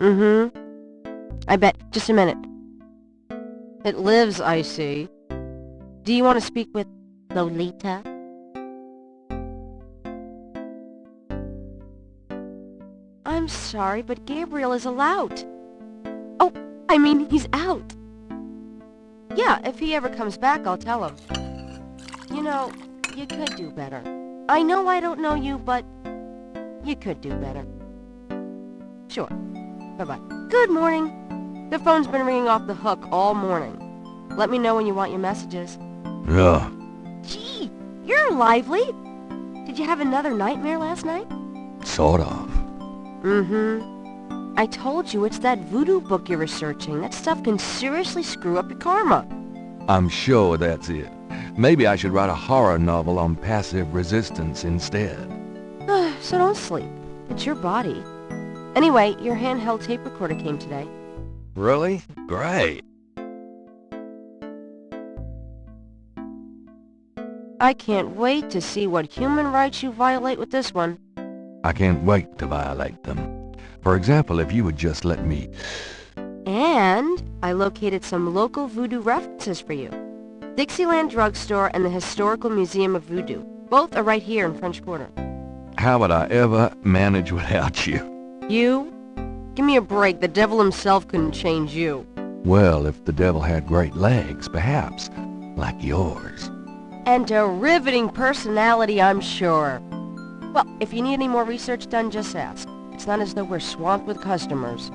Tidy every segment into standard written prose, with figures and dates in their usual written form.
Mm-hmm. I bet. Just a minute. It lives, I see. Do you want to speak with Lolita? I'm sorry, but Gabriel is allowed. Oh, I mean, he's out. Yeah, if he ever comes back, I'll tell him. You know, you could do better. I know I don't know you, but you could do better. Sure. Bye-bye. Good morning. The phone's been ringing off the hook all morning. Let me know when you want your messages. Yeah. Gee, you're lively. Did you have another nightmare last night? Sort of. Mm-hmm. I told you it's that voodoo book you're researching. That stuff can seriously screw up your karma. I'm sure that's it. Maybe I should write a horror novel on passive resistance instead. So don't sleep. It's your body. Anyway, your handheld tape recorder came today. Really? Great. I can't wait to see what human rights you violate with this one. I can't wait to violate them. For example, if you would just let me... And I located some local voodoo references for you. Dixieland Drugstore and the Historical Museum of Voodoo. Both are right here in French Quarter. How would I ever manage without you? You? Give me a break. The devil himself couldn't change you. Well, if the devil had great legs, perhaps. Like yours. And a riveting personality, I'm sure. Well, if you need any more research done, just ask. It's not as though we're swamped with customers.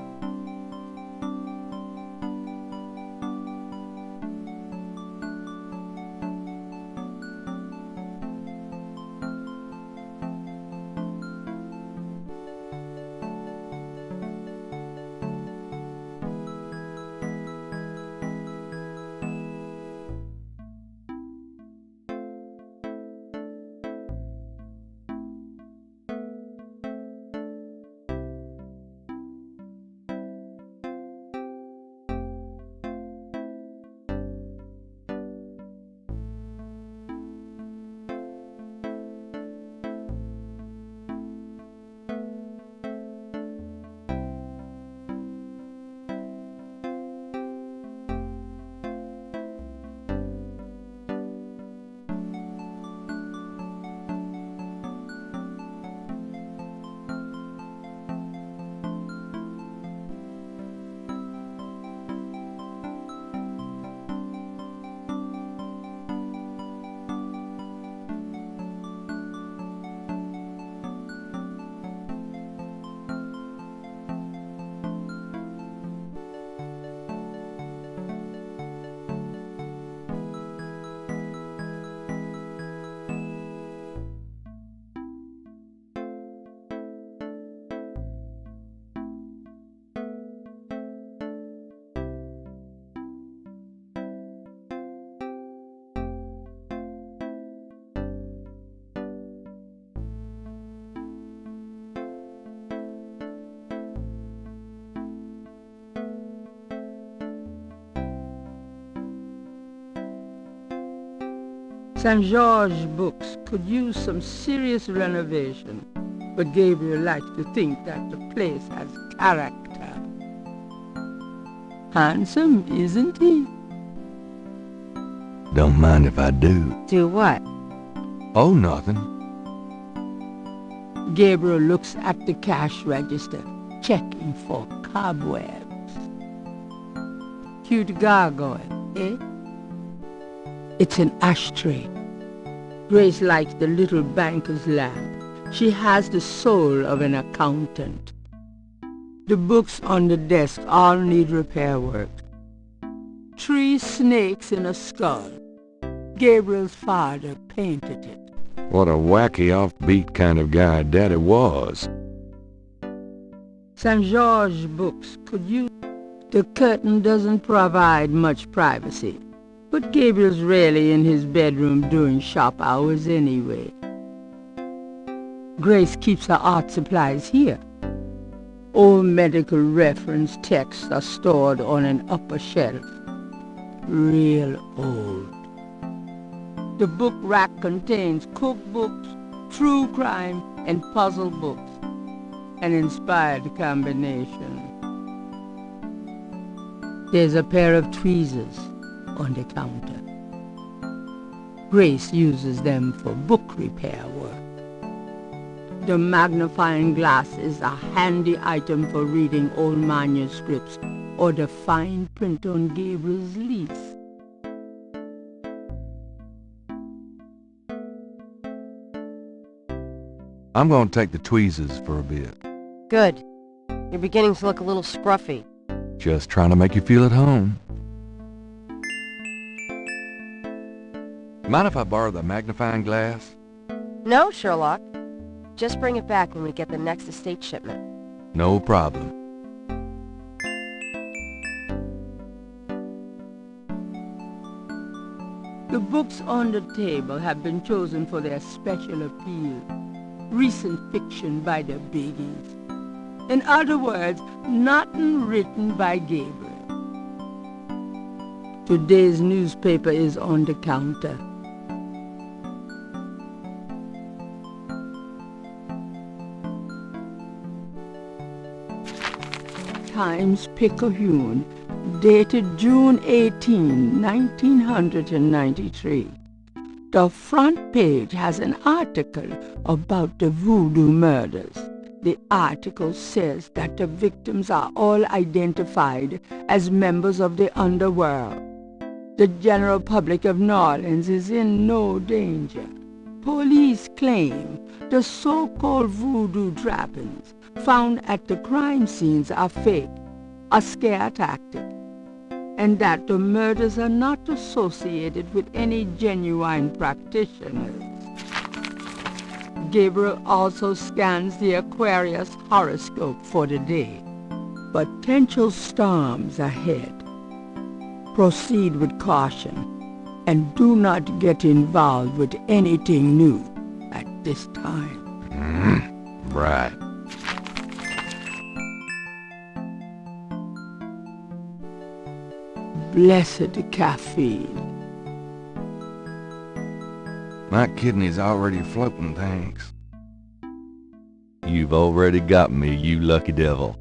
St. George's books could use some serious renovation, but Gabriel likes to think that the place has character. Handsome, isn't he? Don't mind if I do. Do what? Oh, nothing. Gabriel looks at the cash register, checking for cobwebs. Cute gargoyle, eh? It's an ashtray. Grace likes the little banker's lamp. She has the soul of an accountant. The books on the desk all need repair work. 3 snakes in a skull. Gabriel's father painted it. What a wacky offbeat kind of guy Daddy was. St. George's books could use... The curtain doesn't provide much privacy. But Gabriel's rarely in his bedroom during shop hours anyway. Grace keeps her art supplies here. Old medical reference texts are stored on an upper shelf. Real old. The book rack contains cookbooks, true crime, and puzzle books. An inspired combination. There's a pair of tweezers on the counter. Grace uses them for book repair work. The magnifying glass is a handy item for reading old manuscripts or the fine print on Gabriel's lease. I'm going to take the tweezers for a bit. Good. You're beginning to look a little scruffy. Just trying to make you feel at home. Mind if I borrow the magnifying glass? No, Sherlock. Just bring it back when we get the next estate shipment. No problem. The books on the table have been chosen for their special appeal. Recent fiction by the biggies. In other words, nothing written by Gabriel. Today's newspaper is on the counter. Times-Picayune, dated June 18, 1993. The front page has an article about the Voodoo murders. The article says that the victims are all identified as members of the underworld. The general public of New Orleans is in no danger. Police claim the so-called voodoo trappings found at the crime scenes are fake, a scare tactic, and that the murders are not associated with any genuine practitioners. Gabriel also scans the Aquarius horoscope for the day. Potential storms ahead. Proceed with caution and do not get involved with anything new at this time. Right. Blessed caffeine. My kidney's already floating, thanks. You've already got me, you lucky devil.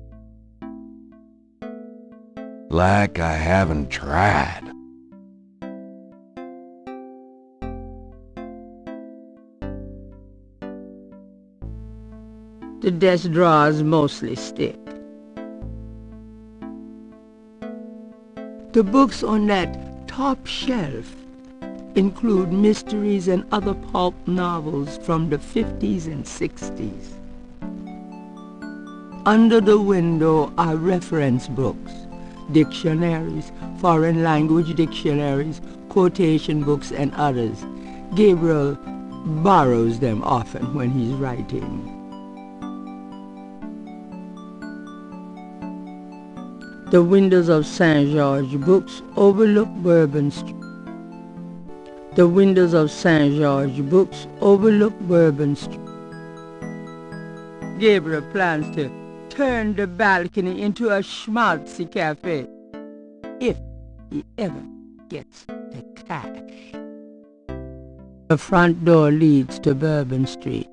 Like I haven't tried. The desk drawers mostly stick. The books on that top shelf include mysteries and other pulp novels from the 50s and 60s. Under the window are reference books, dictionaries, foreign language dictionaries, quotation books, and others. Gabriel borrows them often when he's writing. The windows of St. George Books overlook Bourbon Street. The windows of St. George Books overlook Bourbon Street. Gabriel plans to turn the balcony into a schmaltzy cafe, if he ever gets the cash. The front door leads to Bourbon Street.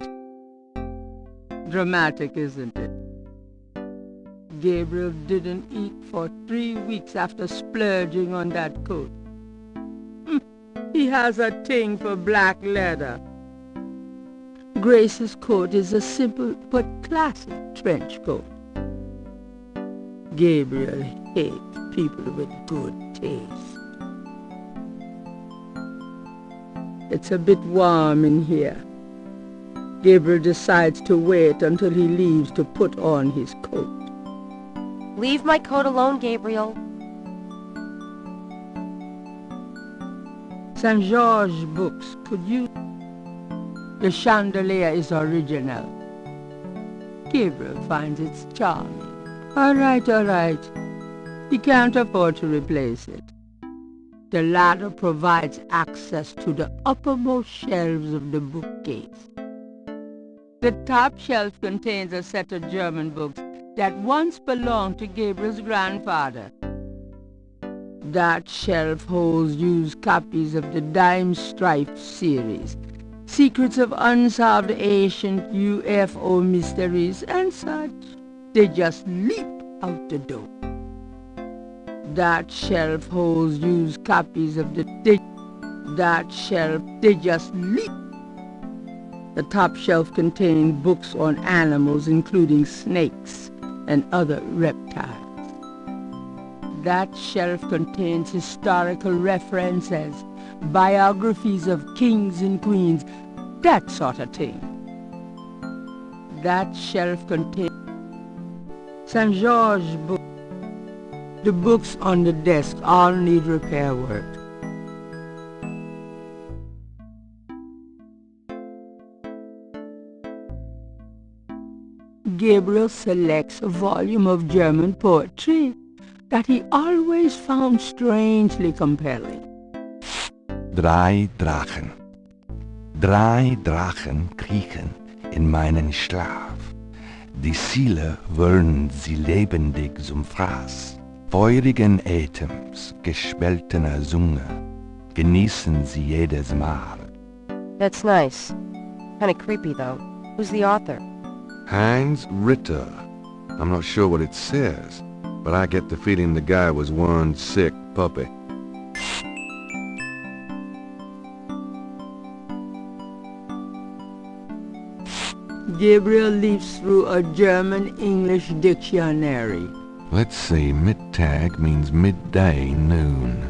Dramatic, isn't it? Gabriel didn't eat for 3 weeks after splurging on that coat. He has a thing for black leather. Grace's coat is a simple but classic trench coat. Gabriel hates people with good taste. It's a bit warm in here. Gabriel decides to wait until he leaves to put on his coat. Leave my coat alone, Gabriel. St. George Books, could you... The chandelier is original. Gabriel finds it charming. All right. He can't afford to replace it. The ladder provides access to the uppermost shelves of the bookcase. The top shelf contains a set of German books that once belonged to Gabriel's grandfather. That shelf holds used copies of the Dime Stripe series, secrets of unsolved ancient UFO mysteries and such. They just leap out the door. That shelf holds used copies of that shelf, they just leap. The top shelf contains books on animals, including snakes and other reptiles. That shelf contains historical references, biographies of kings and queens, that sort of thing. That shelf contains St. George books. The books on the desk all need repair work. Gabriel selects a volume of German poetry that he always found strangely compelling. Drei Drachen kriechen in meinen Schlaf. Die Ziele wollen sie lebendig zum Fraß. Feurigen Atems, gespaltener Zunge, genießen sie jedes Mal. That's nice. Kinda creepy, though. Who's the author? Heinz Ritter. I'm not sure what it says, but I get the feeling the guy was one sick puppy. Gabriel leafs through a German-English dictionary. Let's see, Mittag means midday, noon.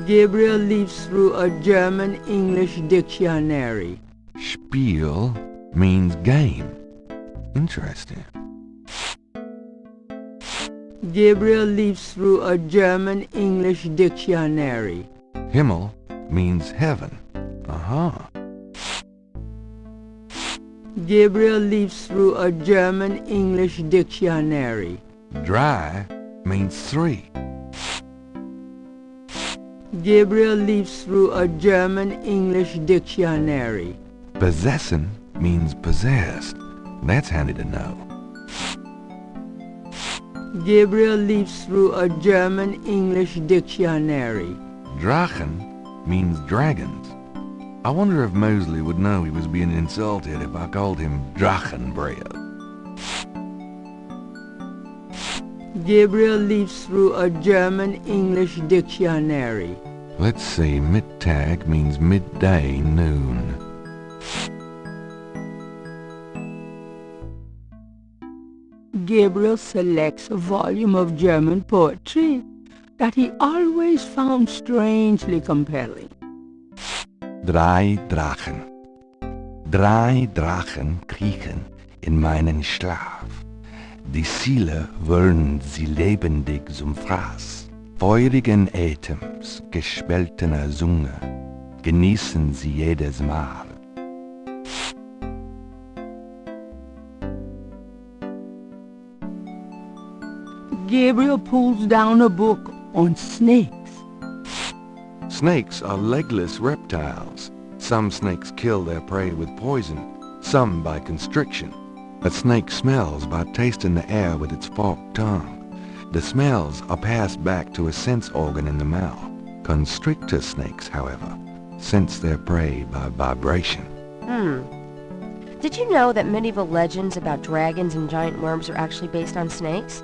Gabriel leafs through a German-English dictionary. Spiel means game. Interesting. Gabriel leafs through a German-English dictionary. Himmel means heaven. Aha. Gabriel leafs through a German-English dictionary. Dry means 3. Gabriel leafs through a German-English dictionary. Besessen means possessed. That's handy to know. Gabriel leafs through a German-English dictionary. Drachen means dragons. I wonder if Mosley would know he was being insulted if I called him Drachenbread. Gabriel leafs through a German-English dictionary. Let's see, Mittag means midday, noon. Gabriel selects a volume of German poetry that he always found strangely compelling. Drei Drachen kriechen in meinen Schlaf. Die Ziele wollen sie lebendig zum Fraß. Feurigen Atems, gespaltener Zunge, genießen sie jedes Mal. Gabriel pulls down a book on snakes. Snakes are legless reptiles. Some snakes kill their prey with poison, some by constriction. A snake smells by tasting the air with its forked tongue. The smells are passed back to a sense organ in the mouth. Constrictor snakes, however, sense their prey by vibration. Did you know that medieval legends about dragons and giant worms are actually based on snakes?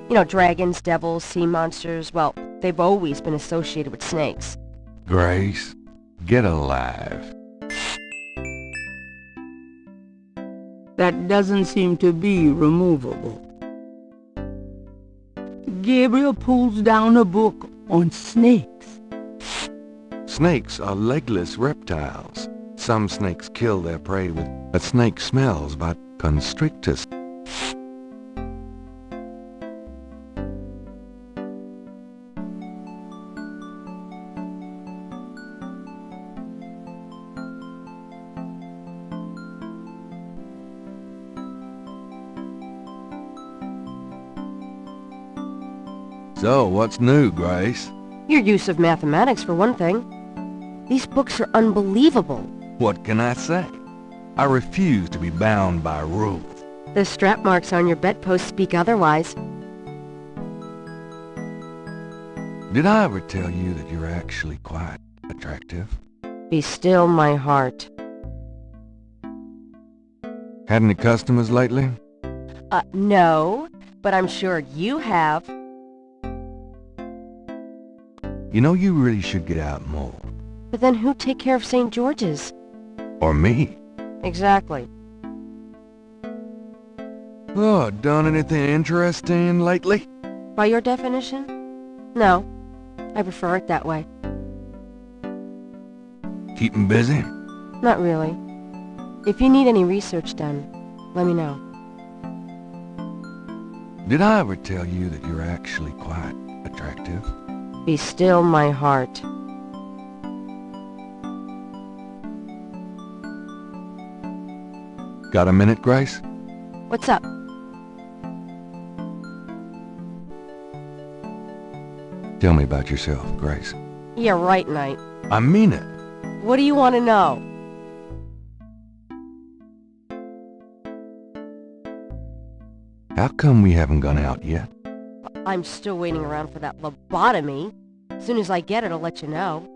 You know, dragons, devils, sea monsters, well, they've always been associated with snakes. Grace, get alive. That doesn't seem to be removable. Gabriel pulls down a book on snakes. Snakes are legless reptiles. Some snakes kill their prey with... A snake smells by constrictors. So, what's new, Grace? Your use of mathematics, for one thing. These books are unbelievable. What can I say? I refuse to be bound by rules. The strap marks on your bedpost speak otherwise. Did I ever tell you that you're actually quite attractive? Be still my heart. Had any customers lately? No. but I'm sure you have. You know, you really should get out more. But then who'd take care of St. George's? Or me. Exactly. Oh, done anything interesting lately? By your definition? No. I prefer it that way. Keeping busy? Not really. If you need any research done, let me know. Did I ever tell you that you're actually quite attractive? Be still my heart. Got a minute, Grace? What's up? Tell me about yourself, Grace. Yeah, right, Knight. I mean it. What do you want to know? How come we haven't gone out yet? I'm still waiting around for that lobotomy. As soon as I get it, I'll let you know.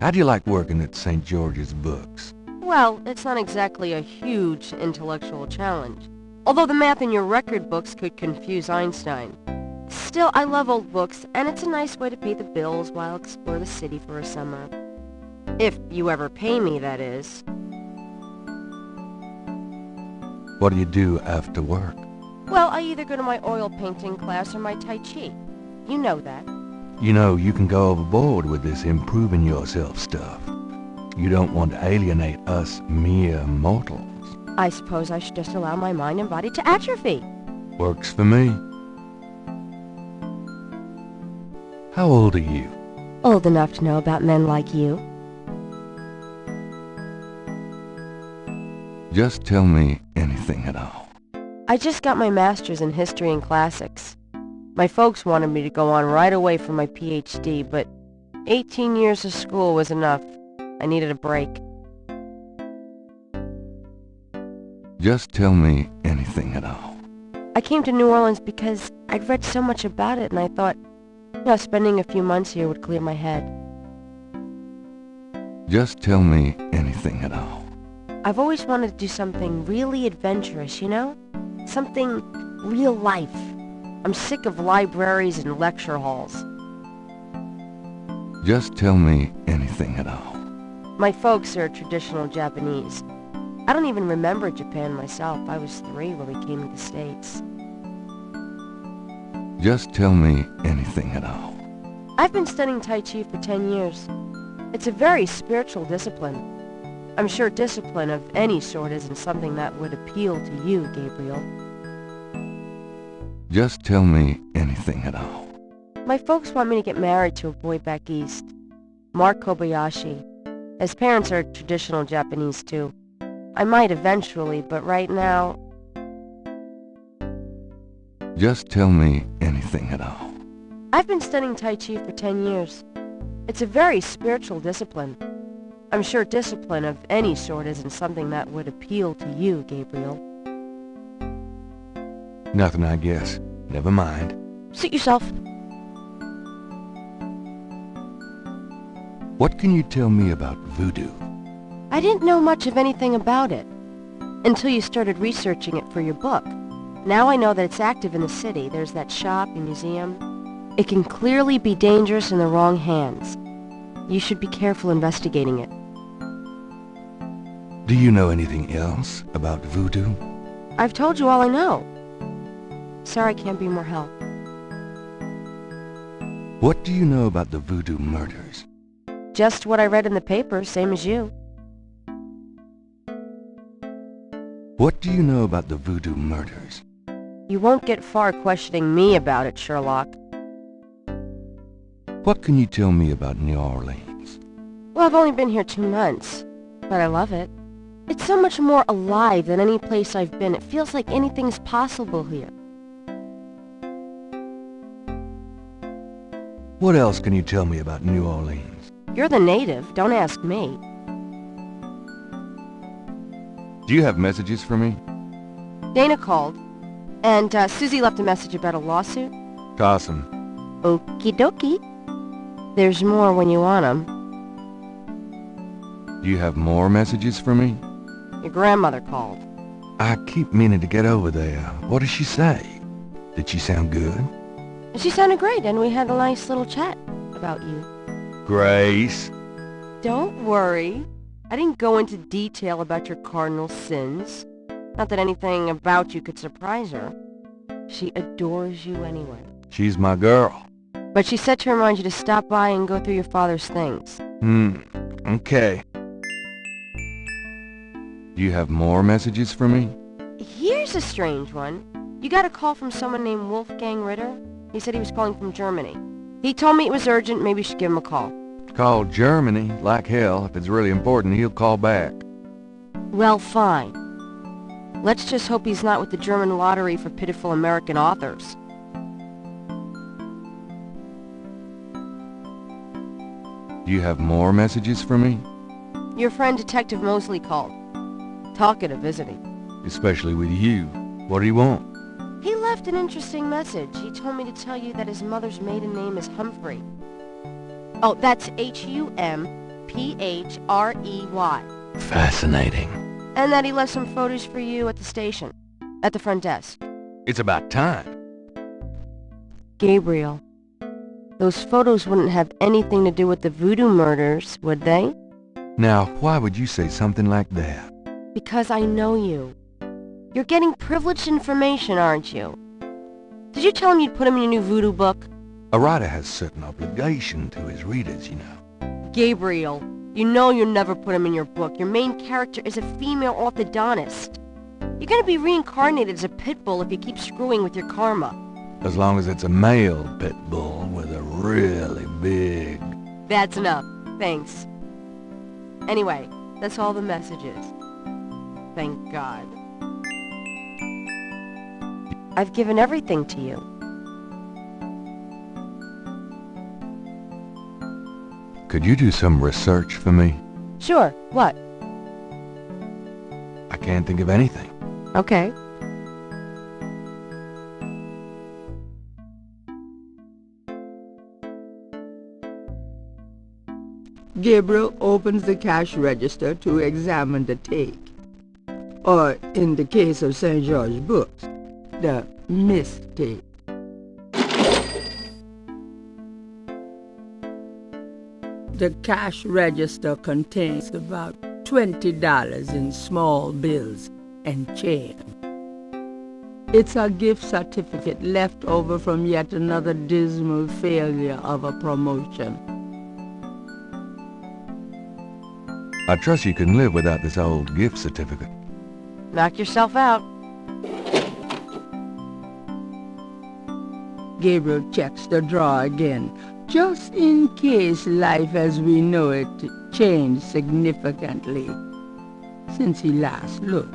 How do you like working at St. George's Books? Well, it's not exactly a huge intellectual challenge. Although the math in your record books could confuse Einstein. Still, I love old books, and it's a nice way to pay the bills while I explore the city for a summer. If you ever pay me, that is. What do you do after work? Well, I either go to my oil painting class or my Tai Chi. You know that. You know, you can go overboard with this improving yourself stuff. You don't want to alienate us mere mortals. I suppose I should just allow my mind and body to atrophy. Works for me. How old are you? Old enough to know about men like you. Just tell me anything at all. I just got my master's in history and classics. My folks wanted me to go on right away for my PhD, but 18 years of school was enough. I needed a break. Just tell me anything at all. I came to New Orleans because I'd read so much about it, and I thought, spending a few months here would clear my head. Just tell me anything at all. I've always wanted to do something really adventurous, Something real life. I'm sick of libraries and lecture halls. Just tell me anything at all. My folks are traditional Japanese. I don't even remember Japan myself. I was 3 when we came to the States. Just tell me anything at all. I've been studying Tai Chi for 10 years. It's a very spiritual discipline. I'm sure discipline of any sort isn't something that would appeal to you, Gabriel. Just tell me anything at all. My folks want me to get married to a boy back east, Mark Kobayashi. His parents are traditional Japanese too. I might eventually, but right now... Just tell me anything at all. I've been studying Tai Chi for 10 years. It's a very spiritual discipline. I'm sure discipline of any sort isn't something that would appeal to you, Gabriel. Nothing, I guess. Never mind. Suit yourself. What can you tell me about voodoo? I didn't know much of anything about it until you started researching it for your book. Now I know that it's active in the city. There's that shop and museum. It can clearly be dangerous in the wrong hands. You should be careful investigating it. Do you know anything else about voodoo? I've told you all I know. Sorry I can't be more help. What do you know about the voodoo murders? Just what I read in the paper, same as you. What do you know about the voodoo murders? You won't get far questioning me about it, Sherlock. What can you tell me about New Orleans? Well, I've only been here 2 months, but I love it. It's so much more alive than any place I've been. It feels like anything's possible here. What else can you tell me about New Orleans? You're the native. Don't ask me. Do you have messages for me? Dana called, and Susie left a message about a lawsuit. Awesome. Okie dokie. There's more when you want 'em. Do you have more messages for me? Your grandmother called. I keep meaning to get over there. What did she say? Did she sound good? She sounded great, and we had a nice little chat about you. Grace. Don't worry. I didn't go into detail about your cardinal sins. Not that anything about you could surprise her. She adores you anyway. She's my girl. But she said to remind you to stop by and go through your father's things. Okay. Do you have more messages for me? Here's a strange one. You got a call from someone named Wolfgang Ritter? He said he was calling from Germany. He told me it was urgent, maybe you should give him a call. Call Germany, like hell. If it's really important, he'll call back. Well, fine. Let's just hope he's not with the German lottery for pitiful American authors. Do you have more messages for me? Your friend Detective Mosley called. Talkative, isn't he? Especially with you. What do you want? He left an interesting message. He told me to tell you that his mother's maiden name is Humphrey. Oh, that's H-U-M-P-H-R-E-Y. Fascinating. And that he left some photos for you at the station, at the front desk. It's about time. Gabriel, those photos wouldn't have anything to do with the Voodoo murders, would they? Now, why would you say something like that? Because I know you. You're getting privileged information, aren't you? Did you tell him you'd put him in your new Voodoo book? A writer has certain obligation to his readers, you know. Gabriel, you know you'll never put him in your book. Your main character is a female orthodontist. You're gonna be reincarnated as a pit bull if you keep screwing with your karma. As long as it's a male pit bull with a really big... That's enough. Thanks. Anyway, that's all the messages. Thank God. I've given everything to you. Could you do some research for me? Sure. What? I can't think of anything. Okay. Gabriel opens the cash register to examine the take. Or, in the case of St. George books, the mistake. The cash register contains about $20 in small bills and change. It's a gift certificate left over from yet another dismal failure of a promotion. I trust you can live without this old gift certificate. Knock yourself out. Gabriel checks the drawer again, just in case life as we know it changed significantly since he last looked.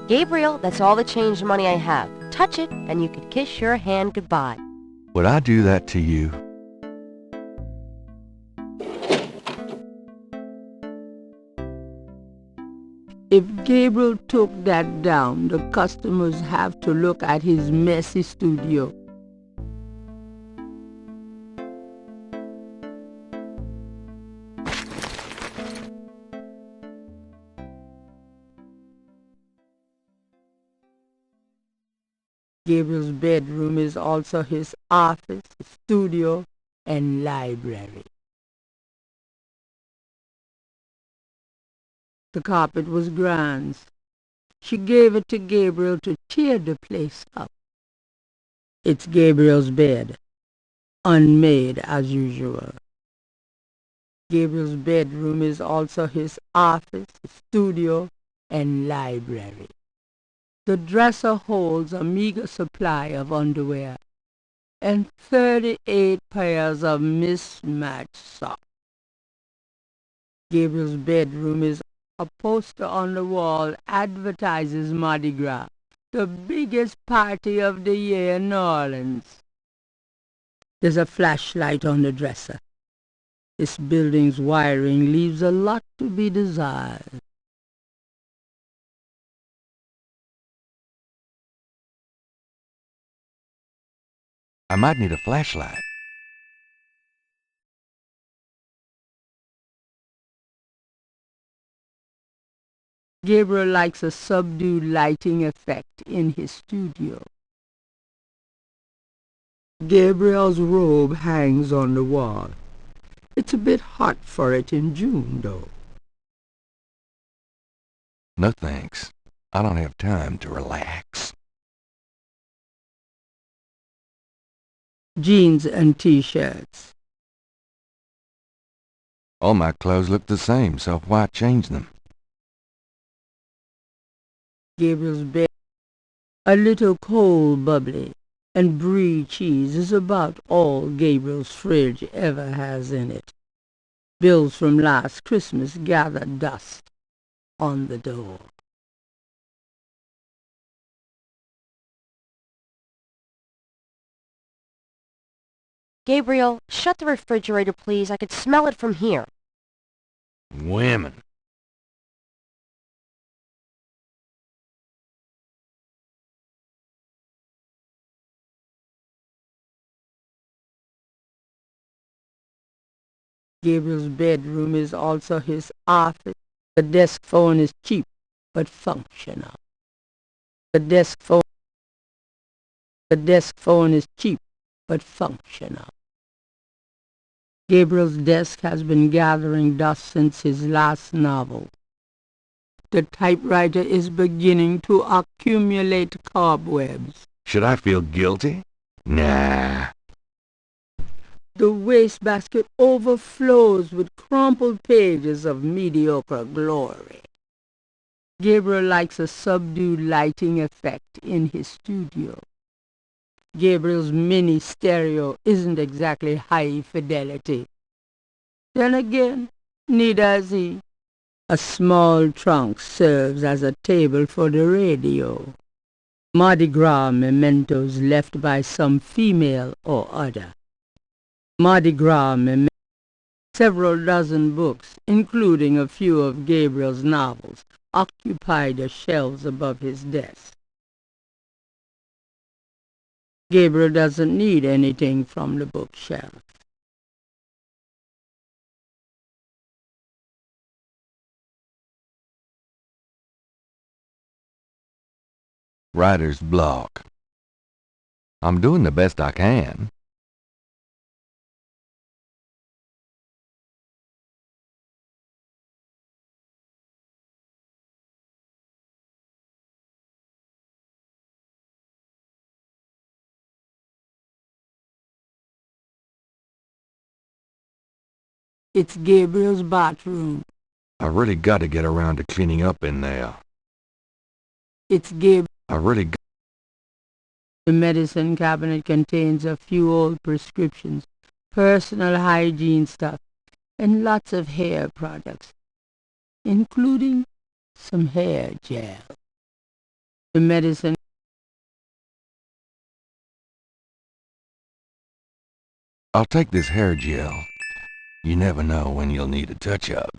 Gabriel, that's all the change money I have. Touch it, and you could kiss your hand goodbye. Would I do that to you? If Gabriel took that down, the customers have to look at his messy studio. Gabriel's bedroom is also his office, studio, and library. The carpet was Grant's. She gave it to Gabriel to cheer the place up. It's Gabriel's bed, unmade as usual. Gabriel's bedroom is also his office, studio, and library. The dresser holds a meager supply of underwear and 38 pairs of mismatched socks. Gabriel's bedroom is a poster on the wall advertises Mardi Gras, the biggest party of the year in New Orleans. There's a flashlight on the dresser. This building's wiring leaves a lot to be desired. I might need a flashlight. Gabriel likes a subdued lighting effect in his studio. Gabriel's robe hangs on the wall. It's a bit hot for it in June, though. No thanks. I don't have time to relax. Jeans and t-shirts. All my clothes look the same, so why change them? Gabriel's bed. A little cold bubbly and brie cheese is about all Gabriel's fridge ever has in it. Bills from last Christmas gather dust on the door. Gabriel, shut the refrigerator, please. I could smell it from here. Women. Gabriel's bedroom is also his office. The desk phone is cheap but functional. The desk phone is cheap but functional. Gabriel's desk has been gathering dust since his last novel. The typewriter is beginning to accumulate cobwebs. Should I feel guilty? Nah. The wastebasket overflows with crumpled pages of mediocre glory. Gabriel likes a subdued lighting effect in his studio. Gabriel's mini stereo isn't exactly high fidelity. Then again, neither is he. A small trunk serves as a table for the radio. Mardi Gras mementos left by some female or other. Mardi Gras mementos. Several dozen books, including a few of Gabriel's novels, occupy the shelves above his desk. Gabriel doesn't need anything from the bookshelf. Writer's block. I'm doing the best I can. It's Gabriel's bathroom. I really got to get around to cleaning up in there. It's Gabriel. The medicine cabinet contains a few old prescriptions, personal hygiene stuff, and lots of hair products, including some hair gel. The medicine. I'll take this hair gel. You never know when you'll need a touch-up.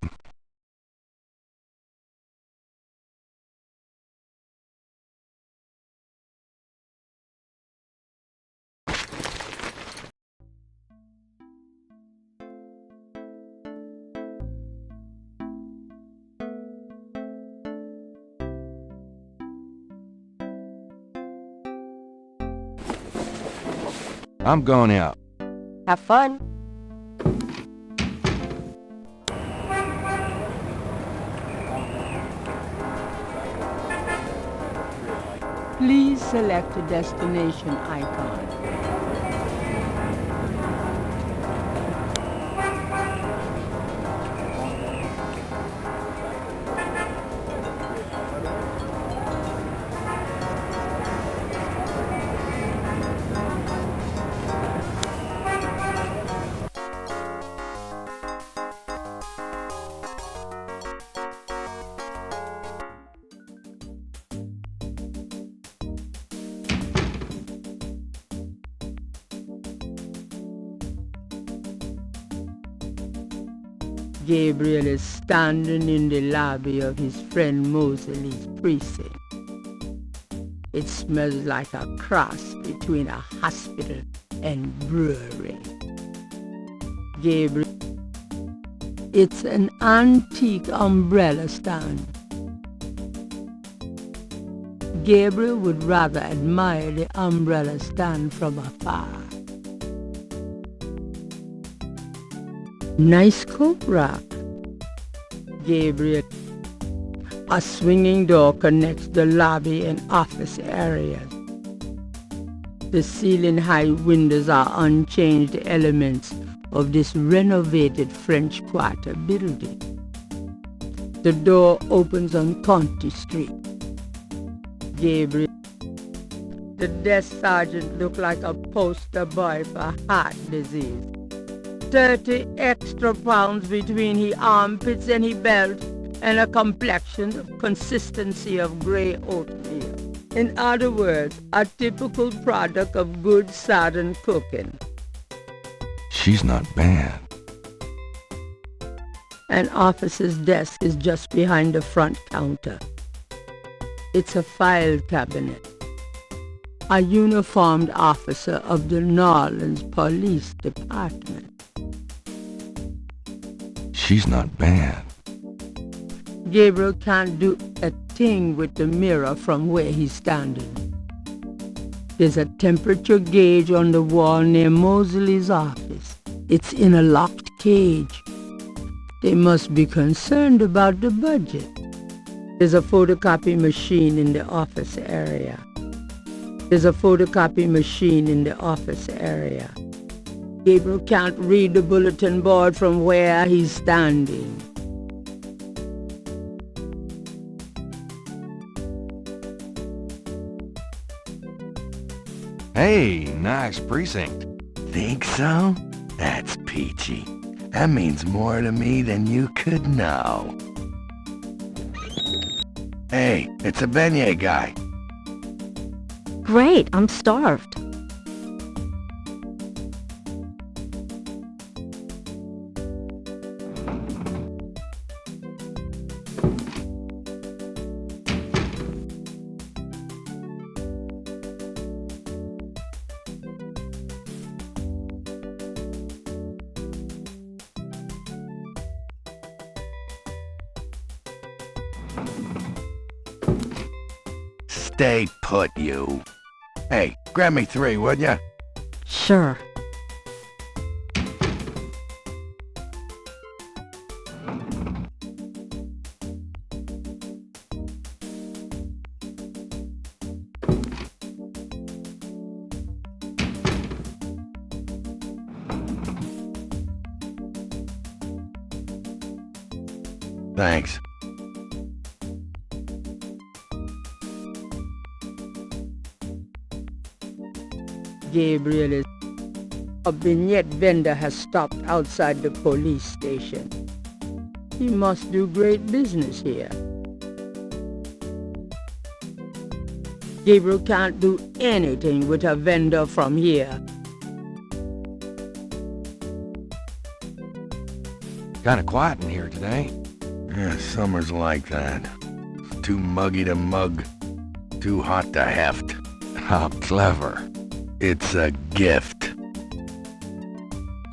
I'm going out. Have fun. Please select a destination icon. Gabriel is standing in the lobby of his friend Mosley's precinct. It smells like a cross between a hospital and brewery. Gabriel. It's an antique umbrella stand. Gabriel would rather admire the umbrella stand from afar. Nice coat rack. Gabriel. A swinging door connects the lobby and office areas. The ceiling-high windows are unchanged elements of this renovated French Quarter building. The door opens on County Street. Gabriel. The desk sergeant looked like a poster boy for heart disease. 30 extra pounds between his armpits and his belt, and a complexion of consistency of grey oatmeal. In other words, a typical product of good southern cooking. She's not bad. An officer's desk is just behind the front counter. It's a file cabinet. A uniformed officer of the New Orleans Police Department. She's not bad. Gabriel can't do a thing with the mirror from where he's standing. There's a temperature gauge on the wall near Mosley's office. It's in a locked cage. They must be concerned about the budget. There's a photocopy machine in the office area. Gabriel can't read the bulletin board from where he's standing. Hey, nice precinct. Think so? That's peachy. That means more to me than you could know. Hey, it's a beignet guy. Great, I'm starved. Stay put, you. Hey, grab me 3, would ya? Sure. Thanks. Gabriel is... A vignette vendor has stopped outside the police station. He must do great business here. Gabriel can't do anything with a vendor from here. Kinda quiet in here today. Yeah, summer's like that. It's too muggy to mug. Too hot to heft. How clever. It's a gift.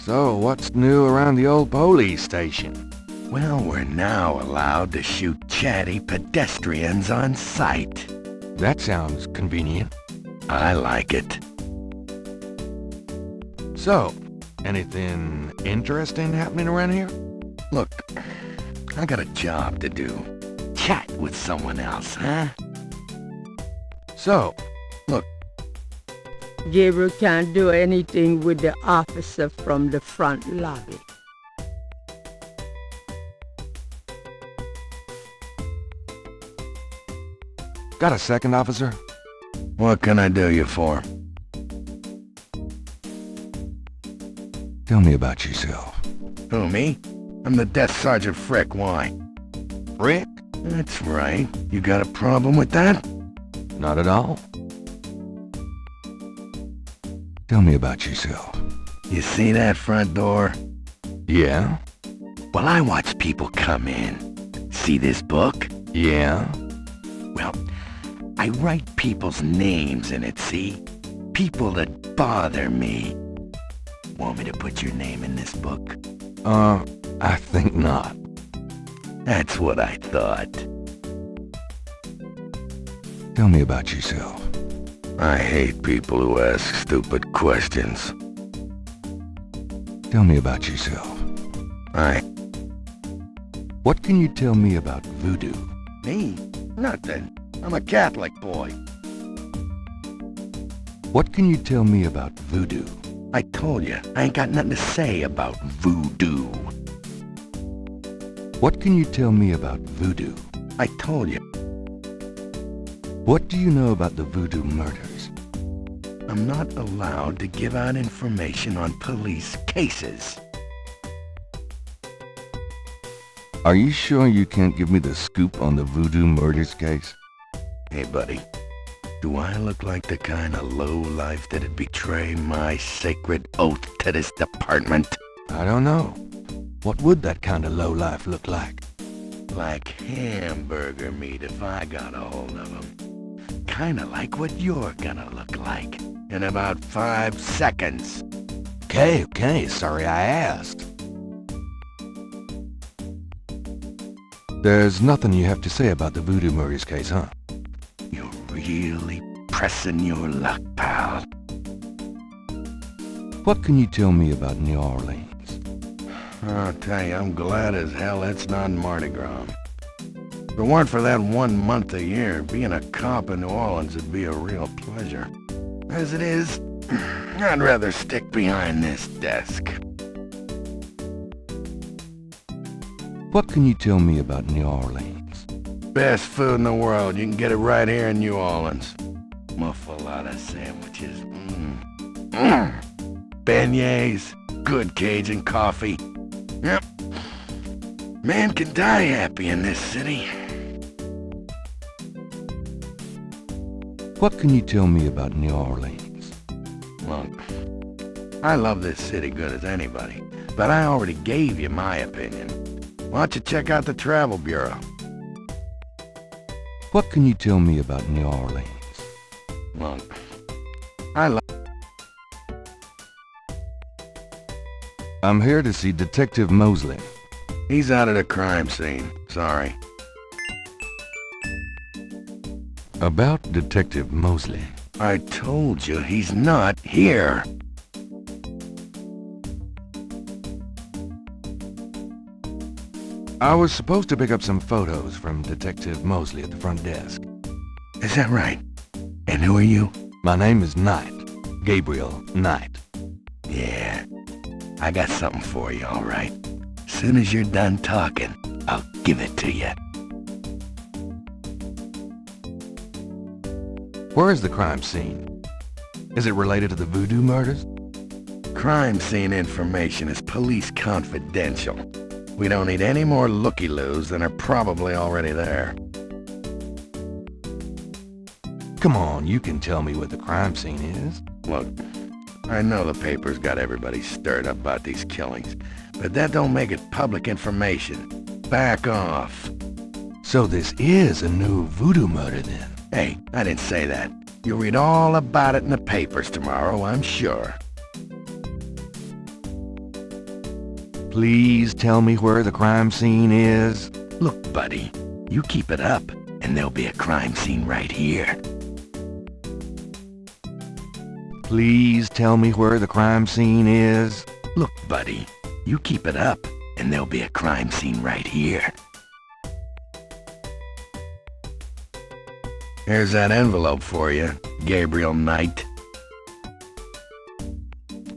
So, what's new around the old police station? Well, we're now allowed to shoot chatty pedestrians on sight. That sounds convenient. I like it. So, anything interesting happening around here? Look, I got a job to do. Chat with someone else, huh? So, look, Gabriel can't do anything with the officer from the front lobby. got a second, officer? what can I do you for? Tell me about yourself. Who, me? I'm the Desk Sergeant Frick, why? Rick? That's right. You got a problem with that? Not at all. Tell me about yourself. You see that front door? Yeah? Well, I watch people come in. See this book? Yeah? Well, I write people's names in it, see? People that bother me. Want me to put your name in this book? I think not. That's what I thought. Tell me about yourself. I hate people who ask stupid questions. Tell me about yourself. What can you tell me about voodoo? Me? Nothing. I'm a Catholic boy. What can you tell me about voodoo? I told you, I ain't got nothing to say about voodoo. What can you tell me about voodoo? I told you. What do you know about the voodoo murders? I'm not allowed to give out information on police cases. Are you sure you can't give me the scoop on the voodoo murders case? Hey, buddy. Do I look like the kind of lowlife that'd betray my sacred oath to this department? I don't know. What would that kind of lowlife look like? Like hamburger meat if I got a hold of them. Kinda like what you're gonna look like in about 5 seconds. Okay, sorry I asked. There's nothing you have to say about the voodoo murders case, huh? You're really pressing your luck, pal. What can you tell me about New Orleans? I'll tell you, I'm glad as hell it's not Mardi Gras. If it weren't for that 1 month a year, being a cop in New Orleans would be a real pleasure. As it is, I'd rather stick behind this desk. What can you tell me about New Orleans? Best food in the world. You can get it right here in New Orleans. Muffaletta sandwiches. Beignets. Good Cajun coffee. Yep. Man can die happy in this city. What can you tell me about New Orleans? Look, I love this city good as anybody, but I already gave you my opinion. Why don't you check out the Travel Bureau? What can you tell me about New Orleans? Look, I love... I'm here to see Detective Mosley. He's out at the crime scene. Sorry. About Detective Mosley. I told you he's not here. I was supposed to pick up some photos from Detective Mosley at the front desk. Is that right? And who are you? My name is Knight. Gabriel Knight. Yeah, I got something for you, all right. Soon as you're done talking, I'll give it to you. Where is the crime scene? Is it related to the voodoo murders? Crime scene information is police confidential. We don't need any more looky-loos than are probably already there. Come on, you can tell me what the crime scene is. Look, I know the paper's got everybody stirred up about these killings, but that don't make it public information. Back off. So this is a new voodoo murder then? Hey, I didn't say that. You'll read all about it in the papers tomorrow, I'm sure. Please tell me where the crime scene is. Look, buddy, you keep it up, and there'll be a crime scene right here. Please tell me where the crime scene is. Look, buddy, you keep it up, and there'll be a crime scene right here. Here's that envelope for you, Gabriel Knight.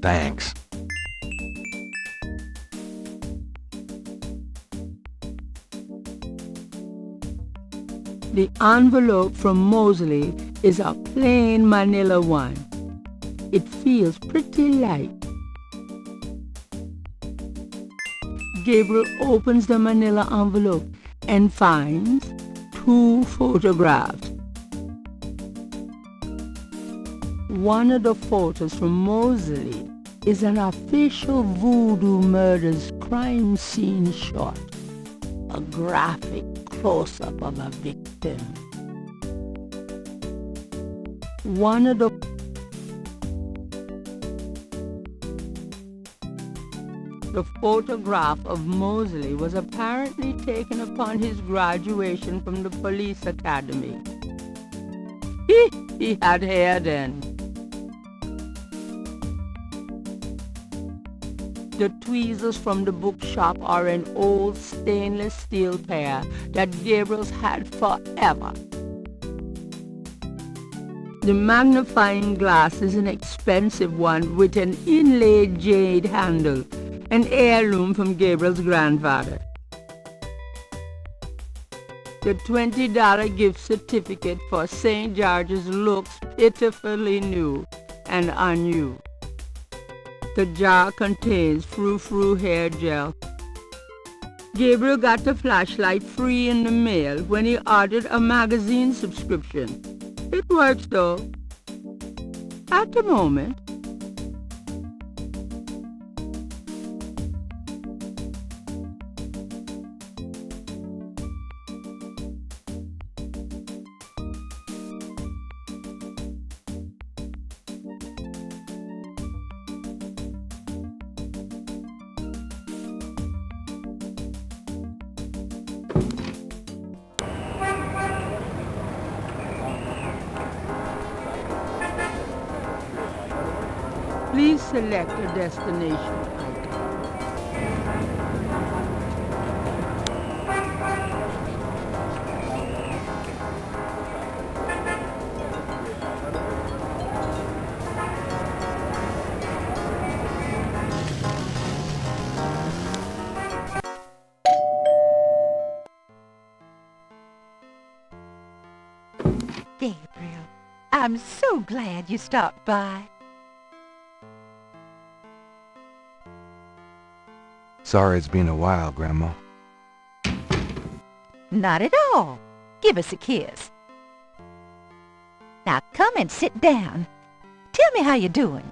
Thanks. The envelope from Mosley is a plain manila one. It feels pretty light. Gabriel opens the manila envelope and finds 2 photographs. One of the photos from Mosley is an official voodoo murders crime scene shot. A graphic close-up of a victim. The photograph of Mosley was apparently taken upon his graduation from the police academy. he had hair then. The tweezers from the bookshop are an old stainless steel pair that Gabriel's had forever. The magnifying glass is an expensive one with an inlaid jade handle, an heirloom from Gabriel's grandfather. The $20 gift certificate for St. George's looks pitifully new and unused. The jar contains frou-frou hair gel. Gabriel got the flashlight free in the mail when he ordered a magazine subscription. It works though. At the moment. Please select a destination icon. Gabriel, I'm so glad you stopped by. Sorry it's been a while, Grandma. Not at all. Give us a kiss. Now come and sit down. Tell me how you're doing.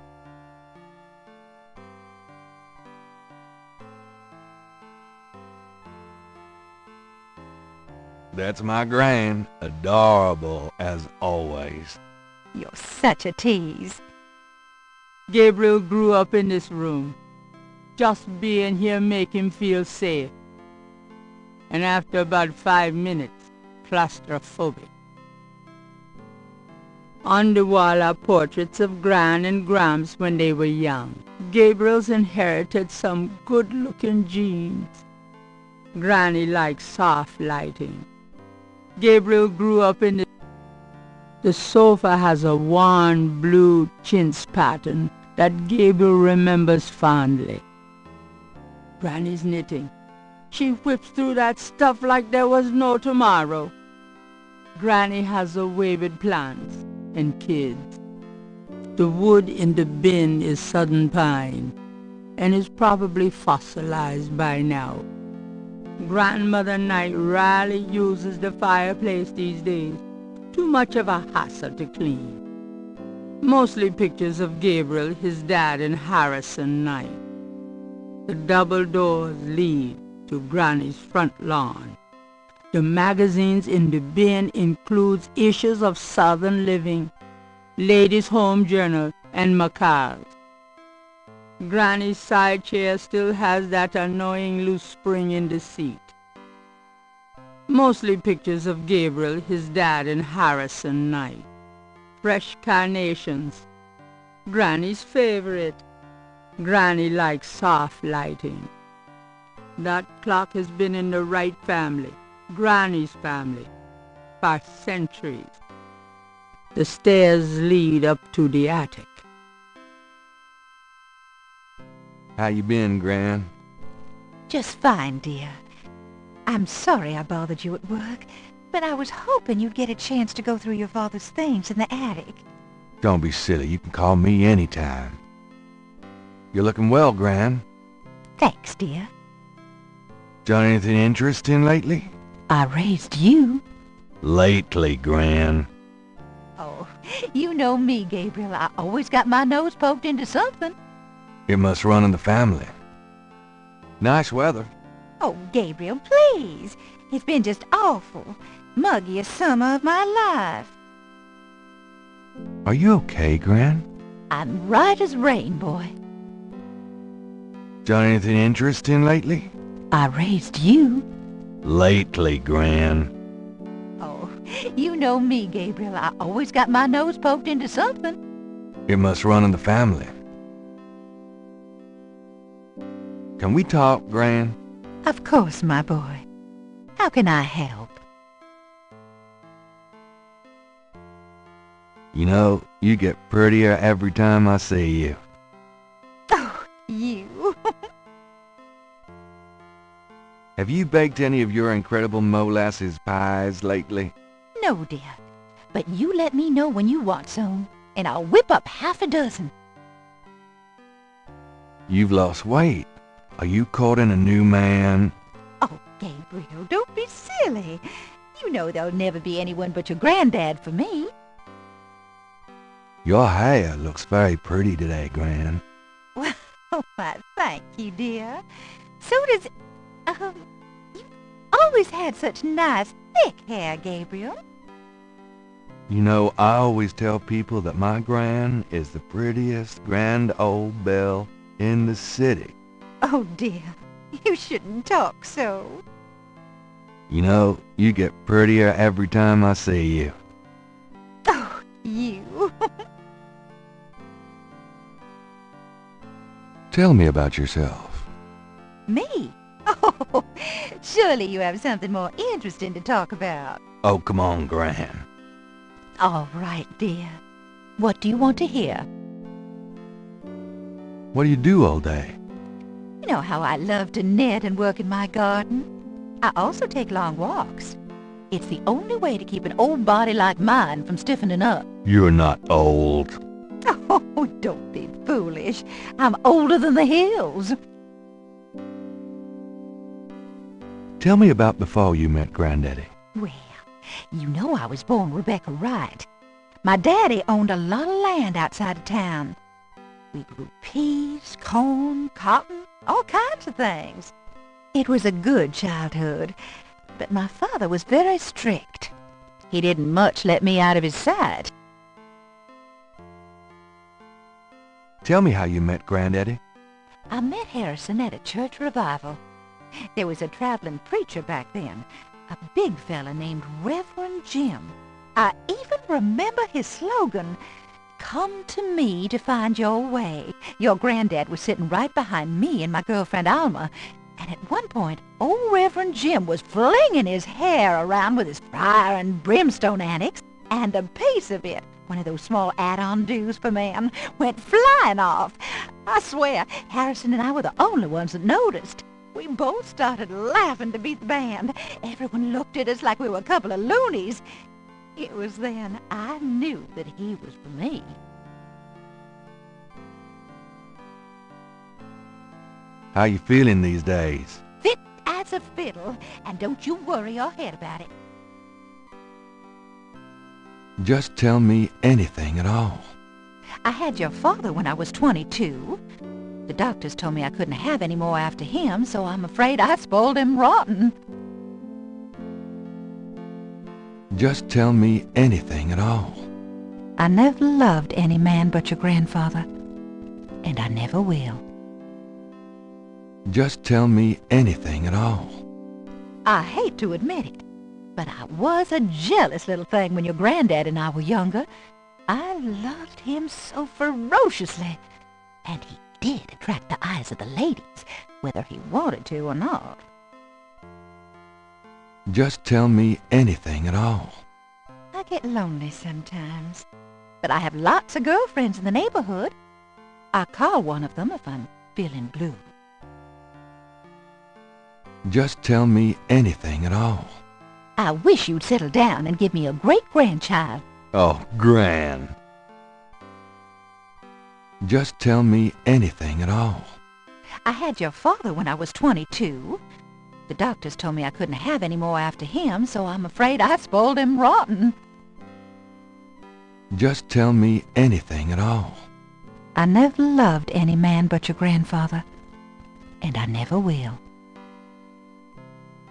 That's my Gran. Adorable as always. You're such a tease. Gabriel grew up in this room. Just being here make him feel safe. And after about 5 minutes, claustrophobic. On the wall are portraits of Gran and Gramps when they were young. Gabriel's inherited some good-looking genes. Granny likes soft lighting. Gabriel grew up in the sofa has a worn blue chintz pattern that Gabriel remembers fondly. Granny's knitting. She whips through that stuff like there was no tomorrow. Granny has a way with plants and kids. The wood in the bin is southern pine and is probably fossilized by now. Grandmother Knight rarely uses the fireplace these days. Too much of a hassle to clean. Mostly pictures of Gabriel, his dad, and Harrison Knight. The double doors lead to Granny's front lawn. The magazines in the bin includes issues of Southern Living, Ladies' Home Journal, and Macau's. Granny's side chair still has that annoying loose spring in the seat. Mostly pictures of Gabriel, his dad, and Harrison Knight. Fresh carnations. Granny's favorite. Granny likes soft lighting. That clock has been in the Wright family, Granny's family, for centuries. The stairs lead up to the attic. How you been, Gran? Just fine, dear. I'm sorry I bothered you at work, but I was hoping you'd get a chance to go through your father's things in the attic. Don't be silly. You can call me anytime. You're looking well, Gran. Thanks, dear. Done anything interesting lately? I raised you. Lately, Gran. Oh, you know me, Gabriel. I always got my nose poked into something. It must run in the family. Nice weather. Oh, Gabriel, please. It's been just awful. Muggiest summer of my life. Are you okay, Gran? I'm right as rain, boy. Done anything interesting lately? I raised you. Lately, Gran. Oh, You know me, Gabriel. I always got my nose poked into something. It must run in the family. Can we talk, Gran? Of course, my boy. How can I help? You know, you get prettier every time I see you. Oh, you. Have you baked any of your incredible molasses pies lately? No, dear. But you let me know when you want some, and I'll whip up half a dozen. You've lost weight. Are you courting a new man? Oh, Gabriel, don't be silly. You know there'll never be anyone but your granddad for me. Your hair looks very pretty today, Gran. Well, why, thank you, dear. So does... you always had such nice, thick hair, Gabriel. You know, I always tell people that my Gran is the prettiest grand old belle in the city. Oh, dear, you shouldn't talk so. You know, you get prettier every time I see you. Oh, you. Tell me about yourself. Me? Oh, surely you have something more interesting to talk about. Oh, come on, Gran. All right, dear. What do you want to hear? What do you do all day? You know how I love to knit and work in my garden. I also take long walks. It's the only way to keep an old body like mine from stiffening up. You're not old. Oh, don't be foolish. I'm older than the hills. Tell me about before you met Granddaddy. Well, you know I was born Rebecca Wright. My daddy owned a lot of land outside of town. We grew peas, corn, cotton, all kinds of things. It was a good childhood, but my father was very strict. He didn't much let me out of his sight. Tell me how you met Granddaddy. I met Harrison at a church revival. There was a traveling preacher back then, a big fella named Reverend Jim. I even remember his slogan, "Come to me to find your way." Your granddad was sitting right behind me and my girlfriend Alma, and at one point, old Reverend Jim was flinging his hair around with his fire and brimstone antics, and a piece of it, one of those small add-on do's for man, went flying off. I swear, Harrison and I were the only ones that noticed. We both started laughing to beat the band. Everyone looked at us like we were a couple of loonies. It was then I knew that he was for me. How you feeling these days? Fit as a fiddle, and don't you worry your head about it. Just tell me anything at all. I had your father when I was 22. The doctors told me I couldn't have any more after him, so I'm afraid I spoiled him rotten. Just tell me anything at all. I never loved any man but your grandfather, and I never will. Just tell me anything at all. I hate to admit it, but I was a jealous little thing when your granddad and I were younger. I loved him so ferociously, and he did attract the eyes of the ladies, whether he wanted to or not. Just tell me anything at all. I get lonely sometimes, but I have lots of girlfriends in the neighborhood. I call one of them if I'm feeling blue. Just tell me anything at all. I wish you'd settle down and give me a great-grandchild. Oh, Gran. Just tell me anything at all. I had your father when I was 22. The doctors told me I couldn't have any more after him, so I'm afraid I spoiled him rotten. Just tell me anything at all. I never loved any man but your grandfather, and I never will.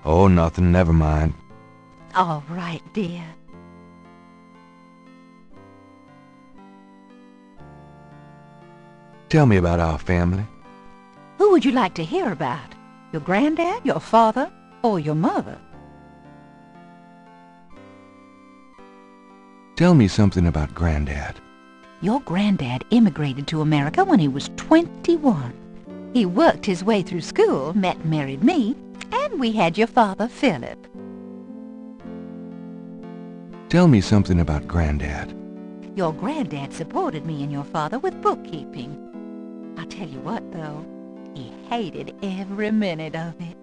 Oh, nothing, never mind. All right, dear. Tell me about our family. Who would you like to hear about? Your granddad, your father, or your mother? Tell me something about Granddad. Your granddad immigrated to America when he was 21. He worked his way through school, met and married me, and we had your father, Philip. Tell me something about Granddad. Your granddad supported me and your father with bookkeeping. I'll tell you what, though, he hated every minute of it.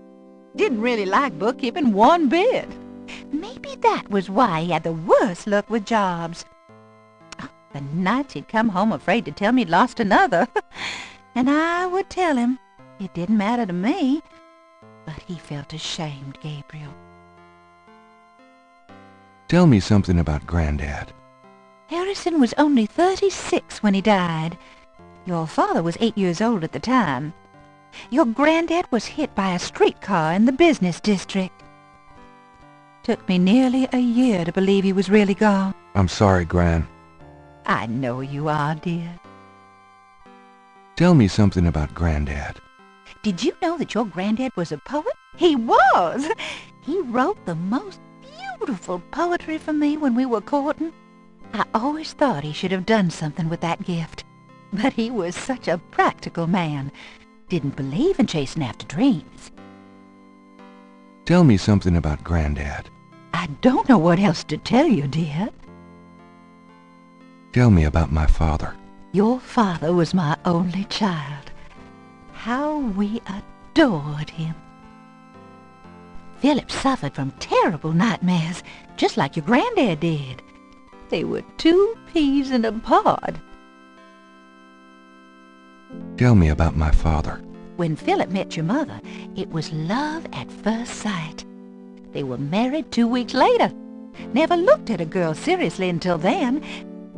Didn't really like bookkeeping one bit. Maybe that was why he had the worst luck with jobs. The nights he'd come home afraid to tell me he'd lost another. And I would tell him. It didn't matter to me. But he felt ashamed, Gabriel. Tell me something about Granddad. Harrison was only 36 when he died. Your father was 8 years old at the time. Your granddad was hit by a streetcar in the business district. Took me nearly a year to believe he was really gone. I'm sorry, Gran. I know you are, dear. Tell me something about Granddad. Did you know that your granddad was a poet? He was! He wrote the most beautiful poetry for me when we were courting. I always thought he should have done something with that gift. But he was such a practical man. Didn't believe in chasing after dreams. Tell me something about Granddad. I don't know what else to tell you, dear. Tell me about my father. Your father was my only child. How we adored him. Philip suffered from terrible nightmares, just like your granddad did. They were 2 peas in a pod. Tell me about my father. When Philip met your mother, it was love at first sight. They were married 2 weeks later. Never looked at a girl seriously until then.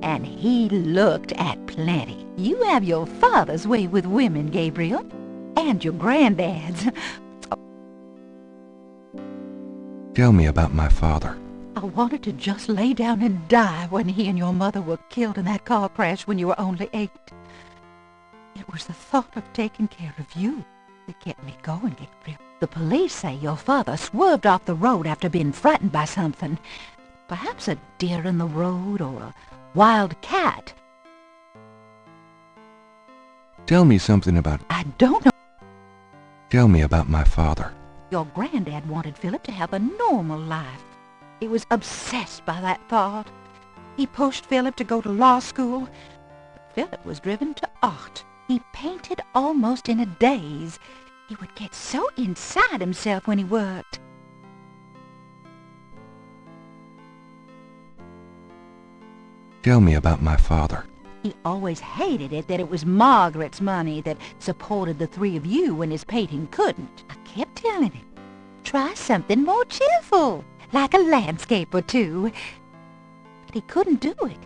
And he looked at plenty. You have your father's way with women, Gabriel. And your granddad's. Tell me about my father. I wanted to just lay down and die when he and your mother were killed in that car crash when you were only 8. It was the thought of taking care of you that kept me going, Gabriel. The police say your father swerved off the road after being frightened by something. Perhaps a deer in the road or a wild cat. Tell me something about... I don't know. Tell me about my father. Your granddad wanted Philip to have a normal life. He was obsessed by that thought. He pushed Philip to go to law school. Philip was driven to art. He painted almost in a daze. He would get so inside himself when he worked. Tell me about my father. He always hated it that it was Margaret's money that supported the 3 of you when his painting couldn't. I kept telling him, try something more cheerful, like a landscape or 2. But he couldn't do it.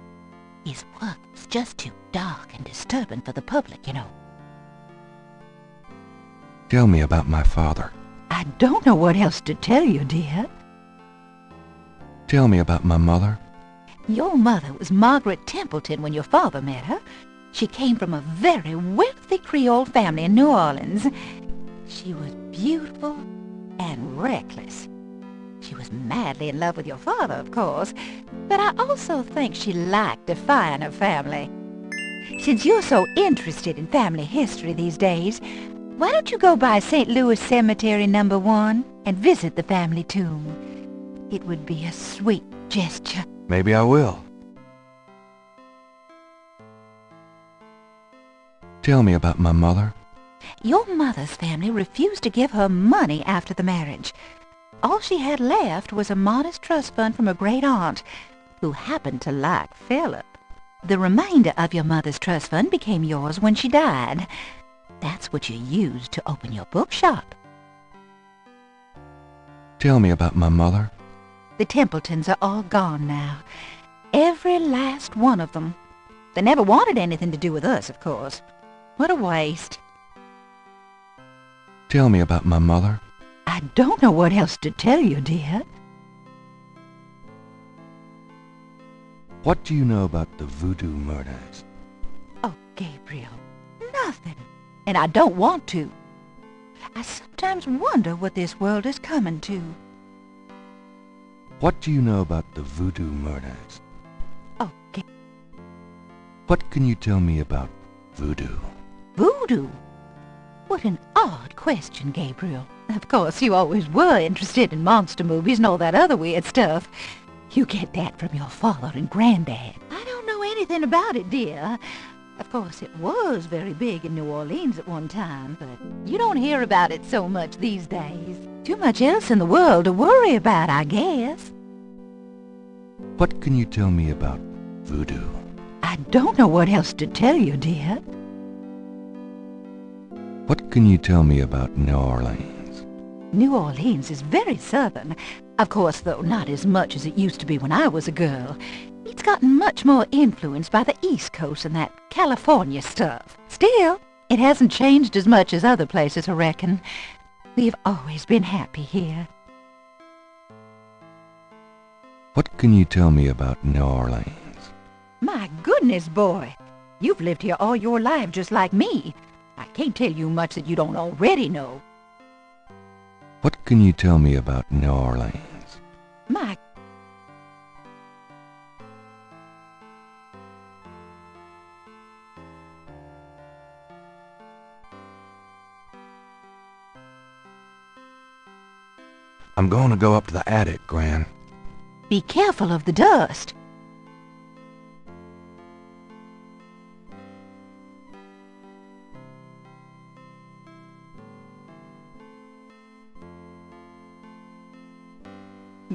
His work was just too dark and disturbing for the public, you know. Tell me about my father. I don't know what else to tell you, dear. Tell me about my mother. Your mother was Margaret Templeton when your father met her. She came from a very wealthy Creole family in New Orleans. She was beautiful and reckless. She was madly in love with your father, of course, but I also think she liked defying her family. Since you're so interested in family history these days, why don't you go by St. Louis Cemetery No. 1 and visit the family tomb? It would be a sweet gesture. Maybe I will. Tell me about my mother. Your mother's family refused to give her money after the marriage. All she had left was a modest trust fund from a great-aunt, who happened to like Philip. The remainder of your mother's trust fund became yours when she died. That's what you used to open your bookshop. Tell me about my mother. The Templetons are all gone now. Every last one of them. They never wanted anything to do with us, of course. What a waste. Tell me about my mother. I don't know what else to tell you, dear. What do you know about the Voodoo murders? Oh, Gabriel, nothing. And I don't want to. I sometimes wonder what this world is coming to. What do you know about the Voodoo murders? What can you tell me about voodoo? Voodoo? What an odd question, Gabriel. Of course, you always were interested in monster movies and all that other weird stuff. You get that from your father and granddad. I don't know anything about it, dear. Of course, it was very big in New Orleans at one time, but you don't hear about it so much these days. Too much else in the world to worry about, I guess. What can you tell me about voodoo? I don't know what else to tell you, dear. What can you tell me about New Orleans? New Orleans is very southern. Of course, though, not as much as it used to be when I was a girl. It's gotten much more influenced by the East Coast and that California stuff. Still, it hasn't changed as much as other places, I reckon. We've always been happy here. What can you tell me about New Orleans? My goodness, boy. You've lived here all your life just like me. I can't tell you much that you don't already know. What can you tell me about New Orleans? My... I'm going to go up to the attic, Gran. Be careful of the dust.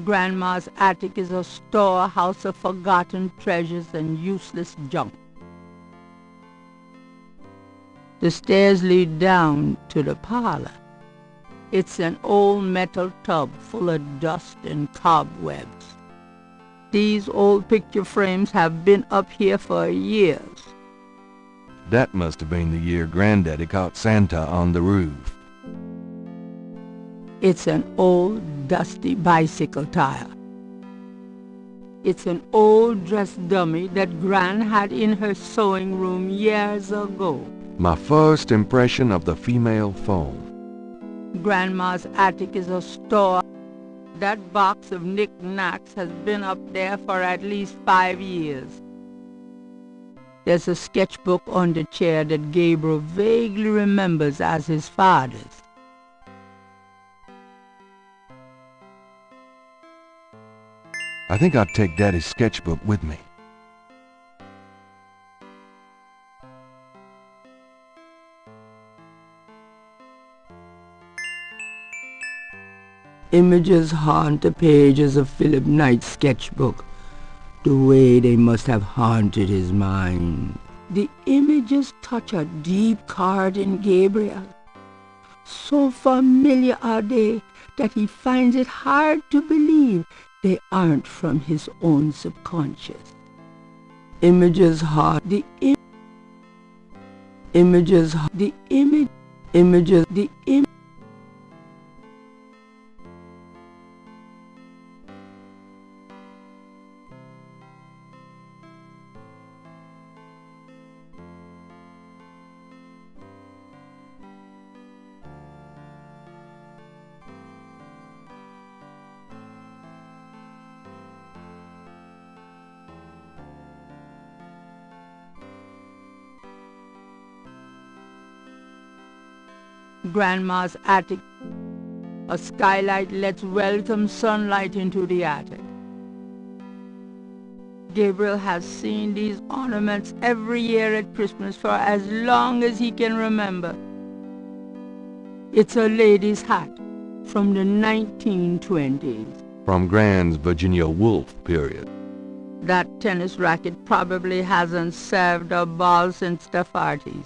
Grandma's attic is a storehouse of forgotten treasures and useless junk. The stairs lead down to the parlor. It's an old metal tub full of dust and cobwebs. These old picture frames have been up here for years. That must have been the year Granddaddy caught Santa on the roof. It's an old, dusty bicycle tire. It's an old dress dummy that Gran had in her sewing room years ago. My first impression of the female form. Grandma's attic is a store. That box of knickknacks has been up there for at least 5 years. There's a sketchbook on the chair that Gabriel vaguely remembers as his father's. I think I'll take Daddy's sketchbook with me. Images haunt the pages of Philip Knight's sketchbook, the way they must have haunted his mind. The images touch a deep chord in Gabriel. So familiar are they that he finds it hard to believe they aren't from his own subconscious. Images haunt the images, the image, images, the image. Grandma's attic. A skylight lets welcome sunlight into the attic. Gabriel has seen these ornaments every year at Christmas for as long as he can remember. It's a lady's hat from the 1920s. From Gran's Virginia Woolf period. That tennis racket probably hasn't served a ball since the 40s.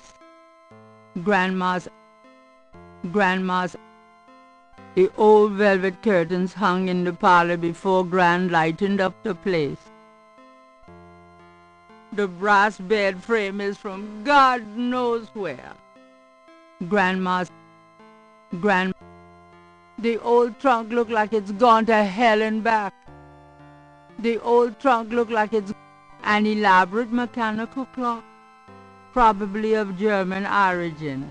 Grandma's, the old velvet curtains hung in the parlor before Gran lightened up the place. The brass bed frame is from God knows where. The old trunk looked like it's gone to hell and back. The old trunk looked like it's an elaborate mechanical clock, probably of German origin,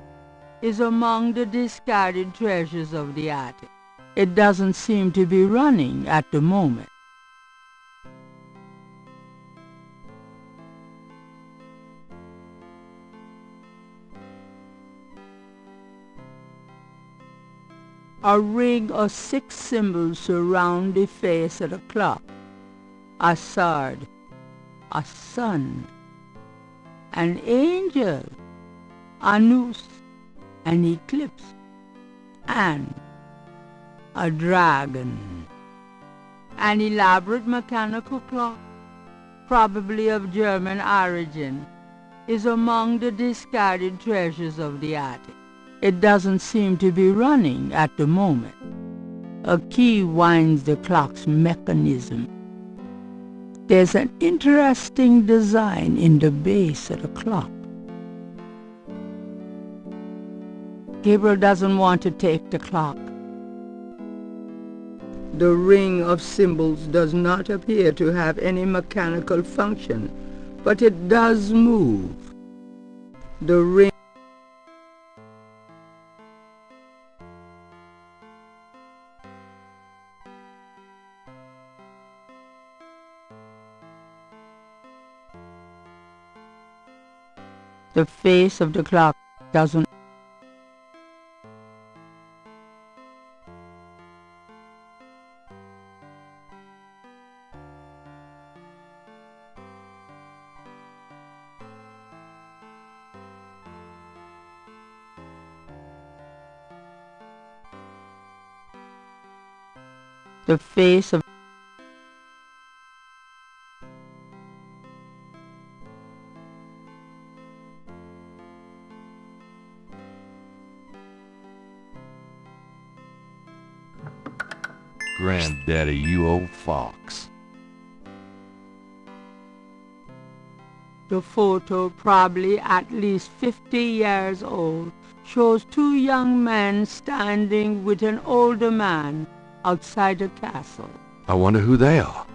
is among the discarded treasures of the attic. It doesn't seem to be running at the moment. A ring of 6 symbols surround the face of the clock. A sword, a sun, an angel, a noose, an eclipse, and a dragon. An elaborate mechanical clock, probably of German origin, is among the discarded treasures of the attic. It doesn't seem to be running at the moment. A key winds the clock's mechanism. There's an interesting design in the base of the clock. Gabriel doesn't want to take the clock. The ring of symbols does not appear to have any mechanical function, but it does move. The ring The face of the clock doesn't. The face of Granddaddy, you old fox. The photo, probably at least 50 years old, shows 2 young men standing with an older man outside the castle. I wonder who they are.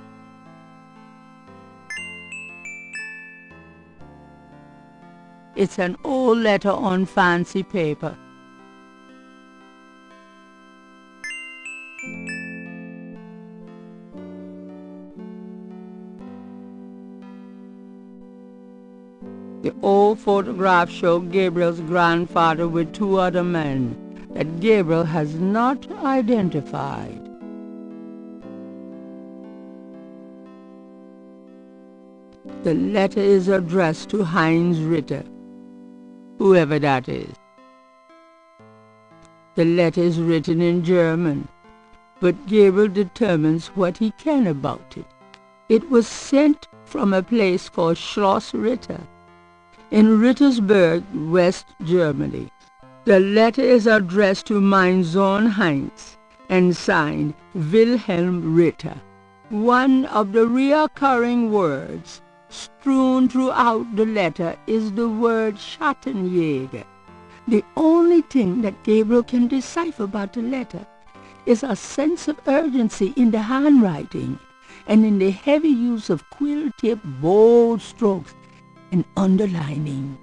It's an old letter on fancy paper. The old photographs show Gabriel's grandfather with 2 other men that Gabriel has not identified. The letter is addressed to Heinz Ritter, whoever that is. The letter is written in German, but Gabriel determines what he can about it. It was sent from a place called Schloss Ritter in Rittersberg, West Germany. The letter is addressed to mein Sohn Heinz and signed Wilhelm Ritter. One of the recurring words strewn throughout the letter is the word Schattenjäger. The only thing that Gabriel can decipher about the letter is a sense of urgency in the handwriting and in the heavy use of quill-tip bold strokes and underlining.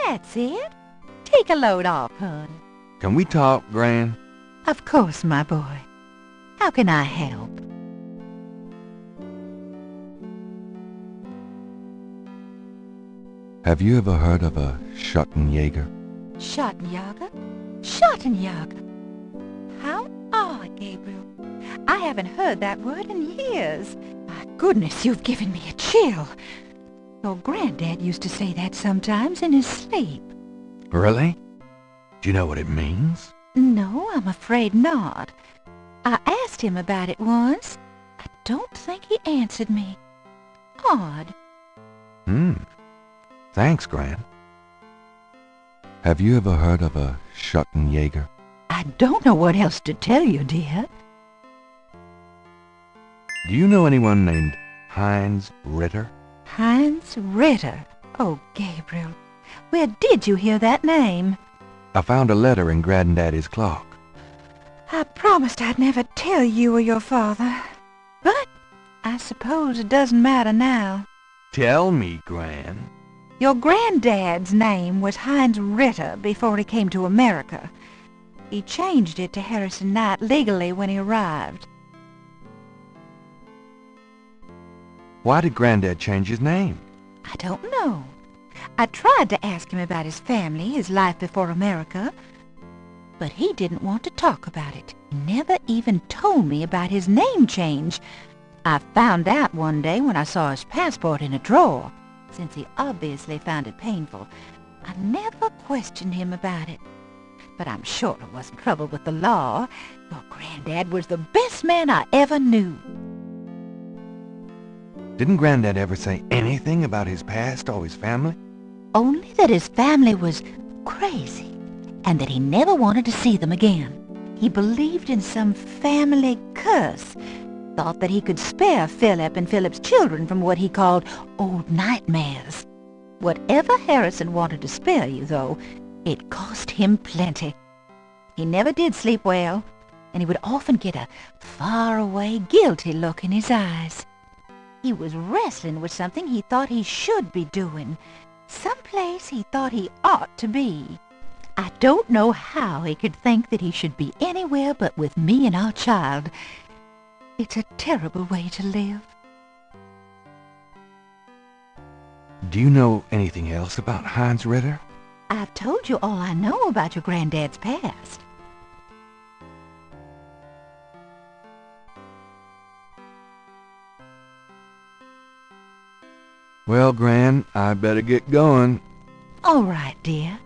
That's it. Take a load off, hon. Can we talk, Gran? Of course, my boy. How can I help? Have you ever heard of a Schattenjäger? Schattenjäger? Schattenjäger? How odd, Gabriel. I haven't heard that word in years. My goodness, you've given me a chill. Your granddad used to say that sometimes in his sleep. Really? Do you know what it means? No, I'm afraid not. I asked him about it once. I don't think he answered me. Odd. Thanks, Gran. Have you ever heard of a Schattenjäger? I don't know what else to tell you, dear. Do you know anyone named Heinz Ritter? Heinz Ritter. Oh, Gabriel, where did you hear that name? I found a letter in Granddaddy's clock. I promised I'd never tell you or your father. But I suppose it doesn't matter now. Tell me, Gran. Your granddad's name was Heinz Ritter before he came to America. He changed it to Harrison Knight legally when he arrived. Why did Granddad change his name? I don't know. I tried to ask him about his family, his life before America, but he didn't want to talk about it. He never even told me about his name change. I found out one day when I saw his passport in a drawer, since he obviously found it painful. I never questioned him about it. But I'm sure it wasn't trouble with the law. Your granddad was the best man I ever knew. Didn't Granddad ever say anything about his past or his family? Only that his family was crazy, and that he never wanted to see them again. He believed in some family curse, thought that he could spare Philip and Philip's children from what he called old nightmares. Whatever Harrison wanted to spare you, though, it cost him plenty. He never did sleep well, and he would often get a far-away, guilty look in his eyes. He was wrestling with something he thought he should be doing, someplace he thought he ought to be. I don't know how he could think that he should be anywhere but with me and our child. It's a terrible way to live. Do you know anything else about Heinz Ritter? I've told you all I know about your granddad's past. Well, Gran, I better get going. All right, dear.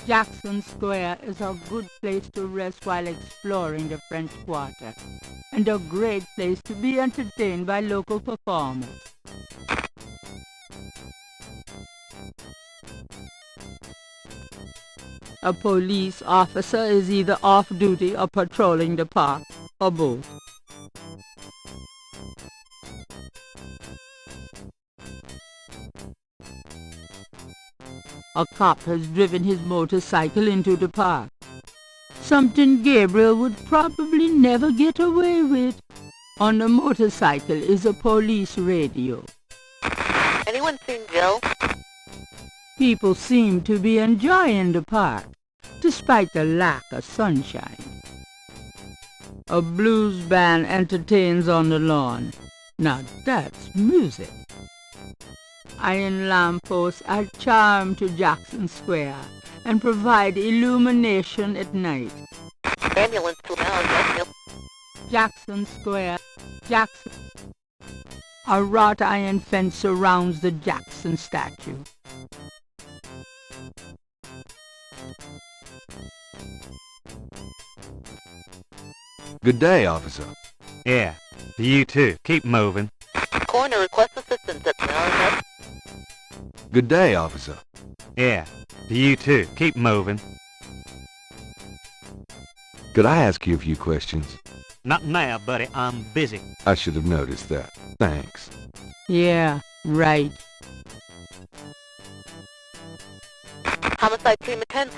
Jackson Square is a good place to rest while exploring the French Quarter, and a great place to be entertained by local performers. A police officer is either off-duty or patrolling the park, or both. A cop has driven his motorcycle into the park. Something Gabriel would probably never get away with. On the motorcycle is a police radio. Anyone seen Joe? People seem to be enjoying the park, despite the lack of sunshine. A blues band entertains on the lawn. Now that's music. Iron lampposts are charm to Jackson Square and provide illumination at night. Ambulance to now, Jackson Square, Jackson. A wrought iron fence surrounds the Jackson statue. Good day, officer. Yeah, you too. Keep moving. Coroner requests assistance at now. Good day, officer. Yeah, you too. Keep moving. Could I ask you a few questions? Not now, buddy. I'm busy. I should have noticed that. Thanks. Yeah, right. Homicide team attends.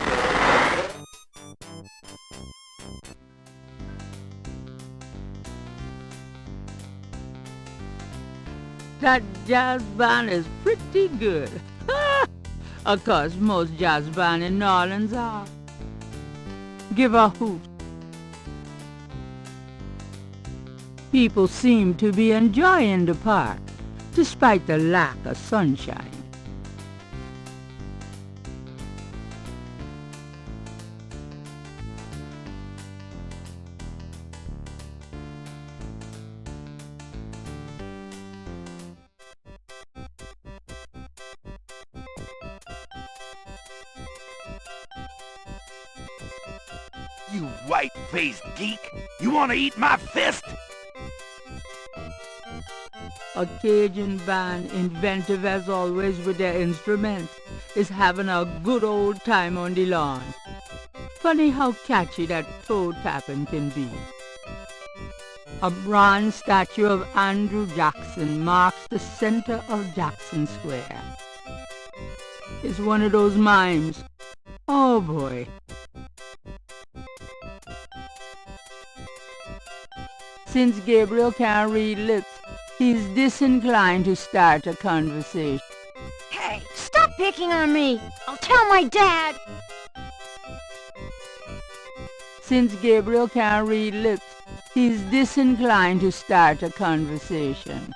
That jazz band is pretty good. Of course, most jazz bands in New Orleans are. Give a hoot. People seem to be enjoying the park, despite the lack of sunshine. You white-faced geek! You want to eat my fist? A Cajun band, inventive as always with their instruments, is having a good old time on the lawn. Funny how catchy that toe tapping can be. A bronze statue of Andrew Jackson marks the center of Jackson Square. It's one of those mimes. Oh boy. Since Gabriel can't read lips, he's disinclined to start a conversation. Hey, stop picking on me! I'll tell my dad! Since Gabriel can't read lips, he's disinclined to start a conversation.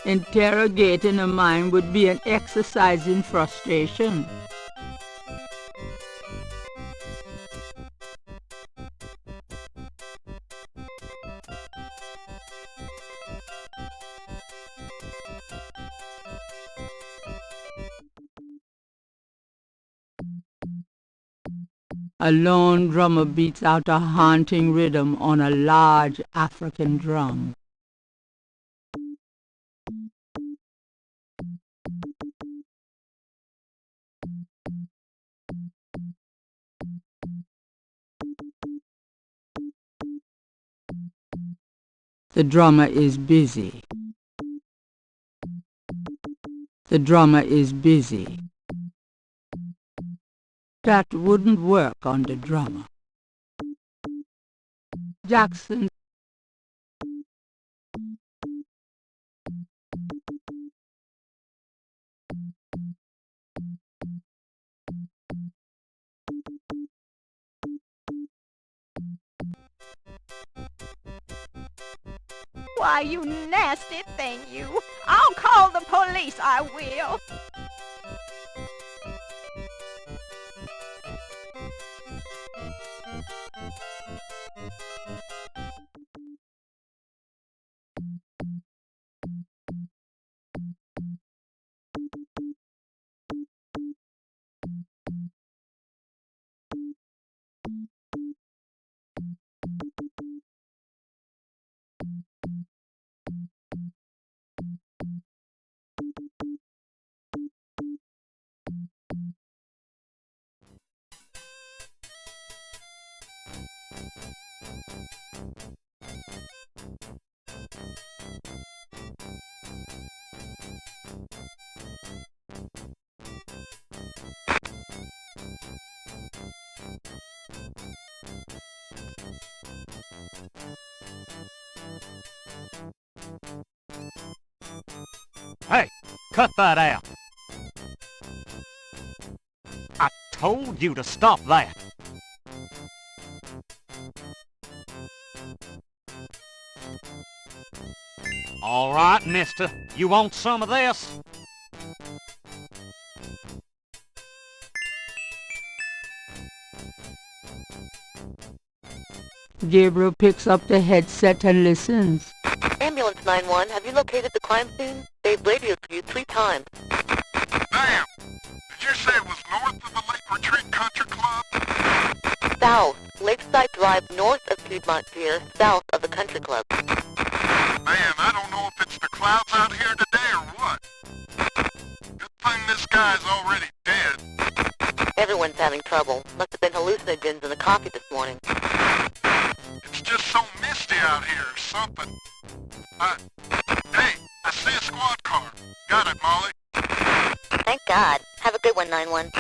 Interrogating a mind would be an exercise in frustration. A lone drummer beats out a haunting rhythm on a large African drum. The drummer is busy. The drummer is busy. That wouldn't work on the drummer. Jackson. Why, you nasty thing, you. I'll call the police, I will. Hey, cut that out. I told you to stop that. All right, mister. You want some of this? Gabriel picks up the headset and listens. Ambulance 911, have you located the crime scene? They've radioed for you 3 times. Damn! Did you say it was north of the Lake Retreat Country Club? South, Lakeside Drive north of Piedmont Pier, south of the country club. Man, I don't know if it's the clouds out here today or what. Good thing this guy's already dead. Everyone's having trouble. Must have been hallucinogens in the coffee this morning. It's just so misty out here or something. Hey, I see a squad car. Got it, Molly. Thank God. Have a good one, 911.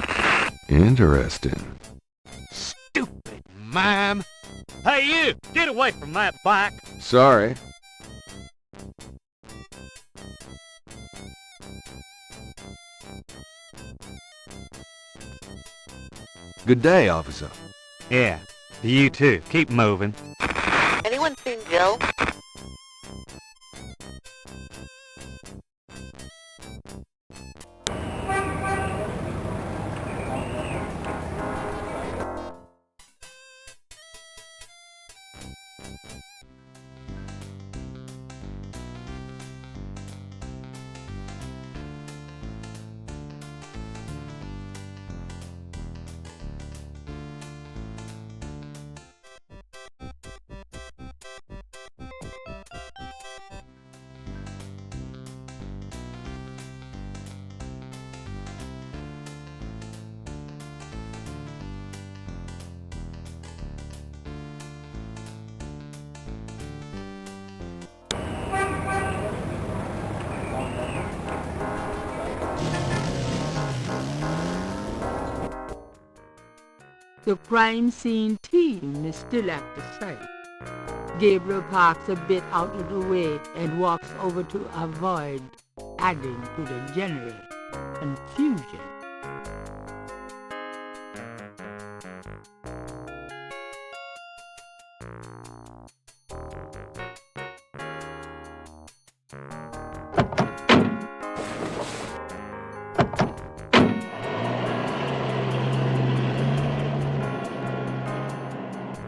Interesting. Stupid mime. Hey, you! Get away from that bike. Sorry. Good day, officer. Yeah, you too. Keep moving. Anyone seen Joe? The crime scene team is still at the site. Gabriel parks a bit out of the way and walks over to avoid adding to the general confusion.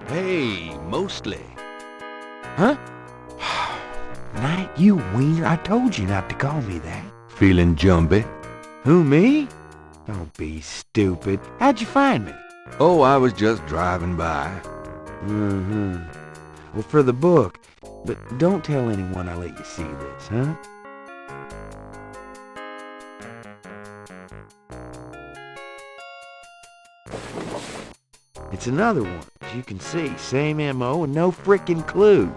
Hey, mostly. Huh? Night, you wiener. I told you not to call me that. Feeling jumpy? Who, me? Don't be stupid. How'd you find me? Oh, I was just driving by. Well, for the book. But don't tell anyone I let you see this, huh? It's another one. As you can see, same M.O. and no frickin' clues.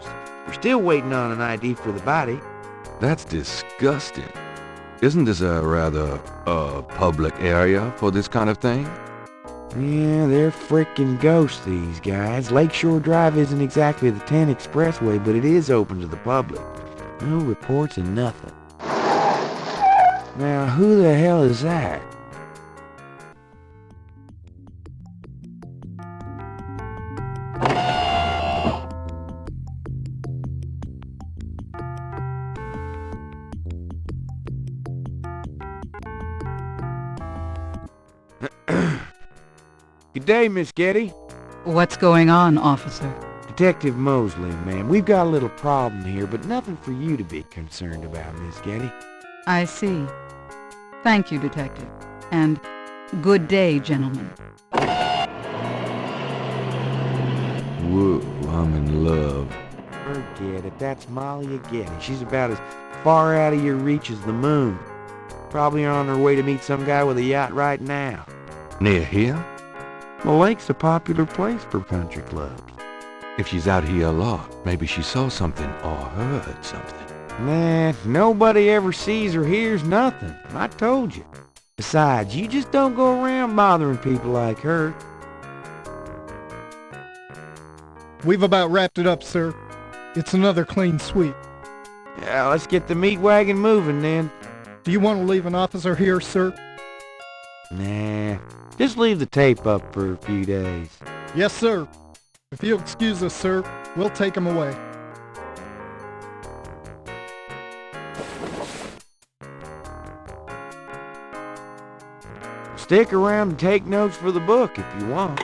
We're still waiting on an ID for the body. That's disgusting. Isn't this a rather, public area for this kind of thing? Yeah, they're frickin' ghosts, these guys. Lakeshore Drive isn't exactly the 10 expressway, but it is open to the public. No reports and nothing. Now, who the hell is that? Good day, Miss Getty. What's going on, officer? Detective Mosley, ma'am. We've got a little problem here, but nothing for you to be concerned about, Miss Getty. I see. Thank you, detective. And good day, gentlemen. Whoa, I'm in love. Forget it. That's Molly Getty. She's about as far out of your reach as the moon. Probably on her way to meet some guy with a yacht right now. Near here? The lake's a popular place for country clubs. If she's out here a lot, maybe she saw something or heard something. Nah, nobody ever sees or hears nothing. I told you. Besides, you just don't go around bothering people like her. We've about wrapped it up, sir. It's another clean sweep. Yeah, let's get the meat wagon moving then. Do you want to leave an officer here, sir? Nah, just leave the tape up for a few days. Yes, sir. If you'll excuse us, sir, we'll take him away. Stick around and take notes for the book if you want.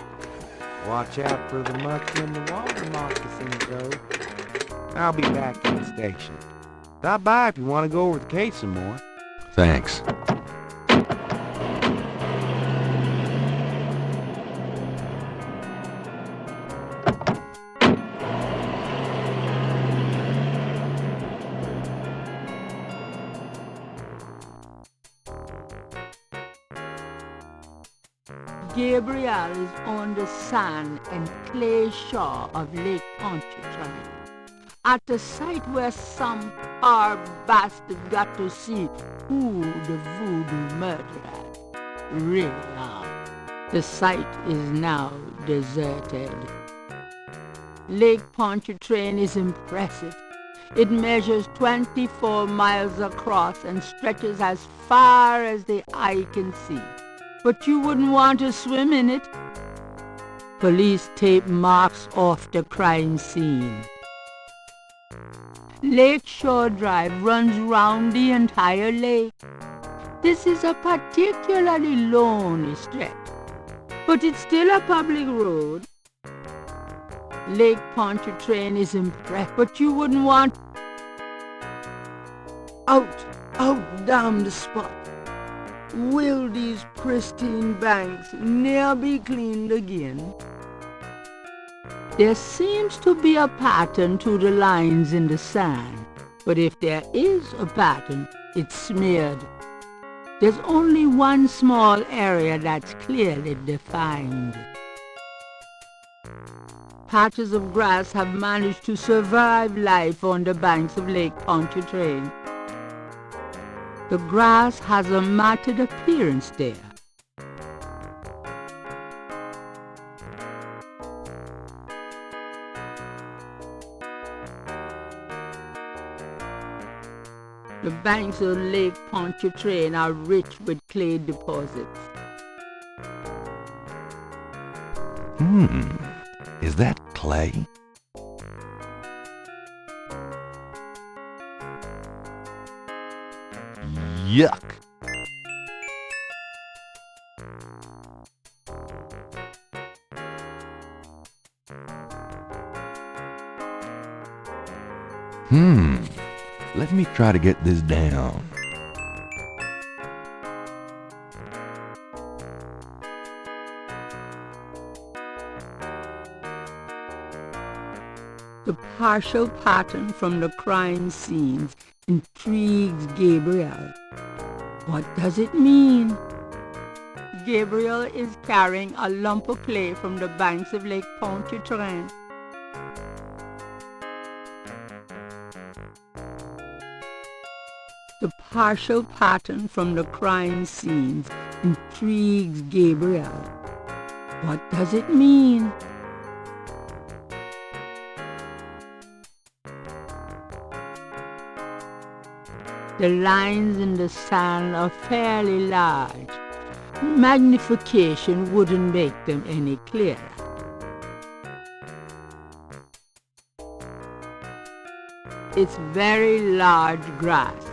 Watch out for the muck in the water moccasins, though. I'll be back at the station. Stop by if you want to go over the case some more. Thanks. Gabriel is on the sand and clay shore of Lake Pontchartrain, at the site where some poor bastard got to see who the voodoo murderer really are. The site is now deserted. Lake Pontchartrain is impressive. It measures 24 miles across and stretches as far as the eye can see. But you wouldn't want to swim in it. Police tape marks off the crime scene. Lakeshore Drive runs round the entire lake. This is a particularly lonely stretch, but it's still a public road. Lake Pontchartrain is impressive, but you wouldn't want... Out down the spot. Will these pristine banks ne'er be cleaned again? There seems to be a pattern to the lines in the sand, but if there is a pattern, it's smeared. There's only one small area that's clearly defined. Patches of grass have managed to survive life on the banks of Lake Pontchartrain. The grass has a matted appearance there. The banks of Lake Pontchartrain are rich with clay deposits. Is that clay? Yuck! Let me try to get this down. The partial pattern from the crime scenes intrigues Gabriel. What does it mean? Gabriel is carrying a lump of clay from the banks of Lake Pontchartrain. The partial pattern from the crime scenes intrigues Gabriel. What does it mean? The lines in the sand are fairly large. Magnification wouldn't make them any clearer. It's very large grass.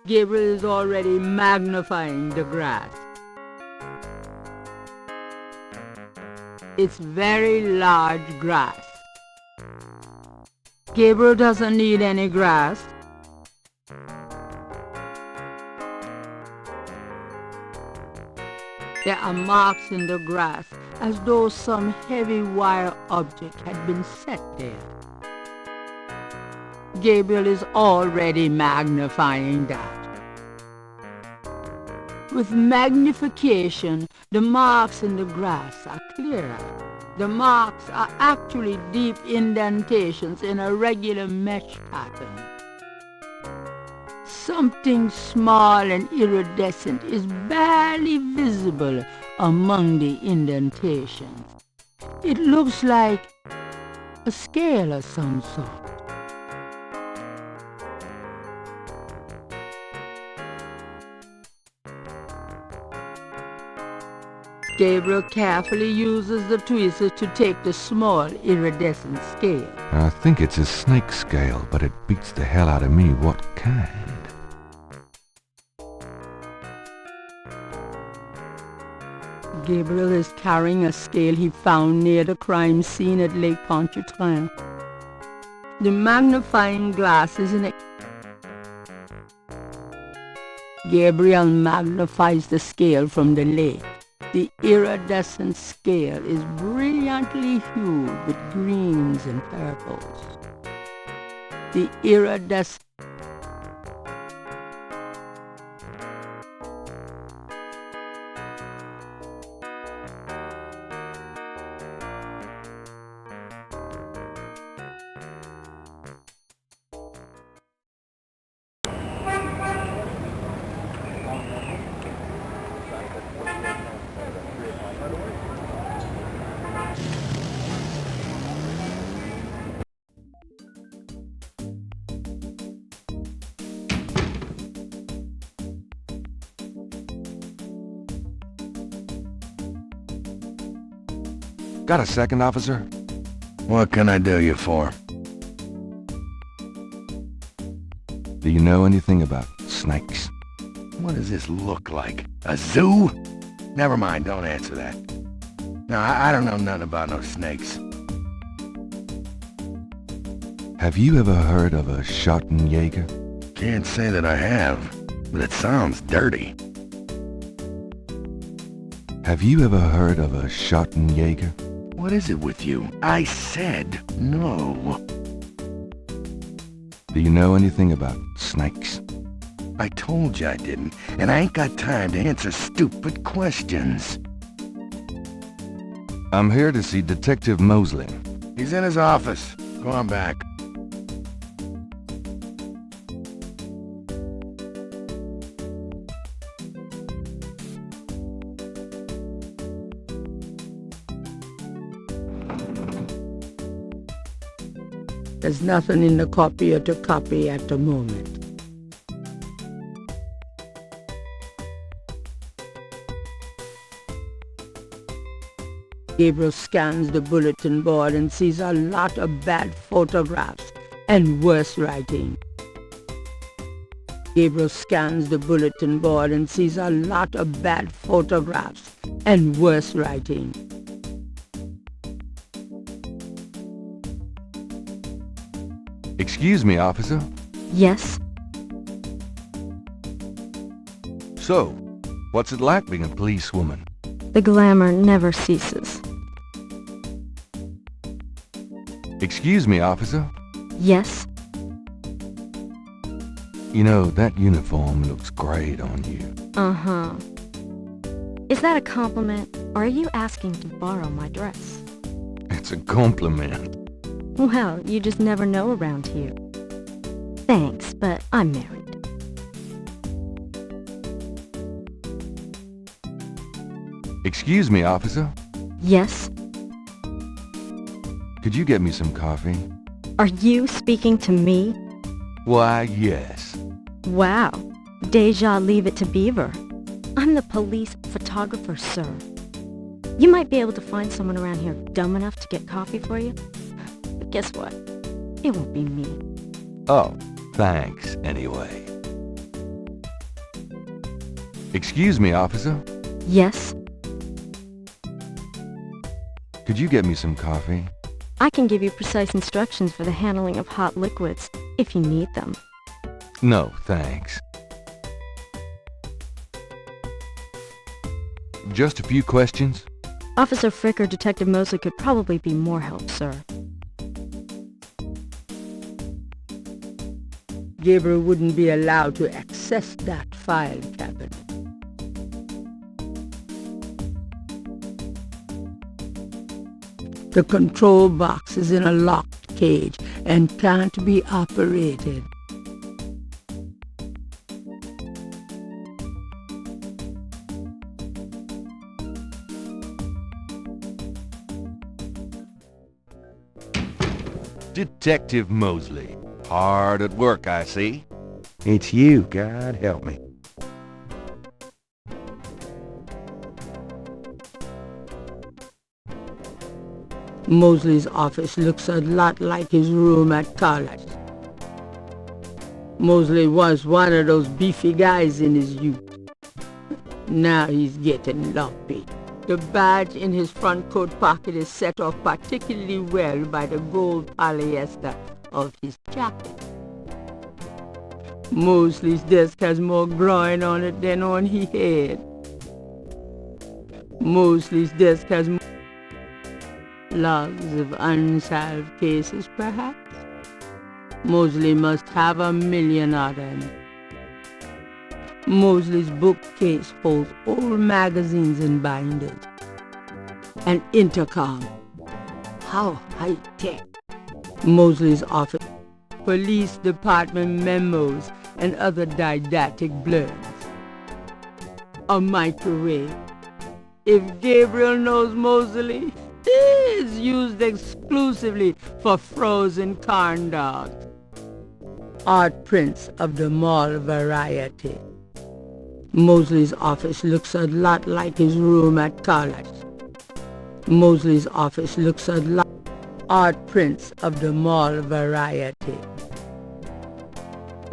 Gabriel is already magnifying the grass. It's very large grass. Gabriel doesn't need any grass. There are marks in the grass as though some heavy wire object had been set there. Gabriel is already magnifying that. With magnification, the marks in the grass are clearer. The marks are actually deep indentations in a regular mesh pattern. Something small and iridescent is barely visible among the indentations. It looks like a scale of some sort. Gabriel carefully uses the tweezers to take the small iridescent scale. I think it's a snake scale, but it beats the hell out of me what kind. Gabriel is carrying a scale he found near the crime scene at Lake Pontchartrain. The magnifying glass is in it. Gabriel magnifies the scale from the lake. The iridescent scale is brilliantly hued with greens and purples. The iridescent Got a second, officer? What can I do you for? Do you know anything about snakes? What does this look like? A zoo? Never mind, don't answer that. No, I don't know nothing about no snakes. Have you ever heard of a Schottenjäger? Can't say that I have, but it sounds dirty. Have you ever heard of a Schottenjäger? What is it with you? I said no. Do you know anything about snakes? I told you I didn't, and I ain't got time to answer stupid questions. I'm here to see Detective Mosley. He's in his office. Go on back. There's nothing in the copier to copy at the moment. Gabriel scans the bulletin board and sees a lot of bad photographs and worse writing. Gabriel scans the bulletin board and sees a lot of bad photographs and worse writing. Excuse me, officer. Yes? So, what's it like being a policewoman? The glamour never ceases. Excuse me, officer. Yes? You know, that uniform looks great on you. Uh-huh. Is that a compliment, or are you asking to borrow my dress? It's a compliment. Well, you just never know around here. Thanks, but I'm married. Excuse me, officer. Yes? Could you get me some coffee? Are you speaking to me? Why, yes. Wow. Deja leave it to Beaver. I'm the police photographer, sir. You might be able to find someone around here dumb enough to get coffee for you. But guess what? It won't be me. Oh, thanks, anyway. Excuse me, officer. Yes? Could you get me some coffee? I can give you precise instructions for the handling of hot liquids, if you need them. No, thanks. Just a few questions? Officer Frick or Detective Mosley could probably be more help, sir. Gabriel wouldn't be allowed to access that file cabinet. The control box is in a locked cage and can't be operated. Detective Mosley. Hard at work, I see. It's you, God help me. Mosley's office looks a lot like his room at Carla's. Mosley was one of those beefy guys in his youth. Now he's getting lumpy. The badge in his front coat pocket is set off particularly well by the gold polyester of his jacket. Mosley's desk has more groin on it than on his head. Mosley's desk has more logs of unsolved cases, perhaps. Mosley must have 1,000,000 of them. Mosley's bookcase holds old magazines and binders. An intercom. How high-tech. Mosley's office. Police department memos and other didactic blurbs. A microwave. If Gabriel knows Mosley, is used exclusively for frozen corn dogs. Art prints of the mall variety. Mosley's office looks a lot like his room at Carla's. Mosley's office looks a lot art prints of the mall variety.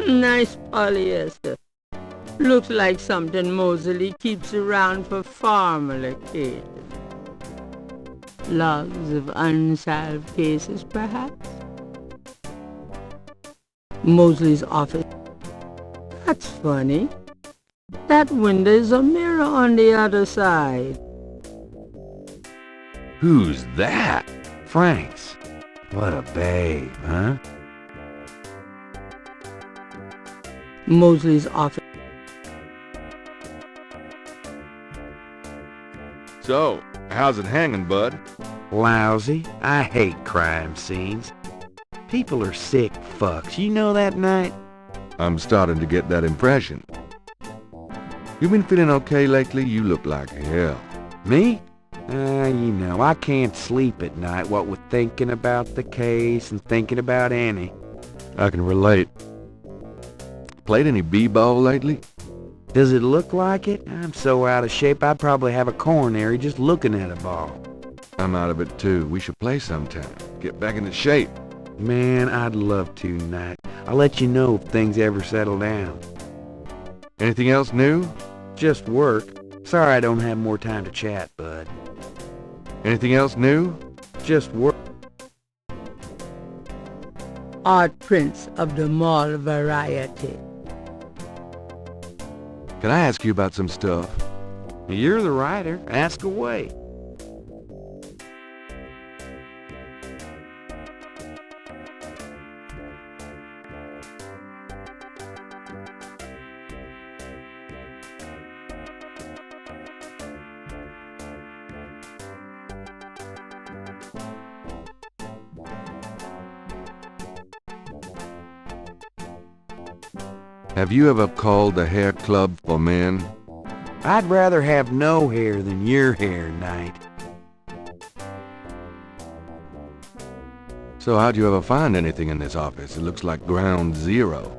Nice polyester. Looks like something Mosley keeps around for formal occasions. Logs of unsolved cases, perhaps? Mosley's office. That's funny. That window is a mirror on the other side. Who's that? Frank's. What a babe, huh? Mosley's office. So, how's it hanging, bud? Lousy. I hate crime scenes. People are sick fucks. You know that, Knight? I'm starting to get that impression. You been feeling okay lately? You look like hell. Me? You know, I can't sleep at night, what with thinking about the case and thinking about Annie. I can relate. Played any b-ball lately? Does it look like it? I'm so out of shape I'd probably have a coronary just looking at a ball. I'm out of it too. We should play sometime. Get back into shape. Man, I'd love to tonight. I'll let you know if things ever settle down. Anything else new? Just work. Sorry I don't have more time to chat, bud. Anything else new? Just work. Art prints of the mall variety. Can I ask you about some stuff? You're the writer. Ask away. Have you ever called the hair club for men? I'd rather have no hair than your hair, Knight. So how'd you ever find anything in this office? It looks like ground zero.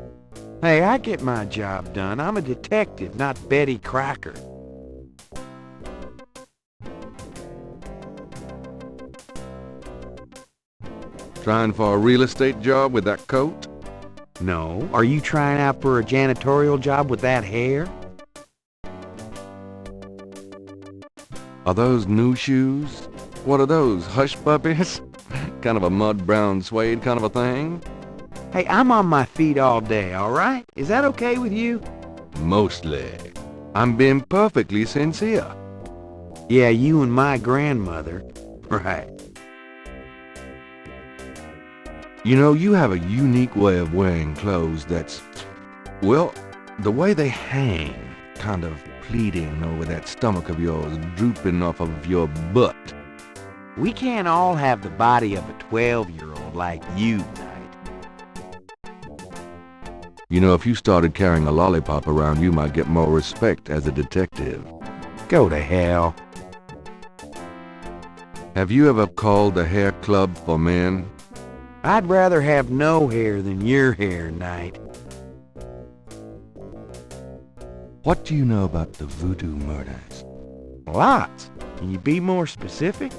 Hey, I get my job done. I'm a detective, not Betty Crocker. Trying for a real estate job with that coat? No. Are you trying out for a janitorial job with that hair? Are those new shoes? What are those, hush puppies? Kind of a mud brown suede kind of a thing? Hey, I'm on my feet all day, all right? Is that okay with you? Mostly. I'm being perfectly sincere. Yeah, you and my grandmother. Right. You know, you have a unique way of wearing clothes that's, well, the way they hang, kind of pleating over that stomach of yours, drooping off of your butt. We can't all have the body of a 12-year-old like you, Knight. You know, if you started carrying a lollipop around, you might get more respect as a detective. Go to hell. Have you ever called the hair club for men? I'd rather have no hair than your hair, Knight. What do you know about the Voodoo murders? Lots. Can you be more specific?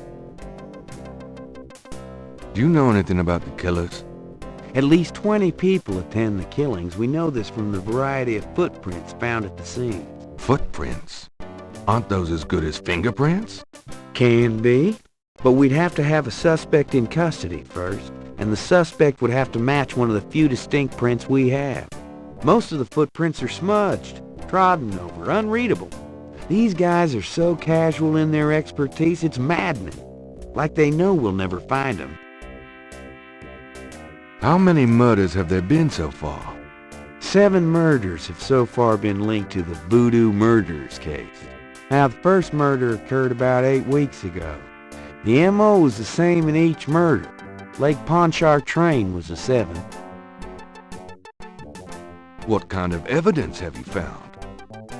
Do you know anything about the killers? At least 20 people attend the killings. We know this from the variety of footprints found at the scene. Footprints? Aren't those as good as fingerprints? Can be. But we'd have to have a suspect in custody first. And the suspect would have to match one of the few distinct prints we have. Most of the footprints are smudged, trodden over, unreadable. These guys are so casual in their expertise, it's maddening. Like they know we'll never find them. How many murders have there been so far? 7 murders have so far been linked to the Voodoo murders case. Now, the first murder occurred about 8 weeks ago. The M.O. was the same in each murder. Lake Pontchartrain was the 7th. What kind of evidence have you found?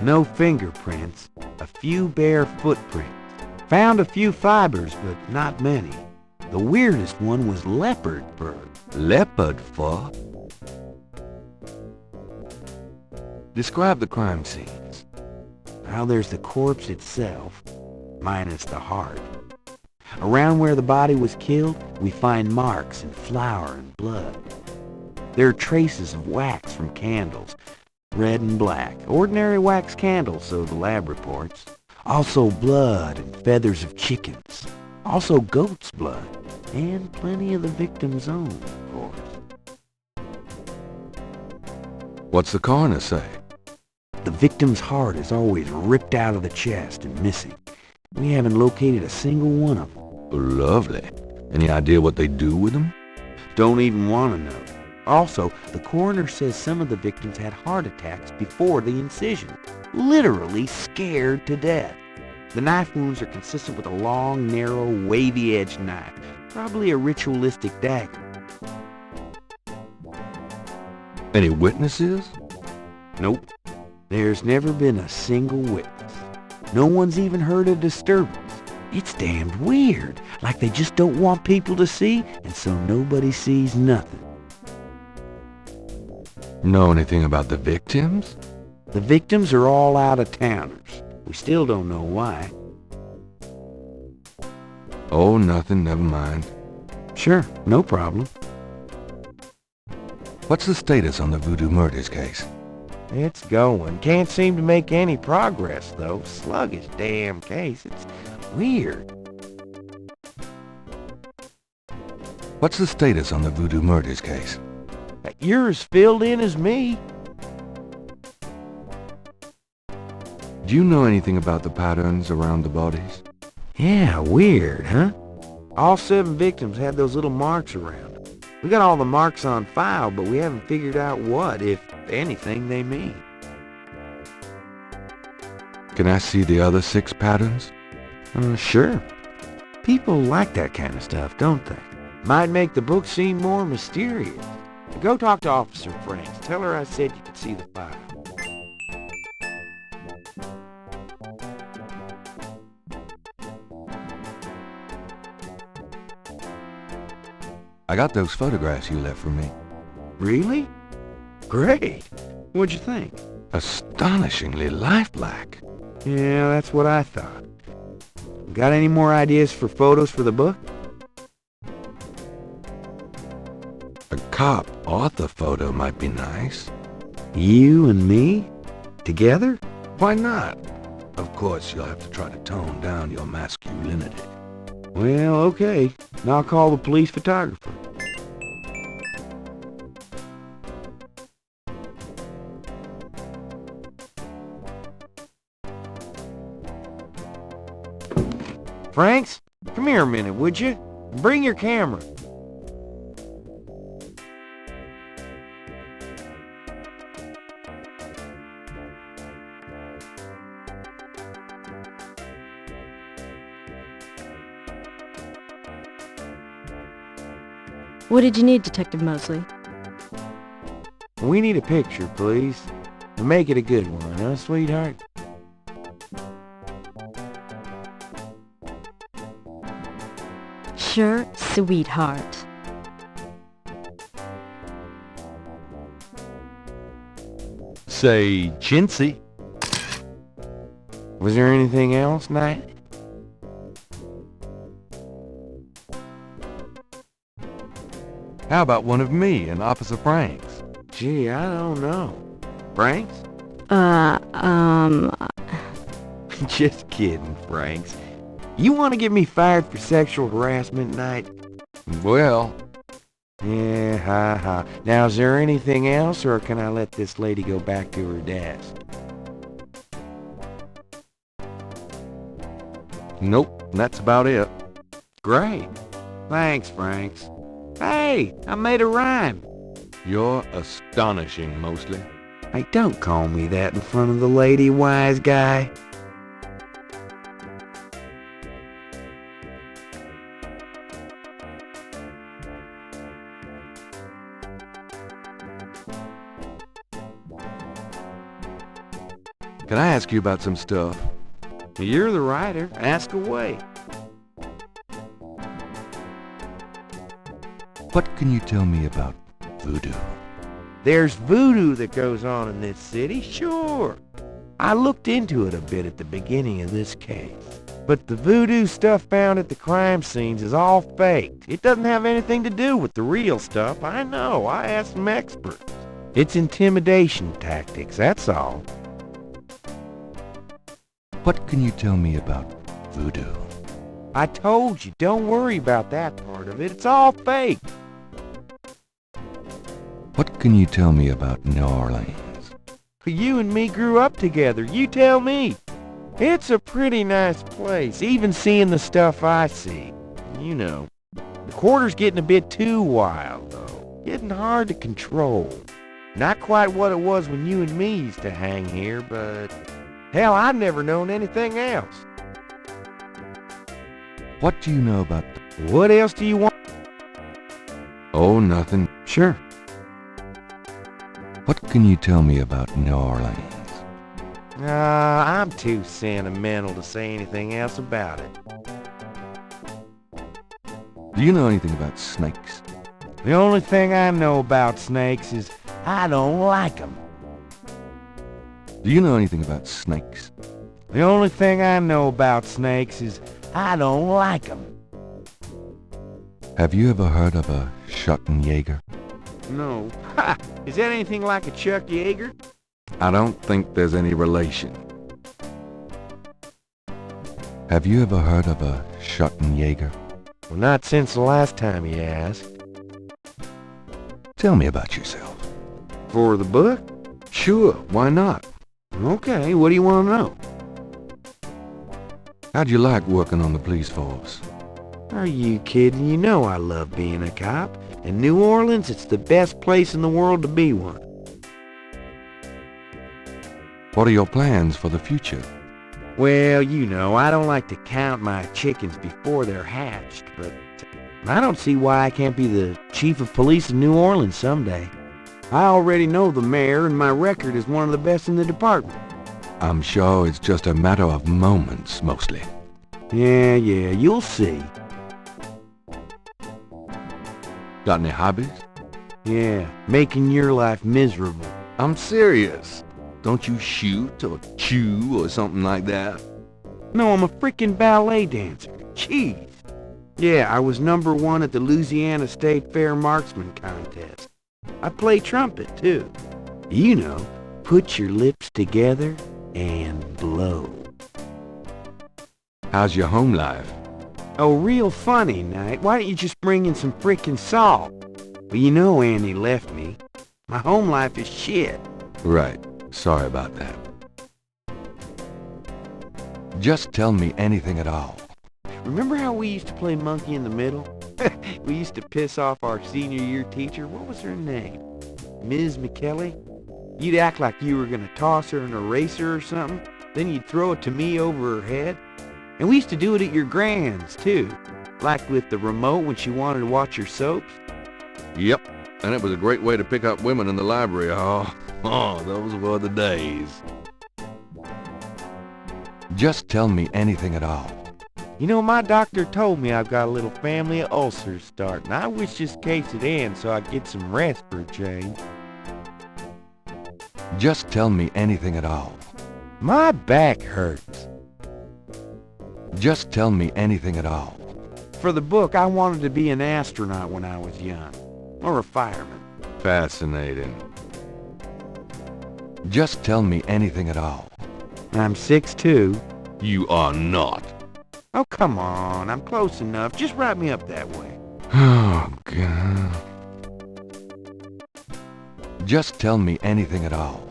No fingerprints, a few bare footprints. Found a few fibers, but not many. The weirdest one was leopard fur. Leopard fur? Describe the crime scenes. Now there's the corpse itself, minus the heart. Around where the body was killed, we find marks and flour and blood. There are traces of wax from candles, red and black. Ordinary wax candles, so the lab reports. Also blood and feathers of chickens. Also goat's blood. And plenty of the victim's own, of course. What's the coroner say? The victim's heart is always ripped out of the chest and missing. We haven't located a single one of them. Lovely. Any idea what they do with them? Don't even want to know. Also, the coroner says some of the victims had heart attacks before the incision. Literally scared to death. The knife wounds are consistent with a long, narrow, wavy-edged knife. Probably a ritualistic dagger. Any witnesses? Nope. There's never been a single witness. No one's even heard a disturbance. It's damned weird, like they just don't want people to see, and so nobody sees nothing. Know anything about the victims? The victims are all out-of-towners. We still don't know why. Oh, nothing, never mind. Sure, no problem. What's the status on the Voodoo murders case? It's going. Can't seem to make any progress, though. Sluggish damn case. It's weird. What's the status on the Voodoo murders case? You're as filled in as me. Do you know anything about the patterns around the bodies? Yeah, weird, huh? All 7 victims had those little marks around them. We got all the marks on file, but we haven't figured out what, if anything, they mean. Can I see the other 6 patterns? Sure. People like that kind of stuff, don't they? Might make the book seem more mysterious. Go talk to Officer Franks. Tell her I said you could see the file. I got those photographs you left for me. Really? Great. What'd you think? Astonishingly lifelike. Yeah, that's what I thought. Got any more ideas for photos for the book? A cop author photo might be nice. You and me? Together? Why not? Of course, you'll have to try to tone down your masculinity. Well, okay. Now I'll call the police photographer. Franks, come here a minute, would you? Bring your camera. What did you need, Detective Mosley? We need a picture, please. And make it a good one, huh, sweetheart? Sure, sweetheart. Say, chintzy. Was there anything else, Knight? How about one of me and Officer Franks? Gee, I don't know. Franks? Just kidding, Franks. You want to get me fired for sexual harassment, Knight? Well... Yeah, ha. Now, is there anything else, or can I let this lady go back to her desk? Nope, that's about it. Great. Thanks, Franks. Hey, I made a rhyme. You're astonishing, mostly. Hey, don't call me that in front of the lady, wise guy. Can I ask you about some stuff? You're the writer. Ask away. What can you tell me about voodoo? There's voodoo that goes on in this city, sure. I looked into it a bit at the beginning of this case. But the voodoo stuff found at the crime scenes is all faked. It doesn't have anything to do with the real stuff. I know. I asked some experts. It's intimidation tactics, that's all. What can you tell me about voodoo? I told you, don't worry about that part of it. It's all fake. What can you tell me about New Orleans? You and me grew up together. You tell me. It's a pretty nice place, even seeing the stuff I see. You know, the quarter's getting a bit too wild, though. Getting hard to control. Not quite what it was when you and me used to hang here, but... hell, I've never known anything else. What do you know about What else do you want? Oh, nothing. Sure. What can you tell me about New Orleans? I'm too sentimental to say anything else about it. Do you know anything about snakes? The only thing I know about snakes is I don't like 'em. Do you know anything about snakes? The only thing I know about snakes is I don't like 'em. Have you ever heard of a Schottenjäger? No. Ha! Is that anything like a Chuck Yeager? I don't think there's any relation. Have you ever heard of a Schottenjäger? Well, not since the last time you asked. Tell me about yourself. For the book? Sure, why not? Okay, what do you want to know? How'd you like working on the police force? Are you kidding? You know I love being a cop. In New Orleans, it's the best place in the world to be one. What are your plans for the future? Well, you know, I don't like to count my chickens before they're hatched, but I don't see why I can't be the chief of police in New Orleans someday. I already know the mayor, and my record is one of the best in the department. I'm sure it's just a matter of moments, mostly. Yeah, you'll see. Got any hobbies? Yeah, making your life miserable. I'm serious. Don't you shoot or chew or something like that? No, I'm a freaking ballet dancer. Jeez. Yeah, I was #1 at the Louisiana State Fair Marksman Contest. I play trumpet, too. You know, put your lips together and blow. How's your home life? Oh, real funny, Knight. Why don't you just bring in some frickin' salt? Well, you know Annie left me. My home life is shit. Right. Sorry about that. Just tell me anything at all. Remember how we used to play monkey in the middle? We used to piss off our senior year teacher. What was her name? Ms. McKelly? You'd act like you were gonna toss her an eraser or something. Then you'd throw it to me over her head. And we used to do it at your grand's, too. Like with the remote when she wanted to watch her soaps. Yep, and it was a great way to pick up women in the library. Oh, those were the days. Just tell me anything at all. You know, my doctor told me I've got a little family of ulcers starting. I wish this case would end so I'd get some rest for a change. Just tell me anything at all. My back hurts. Just tell me anything at all. For the book, I wanted to be an astronaut when I was young. Or a fireman. Fascinating. Just tell me anything at all. I'm 6'2". You are not. Oh, come on. I'm close enough. Just wrap me up that way. Oh, God. Just tell me anything at all.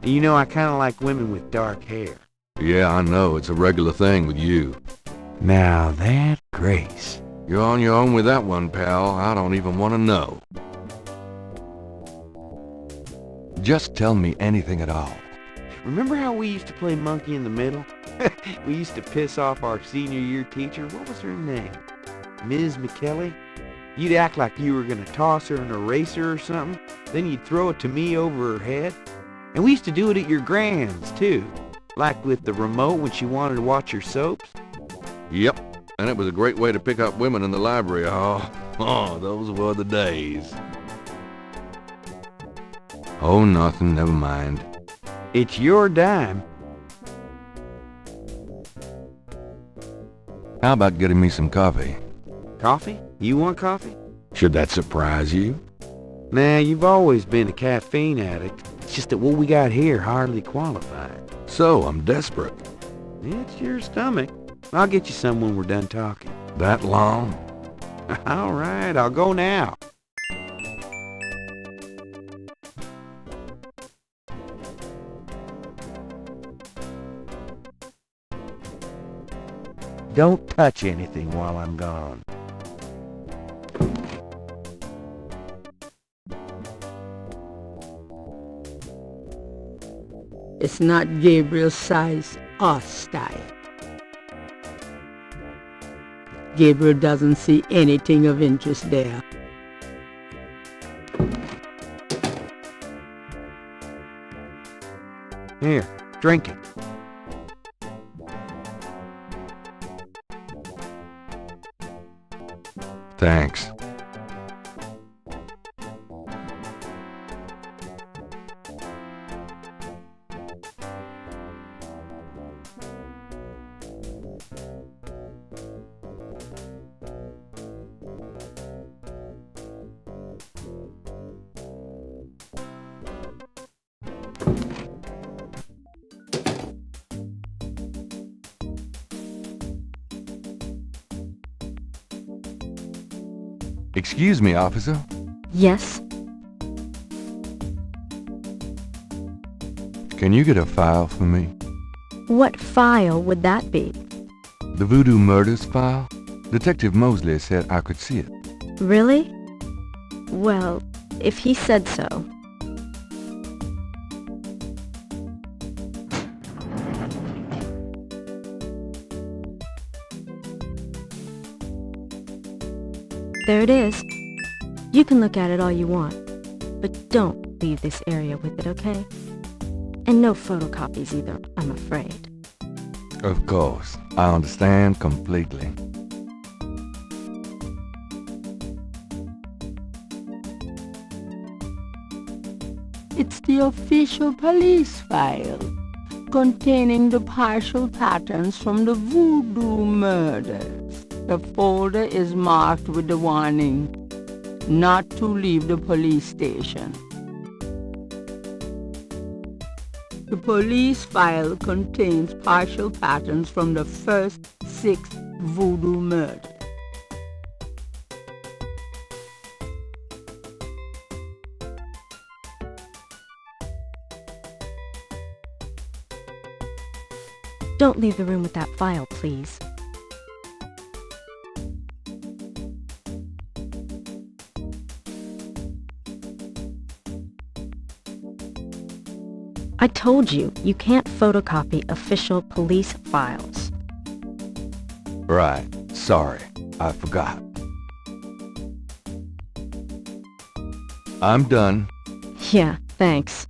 You know, I kind of like women with dark hair. Yeah, I know. It's a regular thing with you. Now that Grace. You're on your own with that one, pal. I don't even want to know. Just tell me anything at all. Remember how we used to play monkey in the middle? We used to piss off our senior year teacher. What was her name? Ms. McKelly? You'd act like you were gonna toss her an eraser or something. Then you'd throw it to me over her head. And we used to do it at your grand's, too. Like with the remote when she wanted to watch her soaps. Yep, and it was a great way to pick up women in the library. Oh, those were the days. Oh, nothing, never mind. It's your dime. How about getting me some coffee? Coffee? You want coffee? Should that surprise you? Nah, you've always been a caffeine addict. It's just that what we got here hardly qualified. So, I'm desperate. It's your stomach. I'll get you some when we're done talking. That long? All right, I'll go now. Don't touch anything while I'm gone. It's not Gabriel's size or style. Gabriel doesn't see anything of interest there. Here, drink it. Thanks. Excuse me, officer. Yes? Can you get a file for me? What file would that be? The Voodoo murders file? Detective Mosley said I could see it. Really? Well, if he said so. There it is. You can look at it all you want, but don't leave this area with it, okay? And no photocopies either, I'm afraid. Of course. I understand completely. It's the official police file containing the partial patterns from the Voodoo murders. The folder is marked with the warning, not to leave the police station. The police file contains partial patterns from the first 6 Voodoo murders. Don't leave the room with that file, please. I told you, you can't photocopy official police files. Right. Sorry. I forgot. I'm done. Yeah, thanks.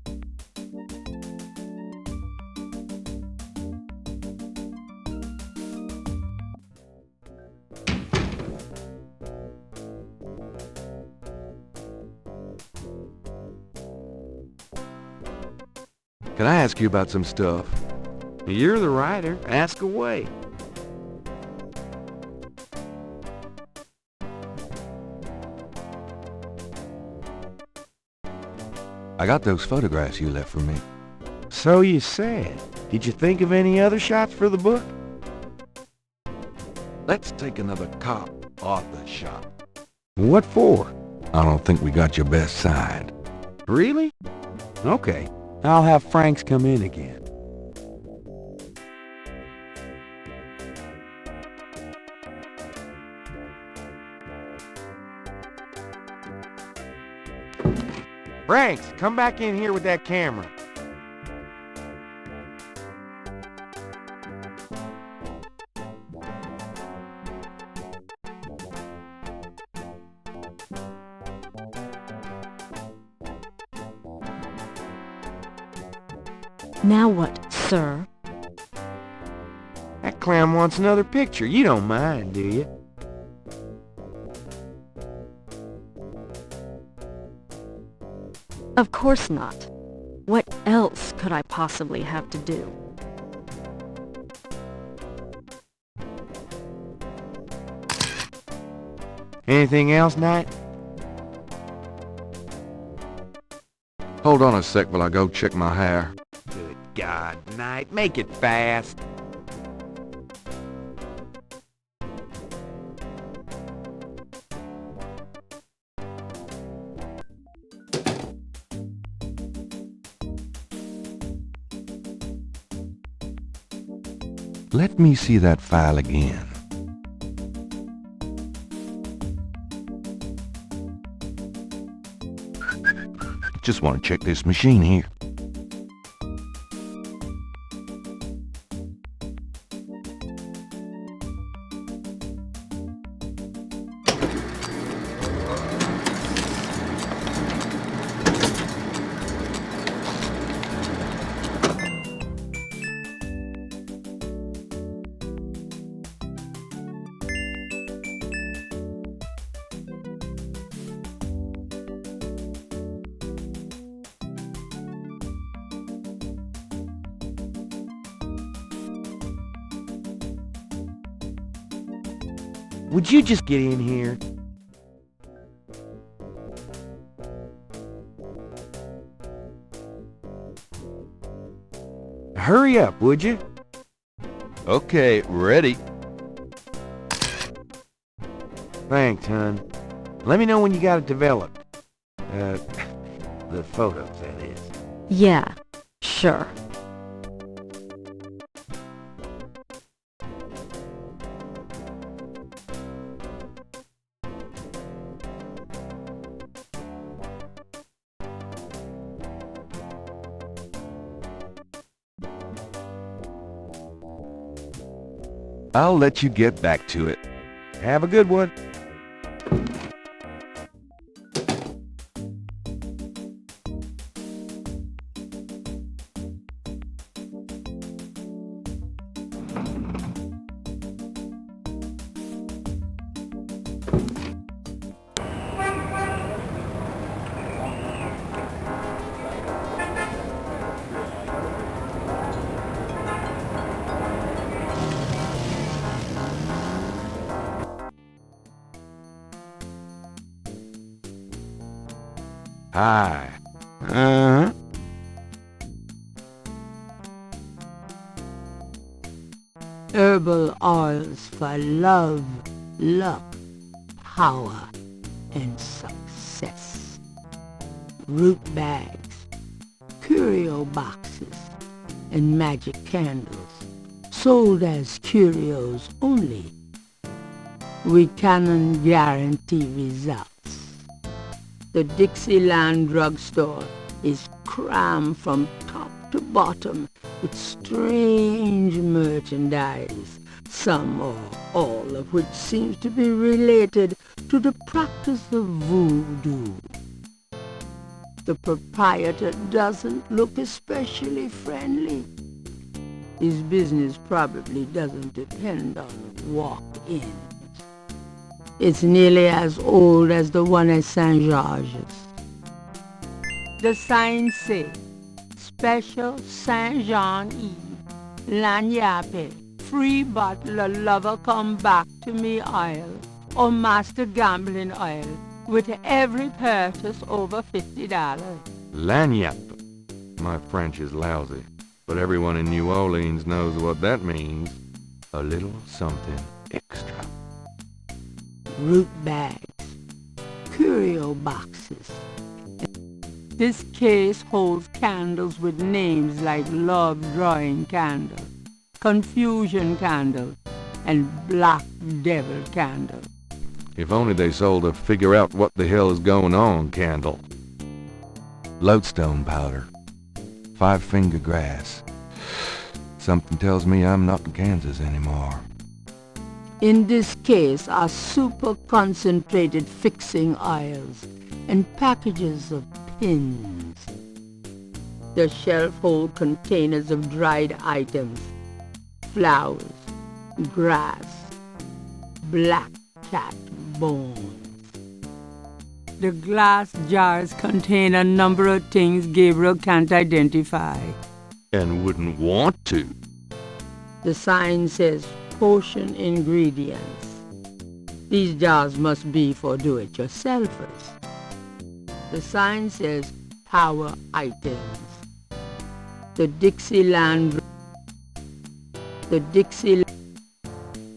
Can I ask you about some stuff? You're the writer. Ask away. I got those photographs you left for me. So you said. Did you think of any other shots for the book? Let's take another cop off the shop. What for? I don't think we got your best side. Really? Okay. I'll have Franks come in again. Franks, come back in here with that camera. Now what, sir? That clown wants another picture. You don't mind, do you? Of course not. What else could I possibly have to do? Anything else, Knight? Hold on a sec while I go check my hair. Good God, Knight, make it fast. Let me see that file again. Just want to check this machine here. would you just get in here? Hurry up, would you? Okay, ready. Thanks, hon. Let me know when you got it developed. The photos, that is. Yeah, sure. I'll let you get back to it. Have a good one. Hi. Uh-huh. Herbal oils for love, luck, power, and success. Root bags, curio boxes, and magic candles, sold as curios only. We cannot guarantee results. The Dixieland drugstore is crammed from top to bottom with strange merchandise, some or all of which seems to be related to the practice of voodoo. The proprietor doesn't look especially friendly. His business probably doesn't depend on walk-ins. It's nearly as old as the one at St. George's. The signs say, Special Saint Jean Eve, Lagnappe, Free Bottle Lover Come Back to Me Oil, or Master Gambling Oil, with every purchase over $50. Lagniappe. My French is lousy, but everyone in New Orleans knows what that means. A little something extra. Root bags, curio boxes. This case holds candles with names like Love Drawing Candle, Confusion Candle, and Black Devil Candle. If only they sold a figure out what the hell is going on candle. Lodestone powder. 5-finger grass. Something tells me I'm not in Kansas anymore. In this case are super concentrated fixing oils and packages of pins. The shelf hold containers of dried items, flowers, grass, black cat bones. The glass jars contain a number of things Gabriel can't identify. And wouldn't want to. The sign says potion ingredients. These jars must be for do-it-yourselfers. The sign says power items. The Dixieland.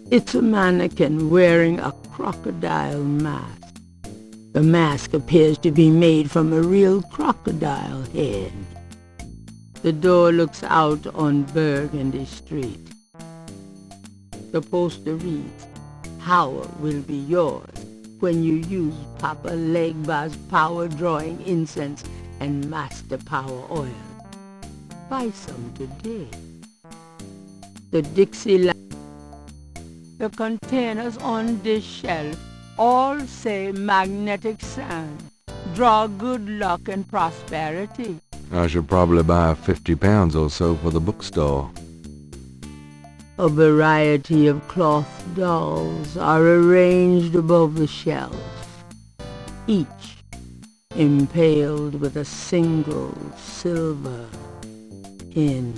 It's a mannequin wearing a crocodile mask. The mask appears to be made from a real crocodile head. The door looks out on Burgundy Street. The poster reads, "Power will be yours when you use Papa Legba's power drawing incense and Master Power oil. Buy some today." The Dixieland. The containers on this shelf all say magnetic sand. Draw good luck and prosperity. I should probably buy 50 pounds or so for the bookstore. A variety of cloth dolls are arranged above the shelf, each impaled with a single silver pin.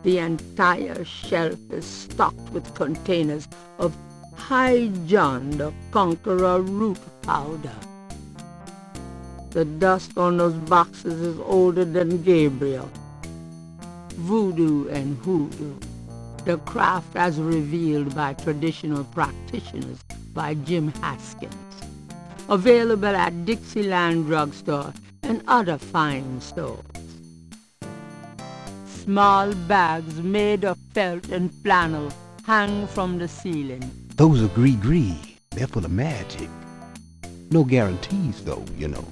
The entire shelf is stocked with containers of High John the Conqueror root powder. The dust on those boxes is older than Gabriel. Voodoo and hoodoo, the craft as revealed by traditional practitioners by Jim Haskins. Available at Dixieland Drugstore and other fine stores. Small bags made of felt and flannel hang from the ceiling. Those are gree-gree. They're full of magic. No guarantees, though, you know.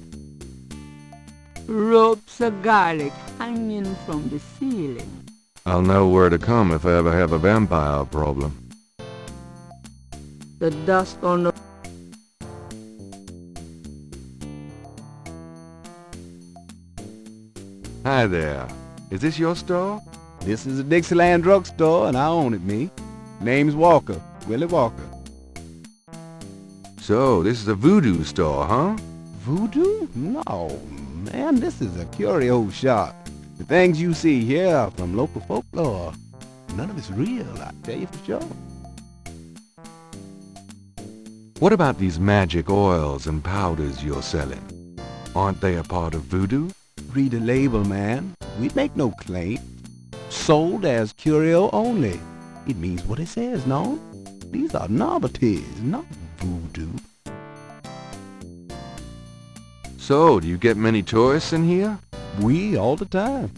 Ropes of garlic hanging from the ceiling. I'll know where to come if I ever have a vampire problem. The dust on the... Hi there. Is this your store? This is a Dixieland drugstore, and I own it, me. Name's Walker, Willie Walker. So, this is a voodoo store, huh? Voodoo? No, man, this is a curio shop. The things you see here are from local folklore. None of it's real, I tell you for sure. What about these magic oils and powders you're selling? Aren't they a part of voodoo? Read the label, man. We make no claim. Sold as curio only. It means what it says, no? These are novelties, not voodoo. So, do you get many tourists in here? We, all the time.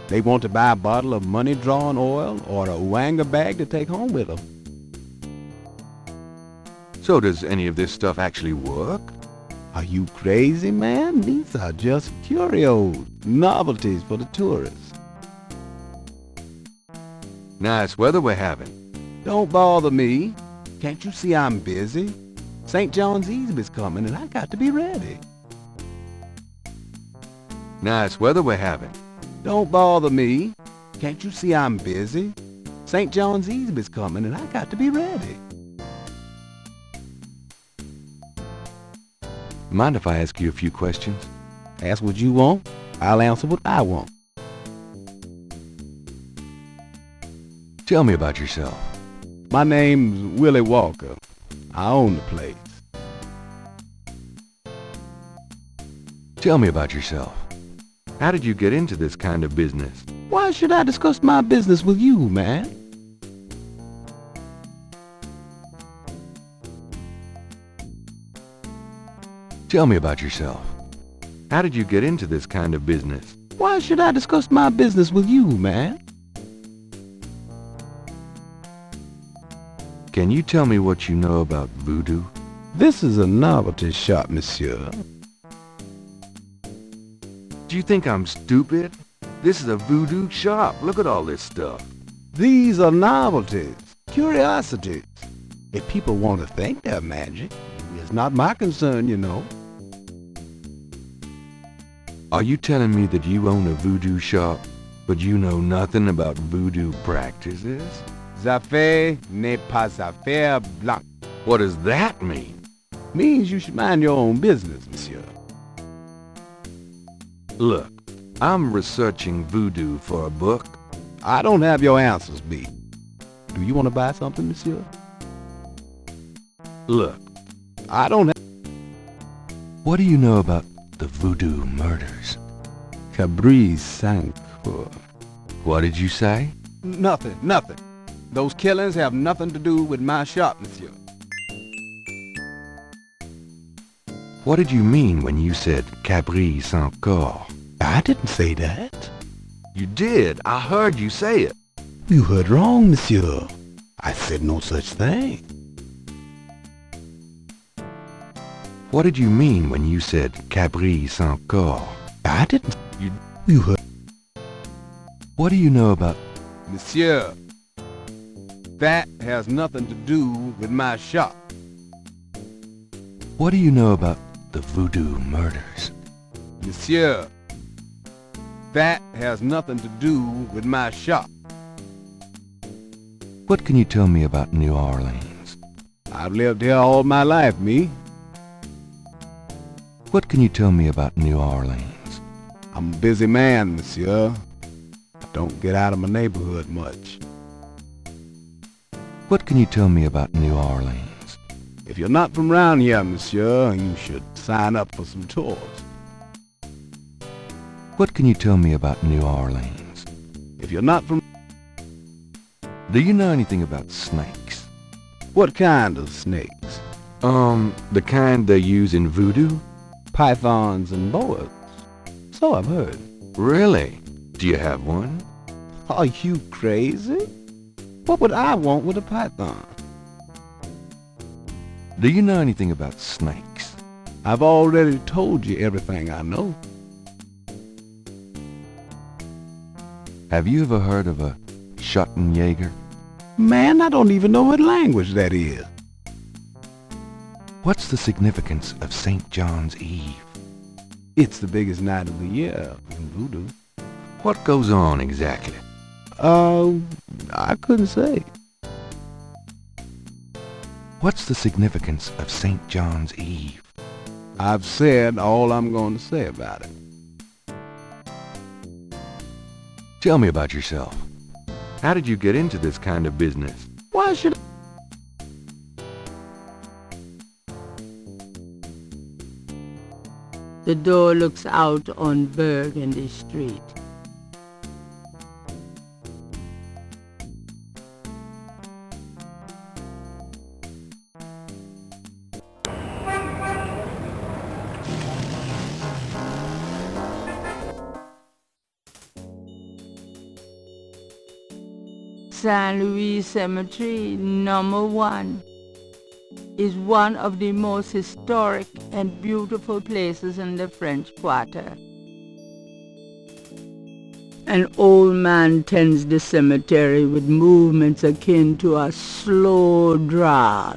They want to buy a bottle of money-drawn oil or a wanga bag to take home with them. So does any of this stuff actually work? Are you crazy, man? These are just curios, novelties for the tourists. Nice weather we're having. Don't bother me. Can't you see I'm busy? St. John's Eve is coming and I got to be ready. Nice weather we're having. Don't bother me. Can't you see I'm busy? St. John's Eve is coming and I got to be ready. Mind if I ask you a few questions? Ask what you want. I'll answer what I want. Tell me about yourself. My name's Willie Walker. I own the place. Tell me about yourself. How did you get into this kind of business? Why should I discuss my business with you, man? Tell me about yourself. How did you get into this kind of business? Why should I discuss my business with you, man? Can you tell me what you know about voodoo? This is a novelty shop, monsieur. Do you think I'm stupid? This is a voodoo shop. Look at all this stuff. These are novelties, curiosities. If people want to think they're magic, it's not my concern, you know. Are you telling me that you own a voodoo shop, but you know nothing about voodoo practices? Affaire n'est pas affaire blanche. What does that mean? Means you should mind your own business, monsieur. Look, I'm researching voodoo for a book. I don't have your answers, B. Do you want to buy something, monsieur? Look, I don't have... What do you know about the voodoo murders? Cabri's Saint-Cour. What did you say? Nothing. Those killings have nothing to do with my shop, monsieur. What did you mean when you said Cabri Saint-Cour? I didn't say that. You did. I heard you say it. You heard wrong, monsieur. I said no such thing. What did you mean when you said Cabri Saint-Cour? I didn't. You heard. What do you know about... Monsieur, that has nothing to do with my shop. What do you know about the voodoo murders? Monsieur, that has nothing to do with my shop. What can you tell me about New Orleans? I've lived here all my life, me. What can you tell me about New Orleans? I'm a busy man, monsieur. I don't get out of my neighborhood much. What can you tell me about New Orleans? If you're not from round here, monsieur, you should sign up for some tours. What can you tell me about New Orleans? If you're not from... Do you know anything about snakes? What kind of snakes? The kind they use in voodoo? Pythons and boas. So I've heard. Really? Do you have one? Are you crazy? What would I want with a python? Do you know anything about snakes? I've already told you everything I know. Have you ever heard of a Schottenjäger? Man, I don't even know what language that is. What's the significance of St. John's Eve? It's the biggest night of the year in voodoo. What goes on exactly? I couldn't say. What's the significance of St. John's Eve? I've said all I'm going to say about it. Tell me about yourself. How did you get into this kind of business? Why should I? The door looks out on Burgundy Street. Saint Louis Cemetery, number 1, is one of the most historic and beautiful places in the French Quarter. An old man tends the cemetery with movements akin to a slow drawl.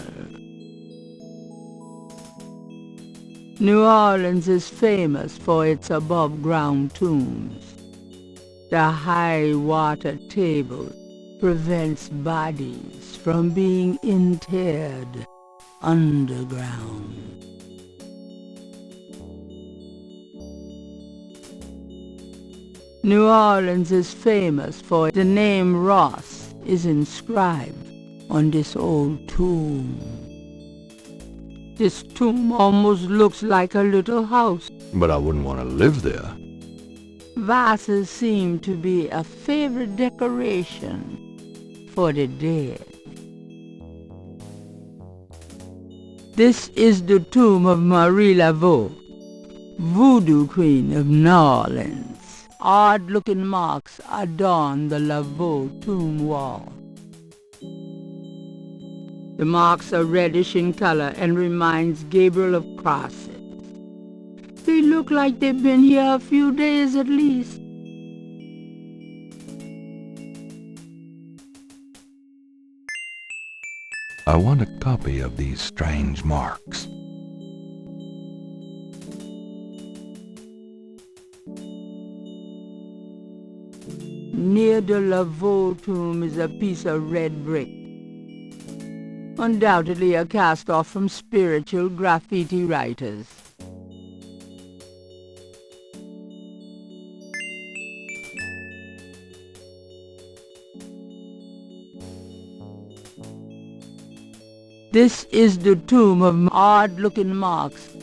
New Orleans is famous for its above-ground tombs. The high water table prevents bodies from being interred underground. New Orleans is famous for the name Ross is inscribed on this old tomb. This tomb almost looks like a little house. But I wouldn't want to live there. Vases seem to be a favorite decoration for the dead. This is the tomb of Marie Laveau, Voodoo Queen of New Orleans. Odd-looking marks adorn the Laveau tomb wall. The marks are reddish in color and reminds Gabriel of crosses. They look like they've been here a few days at least. I want a copy of these strange marks. Near the Laveau tomb is a piece of red brick. Undoubtedly a cast-off from spiritual graffiti writers. This is the tomb of odd-looking marks.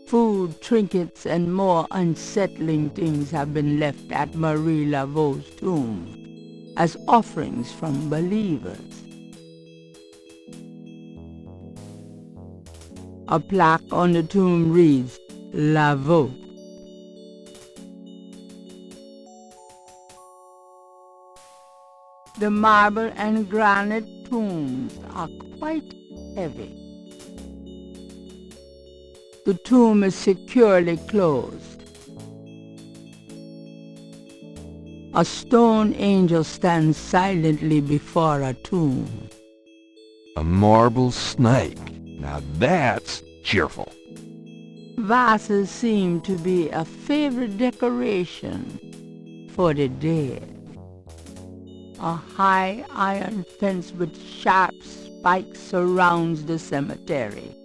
Food, trinkets, and more unsettling things have been left at Marie Laveau's tomb as offerings from believers. A plaque on the tomb reads, Laveau. The marble and granite tombs are quite heavy. The tomb is securely closed. A stone angel stands silently before a tomb. A marble snake. Now that's cheerful. Vases seem to be a favorite decoration for the dead. A high iron fence with sharp spikes surrounds the cemetery.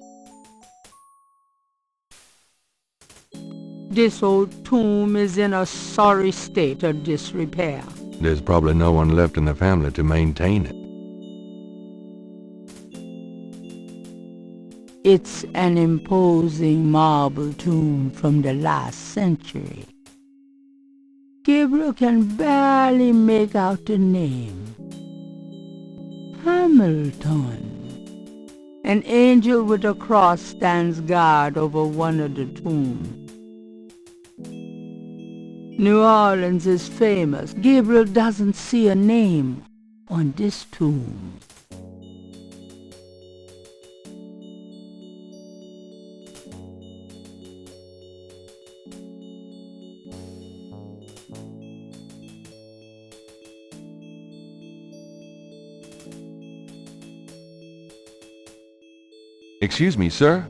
This old tomb is in a sorry state of disrepair. There's probably no one left in the family to maintain it. It's an imposing marble tomb from the last century. Gabriel can barely make out the name. Hamilton. An angel with a cross stands guard over one of the tombs. New Orleans is famous. Gabriel doesn't see a name on this tomb. Excuse me, sir?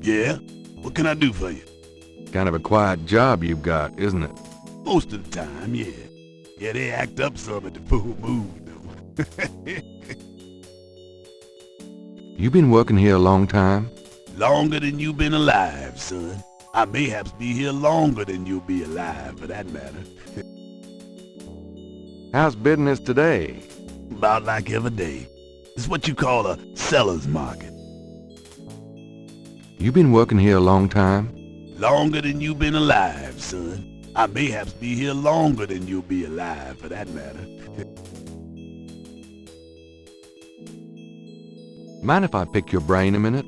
Yeah? What can I do for you? Kind of a quiet job you've got, isn't it? Most of the time, yeah. Yeah, they act up some at the full moon, though. You been working here a long time? Longer than you've been alive, son. I mayhaps be here longer than you'll be alive, for that matter. How's business today? About like every day. It's what you call a seller's market. You been working here a long time? Longer than you've been alive, son. I mayhaps be here longer than you'll be alive, for that matter. Mind if I pick your brain a minute?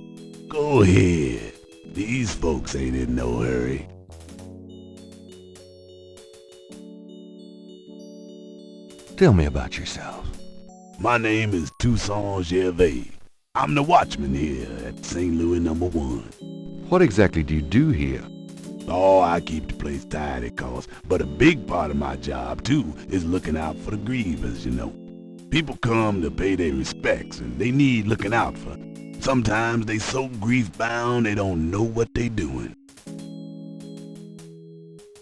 Go ahead. These folks ain't in no hurry. Tell me about yourself. My name is Toussaint Gervais. I'm the watchman here at St. Louis No. 1. What exactly do you do here? Oh, I keep the place tidy, cause, but a big part of my job, too, is looking out for the grievers, you know. People come to pay their respects, and they need looking out for. Sometimes they so grief-bound they don't know what they doing.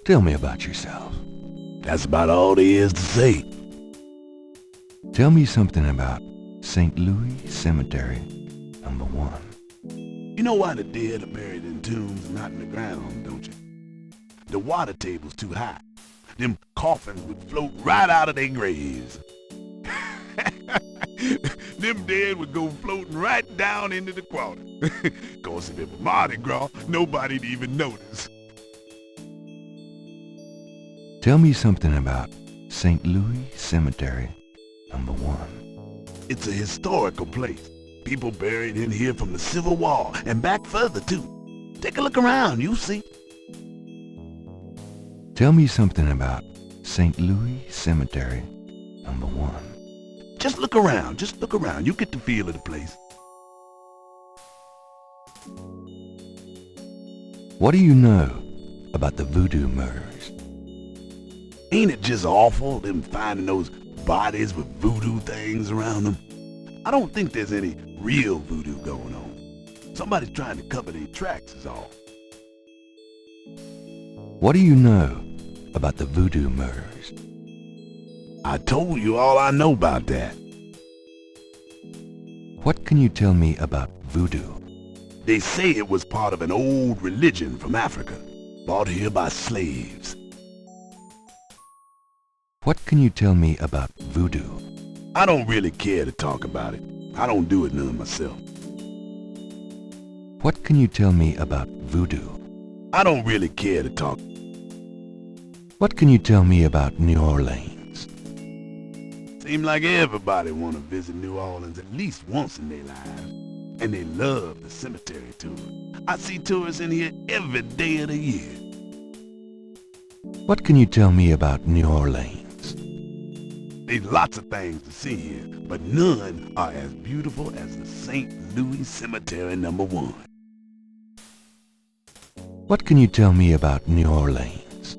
Tell me about yourself. That's about all there is to say. Tell me something about St. Louis Cemetery, No. 1. You know why the dead are buried in tombs and not in the ground, don't you? The water table's too high. Them coffins would float right out of their graves. Them dead would go floating right down into the water. Cause if it were Mardi Gras, nobody'd even notice. Tell me something about St. Louis Cemetery, No. 1. It's a historical place. People buried in here from the Civil War and back further too. Take a look around, you'll see. Tell me something about St. Louis Cemetery, No. 1. Just look around, just look around. You get the feel of the place. What do you know about the Voodoo murders? Ain't it just awful, them finding those bodies with voodoo things around them? I don't think there's any real voodoo going on. Somebody's trying to cover their tracks is all. What do you know about the Voodoo murders? I told you all I know about that. What can you tell me about Voodoo? They say it was part of an old religion from Africa, brought here by slaves. What can you tell me about Voodoo? I don't really care to talk about it. I don't do it none myself. What can you tell me about Voodoo? I don't really care to talk. What can you tell me about New Orleans? Seem like everybody want to visit New Orleans at least once in their lives. And they love the cemetery tour. I see tourists in here every day of the year. What can you tell me about New Orleans? There's lots of things to see here, but none are as beautiful as the St. Louis Cemetery No. 1. What can you tell me about New Orleans?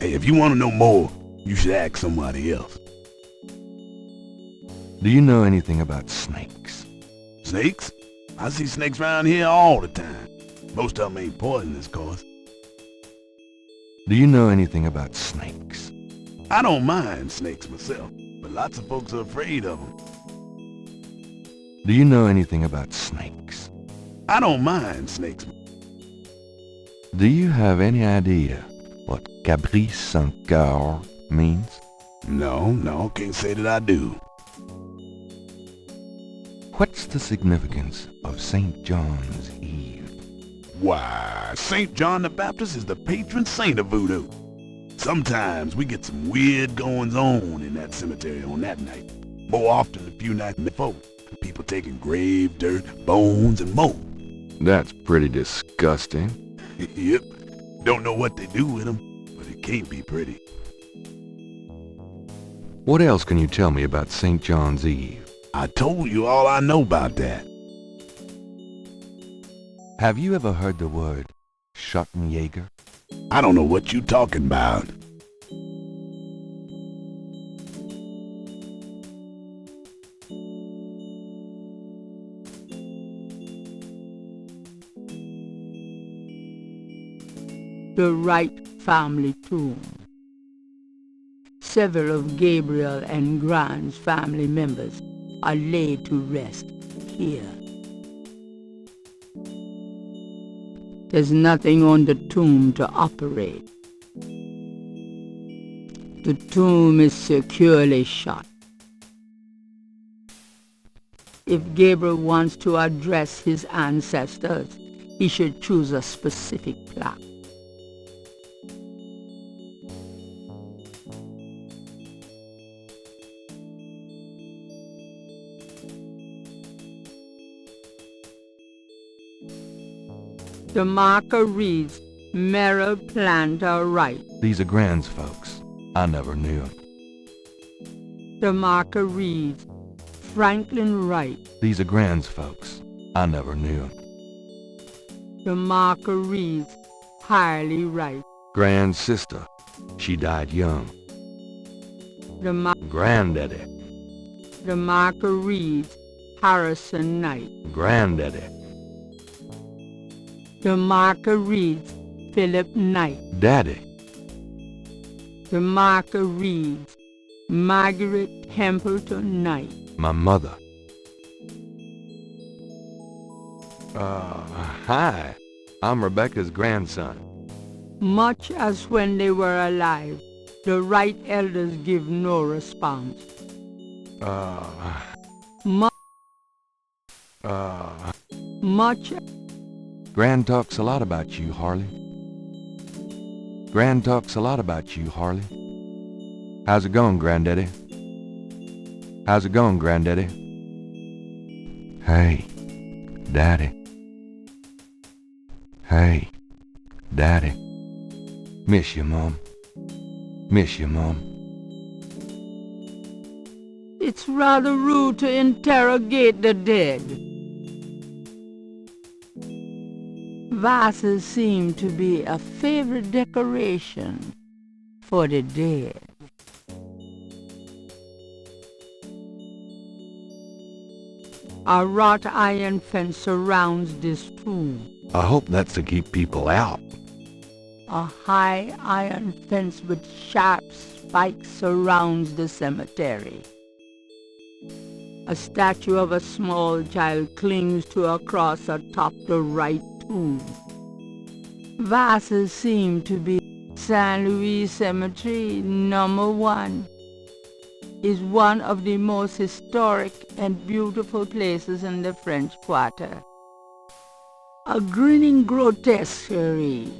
Hey, if you want to know more, you should ask somebody else. Do you know anything about snakes? Snakes? I see snakes around here all the time. Most of them ain't poisonous, of course. Do you know anything about snakes? I don't mind snakes myself, but lots of folks are afraid of them. Do you know anything about snakes? I don't mind snakes. Do you have any idea what Caprice sans cœur means? No, can't say that I do. What's the significance of St. John's Eve? Why, St. John the Baptist is the patron saint of voodoo. Sometimes we get some weird goings-on in that cemetery on that night. More often a few nights before. People taking grave dirt, bones, and more. That's pretty disgusting. Yep. Don't know what they do with them, but it can't be pretty. What else can you tell me about St. John's Eve? I told you all I know about that. Have you ever heard the word Schottenjäger? I don't know what you talking about. The Wright family tomb. Several of Gabriel and Grant's family members are laid to rest here. There's nothing on the tomb to operate. The tomb is securely shut. If Gabriel wants to address his ancestors, he should choose a specific plaque. The marker reads, Merrill Planter Wright. These are Grand's folks. I never knew them. The marker reads, Franklin Wright. These are Grand's folks. I never knew them. The marker reads, Harley Wright. Grand's sister. She died young. Granddaddy. The marker reads, Harrison Knight. Granddaddy. The marker reads, Philip Knight. Daddy. The marker reads, Margaret Templeton Knight. My mother. Hi. I'm Rebecca's grandson. Much as when they were alive, the Wright elders give no response. Much. Grand talks a lot about you, Harley. Grand talks a lot about you, Harley. How's it going, Granddaddy? How's it going, Granddaddy? Hey, Daddy. Hey, Daddy. Miss you, Mom. Miss you, Mom. It's rather rude to interrogate the dead. Vases seem to be a favorite decoration for the dead. A wrought iron fence surrounds this tomb. I hope that's to keep people out. A high iron fence with sharp spikes surrounds the cemetery. A statue of a small child clings to a cross atop the right tomb. Vases seem to be St. Louis Cemetery number 1 is one of the most historic and beautiful places in the French Quarter. A grinning grotesquerie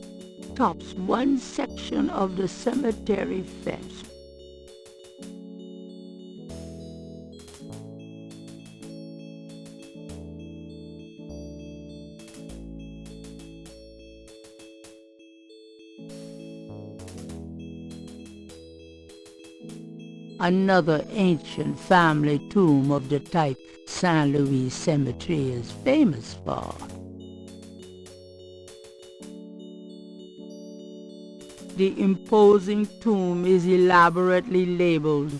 tops one section of the cemetery fence. Another ancient family tomb of the type St. Louis Cemetery is famous for. The imposing tomb is elaborately labeled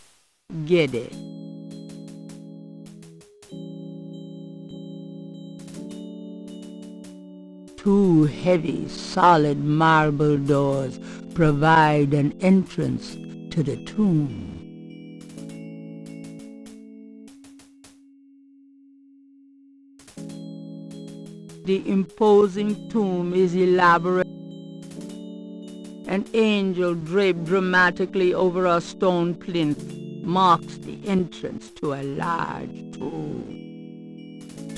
Gedde. Two heavy, solid marble doors provide an entrance to the tomb. The imposing tomb is elaborate. An angel draped dramatically over a stone plinth marks the entrance to a large tomb.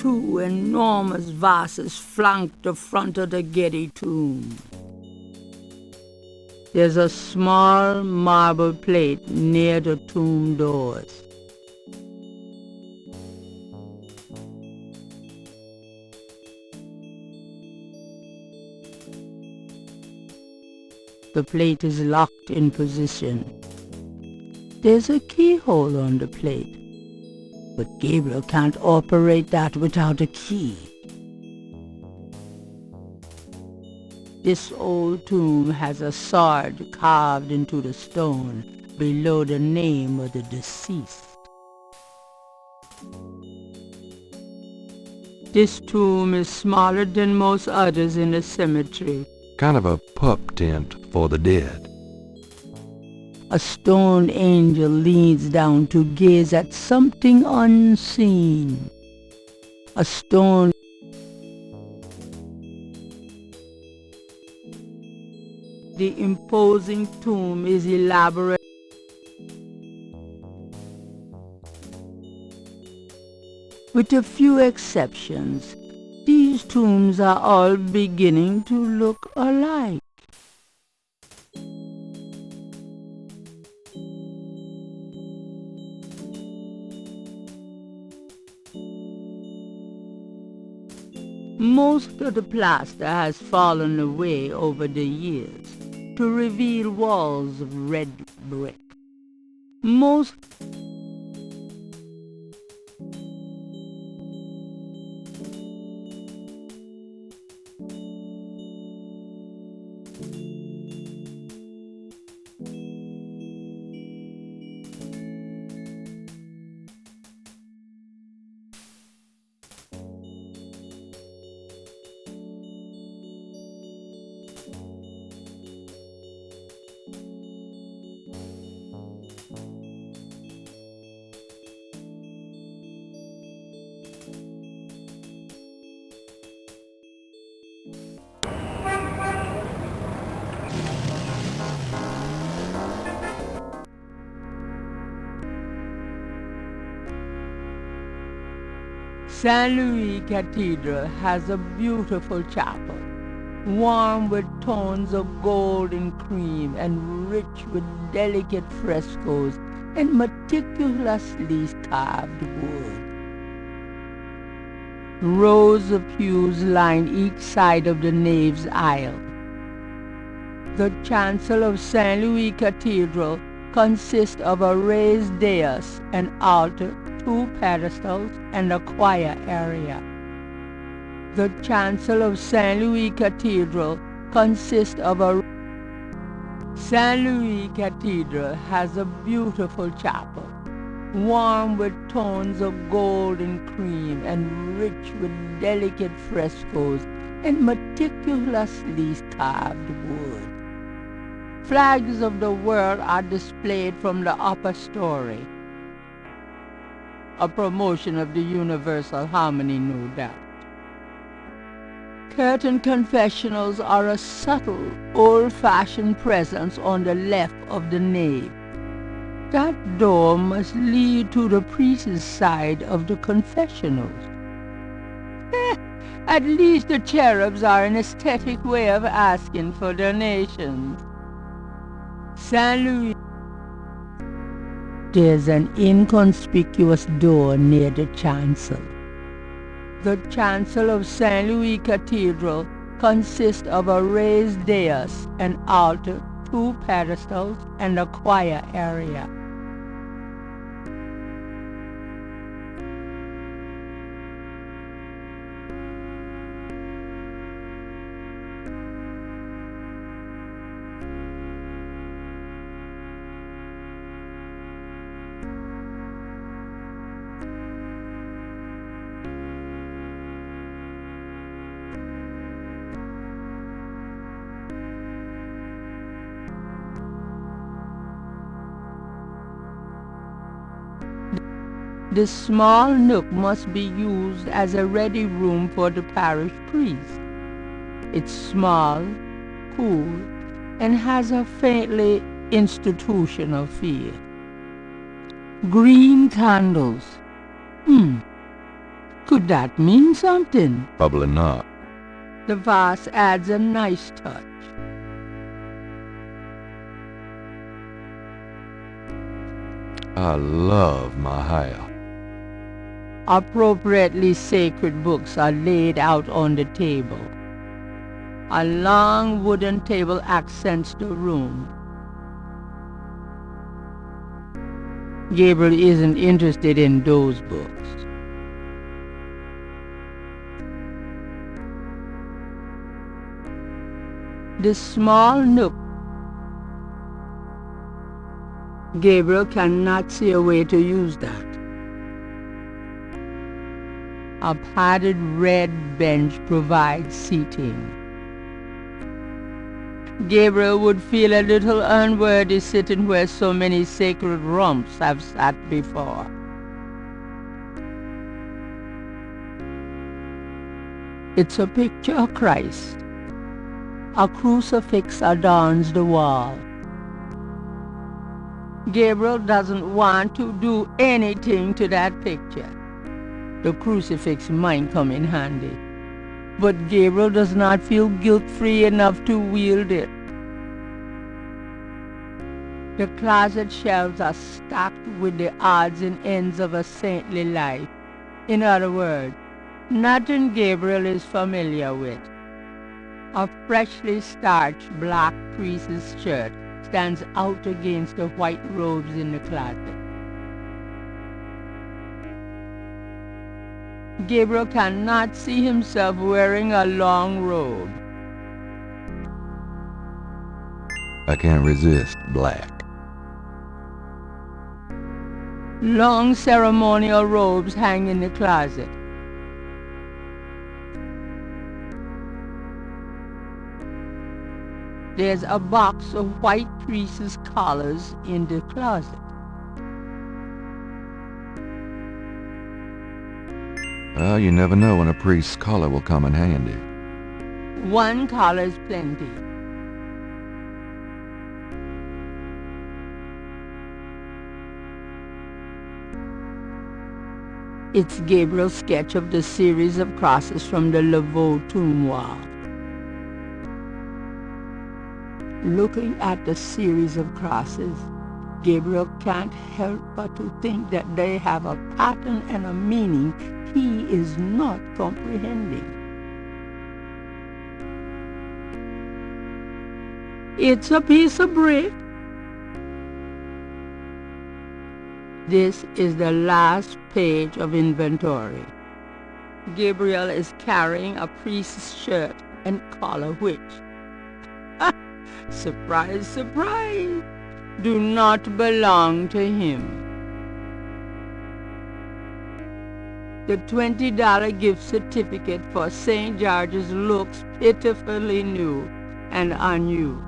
Two enormous vases flank the front of the Getty tomb. There's a small marble plate near the tomb doors. The plate is locked in position. There's a keyhole on the plate, but Gabriel can't operate that without a key. This old tomb has a sword carved into the stone below the name of the deceased. This tomb is smaller than most others in the cemetery. Kind of a pup tent for the dead. A stone angel leans down to gaze at something unseen. A stone. The imposing tomb is elaborate. With a few exceptions, these tombs are all beginning to look alike. Most of the plaster has fallen away over the years to reveal walls of red brick. Most St. Louis Cathedral has a beautiful chapel, warm with tones of gold and cream and rich with delicate frescoes and meticulously carved wood. Rows of pews line each side of the nave's aisle. The chancel of St. Louis Cathedral consists of a raised dais, an altar, 2 pedestals, and a choir area. The chancel of St. Louis Cathedral consists of a... St. Louis Cathedral has a beautiful chapel, warm with tones of gold and cream and rich with delicate frescoes and meticulously carved wood. Flags of the world are displayed from the upper story. A promotion of the universal harmony, no doubt. Curtain confessionals are a subtle, old-fashioned presence on the left of the nave. That door must lead to the priest's side of the confessionals. At least the cherubs are an aesthetic way of asking for donations. St. Louis. There's an inconspicuous door near the chancel. The chancel of St. Louis Cathedral consists of a raised dais, an altar, 2 pedestals, and a choir area. This small nook must be used as a ready room for the parish priest. It's small, cool, and has a faintly institutional feel. Green candles. Could that mean something? Probably not. The vase adds a nice touch. I love my hair. Appropriately sacred books are laid out on the table. A long wooden table accents the room. Gabriel isn't interested in those books. The small nook. Gabriel cannot see a way to use that. A padded red bench provides seating. Gabriel would feel a little unworthy sitting where so many sacred rumps have sat before. It's a picture of Christ. A crucifix adorns the wall. Gabriel doesn't want to do anything to that picture. The crucifix might come in handy, but Gabriel does not feel guilt-free enough to wield it. The closet shelves are stacked with the odds and ends of a saintly life. In other words, nothing Gabriel is familiar with. A freshly starched black priest's shirt stands out against the white robes in the closet. Gabriel cannot see himself wearing a long robe. I can't resist black. Long ceremonial robes hang in the closet. There's a box of white priest's collars in the closet. Well, you never know when a priest's collar will come in handy. One collar is plenty. It's Gabriel's sketch of the series of crosses from the Laveau tomb wall. Looking at the series of crosses, Gabriel can't help but to think that they have a pattern and a meaning he is not comprehending. It's a piece of brick. This is the last page of inventory. Gabriel is carrying a priest's shirt and collar which, surprise, surprise, do not belong to him. The $20 gift certificate for St. George's looks pitifully new and unused.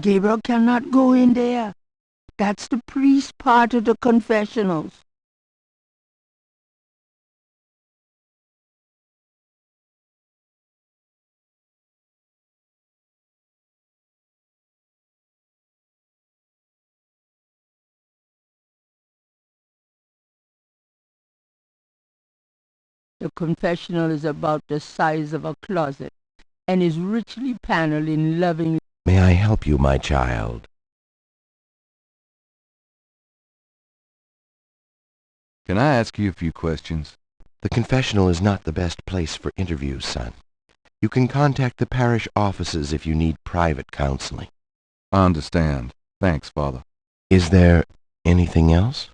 Gabriel cannot go in there. That's the priest part of the confessionals. The confessional is about the size of a closet and is richly paneled in loving. May I help you, my child? Can I ask you a few questions? The confessional is not the best place for interviews, son. You can contact the parish offices if you need private counseling. I understand. Thanks, Father. Is there anything else?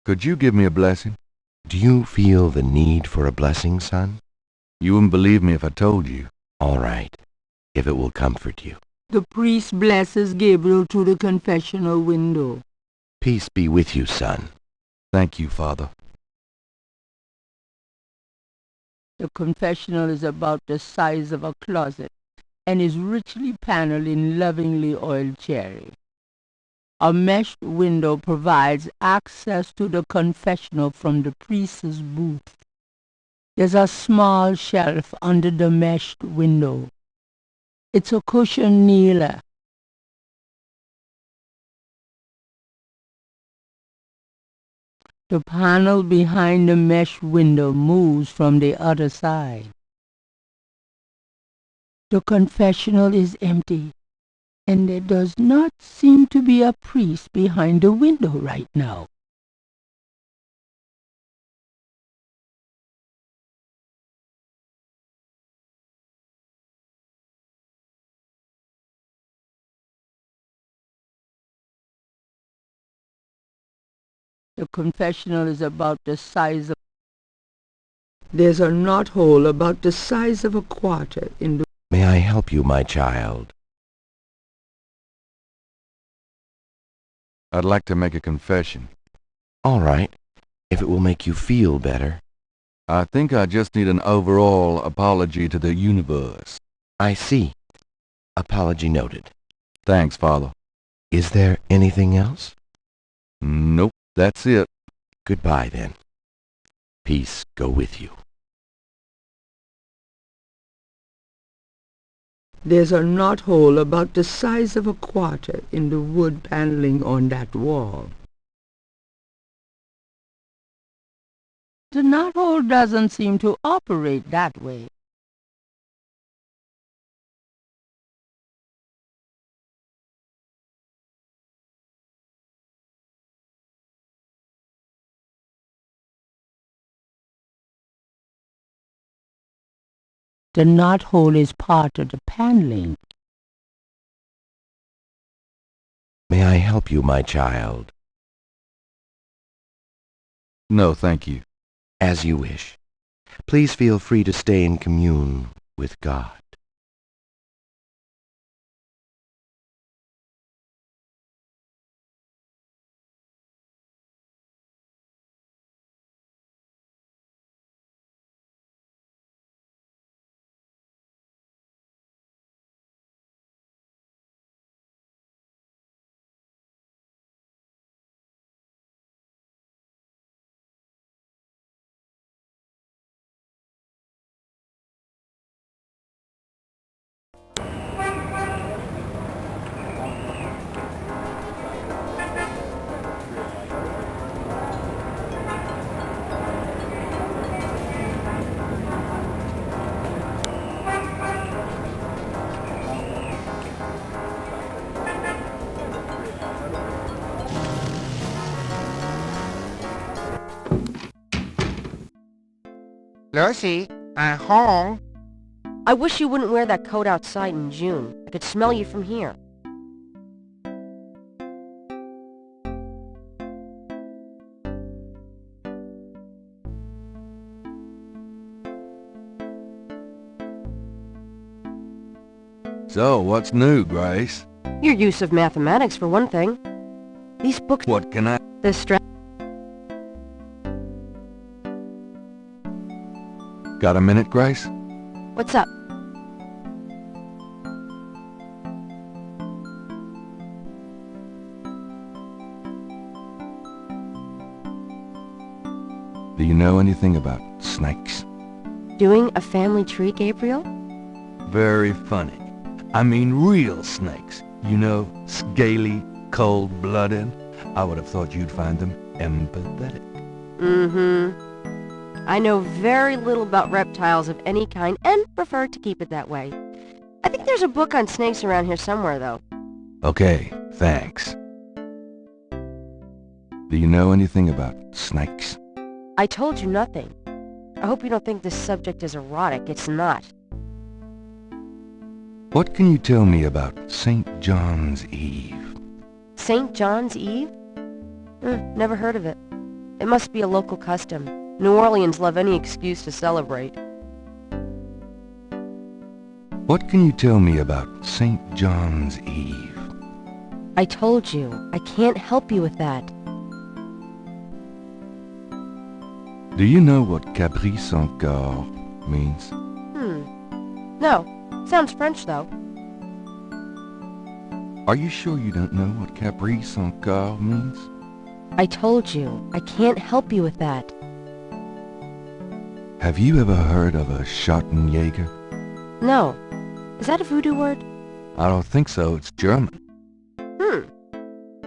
Could you give me a blessing? Do you feel the need for a blessing, son? You wouldn't believe me if I told you. All right, if it will comfort you. The priest blesses Gabriel through the confessional window. Peace be with you, son. Thank you, Father. The confessional is about the size of a closet and is richly paneled in lovingly oiled cherry. A meshed window provides access to the confessional from the priest's booth. There's a small shelf under the meshed window. It's a cushion kneeler. The panel behind the mesh window moves from the other side. The confessional is empty, and there does not seem to be a priest behind the window right now. The confessional is about the size of... There's a knothole about the size of a quarter in the... May I help you, my child? I'd like to make a confession. All right, if it will make you feel better. I think I just need an overall apology to the universe. I see. Apology noted. Thanks, Father. Is there anything else? Nope, that's it. Goodbye, then. Peace go with you. There's a knothole about the size of a quarter in the wood paneling on that wall. The knothole doesn't seem to operate that way. The knothole is part of the paneling. May I help you, my child? No, thank you. As you wish. Please feel free to stay in commune with God. Lucy, I'm home. I wish you wouldn't wear that coat outside in June. I could smell you from here. So, what's new, Grace? Your use of mathematics, for one thing. These books... What can I... The stress... Got a minute, Grace? What's up? Do you know anything about snakes? Doing a family tree, Gabriel? Very funny. I mean real snakes. You know, scaly, cold-blooded. I would have thought you'd find them empathetic. Mm-hmm. I know very little about reptiles of any kind and prefer to keep it that way. I think there's a book on snakes around here somewhere, though. Okay, thanks. Do you know anything about snakes? I told you nothing. I hope you don't think this subject is erotic. It's not. What can you tell me about St. John's Eve? St. John's Eve? Never heard of it. It must be a local custom. New Orleans love any excuse to celebrate. What can you tell me about St. John's Eve? I told you. I can't help you with that. Do you know what caprice encore means? No. Sounds French, though. Are you sure you don't know what caprice on Carl means? I told you, I can't help you with that. Have you ever heard of a Schottenjäger? No. Is that a voodoo word? I don't think so. It's German.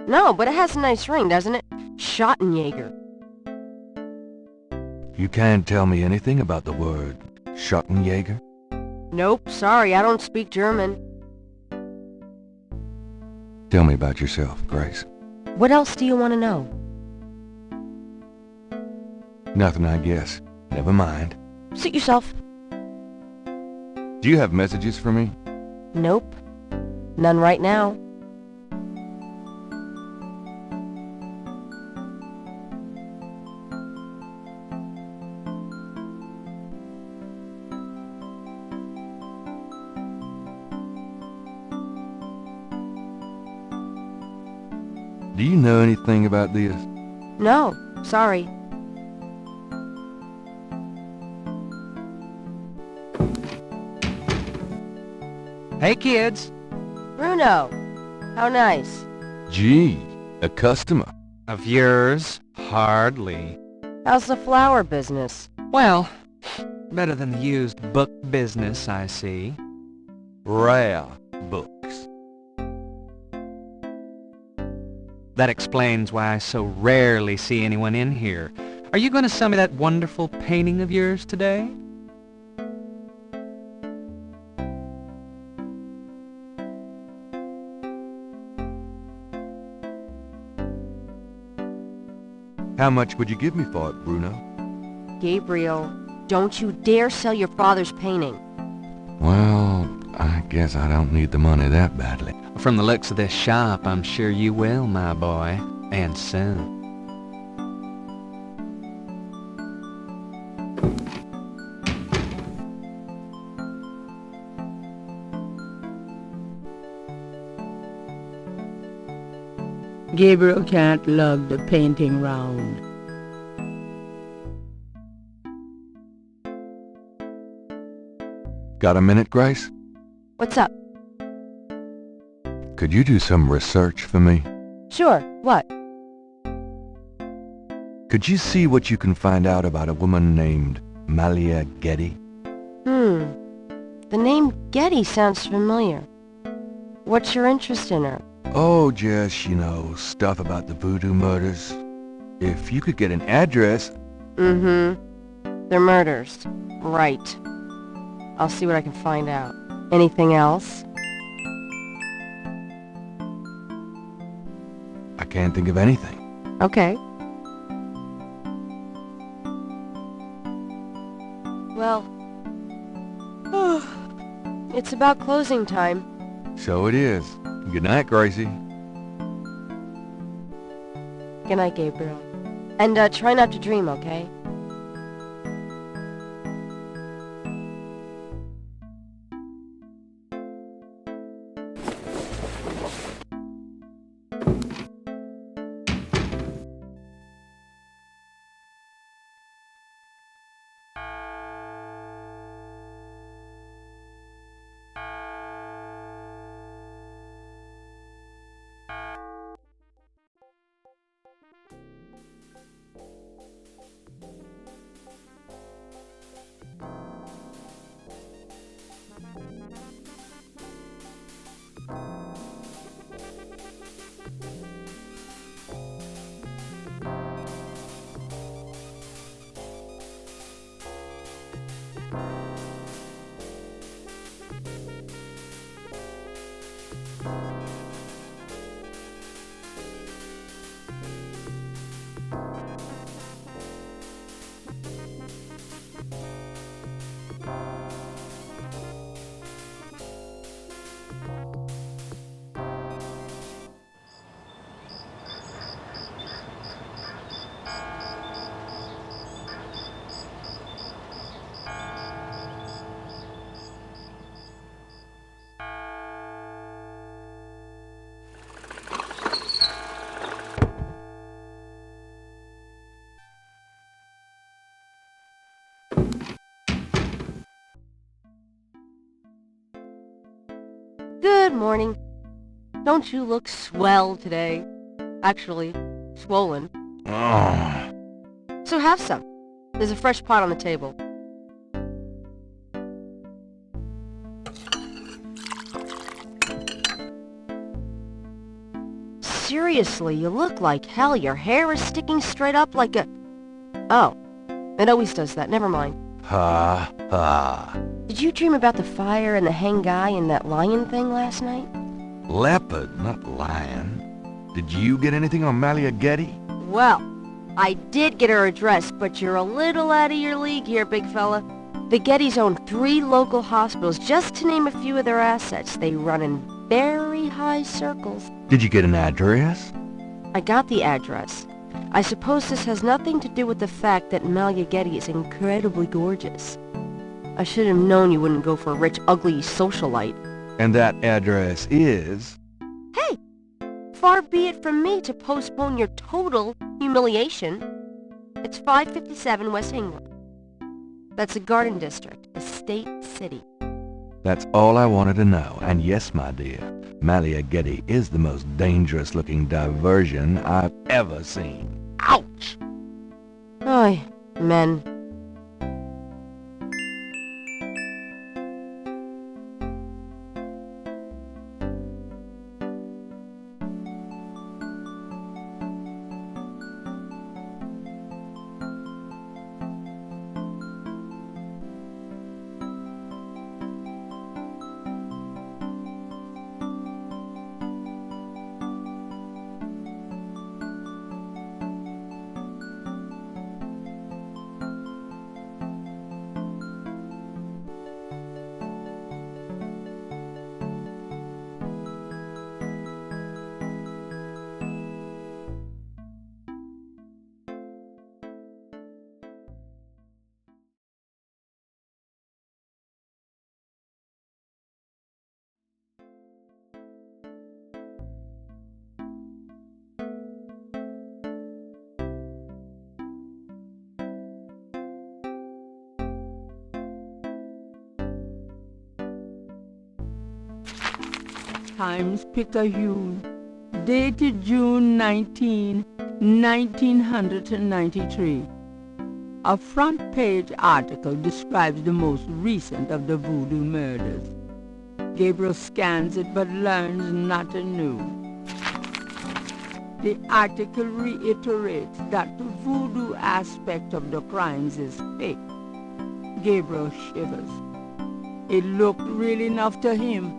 No, but it has a nice ring, doesn't it? Schottenjäger. You can't tell me anything about the word Schottenjäger? Nope, sorry, I don't speak German. Tell me about yourself, Grace. What else do you want to know? Nothing, I guess. Never mind. Suit yourself. Do you have messages for me? Nope. None right now. Do you know anything about this? No, sorry. Hey, kids. Bruno, how nice. Gee, a customer. Of yours? Hardly. How's the flower business? Well, better than the used book business, I see. Rare books. That explains why I so rarely see anyone in here. Are you going to sell me that wonderful painting of yours today? How much would you give me for it, Bruno? Gabriel, don't you dare sell your father's painting. Well, I guess I don't need the money that badly. From the looks of this shop, I'm sure you will, my boy. And soon. Gabriel can't lug the painting round. Got a minute, Grace? What's up? Could you do some research for me? Sure, what? Could you see what you can find out about a woman named Malia Getty? The name Getty sounds familiar. What's your interest in her? Oh, just, stuff about the Voodoo murders. If you could get an address... They're murders. Right. I'll see what I can find out. Anything else? I can't think of anything. Okay. Well... it's about closing time. So it is. Good night, Gracie. Good night, Gabriel. And try not to dream, okay? Good morning. Don't you look swell today? Actually, swollen. Oh. So have some. There's a fresh pot on the table. Seriously, you look like hell. Your hair is sticking straight up like a... Oh, it always does that. Never mind. Ha, ha. Did you dream about the fire and the hang guy and that lion thing last night? Leopard, not lion. Did you get anything on Malia Getty? Well, I did get her address, but you're a little out of your league here, big fella. The Gettys own 3 local hospitals, just to name a few of their assets. They run in very high circles. Did you get an address? I got the address. I suppose this has nothing to do with the fact that Malia Getty is incredibly gorgeous. I should have known you wouldn't go for a rich, ugly socialite. And that address is... Hey! Far be it from me to postpone your total humiliation. It's 557 West Hingham. That's the Garden District, Estate City. That's all I wanted to know. And yes, my dear, Malia Getty is the most dangerous-looking diversion I've ever seen. Ouch! Oy, men. Times-Picayune, dated June 19, 1993. A front-page article describes the most recent of the Voodoo murders. Gabriel scans it but learns nothing new. The article reiterates that the voodoo aspect of the crimes is fake. Gabriel shivers. It looked real enough to him.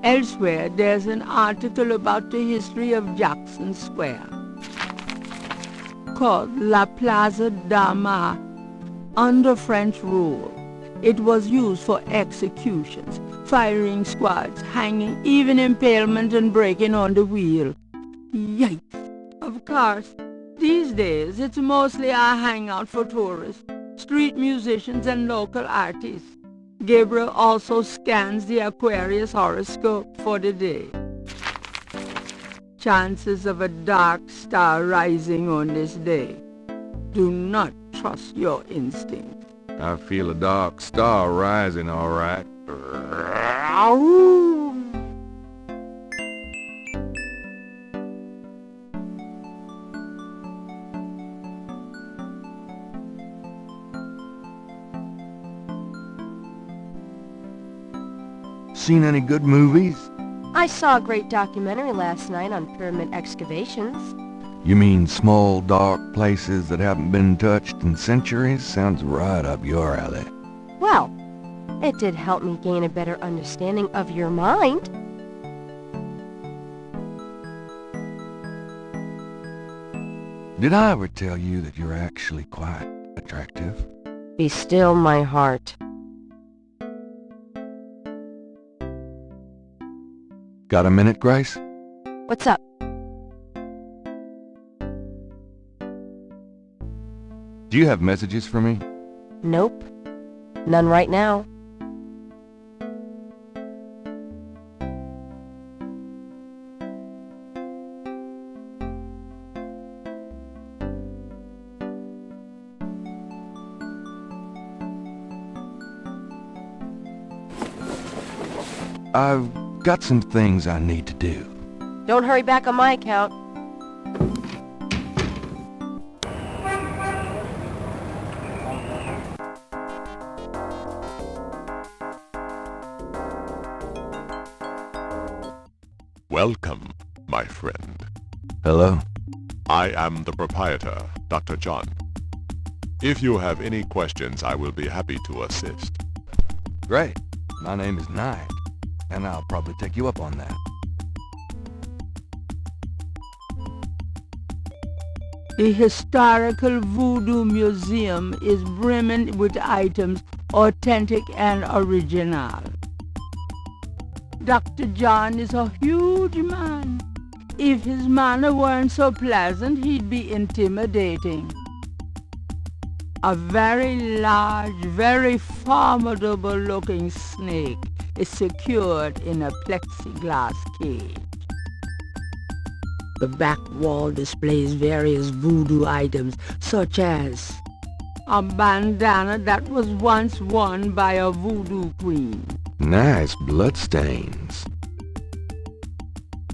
Elsewhere, there's an article about the history of Jackson Square, called La Plaza d'Armas. Under French rule, it was used for executions, firing squads, hanging, even impalement and breaking on the wheel. Yikes! Of course, these days it's mostly a hangout for tourists, street musicians and local artists. Gabriel also scans the Aquarius horoscope for the day. Chances of a dark star rising on this day. Do not trust your instinct. I feel a dark star rising, all right. Seen any good movies? I saw a great documentary last night on pyramid excavations. You mean small, dark places that haven't been touched in centuries? Sounds right up your alley. Well, it did help me gain a better understanding of your mind. Did I ever tell you that you're actually quite attractive? Be still, my heart. Got a minute, Grace? What's up? Do you have messages for me? Nope. None right now. I've got some things I need to do. Don't hurry back on my account. Welcome, my friend. Hello? I am the proprietor, Dr. John. If you have any questions, I will be happy to assist. Great. My name is Knight, and I'll probably take you up on that. The Historical Voodoo Museum is brimming with items authentic and original. Dr. John is a huge man. If his manner weren't so pleasant, he'd be intimidating. A very large, very formidable-looking snake is secured in a plexiglass cage. The back wall displays various voodoo items, such as a bandana that was once worn by a voodoo queen. Nice bloodstains.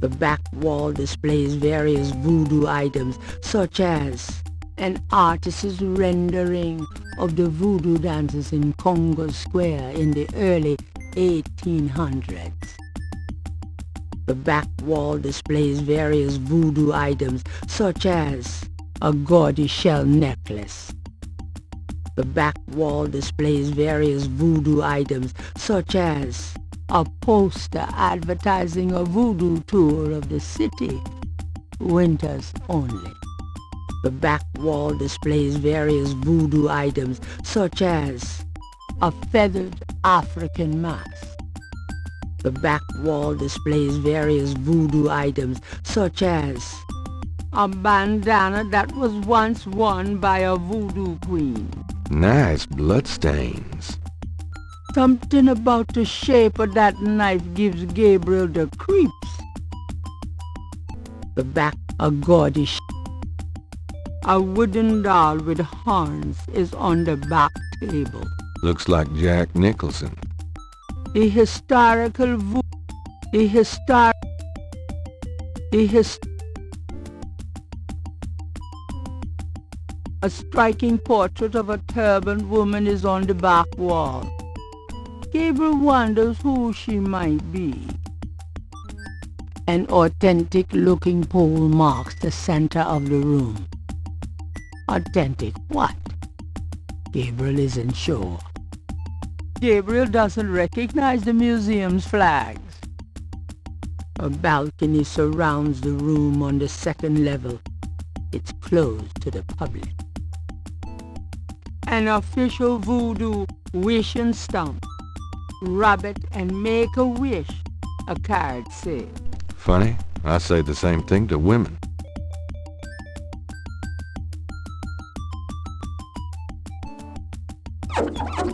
The back wall displays various voodoo items, such as an artist's rendering of the voodoo dances in Congo Square in the early 1800s. The back wall displays various voodoo items, such as a gaudy shell necklace. The back wall displays various voodoo items, such as a poster advertising a voodoo tour of the city, winters only. The back wall displays various voodoo items, such as a feathered African mask. The back wall displays various voodoo items, such as a bandana that was once worn by a voodoo queen. Nice bloodstains. Something about the shape of that knife gives Gabriel the creeps. The back, a gaudy A wooden doll with horns is on the back table. Looks like Jack Nicholson. The historical A striking portrait of a turbaned woman is on the back wall. Gabriel wonders who she might be. An authentic-looking pole marks the center of the room. Authentic what? Gabriel isn't sure. Gabriel doesn't recognize the museum's flags. A balcony surrounds the room on the second level. It's closed to the public. An official voodoo wish and stump. Rabbit and make a wish, a card says. Funny, I say the same thing to women.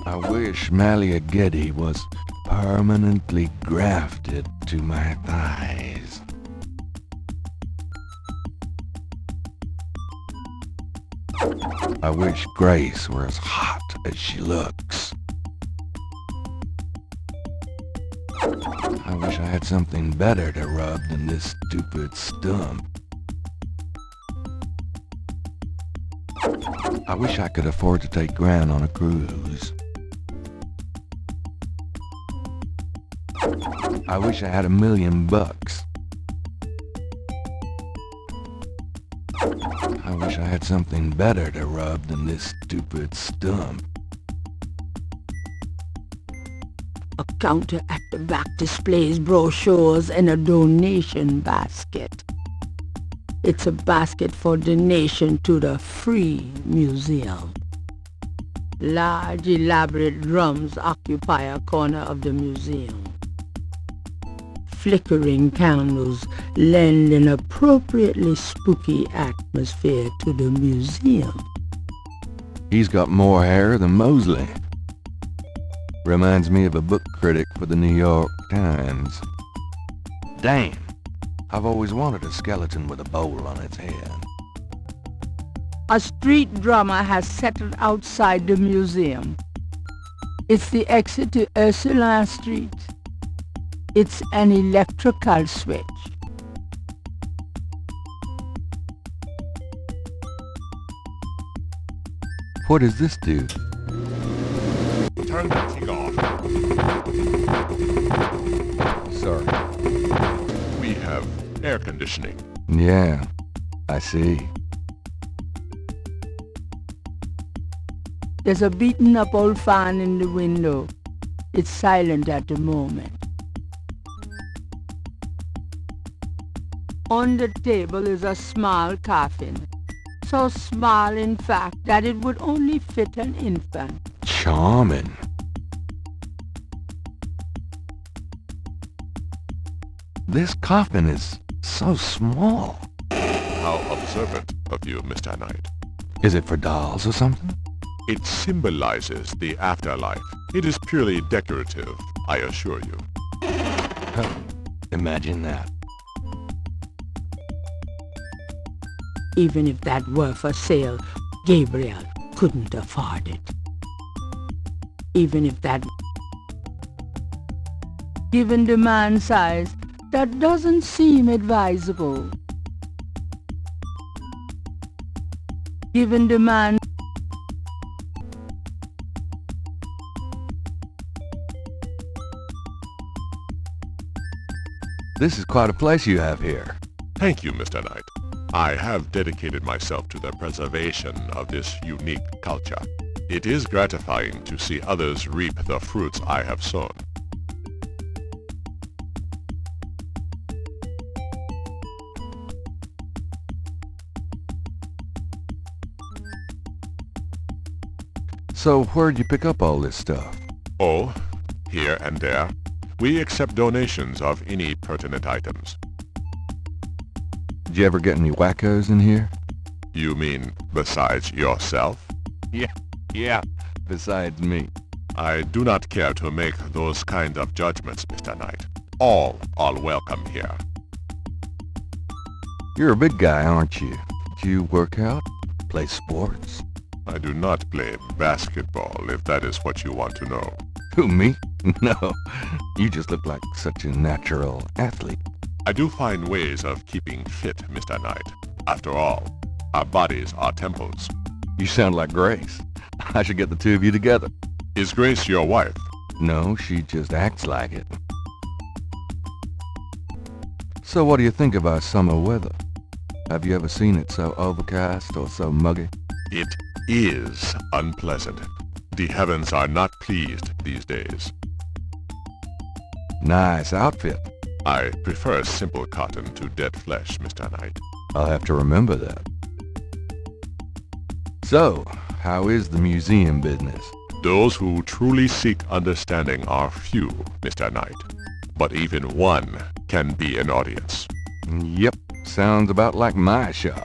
I wish Malia Getty was permanently grafted to my thighs. I wish Grace were as hot as she looks. I wish I had something better to rub than this stupid stump. I wish I could afford to take Gran on a cruise. I wish I had $1 million. I wish I had something better to rub than this stupid stump. A counter at the back displays brochures and a donation basket. It's a basket for donation to the Free Museum. Large, elaborate drums occupy a corner of the museum. Flickering candles lend an appropriately spooky atmosphere to the museum. He's got more hair than Mosley. Reminds me of a book critic for the New York Times. Damn, I've always wanted a skeleton with a bowl on its head. A street drummer has settled outside the museum. It's the exit to Ursuline Street. It's an electrical switch. What does this do? Turn the thing off. Sorry. We have air conditioning. Yeah, I see. There's a beaten up old fan in the window. It's silent at the moment. On the table is a small coffin. So small, in fact, that it would only fit an infant. Charming. This coffin is so small. How observant of you, Mr. Knight. Is it for dolls or something? It symbolizes the afterlife. It is purely decorative, I assure you. Imagine that. Even if that were for sale, Gabriel couldn't afford it. Even if that... Given the man's size, that doesn't seem advisable. Given the man... This is quite a place you have here. Thank you, Mr. Knight. I have dedicated myself to the preservation of this unique culture. It is gratifying to see others reap the fruits I have sown. So where'd you pick up all this stuff? Oh, here and there. We accept donations of any pertinent items. Did you ever get any wackos in here? You mean besides yourself? Yeah, besides me. I do not care to make those kind of judgments, Mr. Knight. All are welcome here. You're a big guy, aren't you? Do you work out? Play sports? I do not play basketball, if that is what you want to know. Who, me? No. You just look like such a natural athlete. I do find ways of keeping fit, Mr. Knight. After all, our bodies are temples. You sound like Grace. I should get the two of you together. Is Grace your wife? No, she just acts like it. So what do you think of our summer weather? Have you ever seen it so overcast or so muggy? It is unpleasant. The heavens are not pleased these days. Nice outfit. I prefer simple cotton to dead flesh, Mr. Knight. I'll have to remember that. So, how is the museum business? Those who truly seek understanding are few, Mr. Knight. But even one can be an audience. Yep, sounds about like my shop.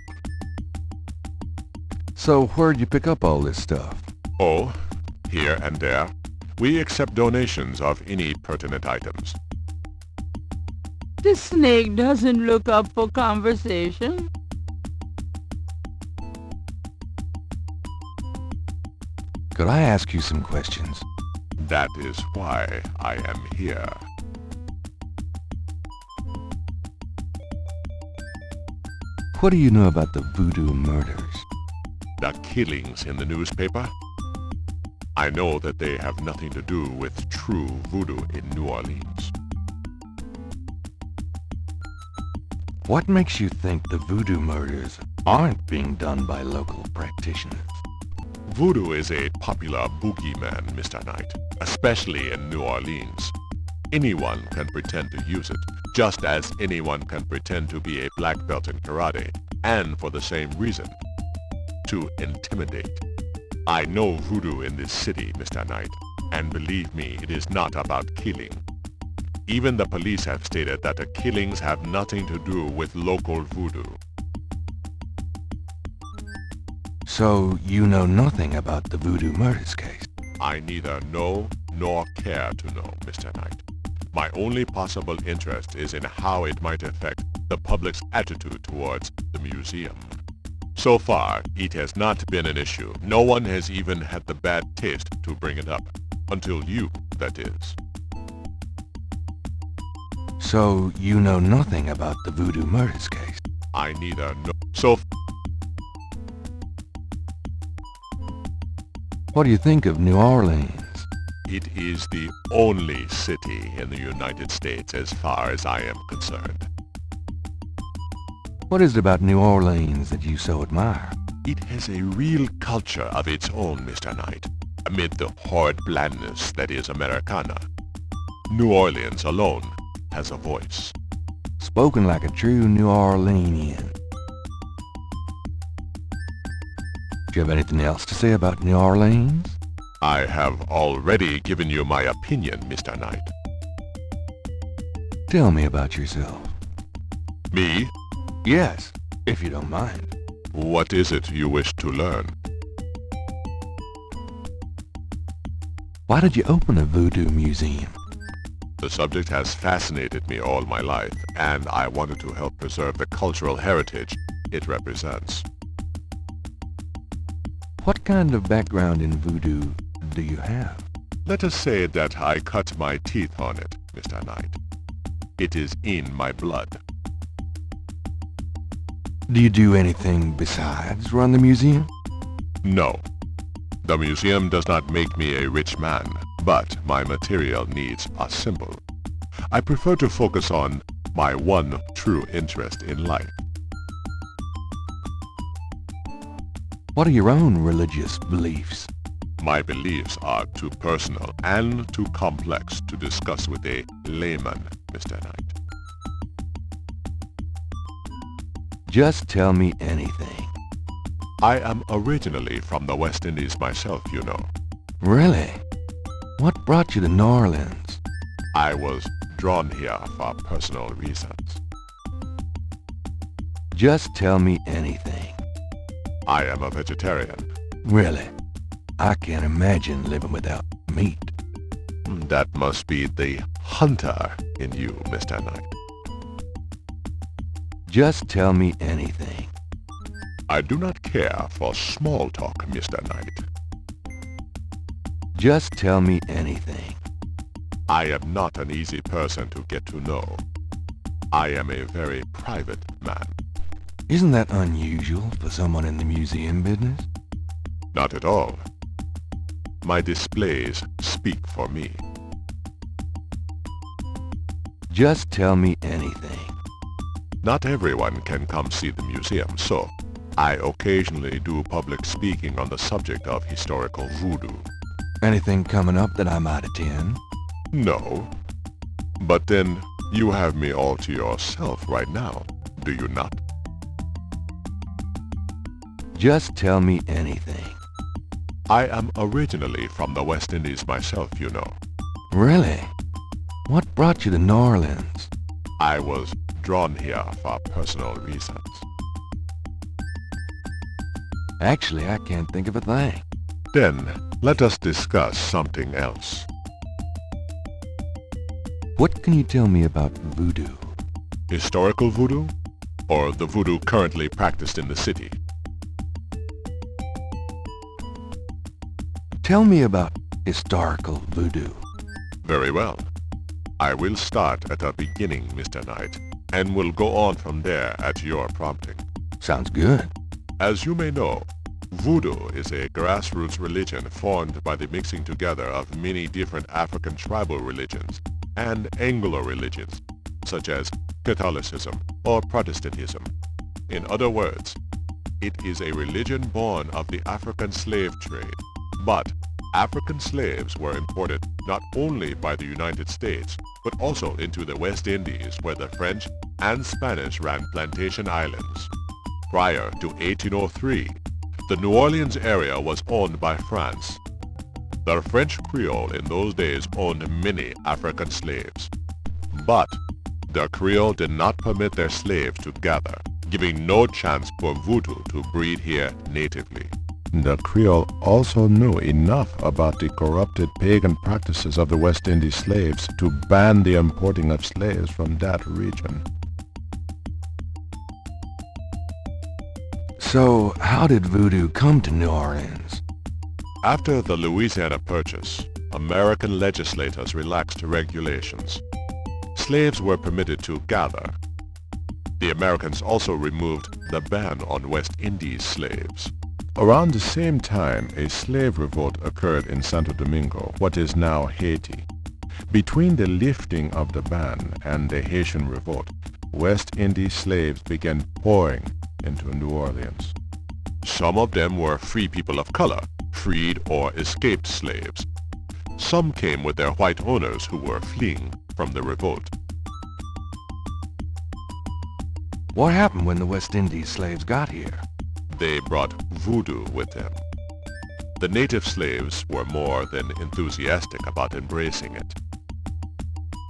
So where'd you pick up all this stuff? Oh, here and there. We accept donations of any pertinent items. The snake doesn't look up for conversation. Could I ask you some questions? That is why I am here. What do you know about the Voodoo murders? The killings in the newspaper? I know that they have nothing to do with true voodoo in New Orleans. What makes you think the Voodoo murders aren't being done by local practitioners? Voodoo is a popular boogeyman, Mr. Knight, especially in New Orleans. Anyone can pretend to use it, just as anyone can pretend to be a black belt in karate, and for the same reason, to intimidate. I know voodoo in this city, Mr. Knight, and believe me, it is not about killing. Even the police have stated that the killings have nothing to do with local voodoo. So you know nothing about the Voodoo murders case? I neither know nor care to know, Mr. Knight. My only possible interest is in how it might affect the public's attitude towards the museum. So far, it has not been an issue. No one has even had the bad taste to bring it up. Until you, that is. So you know nothing about the Voodoo murders case? I neither know... So... What do you think of New Orleans? It is the only city in the United States as far as I am concerned. What is it about New Orleans that you so admire? It has a real culture of its own, Mr. Knight, amid the horrid blandness that is Americana. New Orleans alone has a voice. Spoken like a true New Orleanian. Do you have anything else to say about New Orleans? I have already given you my opinion, Mr. Knight. Tell me about yourself. Me? Yes, if you don't mind. What is it you wish to learn? Why did you open a voodoo museum? The subject has fascinated me all my life, and I wanted to help preserve the cultural heritage it represents. What kind of background in voodoo do you have? Let us say that I cut my teeth on it, Mr. Knight. It is in my blood. Do you do anything besides run the museum? No. The museum does not make me a rich man, but my material needs are simple. I prefer to focus on my one true interest in life. What are your own religious beliefs? My beliefs are too personal and too complex to discuss with a layman, Mr. Knight. Just tell me anything. I am originally from the West Indies myself, you know. Really? What brought you to New Orleans? I was drawn here for personal reasons. Just tell me anything. I am a vegetarian. Really? I can't imagine living without meat. That must be the hunter in you, Mr. Knight. Just tell me anything. I do not care for small talk, Mr. Knight. Just tell me anything. I am not an easy person to get to know. I am a very private man. Isn't that unusual for someone in the museum business? Not at all. My displays speak for me. Just tell me anything. Not everyone can come see the museum, so I occasionally do public speaking on the subject of historical voodoo. Anything coming up that I might attend? No. But then, you have me all to yourself right now, do you not? Just tell me anything. I am originally from the West Indies myself, you know. Really? What brought you to New Orleans? I was drawn here for personal reasons. Actually, I can't think of a thing. Then, let us discuss something else. What can you tell me about voodoo? Historical voodoo? Or the voodoo currently practiced in the city? Tell me about historical voodoo. Very well. I will start at the beginning, Mr. Knight, and will go on from there at your prompting. Sounds good. As you may know, voodoo is a grassroots religion formed by the mixing together of many different African tribal religions and Anglo religions, such as Catholicism or Protestantism. In other words, it is a religion born of the African slave trade. But African slaves were imported not only by the United States, but also into the West Indies, where the French and Spanish ran plantation islands. Prior to 1803, the New Orleans area was owned by France. The French Creole in those days owned many African slaves. But the Creole did not permit their slaves to gather, giving no chance for voodoo to breed here natively. The Creole also knew enough about the corrupted pagan practices of the West Indies slaves to ban the importing of slaves from that region. So, how did voodoo come to New Orleans? After the Louisiana Purchase, American legislators relaxed regulations. Slaves were permitted to gather. The Americans also removed the ban on West Indies slaves. Around the same time, a slave revolt occurred in Santo Domingo, what is now Haiti. Between the lifting of the ban and the Haitian revolt, West Indies slaves began pouring into New Orleans. Some of them were free people of color, freed or escaped slaves. Some came with their white owners who were fleeing from the revolt. What happened when the West Indies slaves got here? They brought voodoo with them. The native slaves were more than enthusiastic about embracing it.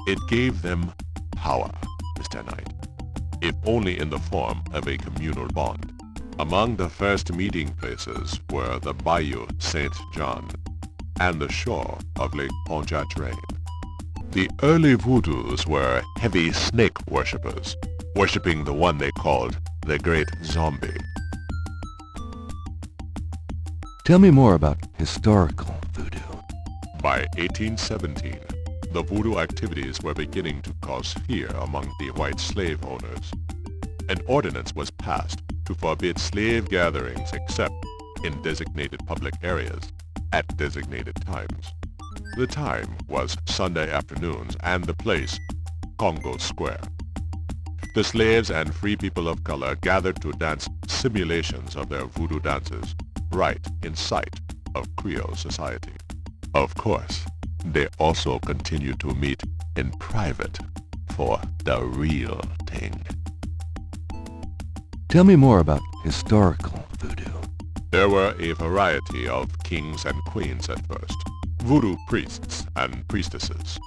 It gave them power, Mr. Knight, if only in the form of a communal bond. Among the first meeting places were the Bayou St. John and the shore of Lake Pontchartrain. The early voodoos were heavy snake worshippers, worshipping the one they called the Great Zombie. Tell me more about historical voodoo. By 1817, the voodoo activities were beginning to cause fear among the white slave owners. An ordinance was passed to forbid slave gatherings except in designated public areas at designated times. The time was Sunday afternoons and the place, Congo Square. The slaves and free people of color gathered to dance simulations of their voodoo dances right in sight of Creole society. Of course, they also continued to meet in private for the real thing. Tell me more about historical voodoo. There were a variety of kings and queens at first, voodoo priests and priestesses.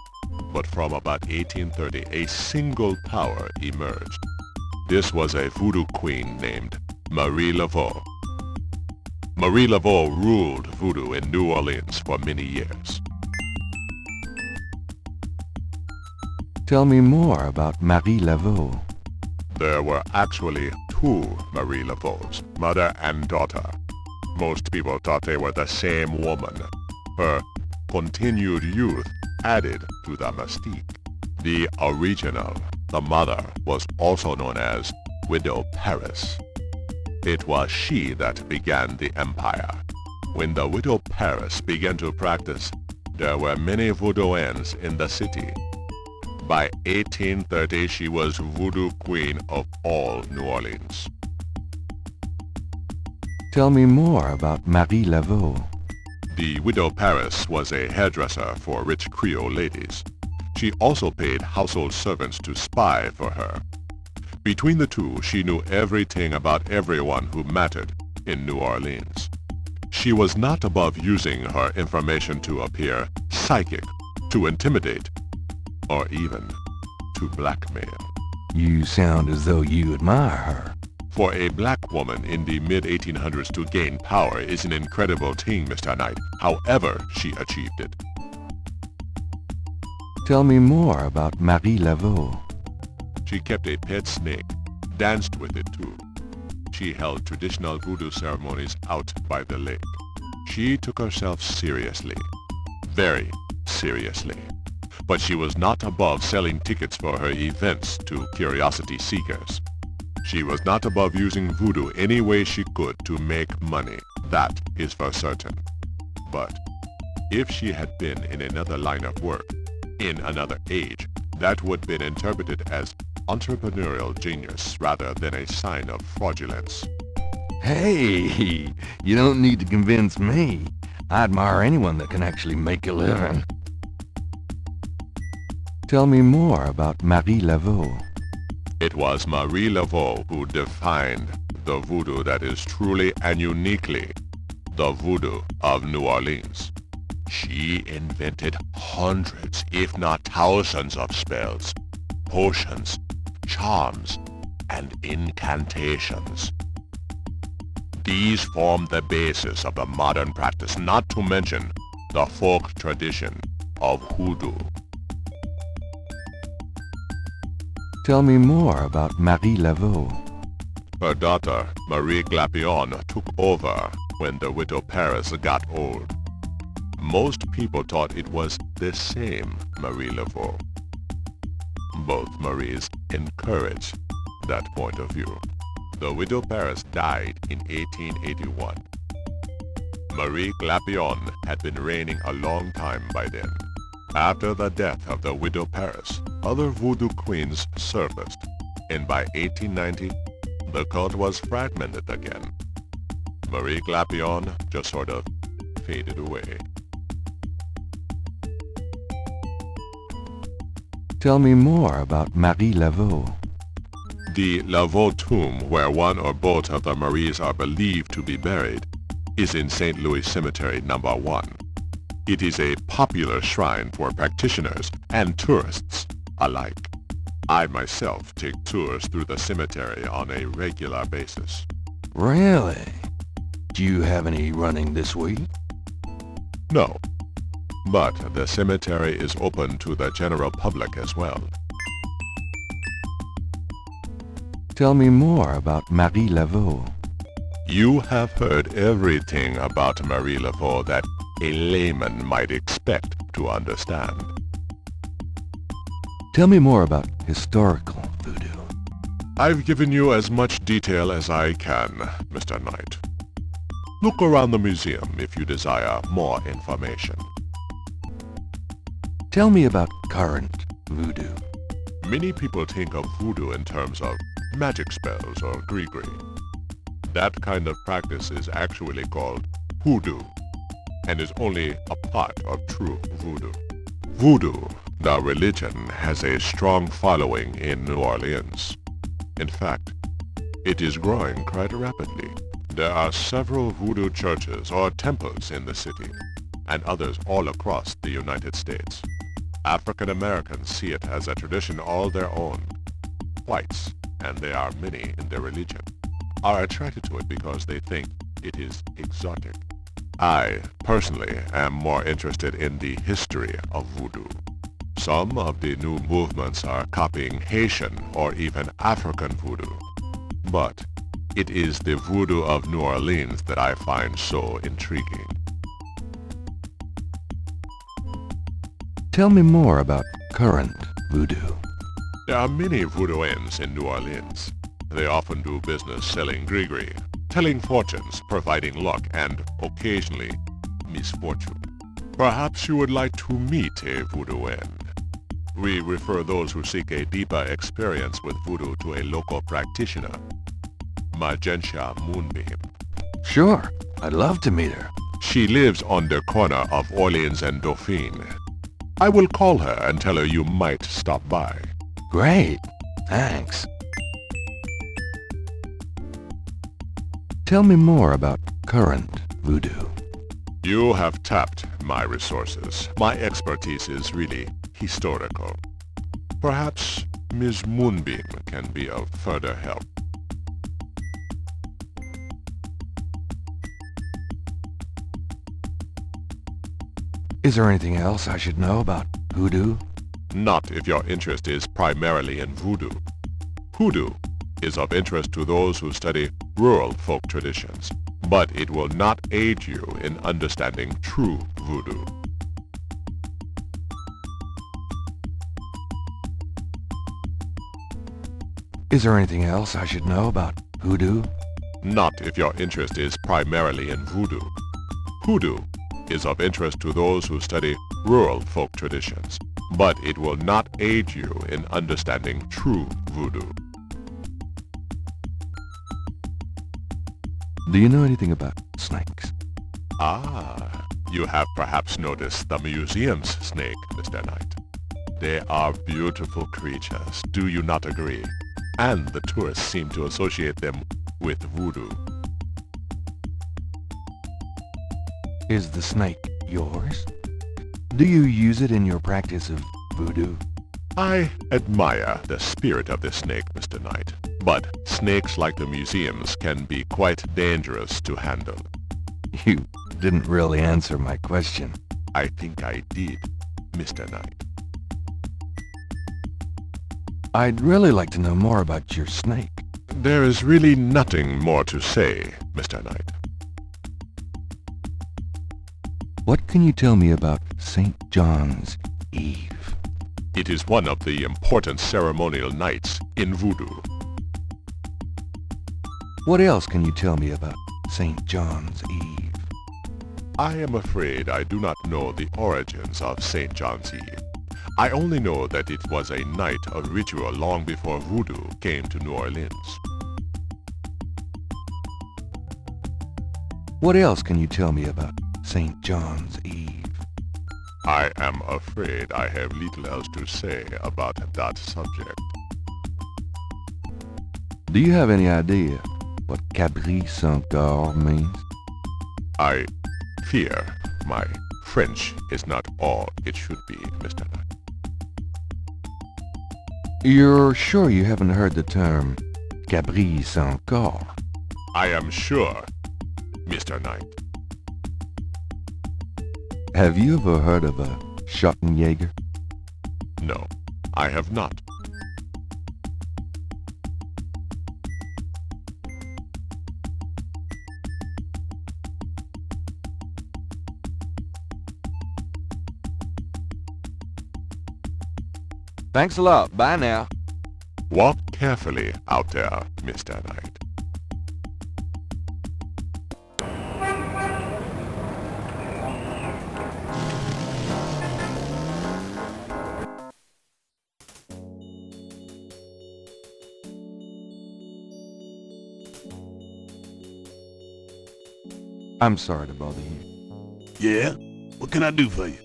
But from about 1830, a single power emerged. This was a voodoo queen named Marie Laveau. Marie Laveau ruled voodoo in New Orleans for many years. Tell me more about Marie Laveau. There were actually two Marie Laveaus, mother and daughter. Most people thought they were the same woman. Her continued youth added to the mystique. The original, the mother, was also known as Widow Paris. It was she that began the empire. When the Widow Paris began to practice, there were many Voodooans in the city. By 1830, she was voodoo queen of all New Orleans. Tell me more about Marie Laveau. The Widow Paris was a hairdresser for rich Creole ladies. She also paid household servants to spy for her. Between the two, she knew everything about everyone who mattered in New Orleans. She was not above using her information to appear psychic, to intimidate, or even to blackmail. You sound as though you admire her. For a black woman in the mid-1800s to gain power is an incredible thing, Mr. Knight. However, she achieved it. Tell me more about Marie Laveau. She kept a pet snake, danced with it too. She held traditional voodoo ceremonies out by the lake. She took herself seriously, very seriously. But she was not above selling tickets for her events to curiosity seekers. She was not above using voodoo any way she could to make money. That is for certain. But if she had been in another line of work, in another age, that would have been interpreted as entrepreneurial genius rather than a sign of fraudulence. Hey, you don't need to convince me. I admire anyone that can actually make a living. Tell me more about Marie Laveau. It was Marie Laveau who defined the voodoo that is truly and uniquely the voodoo of New Orleans. She invented hundreds, if not thousands of spells, potions, charms, and incantations. These form the basis of the modern practice, not to mention the folk tradition of hoodoo. Tell me more about Marie Laveau. Her daughter, Marie Glapion, took over when the Widow Paris got old. Most people thought it was the same Marie Laveau. Both Maries encouraged that point of view. The Widow Paris died in 1881. Marie Glapion had been reigning a long time by then. After the death of the widow Paris, other voodoo queens surfaced, and by 1890, the cult was fragmented again. Marie Glapion just sort of faded away. Tell me more about Marie Laveau. The Laveau tomb, where one or both of the Maries are believed to be buried, is in St. Louis Cemetery No. 1. It is a popular shrine for practitioners and tourists alike. I myself take tours through the cemetery on a regular basis. Really? Do you have any running this week? No, but the cemetery is open to the general public as well. Tell me more about Marie Laveau. You have heard everything about Marie Laveau that a layman might expect to understand. Tell me more about historical voodoo. I've given you as much detail as I can, Mr. Knight. Look around the museum if you desire more information. Tell me about current voodoo. Many people think of voodoo in terms of magic spells or gree-gree. That kind of practice is actually called hoodoo, and is only a part of true voodoo. Voodoo, the religion, has a strong following in New Orleans. In fact, it is growing quite rapidly. There are several voodoo churches or temples in the city, and others all across the United States. African Americans see it as a tradition all their own. Whites, and there are many in their religion, are attracted to it because they think it is exotic. I, personally, am more interested in the history of voodoo. Some of the new movements are copying Haitian or even African voodoo. But it is the voodoo of New Orleans that I find so intriguing. Tell me more about current voodoo. There are many voodooians in New Orleans. They often do business selling gree-gree, telling fortunes, providing luck, and occasionally misfortune. Perhaps you would like to meet a voodooan. We refer those who seek a deeper experience with voodoo to a local practitioner, Magentia Moonbeam. Sure, I'd love to meet her. She lives on the corner of Orleans and Dauphine. I will call her and tell her you might stop by. Great, thanks. Tell me more about current voodoo. You have tapped my resources. My expertise is really historical. Perhaps Ms. Moonbeam can be of further help. Is there anything else I should know about hoodoo? Not if your interest is primarily in voodoo. Hoodoo is of interest to those who study rural folk traditions, but it will not aid you in understanding true voodoo. Is there anything else I should know about hoodoo? Not if your interest is primarily in voodoo. Hoodoo is of interest to those who study rural folk traditions, but it will not aid you in understanding true voodoo. Do you know anything about snakes? Ah, you have perhaps noticed the museum's snake, Mr. Knight. They are beautiful creatures, do you not agree? And the tourists seem to associate them with voodoo. Is the snake yours? Do you use it in your practice of voodoo? I admire the spirit of the snake, Mr. Knight, but snakes like the museums can be quite dangerous to handle. You didn't really answer my question. I think I did, Mr. Knight. I'd really like to know more about your snake. There is really nothing more to say, Mr. Knight. What can you tell me about St. John's Eve? It is one of the important ceremonial nights in voodoo. What else can you tell me about St. John's Eve? I am afraid I do not know the origins of St. John's Eve. I only know that it was a night of ritual long before Voodoo came to New Orleans. What else can you tell me about St. John's Eve? I am afraid I have little else to say about that subject. Do you have any idea what Caprice encore means? I fear my French is not all it should be, Mr. Knight. You're sure you haven't heard the term Caprice encore? I am sure, Mr. Knight. Have you ever heard of a Schottenjäger? No, I have not. Thanks a lot. Bye now. Walk carefully out there, Mr. Knight. I'm sorry to bother you. Yeah? What can I do for you?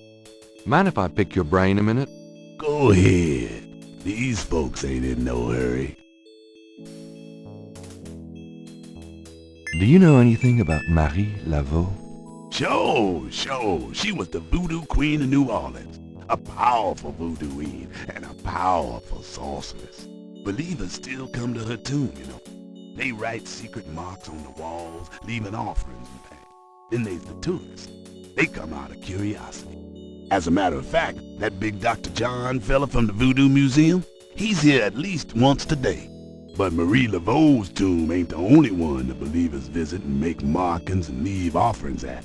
Mind if I pick your brain a minute? Go ahead. These folks ain't in no hurry. Do you know anything about Marie Laveau? Sure. She was the voodoo queen of New Orleans. A powerful voodooine and a powerful sorceress. Believers still come to her tomb, you know. They write secret marks on the walls, leaving offerings and things. Then there's the tourists. They come out of curiosity. As a matter of fact, that big Dr. John fella from the Voodoo Museum, he's here at least once today. But Marie Laveau's tomb ain't the only one the believers visit and make markings and leave offerings at.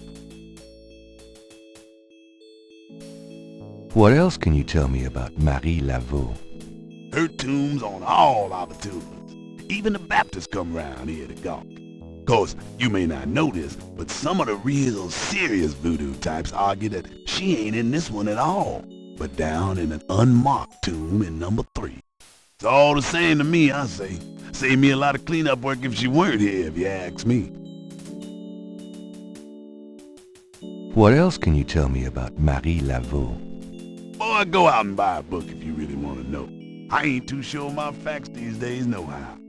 What else can you tell me about Marie Laveau? Her tomb's on all our tombs. Even the Baptists come round here to gawk. Course, you may not know this, but some of the real serious voodoo types argue that she ain't in this one at all, but down in an unmarked tomb in number 3. It's all the same to me, I say. Save me a lot of cleanup work if she weren't here, if you ask me. What else can you tell me about Marie Laveau? Boy, go out and buy a book if you really want to know. I ain't too sure of my facts these days nohow.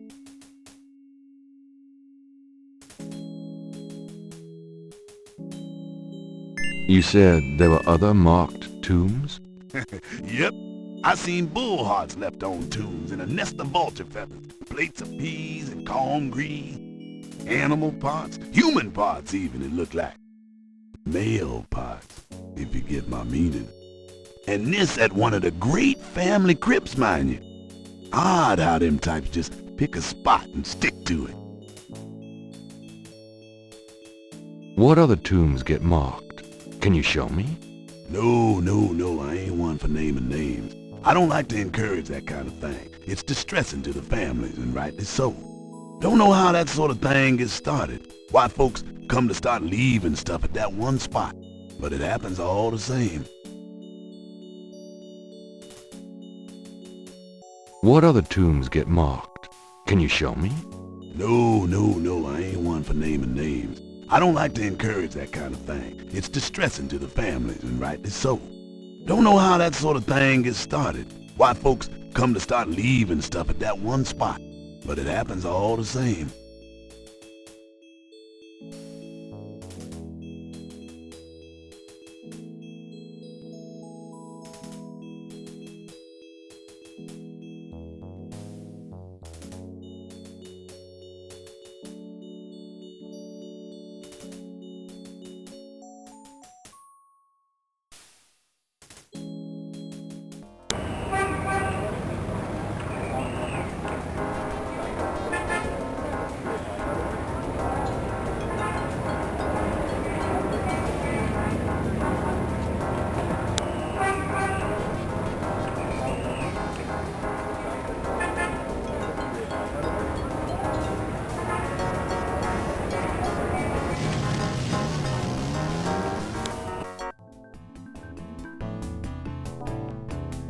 You said there were other marked tombs? Yep. I seen bull hearts left on tombs and a nest of vulture feathers, plates of peas and calm green, animal parts, human parts even, it looked like. Male parts, if you get my meaning. And this at one of the great family crypts, mind you. Odd how them types just pick a spot and stick to it. What other tombs get marked? Can you show me? No, I ain't one for naming names. I don't like to encourage that kind of thing. It's distressing to the families, and rightly so. Don't know how that sort of thing gets started. Why folks come to start leaving stuff at that one spot. But it happens all the same. What other tombs get marked? Can you show me? No, I ain't one for naming names. I don't like to encourage that kind of thing. It's distressing to the families, and rightly so. Don't know how that sort of thing gets started. Why folks come to start leaving stuff at that one spot. But it happens all the same.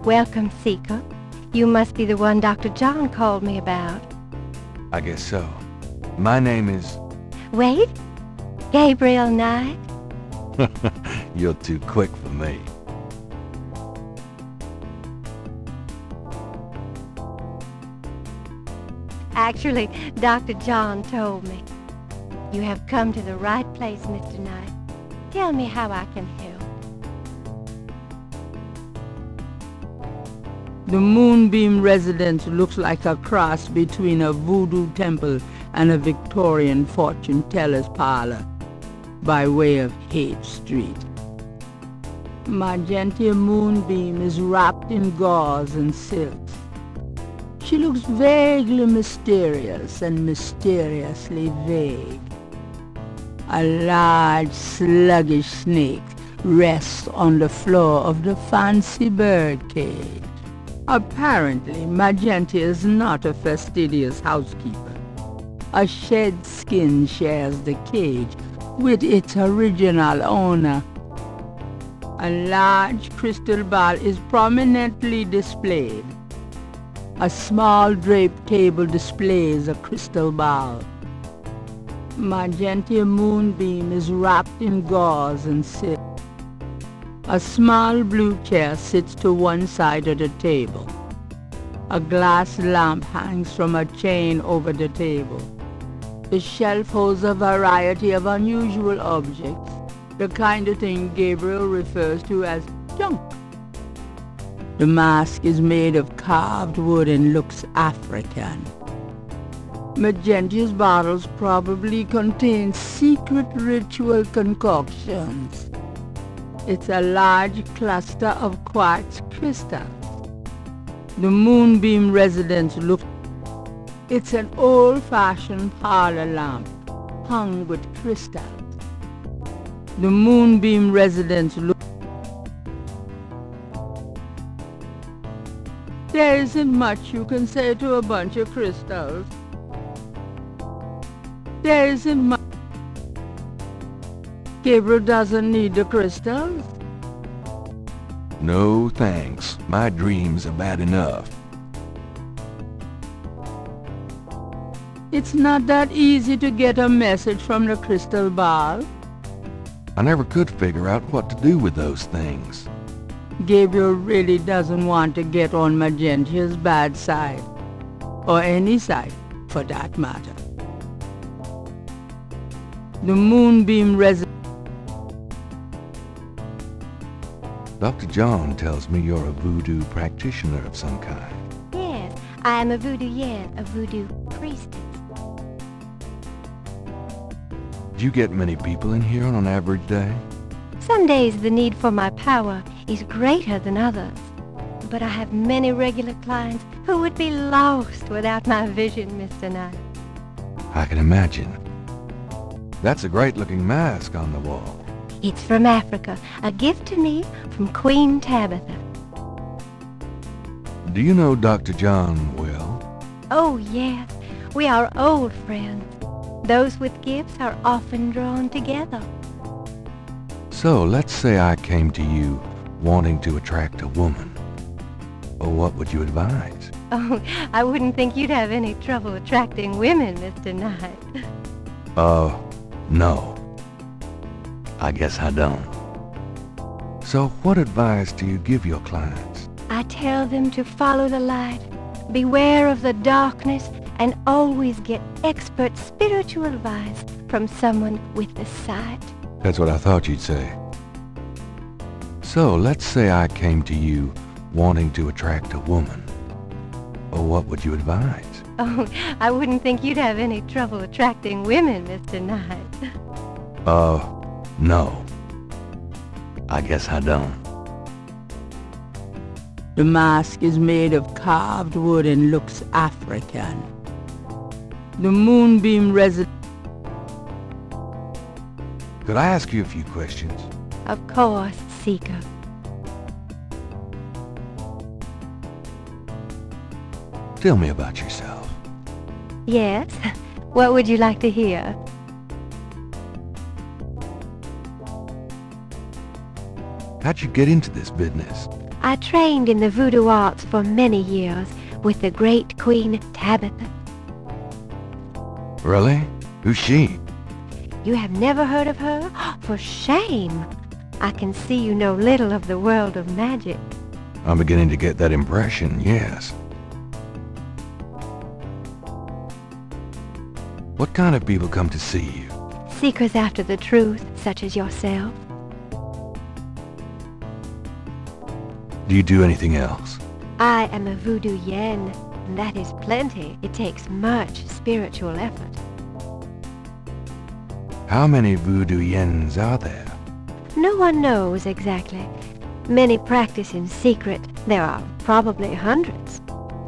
Welcome, Seeker. You must be the one Dr. John called me about. I guess so. My name is... Wait? Gabriel Knight? You're too quick for me. Actually, Dr. John told me. You have come to the right place, Mr. Knight. Tell me how I can help. The Moonbeam residence looks like a cross between a voodoo temple and a Victorian fortune teller's parlor, by way of Haight Street. Magenta Moonbeam is wrapped in gauze and silks. She looks vaguely mysterious and mysteriously vague. A large, sluggish snake rests on the floor of the fancy bird cage. Apparently, Magenta is not a fastidious housekeeper. A shed skin shares the cage with its original owner. A large crystal ball is prominently displayed. A small draped table displays a crystal ball. Magenta Moonbeam is wrapped in gauze and silk. A small blue chair sits to one side of the table. A glass lamp hangs from a chain over the table. The shelf holds a variety of unusual objects, the kind of thing Gabriel refers to as junk. The mask is made of carved wood and looks African. Magenta's bottles probably contain secret ritual concoctions. It's a large cluster of quartz crystals. The Moonbeam residence looks... It's an old-fashioned parlor lamp, hung with crystals. The Moonbeam residence looks... There isn't much you can say to a bunch of crystals. There isn't much... Gabriel doesn't need the crystals. No thanks. My dreams are bad enough. It's not that easy to get a message from the crystal ball. I never could figure out what to do with those things. Gabriel really doesn't want to get on Magenta's bad side. Or any side, for that matter. The Moonbeam residence... Dr. John tells me you're a voodoo practitioner of some kind. Yes, I am a voodooienne, a voodoo priestess. Do you get many people in here on an average day? Some days the need for my power is greater than others. But I have many regular clients who would be lost without my vision, Mr. Knight. I can imagine. That's a great-looking mask on the wall. It's from Africa, a gift to me from Queen Tabitha. Do you know Dr. John well? Oh, yes. We are old friends. Those with gifts are often drawn together. So, let's say I came to you wanting to attract a woman. What would you advise? Oh, I wouldn't think you'd have any trouble attracting women, Mr. Knight. No. I guess I don't. So what advice do you give your clients? I tell them to follow the light, beware of the darkness, and always get expert spiritual advice from someone with the sight. That's what I thought you'd say. So let's say I came to you wanting to attract a woman. What would you advise? Oh, I wouldn't think you'd have any trouble attracting women, Mr. Knight. No. I guess I don't. The mask is made of carved wood and looks African. The Moonbeam resident... Could I ask you a few questions? Of course, Seeker. Tell me about yourself. Yes? What would you like to hear? How'd you get into this business? I trained in the voodoo arts for many years with the great Queen Tabitha. Really? Who's she? You have never heard of her? For shame! I can see you know little of the world of magic. I'm beginning to get that impression, yes. What kind of people come to see you? Seekers after the truth, such as yourself. Do you do anything else? I am a voodoo yen, and that is plenty. It takes much spiritual effort. How many voodoo yens are there? No one knows exactly. Many practice in secret. There are probably hundreds.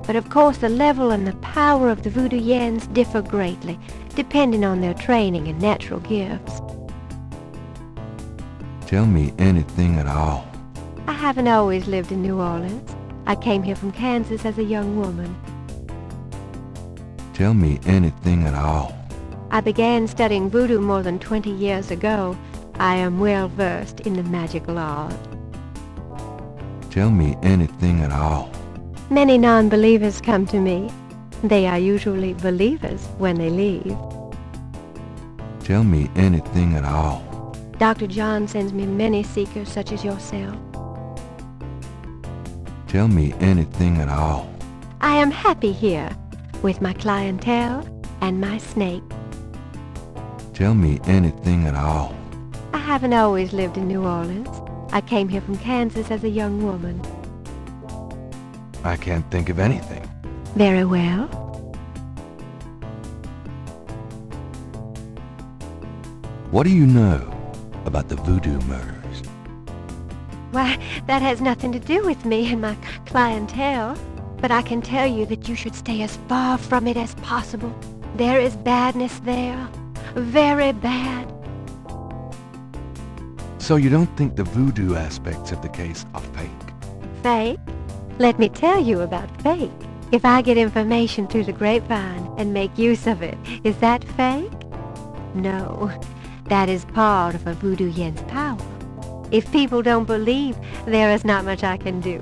But of course the level and the power of the voodoo yens differ greatly, depending on their training and natural gifts. Tell me anything at all. I haven't always lived in New Orleans. I came here from Kansas as a young woman. Tell me anything at all. I began studying voodoo more than 20 years ago. I am well versed in the magical art. Tell me anything at all. Many non-believers come to me. They are usually believers when they leave. Tell me anything at all. Dr. John sends me many seekers such as yourself. Tell me anything at all. I am happy here with my clientele and my snake. Tell me anything at all. I haven't always lived in New Orleans. I came here from Kansas as a young woman. I can't think of anything. Very well. What do you know about the voodoo murders? Why, that has nothing to do with me and my clientele. But I can tell you that you should stay as far from it as possible. There is badness there. Very bad. So you don't think the voodoo aspects of the case are fake? Fake? Let me tell you about fake. If I get information through the grapevine and make use of it, is that fake? No. That is part of a voodoo yen's power. If people don't believe, there is not much I can do.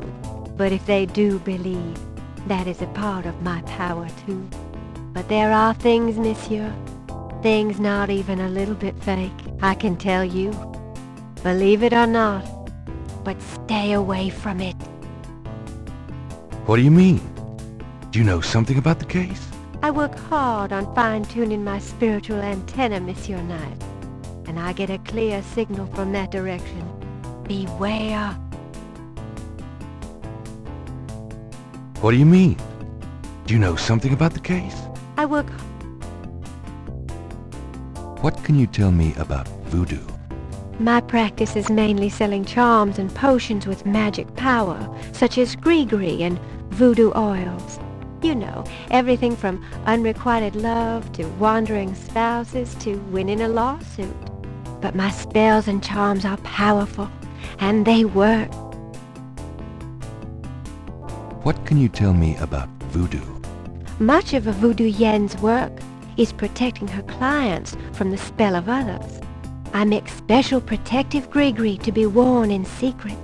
But if they do believe, that is a part of my power too. But there are things, monsieur, things not even a little bit fake, I can tell you. Believe it or not, but stay away from it. What do you mean? Do you know something about the case? I work hard on fine-tuning my spiritual antenna, Monsieur Knight, and I get a clear signal from that direction. Beware. What do you mean? Do you know something about the case? I work... What can you tell me about voodoo? My practice is mainly selling charms and potions with magic power, such as gree-gree and voodoo oils. You know, everything from unrequited love to wandering spouses to winning a lawsuit. But my spells and charms are powerful, and they work. What can you tell me about voodoo? Much of a voodoo yen's work is protecting her clients from the spell of others. I make special protective gree-gree to be worn in secret.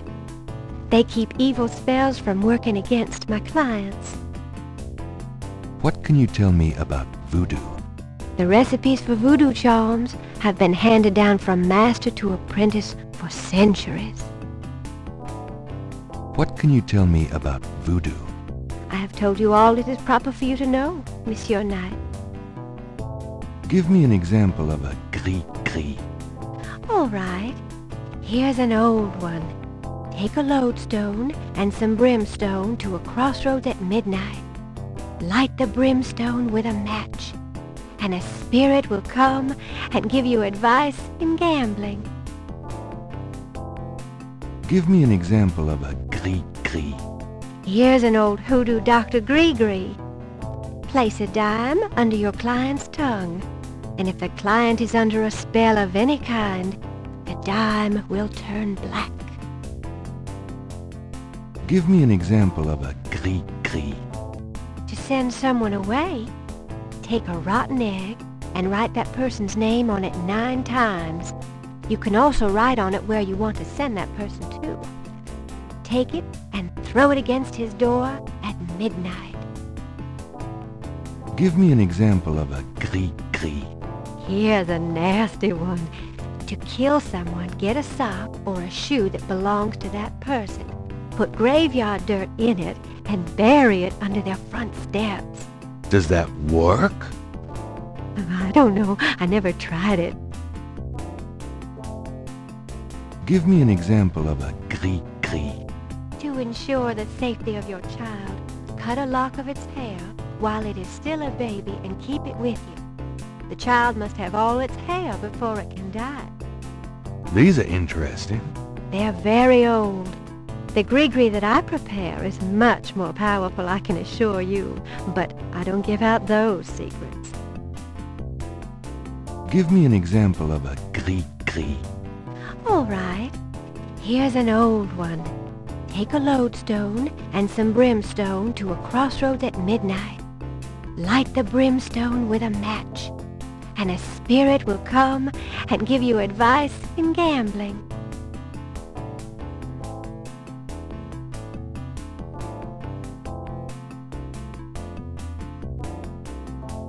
They keep evil spells from working against my clients. What can you tell me about voodoo? The recipes for voodoo charms have been handed down from master to apprentice for centuries. What can you tell me about voodoo? I have told you all it is proper for you to know, Monsieur Knight. Give me an example of a gris-gris. All right. Here's an old one. Take a lodestone and some brimstone to a crossroads at midnight. Light the brimstone with a match, and a spirit will come and give you advice in gambling. Give me an example of a gris-gris. Here's an old hoodoo Dr. Gree-Gree. Place a dime under your client's tongue, and if the client is under a spell of any kind, the dime will turn black. Give me an example of a gris-gris. To send someone away, take a rotten egg and write that person's name on it 9 times. You can also write on it where you want to send that person to. take it and throw it against his door at midnight. Give me an example of a gris-gris. Here's a nasty one. To kill someone, get a sock or a shoe that belongs to that person. Put graveyard dirt in it and bury it under their front steps. Does that work? I don't know. I never tried it. Give me an example of a gris-gris. To ensure the safety of your child, cut a lock of its hair while it is still a baby and keep it with you. The child must have all its hair before it can die. These are interesting. They're very old. The gris-gris that I prepare is much more powerful, I can assure you, but I don't give out those secrets. Give me an example of a gris-gris. All right. Here's an old one. Take a lodestone and some brimstone to a crossroads at midnight. Light the brimstone with a match, and a spirit will come and give you advice in gambling.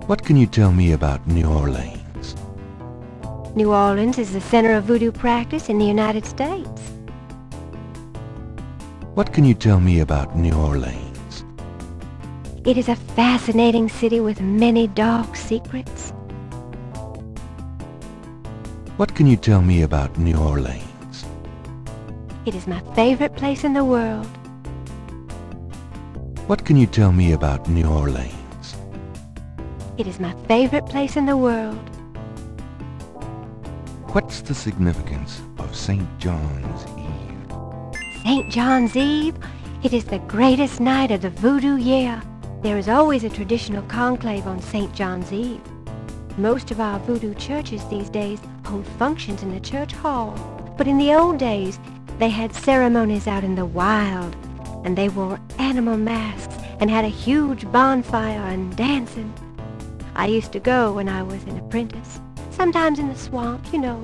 What can you tell me about New Orleans? New Orleans is the center of voodoo practice in the United States. What can you tell me about New Orleans? It is a fascinating city with many dark secrets. What can you tell me about New Orleans? It is my favorite place in the world. What can you tell me about New Orleans? It is my favorite place in the world. What's the significance of St. John's Eve? St. John's Eve? It is the greatest night of the voodoo year. There is always a traditional conclave on St. John's Eve. Most of our voodoo churches these days hold functions in the church hall. But in the old days, they had ceremonies out in the wild, and they wore animal masks and had a huge bonfire and dancing. I used to go when I was an apprentice, sometimes in the swamp, you know,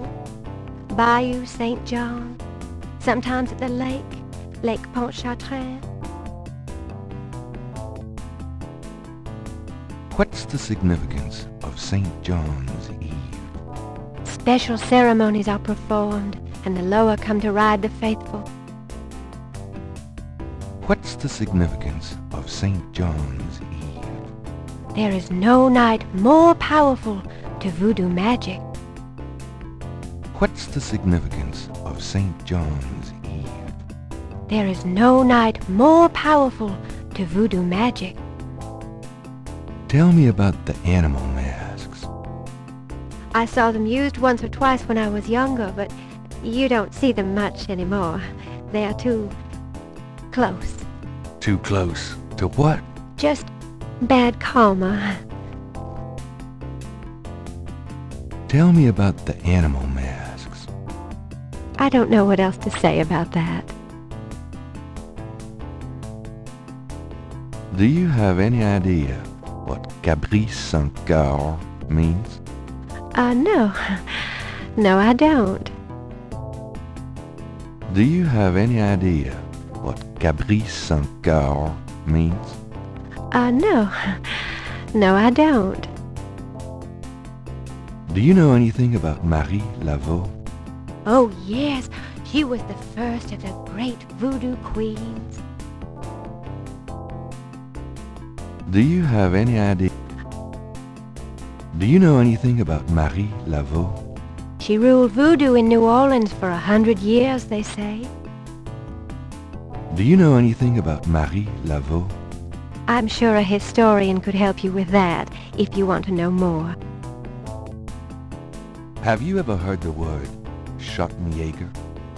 Bayou St. John, sometimes at the lake, Lake Pontchartrain. What's the significance of St. John's Eve? Special ceremonies are performed, and the Loa come to ride the faithful. What's the significance of St. John's Eve? There is no night more powerful to voodoo magic. What's the significance of St. John's Eve? There is no night more powerful to voodoo magic. Tell me about the animal masks. I saw them used once or twice when I was younger, but you don't see them much anymore. They are too close. Too close to what? Just bad karma. Tell me about the animal masks. I don't know what else to say about that. Do you have any idea what Caprice Saint Coeur means? No. No, I don't. Do you have any idea what Caprice Saint Coeur means? No. No, I don't. Do you know anything about Marie Laveau? Oh, yes. She was the first of the great voodoo queens. Do you have any idea? Do you know anything about Marie Laveau? She ruled voodoo in New Orleans for 100 years, they say. Do you know anything about Marie Laveau? I'm sure a historian could help you with that, if you want to know more. Have you ever heard the word Schottenjäger?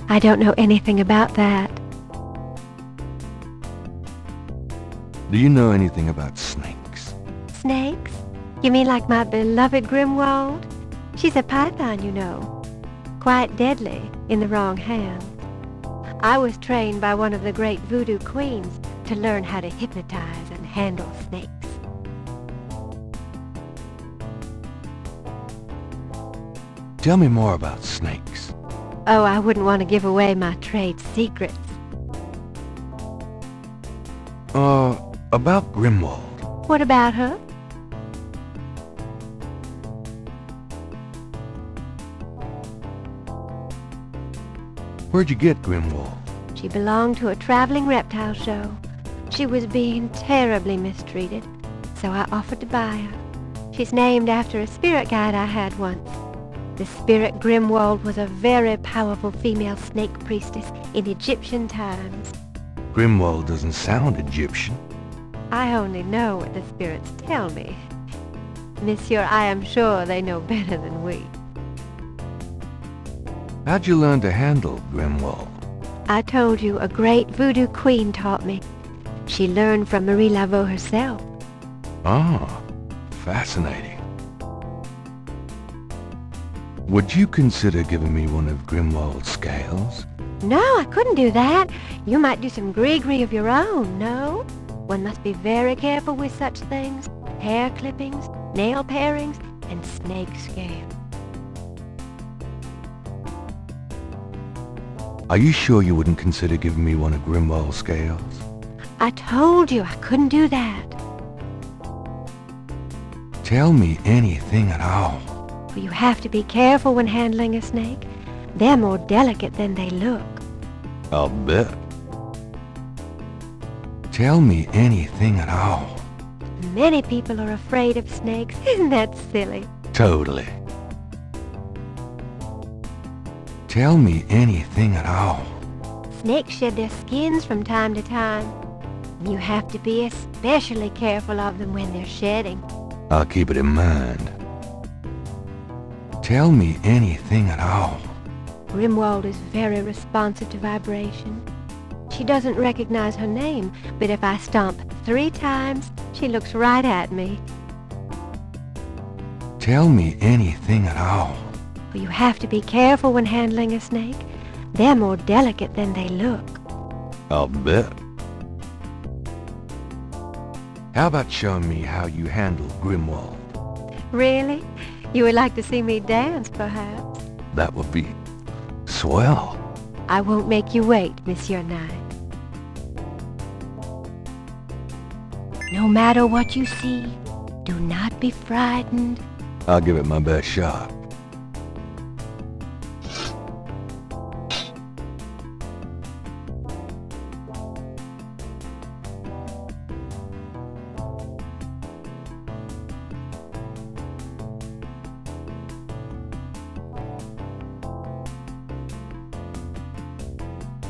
I don't know anything about that. Do you know anything about snakes? Snakes? You mean like my beloved Grimwald? She's a python, you know. Quite deadly in the wrong hands. I was trained by one of the great voodoo queens to learn how to hypnotize and handle snakes. Tell me more about snakes. Oh, I wouldn't want to give away my trade secrets. About Grimwald. What about her? Where'd you get Grimwald? She belonged to a traveling reptile show. She was being terribly mistreated, so I offered to buy her. She's named after a spirit guide I had once. The spirit Grimwald was a very powerful female snake priestess in Egyptian times. Grimwald doesn't sound Egyptian. I only know what the spirits tell me. Monsieur, I am sure they know better than we. How'd you learn to handle Grimwald? I told you a great voodoo queen taught me. She learned from Marie Laveau herself. Ah, fascinating. Would you consider giving me one of Grimwald's scales? No, I couldn't do that. You might do some gree-gree of your own, no? One must be very careful with such things. Hair clippings, nail parings, and snake scale. Are you sure you wouldn't consider giving me one of Grimwald's scales? I told you I couldn't do that. Tell me anything at all. Well, you have to be careful when handling a snake. They're more delicate than they look. I'll bet. Tell me anything at all. Many people are afraid of snakes. Isn't that silly? Totally. Tell me anything at all. Snakes shed their skins from time to time. You have to be especially careful of them when they're shedding. I'll keep it in mind. Tell me anything at all. Grimwald is very responsive to vibration. She doesn't recognize her name, but if I stomp 3 times, she looks right at me. Tell me anything at all. Well, you have to be careful when handling a snake. They're more delicate than they look. I'll bet. How about showing me how you handle Grimwald? Really? You would like to see me dance, perhaps? That would be swell. I won't make you wait, Monsieur Knight. No matter what you see, do not be frightened. I'll give it my best shot.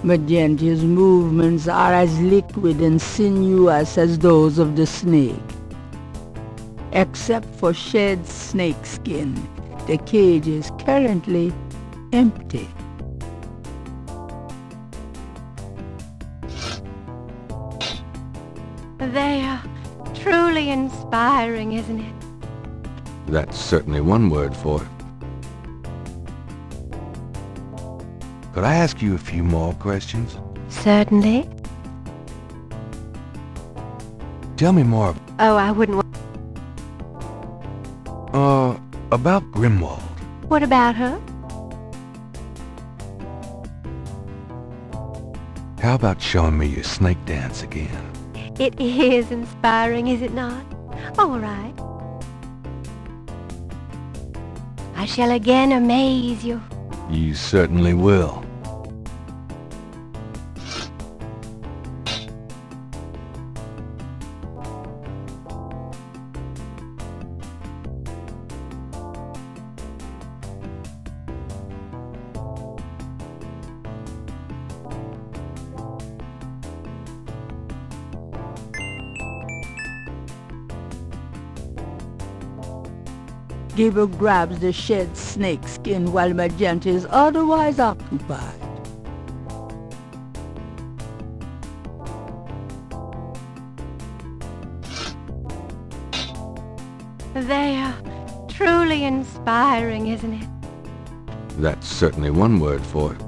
Magentia's movements are as liquid and sinuous as those of the snake. Except for shed snake skin, the cage is currently empty. They are truly inspiring, isn't it? That's certainly one word for it. Could I ask you a few more questions? Certainly. Tell me more. Oh, I wouldn't about Grimwald. What about her? How about showing me your snake dance again? It is inspiring, is it not? All right. I shall again amaze you. You certainly will. Gabriel grabs the shed snake skin while Magenta is otherwise occupied. They are truly inspiring, isn't it? That's certainly one word for it.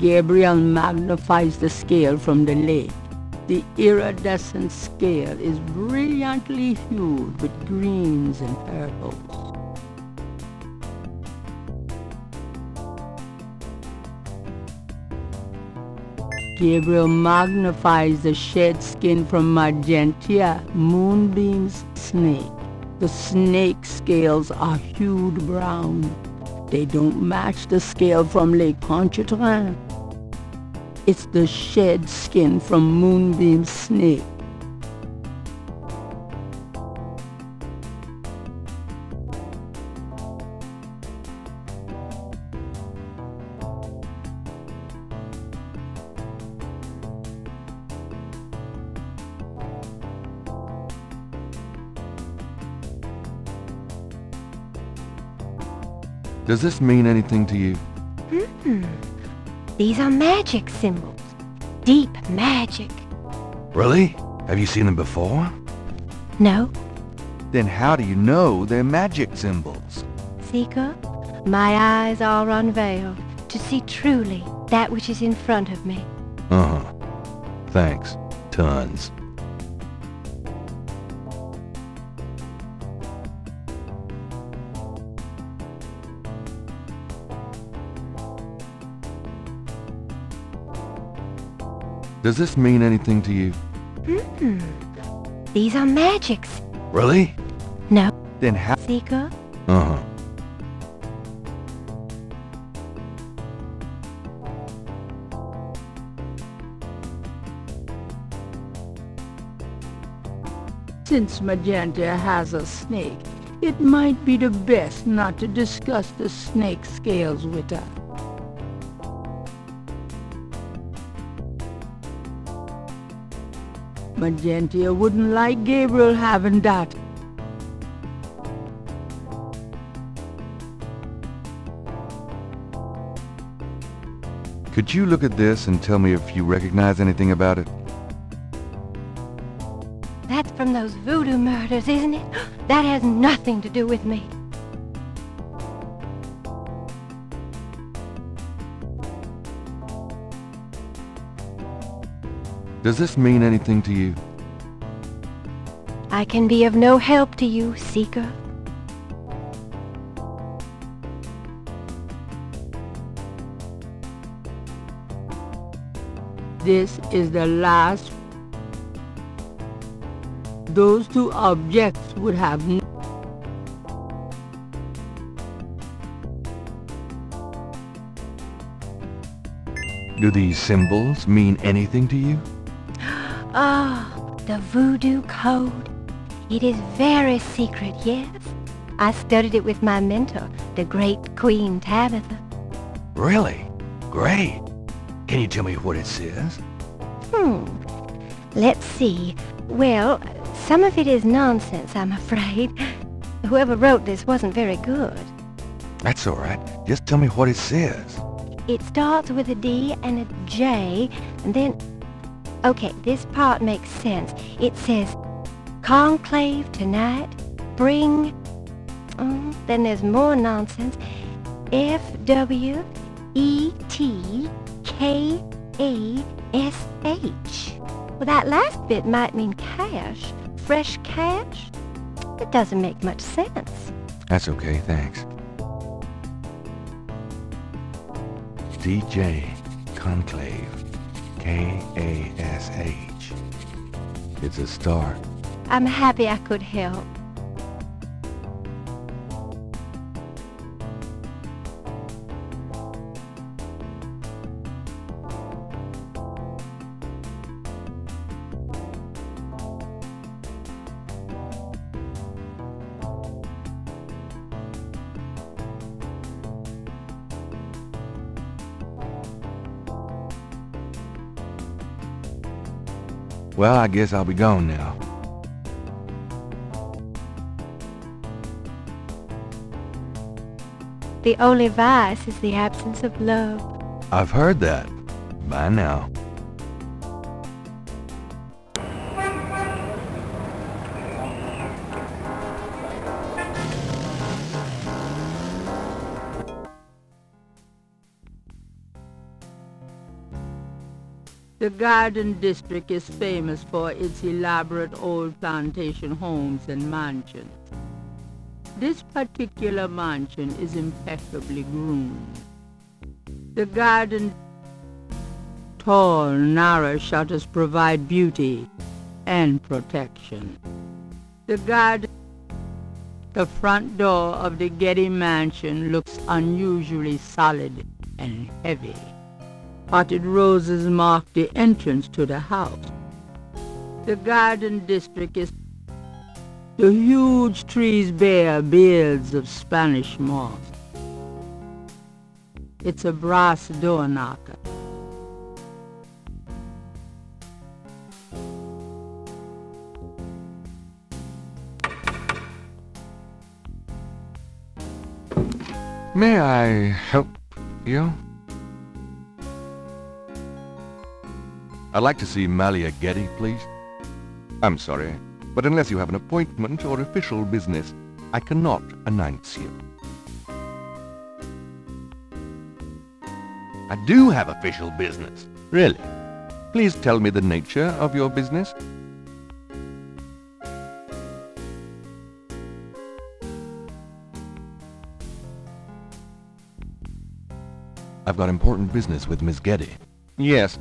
Gabriel magnifies the scale from the lake. The iridescent scale is brilliantly hued with greens and purples. Gabriel magnifies the shed skin from Magentia, Moonbeam's snake. The snake scales are hued brown. They don't match the scale from Lake Pontchartrain. It's the shed skin from Moonbeam's snake. Does this mean anything to you? These are magic symbols. Deep magic. Really? Have you seen them before? No, Then how do you know they're magic symbols? Seeker, my eyes are unveiled to see truly that which is in front of me. Uh-huh. Thanks. Tons. Does this mean anything to you? These are magics. Really? No, Then how? Seeker, Uh-huh. Since Magenta has a snake, it might be the best not to discuss the snake scales with her. Magentia wouldn't like Gabriel having that. Could you look at this and tell me if you recognize anything about it? that's from those voodoo murders, isn't it? That has nothing to do with me. Does this mean anything to you? I can be of no help to you, Seeker. This is the last. Those two objects would have Do these symbols mean anything to you? Ah, the voodoo code. It is very secret, yes. I studied it with my mentor, the great Queen Tabitha. Really? Great. Can you tell me what it says? Let's see. Well, some of it is nonsense, I'm afraid. Whoever wrote this wasn't very good. That's all right. Just tell me what it says. It starts with a D and a J, and then... Okay, this part makes sense. It says, conclave tonight, bring... then there's more nonsense. F-W-E-T-K-A-S-H. Well, that last bit might mean cash. Fresh cash? It doesn't make much sense. That's okay, thanks. DJ Conclave. K-A-S-H. It's a start. I'm happy I could help. Well, I guess I'll be gone now. The only vice is the absence of love. I've heard that. Bye now. The Garden District is famous for its elaborate old plantation homes and mansions. This particular mansion is impeccably groomed. The garden tall, narrow shutters provide beauty and protection. The front door of the Getty mansion looks unusually solid and heavy. Potted roses mark the entrance to the house. The garden district is... The huge trees bear beards of Spanish moss. It's a brass door knocker. May I help you? I'd like to see Malia Getty, please. I'm sorry, but unless you have an appointment or official business, I cannot announce you. I do have official business. Really? Please tell me the nature of your business. I've got important business with Miss Getty. Yes,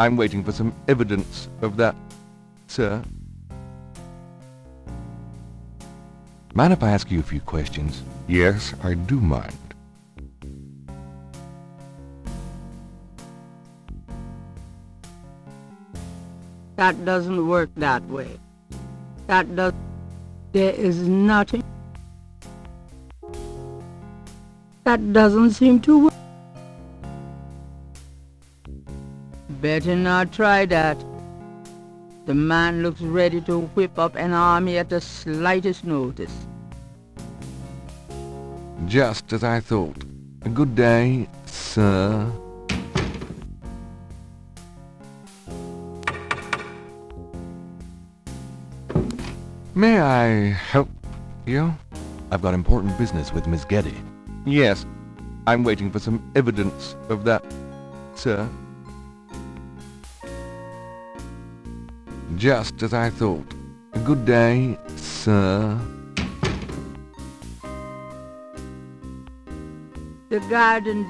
I'm waiting for some evidence of that, sir. Mind if I ask you a few questions? Yes, I do mind. That doesn't work that way. There is nothing. That doesn't seem to work. Better not try that. The man looks ready to whip up an army at the slightest notice. Just as I thought. Good day, sir. May I help you? I've got important business with Miss Getty. Yes, I'm waiting for some evidence of that, sir. Just as I thought. Good day, sir. The garden...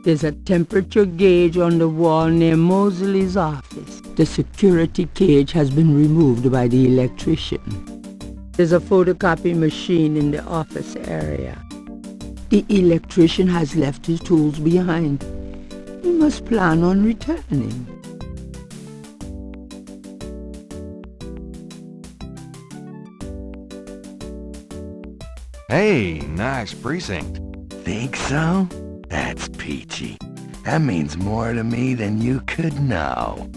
There's a temperature gauge on the wall near Mosley's office. The security cage has been removed by the electrician. There's a photocopy machine in the office area. The electrician has left his tools behind. He must plan on returning. Hey, nice precinct. Think so? That's peachy. That means more to me than you could know.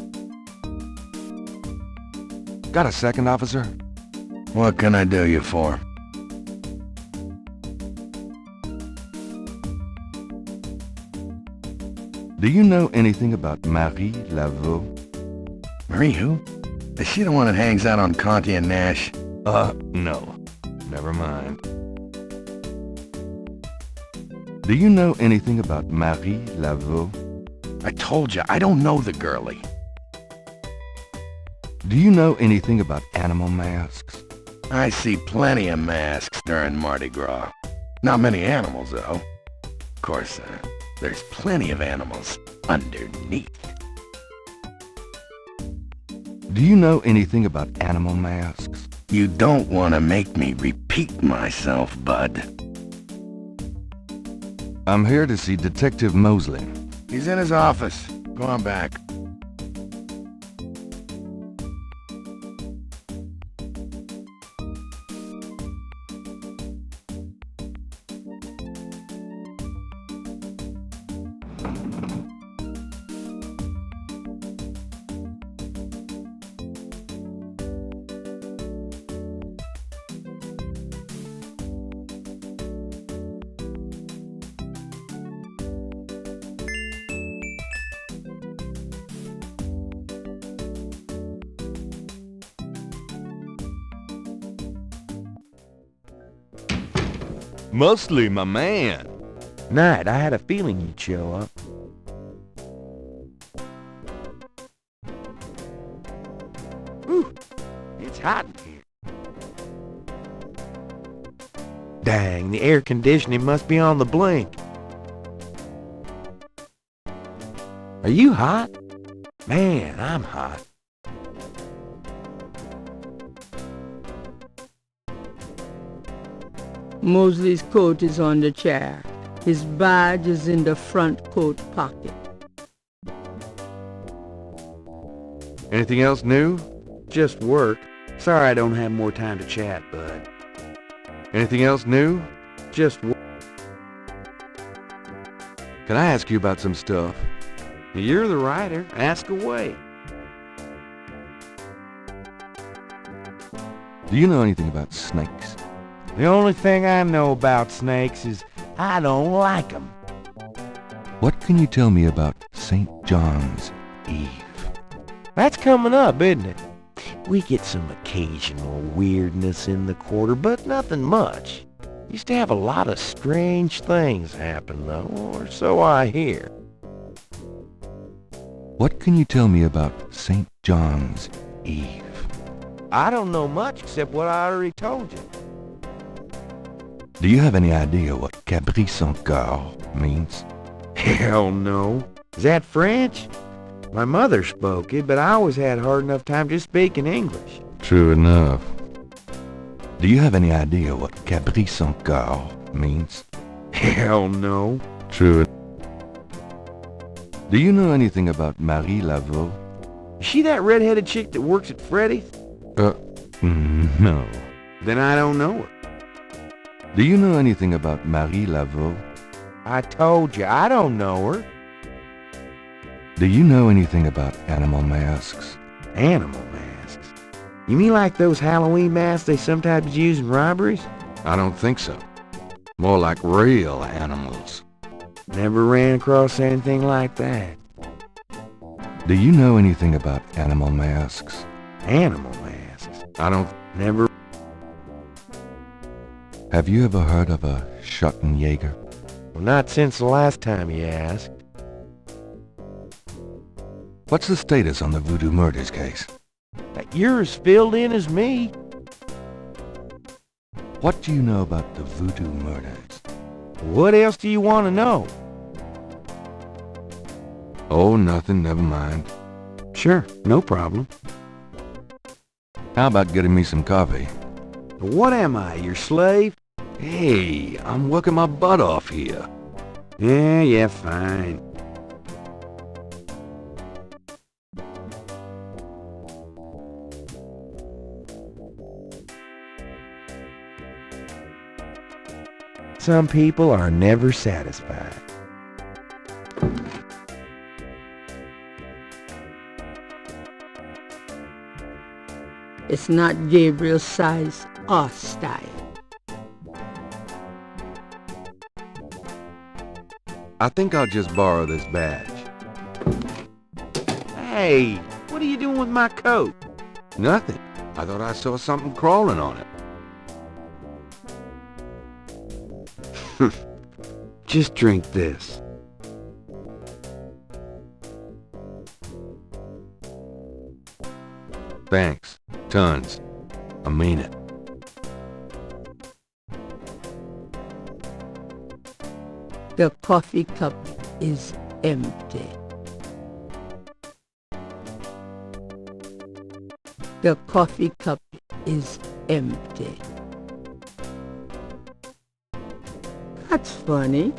Got a second, officer? What can I do you for? Do you know anything about Marie Laveau? Marie who? Is she the one that hangs out on Conti and Nash? No. Never mind. Do you know anything about Marie Laveau? I told you, I don't know the girlie. Do you know anything about animal masks? I see plenty of masks during Mardi Gras. Not many animals, though. Of course, there's plenty of animals underneath. Do you know anything about animal masks? You don't want to make me repeat myself, bud. I'm here to see Detective Mosley. He's in his office. Go on back. Mostly my man. Knight, I had a feeling you'd show up. Whew, it's hot in here. Dang, the air conditioning must be on the blink. Are you hot? Man, I'm hot. Mosley's coat is on the chair. His badge is in the front coat pocket. Anything else new? Just work. Sorry I don't have more time to chat, bud. Anything else new? Just work. Can I ask you about some stuff? You're the writer. Ask away. Do you know anything about snakes? The only thing I know about snakes is I don't like them. What can you tell me about St. John's Eve? That's coming up, isn't it? We get some occasional weirdness in the quarter, but nothing much. Used to have a lot of strange things happen, though, or so I hear. What can you tell me about St. John's Eve? I don't know much except what I already told you. Do you have any idea what Cabri sans Carroll means? Hell no. Is that French? My mother spoke it, but I always had a hard enough time just speaking English. True enough. Do you have any idea what Cabri sans Carroll means? Hell no. True. Do you know anything about Marie Laveau? Is she that red-headed chick that works at Freddy's? No. Then I don't know her. Do you know anything about Marie Laveau? I told you, I don't know her. Do you know anything about animal masks? Animal masks? You mean like those Halloween masks they sometimes use in robberies? I don't think so. More like real animals. Never ran across anything like that. Do you know anything about animal masks? Animal masks? I don't... Never... Have you ever heard of a Schottenjäger? Well, not since the last time you asked. What's the status on the Voodoo murders case? You're as filled in as me. What do you know about the Voodoo murders? What else do you want to know? Oh, nothing, never mind. Sure, no problem. How about getting me some coffee? What am I, your slave? Hey, I'm working my butt off here. Yeah, fine. Some people are never satisfied. It's not Gabriel's size or style. I think I'll just borrow this badge. Hey, what are you doing with my coat? Nothing. I thought I saw something crawling on it. Just drink this. Thanks. Tons. I mean it. The coffee cup is empty. The coffee cup is empty. That's funny.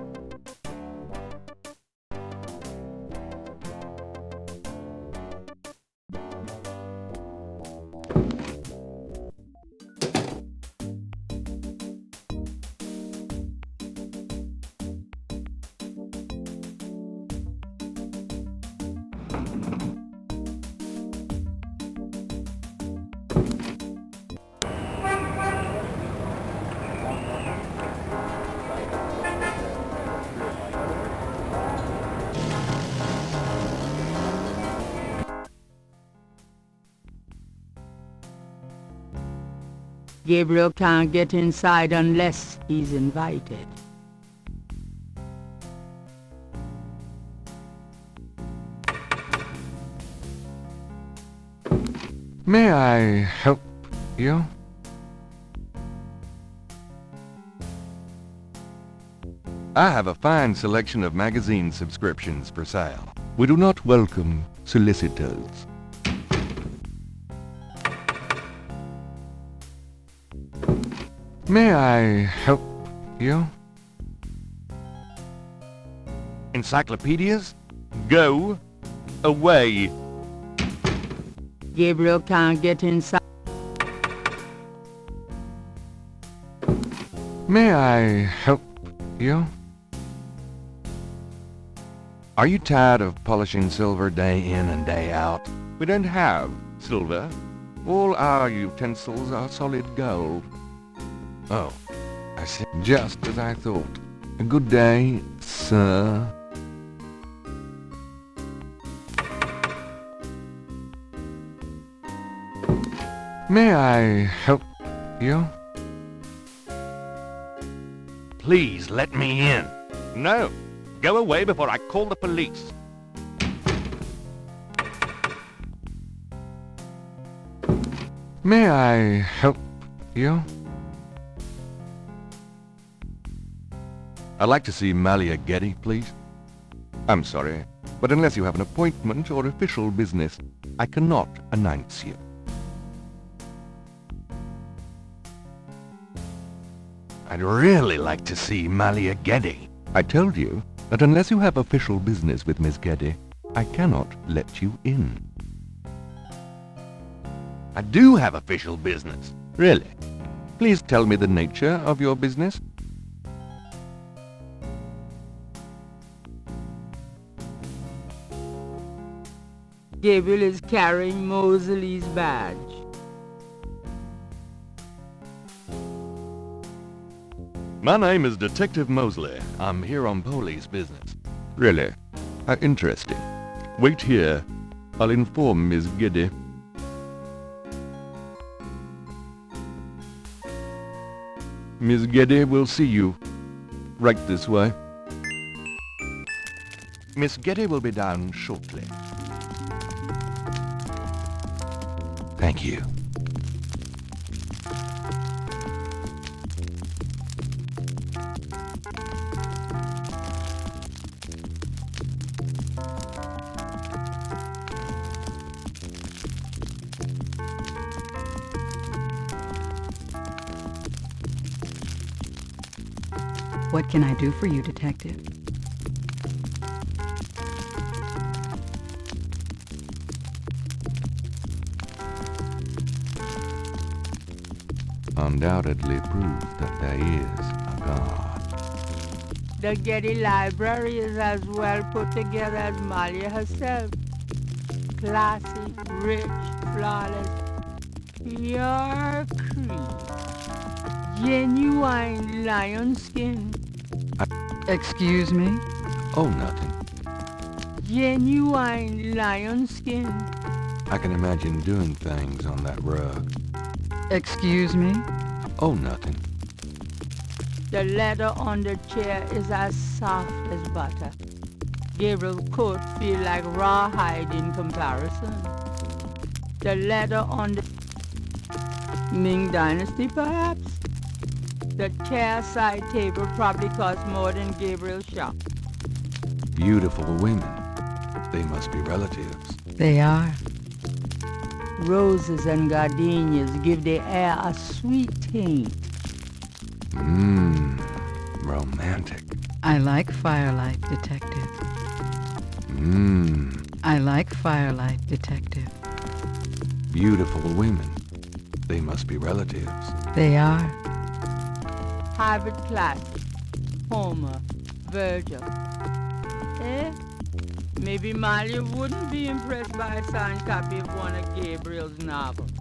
Gabriel can't get inside unless he's invited. May I help you? I have a fine selection of magazine subscriptions for sale. We do not welcome solicitors. May I help you? Encyclopedias? Go away. Gabriel can't get inside. May I help you? Are you tired of polishing silver day in and day out? We don't have silver. All our utensils are solid gold. Oh, I see. Just as I thought. A good day, sir. May I help you? Please let me in. No. Go away before I call the police. May I help you? I'd like to see Malia Getty, please. I'm sorry, but unless you have an appointment or official business, I cannot announce you. I'd really like to see Malia Getty. I told you that unless you have official business with Miss Getty, I cannot let you in. I do have official business. Really? Please tell me the nature of your business. Gabriel is carrying Mosley's badge. My name is Detective Mosley. I'm here on police business. Really? How interesting. Wait here. I'll inform Miss Getty. Miss Getty will see you. Right this way. Miss Getty will be down shortly. Thank you. What can I do for you, Detective? Undoubtedly proves that there is a God. The Getty Library is as well put together as Malia herself. Classy, rich, flawless, pure cream. Genuine lion skin. Excuse me? Oh, nothing. Genuine lion skin. I can imagine doing things on that rug. Excuse me? Oh, nothing. The leather on the chair is as soft as butter. Gabriel could feel like rawhide in comparison. The leather on the Ming Dynasty, perhaps? The chair side table probably cost more than Gabriel's shop. Beautiful women. They must be relatives. They are. Roses and gardenias give the air a sweet taint. Romantic. I like firelight, Detective. I like firelight, Detective. Beautiful women. They must be relatives. They are. Harvard class. Homer. Virgil. Maybe Malia wouldn't be impressed by a signed copy of one of Gabriel's novels.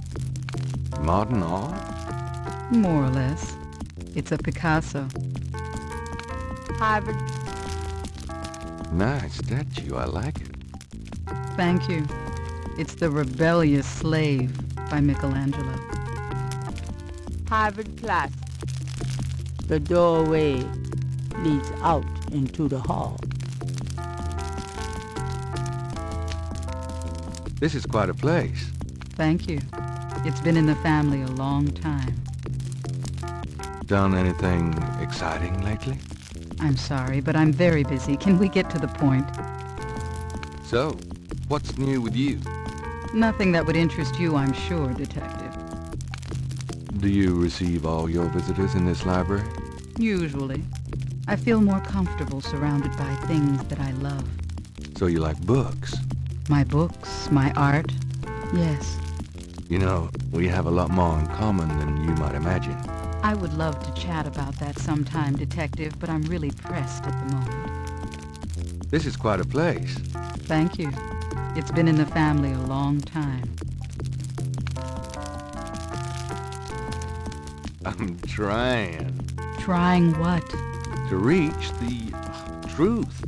Modern art? More or less. It's a Picasso. Harvard. Nice statue. I like it. Thank you. It's The Rebellious Slave by Michelangelo. Have it plastered. The doorway leads out into the hall. This is quite a place. Thank you. It's been in the family a long time. Done anything exciting lately? I'm sorry, but I'm very busy. Can we get to the point? So, what's new with you? Nothing that would interest you, I'm sure, Detective. Do you receive all your visitors in this library? Usually. I feel more comfortable surrounded by things that I love. So you like books? My books, my art, yes. You know, we have a lot more in common than you might imagine. I would love to chat about that sometime, Detective, but I'm really pressed at the moment. This is quite a place. Thank you. It's been in the family a long time. I'm trying. Trying what? To reach the truth.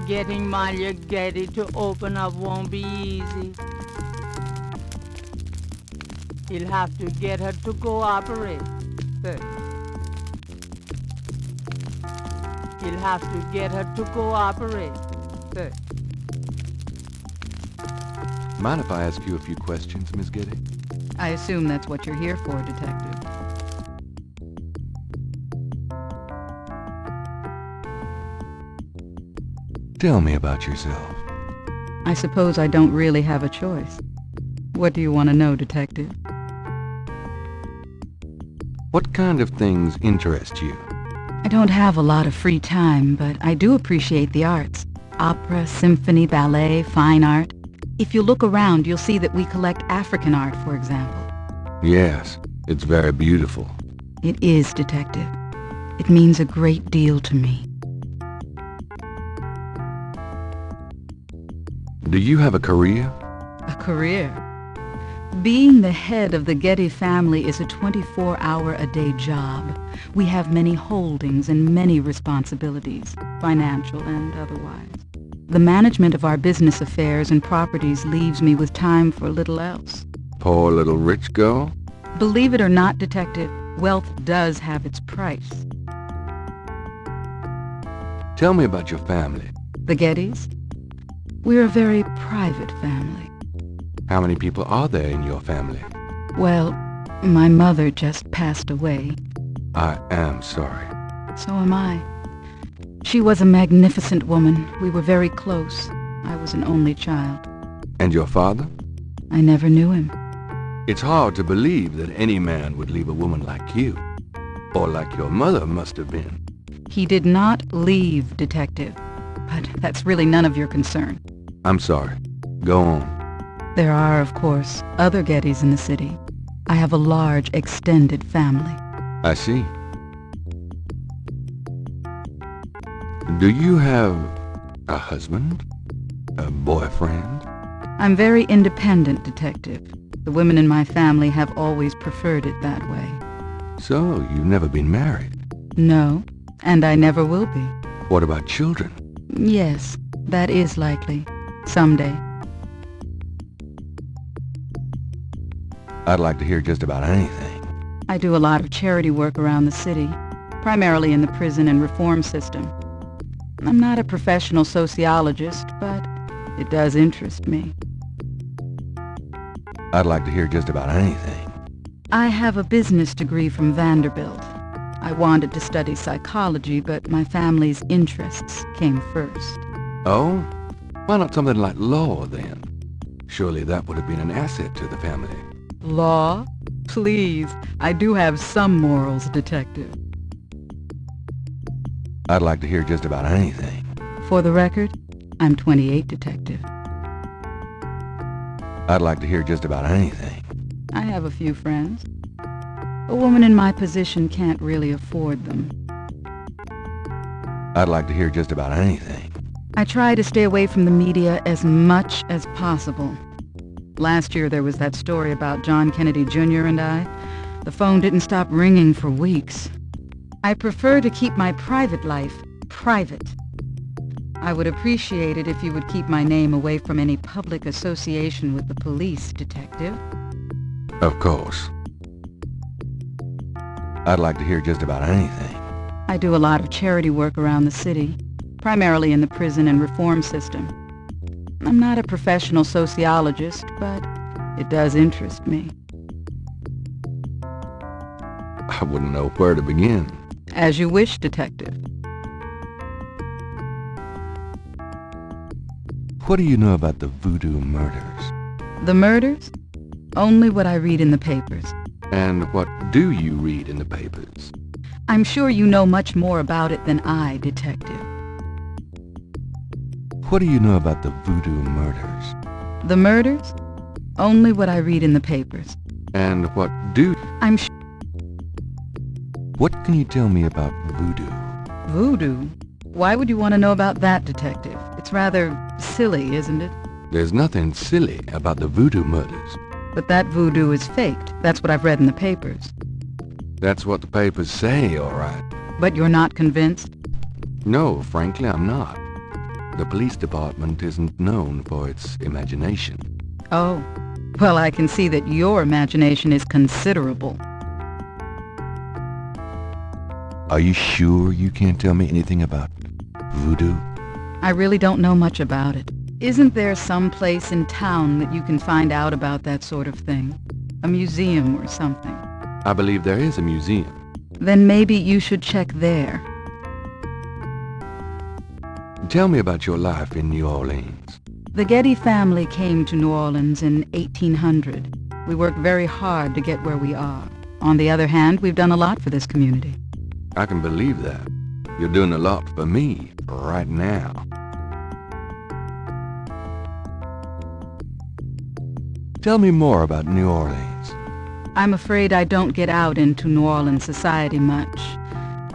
Getting Malia Getty to open up won't be easy. He'll have to get her to cooperate first. He'll have to get her to cooperate first. Mind if I ask you a few questions, Miss Getty? I assume that's what you're here for, Detective. Tell me about yourself. I suppose I don't really have a choice. What do you want to know, Detective? What kind of things interest you? I don't have a lot of free time, but I do appreciate the arts. Opera, symphony, ballet, fine art. If you look around, you'll see that we collect African art, for example. Yes, it's very beautiful. It is, Detective. It means a great deal to me. Do you have a career? A career? Being the head of the Getty family is a 24-hour-a-day job. We have many holdings and many responsibilities, financial and otherwise. The management of our business affairs and properties leaves me with time for little else. Poor little rich girl? Believe it or not, Detective, wealth does have its price. Tell me about your family. The Gettys? We're a very private family. How many people are there in your family? Well, my mother just passed away. I am sorry. So am I. She was a magnificent woman. We were very close. I was an only child. And your father? I never knew him. It's hard to believe that any man would leave a woman like you. Or like your mother must have been. He did not leave, Detective. But that's really none of your concern. I'm sorry. Go on. There are, of course, other Gettys in the city. I have a large, extended family. I see. Do you have a husband? A boyfriend? I'm very independent, Detective. The women in my family have always preferred it that way. So, you've never been married? No, and I never will be. What about children? Yes, that is likely. Someday. I'd like to hear just about anything. I do a lot of charity work around the city, primarily in the prison and reform system. I'm not a professional sociologist, but it does interest me. I'd like to hear just about anything. I have a business degree from Vanderbilt. I wanted to study psychology, but my family's interests came first. Oh? Why not something like law, then? Surely that would have been an asset to the family. Law? Please, I do have some morals, Detective. I'd like to hear just about anything. For the record, I'm 28, Detective. I'd like to hear just about anything. I have a few friends. A woman in my position can't really afford them. I'd like to hear just about anything. I try to stay away from the media as much as possible. Last year there was that story about John Kennedy Jr. and I. The phone didn't stop ringing for weeks. I prefer to keep my private life private. I would appreciate it if you would keep my name away from any public association with the police, Detective. Of course. I'd like to hear just about anything. I do a lot of charity work around the city, primarily in the prison and reform system. I'm not a professional sociologist, but it does interest me. I wouldn't know where to begin. As you wish, Detective. What do you know about the Voodoo murders? The murders? Only what I read in the papers. And what do you read in the papers? I'm sure you know much more about it than I, Detective. What do you know about the Voodoo murders? The murders? Only what I read in the papers. And what do... I'm sure... What can you tell me about Voodoo? Voodoo? Why would you want to know about that, Detective? It's rather silly, isn't it? There's nothing silly about the Voodoo murders. But that voodoo is faked. That's what I've read in the papers. That's what the papers say, all right. But you're not convinced? No, frankly, I'm not. The police department isn't known for its imagination. Oh. Well, I can see that your imagination is considerable. Are you sure you can't tell me anything about Voodoo? I really don't know much about it. Isn't there some place in town that you can find out about that sort of thing? A museum or something? I believe there is a museum. Then maybe you should check there. Tell me about your life in New Orleans. The Getty family came to New Orleans in 1800. We worked very hard to get where we are. On the other hand, we've done a lot for this community. I can believe that. You're doing a lot for me right now. Tell me more about New Orleans. I'm afraid I don't get out into New Orleans society much.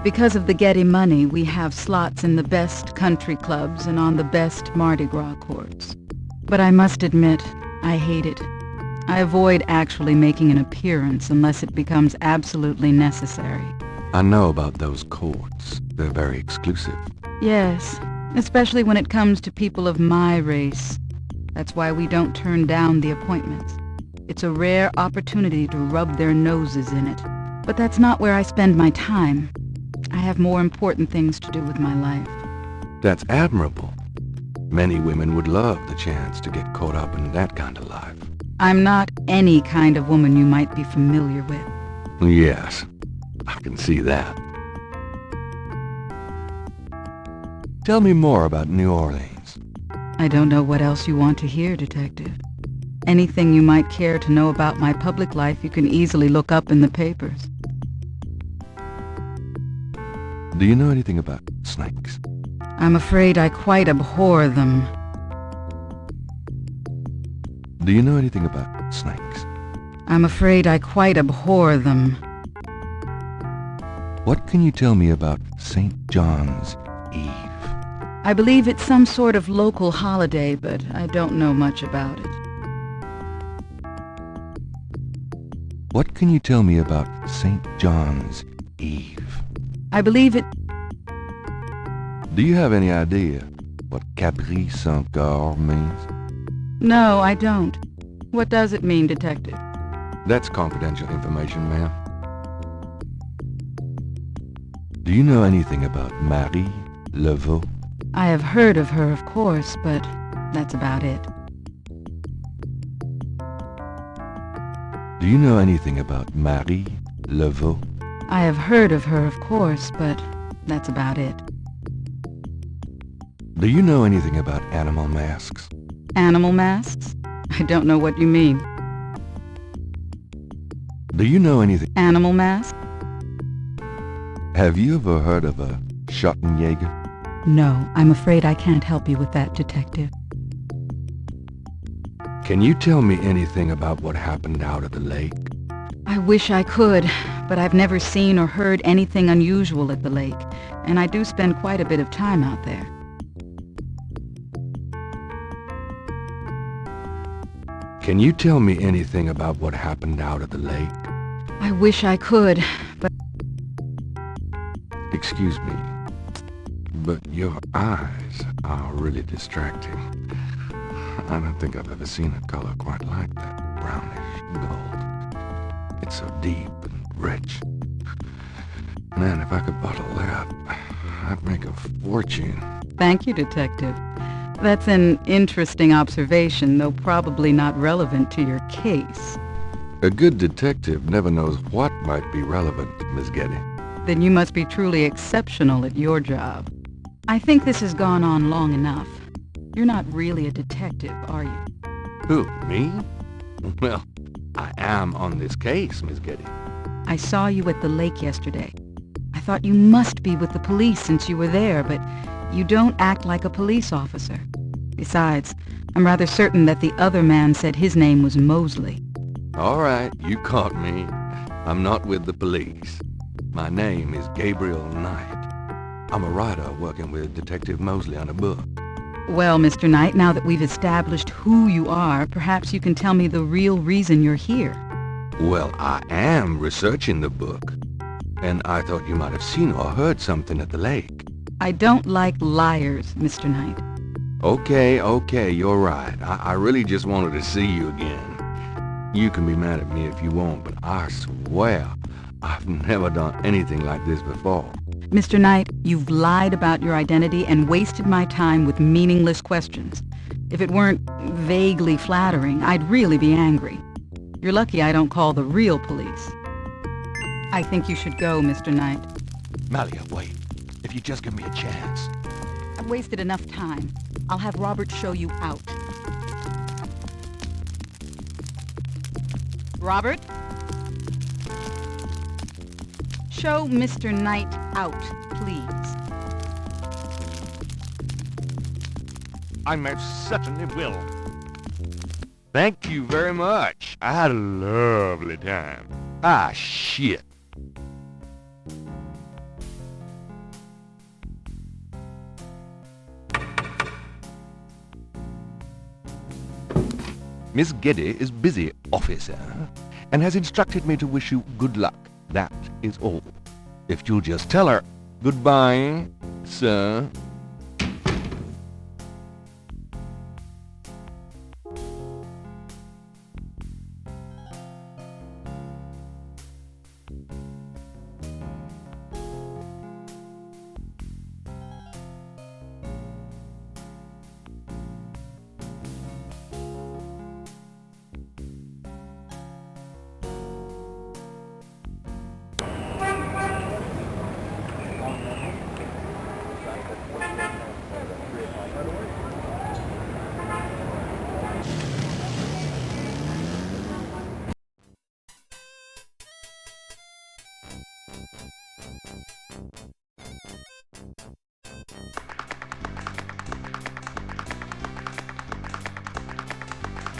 Because of the Getty money, we have slots in the best country clubs and on the best Mardi Gras courts. But I must admit, I hate it. I avoid actually making an appearance unless it becomes absolutely necessary. I know about those courts. They're very exclusive. Yes, especially when it comes to people of my race. That's why we don't turn down the appointments. It's a rare opportunity to rub their noses in it. But that's not where I spend my time. I have more important things to do with my life. That's admirable. Many women would love the chance to get caught up in that kind of life. I'm not any kind of woman you might be familiar with. Yes, I can see that. Tell me more about New Orleans. I don't know what else you want to hear, Detective. Anything you might care to know about my public life you can easily look up in the papers. Do you know anything about snakes? I'm afraid I quite abhor them. Do you know anything about snakes? I'm afraid I quite abhor them. What can you tell me about St. John's Eve? I believe it's some sort of local holiday, but I don't know much about it. What can you tell me about St. John's Eve? I believe it... Do you have any idea what Cabri Saint-Cor means? No, I don't. What does it mean, Detective? That's confidential information, ma'am. Do you know anything about Marie Laveau? I have heard of her, of course, but that's about it. Do you know anything about Marie Laveau? I have heard of her, of course, but that's about it. Do you know anything about animal masks? Animal masks? I don't know what you mean. Do you know anything... Animal mask? Have you ever heard of a Schottenjäger? No, I'm afraid I can't help you with that, Detective. Can you tell me anything about what happened out at the lake? I wish I could, but I've never seen or heard anything unusual at the lake, and I do spend quite a bit of time out there. Can you tell me anything about what happened out at the lake? I wish I could, but... Excuse me, but your eyes are really distracting. I don't think I've ever seen a color quite like that. Brownish gold. It's so deep and rich. Man, if I could bottle that, I'd make a fortune. Thank you, Detective. That's an interesting observation, though probably not relevant to your case. A good detective never knows what might be relevant, Miss Getty. Then you must be truly exceptional at your job. I think this has gone on long enough. You're not really a detective, are you? Who, me? Well, I am on this case, Miss Getty. I saw you at the lake yesterday. I thought you must be with the police since you were there, but you don't act like a police officer. Besides, I'm rather certain that the other man said his name was Mosley. All right, you caught me. I'm not with the police. My name is Gabriel Knight. I'm a writer working with Detective Mosley on a book. Well, Mr. Knight, now that we've established who you are, perhaps you can tell me the real reason you're here. Well, I am researching the book, and I thought you might have seen or heard something at the lake. I don't like liars, Mr. Knight. Okay, you're right. I really just wanted to see you again. You can be mad at me if you want, but I swear I've never done anything like this before. Mr. Knight, you've lied about your identity and wasted my time with meaningless questions. If it weren't vaguely flattering, I'd really be angry. You're lucky I don't call the real police. I think you should go, Mr. Knight. Malia, wait. If you just give me a chance. I've wasted enough time. I'll have Robert show you out. Robert? Show Mr. Knight out, please. I most certainly will. Thank you very much. I had a lovely time. Ah, shit. Miss Getty is busy, officer, and has instructed me to wish you good luck. That is all. If you'll just tell her goodbye, sir.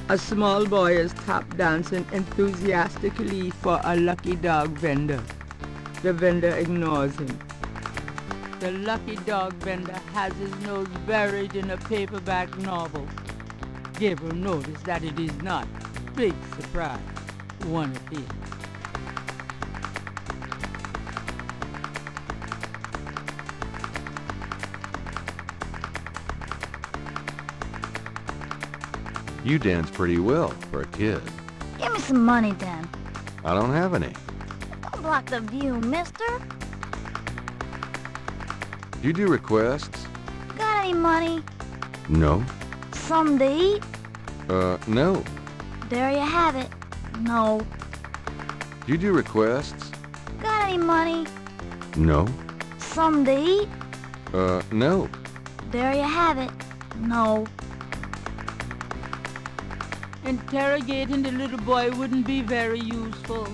A small boy is tap dancing enthusiastically for a lucky dog vendor. The vendor ignores him. The lucky dog vendor has his nose buried in a paperback novel. Gabriel noticed that it is not. Big surprise. One of his. You dance pretty well for a kid. Give me some money then. I don't have any. Don't block the view, mister. Do you do requests? Got any money? No. Something to eat? No. There you have it. No. Do you do requests? Got any money? No. Something to eat? No. There you have it. No. Interrogating the little boy wouldn't be very useful.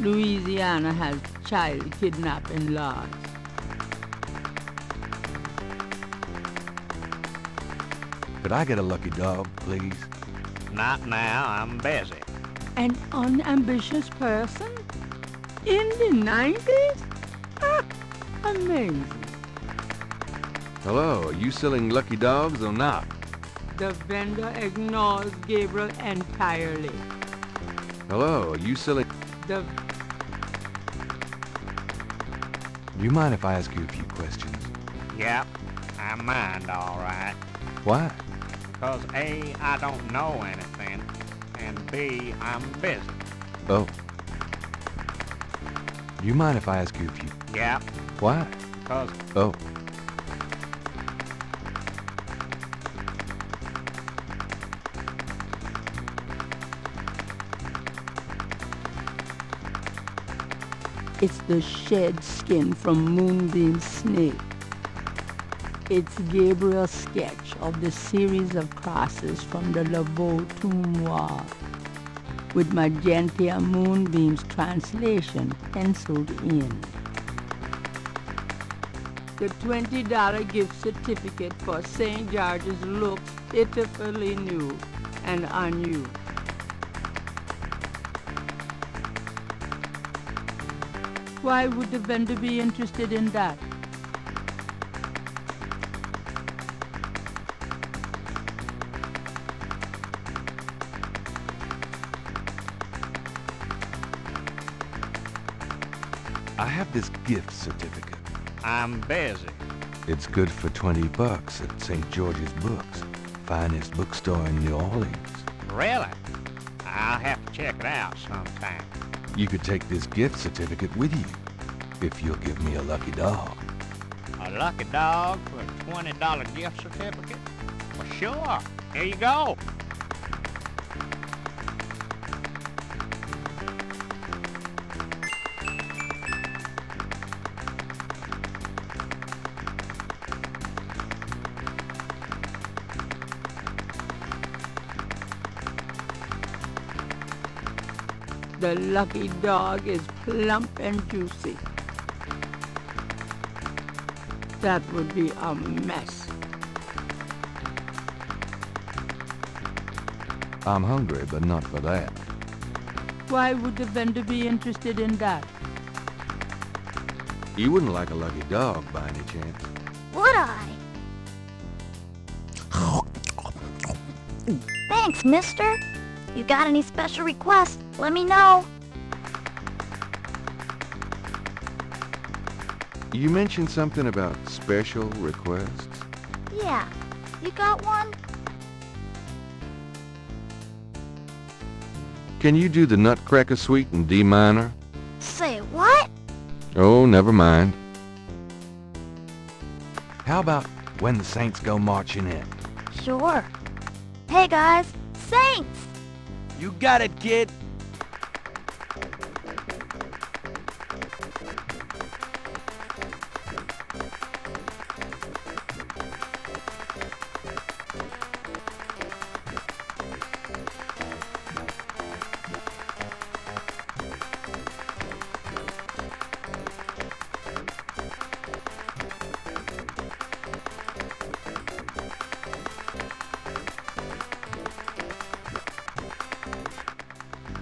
Louisiana has child kidnapping laws. Could I get a lucky dog, please? Not now, I'm busy. An unambitious person? In the 90s? Ah, amazing. Hello, are you selling lucky dogs or not? The vendor ignores Gabriel entirely. Hello, are you selling... The... Do you mind if I ask you a few questions? Yep, I mind all right. Why? Because A, I don't know anything, and B, I'm busy. Oh. Do you mind if I ask you a few? Yeah, Why? because Oh. It's the shed skin from Moonbeam's snake. It's Gabriel's sketch of the series of crosses from the Laveau tomb wall, with Magenta Moonbeam's translation penciled in. The $20 gift certificate for St. George's looks pitifully new and unused. Why would the vendor be interested in that? I have this gift certificate. I'm busy. It's good for $20 at St. George's Books, finest bookstore in New Orleans. Really? I'll have to check it out sometime. You could take this gift certificate with you, if you'll give me a lucky dog. A lucky dog for a $20 gift certificate? Well, sure. Here you go. The lucky dog is plump and juicy. That would be a mess. I'm hungry, but not for that. Why would the vendor be interested in that? You wouldn't like a lucky dog by any chance. Would I? Thanks, mister. You got any special requests, let me know. You mentioned something about special requests. Yeah, you got one? Can you do the Nutcracker Suite in D minor? Say what? Oh, never mind. How about When the Saints Go Marching In? Sure. Hey guys, Saints! You got it, kid.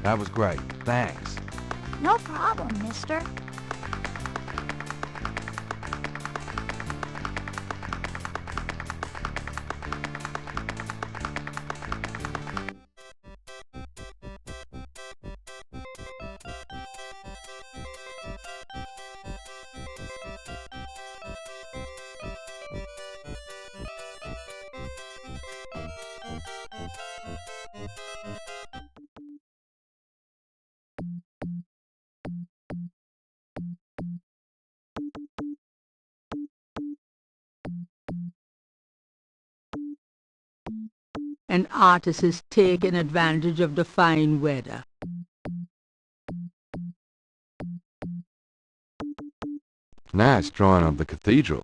That was great. Thanks. No problem, mister. An artist is taking advantage of the fine weather. Nice drawing of the cathedral.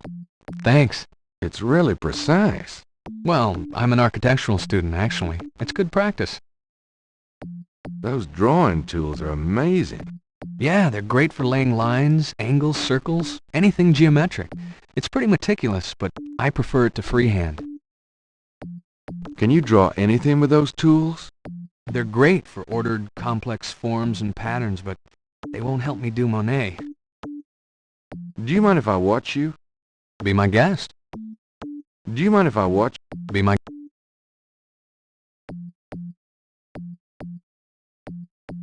Thanks. It's really precise. Well, I'm an architectural student, actually. It's good practice. Those drawing tools are amazing. Yeah, they're great for laying lines, angles, circles, anything geometric. It's pretty meticulous, but I prefer it to freehand. Can you draw anything with those tools? They're great for ordered, complex forms and patterns, but they won't help me do Monet. Do you mind if I watch you? Be my guest. Do you mind if I watch? Be my...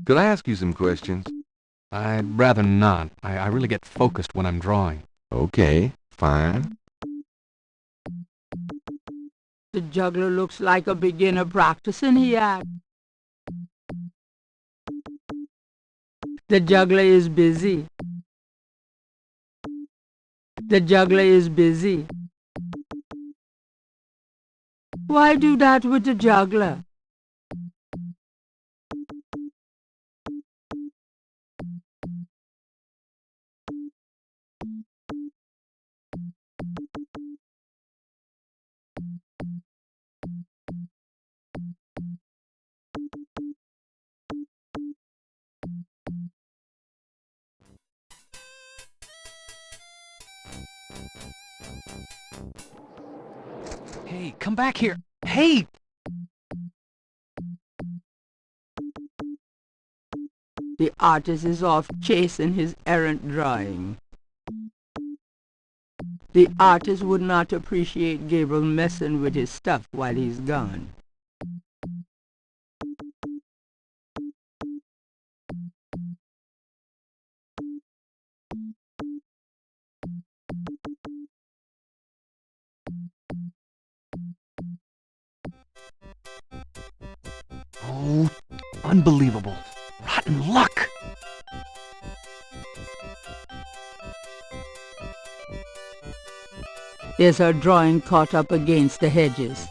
Could I ask you some questions? I'd rather not. I really get focused when I'm drawing. Okay, fine. The juggler looks like a beginner practicing, he acts. The juggler is busy. The juggler is busy. Why do that with the juggler? Hey, come back here. Hey! The artist is off chasing his errant drawing. The artist would not appreciate Gabriel messing with his stuff while he's gone. Oh, unbelievable. Rotten luck. There's her drawing caught up against the hedges.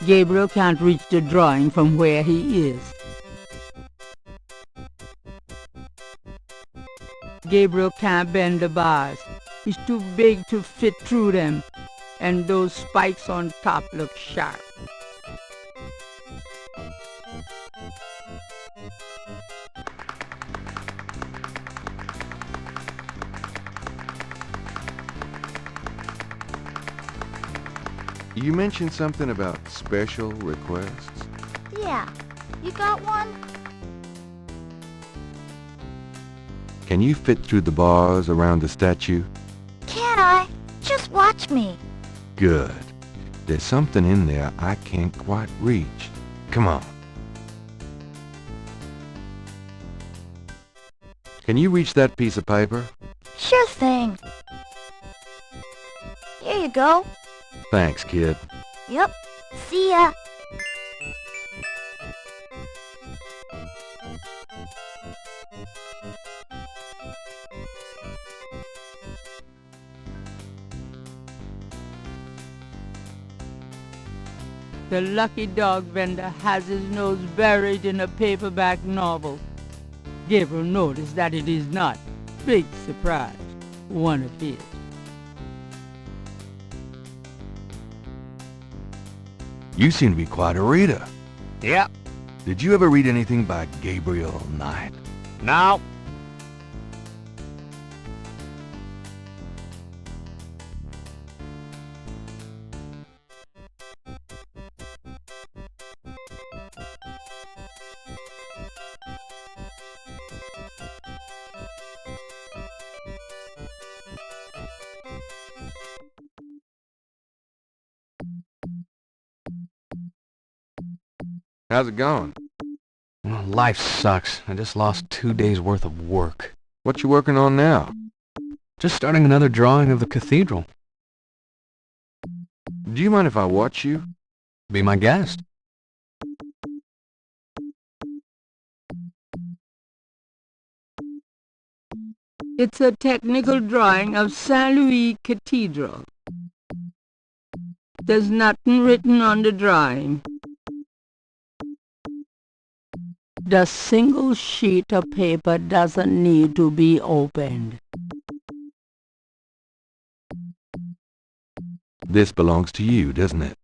Gabriel can't reach the drawing from where he is. Gabriel can't bend the bars. He's too big to fit through them, and those spikes on top look sharp. You mentioned something about special requests. Yeah. You got one? Can you fit through the bars around the statue? Can I? Just watch me. Good. There's something in there I can't quite reach. Come on. Can you reach that piece of paper? Sure thing. Here you go. Thanks, kid. Yep. See ya. The lucky dog vendor has his nose buried in a paperback novel. Gabriel noticed that it is not, big surprise, one of his. You seem to be quite a reader. Yep. Did you ever read anything by Gabriel Knight? No. How's it going? Well, life sucks. I just lost 2 days worth of work. What you working on now? Just starting another drawing of the cathedral. Do you mind if I watch you? Be my guest. It's a technical drawing of St. Louis Cathedral. There's nothing written on the drawing. The single sheet of paper doesn't need to be opened. This belongs to you, doesn't it?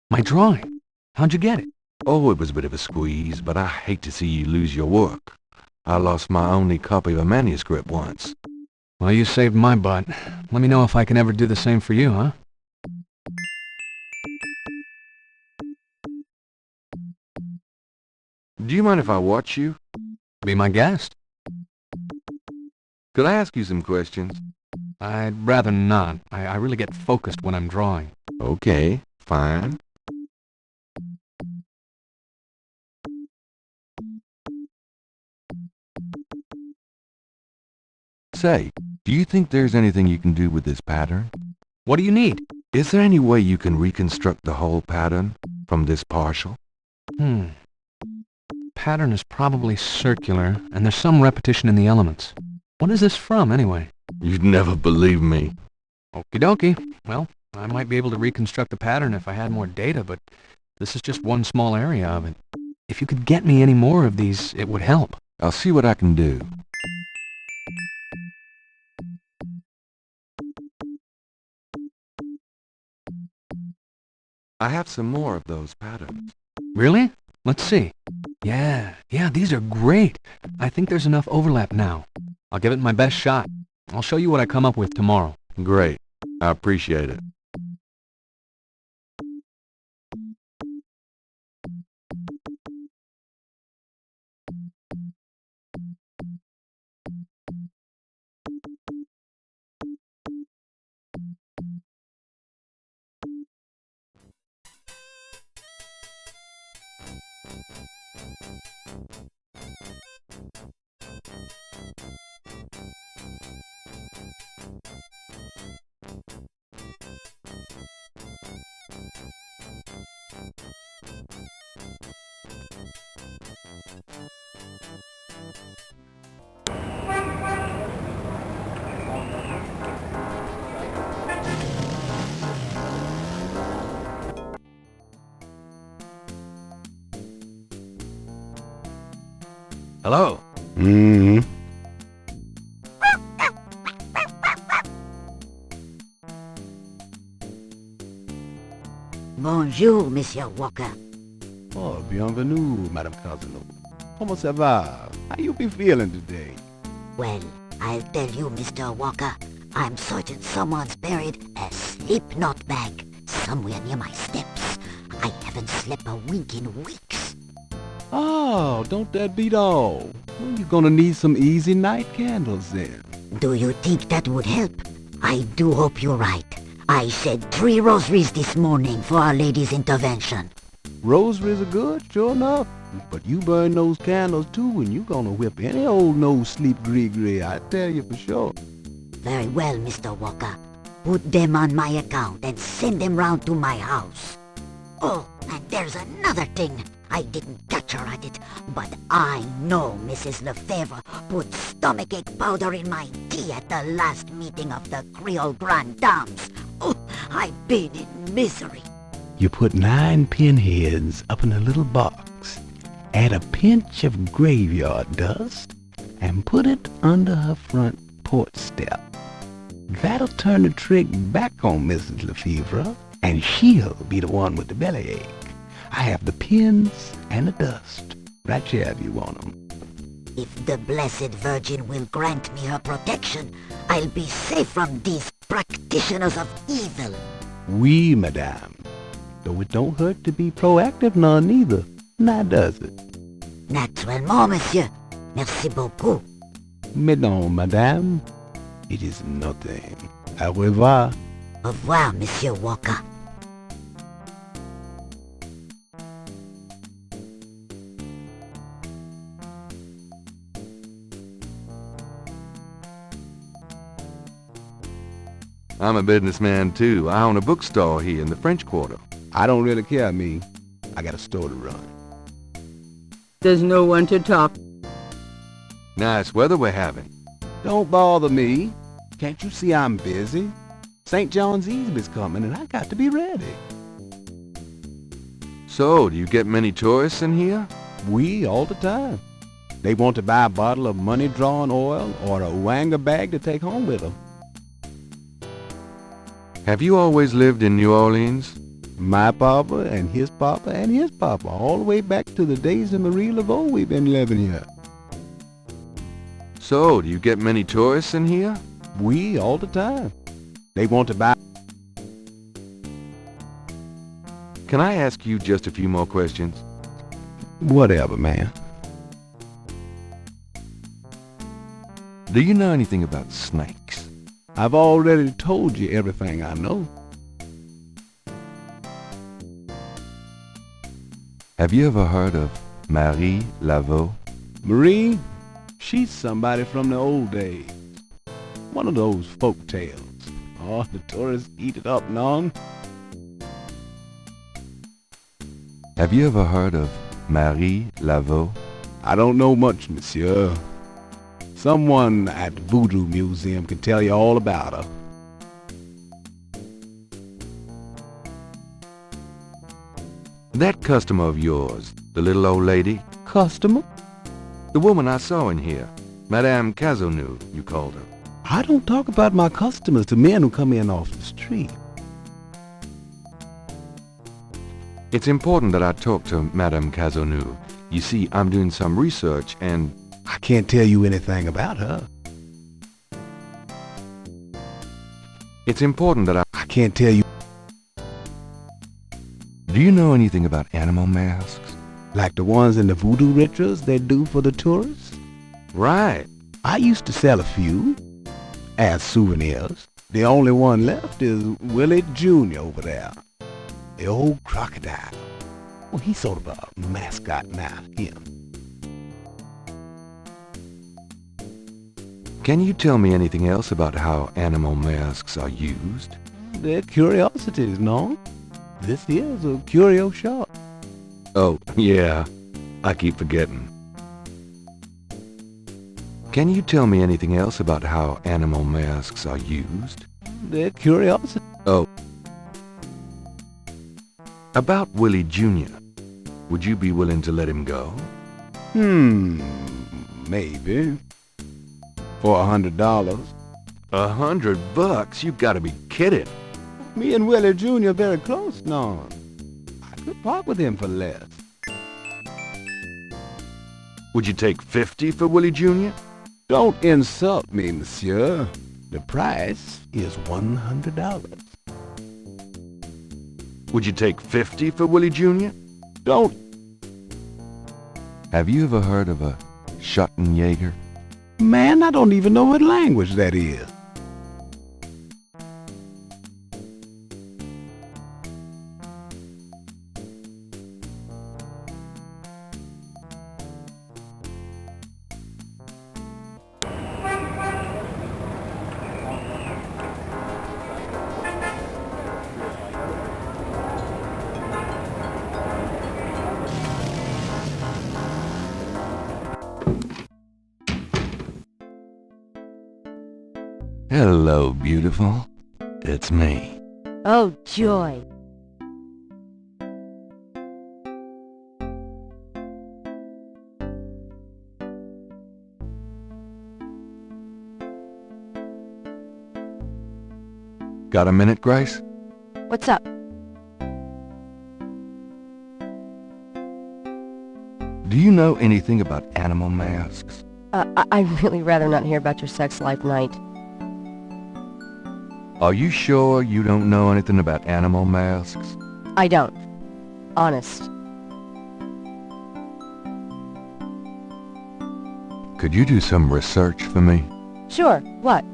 My drawing? How'd you get it? Oh, it was a bit of a squeeze, but I hate to see you lose your work. I lost my only copy of a manuscript once. Well, you saved my butt. Let me know if I can ever do the same for you, huh? Do you mind if I watch you? Be my guest. Could I ask you some questions? I'd rather not. I really get focused when I'm drawing. Okay, fine. Say, do you think there's anything you can do with this pattern? What do you need? Is there any way you can reconstruct the whole pattern from this partial? Pattern is probably circular, and there's some repetition in the elements. What is this from, anyway? You'd never believe me. Okie dokie. Well, I might be able to reconstruct the pattern if I had more data, but this is just one small area of it. If you could get me any more of these, it would help. I'll see what I can do. I have some more of those patterns. Really? Let's see. Yeah, these are great. I think there's enough overlap now. I'll give it my best shot. I'll show you what I come up with tomorrow. Great. I appreciate it. Hello. Bonjour, Monsieur Walker. Oh, bienvenue, Madame Casino. Comment ça va? How you be feeling today? Well, I'll tell you, Mr. Walker, I'm certain someone's buried a sleep note bag somewhere near my steps. I haven't slept a wink in weeks. Oh, don't that beat all? Well, you're gonna need some easy night candles then. Do you think that would help? I do hope you're right. I said 3 rosaries this morning for Our Lady's intervention. Rosaries are good, sure enough. But you burn those candles too, and you're gonna whip any old no-sleep gree-gree, I tell you for sure. Very well, Mr. Walker. Put them on my account and send them round to my house. Oh, and there's another thing. I didn't catch her at it, but I know Mrs. Lefebvre put stomachache powder in my tea at the last meeting of the Creole Grand Dames. Oh, I've been in misery. You put 9 pinheads up in a little box, add a pinch of graveyard dust, and put it under her front porch step. That'll turn the trick back on Mrs. Lefebvre, and she'll be the one with the bellyache. I have the pins and the dust right here if you want them. If the Blessed Virgin will grant me her protection, I'll be safe from these practitioners of evil. Oui, madame. Though it don't hurt to be proactive none neither, now does it? Naturellement, monsieur. Merci beaucoup. Mais non, madame. It is nothing. Au revoir. Au revoir, Monsieur Walker. I'm a businessman too. I own a bookstore here in the French Quarter. I don't really care, me. I got a store to run. There's no one to talk. Nice weather we're having. Don't bother me. Can't you see I'm busy? St. John's Eve is coming and I got to be ready. So, do you get many tourists in here? We, all the time. They want to buy a bottle of money-drawing oil or a wanga bag to take home with them. Have you always lived in New Orleans? My papa and his papa and his papa, all the way back to the days of Marie Laveau we've been living here. So, do you get many tourists in here? We, all the time. They want to buy... Can I ask you just a few more questions? Whatever, man. Do you know anything about snakes? I've already told you everything I know. Have you ever heard of Marie Laveau? Marie? She's somebody from the old days. One of those folk tales. Oh, the tourists eat it up, non. Have you ever heard of Marie Laveau? I don't know much, monsieur. Someone at the Voodoo Museum can tell you all about her. That customer of yours, the little old lady? Customer? The woman I saw in here. Madame Cazeneuve, you called her. I don't talk about my customers to men who come in off the street. It's important that I talk to Madame Cazeneuve. You see, I'm doing some research and... I can't tell you anything about her. It's important that I can't tell you. Do you know anything about animal masks? Like the ones in the voodoo rituals they do for the tourists? Right. I used to sell a few as souvenirs. The only one left is Willie Jr. over there. The old crocodile. Well, he's sort of a mascot now, him. Can you tell me anything else about how animal masks are used? They're curiosities, no? This is a curio shop. Oh, yeah. I keep forgetting. Can you tell me anything else about how animal masks are used? They're curiosities. Oh. About Willie Jr. Would you be willing to let him go? Maybe. For $100. $100? You gotta be kidding. Me and Willie Jr. very close, no. I could part with him for less. Would you take 50 for Willie Jr.? Don't insult me, monsieur. The price is $100. Would you take 50 for Willie Jr.? Don't. Have you ever heard of a Schottenjäger? Man, I don't even know what language that is. Hello, beautiful. It's me. Oh, joy. Got a minute, Grace? What's up? Do you know anything about animal masks? I'd really rather not hear about your sex life, Knight. Are you sure you don't know anything about animal masks? I don't. Honest. Could you do some research for me? Sure. What?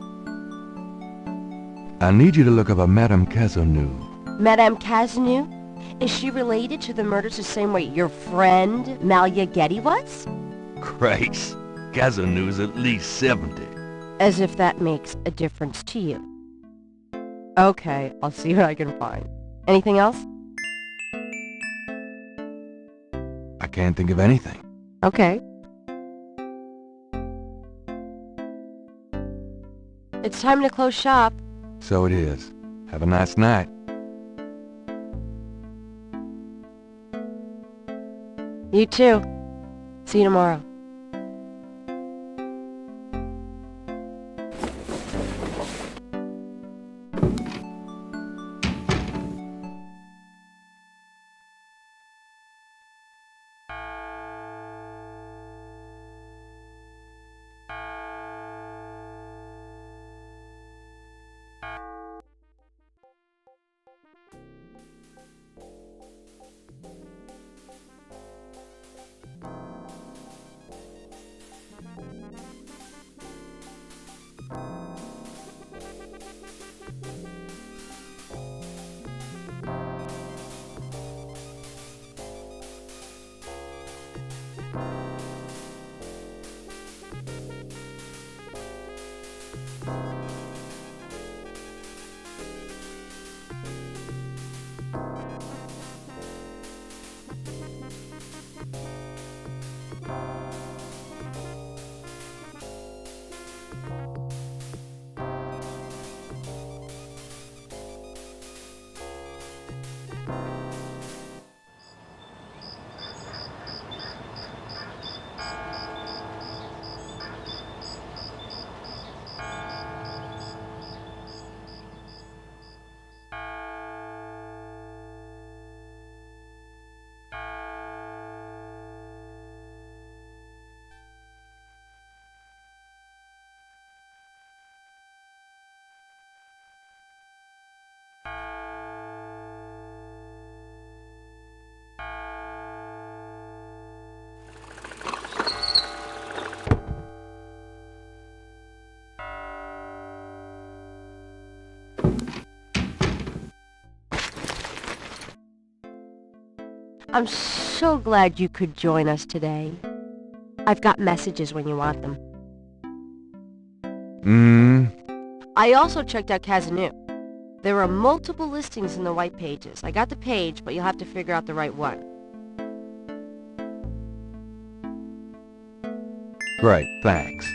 I need you to look up a Madame Cazeneuve. Madame Cazeneuve? Is she related to the murders the same way your friend, Malia Getty, was? Grace, Cazeneuve's at least 70. As if that makes a difference to you. Okay, I'll see what I can find. Anything else? I can't think of anything. Okay. It's time to close shop. So it is. Have a nice night. You too. See you tomorrow. I'm so glad you could join us today. I've got messages when you want them. I also checked out Kazanu. There are multiple listings in the white pages. I got the page, but you'll have to figure out the right one. Great, thanks.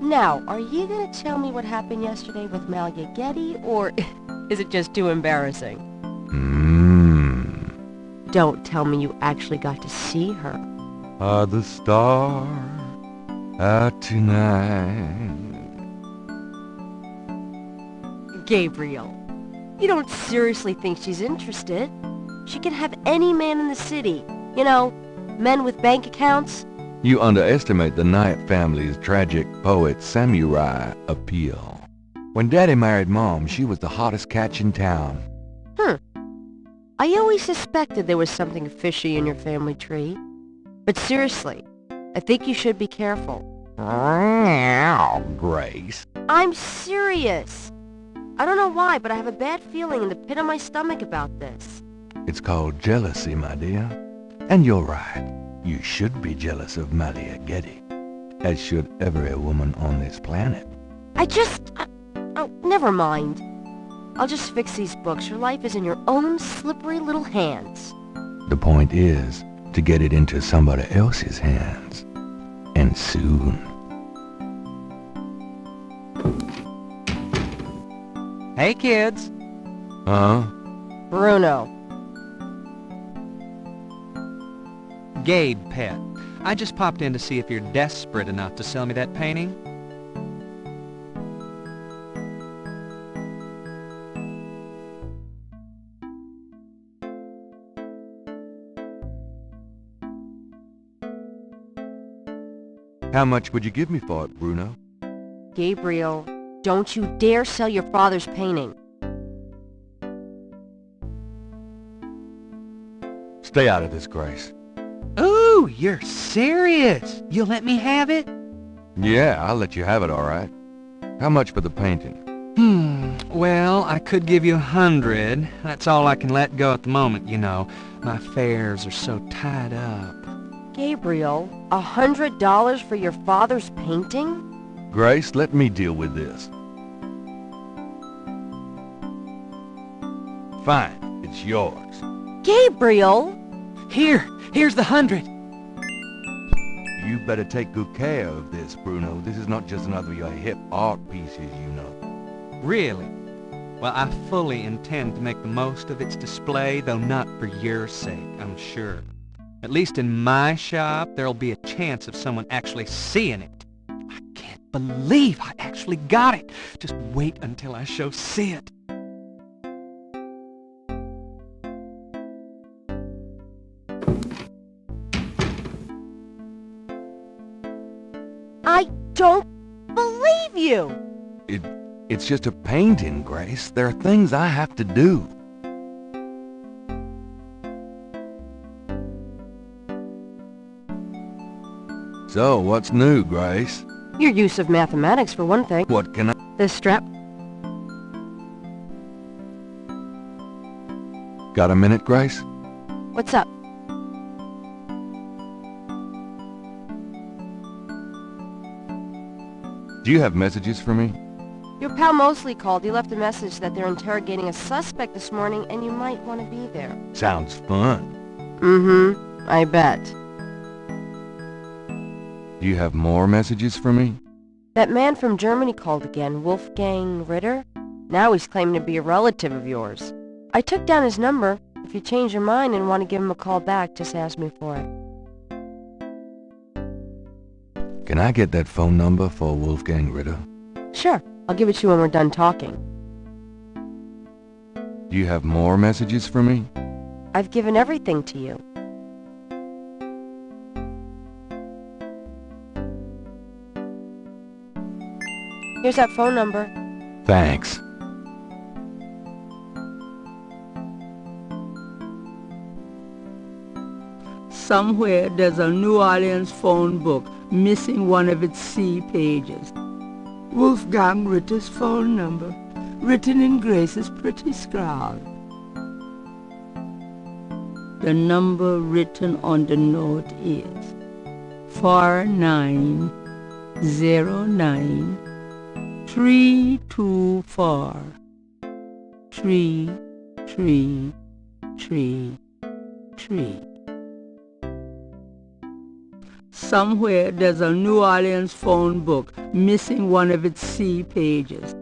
Now, are you gonna tell me what happened yesterday with Malia Getty, or is it just too embarrassing? Don't tell me you actually got to see her. Are the stars out tonight? Gabriel, you don't seriously think she's interested? She can have any man in the city. You know, men with bank accounts. You underestimate the Knight family's tragic poet samurai appeal. When Daddy married Mom, she was the hottest catch in town. I always suspected there was something fishy in your family tree. But seriously, I think you should be careful. Grace. I'm serious. I don't know why, but I have a bad feeling in the pit of my stomach about this. It's called jealousy, my dear. And you're right. You should be jealous of Malia Getty, as should every woman on this planet. Oh, never mind. I'll just fix these books. Your life is in your own slippery little hands. The point is to get it into somebody else's hands. And soon. Hey, kids. Huh? Bruno. Gabe, pet. I just popped in to see if you're desperate enough to sell me that painting. How much would you give me for it, Bruno? Gabriel, don't you dare sell your father's painting. Stay out of this, Grace. Ooh, you're serious? You'll let me have it? Yeah, I'll let you have it, all right. How much for the painting? Well, I could give you 100. That's all I can let go at the moment, you know. My affairs are so tied up. Gabriel, $100 for your father's painting? Grace, let me deal with this. Fine, it's yours. Gabriel! Here's the 100. You better take good care of this, Bruno. This is not just another of your hip art pieces, you know. Really? Well, I fully intend to make the most of its display, though not for your sake, I'm sure. At least in my shop, there'll be a chance of someone actually seeing it. I can't believe I actually got it. Just wait until I show Sid. I don't believe you! It's just a painting, Grace. There are things I have to do. So, what's new, Grace? Your use of mathematics, for one thing. What can I... This strap. Got a minute, Grace? What's up? Do you have messages for me? Your pal Mosley called. He left a message that they're interrogating a suspect this morning, and you might want to be there. Sounds fun. Mm-hmm. I bet. Do you have more messages for me? That man from Germany called again, Wolfgang Ritter. Now he's claiming to be a relative of yours. I took down his number. If you change your mind and want to give him a call back, just ask me for it. Can I get that phone number for Wolfgang Ritter? Sure. I'll give it to you when we're done talking. Do you have more messages for me? I've given everything to you. Here's that phone number. Thanks. Somewhere there's a New Orleans phone book missing one of its C pages. Wolfgang Ritter's phone number, written in Grace's pretty scrawl. The number written on the note is 4909-324 3333. Somewhere there's a New Orleans phone book missing one of its C pages.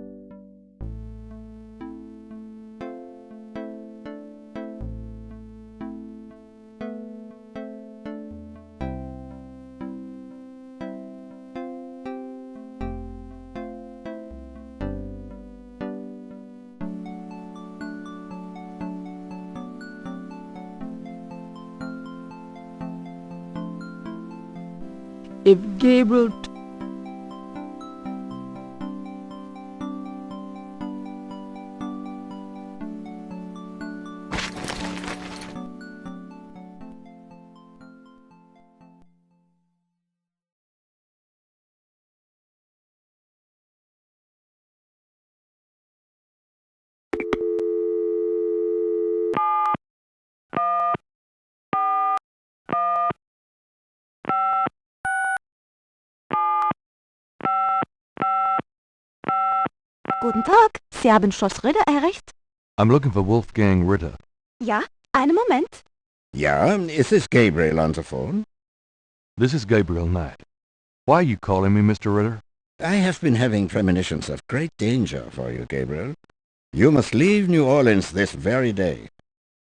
If Gabriel Guten Tag, Sie haben Schloss Ritter erreicht? I'm looking for Wolfgang Ritter. Ja, einen Moment. Yeah, is this Gabriel on the phone? This is Gabriel Knight. Why are you calling me, Mr. Ritter? I have been having premonitions of great danger for you, Gabriel. You must leave New Orleans this very day.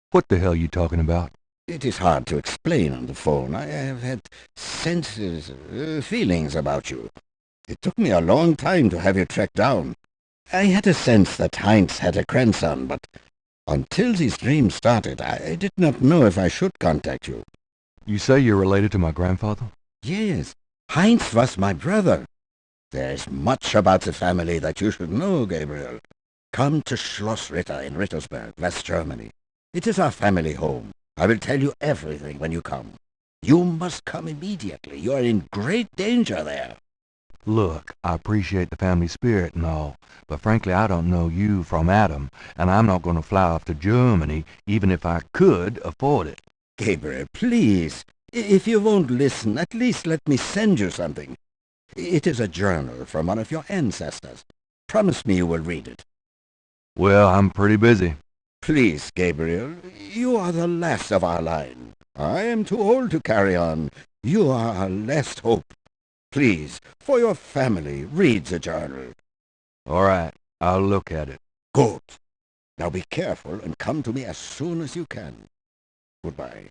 What the hell are you talking about? It is hard to explain on the phone. I have had feelings about you. It took me a long time to have you tracked down. I had a sense that Heinz had a grandson, but until these dreams started, I did not know if I should contact you. You say you're related to my grandfather? Yes, Heinz was my brother. There is much about the family that you should know, Gabriel. Come to Schloss Ritter in Rittersberg, West Germany. It is our family home. I will tell you everything when you come. You must come immediately. You are in great danger there. Look, I appreciate the family spirit and all, but frankly I don't know you from Adam, and I'm not going to fly off to Germany even if I could afford it. Gabriel, please. If you won't listen, at least let me send you something. It is a journal from one of your ancestors. Promise me you will read it. Well, I'm pretty busy. Please, Gabriel, you are the last of our line. I am too old to carry on. You are our last hope. Please, for your family, read the journal. All right, I'll look at it. Good. Now be careful and come to me as soon as you can. Goodbye.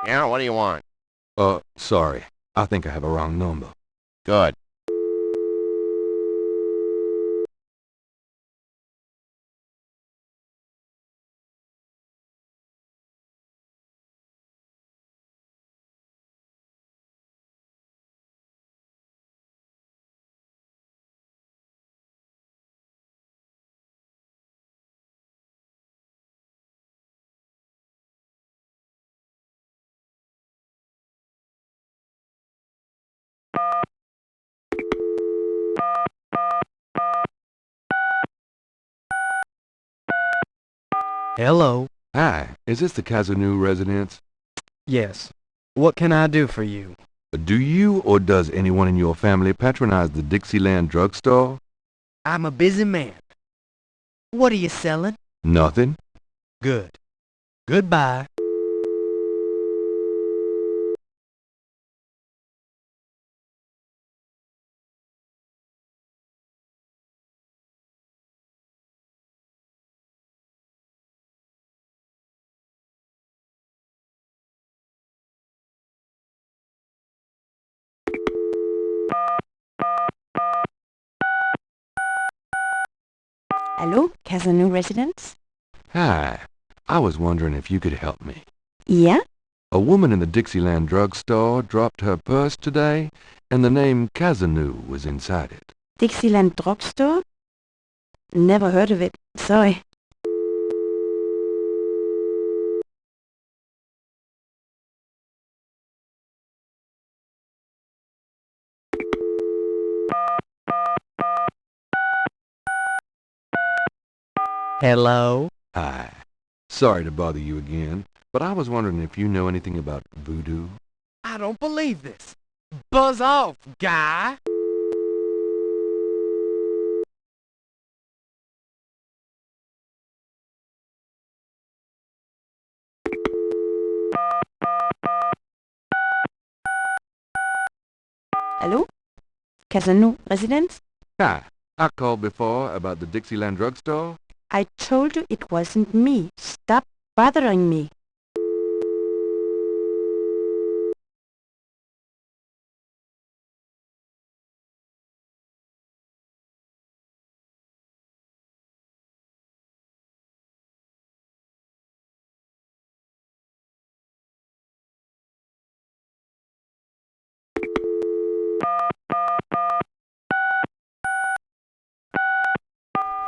Yeah, what do you want? Sorry. I think I have a wrong number. Good. Hello. Hi, is this the Kazanu residence? Yes. What can I do for you? Do you or does anyone in your family patronize the Dixieland drugstore? I'm a busy man. What are you selling? Nothing. Good. Goodbye. Hello, Casano residence? Hi. I was wondering if you could help me. Yeah? A woman in the Dixieland drugstore dropped her purse today, and the name Kazanu was inside it. Dixieland drugstore? Never heard of it. Sorry. Hello? Hi. Sorry to bother you again, but I was wondering if you know anything about voodoo. I don't believe this. Buzz off, guy! Hello? Casano residence? Hi. I called before about the Dixieland drugstore. I told you it wasn't me. Stop bothering me.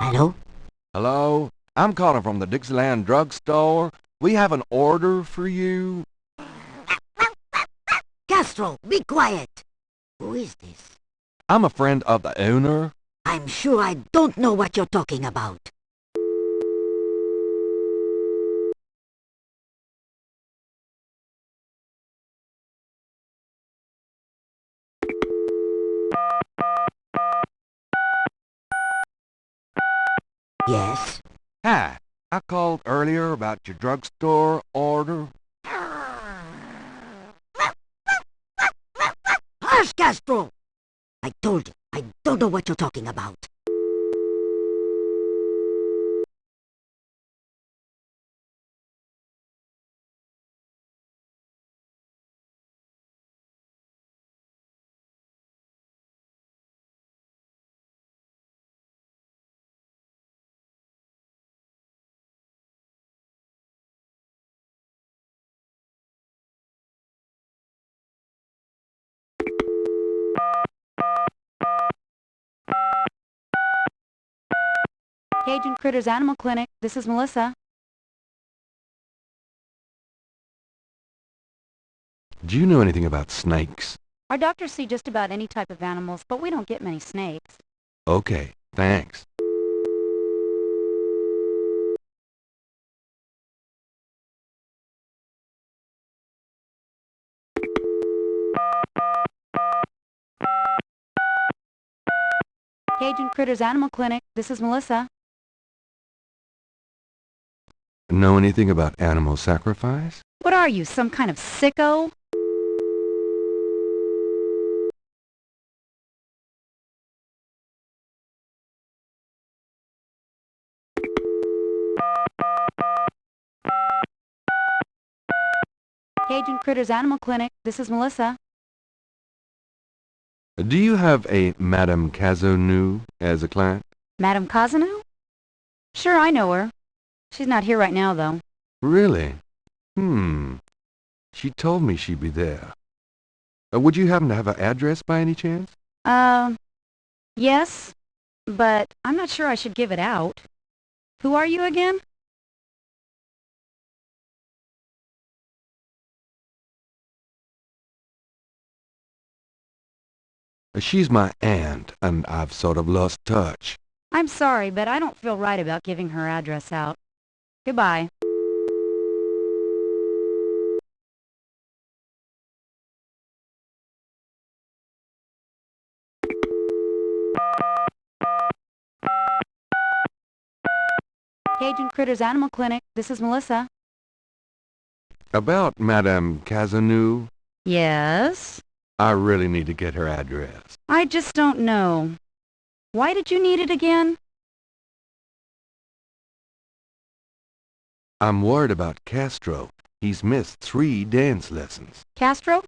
Hello? Hello? I'm calling from the Dixieland drugstore. We have an order for you. Castro, be quiet! Who is this? I'm a friend of the owner. I'm sure I don't know what you're talking about. Yes? Hi. I called earlier about your drugstore order. Hush, Castro! I told you, I don't know what you're talking about. Cajun Critters Animal Clinic, this is Melissa. Do you know anything about snakes? Our doctors see just about any type of animals, but we don't get many snakes. Okay, thanks. Cajun Critters Animal Clinic, this is Melissa. Know anything about animal sacrifice? What are you, some kind of sicko? Cajun Critters Animal Clinic, this is Melissa. Do you have a Madame Kazanu as a client? Madame Kazanu? Sure, I know her. She's not here right now, though. Really? She told me she'd be there. Would you happen to have her address by any chance? Yes, but I'm not sure I should give it out. Who are you again? She's my aunt, and I've sort of lost touch. I'm sorry, but I don't feel right about giving her address out. Goodbye. Cajun Critters Animal Clinic, this is Melissa. About Madame Kazanu, Yes? I really need to get her address. I just don't know. Why did you need it again? I'm worried about Castro. He's missed 3 dance lessons. Castro?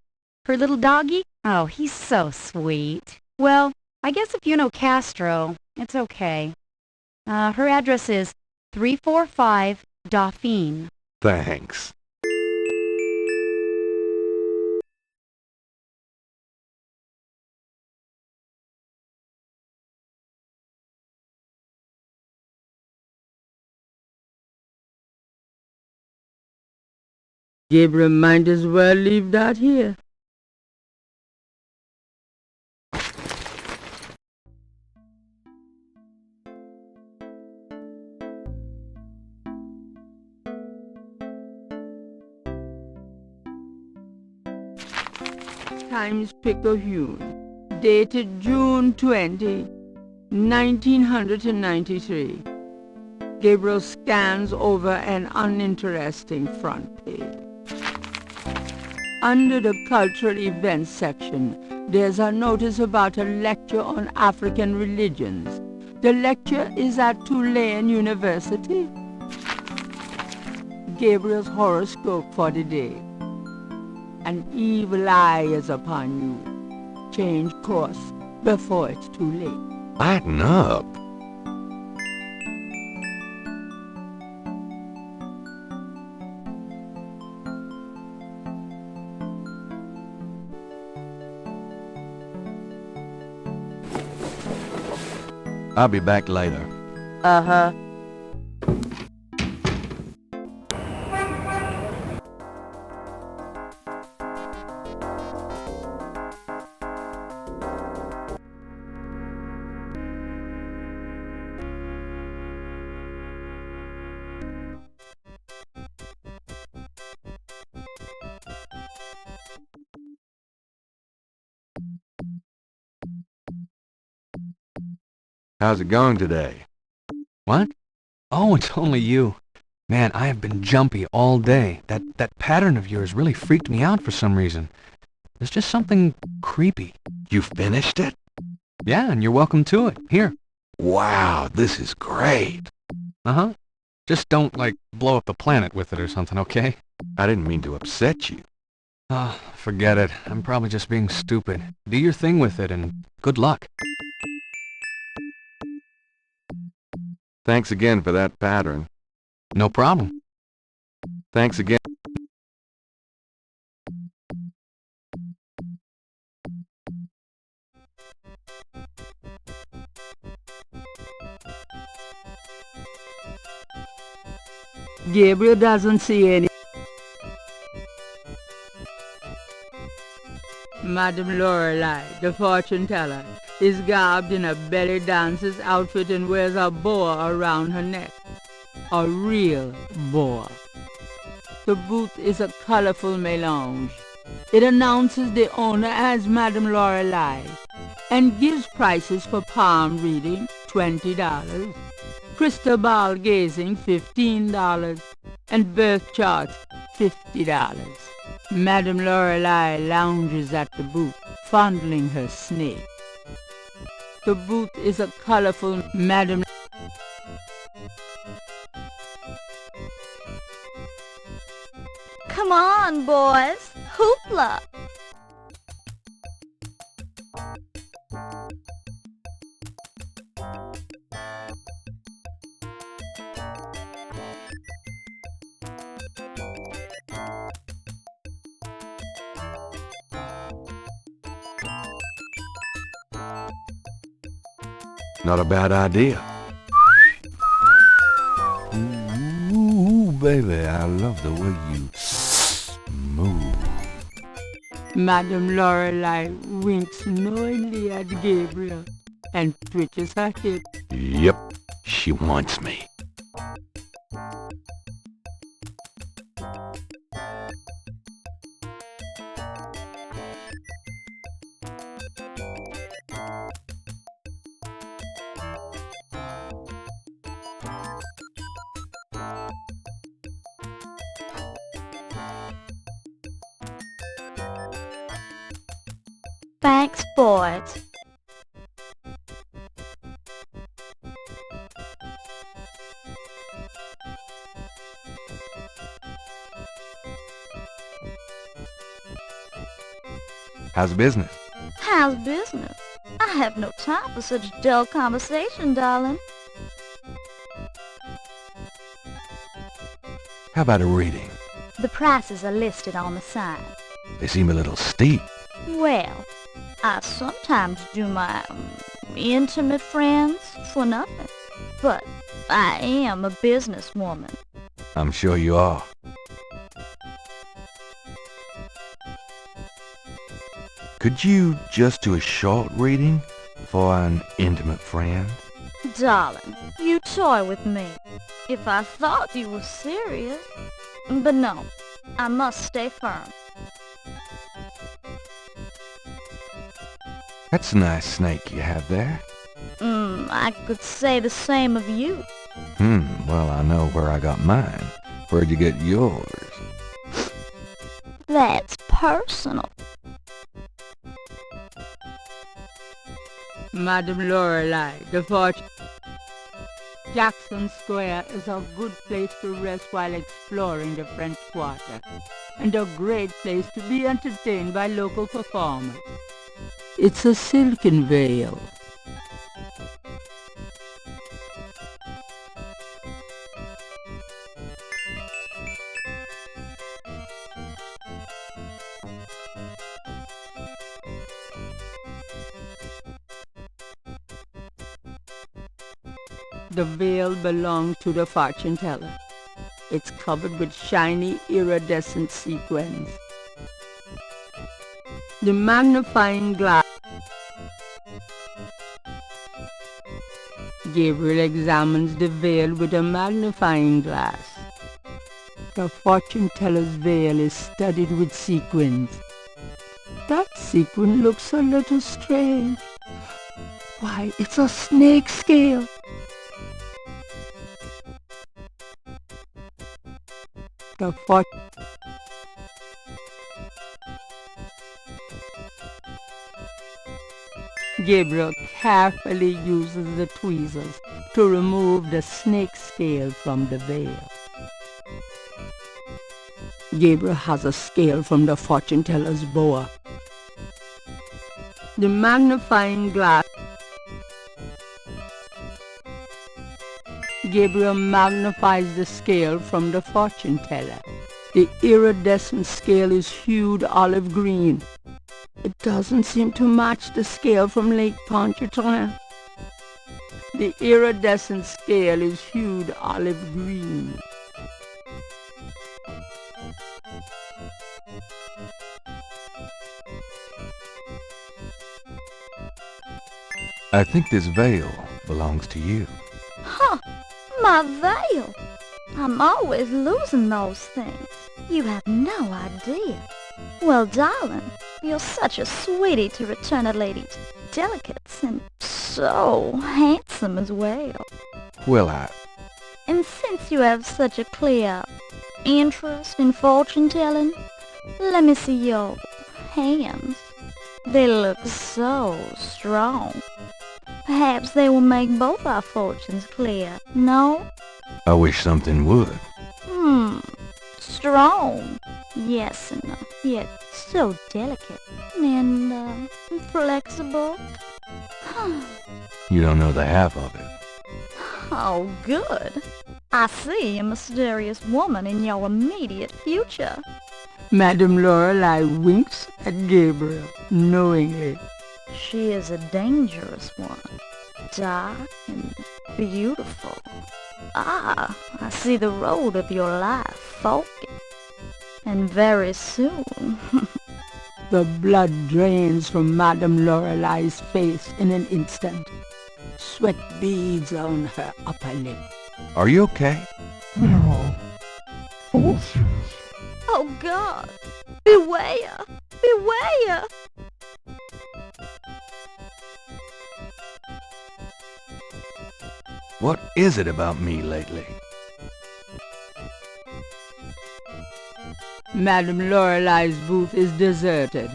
Her little doggy? Oh, he's so sweet. Well, I guess if you know Castro, it's okay. Her address is 345 Dauphine. Thanks. Gabriel might as well leave that here. Times Picayune, dated June 20, 1993. Gabriel scans over an uninteresting front page. Under the cultural events section, there's a notice about a lecture on African religions. The lecture is at Tulane University. Gabriel's horoscope for the day. An evil eye is upon you. Change course before it's too late. Lighten up. I'll be back later. Uh-huh. How's it going today? What? Oh, it's only you. Man, I have been jumpy all day. That pattern of yours really freaked me out for some reason. There's just something creepy. You finished it? Yeah, and you're welcome to it. Here. Wow, this is great. Uh-huh. Just don't, like, blow up the planet with it or something, okay? I didn't mean to upset you. Ah, forget it. I'm probably just being stupid. Do your thing with it, and good luck. Thanks again for that pattern. No problem. Thanks again. Gabriel doesn't see any. Madame Lorelei, the fortune teller, is garbed in a belly dancer's outfit and wears a boa around her neck. A real boa. The booth is a colorful melange. It announces the owner as Madame Lorelei and gives prices for palm reading, $20, crystal ball gazing, $15, and birth charts, $50. Madame Lorelei lounges at the booth, fondling her snake. The booth is a colorful Madame. Come on, boys. Hoopla! Not a bad idea. Ooh, baby, I love the way you move. Madame Lorelei winks knowingly at Gabriel and twitches her hip. Yep, she wants me. Thanks, boys. How's business? How's business? I have no time for such dull conversation, darling. How about a reading? The prices are listed on the sign. They seem a little steep. Well, I sometimes do my intimate friends for nothing. But I am a businesswoman. I'm sure you are. Could you just do a short reading for an intimate friend? Darling, you toy with me. If I thought you were serious. But no, I must stay firm. That's a nice snake you have there. I could say the same of you. Well, I know where I got mine. Where'd you get yours? That's personal. Madam Lorelei, the fortune. Jackson Square is a good place to rest while exploring the French Quarter, and a great place to be entertained by local performers. It's a silken veil. The veil belonged to the fortune teller. It's covered with shiny iridescent sequins. The magnifying glass. Gabriel examines the veil with a magnifying glass. The fortune teller's veil is studded with sequins. That sequin looks a little strange. Why, it's a snake scale. The fortune. Gabriel carefully uses the tweezers to remove the snake scale from the veil. Gabriel has a scale from the fortune teller's boa. The magnifying glass. Gabriel magnifies the scale from the fortune teller. The iridescent scale is hued olive green. It doesn't seem to match the scale from Lake Pontchartrain. The iridescent scale is hued olive green. I think this veil belongs to you. Huh, my veil. I'm always losing those things. You have no idea. Well, darling, you're such a sweetie to return a lady's delicates, and so handsome as well. Well, And since you have such a clear interest in fortune-telling, let me see your hands. They look so strong. Perhaps they will make both our fortunes clear, no? I wish something would. Strong. Yes, and yet so delicate and flexible. You don't know the half of it. Oh, good. I see a mysterious woman in your immediate future. Madame Lorelei winks at Gabriel knowingly. She is a dangerous one, dark and beautiful. Ah, I see the road of your life forking. And very soon. The blood drains from Madame Lorelei's face in an instant. Sweat beads on her upper lip. Are you okay? No. Oh, God! Beware! Beware! What is it about me lately? Madame Lorelei's booth is deserted.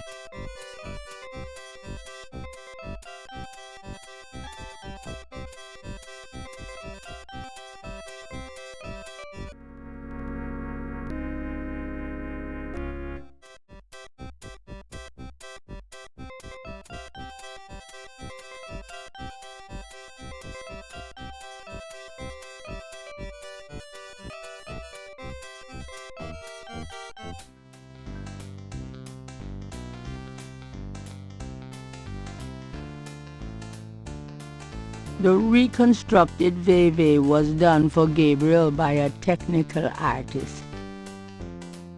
The reconstructed Veve was done for Gabriel by a technical artist.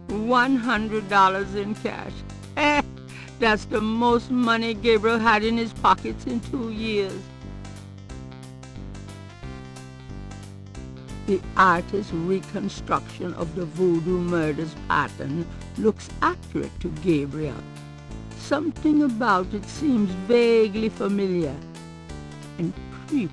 $100 in cash. That's the most money Gabriel had in his pockets in 2 years. The artist's reconstruction of the Voodoo murders pattern looks accurate to Gabriel. Something about it seems vaguely familiar and creepy.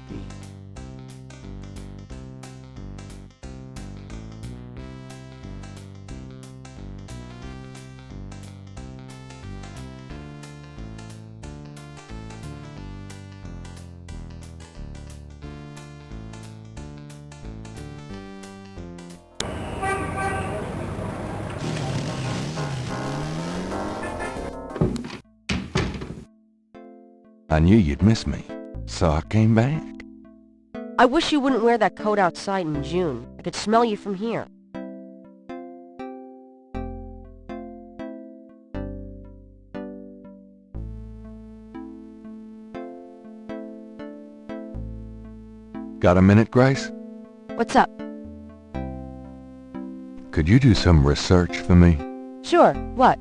I knew you'd miss me, so I came back. I wish you wouldn't wear that coat outside in June. I could smell you from here. Got a minute, Grace? What's up? Could you do some research for me? Sure. What?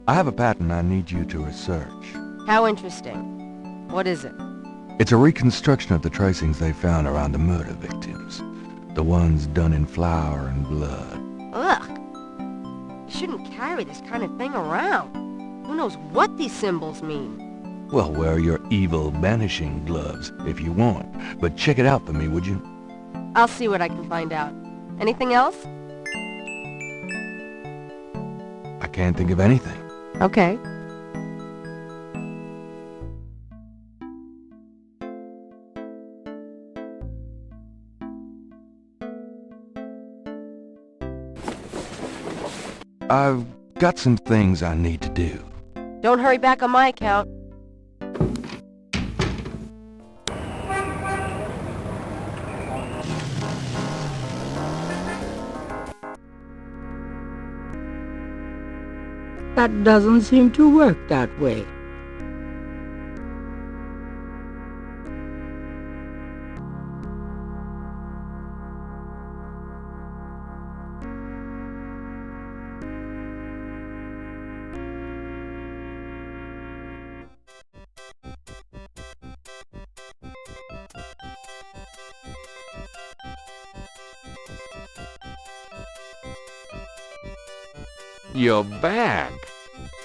I have a pattern I need you to research. How interesting. What is it? It's a reconstruction of the tracings they found around the murder victims. The ones done in flour and blood. Ugh. You shouldn't carry this kind of thing around. Who knows what these symbols mean? Well, wear your evil banishing gloves if you want. But check it out for me, would you? I'll see what I can find out. Anything else? I can't think of anything. Okay. I've got some things I need to do. Don't hurry back on my account. That doesn't seem to work that way. You're back.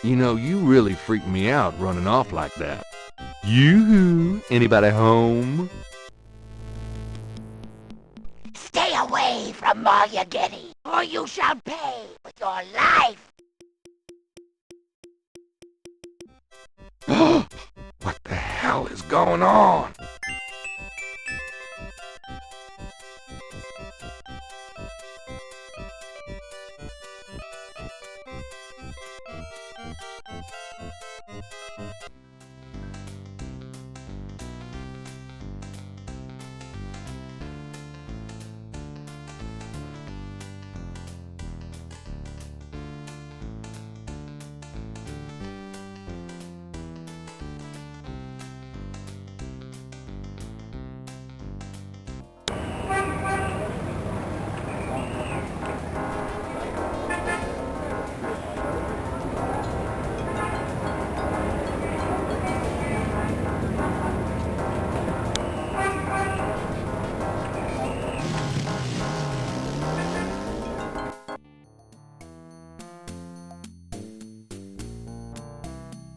You know, you really freaked me out running off like that. Yoo-hoo! Anybody home? Stay away from Maria Getty, or you shall pay with your life. What the hell is going on?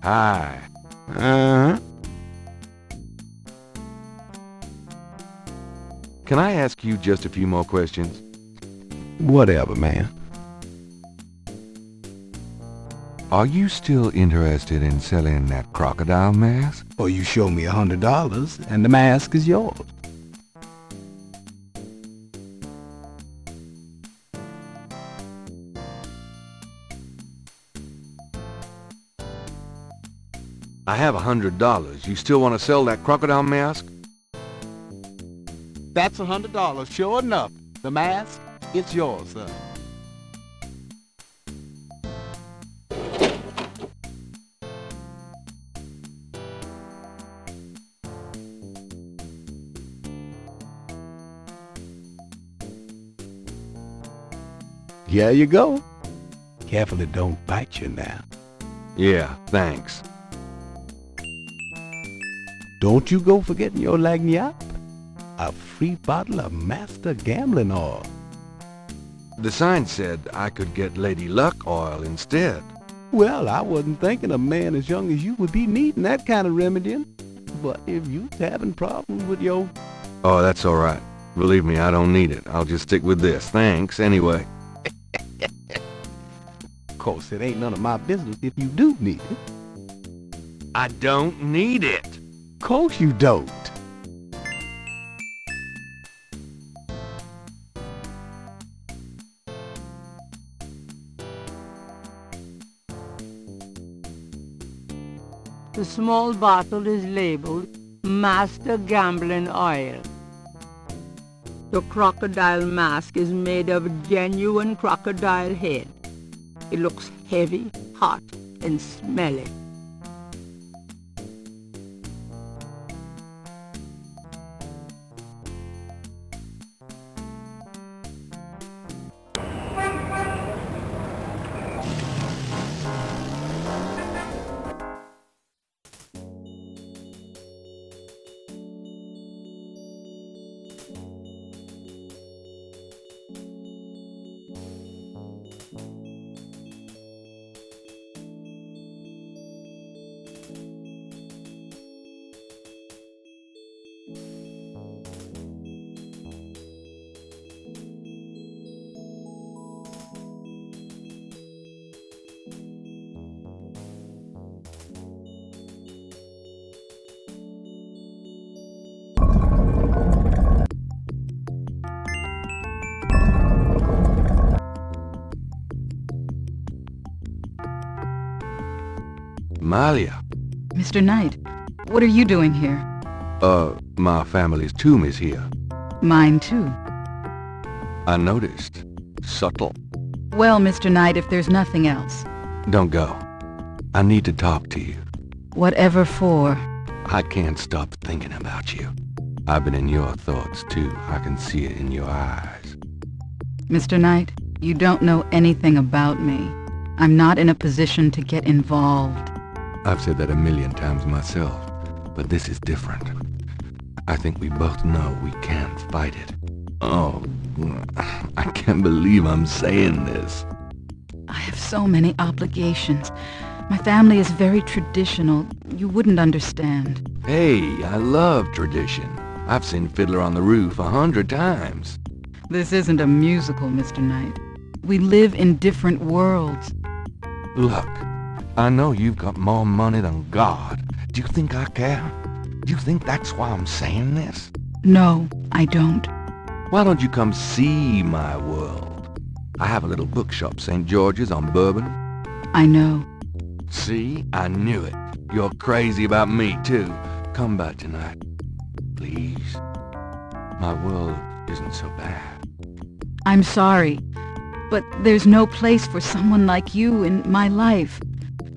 Hi. Uh-huh. Can I ask you just a few more questions? Whatever, man. Are you still interested in selling that crocodile mask? Or you show me $100 and the mask is yours. I have $100. You still want to sell that crocodile mask? That's $100, sure enough. The mask, it's yours, sir. Here you go. Careful it don't bite you now. Yeah, thanks. Don't you go forgetting your lagniappe. A free bottle of Master Gambling Oil. The sign said I could get Lady Luck oil instead. Well, I wasn't thinking a man as young as you would be needing that kind of remedying. But if you's having problems with your... Oh, that's all right. Believe me, I don't need it. I'll just stick with this. Thanks, anyway. Of course, it ain't none of my business if you do need it. I don't need it. Of course you don't. The small bottle is labeled Master Gambling Oil. The crocodile mask is made of genuine crocodile head. It looks heavy, hot, and smelly. Malia. Mr. Knight, what are you doing here? My family's tomb is here. Mine too. I noticed. Subtle. Well, Mr. Knight, if there's nothing else. Don't go. I need to talk to you. Whatever for. I can't stop thinking about you. I've been in your thoughts too. I can see it in your eyes. Mr. Knight, you don't know anything about me. I'm not in a position to get involved. I've said that a million times myself, but this is different. I think we both know we can't fight it. Oh, I can't believe I'm saying this. I have so many obligations. My family is very traditional. You wouldn't understand. Hey, I love tradition. I've seen Fiddler on the Roof 100 times. This isn't a musical, Mr. Knight. We live in different worlds. Look, I know you've got more money than God. Do you think I care? Do you think that's why I'm saying this? No, I don't. Why don't you come see my world? I have a little bookshop, St. George's on Bourbon. I know. See? I knew it. You're crazy about me, too. Come by tonight. Please. My world isn't so bad. I'm sorry, but there's no place for someone like you in my life.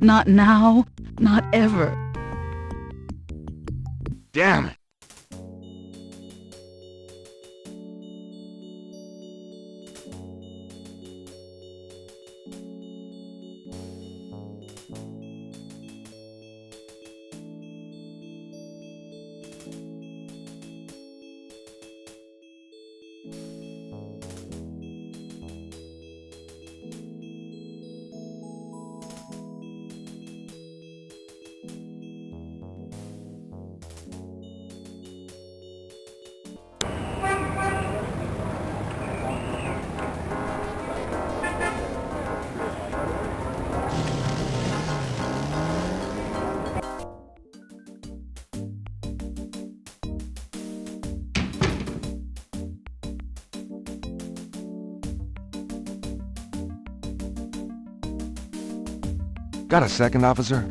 Not now, not ever. Damn it! Got a second, officer?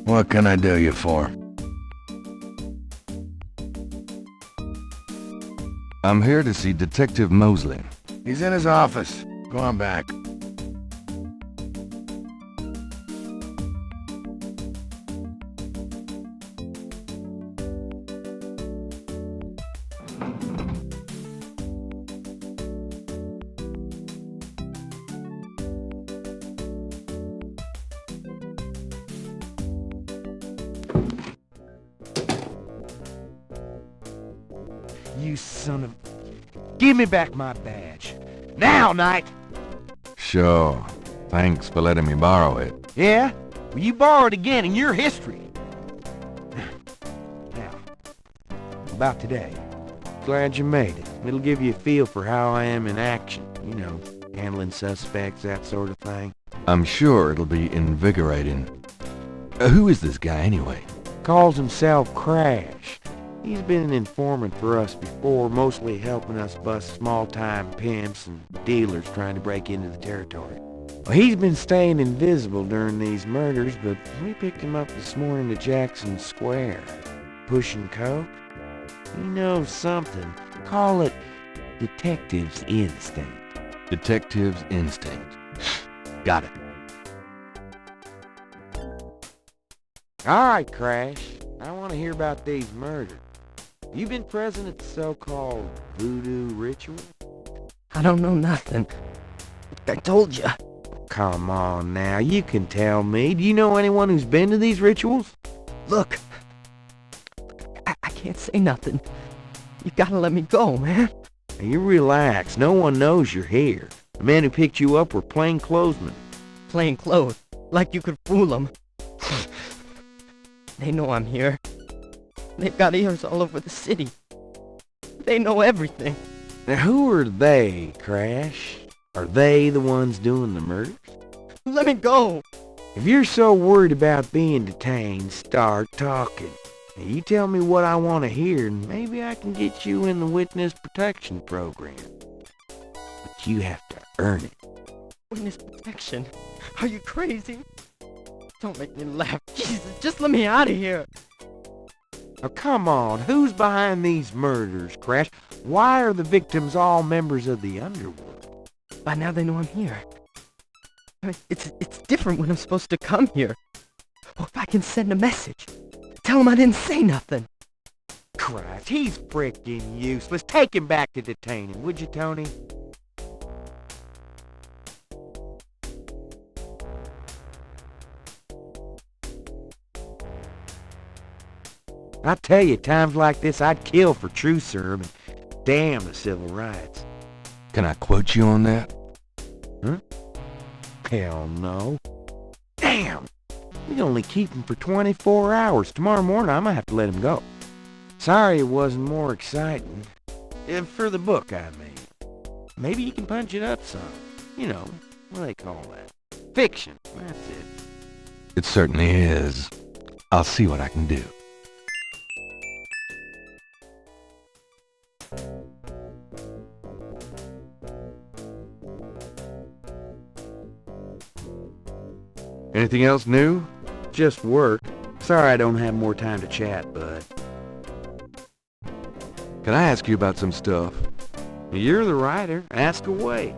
What can I do you for? I'm here to see Detective Mosley. He's in his office. Go on back. you son of... Give me back my badge. Now, Knight! Sure. Thanks for letting me borrow it. Yeah? Well, you borrow it again in your history. Now, about today. Glad you made it. It'll give you a feel for how I am in action. You know, handling suspects, that sort of thing. I'm sure it'll be invigorating. Who is this guy anyway? Calls himself Crash. He's been an informant for us before, mostly helping us bust small-time pimps and dealers trying to break into the territory. Well, he's been staying invisible during these murders, but we picked him up this morning to Jackson Square. Pushing coke? He knows something. Call it detective's instinct. Detective's instinct. Got it. All right, Crash. I want to hear about these murders. You been present at the so-called voodoo ritual? I don't know nothing. I told you. Come on now, you can tell me. Do you know anyone who's been to these rituals? Look, I can't say nothing. You gotta let me go, man. Now, you relax. No one knows you're here. The men who picked you up were plainclothesmen. Plain clothes, like you could fool them. They know I'm here. They've got ears all over the city. They know everything. Now, who are they, Crash? Are they the ones doing the murders? Let me go! If you're so worried about being detained, start talking. Now, you tell me what I want to hear, and maybe I can get you in the witness protection program. But you have to earn it. Witness protection? Are you crazy? Don't make me laugh. Jesus, just let me out of here. Now, come on. Who's behind these murders, Crash? Why are the victims all members of the underworld? By now they know I'm here. I mean, it's different when I'm supposed to come here. Or if I can send a message. Tell him I didn't say nothing. Christ, he's frickin' useless. Take him back to detain him, would you, Tony? I tell you, times like this, I'd kill for truth serum and damn the civil rights. Can I quote you on that? Huh? Hell no. Damn! We only keep him for 24 hours. Tomorrow morning, I'm gonna have to let him go. Sorry it wasn't more exciting. For the book, I mean. Maybe you can punch it up some. You know, what do they call that? Fiction. That's it. It certainly is. I'll see what I can do. Anything else new? Just work. Sorry I don't have more time to chat, bud. Can I ask you about some stuff? You're the writer. Ask away.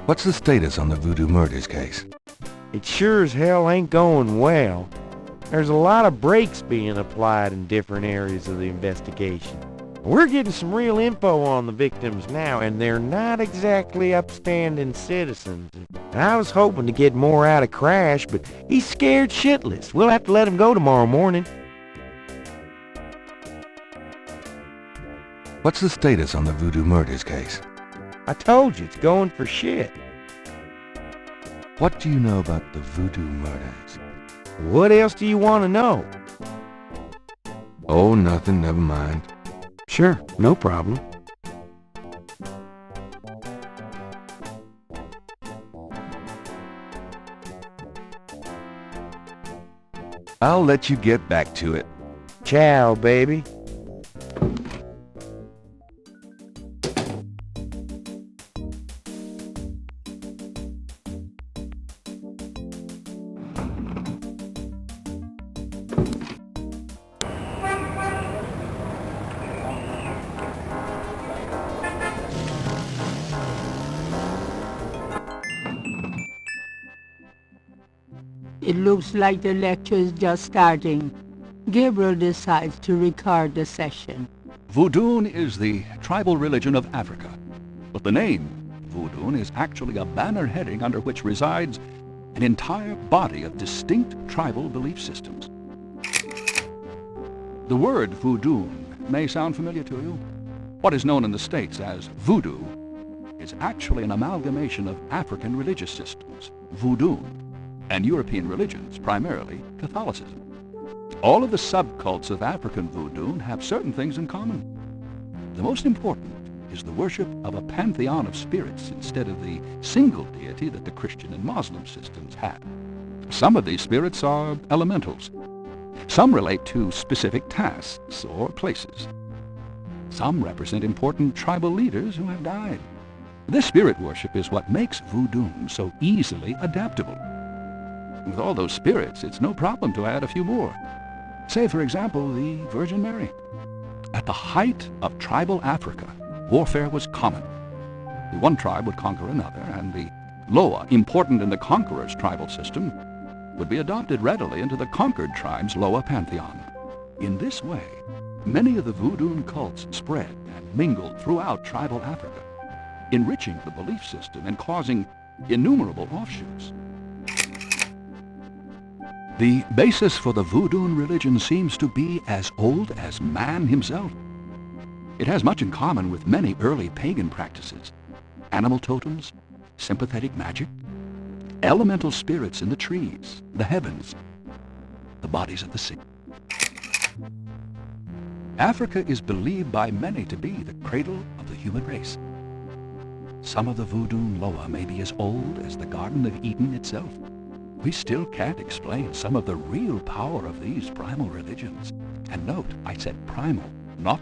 What's the status on the Voodoo murders case? It sure as hell ain't going well. There's a lot of brakes being applied in different areas of the investigation. We're getting some real info on the victims now, and they're not exactly upstanding citizens. I was hoping to get more out of Crash, but he's scared shitless. We'll have to let him go tomorrow morning. What's the status on the Voodoo murders case? I told you, it's going for shit. What do you know about the Voodoo murders? What else do you want to know? Oh, nothing, never mind. Sure, no problem. I'll let you get back to it. Ciao, baby. It looks like the lecture is just starting. Gabriel decides to record the session. Vodoun is the tribal religion of Africa, but the name Vodoun is actually a banner heading under which resides an entire body of distinct tribal belief systems. The word Vodoun may sound familiar to you. What is known in the States as voodoo is actually an amalgamation of African religious systems, Vodoun, and European religions, primarily Catholicism. All of the subcults of African Vodoun have certain things in common. The most important is the worship of a pantheon of spirits instead of the single deity that the Christian and Muslim systems have. Some of these spirits are elementals. Some relate to specific tasks or places. Some represent important tribal leaders who have died. This spirit worship is what makes Vodoun so easily adaptable. With all those spirits, it's no problem to add a few more. Say, for example, the Virgin Mary. At the height of tribal Africa, warfare was common. The one tribe would conquer another, and the Loa, important in the conqueror's tribal system, would be adopted readily into the conquered tribe's Loa pantheon. In this way, many of the Vodoun cults spread and mingled throughout tribal Africa, enriching the belief system and causing innumerable offshoots. The basis for the Vodoun religion seems to be as old as man himself. It has much in common with many early pagan practices: animal totems, sympathetic magic, elemental spirits in the trees, the heavens, the bodies of the sick. Africa is believed by many to be the cradle of the human race. Some of the Vodoun Loa may be as old as the Garden of Eden itself. We still can't explain some of the real power of these primal religions. And note, I said primal, not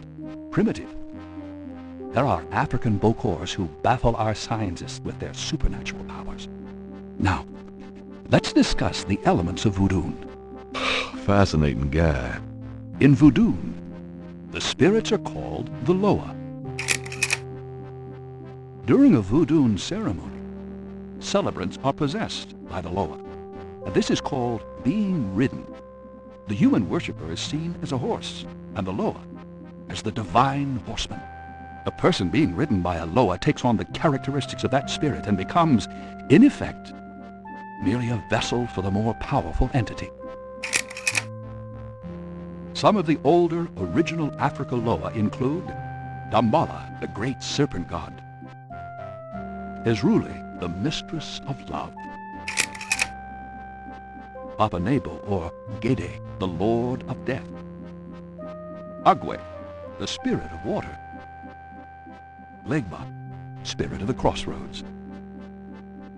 primitive. There are African Bokors who baffle our scientists with their supernatural powers. Now, let's discuss the elements of Vodoun. Fascinating guy. In Vodoun, the spirits are called the Loa. During a Vodoun ceremony, celebrants are possessed by the Loa. This is called being ridden. The human worshipper is seen as a horse, and the Loa as the divine horseman. A person being ridden by a Loa takes on the characteristics of that spirit and becomes, in effect, merely a vessel for the more powerful entity. Some of the older original Africa Loa include Dambala, the great serpent god; Ezruli, the mistress of love; Papanebo, or Gede, the lord of death; Agwe, the spirit of water; Legba, spirit of the crossroads;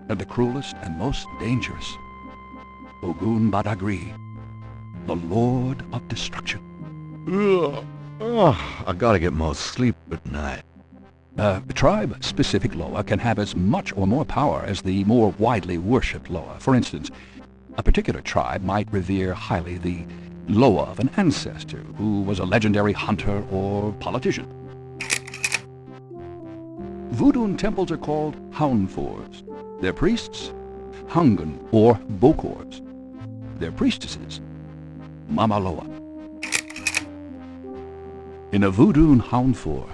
and the cruelest and most dangerous, Ogun Badagri, the lord of destruction. I gotta get more sleep at night. Tribe-specific Loa can have as much or more power as the more widely worshipped Loa. For instance, a particular tribe might revere highly the Loa of an ancestor who was a legendary hunter or politician. Vodoun temples are called Hounfours. Their priests, Hungan or Bokors. Their priestesses, Mama Loa. In a Vodoun Hounfour,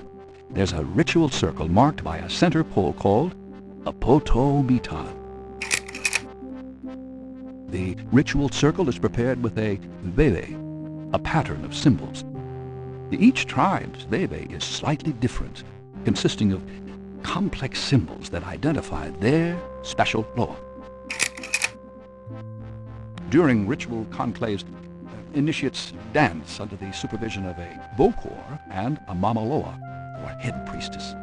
there's a ritual circle marked by a center pole called a poto mitan. The ritual circle is prepared with a veve, a pattern of symbols. Each tribe's veve is slightly different, consisting of complex symbols that identify their special Loa. During ritual conclaves, initiates dance under the supervision of a Bokor and a Mama Loa, or head priestess.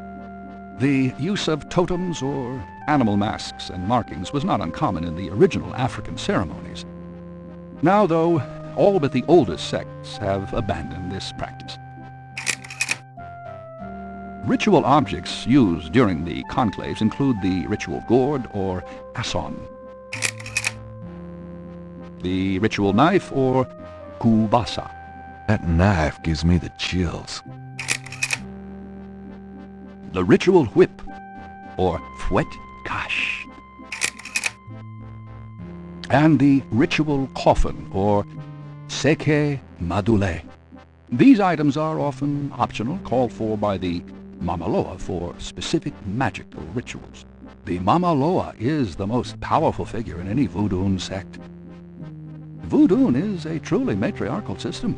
The use of totems or animal masks and markings was not uncommon in the original African ceremonies. Now, though, all but the oldest sects have abandoned this practice. Ritual objects used during the conclaves include the ritual gourd or asson, the ritual knife or kubasa. That knife gives me the chills. The ritual whip, or fouet cache, and the ritual coffin, or seke madule. These items are often optional, called for by the Mama Loa for specific magical rituals. The Mama Loa is the most powerful figure in any Vodoun sect. Vodoun is a truly matriarchal system.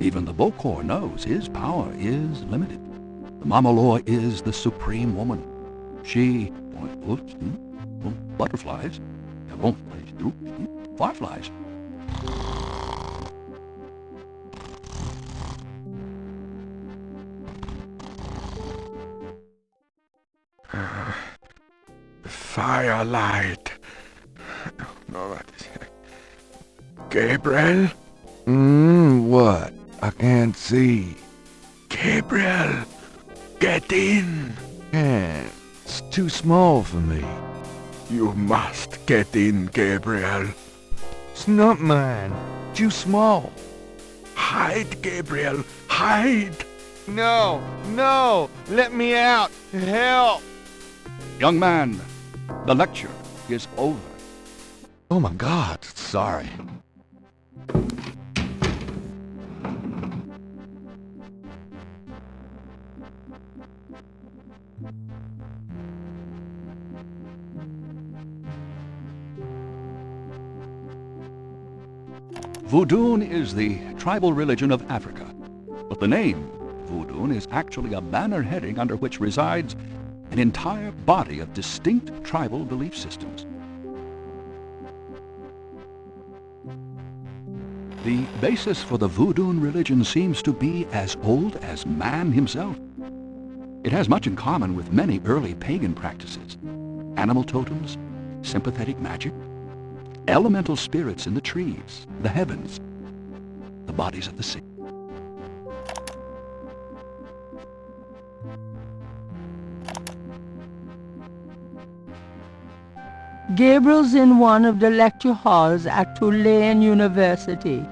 Even the Bokor knows his power is limited. The Mamalor is the supreme woman. She... butterflies. Fireflies. Firelight. No, what is it? Gabriel? What? I can't see. Gabriel, get in. Can't. It's too small for me. You must get in, Gabriel. It's not mine. Too small. Hide, Gabriel, hide. No, no, let me out. Help. Young man, the lecture is over. Oh my God, sorry. Vodoun is the tribal religion of Africa, but the name Vodoun is actually a banner heading under which resides an entire body of distinct tribal belief systems. The basis for the Vodoun religion seems to be as old as man himself. It has much in common with many early pagan practices: animal totems, sympathetic magic, elemental spirits in the trees, the heavens, the bodies of the sick. Gabriel's in one of the lecture halls at Tulane University.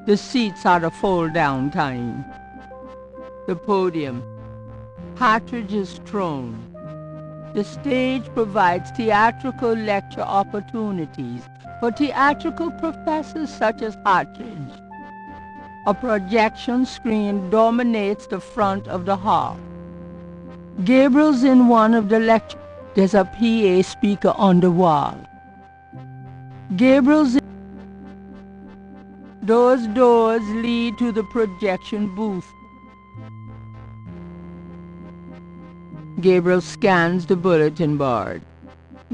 The seats are the fold-down kind. The podium, Partridge's throne. The stage provides theatrical lecture opportunities for theatrical professors such as Partridge. A projection screen dominates the front of the hall. Gabriel's in one of the lecture. There's a PA speaker on the wall. Gabriel's in. Those doors lead to the projection booth. Gabriel scans the bulletin board.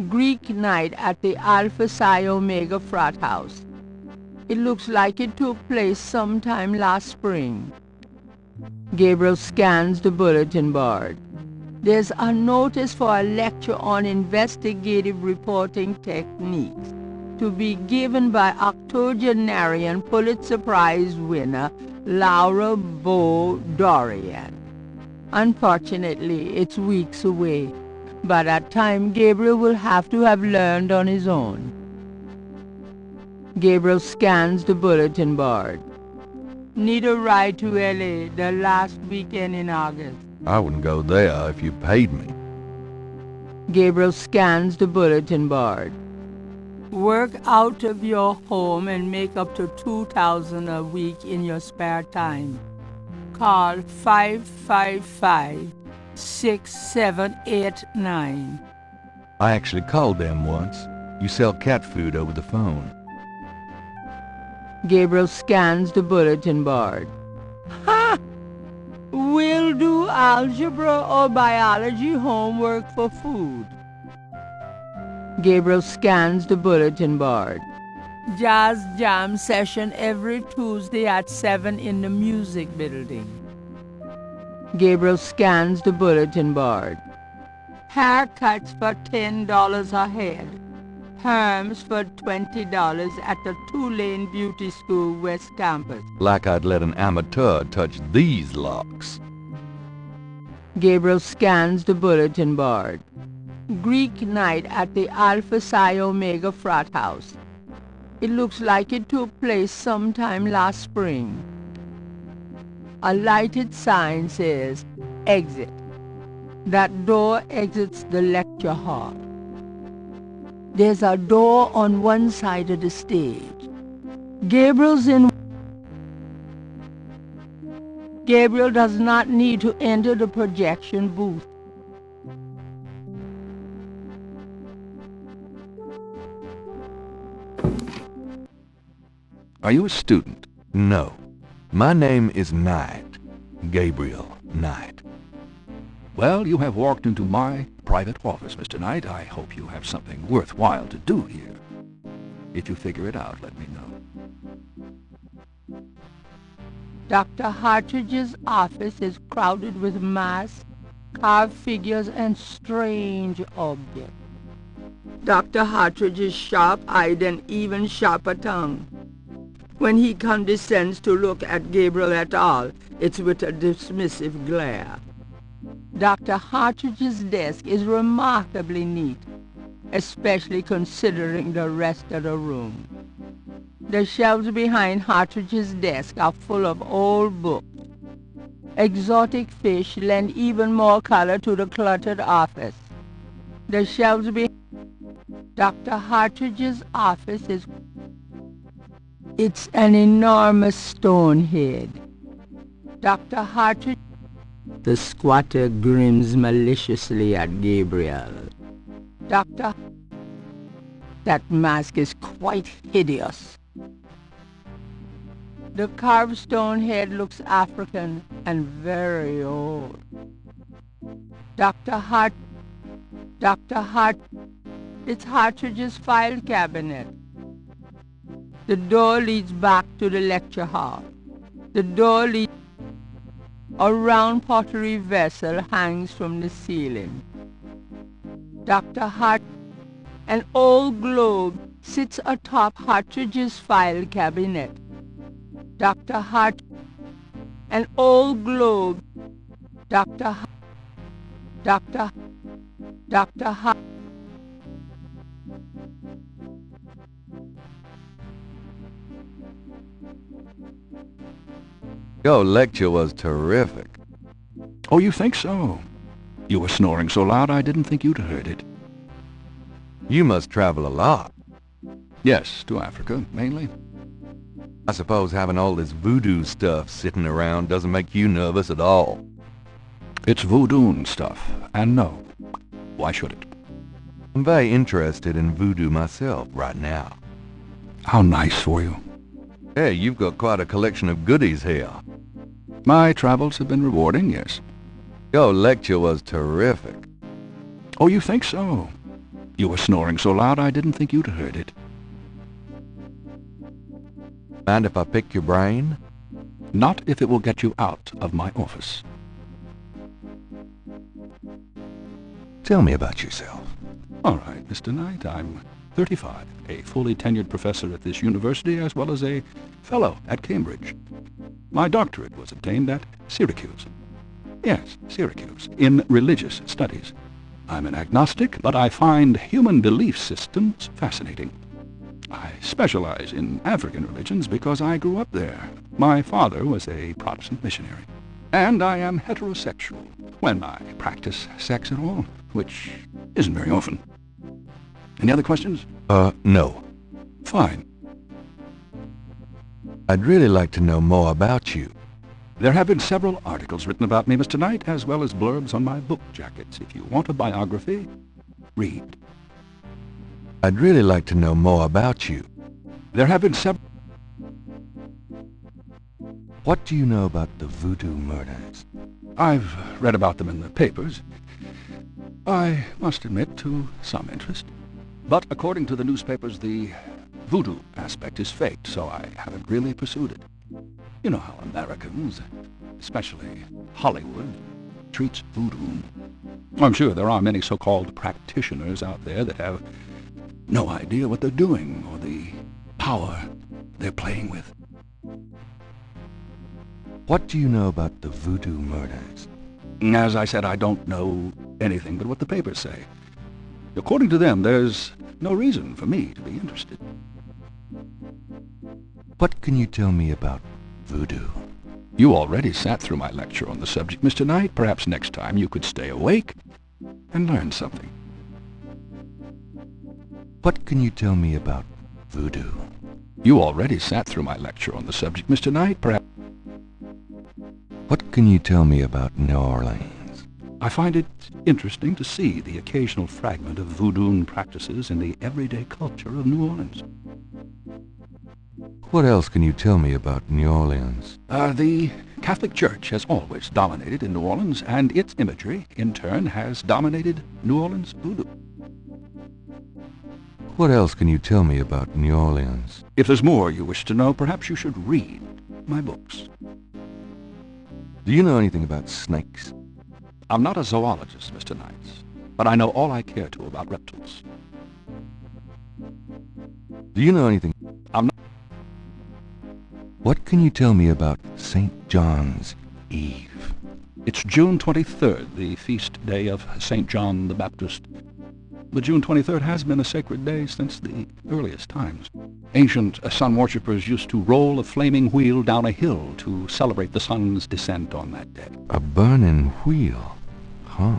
Greek night at the Alpha Psi Omega frat house. It looks like it took place sometime last spring. Gabriel scans the bulletin board. There's a notice for a lecture on investigative reporting techniques to be given by octogenarian Pulitzer Prize winner Laura Dorian. Unfortunately, it's weeks away. By that time, Gabriel will have to have learned on his own. Gabriel scans the bulletin board. Need a ride to LA the last weekend in August. I wouldn't go there if you paid me. Gabriel scans the bulletin board. Work out of your home and make up to $2,000 a week in your spare time. Call 555-6789. I actually called them once. You sell cat food over the phone. Gabriel scans the bulletin board. Ha! We'll do algebra or biology homework for food. Gabriel scans the bulletin board. Jazz jam session every Tuesday at 7 in the music building. Gabriel scans the bulletin board. Haircuts for $10 a head. Herms for $20 at the Tulane Beauty School West Campus. Like I'd let an amateur touch these locks. Gabriel scans the bulletin board. Greek night at the Alpha Psi Omega frat house. It looks like it took place sometime last spring. A lighted sign says, "Exit." That door exits the lecture hall. There's a door on one side of the stage. Gabriel does not need to enter the projection booth. Are you a student? No. My name is Knight. Gabriel Knight. Well, you have walked into my private office, Mr. Knight. I hope you have something worthwhile to do here. If you figure it out, let me know. Dr. Hartridge's office is crowded with masks, carved figures, and strange objects. Dr. Hartridge is sharp-eyed and even sharper tongue. When he condescends to look at Gabriel at all, it's with a dismissive glare. Dr. Hartridge's desk is remarkably neat, especially considering the rest of the room. The shelves behind Hartridge's desk are full of old books. Exotic fish lend even more color to the cluttered office. The shelves behind Dr. Hartridge's office is... It's an enormous stone head. Dr. Hartridge... The squatter grins maliciously at Gabriel. Doctor, that mask is quite hideous. The carved stone head looks African and very old. Dr. Hart, it's Hartridge's file cabinet. The door leads back to the lecture hall. The door leads... A round pottery vessel hangs from the ceiling. Dr. Hart, an old globe sits atop Hartridge's file cabinet. Dr. Hart, an old globe. Dr. Hart, Your lecture was terrific. Oh, you think so? You were snoring so loud I didn't think you'd heard it. You must travel a lot. Yes, to Africa, mainly. I suppose having all this voodoo stuff sitting around doesn't make you nervous at all. It's Vodoun stuff, and no. Why should it? I'm very interested in voodoo myself right now. How nice for you. Hey, you've got quite a collection of goodies here. My travels have been rewarding, yes. Your lecture was terrific. Oh, you think so? You were snoring so loud I didn't think you'd heard it. Mind if I pick your brain? Not if it will get you out of my office. Tell me about yourself. All right, Mr. Knight, I'm 35, a fully tenured professor at this university, as well as a fellow at Cambridge. My doctorate was obtained at Syracuse. Yes, Syracuse, in religious studies. I'm an agnostic, but I find human belief systems fascinating. I specialize in African religions because I grew up there. My father was a Protestant missionary. And I am heterosexual, when I practice sex at all, which isn't very often. Any other questions? No. Fine. I'd really like to know more about you. There have been several articles written about me, Mr. Knight, as well as blurbs on my book jackets. If you want a biography, read. I'd really like to know more about you. There have been several... What do you know about the Voodoo murders? I've read about them in the papers. I must admit to some interest. But according to the newspapers, the voodoo aspect is faked, so I haven't really pursued it. You know how Americans, especially Hollywood, treats voodoo. I'm sure there are many so-called practitioners out there that have no idea what they're doing or the power they're playing with. What do you know about the Voodoo murders? As I said, I don't know anything but what the papers say. According to them, there's no reason for me to be interested. What can you tell me about Voodoo? You already sat through my lecture on the subject, Mr. Knight. Perhaps next time you could stay awake and learn something. What can you tell me about Voodoo? You already sat through my lecture on the subject, Mr. Knight. Perhaps... What can you tell me about New Orleans? I find it interesting to see the occasional fragment of Voodoo practices in the everyday culture of New Orleans. What else can you tell me about New Orleans? The Catholic Church has always dominated in New Orleans, and its imagery, in turn, has dominated New Orleans voodoo. What else can you tell me about New Orleans? If there's more you wish to know, perhaps you should read my books. Do you know anything about snakes? I'm not a zoologist, Mr. Knights, but I know all I care to about reptiles. Do you know anything? I'm not... What can you tell me about St. John's Eve? It's June 23rd, the feast day of St. John the Baptist. The June 23rd has been a sacred day since the earliest times. Ancient sun worshippers used to roll a flaming wheel down a hill to celebrate the sun's descent on that day. A burning wheel? Huh.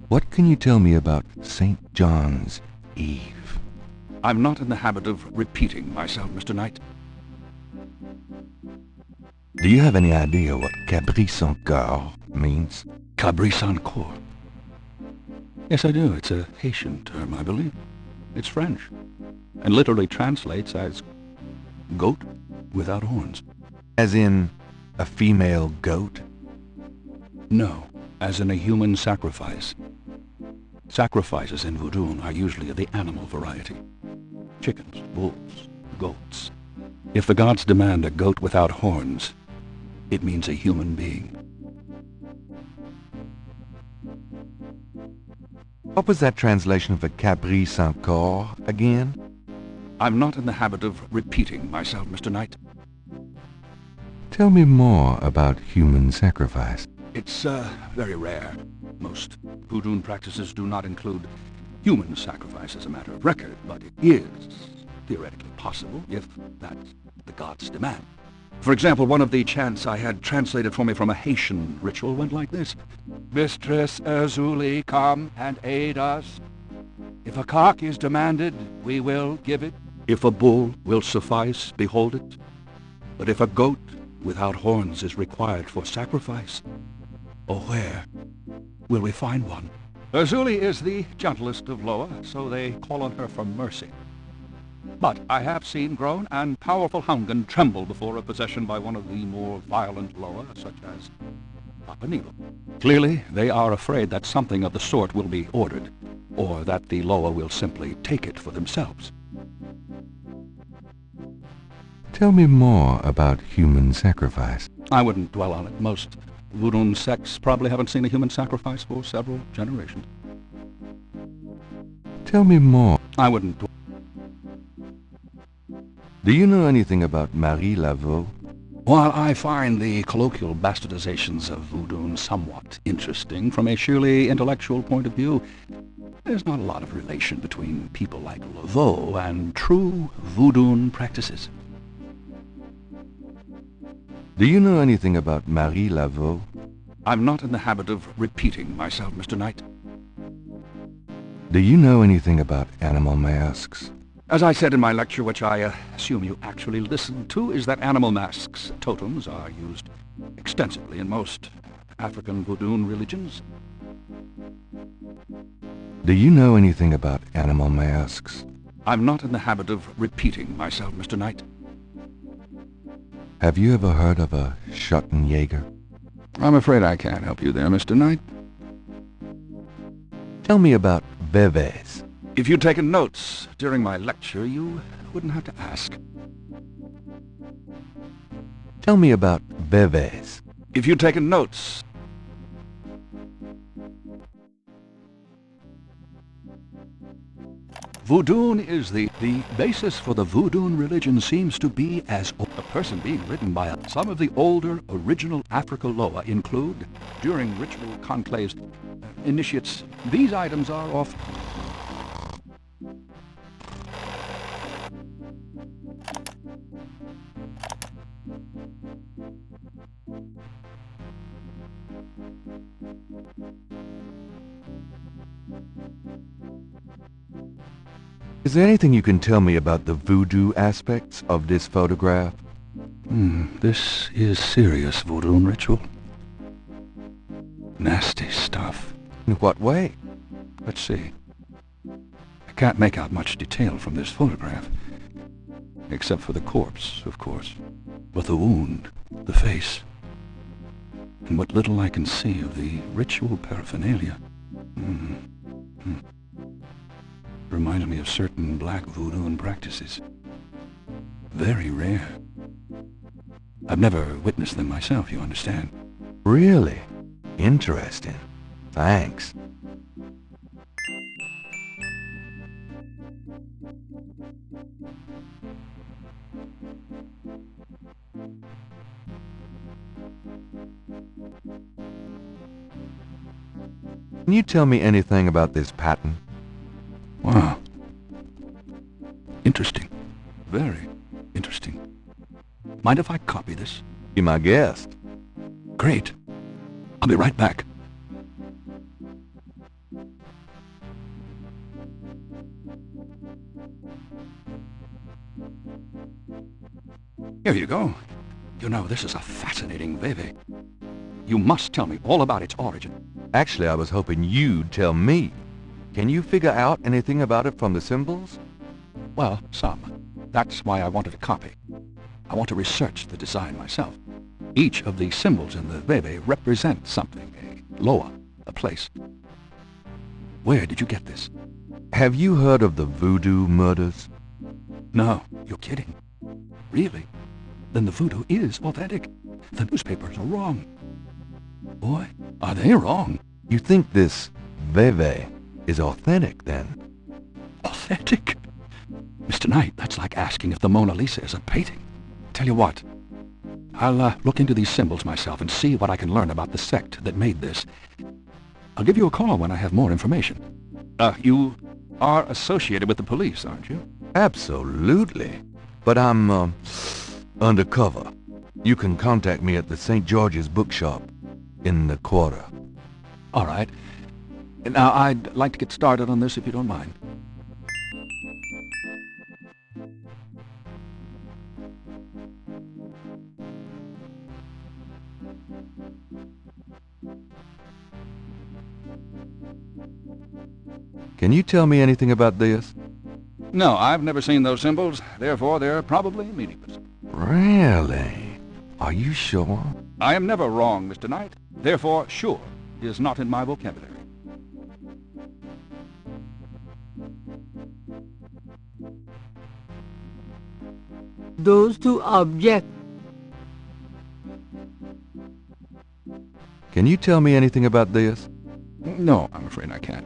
What can you tell me about St. John's Eve? I'm not in the habit of repeating myself, Mr. Knight. Do you have any idea what Cabri sans Corps means? Cabri sans Corps? Yes, I do. It's a Haitian term, I believe. It's French, and literally translates as goat without horns. As in a female goat? No, as in a human sacrifice. Sacrifices in Vodoun are usually of the animal variety. Chickens, bulls, goats. If the gods demand a goat without horns, it means a human being. What was that translation of a Cabri sans Corps again? I'm not in the habit of repeating myself, Mr. Knight. Tell me more about human sacrifice. It's very rare. Most Vodoun practices do not include human sacrifice as a matter of record, but it is theoretically possible if that's the gods' demand. For example, one of the chants I had translated for me from a Haitian ritual went like this. Mistress Erzulie, come and aid us. If a cock is demanded, we will give it. If a bull will suffice, behold it. But if a goat without horns is required for sacrifice, oh, where will we find one? Erzulie is the gentlest of Loa, so they call on her for mercy. But I have seen grown and powerful Hungan tremble before a possession by one of the more violent Loa, such as Papanilo. Clearly, they are afraid that something of the sort will be ordered, or that the Loa will simply take it for themselves. Tell me more about human sacrifice. I wouldn't dwell on it. Most Vodoun sects probably haven't seen a human sacrifice for several generations. Tell me more. I wouldn't dwell. Do you know anything about Marie Laveau? While I find the colloquial bastardizations of Vodoun somewhat interesting from a sheerly intellectual point of view, there's not a lot of relation between people like Laveau and true Vodoun practices. Do you know anything about Marie Laveau? I'm not in the habit of repeating myself, Mr. Knight. Do you know anything about animal masks? As I said in my lecture, which I assume you actually listened to, is that animal masks, totems, are used extensively in most African Vodoun religions. Do you know anything about animal masks? I'm not in the habit of repeating myself, Mr. Knight. Have you ever heard of a Schottenjäger? I'm afraid I can't help you there, Mr. Knight. Tell me about Beves. If you'd taken notes during my lecture, you wouldn't have to ask. Tell me about Beves. If you'd taken notes... Vodoun is the basis for the Vodoun religion seems to be as a person being written by some of the older original Africa Loa include, during ritual conclaves, initiates. These items are often... Is there anything you can tell me about the voodoo aspects of this photograph? This is serious Vodoun ritual. Nasty stuff. In what way? Let's see. A can't make out much detail from this photograph. Except for the corpse, of course. But the wound, the face, and what little I can see of the ritual paraphernalia. Reminds me of certain black Vodoun practices. Very rare. I've never witnessed them myself, you understand? Really? Interesting. Thanks. Can you tell me anything about this pattern? Wow. Interesting. Very interesting. Mind if I copy this? Be my guest. Great. I'll be right back. Here you go. You know, this is a fascinating veve. You must tell me all about its origin. Actually, I was hoping you'd tell me. Can you figure out anything about it from the symbols? Well, some. That's why I wanted a copy. I want to research the design myself. Each of the symbols in the veve represents something, a loa, a place. Where did you get this? Have you heard of the Voodoo murders? No, you're kidding. Really? Then the voodoo is authentic. The newspapers are wrong. Boy, are they wrong. You think this veve is authentic, then? Authentic? Mr. Knight, that's like asking if the Mona Lisa is a painting. Tell you what, I'll look into these symbols myself and see what I can learn about the sect that made this. I'll give you a call when I have more information. You are associated with the police, aren't you? Absolutely. But I'm, undercover. You can contact me at the St. George's bookshop in the quarter. All right. Now, I'd like to get started on this if you don't mind. Can you tell me anything about this? No, I've never seen those symbols. Therefore, they're probably meaningless. Really? Are you sure? I am never wrong, Mr. Knight. Therefore, sure is not in my vocabulary. Those two objects. Can you tell me anything about this? No, I'm afraid I can't.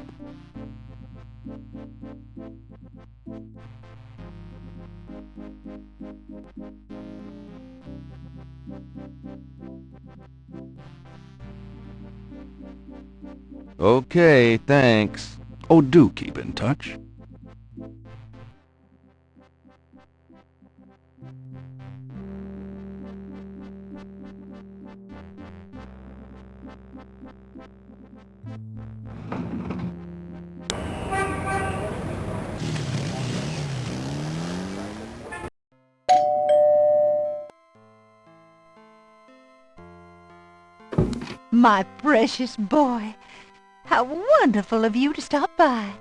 Okay, thanks. Oh, do keep in touch. My precious boy, how wonderful of you to stop by.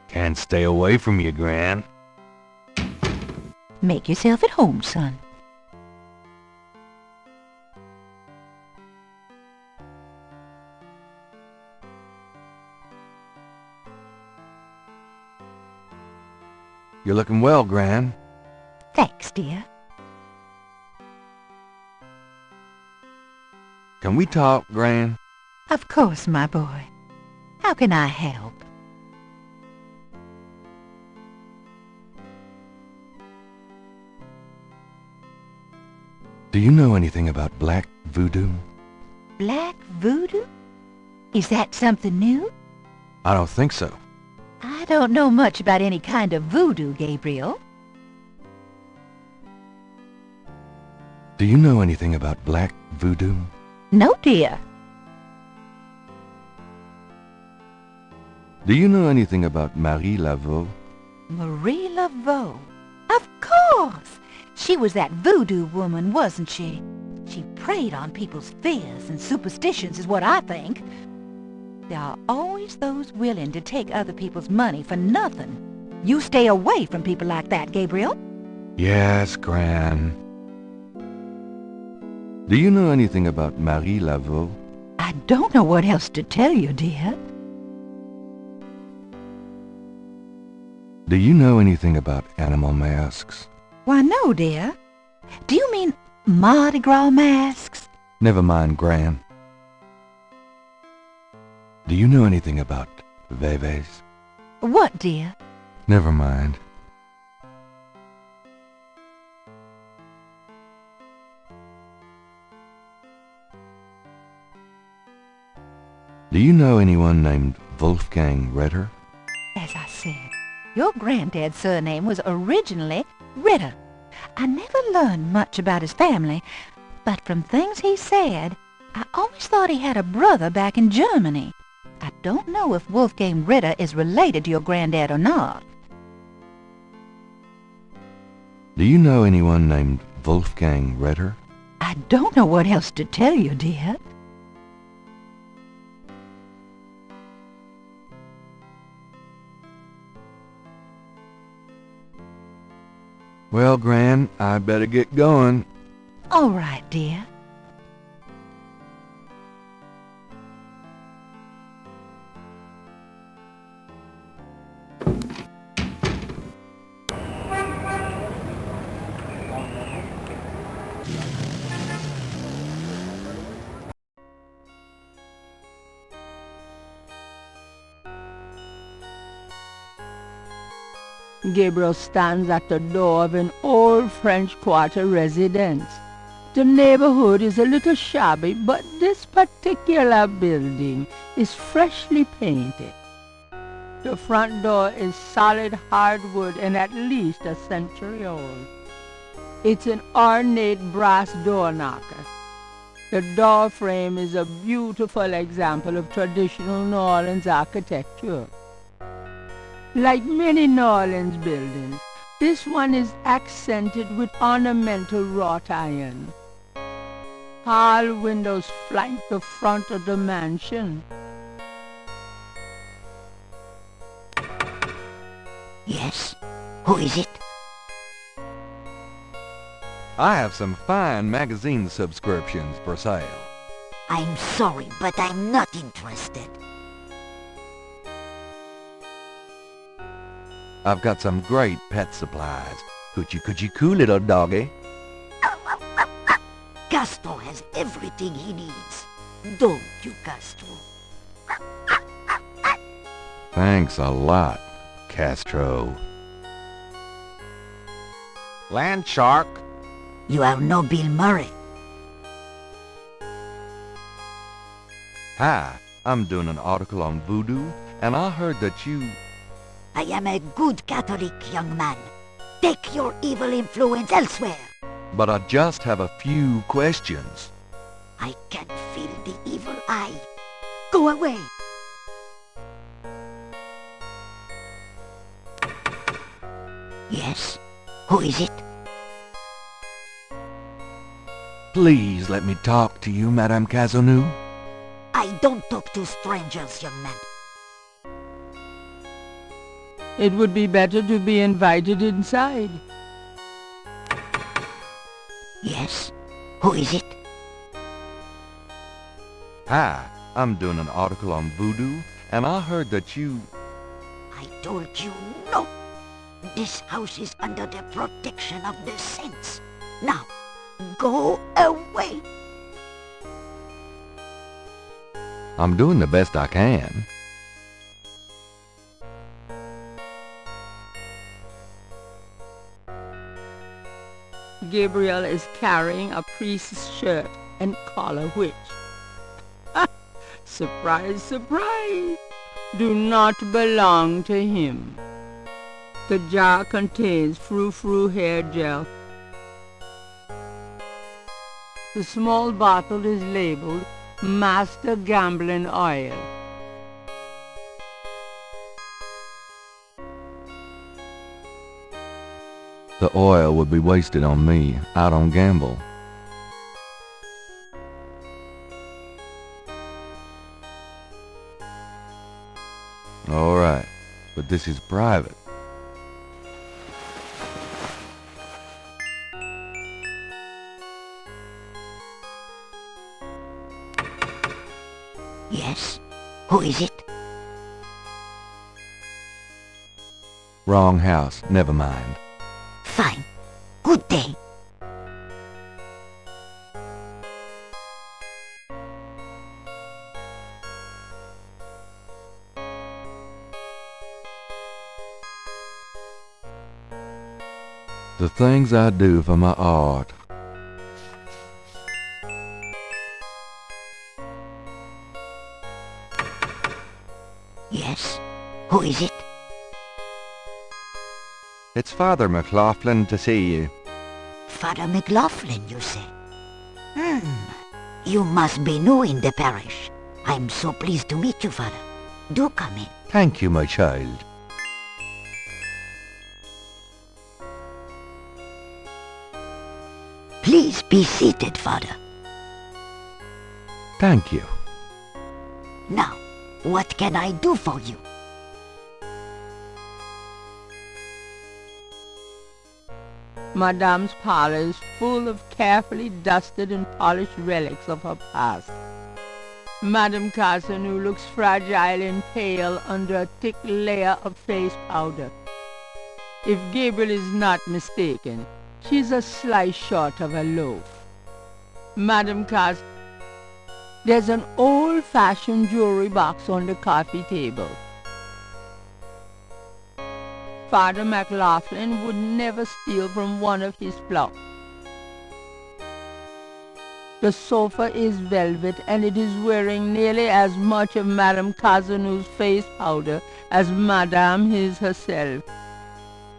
Can't stay away from you, Gran. Make yourself at home, son. You're looking well, Gran. Thanks, dear. Can we talk, Gran? Of course, my boy. How can I help? Do you know anything about black voodoo? Black voodoo? Is that something new? I don't think so. I don't know much about any kind of voodoo, Gabriel. Do you know anything about black voodoo? No, dear. Do you know anything about Marie Laveau? Marie Laveau? Of course! She was that voodoo woman, wasn't she? She preyed on people's fears and superstitions is what I think. There are always those willing to take other people's money for nothing. You stay away from people like that, Gabriel. Yes, Gran. Do you know anything about Marie Laveau? I don't know what else to tell you, dear. Do you know anything about animal masks? Why, no, dear. Do you mean Mardi Gras masks? Never mind, Gran. Do you know anything about Veves? What, dear? Never mind. Do you know anyone named Wolfgang Ritter? As I said, your granddad's surname was originally Ritter. I never learned much about his family, but from things he said, I always thought he had a brother back in Germany. I don't know if Wolfgang Ritter is related to your granddad or not. Do you know anyone named Wolfgang Ritter? I don't know what else to tell you, dear. Well, Gran, I better get going. All right, dear. Gabriel stands at the door of an old French Quarter residence. The neighborhood is a little shabby, but this particular building is freshly painted. The front door is solid hardwood and at least a century old. It's an ornate brass door knocker. The door frame is a beautiful example of traditional New Orleans architecture. Like many New Orleans buildings, this one is accented with ornamental wrought iron. Tall windows flank the front of the mansion. Yes? Who is it? I have some fine magazine subscriptions for sale. I'm sorry, but I'm not interested. I've got some great pet supplies. Coochie little doggy. Castro has everything he needs. Don't you, Castro? Thanks a lot, Castro. Land shark. You are no Bill Murray. Hi, I'm doing an article on voodoo, and I heard that you... I am a good Catholic, young man. Take your evil influence elsewhere. But I just have a few questions. I can feel the evil eye. Go away. Yes? Who is it? Please let me talk to you, Madame Cazanou. I don't talk to strangers, young man. It would be better to be invited inside. Yes? Who is it? Hi, I'm doing an article on voodoo, and I heard that you... I told you no. This house is under the protection of the saints. Now, go away. I'm doing the best I can. Gabriel is carrying a priest's shirt and collar which, surprise, surprise, do not belong to him. The jar contains frou-frou hair gel. The small bottle is labeled Master Gambling Oil. The oil would be wasted on me. I don't gamble. All right, but this is private. Yes? Who is it? Wrong house. Never mind. Fine. Good day. The things I do for my art. Yes? Who is it? It's Father McLaughlin to see you. Father McLaughlin, you say? You must be new in the parish. I'm so pleased to meet you, Father. Do come in. Thank you, my child. Please be seated, Father. Thank you. Now, what can I do for you? Madame's parlor is full of carefully dusted and polished relics of her past. Madame Casanou looks fragile and pale under a thick layer of face powder. If Gabriel is not mistaken, she's a slice short of a loaf. Madame Cas... There's an old-fashioned jewelry box on the coffee table. Father McLaughlin would never steal from one of his flocks. The sofa is velvet and it is wearing nearly as much of Madame Casanou's face powder as Madame is herself.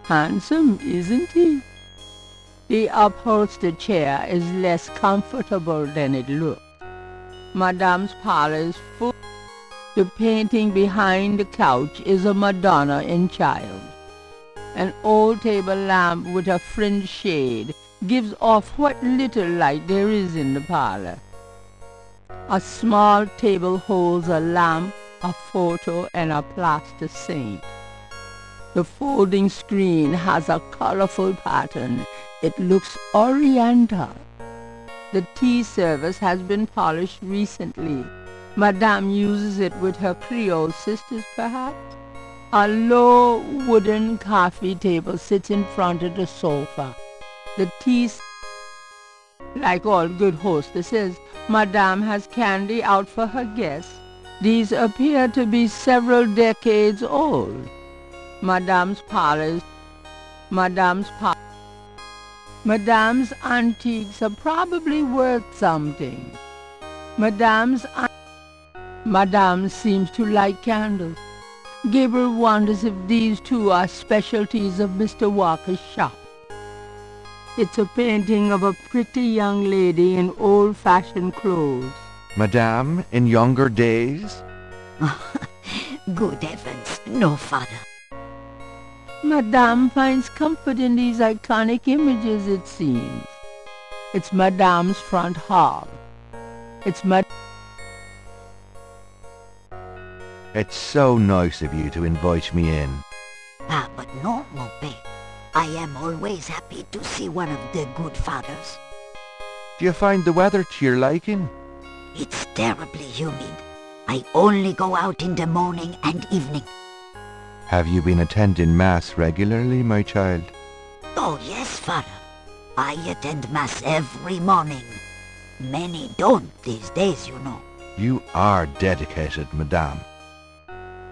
Handsome, isn't he? The upholstered chair is less comfortable than it looks. Madame's parlor is full. The painting behind the couch is a Madonna and Child. An old table lamp with a fringed shade gives off what little light there is in the parlor. A small table holds a lamp, a photo, and a plaster saint. The folding screen has a colorful pattern. It looks oriental. The tea service has been polished recently. Madame uses it with her Creole sisters, perhaps. A low wooden coffee table sits in front of the sofa. The tea, like all good hostesses, Madame has candy out for her guests. These appear to be several decades old. Madame's antiques are probably worth something. Madame seems to like candles. Gabriel wonders if these two are specialties of Mr. Walker's shop. It's a painting of a pretty young lady in old-fashioned clothes. Madame, in younger days? Good heavens, no, Father. Madame finds comfort in these iconic images, it seems. It's Madame's front hall. It's so nice of you to invite me in. But no, mon père. I am always happy to see one of the good fathers. Do you find the weather to your liking? It's terribly humid. I only go out in the morning and evening. Have you been attending Mass regularly, my child? Oh, yes, Father. I attend Mass every morning. Many don't these days, you know. You are dedicated, Madame.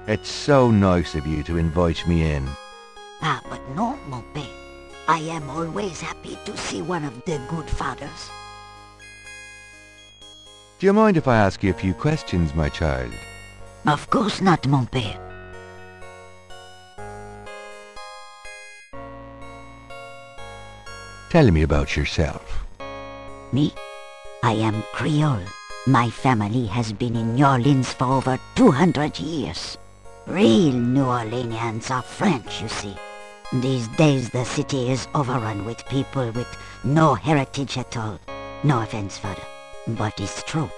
It's so nice of you to invite me in. But no, mon père. I am always happy to see one of the good fathers. Do you mind if I ask you a few questions, my child? Of course not, mon père. Tell me about yourself. Me? I am Creole. My family has been in New Orleans for over 200 years. Real New Orleanians are French, you see. These days the city is overrun with people with no heritage at all. No offense, Father, but it's true.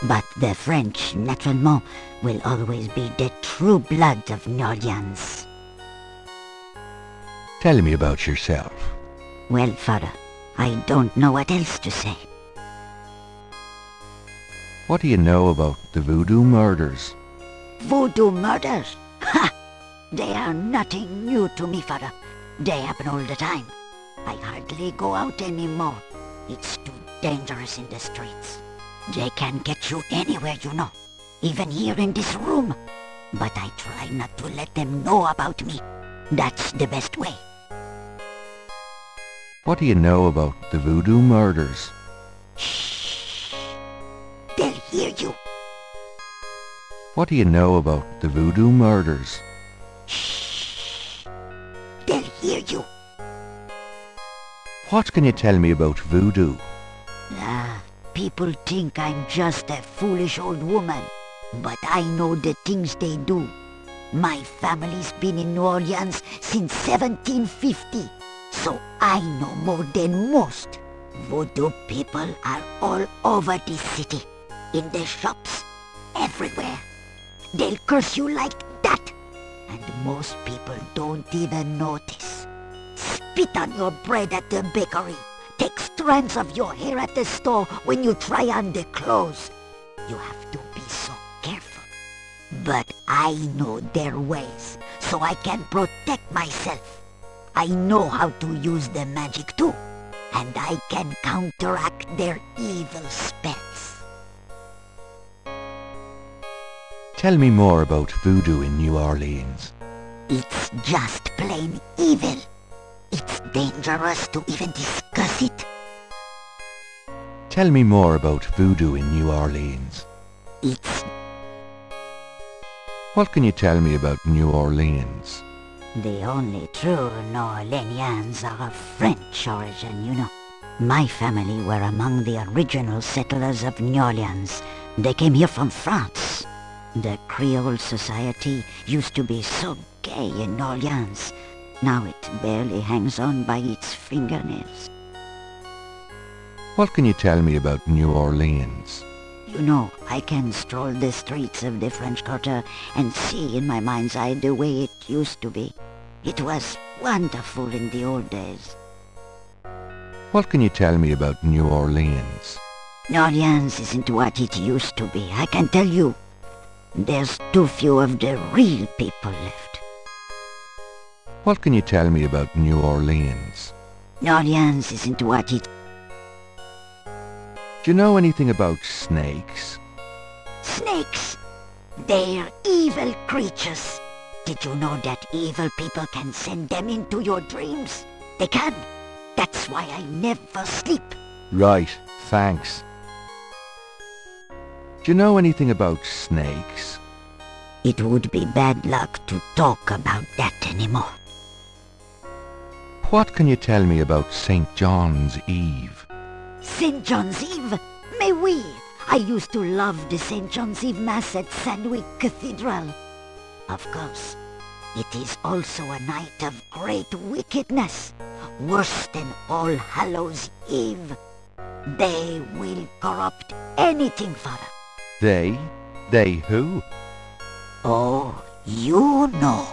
But the French, naturellement, will always be the true blood of New Orleans. Tell me about yourself. Well, Father, I don't know what else to say. What do you know about the Voodoo murders? Voodoo murders? Ha! They are nothing new to me, Father. They happen all the time. I hardly go out anymore. It's too dangerous in the streets. They can get you anywhere, you know. Even here in this room. But I try not to let them know about me. That's the best way. What do you know about the Voodoo murders? Shh. They'll hear you. What do you know about the Voodoo murders? Shh. They'll hear you. What can you tell me about Voodoo? People think I'm just a foolish old woman. But I know the things they do. My family's been in New Orleans since 1750. So I know more than most. Voodoo people are all over this city. In the shops. Everywhere. They'll curse you like that. And most people don't even notice. Spit on your bread at the bakery. Take strands of your hair at the store when you try on the clothes. You have to be so careful. But I know their ways, so I can protect myself. I know how to use the magic too, and I can counteract their evil spells. Tell me more about Voodoo in New Orleans. It's just plain evil. It's dangerous to even discuss it. Tell me more about Voodoo in New Orleans. It's... What can you tell me about New Orleans? The only true New Orleanians are of French origin, you know. My family were among the original settlers of New Orleans. They came here from France. The Creole society used to be so gay in New Orleans. Now it barely hangs on by its fingernails. What can you tell me about New Orleans? You know, I can stroll the streets of the French Quarter and see in my mind's eye the way it used to be. It was wonderful in the old days. What can you tell me about New Orleans? New Orleans isn't what it used to be, I can tell you. There's too few of the real people left. What can you tell me about New Orleans? New Orleans isn't what it... Do you know anything about snakes? Snakes? They're evil creatures. Did you know that evil people can send them into your dreams? They can. That's why I never sleep. Right, thanks. Do you know anything about snakes? It would be bad luck to talk about that anymore. What can you tell me about St. John's Eve? St. John's Eve? Mais oui! I used to love the St. John's Eve Mass at Sandwick Cathedral. Of course, it is also a night of great wickedness, worse than All Hallows Eve. They will corrupt anything, Father. They? They who? Oh, you know.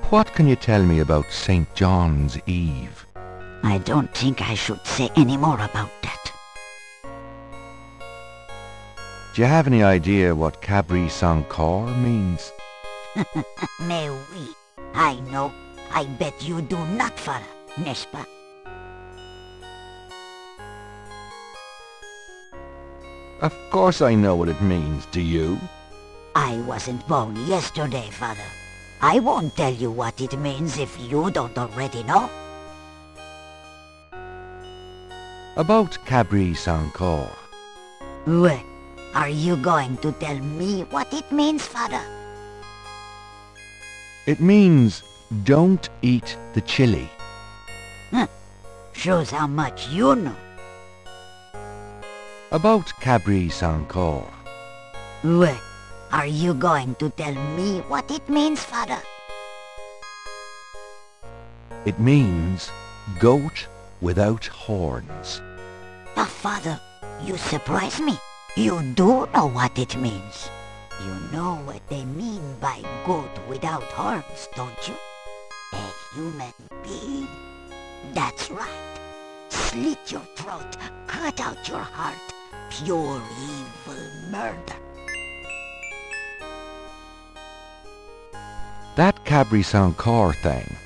What can you tell me about St. John's Eve? I don't think I should say any more about that. Do you have any idea what Cabri Sans Corps means? Mais oui, I know. I bet you do not, Father, n'est-ce pas? Of course I know what it means, do you? I wasn't born yesterday, Father. I won't tell you what it means if you don't already know. About Cabri Sans Corps. Well, are you going to tell me what it means, Father? It means don't eat the chili. Shows how much you know. About Cabri Sans Corps. Well, are you going to tell me what it means, Father? It means goat without horns. But father, you surprise me. You do know what it means. You know what they mean by goat without horns, don't you? A human being? That's right. Slit your throat, cut out your heart. Pure evil murder. That Cabri Sankar thing.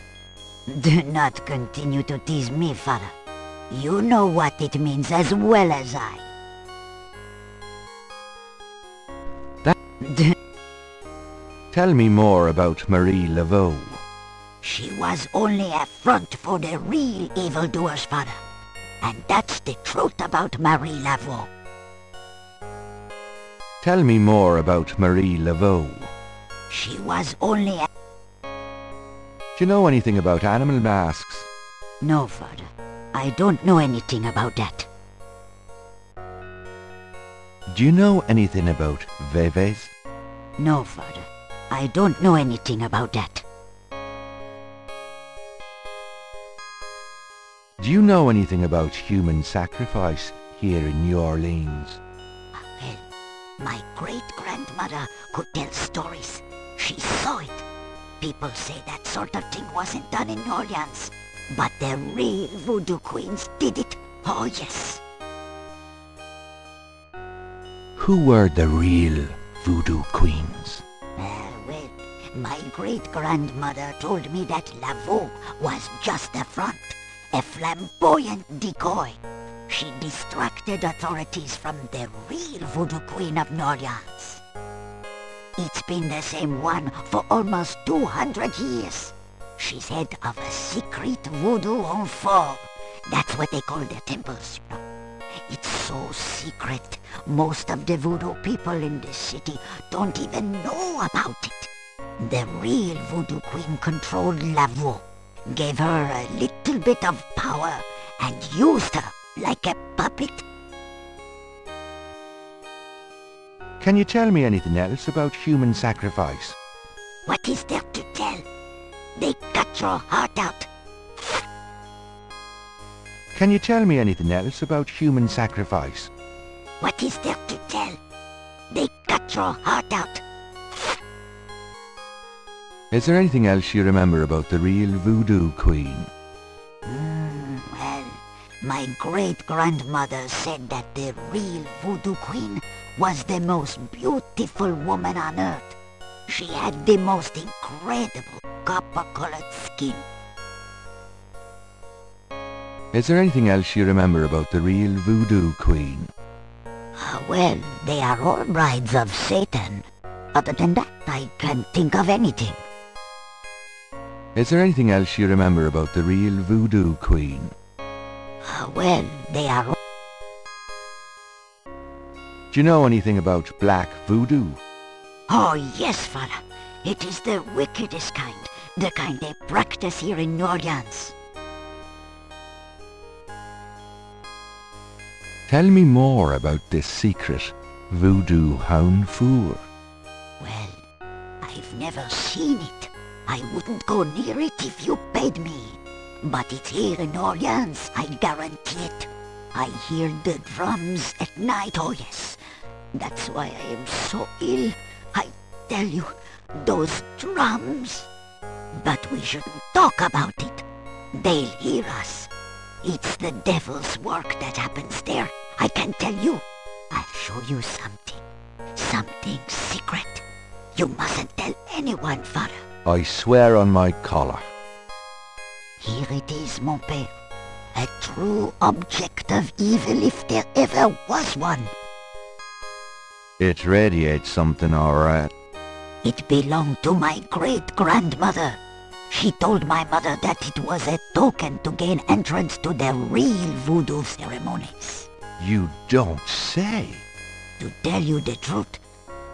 Do not continue to tease me, father. You know what it means as well as I. Tell me more about Marie Laveau. She was only a front for the real evildoers, father. And that's the truth about Marie Laveau. Tell me more about Marie Laveau. She was only a... Do you know anything about animal masks? No, father. I don't know anything about that. Do you know anything about Veves? No, father. I don't know anything about that. Do you know anything about human sacrifice here in New Orleans? Well, my great-grandmother could tell stories. She saw it. People say that sort of thing wasn't done in New Orleans. But the real voodoo queens did it. Oh, yes. Who were the real voodoo queens? Well, my great-grandmother told me that Laveau was just a front, a flamboyant decoy. She distracted authorities from the real voodoo queen of New Orleans. It's been the same one for almost 200 years. She's head of a secret voodoo en fort. That's what they call their temples, you know. It's so secret, most of the voodoo people in the city don't even know about it. The real voodoo queen controlled Laveau, gave her a little bit of power, and used her like a puppet. Can you tell me anything else about human sacrifice? What is there to tell? They cut your heart out. Can you tell me anything else about human sacrifice? What is there to tell? They cut your heart out. Is there anything else you remember about the real voodoo queen? Well, my great-grandmother said that the real voodoo queen was the most beautiful woman on earth. She had the most incredible copper-colored skin. Is there anything else you remember about the real voodoo queen? Well, they are all brides of Satan. Other than that, I can't think of anything. Is there anything else you remember about the real voodoo queen? Well, they are all... Do you know anything about black voodoo? Oh, yes, father. It is the wickedest kind. The kind they practice here in New Orleans. Tell me more about this secret voodoo hound four. Well, I've never seen it. I wouldn't go near it if you paid me. But it's here in New Orleans, I guarantee it. I hear the drums at night, oh yes. That's why I am so ill. I tell you, those drums. But we shouldn't talk about it. They'll hear us. It's the devil's work that happens there. I can tell you. I'll show you something. Something secret. You mustn't tell anyone, father. I swear on my collar. Here it is, mon père. A true object of evil if there ever was one. It radiates something, all right. It belonged to my great-grandmother. She told my mother that it was a token to gain entrance to the real voodoo ceremonies. You don't say. To tell you the truth,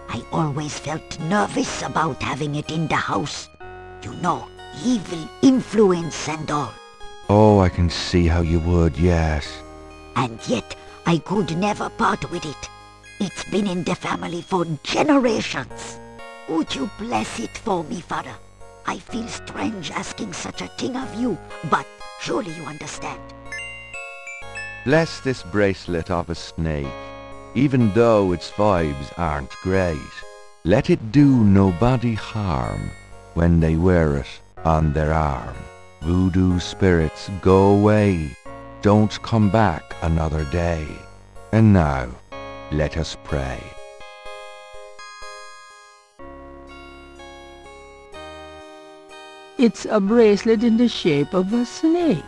I always felt nervous about having it in the house. You know, evil influence and all. Oh, I can see how you would, yes. And yet, I could never part with it. It's been in the family for generations. Would you bless it for me, father? I feel strange asking such a thing of you, but surely you understand. Bless this bracelet of a snake, even though its vibes aren't great. Let it do nobody harm when they wear it on their arm. Voodoo spirits, go away, don't come back another day. And now, let us pray. It's a bracelet in the shape of a snake.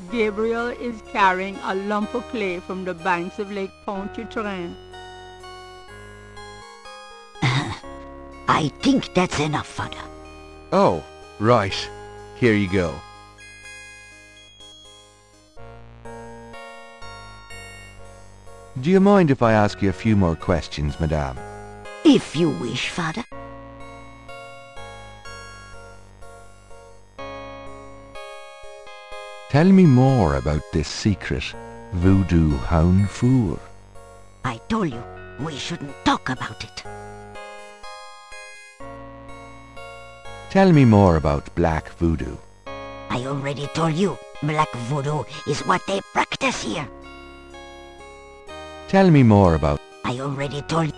Gabriel is carrying a lump of clay from the banks of Lake Pontchartrain. I think that's enough, Father. Oh, right. Here you go. Do you mind if I ask you a few more questions, Madame? If you wish, Father. Tell me more about this secret voodoo hound four. I told you, we shouldn't talk about it. Tell me more about black voodoo. I already told you, black voodoo is what they practice here. Tell me more about... I already told you.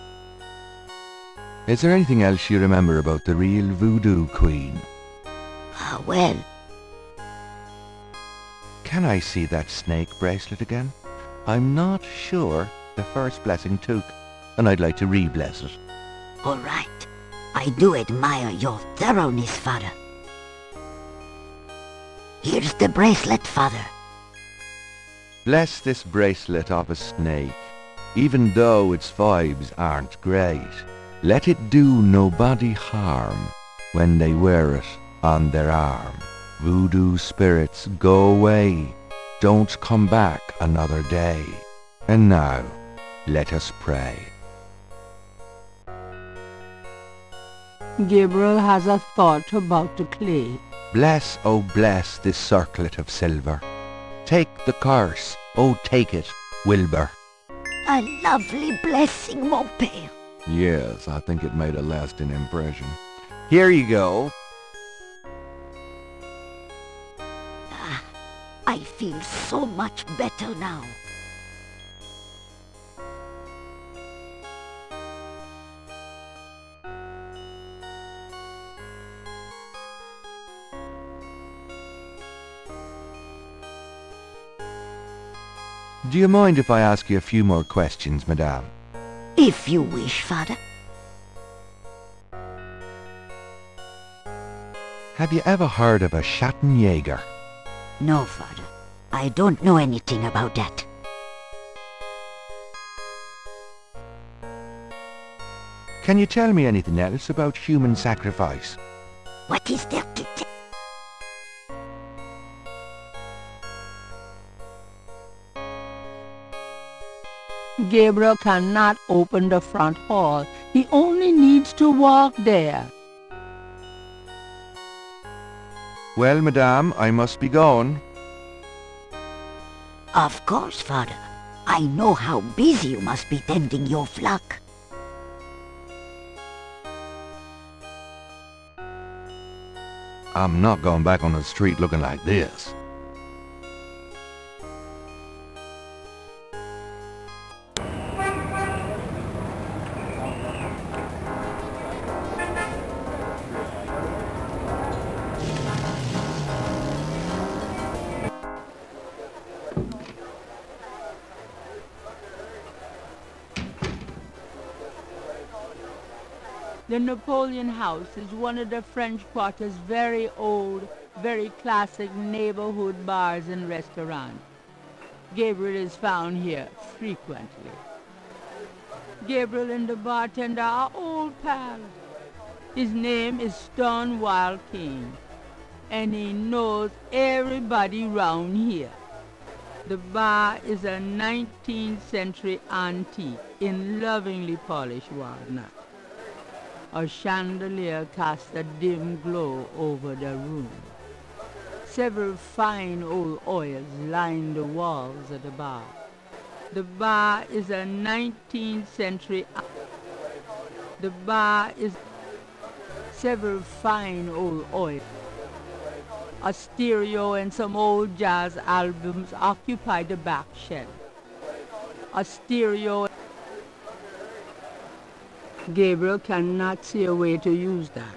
Is there anything else you remember about the real voodoo queen? Well... Can I see that snake bracelet again? I'm not sure the first blessing took, and I'd like to re-bless it. All right. I do admire your thoroughness, Father. Here's the bracelet, Father. Bless this bracelet of a snake, even though its vibes aren't great. Let it do nobody harm when they wear it on their arm. Voodoo spirits, go away, don't come back another day. And now, let us pray. Gabriel has a thought about the clay. Bless, oh bless this circlet of silver. Take the curse, oh take it, Wilbur. A lovely blessing, mon père. Yes, I think it made a lasting impression. Here you go. I feel so much better now. Do you mind if I ask you a few more questions, Madame? If you wish, Father. Have you ever heard of a Schattenjäger? No, Father. I don't know anything about that. Can you tell me anything else about human sacrifice? What is there to tell? Gabriel cannot open the front hall. He only needs to walk there. Well, Madame, I must be going. Of course, Father. I know how busy you must be tending your flock. I'm not going back on the street looking like this. The Napoleon House is one of the French Quarter's very old, very classic neighborhood bars and restaurants. Gabriel is found here frequently. Gabriel and the bartender are old pals. His name is Stonewall King, and he knows everybody round here. The bar is a 19th century antique in lovingly polished walnut. A chandelier casts a dim glow over the room. Several fine old oils line the walls of the bar. The bar is a 19th century... The bar is... several fine old oils. A stereo and some old jazz albums occupy the back shelf. A stereo. Gabriel cannot see a way to use that.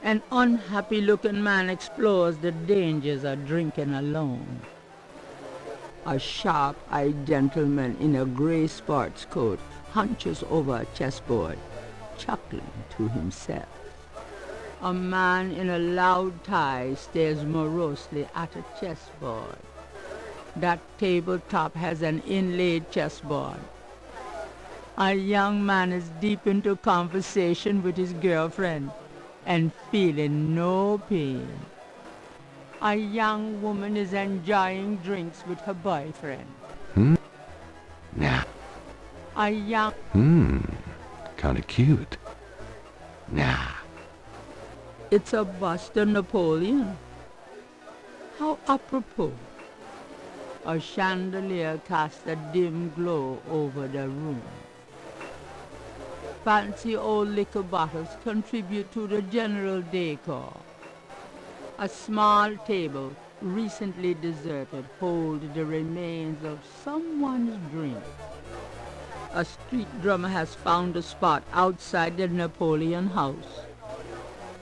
An unhappy-looking man explores the dangers of drinking alone. A sharp-eyed gentleman in a grey sports coat hunches over a chessboard, chuckling to himself. A man in a loud tie stares morosely at a chessboard. That tabletop has an inlaid chessboard. A young man is deep into conversation with his girlfriend and feeling no pain. A young woman is enjoying drinks with her boyfriend. Nah. A young... Kinda cute. Nah. It's a bust of Napoleon. How apropos. A chandelier casts a dim glow over the room. Fancy old liquor bottles contribute to the general decor. A small table, recently deserted, holds the remains of someone's drink. A street drummer has found a spot outside the Napoleon house.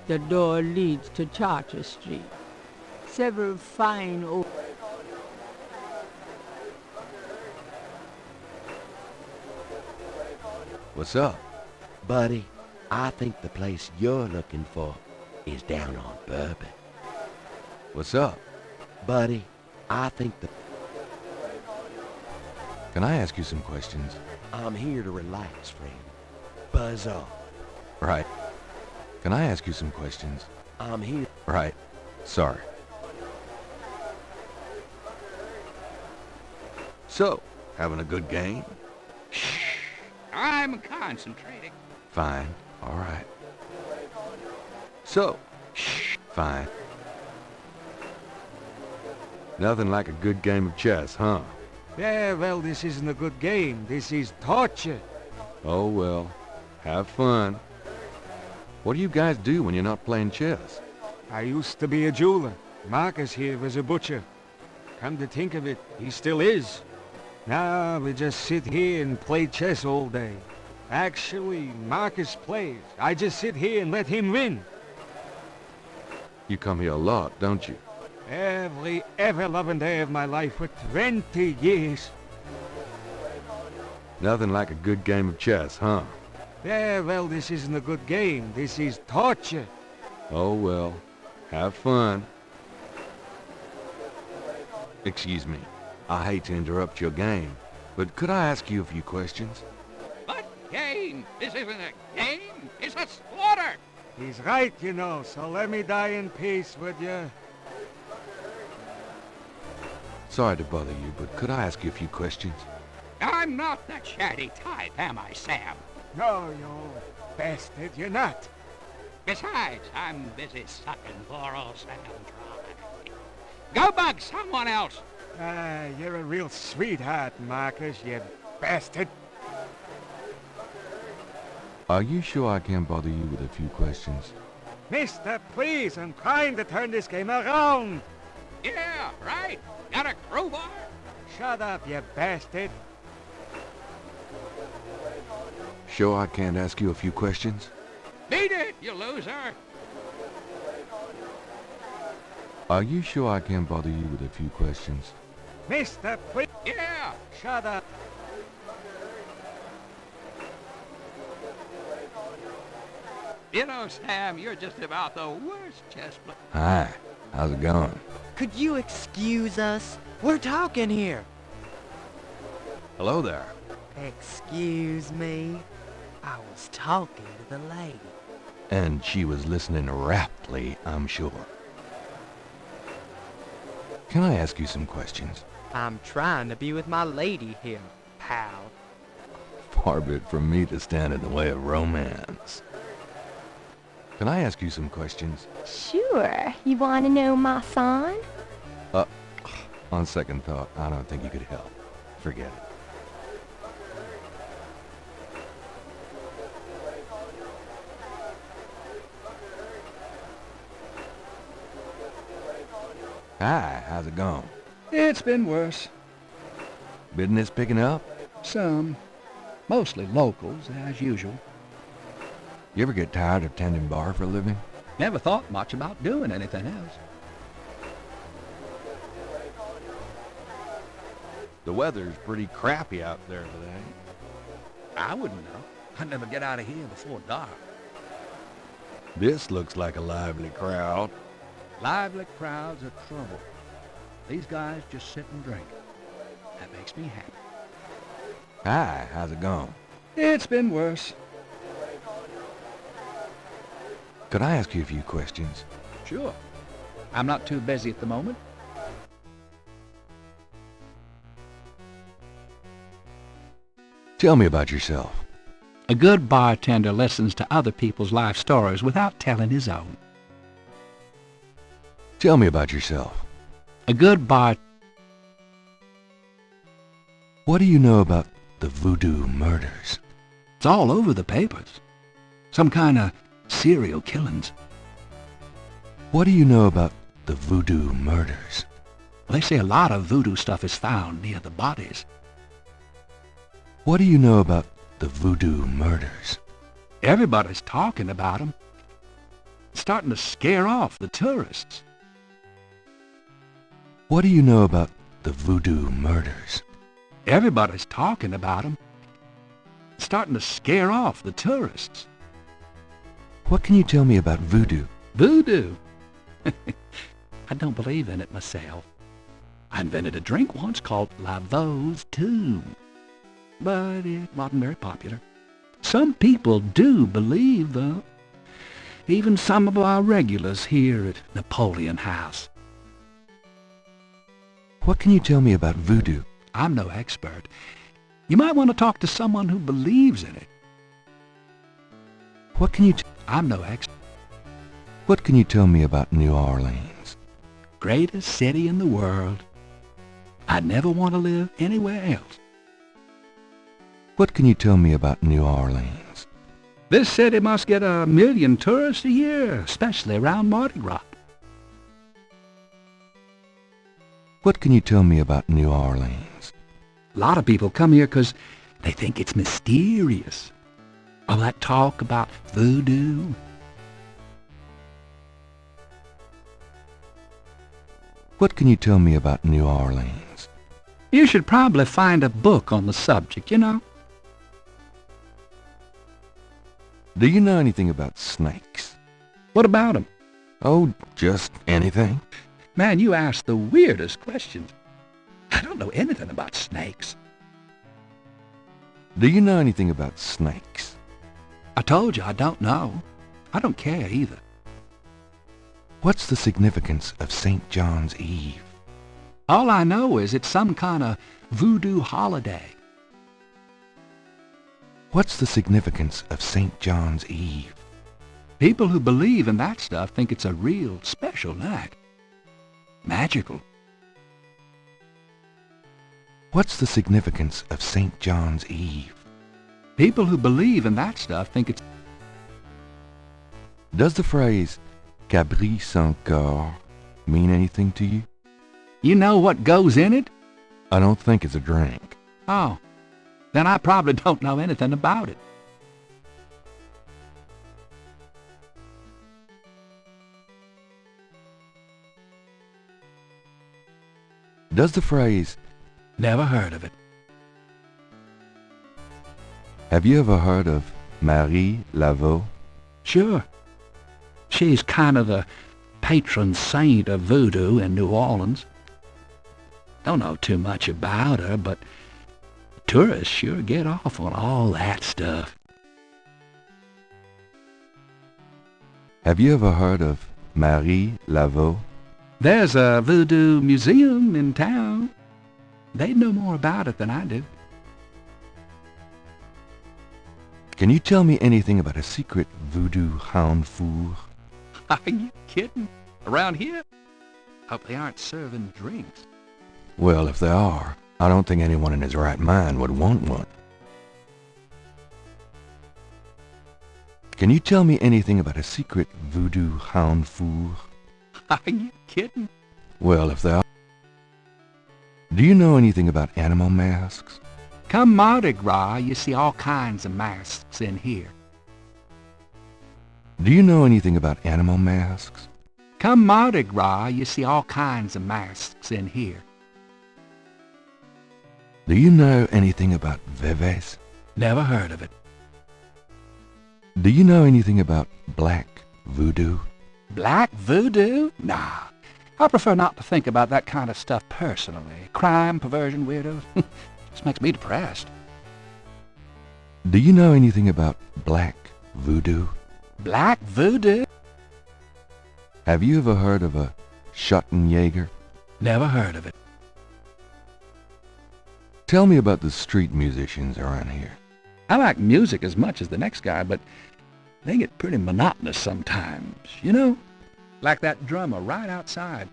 The door leads to Charter Street. Several fine old... What's up? Buddy, I think the place you're looking for is down on Bourbon. What's up? Buddy, I think the... Can I ask you some questions? I'm here to relax, friend. Buzz off. Right. Can I ask you some questions? I'm here... Right. Sorry. So, having a good game? I'm concentrating. Fine. All right. So, fine. Nothing like a good game of chess, huh? Yeah, well, this isn't a good game. This is torture. Oh, well. Have fun. What do you guys do when you're not playing chess? I used to be a jeweler. Marcus here was a butcher. Come to think of it, he still is. Now we just sit here and play chess all day. Actually, Marcus plays. I just sit here and let him win. You come here a lot, don't you? Every ever-loving day of my life for 20 years. Nothing like a good game of chess, huh? Yeah, well, this isn't a good game. This is torture. Oh, well. Have fun. Excuse me. I hate to interrupt your game, but could I ask you a few questions? What game? This isn't a game. It's a slaughter. He's right, you know, so let me die in peace, would you? Sorry to bother you, but could I ask you a few questions? I'm not the chatty type, am I, Sam? No, you old bastard, you're not. Besides, I'm busy sucking poor old Sam dry. Go bug someone else. Ah, you're a real sweetheart, Marcus, you bastard. Are you sure I can't bother you with a few questions? Mister, please, I'm trying to turn this game around. Yeah, right. Got a crowbar? Shut up, you bastard. Sure I can't ask you a few questions? Beat it, you loser. Are you sure I can't bother you with a few questions? Mister, please. Yeah, shut up. You know, Sam, you're just about the worst chess player. Hi, how's it going? Could you excuse us? We're talking here. Hello there. Excuse me. I was talking to the lady. And she was listening raptly, I'm sure. Can I ask you some questions? I'm trying to be with my lady here, pal. Far be it from me to stand in the way of romance. Can I ask you some questions? Sure. You want to know my son? On second thought, I don't think you could help. Forget it. Hi, how's it going? It's been worse. Business picking up? Some. Mostly locals, as usual. You ever get tired of tending bar for a living? Never thought much about doing anything else. The weather's pretty crappy out there today. I wouldn't know. I'd never get out of here before dark. This looks like a lively crowd. Lively crowds are trouble. These guys just sit and drink. That makes me happy. Hi, how's it going? It's been worse. Could I ask you a few questions? Sure. I'm not too busy at the moment. Tell me about yourself. A good bartender listens to other people's life stories without telling his own. Tell me about yourself. A good What do you know about the Voodoo murders? It's all over the papers. Some kind of serial killings. What do you know about the Voodoo murders? They say a lot of voodoo stuff is found near the bodies. What do you know about the Voodoo murders? Everybody's talking about them. It's starting to scare off the tourists. What do you know about the Voodoo murders? Everybody's talking about them. It's starting to scare off the tourists. What can you tell me about voodoo? Voodoo? I don't believe in it myself. I invented a drink once called Lavau's Tomb, but it wasn't very popular. Some people do believe, though. Even some of our regulars here at Napoleon House. What can you tell me about voodoo? I'm no expert. You might want to talk to someone who believes in it. What can you I'm no expert. What can you tell me about New Orleans? Greatest city in the world. I'd never want to live anywhere else. What can you tell me about New Orleans? This city must get 1 million tourists a year, especially around Mardi Gras. What can you tell me about New Orleans? A lot of people come here because they think it's mysterious. All that talk about voodoo. What can you tell me about New Orleans? You should probably find a book on the subject, you know. Do you know anything about snakes? What about them? Oh, just anything. Man, you ask the weirdest questions. I don't know anything about snakes. Do you know anything about snakes? I told you I don't know. I don't care either. What's the significance of St. John's Eve? All I know is it's some kind of voodoo holiday. What's the significance of St. John's Eve? People who believe in that stuff think it's a real special night. Magical. What's the significance of St. John's Eve? People who believe in that stuff think it's... Does the phrase Cabri sans corps mean anything to you? You know what goes in it? I don't think it's a drink. Oh, then I probably don't know anything about it. Does the phrase... Never heard of it. Have you ever heard of Marie Laveau? Sure. She's kind of the patron saint of voodoo in New Orleans. Don't know too much about her, but tourists sure get off on all that stuff. Have you ever heard of Marie Laveau? There's a voodoo museum in town. They'd know more about it than I do. Can you tell me anything about a secret voodoo hound four? Are you kidding? Around here? Hope they aren't serving drinks. Well, if they are, I don't think anyone in his right mind would want one. Can you tell me anything about a secret voodoo hound four? Are you kidding? Well, if they are... Do you know anything about animal masks? Come Mardi Gras, you see all kinds of masks in here. Do you know anything about animal masks? Come Mardi Gras, you see all kinds of masks in here. Do you know anything about veves? Never heard of it. Do you know anything about black voodoo? Black voodoo? Nah. I prefer not to think about that kind of stuff personally. Crime, perversion, weirdos. Just makes me depressed. Do you know anything about black voodoo? Black voodoo? Have you ever heard of a Schottenjäger? Never heard of it. Tell me about the street musicians around here. I like music as much as the next guy, but they get pretty monotonous sometimes, you know? Like that drummer right outside.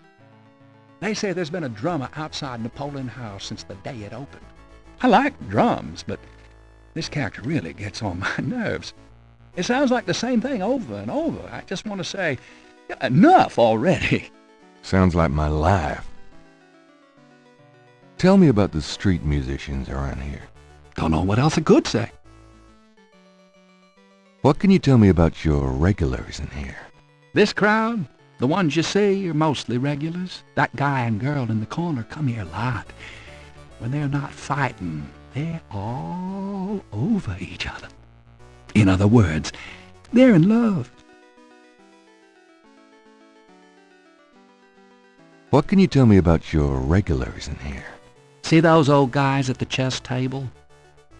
They say there's been a drummer outside Napoleon House since the day it opened. I like drums, but this character really gets on my nerves. It sounds like the same thing over and over. I just want to say, enough already. Sounds like my life. Tell me about the street musicians around here. Don't know what else I could say. What can you tell me about your regulars in here? This crowd, the ones you see, are mostly regulars. That guy and girl in the corner come here a lot. When they're not fighting, they're all over each other. In other words, they're in love. What can you tell me about your regulars in here? See those old guys at the chess table?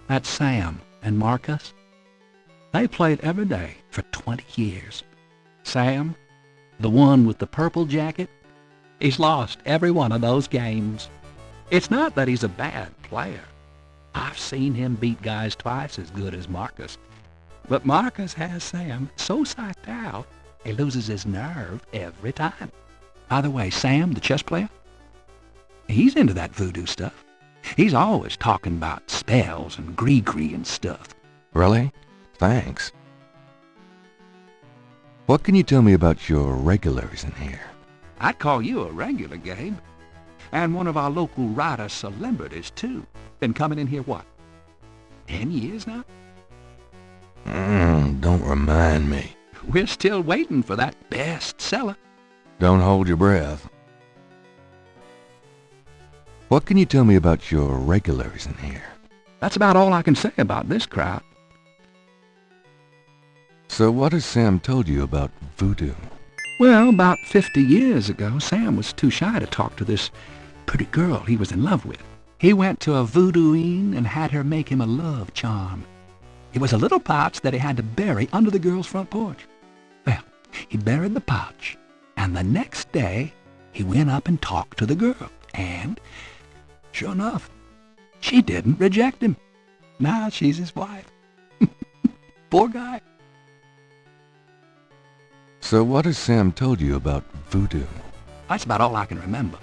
That's Sam and Marcus. They played every day for 20 years. Sam, the one with the purple jacket, he's lost every one of those games. It's not that he's a bad player. I've seen him beat guys twice as good as Marcus. But Marcus has Sam so psyched out, he loses his nerve every time. By the way, Sam, the chess player, he's into that voodoo stuff. He's always talking about spells and gree-gree and stuff. Really? Thanks. What can you tell me about your regulars in here? I'd call you a regular, Gabe. And one of our local writer celebrities, too. Been coming in here, what, 10 years now? Don't remind me. We're still waiting for that bestseller. Don't hold your breath. What can you tell me about your regulars in here? That's about all I can say about this crowd. So what has Sam told you about voodoo? Well, about 50 years ago, Sam was too shy to talk to this pretty girl he was in love with. He went to a voodooine and had her make him a love charm. It was a little pouch that he had to bury under the girl's front porch. Well, he buried the pouch, and the next day he went up and talked to the girl, and sure enough, she didn't reject him. Now she's his wife. Poor guy. So what has Sam told you about voodoo? That's about all I can remember.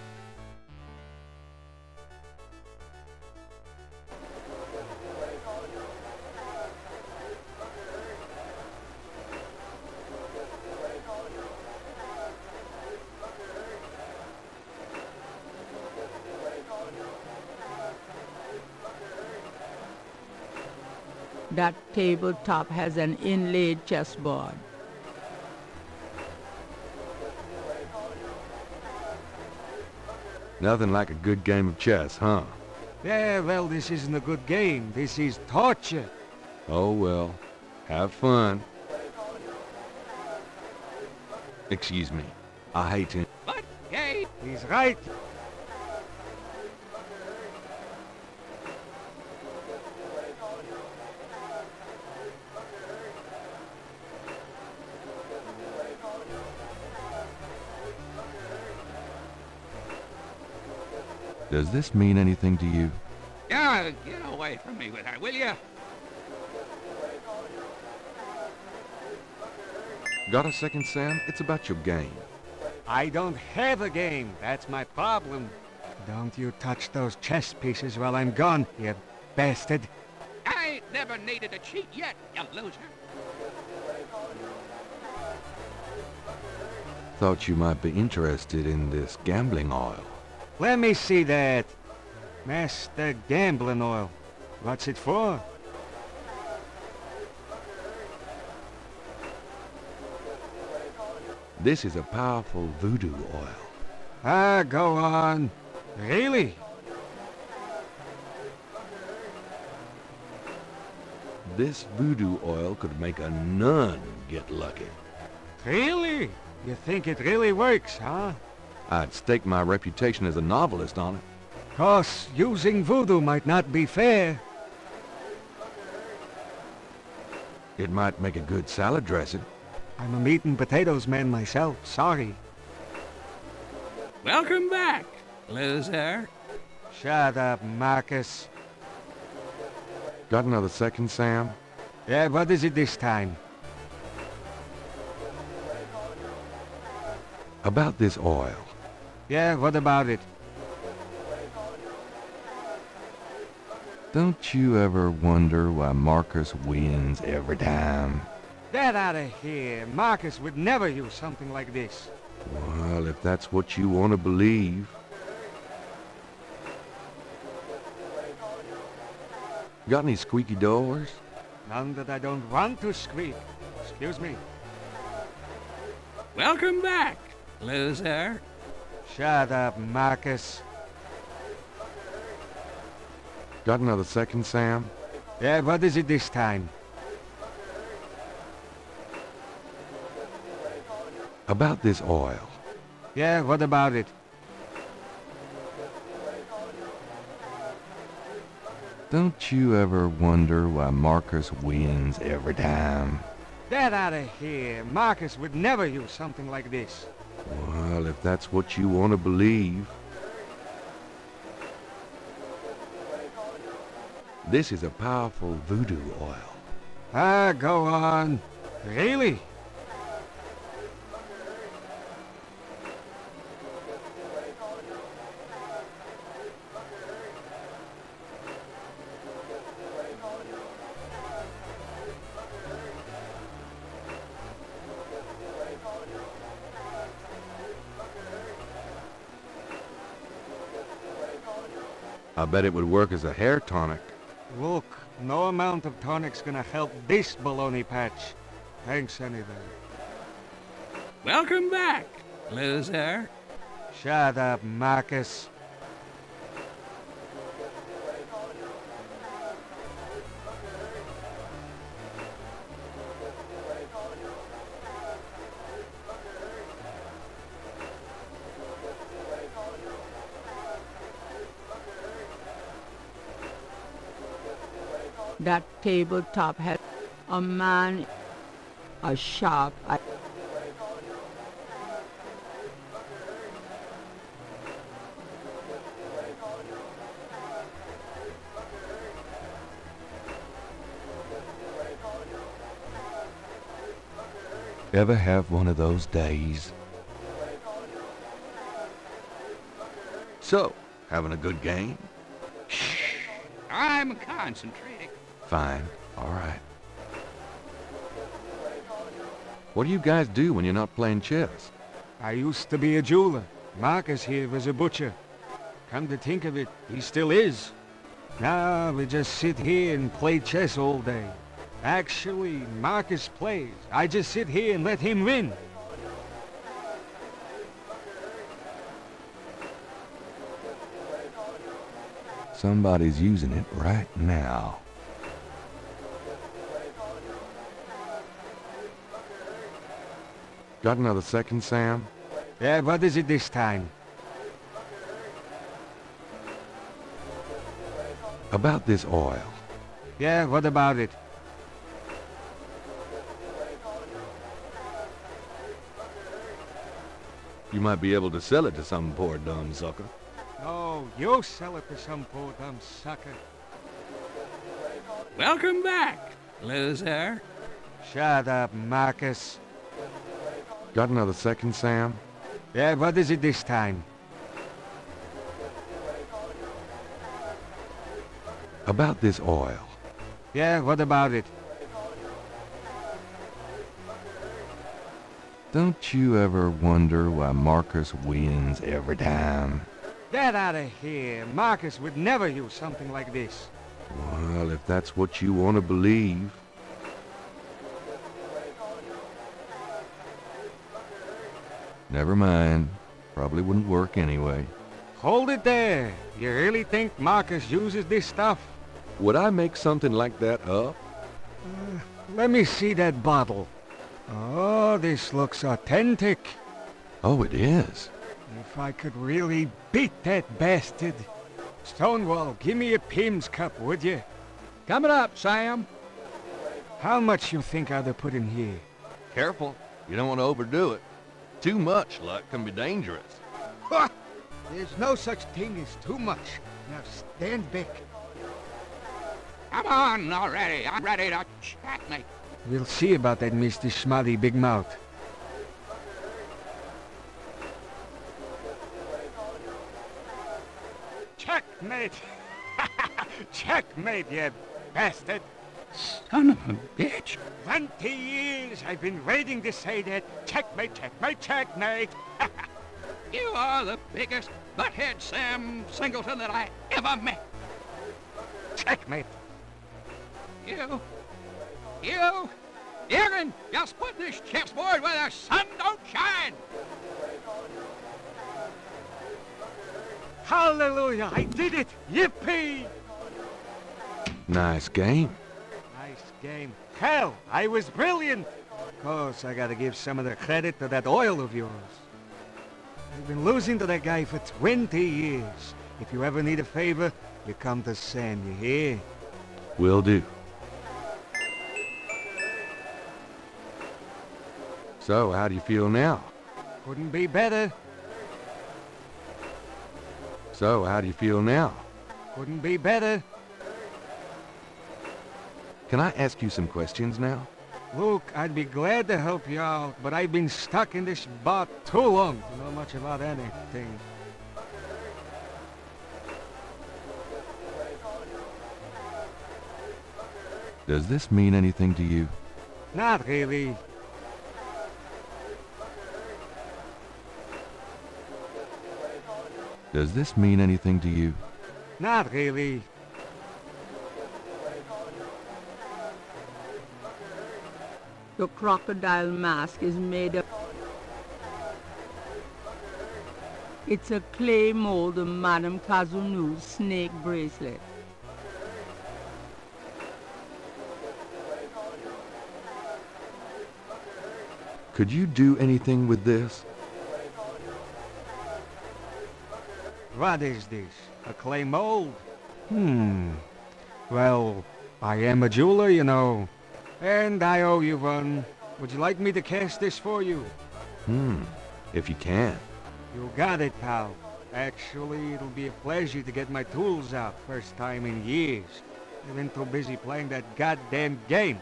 That tabletop has an inlaid chessboard. Nothing like a good game of chess, huh? Yeah, well, this isn't a good game. This is torture. Oh, well. Have fun. Excuse me. I hate to... But, hey, he's right. Does this mean anything to you? Yeah, get away from me with her, will you? Got a second, Sam? It's about your game. I don't have a game. That's my problem. Don't you touch those chess pieces while I'm gone, you bastard. I ain't never needed a cheat yet, you loser. thought you might be interested in this gambling oil. Let me see that. Master Gambling Oil. What's it for? This is a powerful voodoo oil. Ah, go on. Really? This voodoo oil could make a nun get lucky. Really? You think it really works, huh? I'd stake my reputation as a novelist on it. 'Cause using voodoo might not be fair. It might make a good salad dressing. I'm a meat and potatoes man myself, sorry. Welcome back, loser. Shut up, Marcus. Got another second, Sam? Yeah, what is it this time? About this oil. Yeah, what about it? Don't you ever wonder why Marcus wins every time? Get out of here. Marcus would never use something like this. Well, if that's what you want to believe. Got any squeaky doors? None that I don't want to squeak. Excuse me. Welcome back, loser. Shut up, Marcus. Got another second, Sam? Yeah, what is it this time? About this oil. Yeah, what about it? Don't you ever wonder why Marcus wins every time? Get out of here. Marcus would never use something like this. Well, if that's what you want to believe. This is a powerful voodoo oil. Ah, go on. Really? I bet it would work as a hair tonic. Look, no amount of tonic's gonna help this baloney patch. Thanks anyway. Welcome back, loser. Shut up, Marcus. That tabletop had a man, a sharp. Ever have one of those days? So, having a good game? Shh. I'm concentrating. Fine. All right. What do you guys do when you're not playing chess? I used to be a jeweler. Marcus here was a butcher. Come to think of it, he still is. Now we just sit here and play chess all day. Actually, Marcus plays. I just sit here and let him win. Somebody's using it right now. Got another second, Sam? Yeah, what is it this time? About this oil. Yeah, what about it? You might be able to sell it to some poor dumb sucker. No, you sell it to some poor dumb sucker. Welcome back, loser. Shut up, Marcus. Got another second, Sam? Yeah, what is it this time? About this oil. Yeah, what about it? Don't you ever wonder why Marcus wins every time? Get out of here. Marcus would never use something like this. Well, if that's what you want to believe. Never mind. Probably wouldn't work anyway. Hold it there. You really think Marcus uses this stuff? Would I make something like that up? Let me see that bottle. Oh, this looks authentic. Oh, it is. If I could really beat that bastard. Stonewall, give me a Pim's cup, would you? Coming up, Sam. How much you think I ought to put in here? Careful. You don't want to overdo it. Too much luck can be dangerous. Ha! There's no such thing as too much. Now stand back. Come on already. I'm ready to checkmate. We'll see about that, Mr. Schmutty Big Mouth. Checkmate! Checkmate, you bastard! Son of a bitch. 20 years I've been waiting to say that. Checkmate, checkmate, checkmate! You are the biggest butthead Sam Singleton that I ever met. Checkmate! You can just put this chessboard where the sun don't shine. Hallelujah! I did it! Yippee! Nice game. Nice game. Hell, I was brilliant! Of course, I gotta give some of the credit to that oil of yours. I've been losing to that guy for 20 years. If you ever need a favor, you come to Sam, you hear? Will do. So, how do you feel now? Couldn't be better. So, how do you feel now? Couldn't be better. Can I ask you some questions now? Luke, I'd be glad to help you out, but I've been stuck in this spot too long to know much about anything. Does this mean anything to you? Not really. Does this mean anything to you? Not really. The crocodile mask is made of... It's a clay mold of Madame Kazunu's snake bracelet. Could you do anything with this? What is this? A clay mold? Well, I am a jeweler, you know. And I owe you one. Would you like me to cast this for you? If you can. You got it, pal. Actually, it'll be a pleasure to get my tools out. First time in years. I've been too busy playing that goddamn game.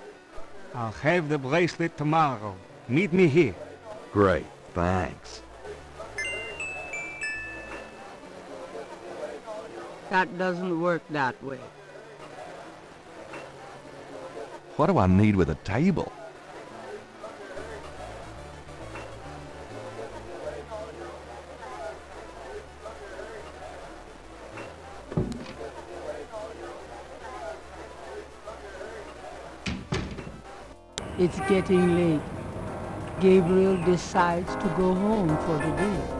I'll have the bracelet tomorrow. Meet me here. Great, thanks. That doesn't work that way. What do I need with a table? It's getting late. Gabriel decides to go home for the day.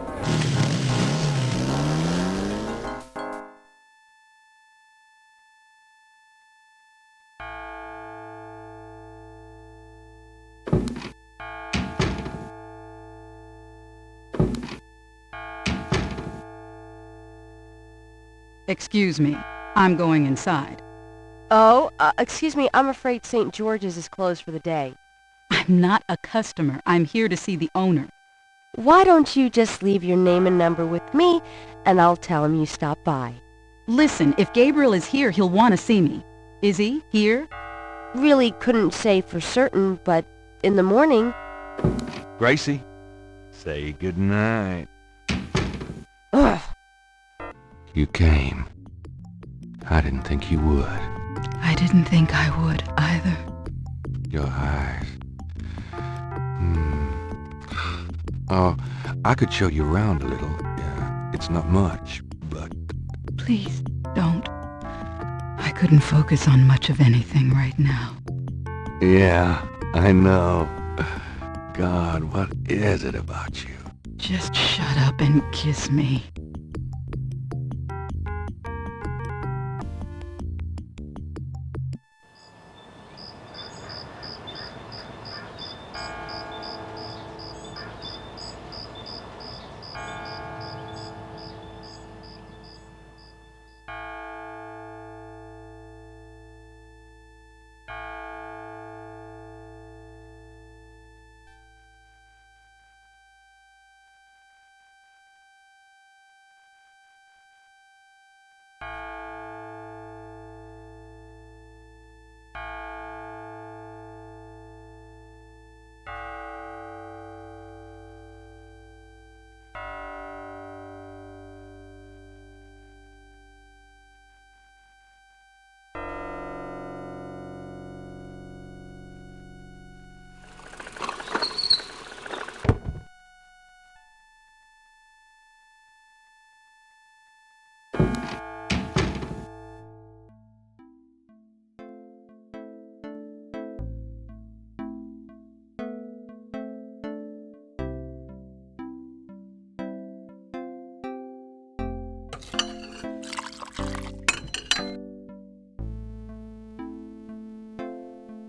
Excuse me, I'm going inside. Oh, excuse me, I'm afraid St. George's is closed for the day. I'm not a customer. I'm here to see the owner. Why don't you just leave your name and number with me, and I'll tell him you stopped by. Listen, if Gabriel is here, he'll want to see me. Is he here? Really couldn't say for certain, but in the morning... Gracie, say goodnight. Ugh. You came. I didn't think you would. I didn't think I would, either. Your eyes. Oh, I could show you around a little. Yeah, it's not much, but... Please, don't. I couldn't focus on much of anything right now. Yeah, I know. God, what is it about you? Just shut up and kiss me.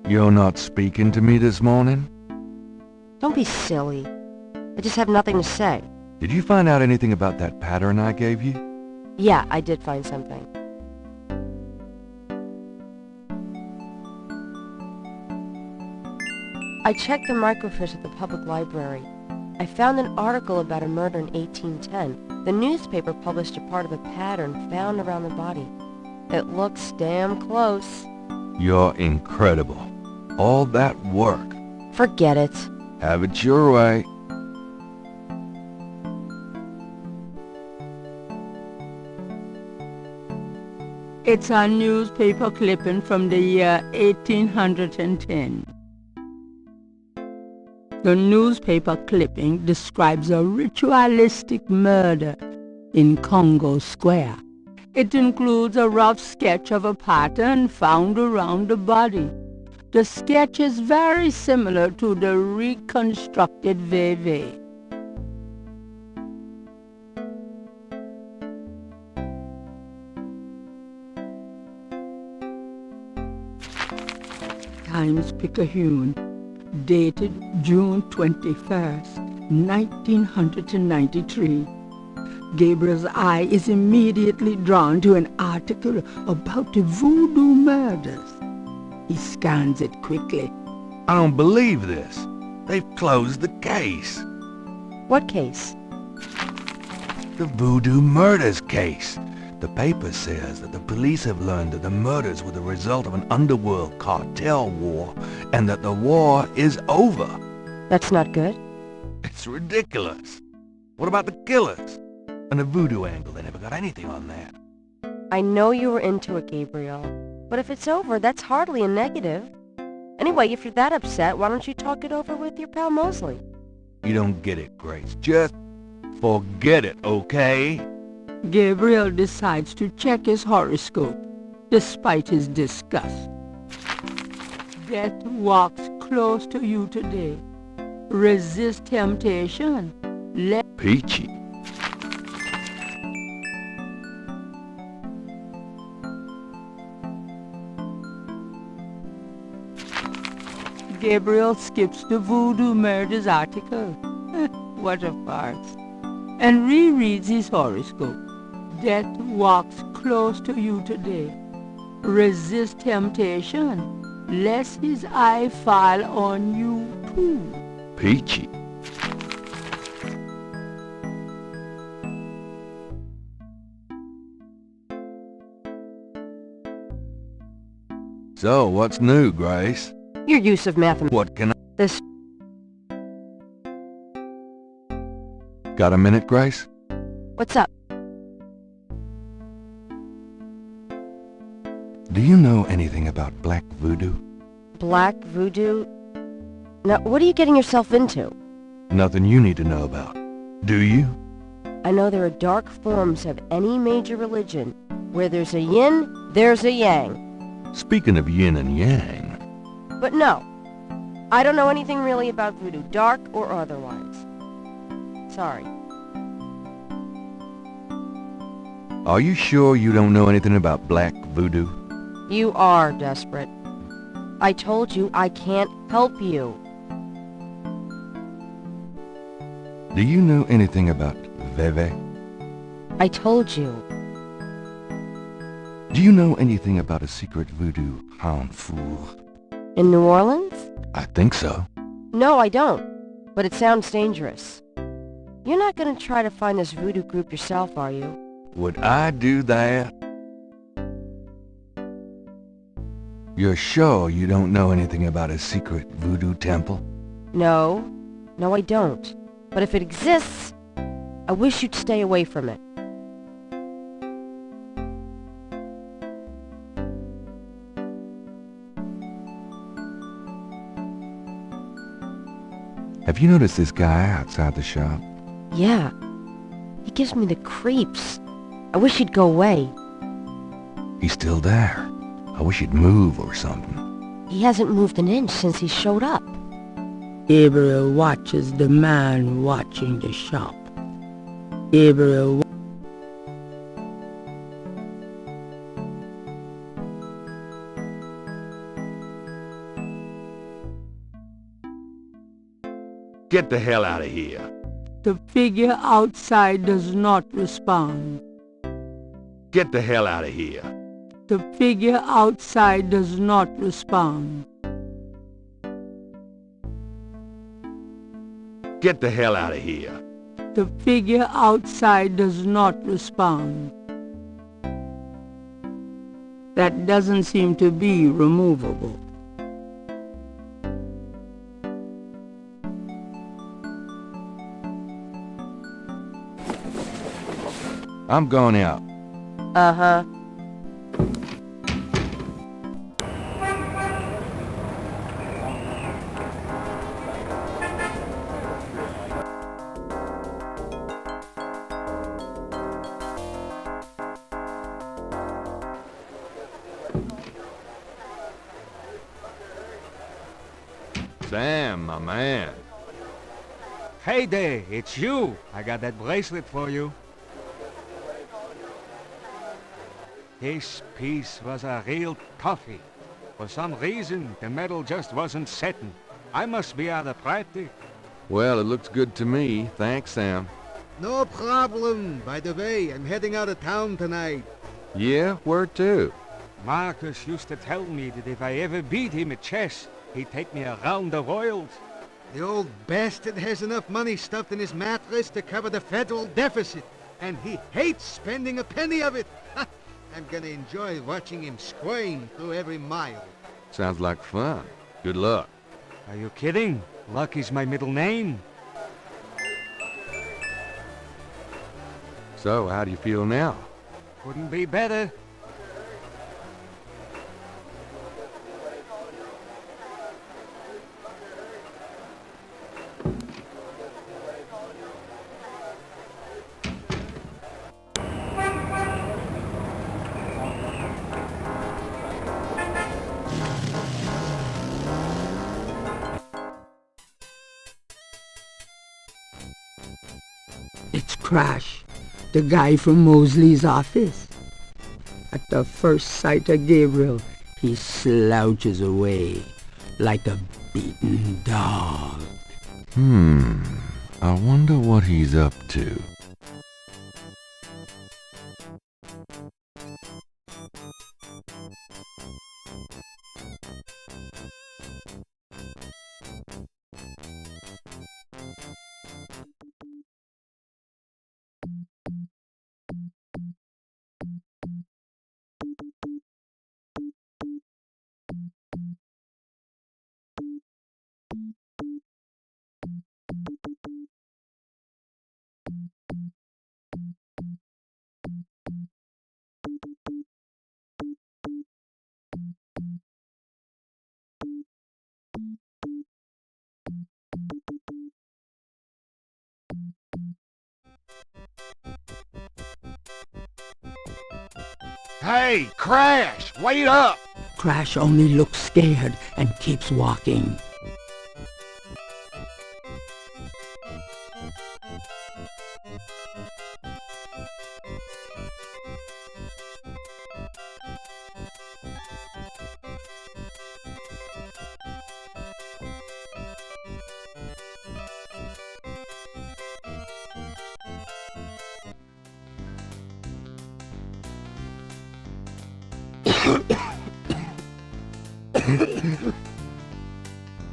You're not speaking to me this morning? Don't be silly. I just have nothing to say. Did you find out anything about that pattern I gave you? Yeah, I did find something. I checked the microfiche at the public library. I found an article about a murder in 1810. The newspaper published a part of a pattern found around the body. It looks damn close. You're incredible. All that work. Forget it. Have it your way. It's a newspaper clipping from the year 1810. The newspaper clipping describes a ritualistic murder in Congo Square. It includes a rough sketch of a pattern found around the body. The sketch is very similar to the reconstructed Veve. Times-Picayune, dated June 21st, 1993. Gabriel's eye is immediately drawn to an article about the Voodoo murders. He scans it quickly. I don't believe this. They've closed the case. What case? The Voodoo murders case. The paper says that the police have learned that the murders were the result of an underworld cartel war and that the war is over. That's not good. It's ridiculous. What about the killers? And the voodoo angle, they never got anything on that. I know you were into it, Gabriel. But if it's over, that's hardly a negative. Anyway, if you're that upset, why don't you talk it over with your pal Mosley? You don't get it, Grace. Just forget it, okay? Gabriel decides to check his horoscope, despite his disgust. Death walks close to you today. Resist temptation. Peachy. Gabriel skips the Voodoo murders article. What a farce. And rereads his horoscope. Death walks close to you today. Resist temptation, lest his eye fall on you too. Peachy. So, what's new, Grace? Your use of mathematics. What can I... This... Got a minute, Grace? What's up? Do you know anything about black voodoo? Black voodoo? Now, what are you getting yourself into? Nothing you need to know about, do you? I know there are dark forms of any major religion. Where there's a yin, there's a yang. Speaking of yin and yang... But no, I don't know anything really about voodoo, dark or otherwise. Sorry. Are you sure you don't know anything about black voodoo? You are desperate. I told you I can't help you. Do you know anything about Veve? I told you. Do you know anything about a secret voodoo hanfour? In New Orleans? I think so. No, I don't. But it sounds dangerous. You're not gonna try to find this voodoo group yourself, are you? Would I do that? You're sure you don't know anything about a secret voodoo temple? No. No, I don't. But if it exists, I wish you'd stay away from it. Have you noticed this guy outside the shop? Yeah. He gives me the creeps. I wish he'd go away. He's still there. I wish he'd move or something. He hasn't moved an inch since he showed up. Gabriel watches the man watching the shop. Gabriel Get the hell out of here. The figure outside does not respond. Get the hell out of here. The figure outside does not respond. Get the hell out of here. The figure outside does not respond. That doesn't seem to be removable. I'm going out. Uh-huh. Sam, my man. Hey there, it's you. I got that bracelet for you. This piece was a real toughie. For some reason, the metal just wasn't setting. I must be out of practice. Well, it looks good to me. Thanks, Sam. No problem. By the way, I'm heading out of town tonight. Yeah, where to? Marcus used to tell me that if I ever beat him at chess, he'd take me around the world. The old bastard has enough money stuffed in his mattress to cover the federal deficit, and he hates spending a penny of it. I'm gonna enjoy watching him squirm through every mile. Sounds like fun. Good luck. Are you kidding? Luck is my middle name. So, how do you feel now? Couldn't be better. It's Crash, the guy from Mosley's office. At the first sight of Gabriel, he slouches away like a beaten dog. I wonder what he's up to. Hey, Crash, wait up! Crash only looks scared and keeps walking.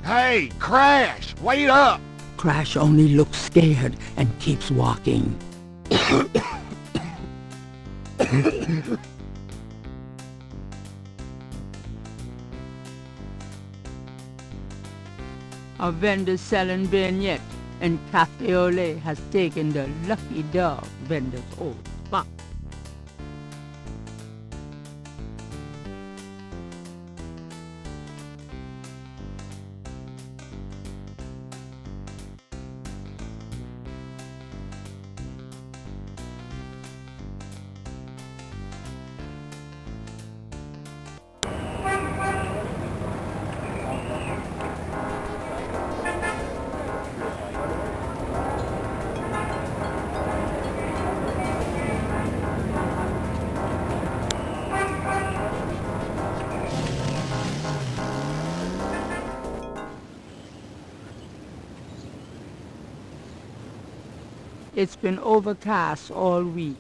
Hey, Crash, wait up! Crash only looks scared and keeps walking. A vendor selling vignettes and cafe au lait has taken the lucky dog vendor's old spot. It's been overcast all week.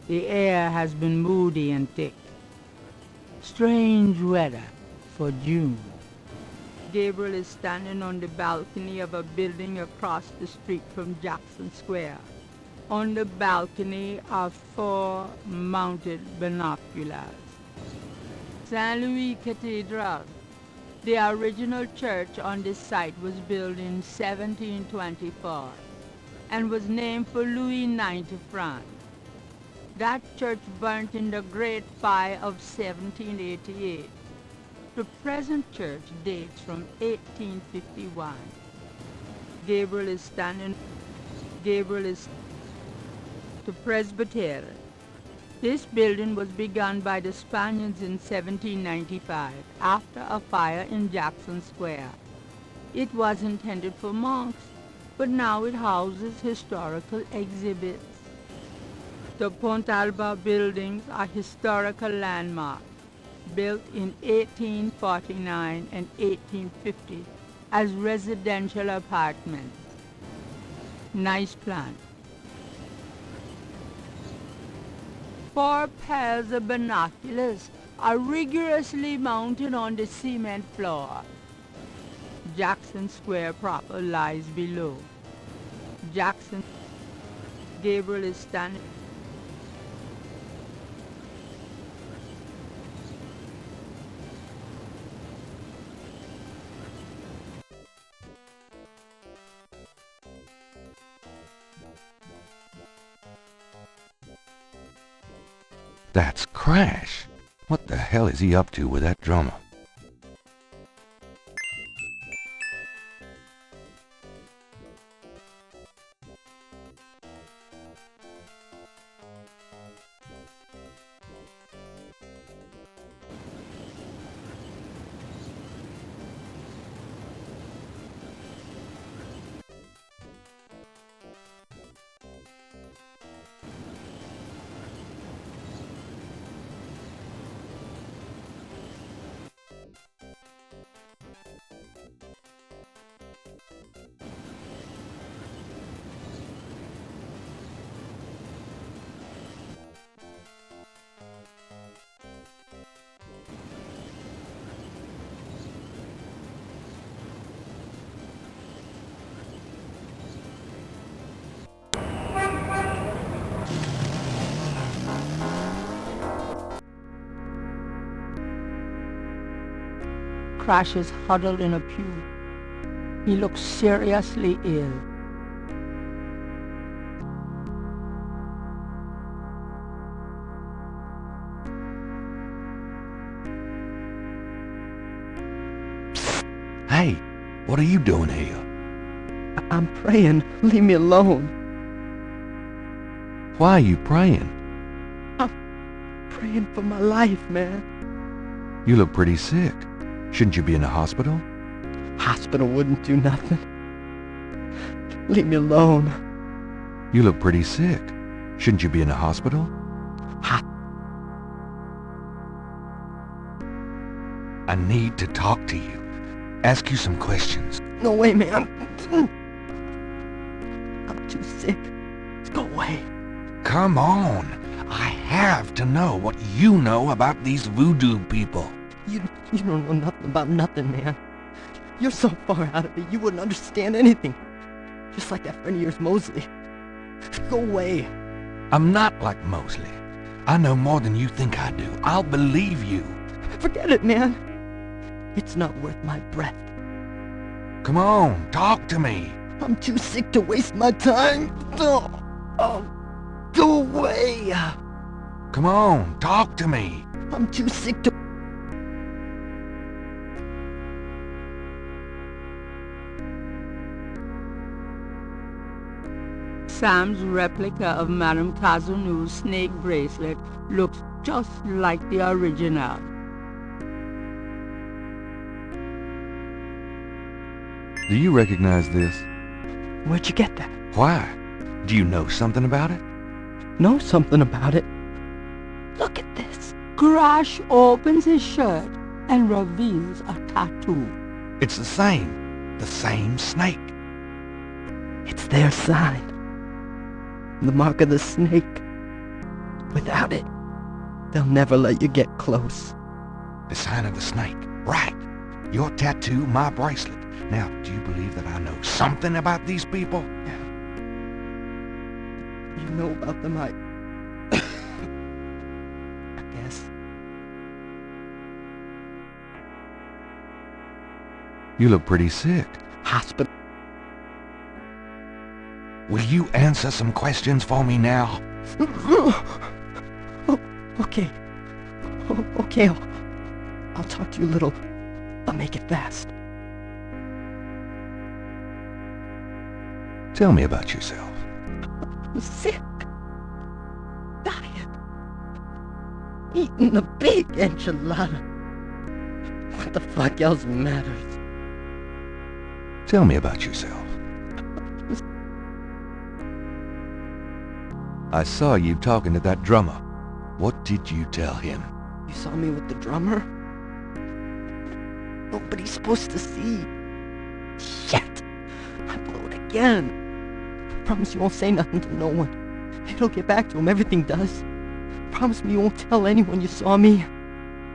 The air has been moody and thick. Strange weather for June. Gabriel is standing on the balcony of a building across the street from Jackson Square. On the balcony are 4 mounted binoculars. St. Louis Cathedral. The original church on this site was built in 1724 and was named for Louis IX of France. That church burnt in the Great Fire of 1788. The present church dates from 1851. Gabriel is the presbytery. This building was begun by the Spaniards in 1795 after a fire in Jackson Square. It was intended for monks, but now it houses historical exhibits. The Pontalba buildings are historical landmarks, built in 1849 and 1850 as residential apartments. Nice plant. 4 pairs of binoculars are rigorously mounted on the cement floor. Jackson Square proper lies below. Gabriel is standing. That's Crash. What the hell is he up to with that drummer? Crash is huddled in a pew. He looks seriously ill. Hey, what are you doing here? I'm praying. Leave me alone. Why are you praying? praying for my life, man. You look pretty sick. Shouldn't you be in a hospital? Hospital wouldn't do nothing. Leave me alone. You look pretty sick. Shouldn't you be in a hospital? I need to talk to you. Ask you some questions. No way, man. I'm too sick. Let's go away. Come on. I have to know what you know about these voodoo people. You don't know nothing about nothing, man. You're so far out of it, you wouldn't understand anything. Just like that friend of yours, Mosley. Go away. I'm not like Mosley. I know more than you think I do. I'll believe you. Forget it, man. It's not worth my breath. Come on, talk to me. I'm too sick to waste my time. Oh, go away. Come on, talk to me. I'm too sick to... Sam's replica of Madame Cazeneu's snake bracelet looks just like the original. Do you recognize this? Where'd you get that? Why? Do you know something about it? Know something about it? Look at this. Crash opens his shirt and reveals a tattoo. It's the same snake. It's their sign. The mark of the snake. Without it, they'll never let you get close. The sign of the snake. Right. Your tattoo, my bracelet. Now, do you believe that I know something about these people? Yeah. You know about them, I guess. You look pretty sick. Hospital. Will you answer some questions for me now? Okay. Okay, I'll talk to you a little. I'll make it fast. Tell me about yourself. I'm sick. Dying. Eating a big enchilada. What the fuck else matters? Tell me about yourself. I saw you talking to that drummer. What did you tell him? You saw me with the drummer? Nobody's supposed to see. Shit! I blew it again. Promise you won't say nothing to no one. It'll get back to him, everything does. Promise me you won't tell anyone you saw me.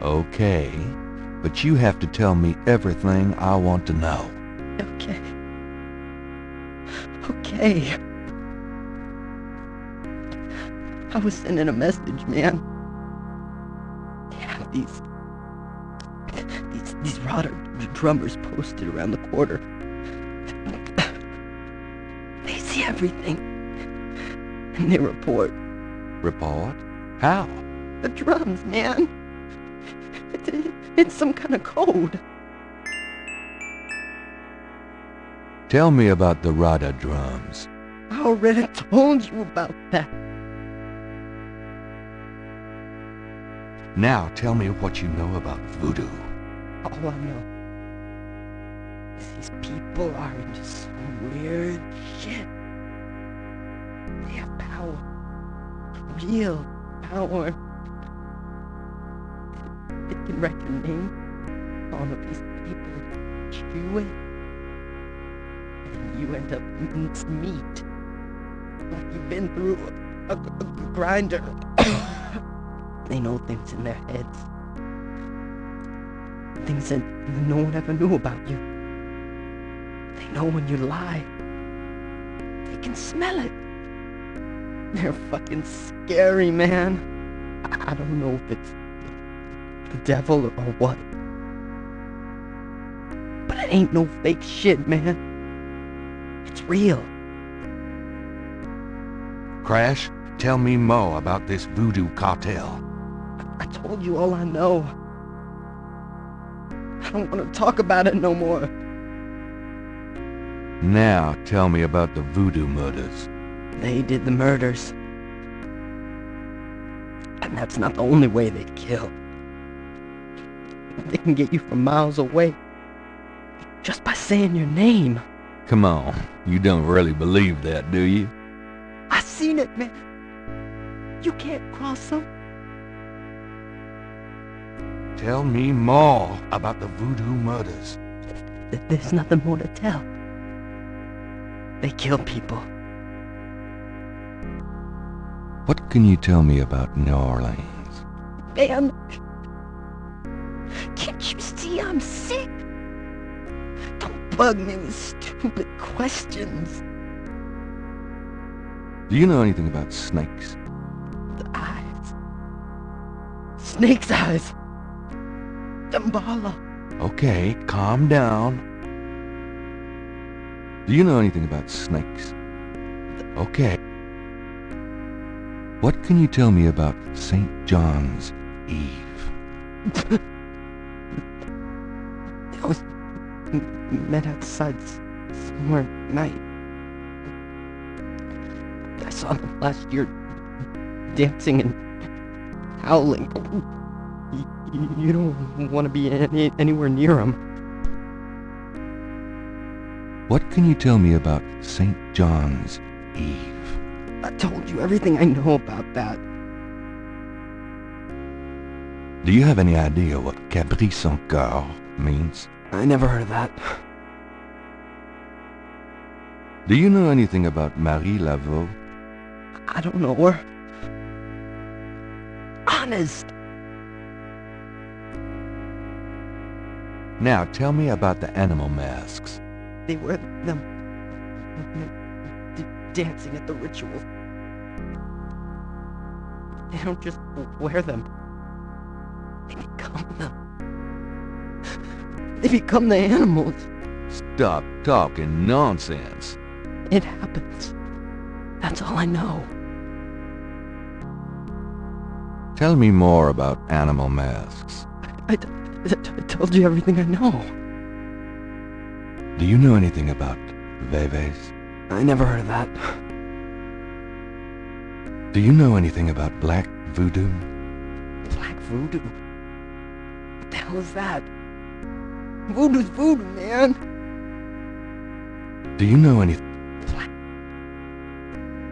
Okay, but you have to tell me everything I want to know. Okay. Okay. I was sending a message, man. Yeah, these rotter drummers posted around the quarter. They see everything. And they report. Report? How? The drums, man. It's some kind of code. Tell me about the Rada drums. I already told you about that. Now tell me what you know about voodoo. All I know is these people are into some weird shit. They have power. Real power. They can write your name on a piece of paper, chew it, and you end up minced meat. Like you've been through a grinder. They know things in their heads. Things that no one ever knew about you. They know when you lie. They can smell it. They're fucking scary, man. I don't know if it's the devil or what. But it ain't no fake shit, man. It's real. Crash, tell me more about this voodoo cartel. I told you all I know. I don't want to talk about it no more. Now tell me about the voodoo murders. They did the murders. And that's not the only way they kill. They can get you from miles away just by saying your name. Come on, you don't really believe that, do you? I seen it, man. You can't cross them. Tell me more about the Voodoo murders. There's nothing more to tell. They kill people. What can you tell me about New Orleans? Man, can't you see I'm sick? Don't bug me with stupid questions. Do you know anything about snakes? The eyes. Snake's eyes. Dambala. Okay, calm down. Do you know anything about snakes? Okay. What can you tell me about St. John's Eve? I was met outside somewhere at night. I saw them last year dancing and howling. You don't want to be anywhere near them. What can you tell me about St. John's Eve? I told you everything I know about that. Do you have any idea what Caprice encore means? I never heard of that. Do you know anything about Marie Laveau? I don't know her. Honest. Now tell me about the animal masks. They wear them dancing at the rituals. They don't just wear them. They become them. They become the animals. Stop talking nonsense. It happens. That's all I know. Tell me more about animal masks. I told you everything I know. Do you know anything about Veves? I never heard of that. Do you know anything about Black Voodoo? Black Voodoo? What the hell is that? Voodoo's voodoo, man. Do you know anything?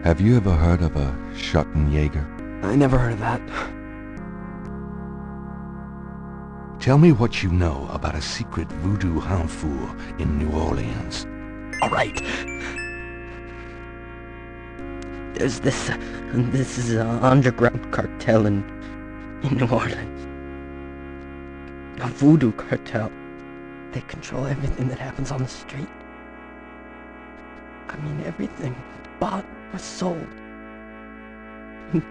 Have you ever heard of a Schottenjäger? I never heard of that. Tell me what you know about a secret voodoo hanfour in New Orleans. All right. There's this is an underground cartel in New Orleans. A voodoo cartel. They control everything that happens on the street. I mean, everything. Bought or sold.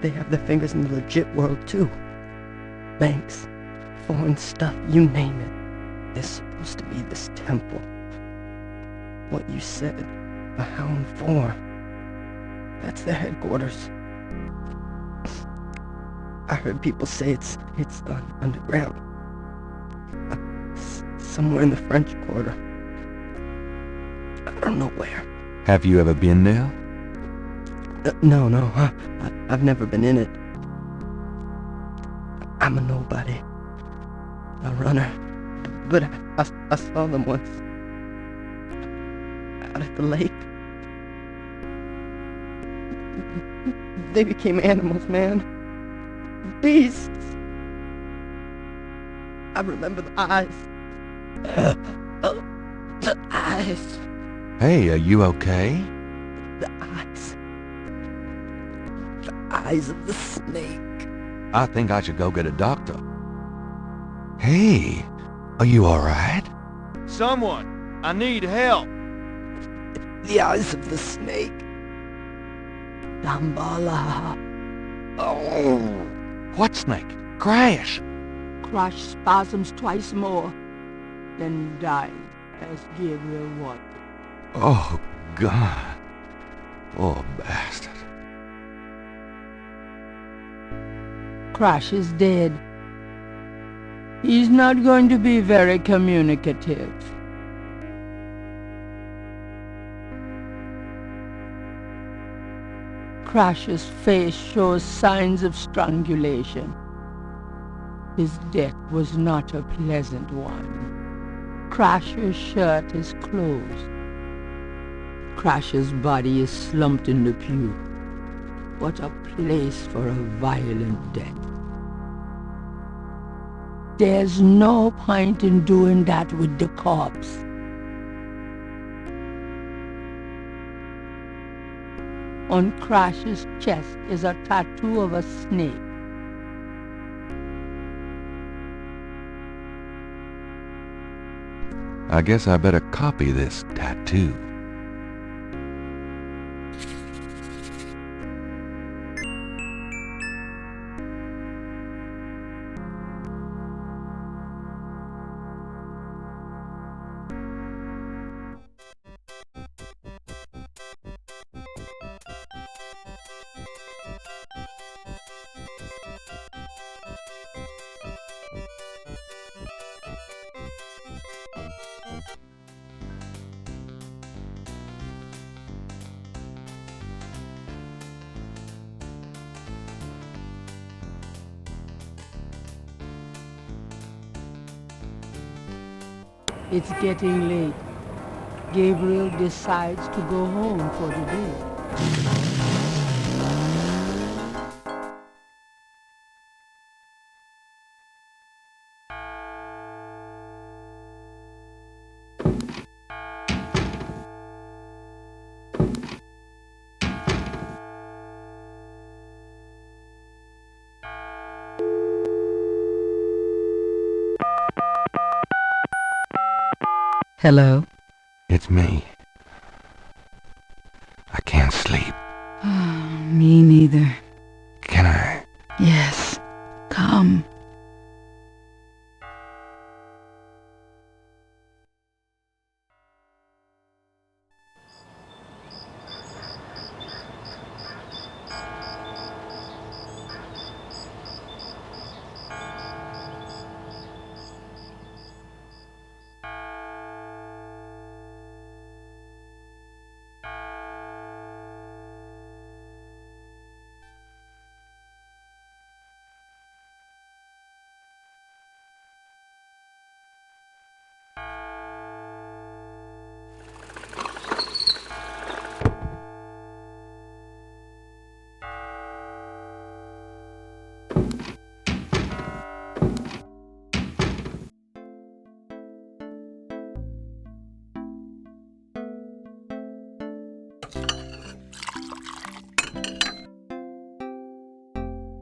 They have their fingers in the legit world, too. Banks, foreign stuff, you name it. There's supposed to be this temple. What you said, a Hound 4. That's their headquarters. I heard people say it's underground. Somewhere in the French Quarter. I don't know where. Have you ever been there? No. I've never been in it. I'm a nobody. A runner. But I saw them once. Out at the lake. They became animals, man. Beasts. I remember the eyes. The eyes. Hey, are you okay? The eyes. The eyes of the snake. I think I should go get a doctor. Hey, are you alright? Someone! I need help! The eyes of the snake. Dambala. Oh! What snake? Crash! Crash spasms twice more, then died as Gabriel wanted. Oh, God. Oh, bastard. Crash is dead. He's not going to be very communicative. Crash's face shows signs of strangulation. His death was not a pleasant one. Crash's shirt is closed. Crash's body is slumped in the pew. What a place for a violent death. There's no point in doing that with the corpse. On Crash's chest is a tattoo of a snake. I guess I better copy this tattoo. It's getting late. Gabriel decides to go home for the day. Hello? It's me. I can't sleep. Me neither. Can I? Yes. Come.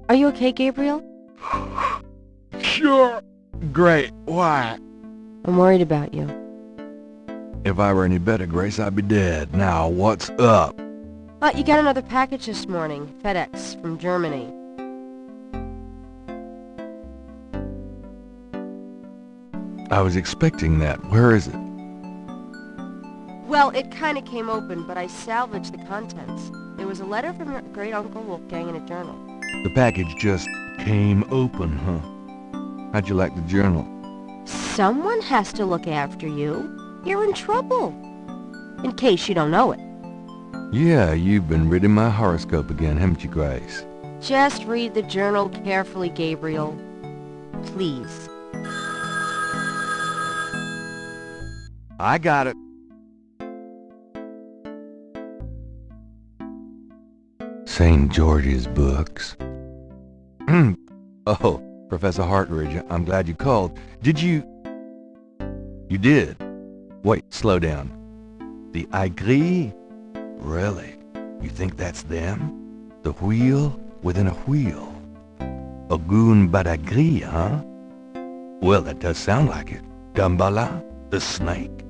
Are you okay, Gabriel? Sure. Great. Why? I'm worried about you. If I were any better, Grace, I'd be dead. Now, what's up? You got another package this morning. FedEx from Germany. I was expecting that. Where is it? Well, it kind of came open, but I salvaged the contents. There was a letter from your great-uncle Wolfgang and a journal. The package just came open, huh? How'd you like the journal? Someone has to look after you. You're in trouble. In case you don't know it. Yeah, you've been reading my horoscope again, haven't you, Grace? Just read the journal carefully, Gabriel. Please. I got it. St. George's books. Oh, Professor Hartridge, I'm glad you called. Did you... You did? Wait, slow down. The Aigris? Really? You think that's them? The wheel within a wheel? Ogun Badagri, huh? Well, that does sound like it. Dambala, the snake.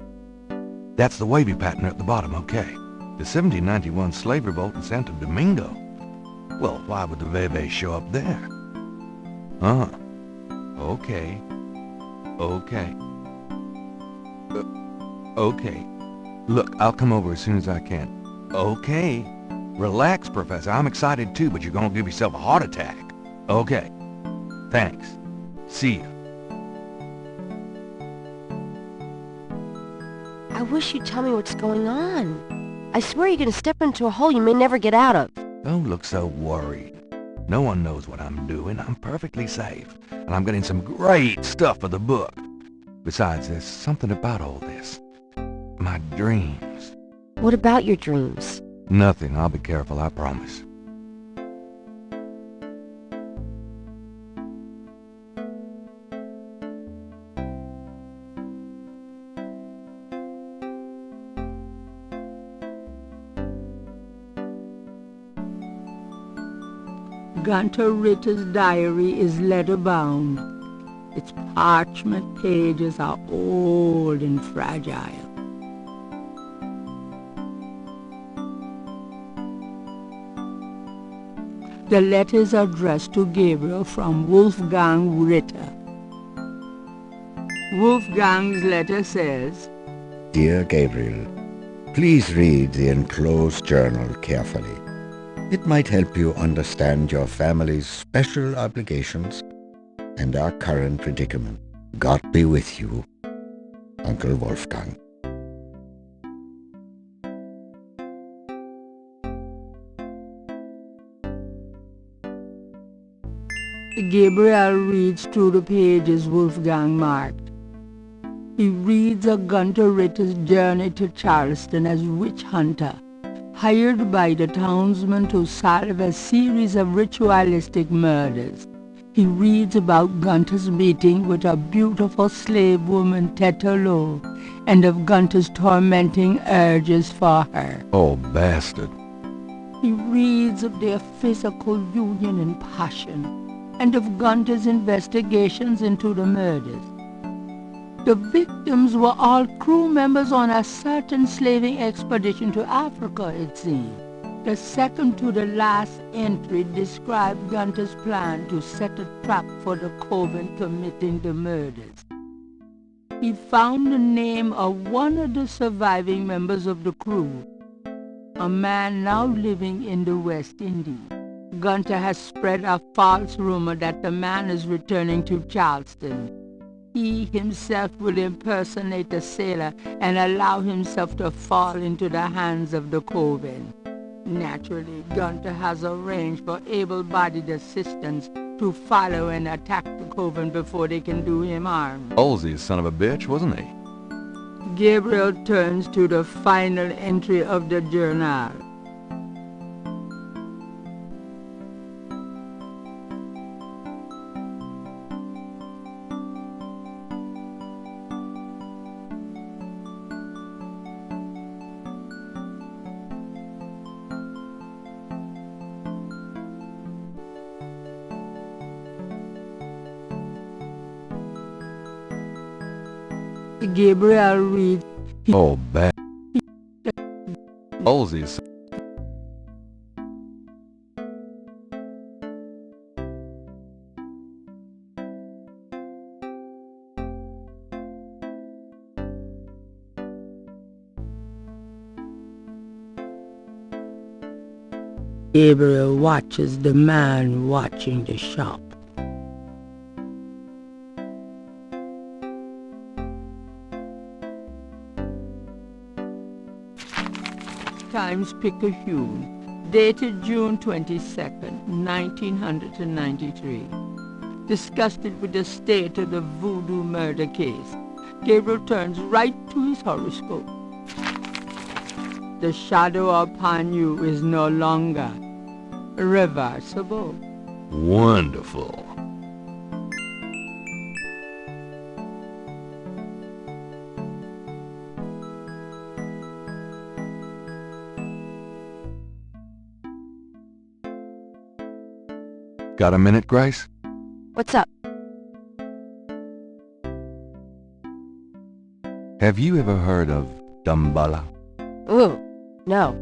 That's the wavy pattern at the bottom, okay. The 1791 slave revolt in Santo Domingo. Well, why would the Veve show up there? Okay. Okay. Okay. Look, I'll come over as soon as I can. Okay. Relax, Professor. I'm excited too, but you're gonna give yourself a heart attack. Okay. Thanks. See ya. I wish you'd tell me what's going on. I swear you're gonna step into a hole you may never get out of. Don't look so worried. No one knows what I'm doing. I'm perfectly safe. And I'm getting some great stuff for the book. Besides, there's something about all this. My dreams. What about your dreams? Nothing. I'll be careful, I promise. Gunter Ritter's diary is leather-bound. Its parchment pages are old and fragile. The letters are addressed to Gabriel from Wolfgang Ritter. Wolfgang's letter says, Dear Gabriel, please read the enclosed journal carefully. It might help you understand your family's special obligations and our current predicament. God be with you, Uncle Wolfgang. Gabriel reads through the pages Wolfgang marked. He reads of Gunter Ritter's journey to Charleston as witch hunter, hired by the townsmen to solve a series of ritualistic murders. He reads about Gunter's meeting with a beautiful slave woman, Tetelo, and of Gunter's tormenting urges for her. Oh, bastard. He reads of their physical union and passion, and of Gunter's investigations into the murders. The victims were all crew members on a certain slaving expedition to Africa, it seemed. The second to the last entry described Gunter's plan to set a trap for the coven committing the murders. He found the name of one of the surviving members of the crew, a man now living in the West Indies. Gunter has spread a false rumor that the man is returning to Charleston. He himself will impersonate a sailor and allow himself to fall into the hands of the coven. Naturally, Gunter has arranged for able-bodied assistants to follow and attack the coven before they can do him harm. Halsey, son of a bitch, wasn't he? Gabriel turns to the final entry of the journal. Gabriel reads, Oh, bad. Halsey, Gabriel watches the man watching the shop. Times-Picayune, dated June 22nd, 1993. Disgusted with the state of the Voodoo murder case, Gabriel turns right to his horoscope. The shadow upon you is no longer reversible. wonderful. Got a minute, Grace? What's up? Have you ever heard of Damballa? Ooh, no.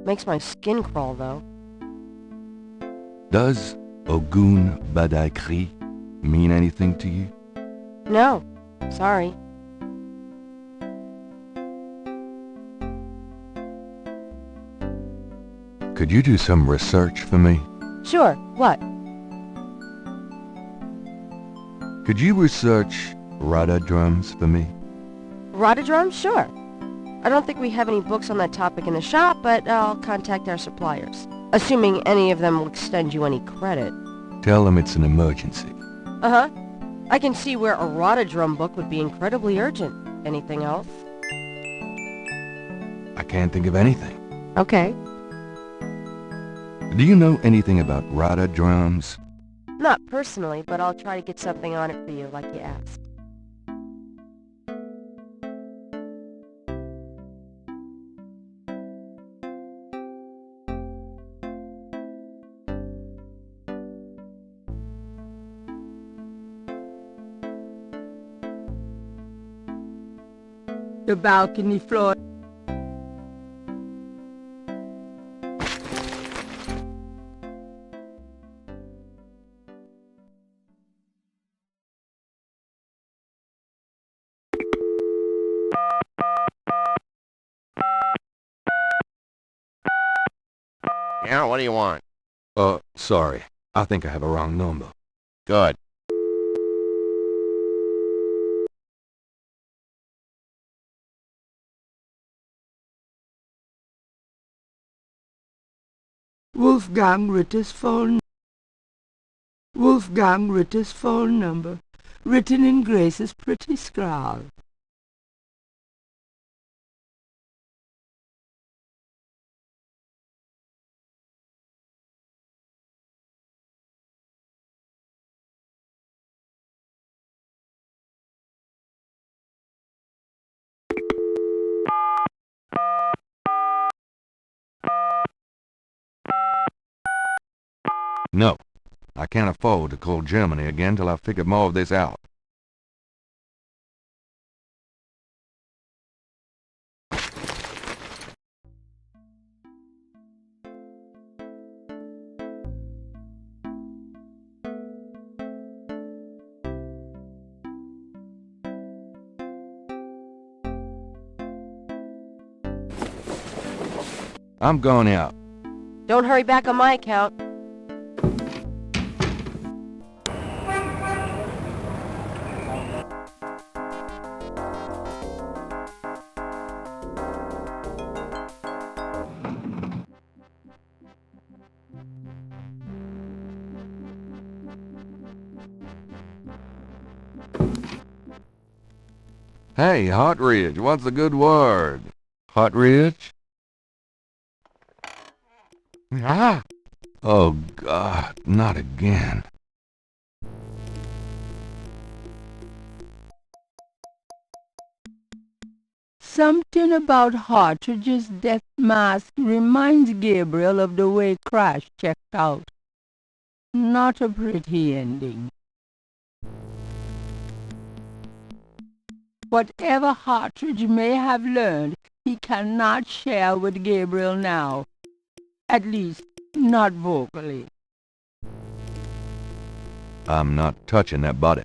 Makes my skin crawl, though. Does Ogun Badaikri mean anything to you? No, sorry. Could you do some research for me? Sure, what? Could you research Rada drums for me? Rhododrum? Sure. I don't think we have any books on that topic in the shop, but I'll contact our suppliers. Assuming any of them will extend you any credit. Tell them it's an emergency. Uh-huh. I can see where a Rotodrum book would be incredibly urgent. Anything else? I can't think of anything. Okay. Do you know anything about Rotodrums? Not personally, but I'll try to get something on it for you, like you asked. The balcony floor. Yeah, what do you want? Sorry. I think I have a wrong number. Good. Wolfgang Ritter's phone number, written in Grace's pretty scrawl. No. I can't afford to call Germany again till I've figured more of this out. I'm going out. Don't hurry back on my account. Hey, Hotridge, what's the good word? Hotridge? Ah! Oh, God, not again. Something about Hotridge's death mask reminds Gabriel of the way Crash checked out. Not a pretty ending. Whatever Hotridge may have learned, he cannot share with Gabriel now. At least, not vocally. I'm not touching that body.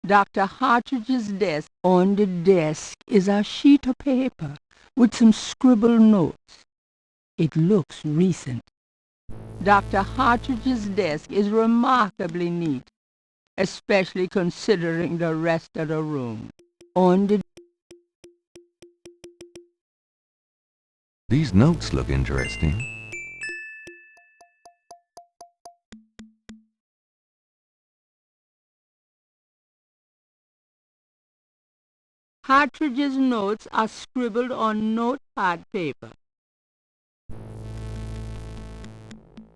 Dr. Hotridge's desk. On the desk is a sheet of paper with some scribbled notes. It looks recent. Dr. Hotridge's desk is remarkably neat, especially considering the rest of the room. On the These notes look interesting. Hotridge's notes are scribbled on notepad paper.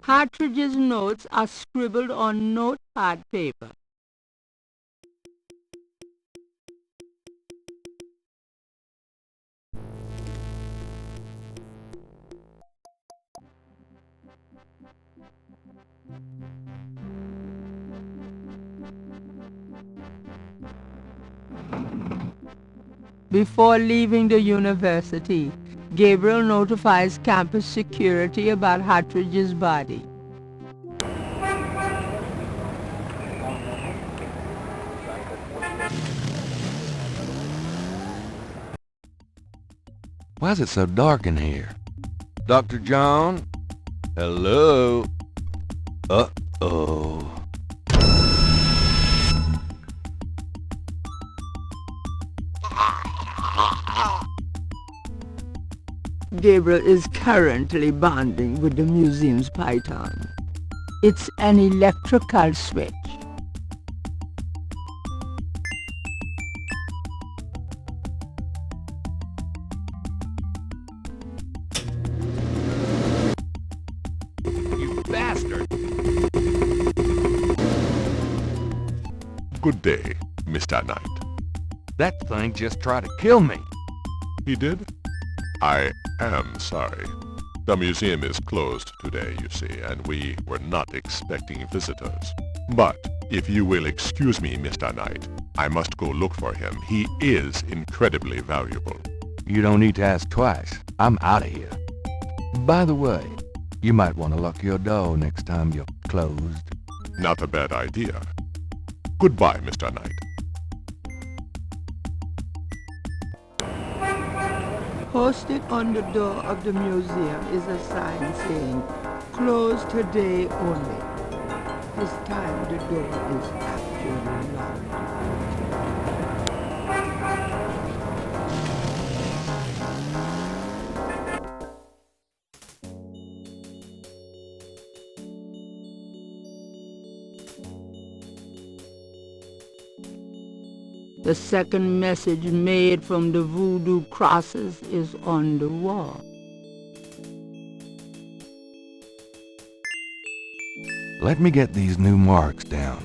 Hotridge's notes are scribbled on notepad paper. Before leaving the university, Gabriel notifies campus security about Hotridge's body. Why is it so dark in here? Dr. John? Hello? Uh-oh. Gabriel is currently bonding with the museum's python. It's an electrical switch. You bastard! Good day, Mr. Knight. That thing just tried to kill me. He did? I am sorry. The museum is closed today, you see, and we were not expecting visitors. But if you will excuse me, Mr. Knight, I must go look for him. He is incredibly valuable. You don't need to ask twice. I'm out of here. By the way, you might want to lock your door next time you're closed. Not a bad idea. Goodbye, Mr. Knight. Posted on the door of the museum is a sign saying, "Closed today only." This time the door is actually locked. The second message made from the voodoo crosses is on the wall. Let me get these new marks down.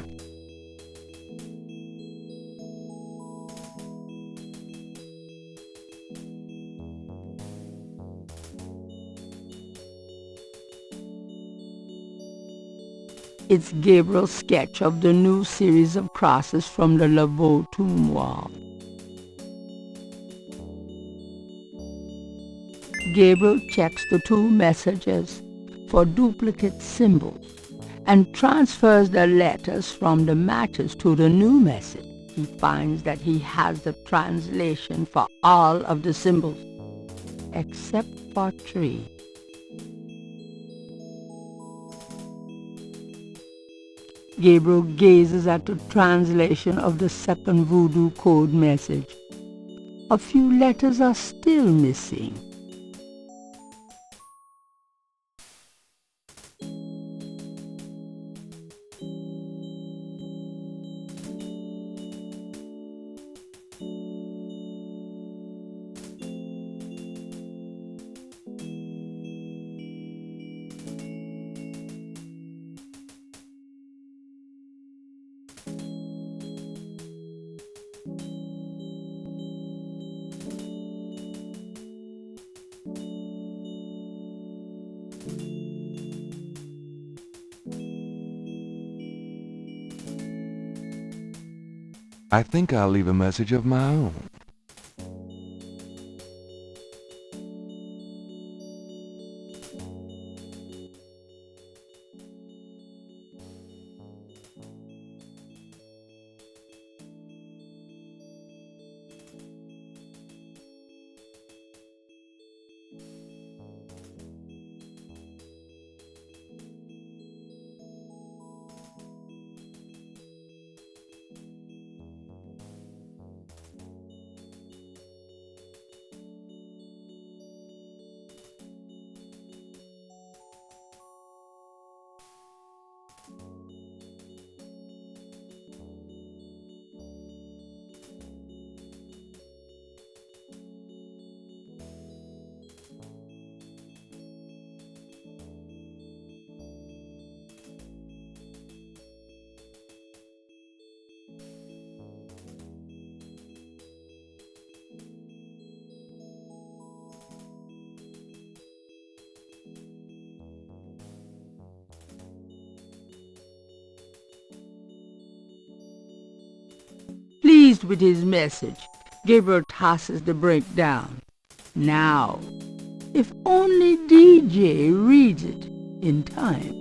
It's Gabriel's sketch of the new series of crosses from the Laveau tomb wall. Gabriel checks the two messages for duplicate symbols and transfers the letters from the matches to the new message. He finds that he has the translation for all of the symbols, except for 3. Gabriel gazes at the translation of the second voodoo code message. A few letters are still missing. I think I'll leave a message of my own. Pleased with his message, Gabriel tosses the break down. Now, if only DJ reads it in time.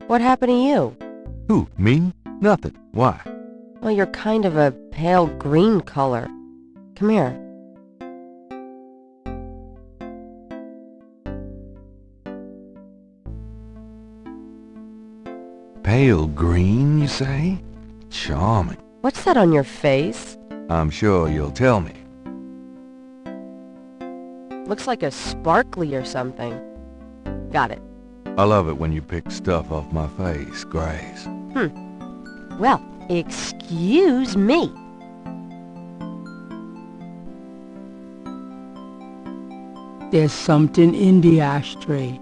What happened to you? Who, me? Nothing. Why? Well, you're kind of a pale green color. Come here. Pale green, you say? Charming. What's that on your face? I'm sure you'll tell me. Looks like a sparkly or something. Got it. I love it when you pick stuff off my face, Grace. Well, excuse me. There's something in the ashtray.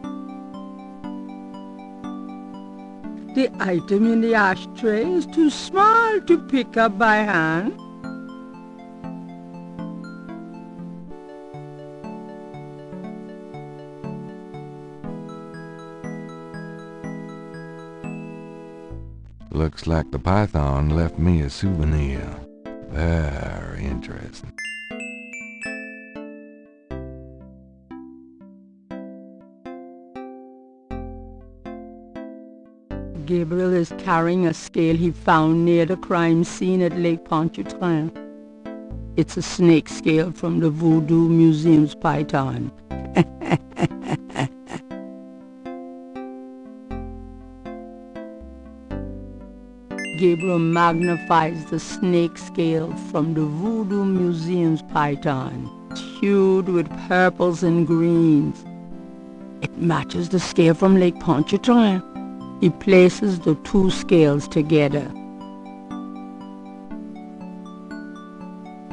The item in the ashtray is too small to pick up by hand. Looks like the python left me a souvenir. Very interesting. Gabriel is carrying a scale he found near the crime scene at Lake Pontchartrain. It's a snake scale from the Voodoo Museum's python. Gabriel magnifies the snake scale from the Voodoo Museum's python. It's hued with purples and greens. It matches the scale from Lake Pontchartrain. He places the two scales together.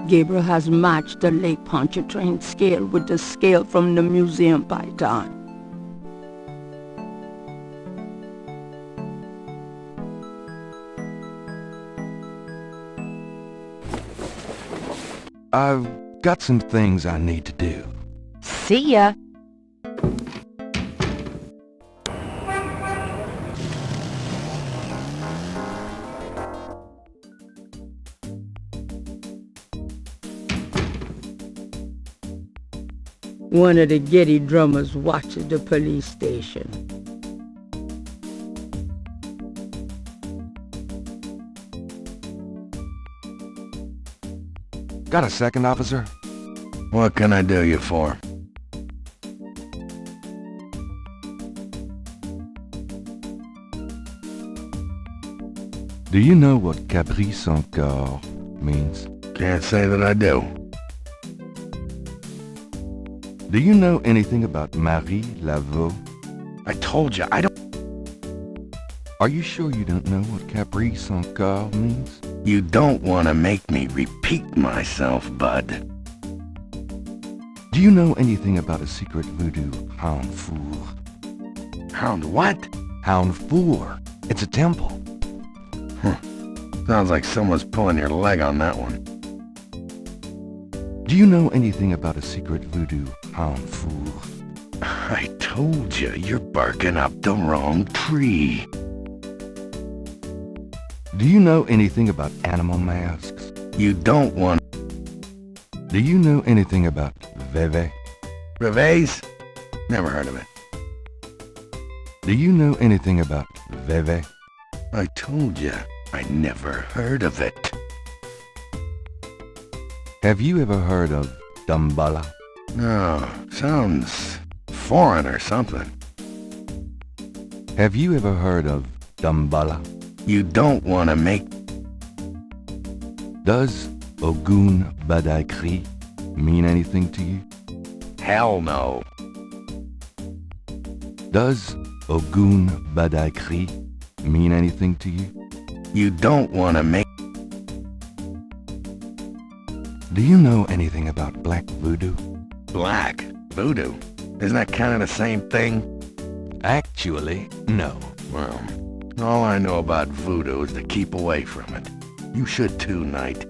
Gabriel has matched the Lake Pontchartrain scale with the scale from the museum python. I've got some things I need to do. See ya. One of the Getty drummers watches the police station. Got a second, officer? What can I do you for? Do you know what caprice encore means? Can't say that I do. Do you know anything about Marie Laveau? I told you, I don't... Are you sure you don't know what caprice encore means? You don't want to make me repeat myself, bud. Do you know anything about a secret voodoo hound four? Hound what? Hound four. It's a temple. Sounds like someone's pulling your leg on that one. Do you know anything about a secret voodoo hound four? I told you, you're barking up the wrong tree. Do you know anything about animal masks? You don't want... Do you know anything about Veve? Revees? Never heard of it. Do you know anything about Veve? I told you, I never heard of it. Have you ever heard of Damballa? No, sounds foreign or something. Have you ever heard of Damballa? You don't want to make... Does Ogun Badaikri mean anything to you? Hell no. Does Ogun Badaikri mean anything to you? You don't want to make... Do you know anything about black voodoo? Black? Voodoo? Isn't that kind of the same thing? Actually, no. Well, all I know about voodoo is to keep away from it. You should too, Knight.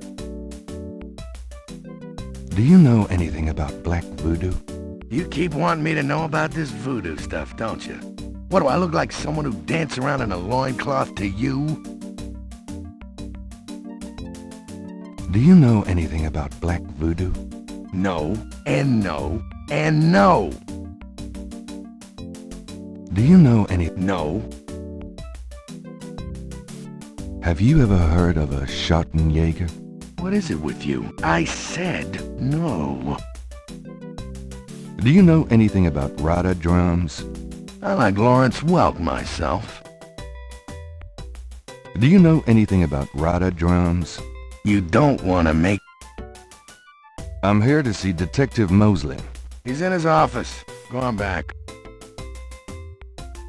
Do you know anything about black voodoo? You keep wanting me to know about this voodoo stuff, don't you? What, do I look like someone who dances around in a loincloth to you? Do you know anything about black voodoo? No, and no, and no. Do you know any... No. Have you ever heard of a Schottenjäger? What is it with you? I said no. Do you know anything about Rada drums? I like Lawrence Welk myself. Do you know anything about Rada drums? You don't want to make... I'm here to see Detective Mosley. He's in his office. Go on back.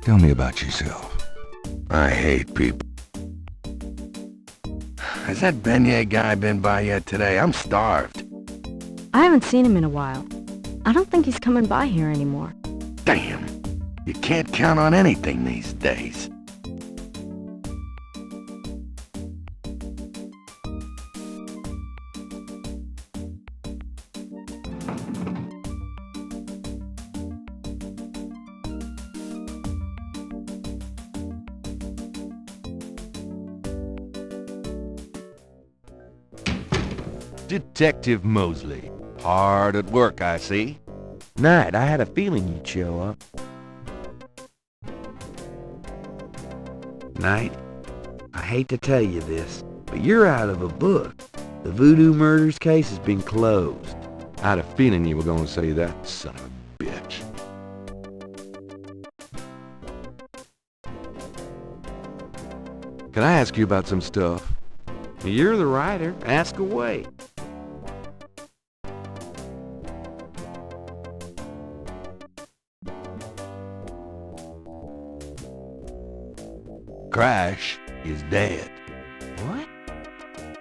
Tell me about yourself. I hate people. Has that beignet guy been by yet today? I'm starved. I haven't seen him in a while. I don't think he's coming by here anymore. Damn. You can't count on anything these days. Detective Mosley. Hard at work, I see. Knight, I had a feeling you'd show up. Knight, I hate to tell you this, but you're out of a book. The Voodoo murders case has been closed. I had a feeling you were going to say that, son of a bitch. Can I ask you about some stuff? You're the writer. Ask away. Crash is dead. What?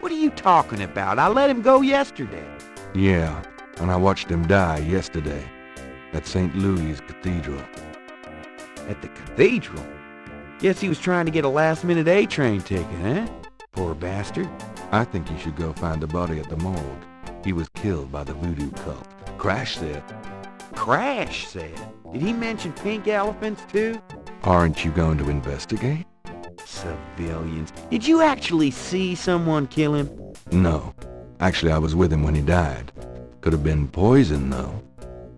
What are you talking about? I let him go yesterday. Yeah, and I watched him die yesterday at St. Louis Cathedral. At the cathedral? Guess he was trying to get a last-minute A-train ticket, eh? Poor bastard. I think you should go find the body at the morgue. He was killed by the voodoo cult. Crash said. Crash said? Did he mention pink elephants, too? Aren't you going to investigate? Civilians. Did you actually see someone kill him? No. Actually, I was with him when he died. Could have been poison, though.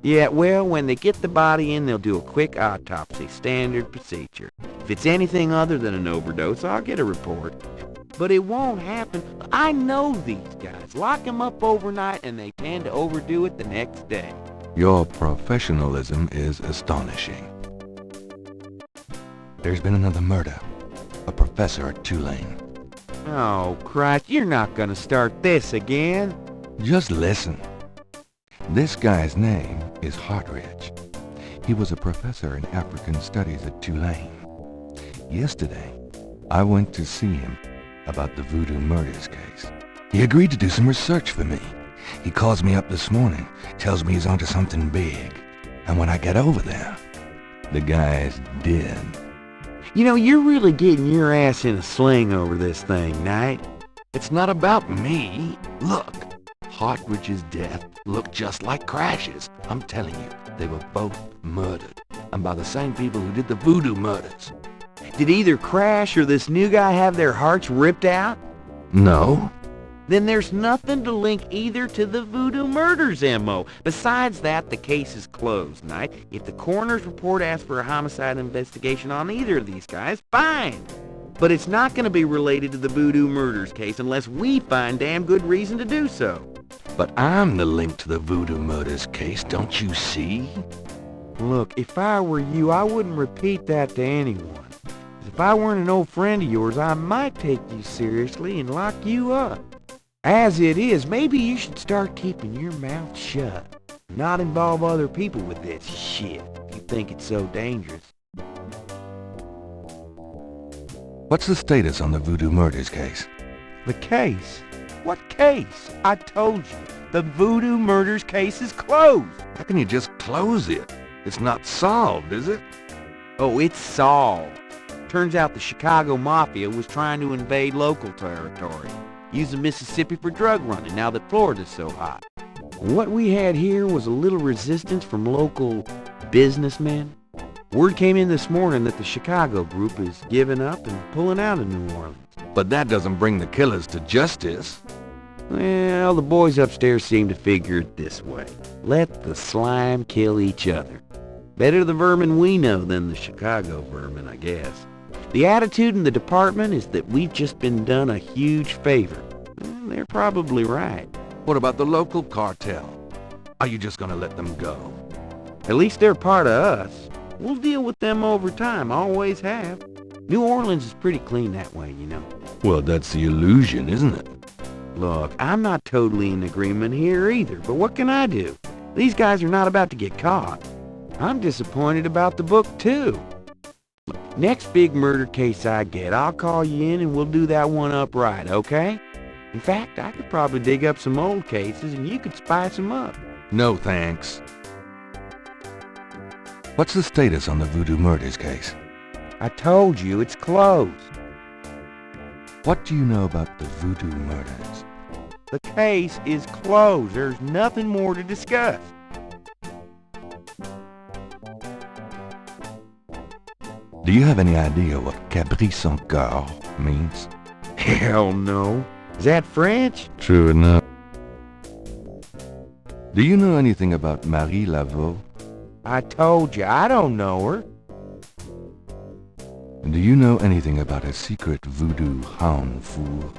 Yeah, well, when they get the body in, they'll do a quick autopsy. Standard procedure. If it's anything other than an overdose, I'll get a report. But it won't happen. I know these guys. Lock them up overnight, and they tend to overdo it the next day. Your professionalism is astonishing. There's been another murder. A professor at Tulane. Oh, Christ, you're not gonna start this again. Just listen. This guy's name is Hartridge. He was a professor in African studies at Tulane. Yesterday, I went to see him about the Voodoo murders case. He agreed to do some research for me. He calls me up this morning, tells me he's onto something big. And when I get over there, the guy's dead. You know, you're really getting your ass in a sling over this thing, Knight. It's not about me. Look, Hartridge's death looked just like Crash's. I'm telling you, they were both murdered. And by the same people who did the Voodoo murders. Did either Crash or this new guy have their hearts ripped out? No. Then there's nothing to link either to the Voodoo murders, M.O. Besides that, the case is closed, Knight. If the coroner's report asks for a homicide investigation on either of these guys, fine. But it's not going to be related to the Voodoo murders case unless we find damn good reason to do so. But I'm the link to the Voodoo murders case, don't you see? Look, if I were you, I wouldn't repeat that to anyone. If I weren't an old friend of yours, I might take you seriously and lock you up. As it is, maybe you should start keeping your mouth shut. Not involve other people with this shit if you think it's so dangerous. What's the status on the Voodoo murders case? The case? What case? I told you, the Voodoo murders case is closed. How can you just close it? It's not solved, is it? Oh, it's solved. Turns out the Chicago Mafia was trying to invade local territory, using Mississippi for drug running now that Florida's so hot. What we had here was a little resistance from local businessmen. Word came in this morning that the Chicago group is giving up and pulling out of New Orleans. But that doesn't bring the killers to justice. Well, the boys upstairs seem to figure it this way. Let the slime kill each other. Better the vermin we know than the Chicago vermin, I guess. The attitude in the department is that we've just been done a huge favor. They're probably right. What about the local cartel? Are you just gonna let them go? At least they're part of us. We'll deal with them over time, always have. New Orleans is pretty clean that way, you know. Well, that's the illusion, isn't it? Look, I'm not totally in agreement here either, but what can I do? These guys are not about to get caught. I'm disappointed about the book, too. Next big murder case I get, I'll call you in and we'll do that one up right, okay? In fact, I could probably dig up some old cases and you could spice them up. No, thanks. What's the status on the Voodoo murders case? I told you, it's closed. What do you know about the Voodoo murders? The case is closed. There's nothing more to discuss. Do you have any idea what caprice en coeur means? Hell no. Is that French? True enough. Do you know anything about Marie Laveau? I told you, I don't know her. Do you know anything about a secret voodoo hound fool?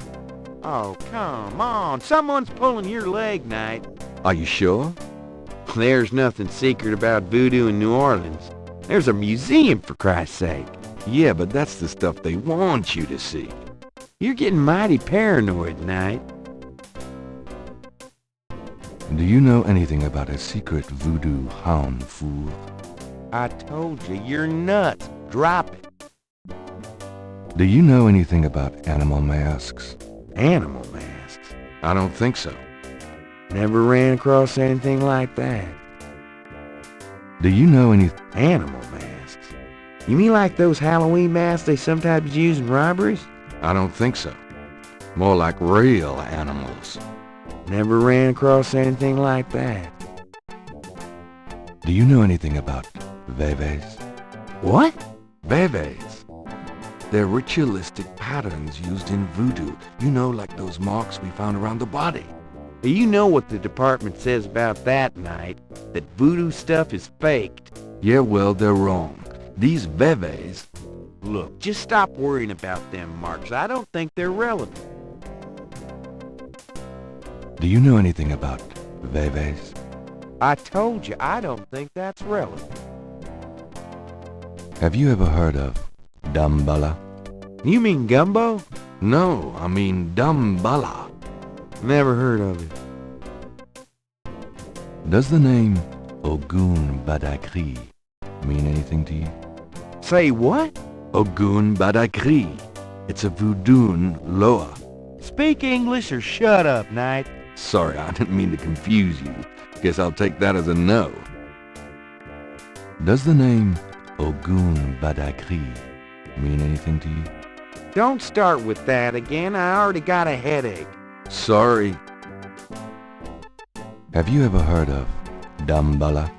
Oh, come on. Someone's pulling your leg, Knight. Are you sure? There's nothing secret about voodoo in New Orleans. There's a museum, for Christ's sake. Yeah, but that's the stuff they want you to see. You're getting mighty paranoid, Knight. Do you know anything about a secret voodoo hound fool? I told you, you're nuts. Drop it. Do you know anything about animal masks? Animal masks? I don't think so. Never ran across anything like that. Do you know any animal masks? You mean like those Halloween masks they sometimes use in robberies? I don't think so. More like real animals. Never ran across anything like that. Do you know anything about veves? What? Veves. They're ritualistic patterns used in voodoo. You know, like those marks we found around the body. You know what the department says about that, Knight. That voodoo stuff is faked. Yeah, well, they're wrong. These veves... Look, just stop worrying about them marks. I don't think they're relevant. Do you know anything about veves? I told you, I don't think that's relevant. Have you ever heard of Damballa? You mean gumbo? No, I mean Damballa. Never heard of it. Does the name Ogun Badakri mean anything to you? Say what? Ogun Badakri. It's a Vodoun loa. Speak English or shut up, Knight. Sorry, I didn't mean to confuse you. Guess I'll take that as a no. Does the name Ogun Badakri mean anything to you? Don't start with that again. I already got a headache. Sorry. Have you ever heard of Damballa?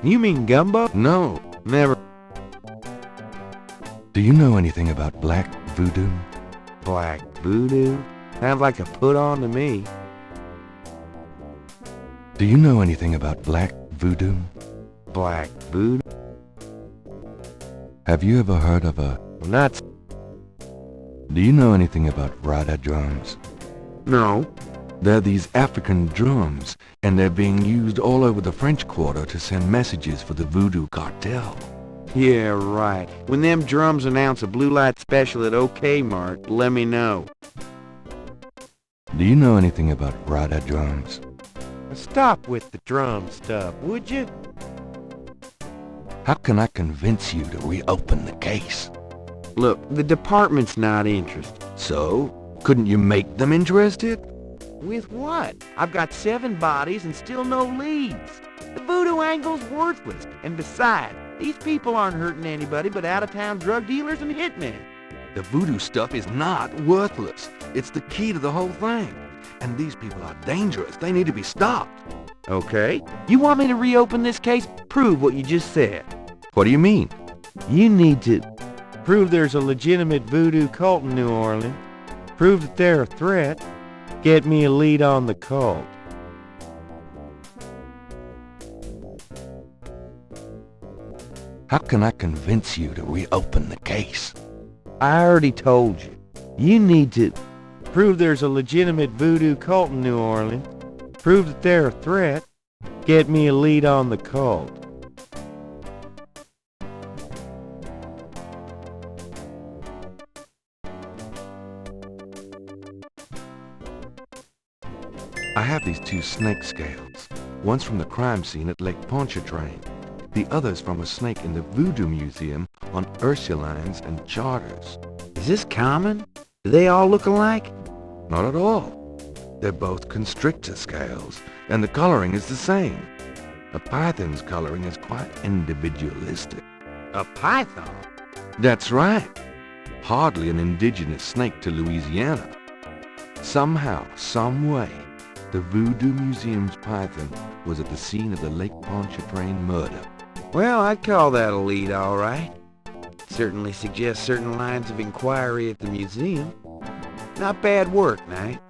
You mean gumbo? No, never. Do you know anything about black voodoo? Black voodoo? Sounds like a put-on to me. Do you know anything about black voodoo? Black voodoo? Have you ever heard of a... Nuts. Do you know anything about Rada drums? No. They're these African drums, and they're being used all over the French Quarter to send messages for the voodoo cartel. Yeah, right. When them drums announce a blue light special at OK Mart, let me know. Do you know anything about Rada drums? Stop with the drum stuff, would you? How can I convince you to reopen the case? Look, the department's not interested. So, couldn't you make them interested? With what? I've got 7 bodies and still no leads. The voodoo angle's worthless. And besides, these people aren't hurting anybody but out-of-town drug dealers and hitmen. The voodoo stuff is not worthless. It's the key to the whole thing. And these people are dangerous. They need to be stopped. Okay. You want me to reopen this case? Prove what you just said. What do you mean? You need to prove there's a legitimate voodoo cult in New Orleans. Prove that they're a threat. Get me a lead on the cult. How can I convince you to reopen the case? I already told you. You need to prove there's a legitimate voodoo cult in New Orleans. Prove that they're a threat. Get me a lead on the cult. I have these 2 snake scales. One's from the crime scene at Lake Pontchartrain. The other's from a snake in the Voodoo Museum on Ursulines and Charters. Is this common? Do they all look alike? Not at all. They're both constrictor scales, and the coloring is the same. A python's coloring is quite individualistic. A python? That's right. Hardly an indigenous snake to Louisiana. Somehow, some way, the Voodoo Museum's python was at the scene of the Lake Pontchartrain murder. Well, I'd call that a lead, all right. Certainly suggests certain lines of inquiry at the museum. Not bad work, Knight.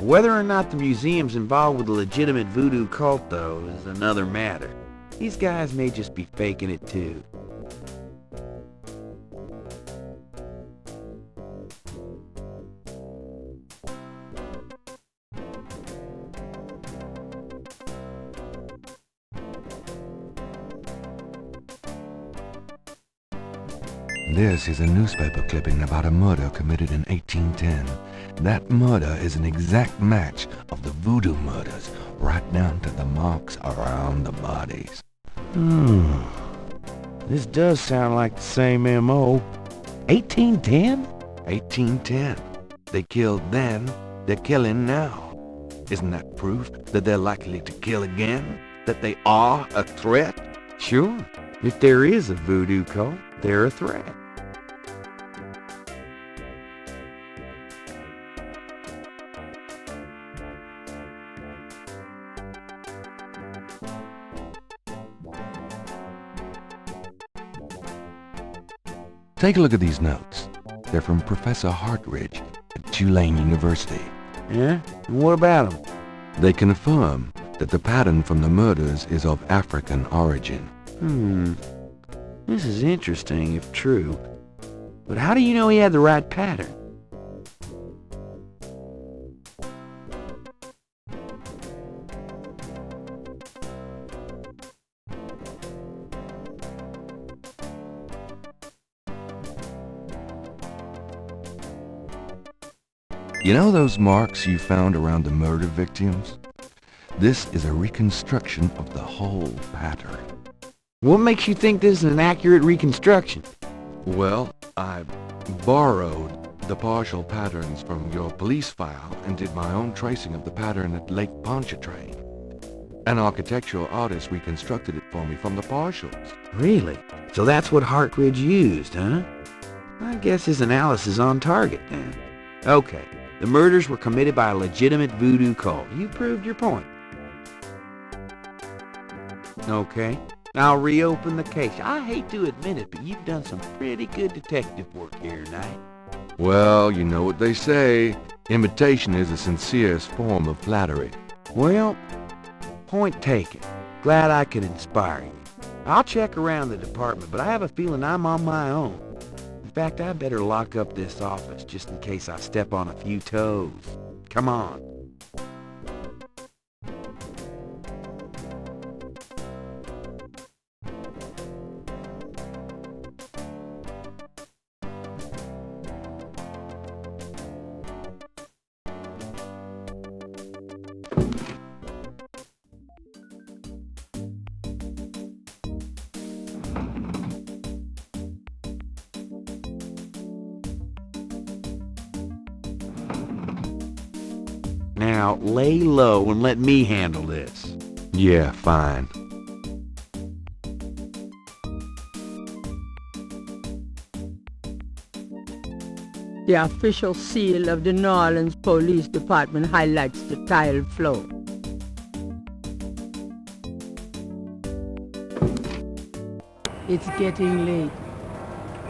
Whether or not the museum's involved with a legitimate voodoo cult, though, is another matter. These guys may just be faking it, too. This is a newspaper clipping about a murder committed in 1810. That murder is an exact match of the voodoo murders, right down to the marks around the bodies. This does sound like the same M.O. 1810? 1810. They killed then, they're killing now. Isn't that proof that they're likely to kill again? That they are a threat? Sure. If there is a voodoo cult, they're a threat. Take a look at these notes. They're from Professor Hartridge at Tulane University. Yeah? And what about them? They confirm that the pattern from the murders is of African origin. This is interesting, if true. But how do you know he had the right pattern? You know those marks you found around the murder victims? This is a reconstruction of the whole pattern. What makes you think this is an accurate reconstruction? Well, I borrowed the partial patterns from your police file and did my own tracing of the pattern at Lake Pontchartrain. An architectural artist reconstructed it for me from the partials. Really? So that's what Hartridge used, huh? I guess his analysis is on target then. Okay, the murders were committed by a legitimate voodoo cult. You proved your point. Okay, I'll reopen the case. I hate to admit it, but you've done some pretty good detective work here tonight. Well, you know what they say. Imitation is the sincerest form of flattery. Well, point taken. Glad I could inspire you. I'll check around the department, but I have a feeling I'm on my own. In fact, I better lock up this office just in case I step on a few toes. Come on. Now, lay low and let me handle this. Yeah, fine. The official seal of the New Orleans Police Department highlights the tile floor. It's getting late.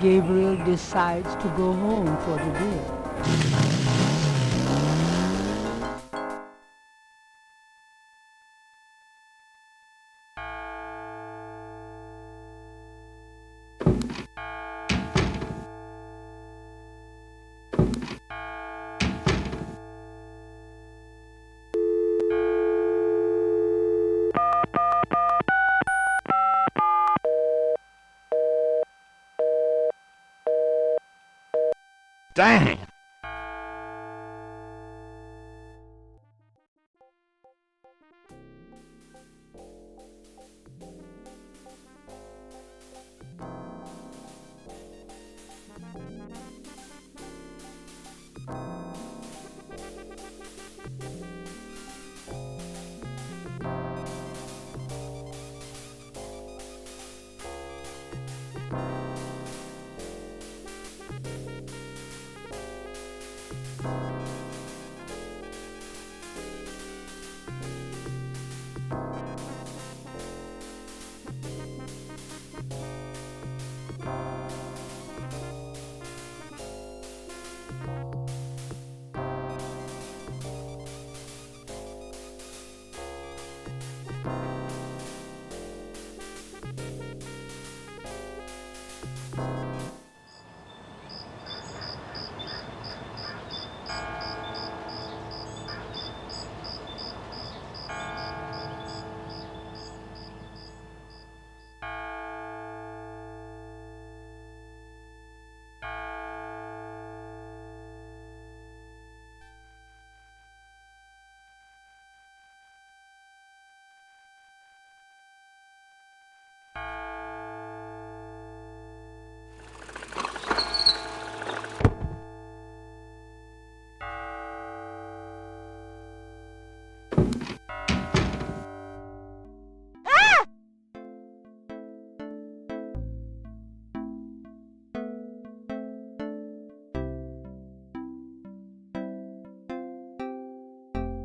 Gabriel decides to go home for the day. Dang!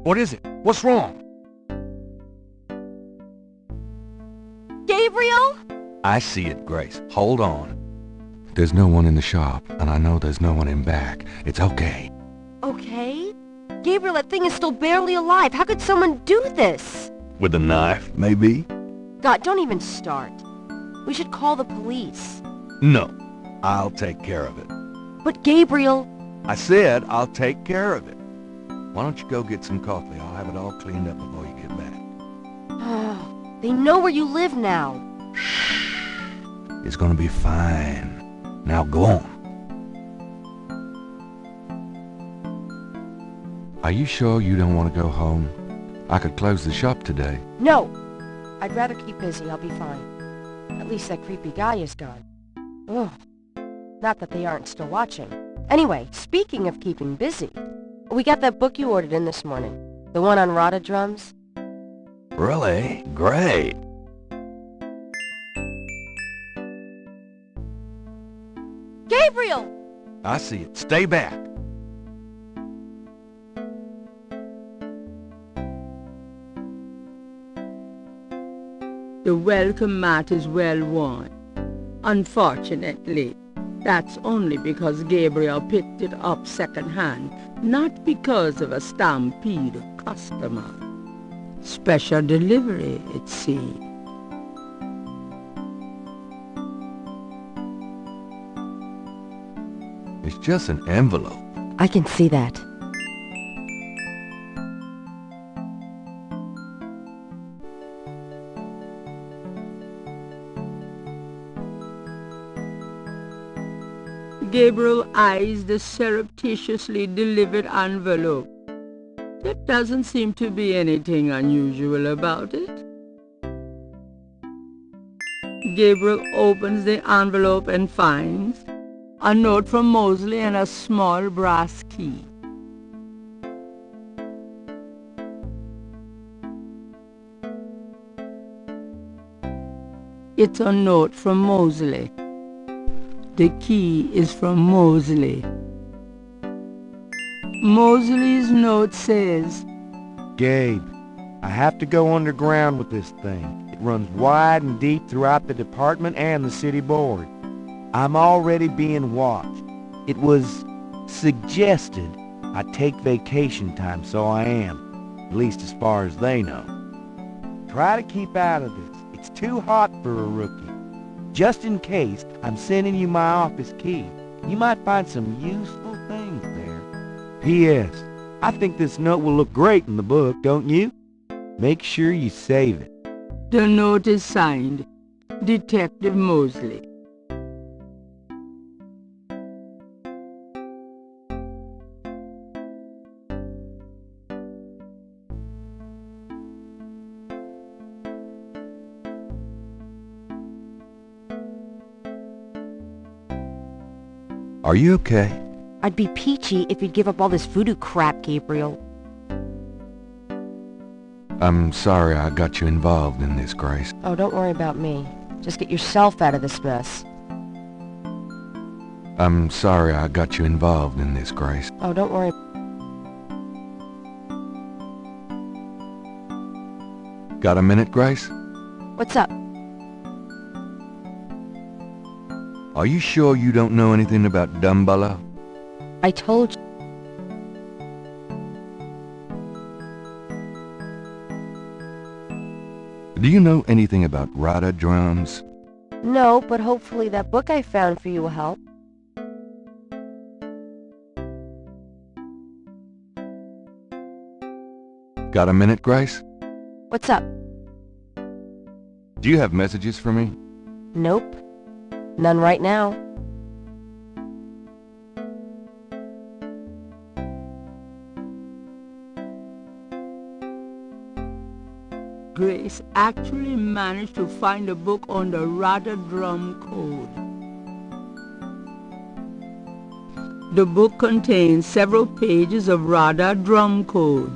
What is it? What's wrong? Gabriel? I see it, Grace. Hold on. There's no one in the shop, and I know there's no one in back. It's okay. Okay? Gabriel, that thing is still barely alive. How could someone do this? With a knife, maybe? God, don't even start. We should call the police. No. I'll take care of it. But Gabriel... I said I'll take care of it. Why don't you go get some coffee? I'll have it all cleaned up before you get back. Oh, they know where you live now. It's gonna be fine. Now go on. Are you sure you don't want to go home? I could close the shop today. No. I'd rather keep busy. I'll be fine. At least that creepy guy is gone. Ugh. Not that they aren't still watching. Anyway, speaking of keeping busy, we got that book you ordered in this morning. The one on rotted drums. Really? Great. Gabriel! I see it. Stay back. The welcome mat is well worn. Unfortunately, that's only because Gabriel picked it up second-hand, not because of a stampede of customers. Special delivery, it seems. It's just an envelope. I can see that. Gabriel eyes the surreptitiously delivered envelope. There doesn't seem to be anything unusual about it. Gabriel opens the envelope and finds a note from Mosley and a small brass key. It's a note from Mosley. The key is from Mosley. Mosley's note says, Gabe, I have to go underground with this thing. It runs wide and deep throughout the department and the city board. I'm already being watched. It was suggested I take vacation time, so I am, at least as far as they know. Try to keep out of this. It's too hot for a rookie. Just in case, I'm sending you my office key. You might find some useful things there. P.S. I think this note will look great in the book, don't you? Make sure you save it. The note is signed, Detective Mosley. Are you okay? I'd be peachy if you'd give up all this voodoo crap, Gabriel. I'm sorry I got you involved in this, Grace. Oh, don't worry about me. Just get yourself out of this mess. I'm sorry I got you involved in this, Grace. Oh, don't worry. Got a minute, Grace? What's up? Are you sure you don't know anything about Dumbala? I told you. Do you know anything about Rada drums? No, but hopefully that book I found for you will help. Got a minute, Grace? What's up? Do you have messages for me? Nope. None right now. Grace actually managed to find a book on the Rada drum code. The book contains several pages of Rada drum code.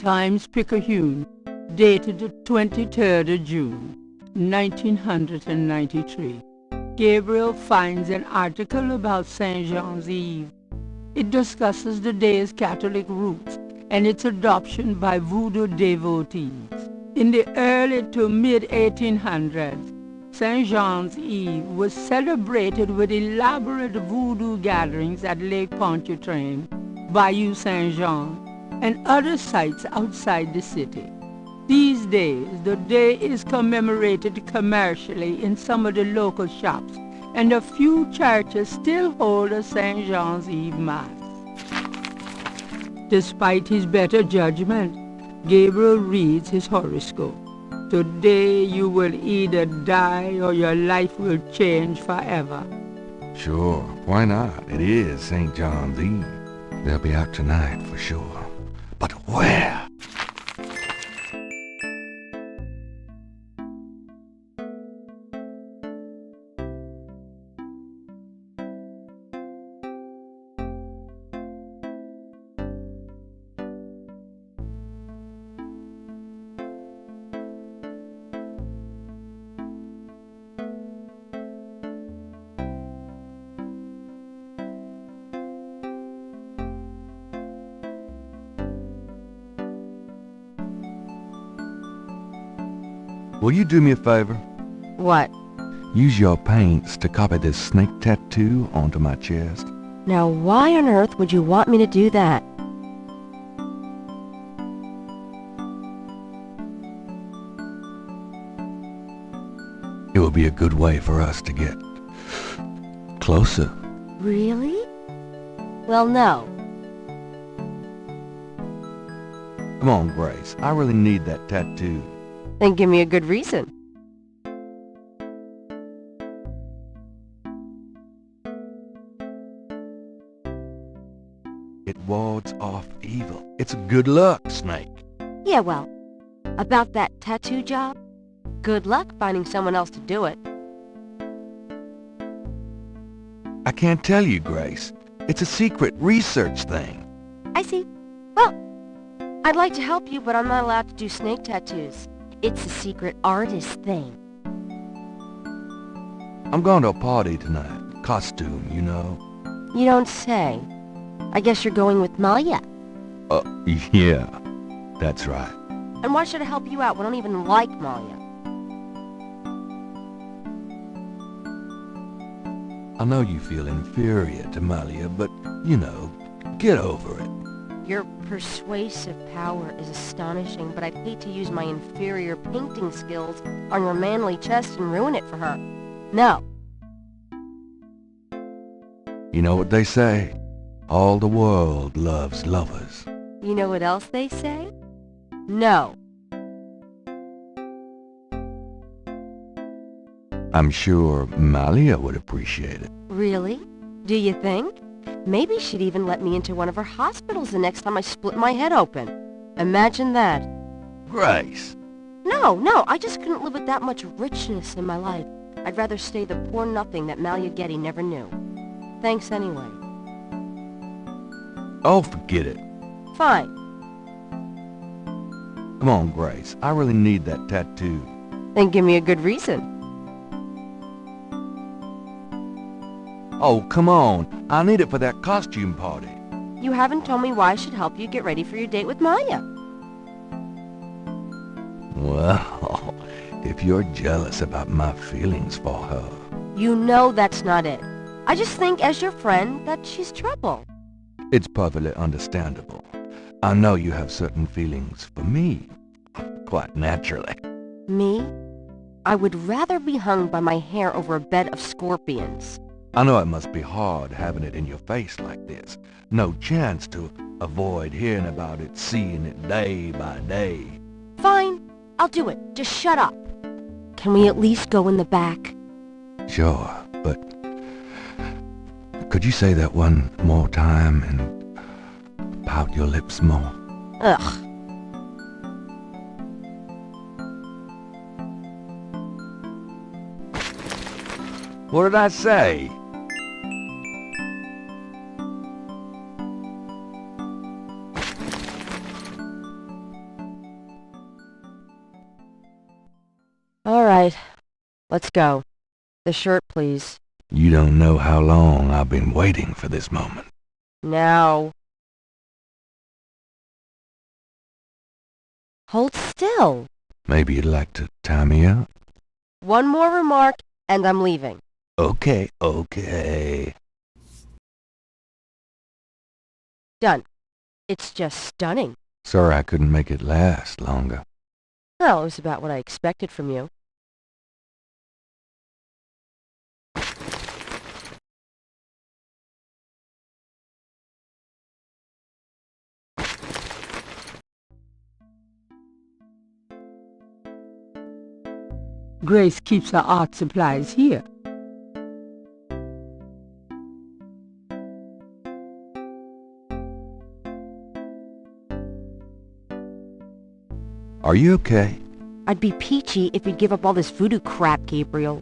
Times Picayune, dated the 23rd of June, 1993. Gabriel finds an article about St. Jean's Eve. It discusses the day's Catholic roots and its adoption by Voodoo devotees. In the early to mid-1800s, St. Jean's Eve was celebrated with elaborate Voodoo gatherings at Lake Pontchartrain, Bayou St. Jean, and other sites outside the city. These days, the day is commemorated commercially in some of the local shops, and a few churches still hold a St. Jean's Eve Mass. Despite his better judgment, Gabriel reads his horoscope. Today you will either die or your life will change forever. Sure, why not? It is St. John's Eve. They'll be out tonight for sure. But where? Will you do me a favor? What? Use your paints to copy this snake tattoo onto my chest. Now why on earth would you want me to do that? It will be a good way for us to get closer. Really? Well, no. Come on, Grace. I really need that tattoo. Then give me a good reason. It wards off evil. It's a good luck, Snake. Yeah, well, about that tattoo job, good luck finding someone else to do it. I can't tell you, Grace. It's a secret research thing. I see. Well, I'd like to help you, but I'm not allowed to do snake tattoos. It's a secret artist thing. I'm going to a party tonight. Costume, you know. You don't say. I guess you're going with Malia. Yeah, that's right. And why should I help you out? We don't even like Malia. I know you feel inferior to Malia, but, you know, get over it. Your persuasive power is astonishing, but I'd hate to use my inferior painting skills on your manly chest and ruin it for her. No. You know what they say? All the world loves lovers. You know what else they say? No. I'm sure Malia would appreciate it. Really? Do you think? Maybe she'd even let me into one of her hospitals the next time I split my head open. Imagine that. Grace! No, I just couldn't live with that much richness in my life. I'd rather stay the poor nothing that Malia Getty never knew. Thanks anyway. Oh, forget it. Fine. Come on, Grace. I really need that tattoo. Then give me a good reason. Oh, come on. I need it for that costume party. You haven't told me why I should help you get ready for your date with Maya. Well, if you're jealous about my feelings for her... You know that's not it. I just think, as your friend, that she's trouble. It's perfectly understandable. I know you have certain feelings for me. Quite naturally. Me? I would rather be hung by my hair over a bed of scorpions. I know it must be hard having it in your face like this. No chance to avoid hearing about it, seeing it day by day. Fine, I'll do it. Just shut up. Can we at least go in the back? Sure, but... Could you say that one more time and pout your lips more? Ugh. What did I say? All right, let's go. The shirt, please. You don't know how long I've been waiting for this moment. Now. Hold still. Maybe you'd like to tie me up? One more remark, and I'm leaving. Okay. Done. It's just stunning. Sorry I couldn't make it last longer. Well, it was about what I expected from you. Grace keeps her art supplies here. Are you okay? I'd be peachy if you'd give up all this voodoo crap, Gabriel.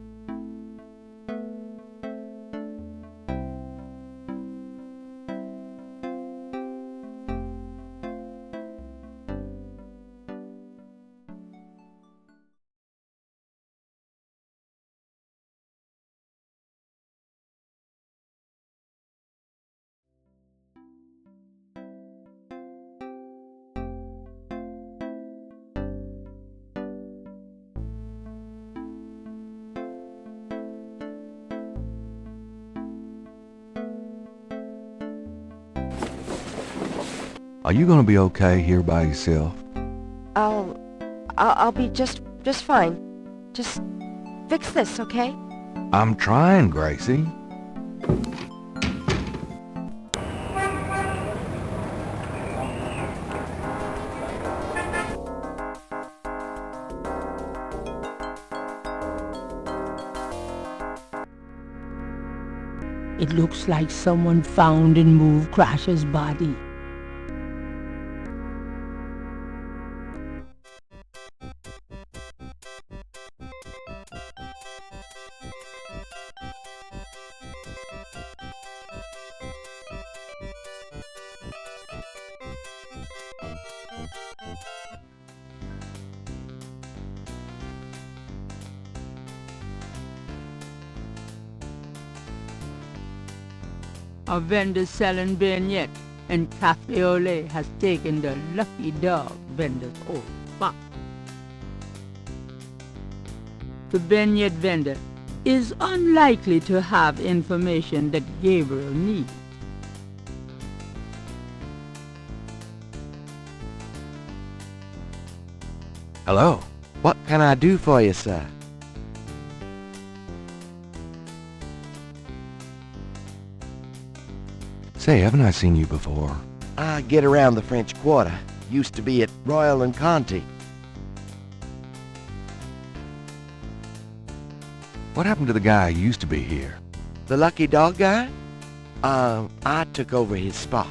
Are you gonna be okay here by yourself? I'll be just fine. Just fix this, okay? I'm trying, Gracie. It looks like someone found and moved Crasher's body. A vendor selling Bennett and Cafe au lait has taken the lucky dog vendor's old spot. The Bennett vendor is unlikely to have information that Gabriel needs. Hello. What can I do for you, sir? Say, haven't I seen you before? I get around the French Quarter. Used to be at Royal and Conti. What happened to the guy who used to be here? The lucky dog guy? I took over his spot.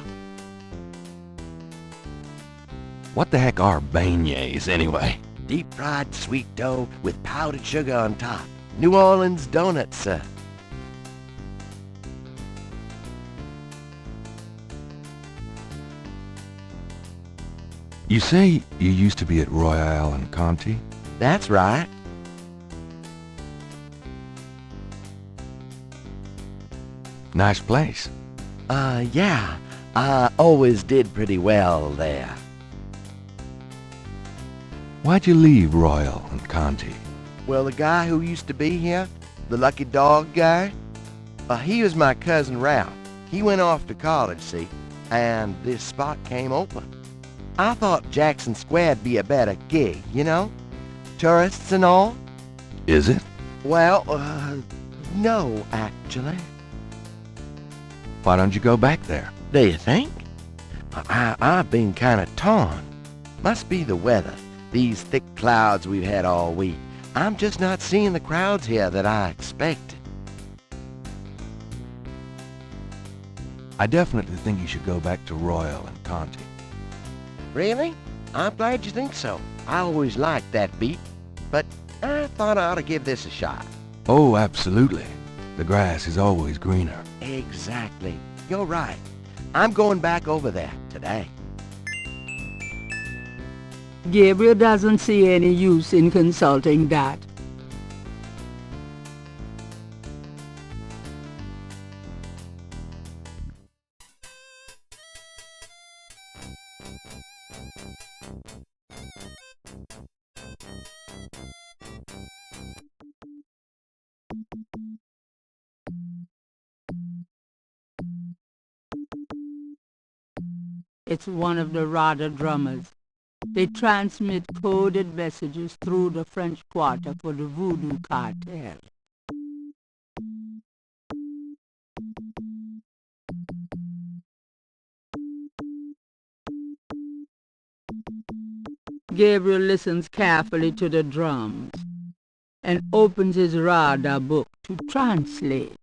What the heck are beignets, anyway? Deep-fried sweet dough with powdered sugar on top. New Orleans donuts, sir. You say you used to be at Royale and Conti? That's right. Nice place. Yeah. I always did pretty well there. Why'd you leave Royal and Conti? Well, the guy who used to be here, the lucky dog guy, he was my cousin Ralph. He went off to college, see, and this spot came open. I thought Jackson Square'd be a better gig, you know? Tourists and all. Is it? Well, no, actually. Why don't you go back there? Do you think? I've been kind of torn. Must be the weather. These thick clouds we've had all week. I'm just not seeing the crowds here that I expected. I definitely think you should go back to Royal and Conti. Really? I'm glad you think so. I always liked that beat, but I thought I ought to give this a shot. Oh, absolutely. The grass is always greener. Exactly. You're right. I'm going back over there today. Gabriel doesn't see any use in consulting that. It's one of the Rada drummers. They transmit coded messages through the French Quarter for the Voodoo cartel. Gabriel listens carefully to the drums and opens his Rada book to translate.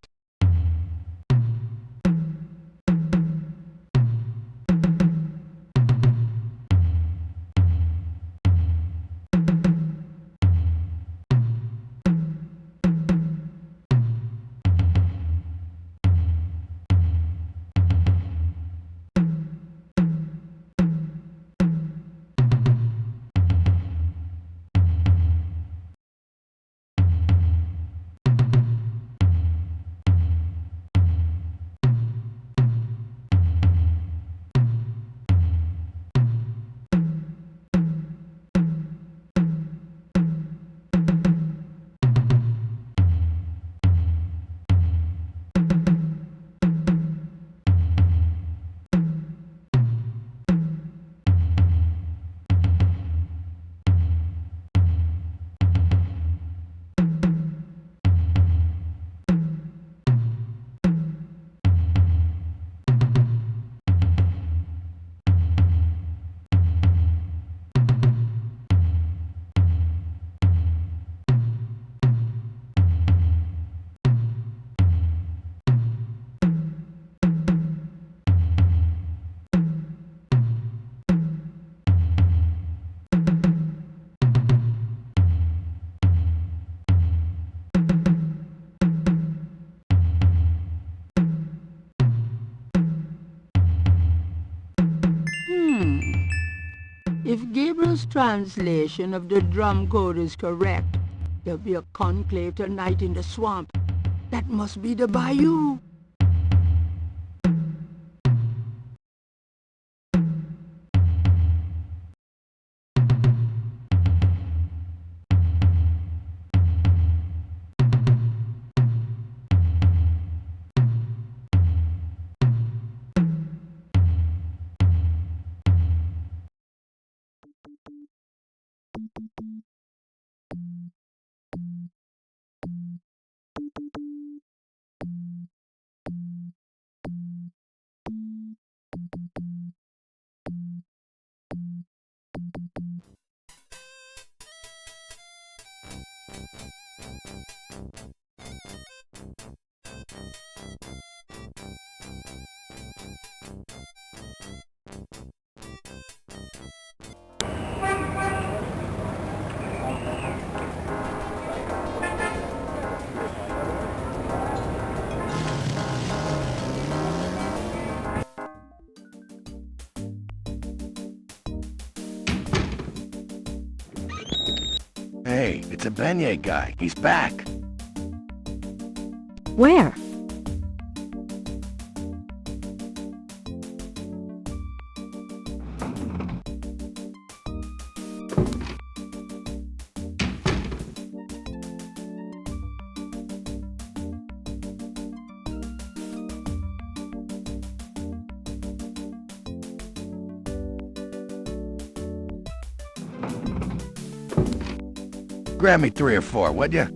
If Gabriel's translation of the drum code is correct, there'll be a conclave tonight in the swamp. That must be the bayou. Hey, it's a beignet guy. He's back. Where? Grab me 3 or 4, would ya?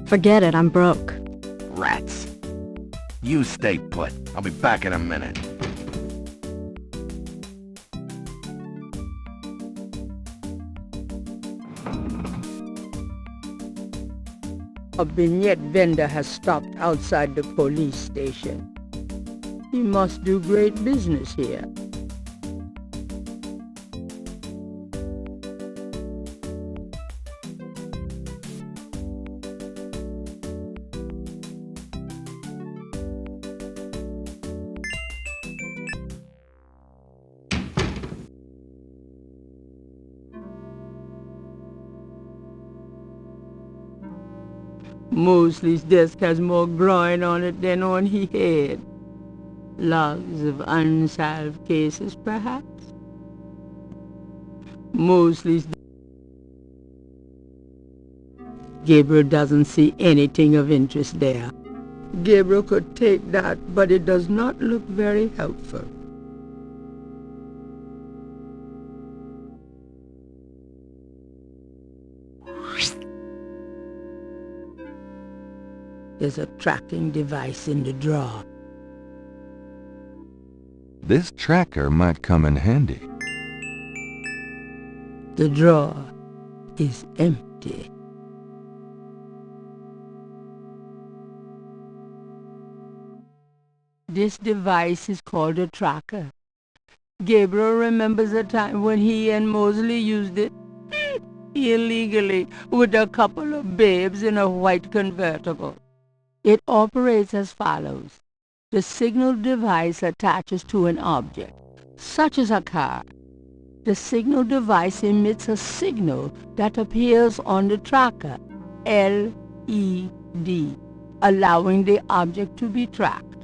Forget it, I'm broke. Rats. You stay put. I'll be back in a minute. A vignette vendor has stopped outside the police station. He must do great business here. Mosley's desk has more groin on it than on his head. Logs of unsolved cases, perhaps? Mosley's... Gabriel doesn't see anything of interest there. Gabriel could take that, but it does not look very helpful. There's a tracking device in the drawer. This tracker might come in handy. The drawer is empty. This device is called a tracker. Gabriel remembers a time when he and Mosley used it illegally with a couple of babes in a white convertible. It operates as follows. The signal device attaches to an object, such as a car. The signal device emits a signal that appears on the tracker, LED, allowing the object to be tracked.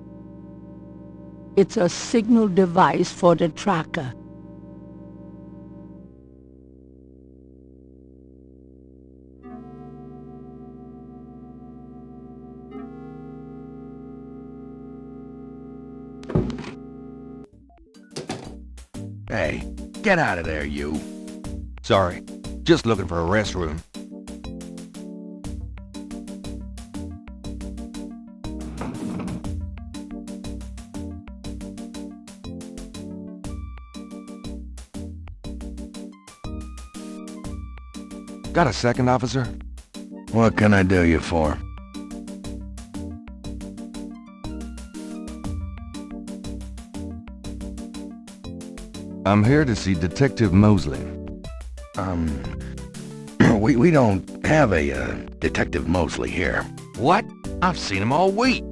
It's a signal device for the tracker. Hey, get out of there, you. Sorry, just looking for a restroom. Got a second, officer? What can I do you for? I'm here to see Detective Mosley. We don't have a, Detective Mosley here. What? I've seen him all week.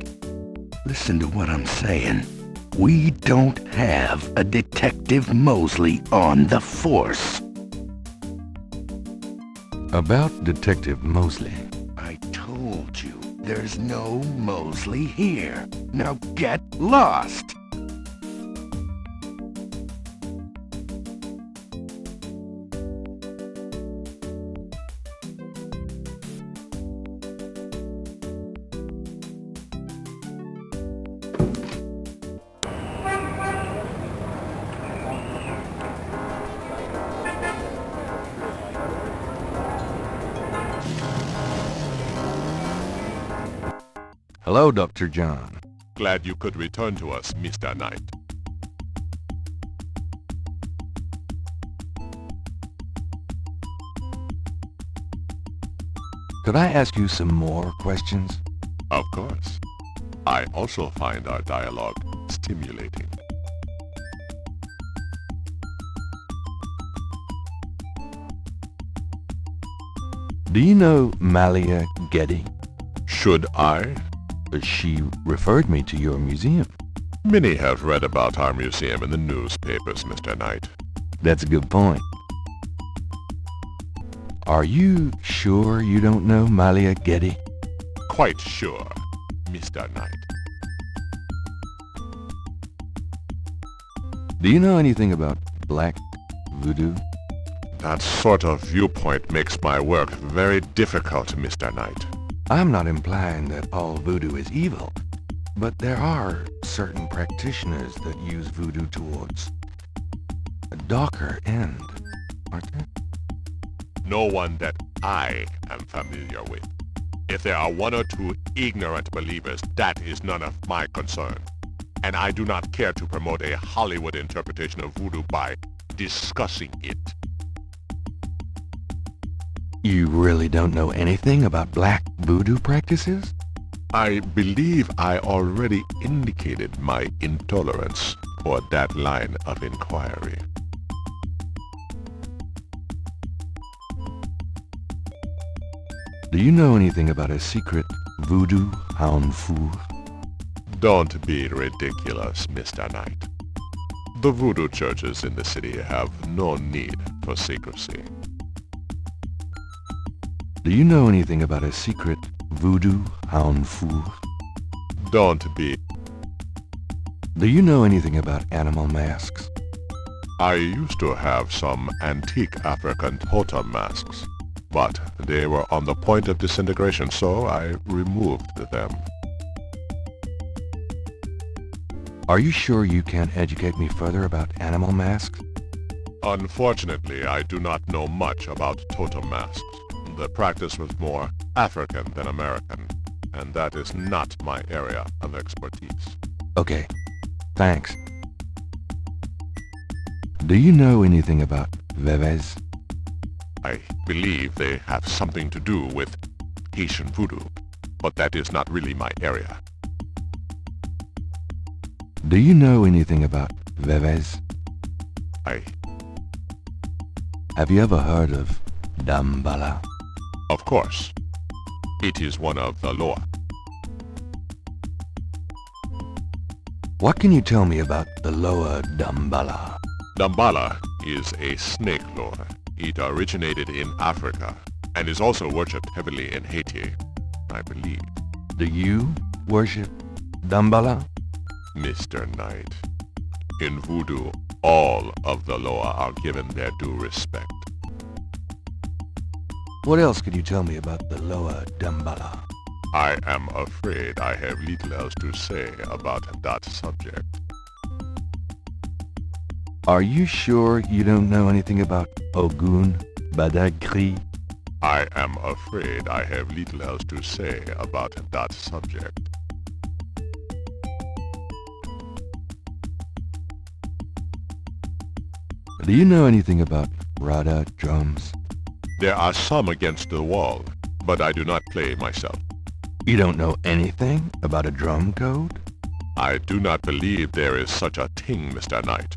Listen to what I'm saying. We don't have a Detective Mosley on the force. About Detective Mosley. I told you, there's no Mosley here. Now get lost! Hello, Dr. John. Glad you could return to us, Mr. Knight. Could I ask you some more questions? Of course. I also find our dialogue stimulating. Do you know Malia Getty? Should I? She referred me to your museum. Many have read about our museum in the newspapers, Mr. Knight. That's a good point. Are you sure you don't know Malia Getty? Quite sure, Mr. Knight. Do you know anything about black voodoo? That sort of viewpoint makes my work very difficult, Mr. Knight. I'm not implying that all voodoo is evil, but there are certain practitioners that use voodoo towards a darker end, aren't there? No one that I am familiar with. If there are one or two ignorant believers, that is none of my concern. And I do not care to promote a Hollywood interpretation of voodoo by discussing it. You really don't know anything about black voodoo practices? I believe I already indicated my intolerance for that line of inquiry. Do you know anything about a secret voodoo hound four? Don't be ridiculous, Mr. Knight. The voodoo churches in the city have no need for secrecy. Do you know anything about a secret voodoo hound four? Don't be. Do you know anything about animal masks? I used to have some antique African totem masks, but they were on the point of disintegration, so I removed them. Are you sure you can't educate me further about animal masks? Unfortunately, I do not know much about totem masks. The practice was more African than American, and that is not my area of expertise. Okay, thanks. Do you know anything about veves? I believe they have something to do with Haitian voodoo, but that is not really my area. Do you know anything about veves? Have you ever heard of Dambala? Of course. It is one of the law. What can you tell me about the lower Dambala? Dambala is a snake lore. It originated in Africa and is also worshipped heavily in Haiti, I believe. Do you worship Dambala? Mr. Knight, in voodoo, all of the Loa are given their due respect. What else could you tell me about the lower Dambala? I am afraid I have little else to say about that subject. Are you sure you don't know anything about Ogun Badagri? I am afraid I have little else to say about that subject. Do you know anything about Rada drums? There are some against the wall, but I do not play myself. You don't know anything about a drum code? I do not believe there is such a thing, Mr. Knight.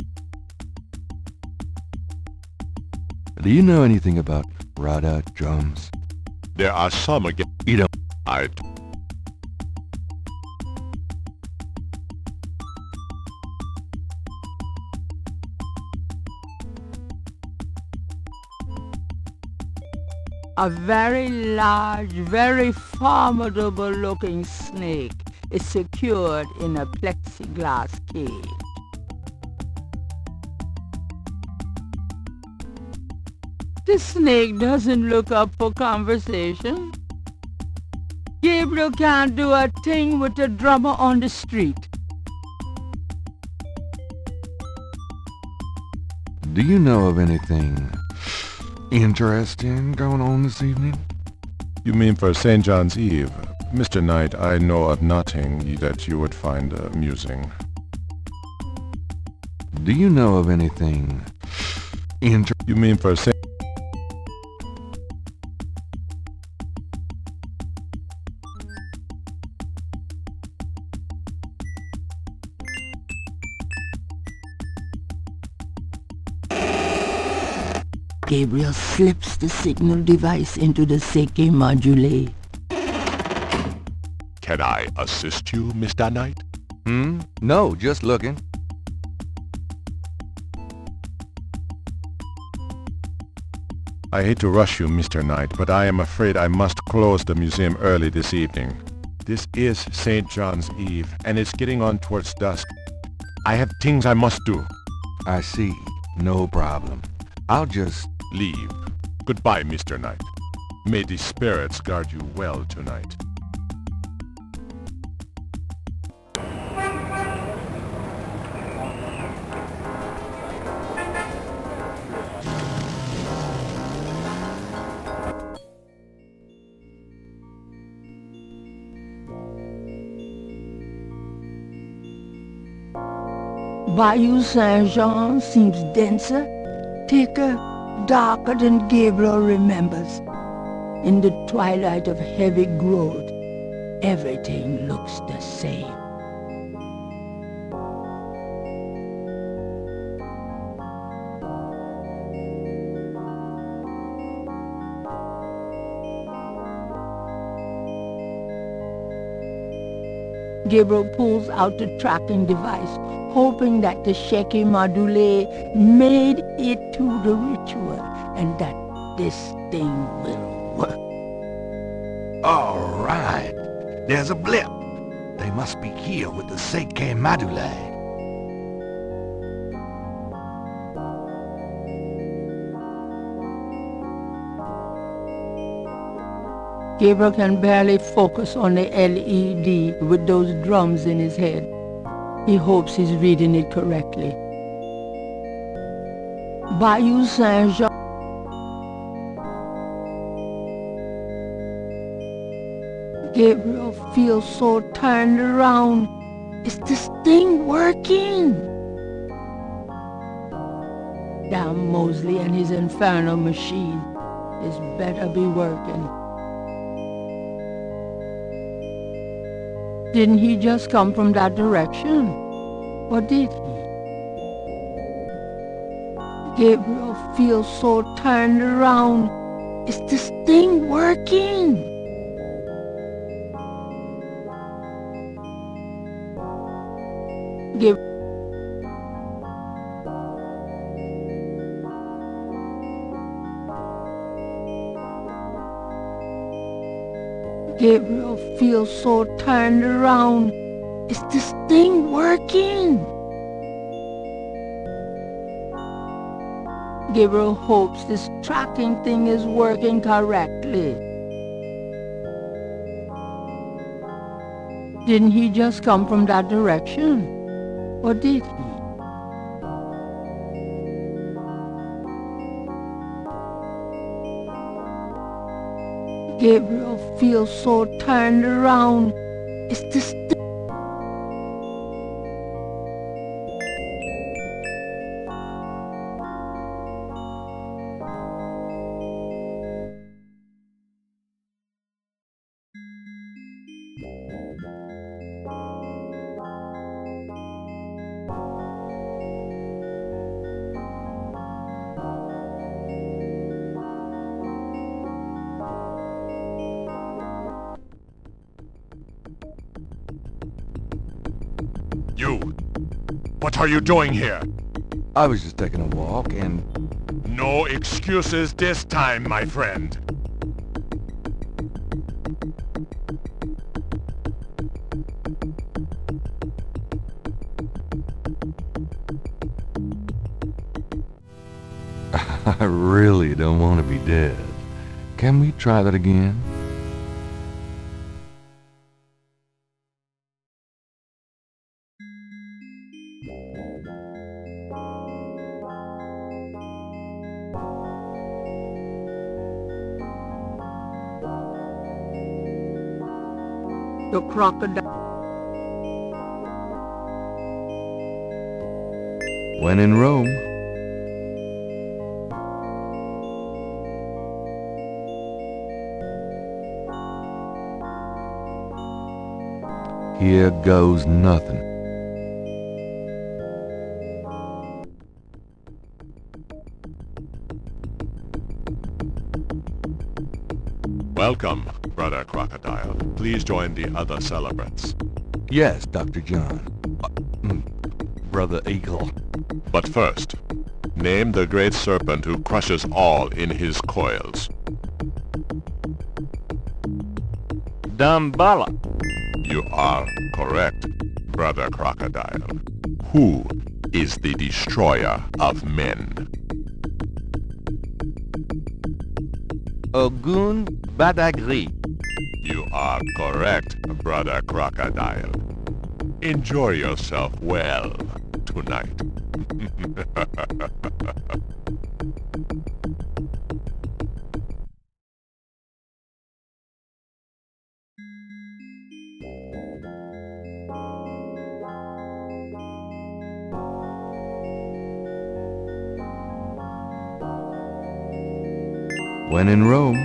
Do you know anything about Rada drums? There are some against... You don't... I... A very large, very formidable-looking snake is secured in a plexiglass cage. The snake doesn't look up for conversation. Gabriel can't do a thing with a drummer on the street. Do you know of anything interesting going on this evening? You mean for St. John's Eve? Mr. Knight, I know of nothing that you would find amusing. Do you know of anything You mean for St. Gabriel slips the signal device into the Seke module. Can I assist you, Mr. Knight? No, just looking. I hate to rush you, Mr. Knight, but I am afraid I must close the museum early this evening. This is St. John's Eve, and it's getting on towards dusk. I have things I must do. I see. No problem. I'll just leave. Goodbye, Mr. Knight. May the spirits guard you well tonight. Bayou Saint-Jean seems denser, thicker, darker than Gabriel remembers. In the twilight of heavy growth, everything looks the same. Gabriel pulls out the tracking device, hoping that the Sheki Madule made it to the ritual and that this thing will work. All right. There's a blip. They must be here with the Seke Madule. Gabriel can barely focus on the LED with those drums in his head. He hopes he's reading it correctly. Bayou Saint-Jean. Gabriel feels so turned around. Is this thing working? Damn Mosley and his infernal machine. This better be working. Didn't he just come from that direction? Or did he? Gabriel feels so turned around. Is this thing working? Gabriel feels so turned around. Is this thing working? Gabriel hopes this tracking thing is working correctly. Didn't he just come from that direction? Or did he? Gabriel feels so turned around. Is this You! What are you doing here? I was just taking a walk and... No excuses this time, my friend. I really don't want to be dead. Can we try that again? the crocodile? When in Rome. Here goes nothing. Welcome, Brother Crocodile. Please join the other celebrants. Yes, Dr. John. Brother Eagle. But first, Name the great serpent who crushes all in his coils. Dumbala. You are correct, Brother Crocodile. Who is the destroyer of men? Ogun Badagri. You are correct, Brother Crocodile. Enjoy yourself well tonight. When in Rome,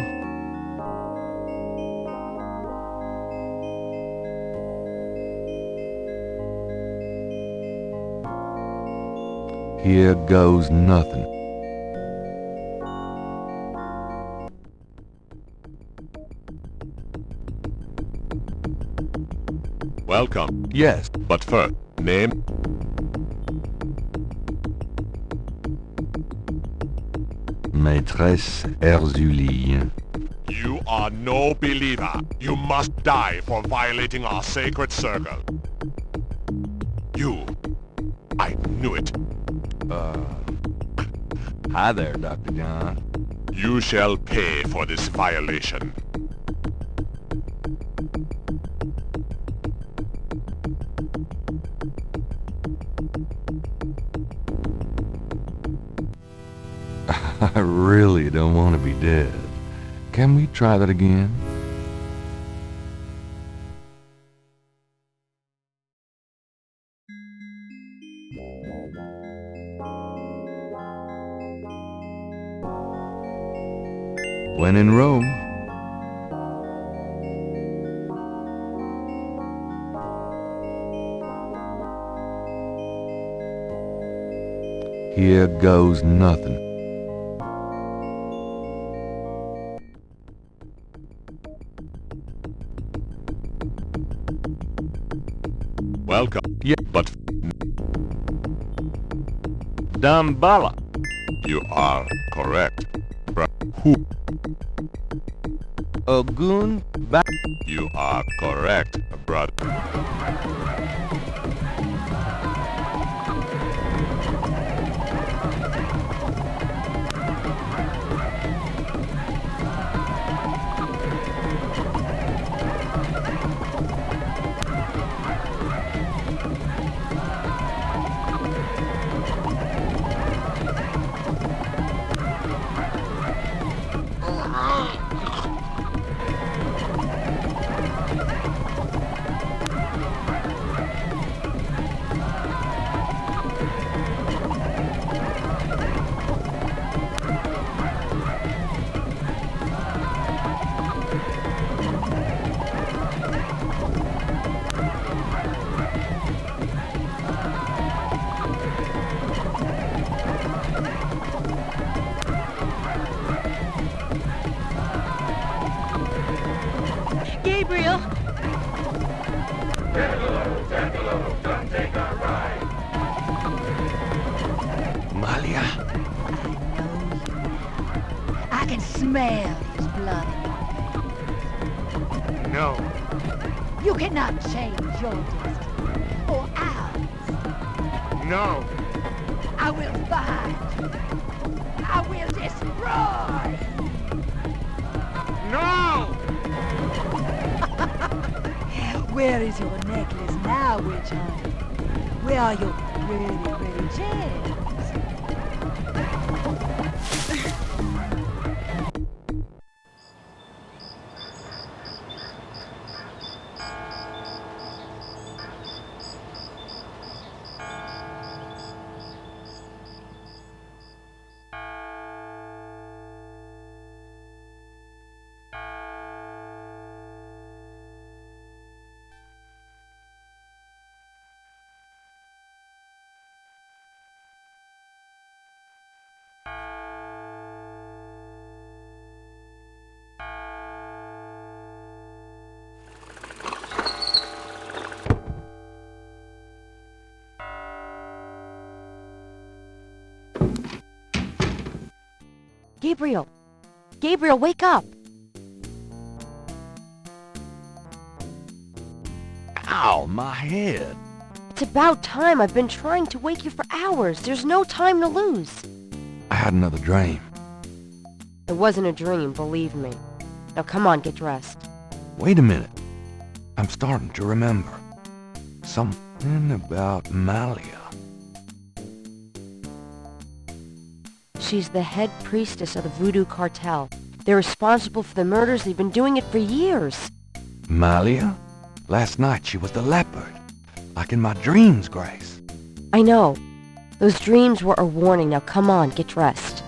here goes nothing. Welcome. Yes. But first, name? Maîtresse Erzulie. You are no believer. You must die for violating our sacred circle. You. I knew it. Hi there, Dr. John. You shall pay for this violation. I really don't want to be dead. Can we try that again? When in Rome, here goes nothing. Welcome. Yeah, but... Dumbala. You are correct. Who? Ogun Ba... You are correct, brother. Gabriel! Jackalope, come take a ride. Malia. I can smell his blood in your veins. No. You cannot change your destiny, or ours. No. I will find you. I will destroy you. No! Where is your necklace now, witch hunter? Where are your pretty gems? Gabriel! Gabriel, wake up! Ow, my head. It's about time. I've been trying to wake you for hours. There's no time to lose. I had another dream. It wasn't a dream, believe me. Now come on, get dressed. Wait a minute. I'm starting to remember. Something about Malia. She's the head priestess of the Voodoo cartel. They're responsible for the murders. They've been doing it for years. Malia? Last night she was the leopard. Like in my dreams, Grace. I know. Those dreams were a warning. Now come on, get dressed.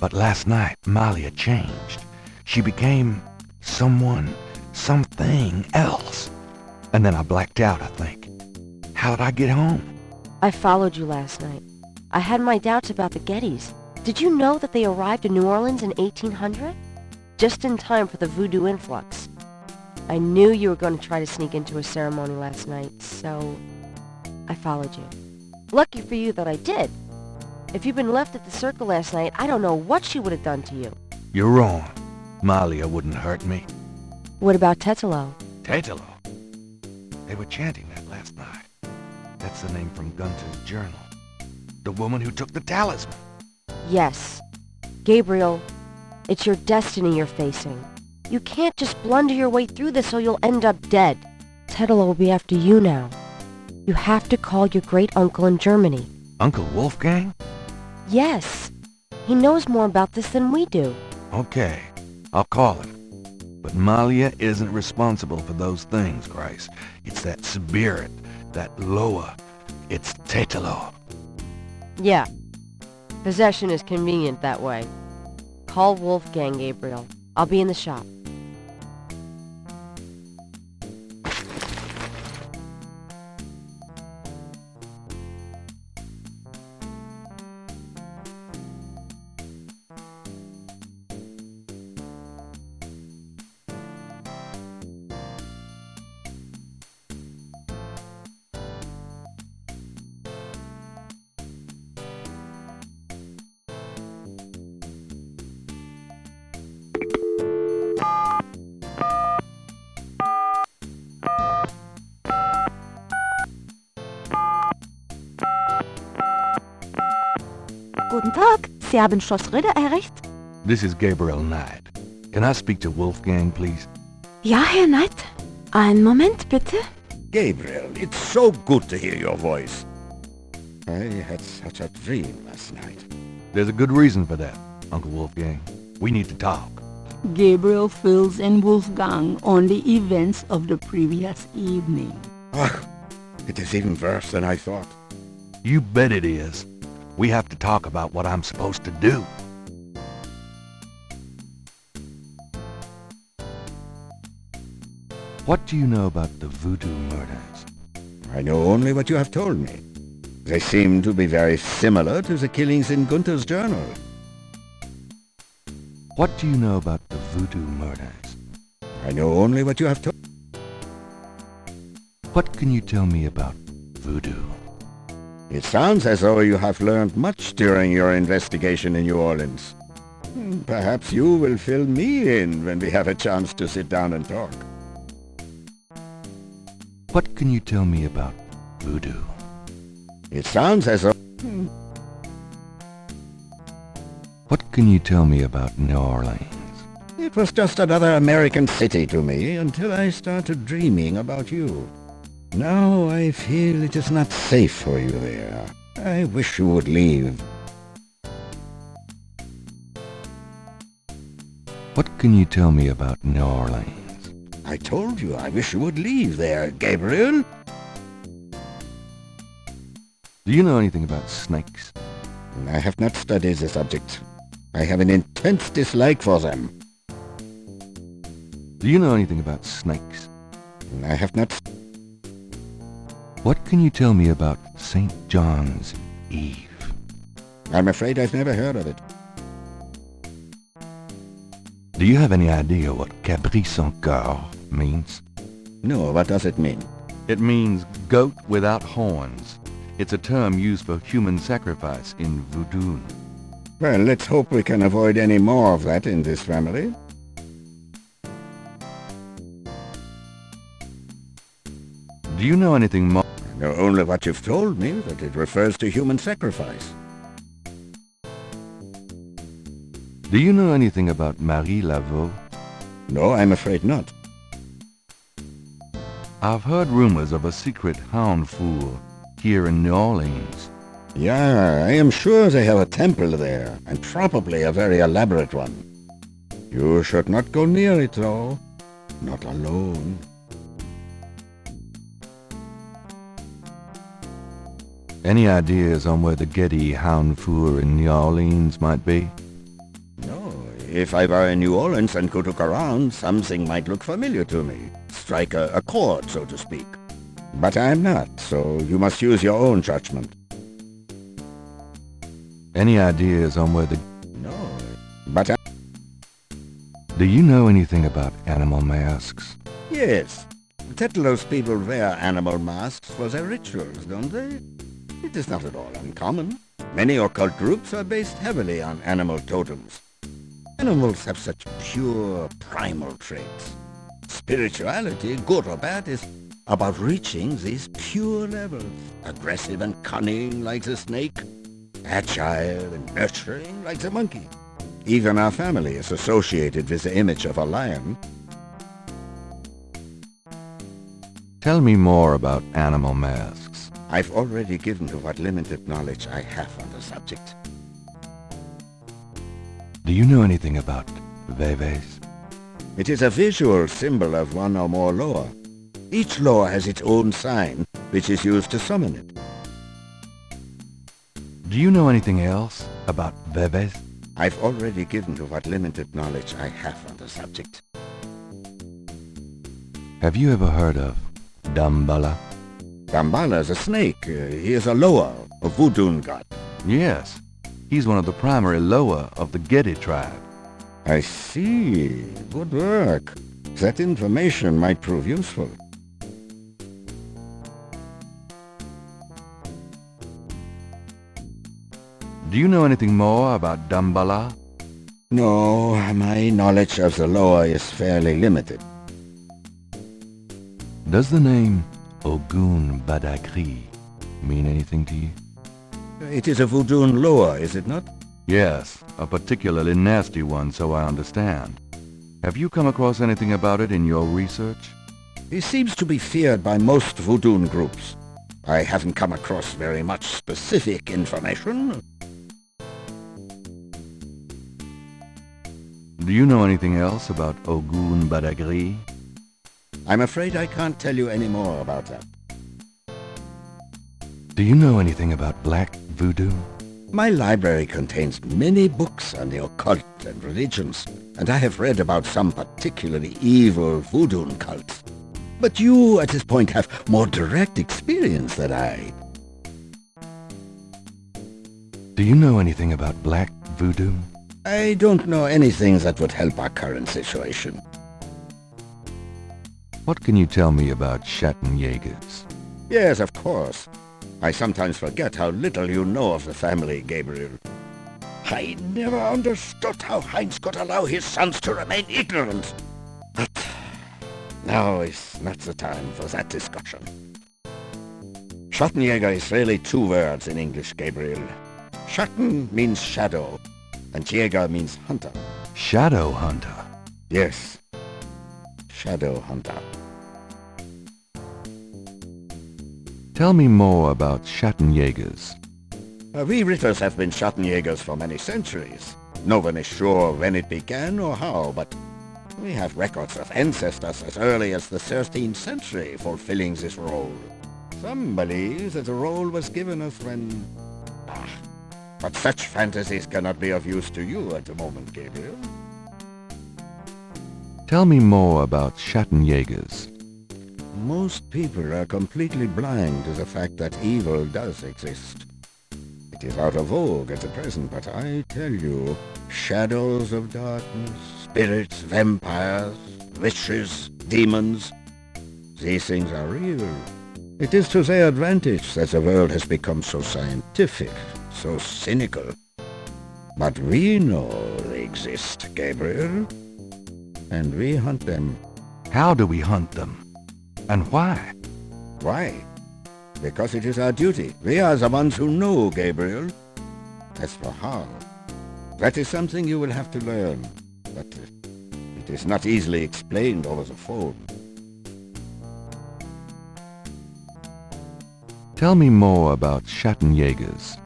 But last night, Malia changed. She became something else. And then I blacked out, I think. How did I get home? I followed you last night. I had my doubts about the Gettys. Did you know that they arrived in New Orleans in 1800? Just in time for the Voodoo influx. I knew you were going to try to sneak into a ceremony last night, so I followed you. Lucky for you that I did. If you'd been left at the circle last night, I don't know what she would have done to you. You're wrong. Malia wouldn't hurt me. What about Tetelo? Tetelo? They were chanting that last night. That's the name from Gunter's journal. The woman who took the talisman. Yes. Gabriel, it's your destiny you're facing. You can't just blunder your way through this or you'll end up dead. Tetelo will be after you now. You have to call your great-uncle in Germany. Uncle Wolfgang? Yes. He knows more about this than we do. Okay, I'll call him. But Malia isn't responsible for those things, Grace. It's that spirit, that Loa. It's Tetelo. Yeah. Possession is convenient that way. Call Wolfgang, Gabriel. I'll be in the shop. Guten Tag, Sie haben Schloss Ritter erreicht? This is Gabriel Knight. Can I speak to Wolfgang, please? Ja, Herr Knight. Einen Moment, bitte. Gabriel, it's so good to hear your voice. I had such a dream last night. There's a good reason for that, Uncle Wolfgang. We need to talk. Gabriel fills in Wolfgang on the events of the previous evening. Ah, it is even worse than I thought. You bet it is. We have to talk about what I'm supposed to do. What do you know about the Voodoo murders? I know only what you have told me. They seem to be very similar to the killings in Gunter's journal. What do you know about the Voodoo murders? I know only what you have told. What can you tell me about Voodoo? It sounds as though you have learned much during your investigation in New Orleans. Perhaps you will fill me in when we have a chance to sit down and talk. What can you tell me about Voodoo? It sounds as though... What can you tell me about New Orleans? It was just another American city to me until I started dreaming about you. Now I feel it is not safe for you there. I wish you would leave. What can you tell me about New Orleans? I told you I wish you would leave there, Gabriel. Do you know anything about snakes? I have not studied the subject. I have an intense dislike for them. Do you know anything about snakes? I have not... What can you tell me about St. John's Eve? I'm afraid I've never heard of it. Do you have any idea what Cabri sans cœur means? No, what does it mean? It means goat without horns. It's a term used for human sacrifice in Vodoun. Well, let's hope we can avoid any more of that in this family. Do you know anything more? I know only what you've told me, that it refers to human sacrifice. Do you know anything about Marie Laveau? No, I'm afraid not. I've heard rumors of a secret hound fool here in New Orleans. Yeah, I am sure they have a temple there, and probably a very elaborate one. You should not go near it, though. Not alone. Any ideas on where the Getty hound fool in New Orleans might be? No, if I were in New Orleans and could look around, something might look familiar to me. Strike a chord, so to speak. But I'm not, so you must use your own judgment. Any ideas on where the... No, but Do you know anything about animal masks? Yes. Tetlos people wear animal masks for their rituals, don't they? It is not at all uncommon. Many occult groups are based heavily on animal totems. Animals have such pure, primal traits. Spirituality, good or bad, is about reaching these pure levels. Aggressive and cunning like the snake. Agile and nurturing like the monkey. Even our family is associated with the image of a lion. Tell me more about animal masks. I've already given you what limited knowledge I have on the subject. Do you know anything about Veves? It is a visual symbol of one or more Loa. Each Loa has its own sign, which is used to summon it. Do you know anything else about Veves? I've already given you what limited knowledge I have on the subject. Have you ever heard of Damballa? Damballa is a snake. He is a Loa, a Vodoun god. Yes. He's one of the primary Loa of the Getty tribe. I see. Good work. That information might prove useful. Do you know anything more about Damballa? No, my knowledge of the Loa is fairly limited. Does the name Ogun Badagri mean anything to you? It is a Vodoun Loa, is it not? Yes, a particularly nasty one, so I understand. Have you come across anything about it in your research? He seems to be feared by most Vodoun groups. I haven't come across very much specific information. Do you know anything else about Ogun Badagri? I'm afraid I can't tell you any more about that. Do you know anything about Black Voodoo? My library contains many books on the occult and religions, and I have read about some particularly evil Voodoo cults. But you, at this point, have more direct experience than I. Do you know anything about Black Voodoo? I don't know anything that would help our current situation. What can you tell me about Schattenjägers? Yes, of course. I sometimes forget how little you know of the family, Gabriel. I never understood how Heinz could allow his sons to remain ignorant. But now is not the time for that discussion. Schattenjäger is really two words in English, Gabriel. Schatten means shadow, and Jäger means hunter. Shadow hunter? Yes. Shadow hunter. Tell me more about Schattenjägers. We Ritters have been Schattenjägers for many centuries. No one is sure when it began or how, but we have records of ancestors as early as the 13th century fulfilling this role. Some believe that the role was given us when... But such fantasies cannot be of use to you at the moment, Gabriel. Tell me more about Schattenjägers. Most people are completely blind to the fact that evil does exist. It is out of vogue at the present, but I tell you, shadows of darkness, spirits, vampires, witches, demons, these things are real. It is to their advantage that the world has become so scientific, so cynical. But we know they exist, Gabriel. And we hunt them. How do we hunt them? And why? Why? Because it is our duty. We are the ones who know, Gabriel. As for how, that is something you will have to learn. But it is not easily explained over the phone. Tell me more about Schattenjägers.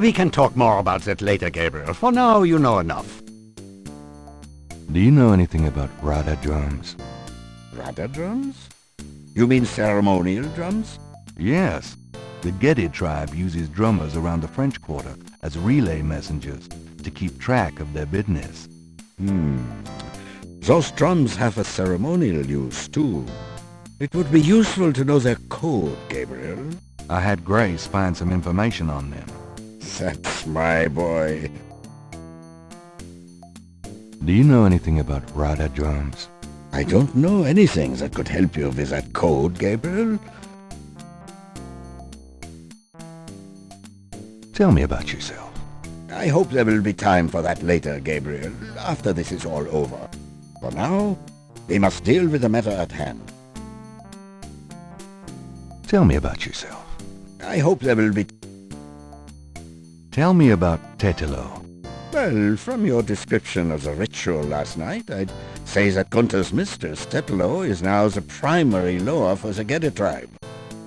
We can talk more about that later, Gabriel. For now, you know enough. Do you know anything about Rada drums? Rada drums? You mean ceremonial drums? Yes. The Getty tribe uses drummers around the French Quarter as relay messengers to keep track of their business. Those drums have a ceremonial use, too. It would be useful to know their code, Gabriel. I had Grace find some information on them. That's my boy. Do you know anything about Rada drums? I don't know anything that could help you with that code, Gabriel. Tell me about yourself. I hope there will be time for that later, Gabriel, after this is all over. For now, we must deal with the matter at hand. Tell me about yourself. I hope there will be... Tell me about Tetelo. Well, from your description of the ritual last night, I'd say that Gunther's mistress, Tetelo, is now the primary Loa for the Gedde tribe.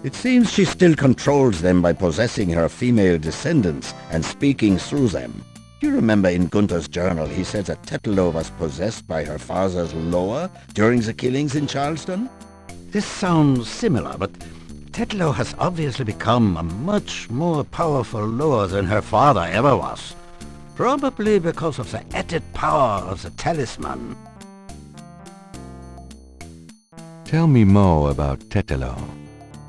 It seems she still controls them by possessing her female descendants and speaking through them. You remember in Gunther's journal he said that Tetelo was possessed by her father's Loa during the killings in Charleston? This sounds similar, but Tetelo has obviously become a much more powerful Loa than her father ever was. Probably because of the added power of the talisman. Tell me more about Tetelo.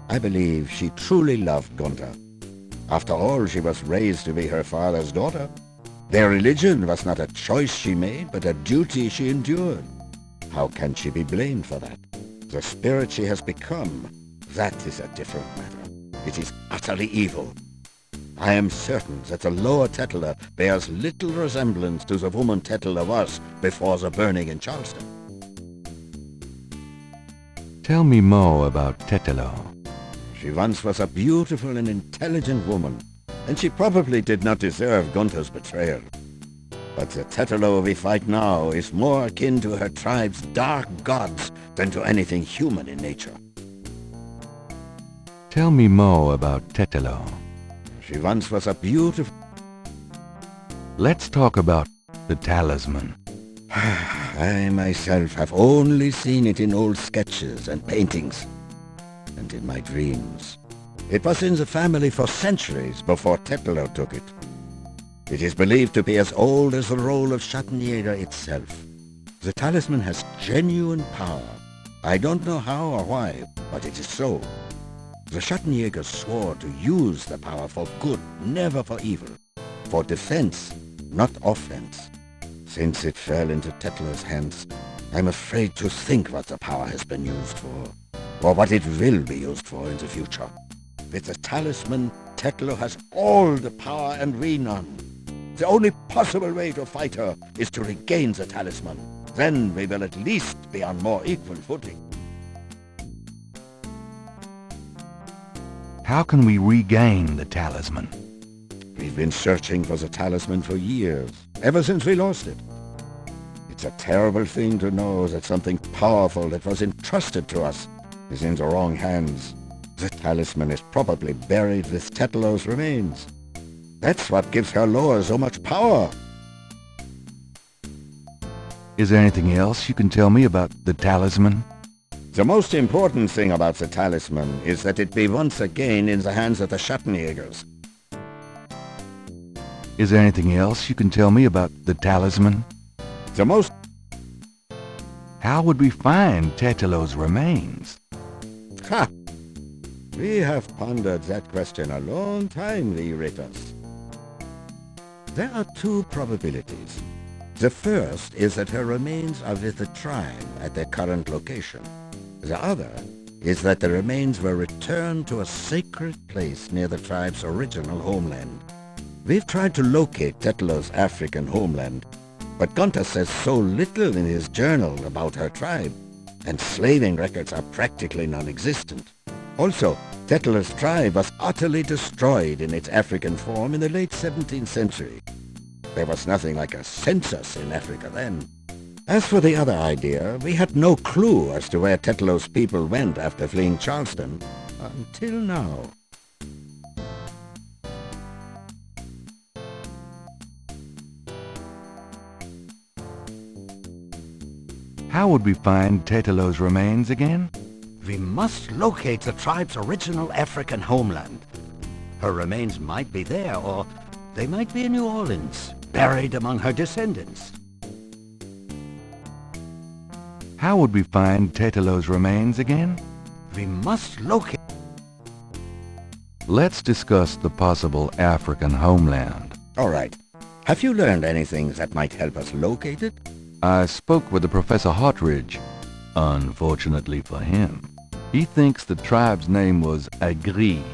I believe she truly loved Gunther. After all, she was raised to be her father's daughter. Their religion was not a choice she made, but a duty she endured. How can she be blamed for that? The spirit she has become, that is a different matter. It is utterly evil. I am certain that the lower Tetela bears little resemblance to the woman Tetela was before the burning in Charleston. Tell me more about Tetelo. She once was a beautiful and intelligent woman, and she probably did not deserve Gunther's betrayal. But the Tetelo we fight now is more akin to her tribe's dark gods than to anything human in nature. Tell me more about Tetelo. She once was a beautiful... Let's talk about the talisman. I myself have only seen it in old sketches and paintings, and in my dreams. It was in the family for centuries before Tetelo took it. It is believed to be as old as the role of Schattenjäger itself. The talisman has genuine power. I don't know how or why, but it is so. The Schattenjägers swore to use the power for good, never for evil. For defense, not offense. Since it fell into Tetelo's hands, I'm afraid to think what the power has been used for, or what it will be used for in the future. With the talisman, Tetelo has all the power and we none. The only possible way to fight her is to regain the talisman. Then we will at least be on more equal footing. How can we regain the talisman? We've been searching for the talisman for years, ever since we lost it. It's a terrible thing to know that something powerful that was entrusted to us is in the wrong hands. The talisman is probably buried with Tetelo's remains. That's what gives her Loa so much power. Is there anything else you can tell me about the talisman? The most important thing about the talisman is that it be once again in the hands of the Schattenjägers. Is there anything else you can tell me about the talisman? The most... How would we find Tetelo's remains? Ha! We have pondered that question a long time, the Ritters. There are two probabilities. The first is that her remains are with the tribe at their current location. The other is that the remains were returned to a sacred place near the tribe's original homeland. We've tried to locate Tetlo's African homeland, but Gunter says so little in his journal about her tribe, and slaving records are practically non-existent. Also, Tetlo's tribe was utterly destroyed in its African form in the late 17th century. There was nothing like a census in Africa then. As for the other idea, we had no clue as to where Tetlo's people went after fleeing Charleston, until now. How would we find Tetlo's remains again? We must locate the tribe's original African homeland. Her remains might be there, or they might be in New Orleans, buried among her descendants. How would we find Tetlo's remains again? We must locate... Let's discuss the possible African homeland. All right. Have you learned anything that might help us locate it? I spoke with the Professor Hartridge. Unfortunately for him, he thinks the tribe's name was Agri,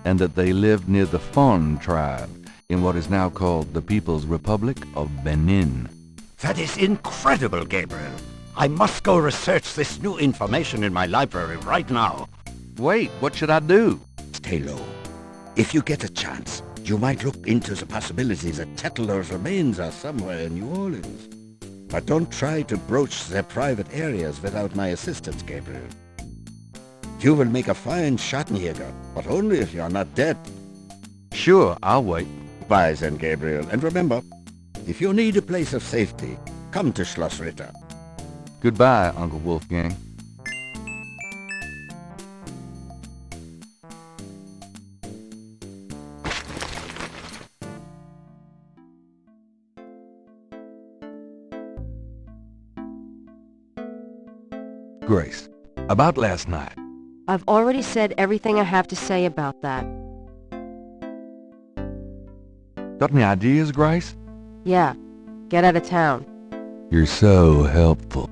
and that they lived near the Fon tribe in what is now called the People's Republic of Benin. That is incredible, Gabriel. I must go research this new information in my library right now. Wait, what should I do? Stay low. If you get a chance, you might look into the possibility that Tetlo's remains are somewhere in New Orleans. But don't try to broach their private areas without my assistance, Gabriel. You will make a fine Schattenjäger, but only if you are not dead. Sure, I'll wait. Bye then, Gabriel. And remember, if you need a place of safety, come to Schloss Ritter. Goodbye, Uncle Wolfgang. Grace, about last night. I've already said everything I have to say about that. Got any ideas, Grace? Yeah, get out of town. You're so helpful.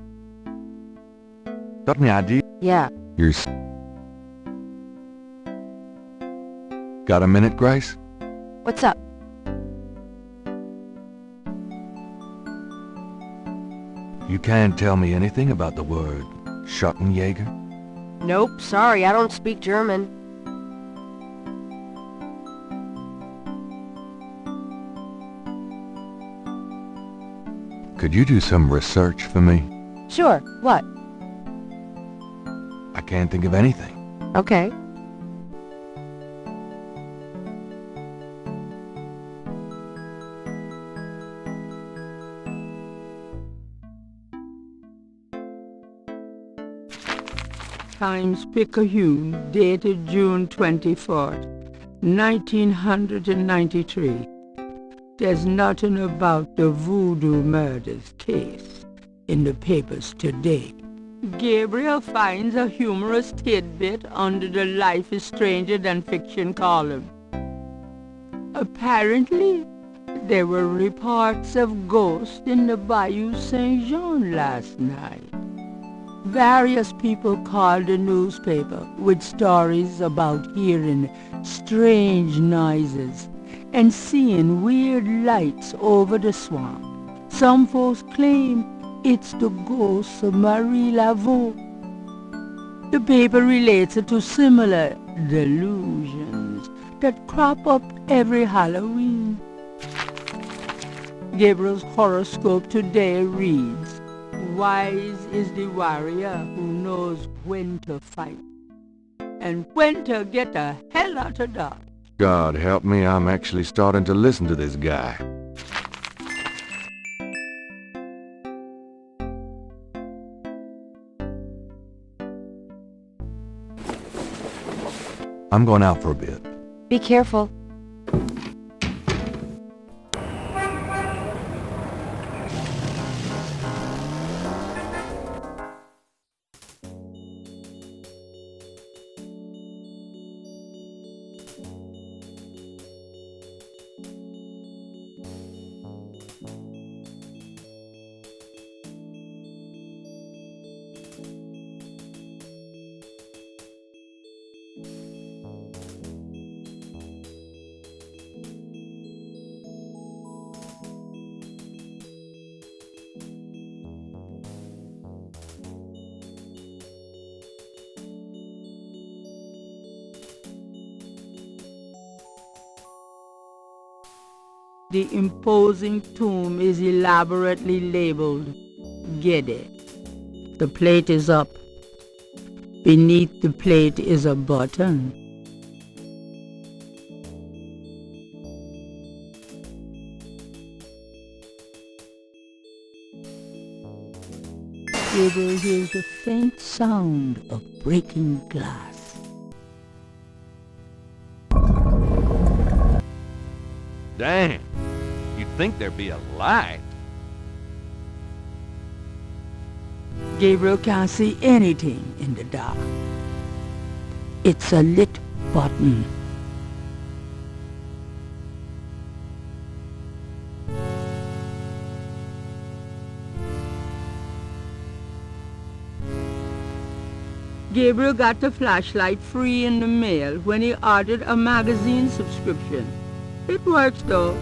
Got any ideas? Yeah. You're Got a minute, Grace? What's up? You can't tell me anything about the word Schattenjäger? Nope, sorry, I don't speak German. Could you do some research for me? Sure, what? I can't think of anything. Okay. Times-Picayune, dated June 24th, 1993. There's nothing about the Voodoo murders case in the papers today. Gabriel finds a humorous tidbit under the Life is Stranger Than Fiction column. Apparently, there were reports of ghosts in the Bayou Saint-Jean last night. Various people called the newspaper with stories about hearing strange noises and seeing weird lights over the swamp. Some folks claim it's the ghosts of Marie Laveau. The paper relates it to similar delusions that crop up every Halloween. Gabriel's horoscope today reads, "Wise is the warrior who knows when to fight and when to get the hell out of dodge." God help me, I'm actually starting to listen to this guy. I'm going out for a bit. Be careful. The imposing tomb is elaborately labeled Gede. The plate is up. Beneath the plate is a button. Gabriel hears a faint sound of breaking glass. Dang, you'd think there'd be a light. Gabriel can't see anything in the dark. It's a lit button. Gabriel got the flashlight free in the mail when he ordered a magazine subscription. It works though.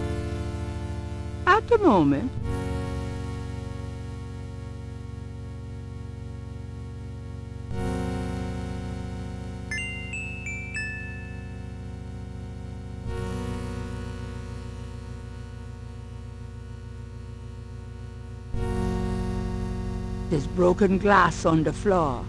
At the moment. There's broken glass on the floor.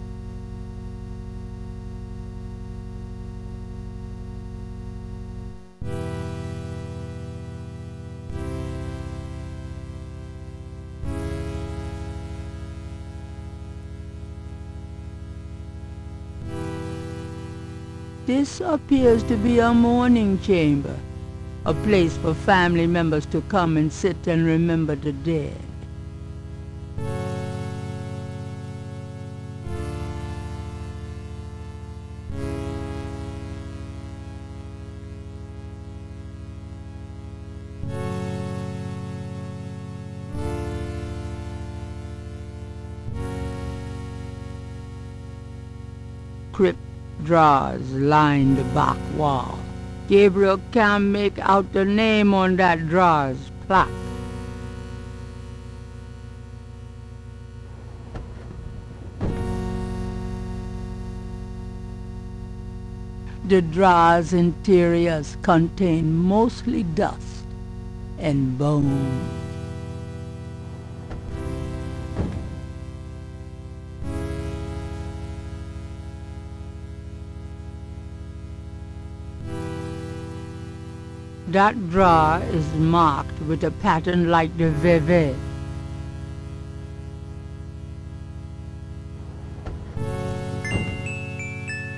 This appears to be a mourning chamber, a place for family members to come and sit and remember the dead. Crypt drawers line the back wall. Gabriel can't make out the name on that drawer's plaque. The drawer's interiors contain mostly dust and bones. That drawer is marked with a pattern like the VV.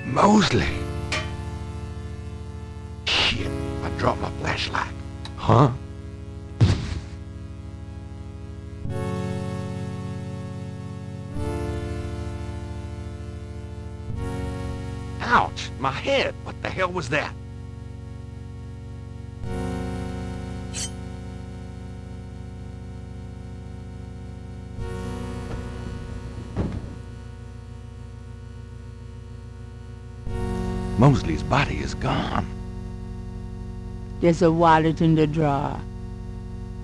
Mosley! Shit, I dropped my flashlight. Huh? Ouch! My head! What the hell was that? Mosley's body is gone. There's a wallet in the drawer.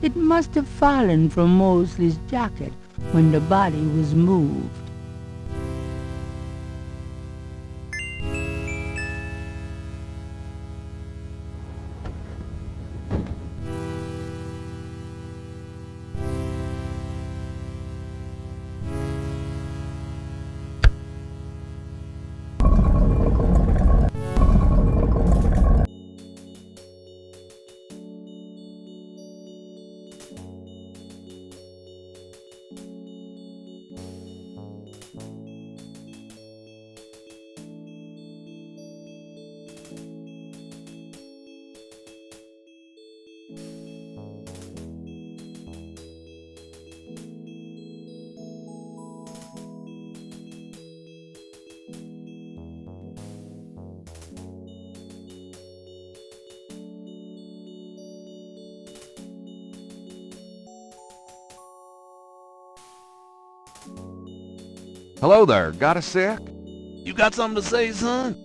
It must have fallen from Mosley's jacket when the body was moved. Hello there, got a sec? You got something to say, son?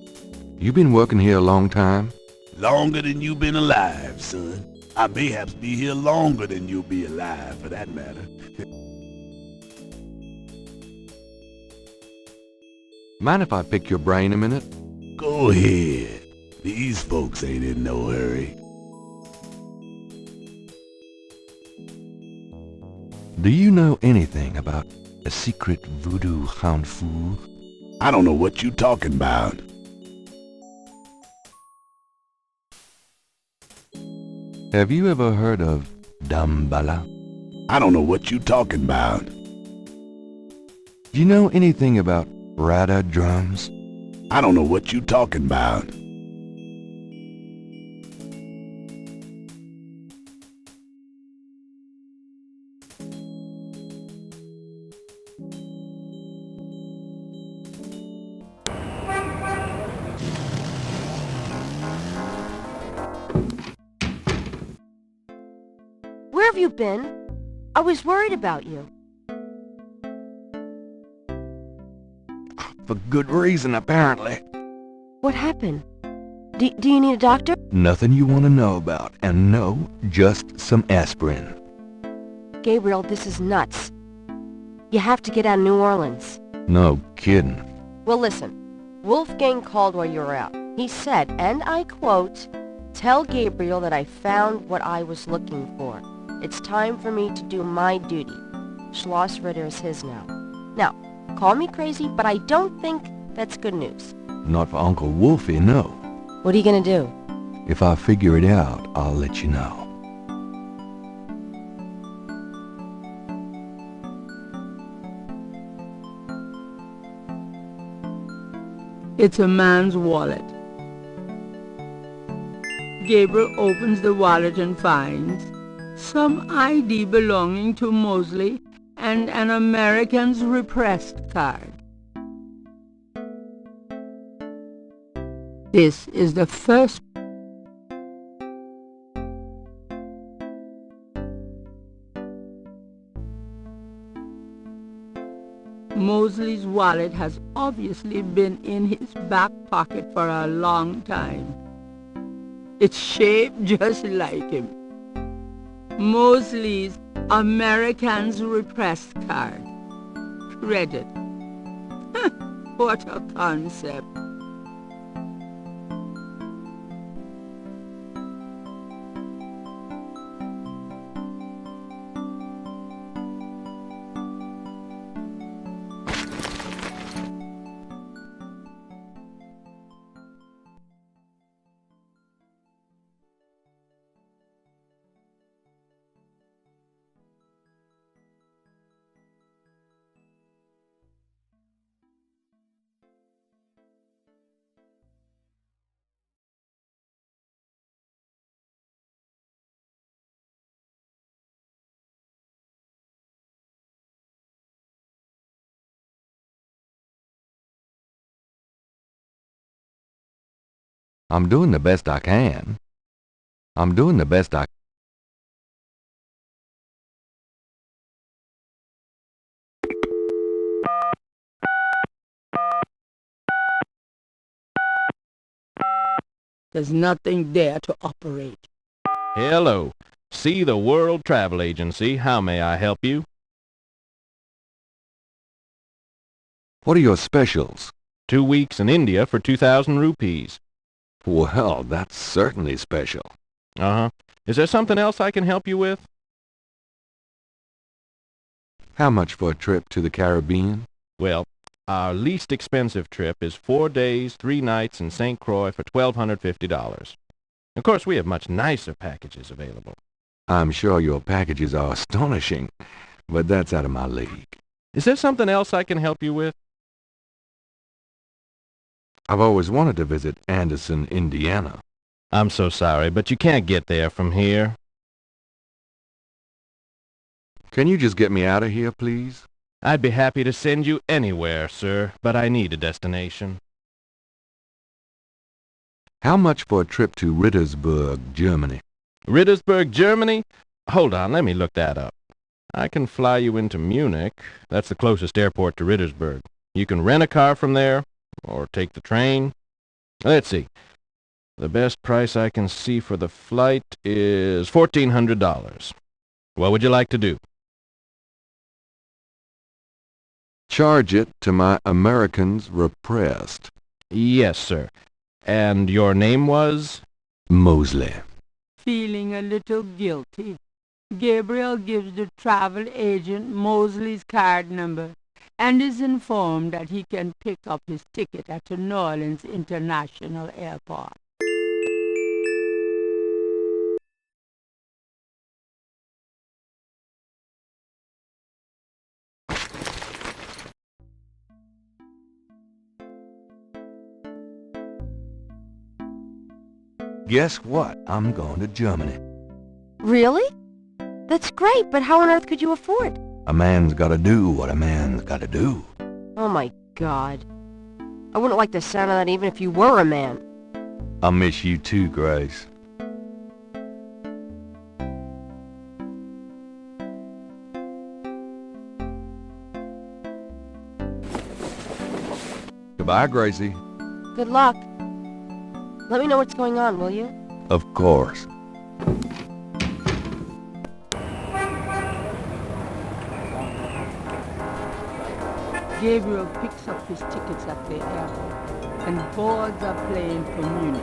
You been working here a long time? Longer than you been alive, son. I mayhaps be here longer than you'll be alive, for that matter. Mind if I pick your brain a minute? Go ahead. These folks ain't in no hurry. Do you know anything about a secret voodoo hound fool? I don't know what you talking about. Have you ever heard of Dambala? I don't know what you talking about. Do you know anything about Rada drums? I don't know what you talking about. Where have you been? I was worried about you. For good reason, apparently. What happened? Do you need a doctor? Nothing you want to know about, and no, just some aspirin. Gabriel, this is nuts. You have to get out of New Orleans. No kidding. Well, listen. Wolfgang called while you were out. He said, and I quote, "Tell Gabriel that I found what I was looking for. It's time for me to do my duty. Schloss Ritter is his now." Now, call me crazy, but I don't think that's good news. Not for Uncle Wolfie, no. What are you gonna do? If I figure it out, I'll let you know. It's a man's wallet. Gabriel opens the wallet and finds some ID belonging to Mosley and an American's repressed card. This is the first Mosley's wallet has obviously been in his back pocket for a long time. It's shaped just like him. Mosley's American's repressed card. Credit. What a concept. I'm doing the best I can. I'm doing the best I There's nothing there to operate. Hello. See the World Travel Agency. How may I help you? What are your specials? 2 weeks in India for 2,000 rupees. Well, that's certainly special. Uh-huh. Is there something else I can help you with? How much for a trip to the Caribbean? Well, our least expensive trip is 4 days, 3 nights in St. Croix for $1,250. Of course, we have much nicer packages available. I'm sure your packages are astonishing, but that's out of my league. Is there something else I can help you with? I've always wanted to visit Anderson, Indiana. I'm so sorry, but you can't get there from here. Can you just get me out of here, please? I'd be happy to send you anywhere, sir, but I need a destination. How much for a trip to Rittersburg, Germany? Rittersburg, Germany? Hold on, let me look that up. I can fly you into Munich. That's the closest airport to Rittersburg. You can rent a car from there, or take the train. Let's see. The best price I can see for the flight is $1,400. What would you like to do? Charge it to my Americans repressed. Yes, sir. And your name was? Mosley. Feeling a little guilty. Gabriel gives the travel agent Mosley's card number and is informed that he can pick up his ticket at the New Orleans International Airport. Guess what? I'm going to Germany. Really? That's great, but how on earth could you afford? A man's gotta do what a man's gotta do. Oh my God. I wouldn't like the sound of that even if you were a man. I'll miss you too, Grace. Goodbye, Gracie. Good luck. Let me know what's going on, will you? Of course. Gabriel picks up his tickets at the airport and boards a plane for Munich.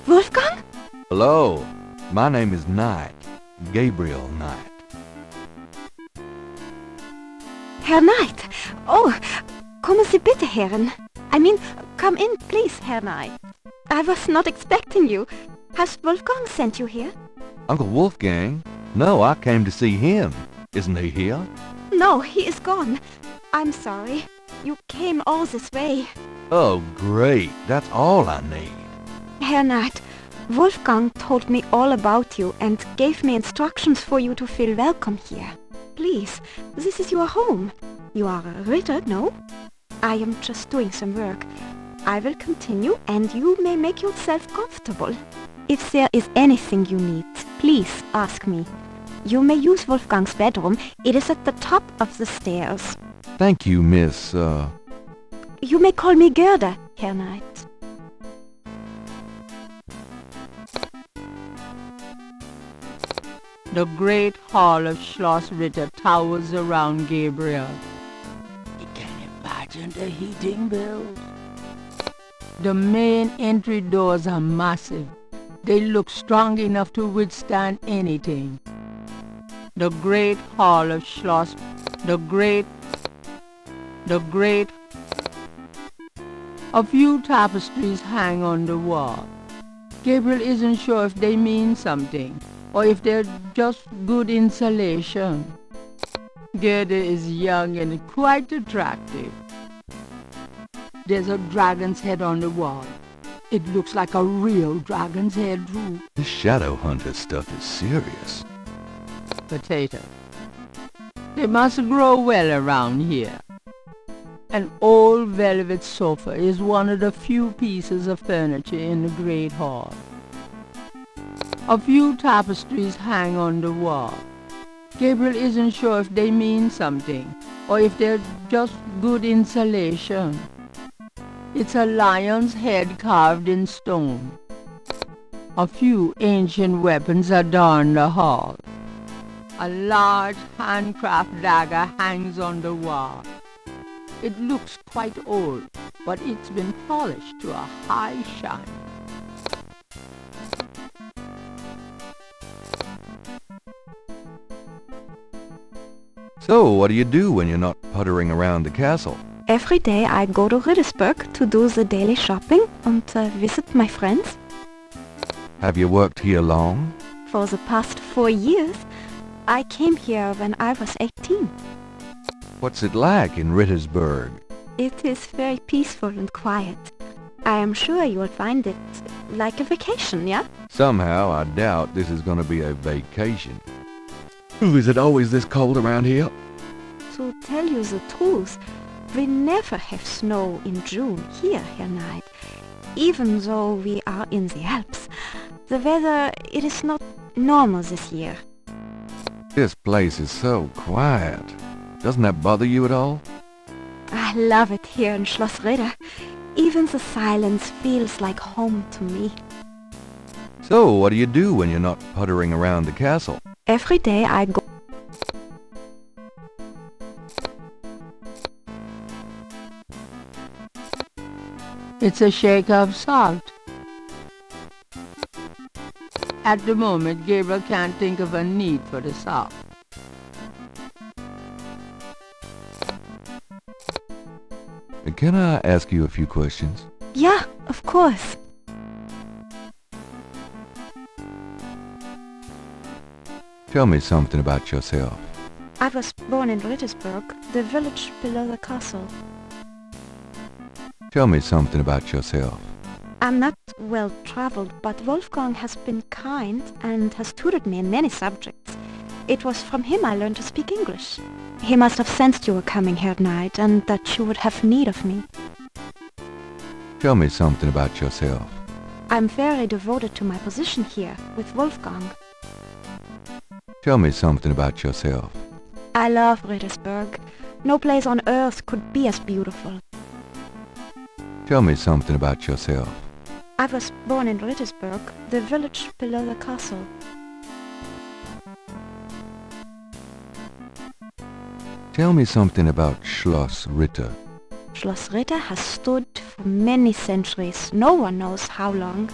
Wolfgang? Hello. My name is Knight. Gabriel Knight. Herr Knight. Oh, kommen Sie bitte, Herren. I mean, come in, please, Herr Knight. I was not expecting you. Has Wolfgang sent you here? Uncle Wolfgang? No, I came to see him. Isn't he here? No, he is gone. I'm sorry. You came all this way. Oh, great. That's all I need. Herr Knight, Wolfgang told me all about you and gave me instructions for you to feel welcome here. Please, this is your home. You are a Ritter, no? I am just doing some work. I will continue and you may make yourself comfortable. If there is anything you need, please ask me. You may use Wolfgang's bedroom. It is at the top of the stairs. Thank you, Miss, You may call me Gerda, Herr Knight. The great hall of Schloss Ritter towers around Gabriel. You can imagine the heating bills. The main entry doors are massive. They look strong enough to withstand anything. The great hall of Schloss... A few tapestries hang on the wall. Gabriel isn't sure if they mean something, or if they're just good insulation. Gerda is young and quite attractive. There's a dragon's head on the wall. It looks like a real dragon's head, too. This shadow hunter stuff is serious. Potato. They must grow well around here. An old velvet sofa is one of the few pieces of furniture in the great hall. A few tapestries hang on the wall. Gabriel isn't sure if they mean something, or if they're just good insulation. It's a lion's head carved in stone. A few ancient weapons adorn the hall. A large handcraft dagger hangs on the wall. It looks quite old, but it's been polished to a high shine. So, what do you do when you're not puttering around the castle? Every day I go to Riddersburg to do the daily shopping and visit my friends. Have you worked here long? For the past 4 years. I came here when I was 18. What's it like in Rittersburg? It is very peaceful and quiet. I am sure you'll find it like a vacation, yeah? Somehow, I doubt this is going to be a vacation. Ooh, is it always this cold around here? To tell you the truth, we never have snow in June here, Herr Knight. Even though we are in the Alps, the weather, it is not normal this year. This place is so quiet. Doesn't that bother you at all? I love it here in Schloss Ritter. Even the silence feels like home to me. So, what do you do when you're not puttering around the castle? Every day I go... It's a shake of salt. At the moment, Gabriel can't think of a need for the salt. Can I ask you a few questions? Yeah, of course. Tell me something about yourself. I was born in Rittersburg, the village below the castle. Tell me something about yourself. I'm not well-traveled, but Wolfgang has been kind and has tutored me in many subjects. It was from him I learned to speak English. He must have sensed you were coming here at night and that you would have need of me. Tell me something about yourself. I'm very devoted to my position here with Wolfgang. Tell me something about yourself. I love Rittersburg. No place on earth could be as beautiful. Tell me something about yourself. I was born in Rittersburg, the village below the castle. Tell me something about Schloss Ritter. Schloss Ritter has stood for many centuries, no one knows how long.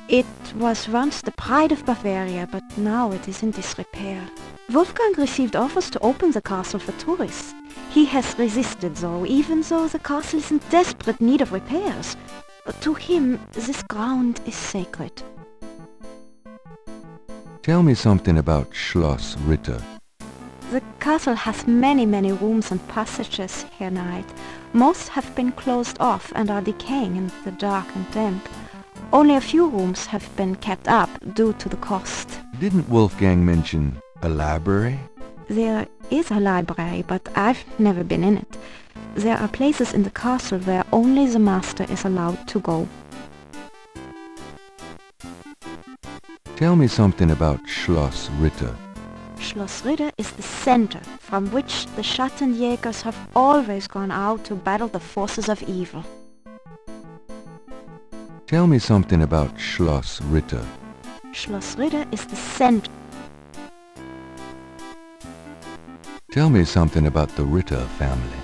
It was once the pride of Bavaria, but now it is in disrepair. Wolfgang received offers to open the castle for tourists. He has resisted though, even though the castle is in desperate need of repairs. To him, this ground is sacred. Tell me something about Schloss Ritter. The castle has many rooms and passages here night. Most have been closed off and are decaying in the dark and damp. Only a few rooms have been kept up due to the cost. Didn't Wolfgang mention a library? There is a library, but I've never been in it. There are places in the castle where only the master is allowed to go. Tell me something about Schloss Ritter. Schloss Ritter is the center from which the Schattenjägers have always gone out to battle the forces of evil. Tell me something about Schloss Ritter. Schloss Ritter is the center. Tell me something about the Ritter family.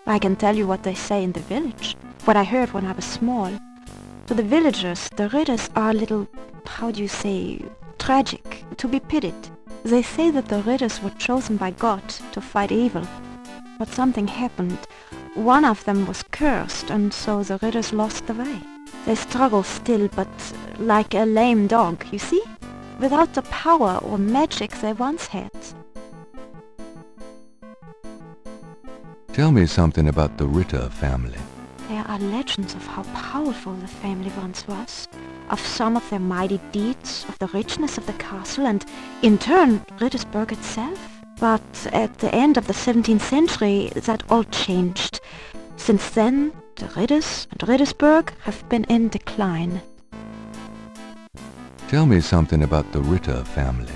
I can tell you what they say in the village, what I heard when I was small. To the villagers, the Ritters are a little, how do you say, tragic, to be pitied. They say that the Ritters were chosen by God to fight evil. But something happened. One of them was cursed, and so the Ritters lost the way. They struggle still, but like a lame dog, you see? Without the power or magic they once had. Tell me something about the Ritter family. There are legends of how powerful the family once was, of some of their mighty deeds, of the richness of the castle, and in turn Rittersburg itself. But at the end of the 17th century that all changed. Since then, the Ritters and Rittersburg have been in decline. Tell me something about the Ritter family.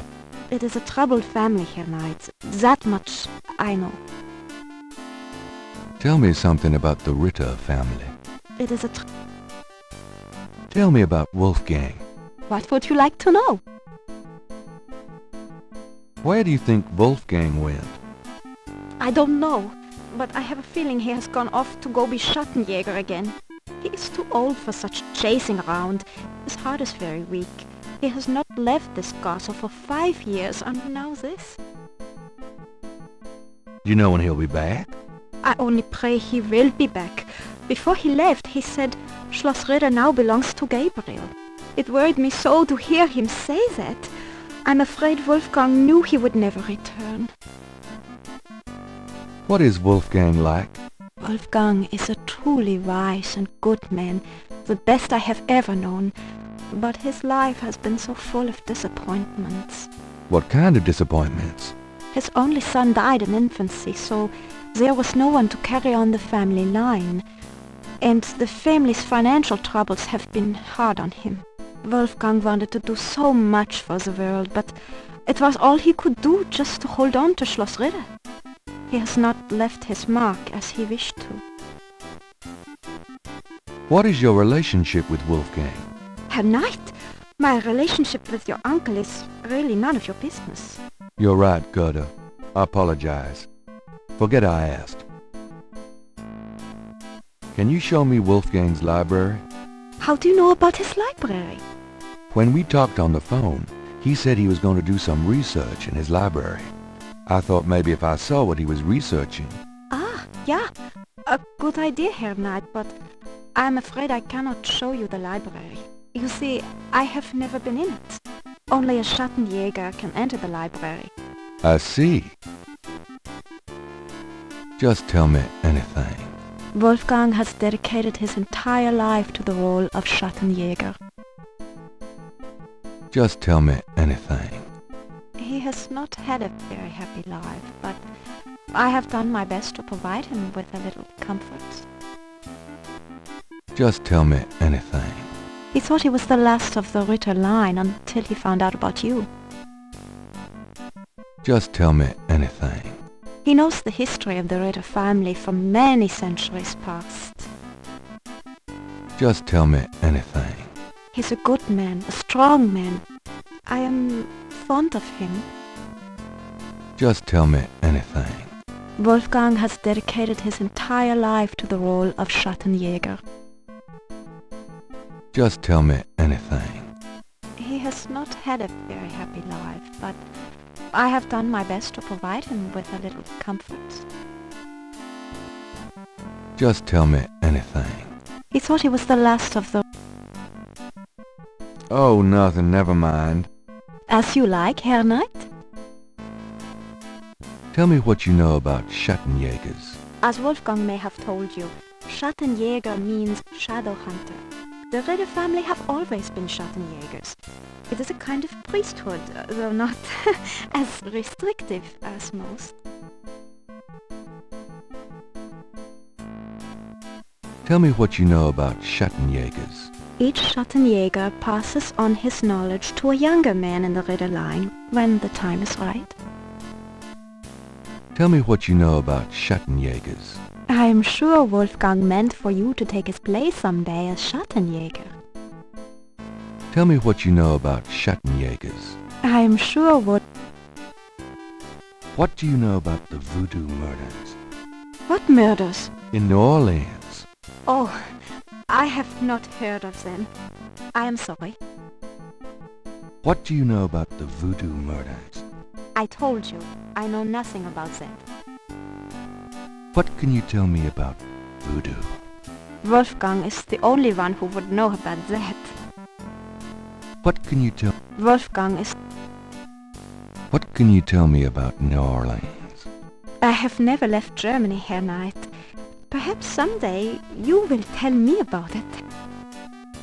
It is a troubled family here night. That much I know. Tell me something about the Ritter family. It is a Tell me about Wolfgang. What would you like to know? Where do you think Wolfgang went? I don't know, but I have a feeling he has gone off to go be Schattenjäger again. He is too old for such chasing around. His heart is very weak. He has not left this castle for 5 years, and now this. Do you know when he'll be back? I only pray he will be back. Before he left, he said Schloss Ritter now belongs to Gabriel. It worried me so to hear him say that. I'm afraid Wolfgang knew he would never return. What is Wolfgang like? Wolfgang is a truly wise and good man, the best I have ever known. But his life has been so full of disappointments. What kind of disappointments? His only son died in infancy, so there was no one to carry on the family line. And the family's financial troubles have been hard on him. Wolfgang wanted to do so much for the world, but it was all he could do just to hold on to Schloss Ritter. He has not left his mark as he wished to. What is your relationship with Wolfgang? Herr Knight, My relationship with your uncle is really none of your business. You're right, Gerda. I apologize. Forget I asked. Can you show me Wolfgang's library? How do you know about his library? When we talked on the phone, he said he was going to do some research in his library. I thought maybe if I saw what he was researching. Ah, yeah. A good idea, Herr Knight, but I'm afraid I cannot show you the library. You see, I have never been in it. Only a Schattenjäger can enter the library. I see. Just tell me anything. Wolfgang has dedicated his entire life to the role of Schattenjäger. Just tell me anything. He has not had a very happy life, but I have done my best to provide him with a little comfort. Just tell me anything. He thought he was the last of the Ritter line until he found out about you. Just tell me anything. He knows the history of the Ritter family from many centuries past. Just tell me anything. He's a good man, a strong man. I am fond of him. Just tell me anything. Wolfgang has dedicated his entire life to the role of Schattenjäger. Just tell me anything. He has not had a very happy life, but I have done my best to provide him with a little comfort. Just tell me anything. He thought he was the last of the... Oh, nothing, never mind. As you like, Herr Knight. Tell me what you know about Schattenjägers. As Wolfgang may have told you, Schattenjäger means shadow hunter. The Ritter family have always been Schattenjägers. It is a kind of priesthood, though not as restrictive as most. Tell me what you know about Schattenjägers. Each Schattenjäger passes on his knowledge to a younger man in the Ritter line when the time is right. Tell me what you know about Schattenjägers. I'm sure Wolfgang meant for you to take his place someday as Schattenjäger. Tell me what you know about Schattenjägers. I'm sure What do you know about the Voodoo murders? What murders? In New Orleans. Oh, I have not heard of them. I am sorry. What do you know about the Voodoo murders? I told you, I know nothing about that. What can you tell me about Voodoo? Wolfgang is the only one who would know about that. What can you tell... Wolfgang is... What can you tell me about New Orleans? I have never left Germany, Herr Knight. Perhaps someday you will tell me about it.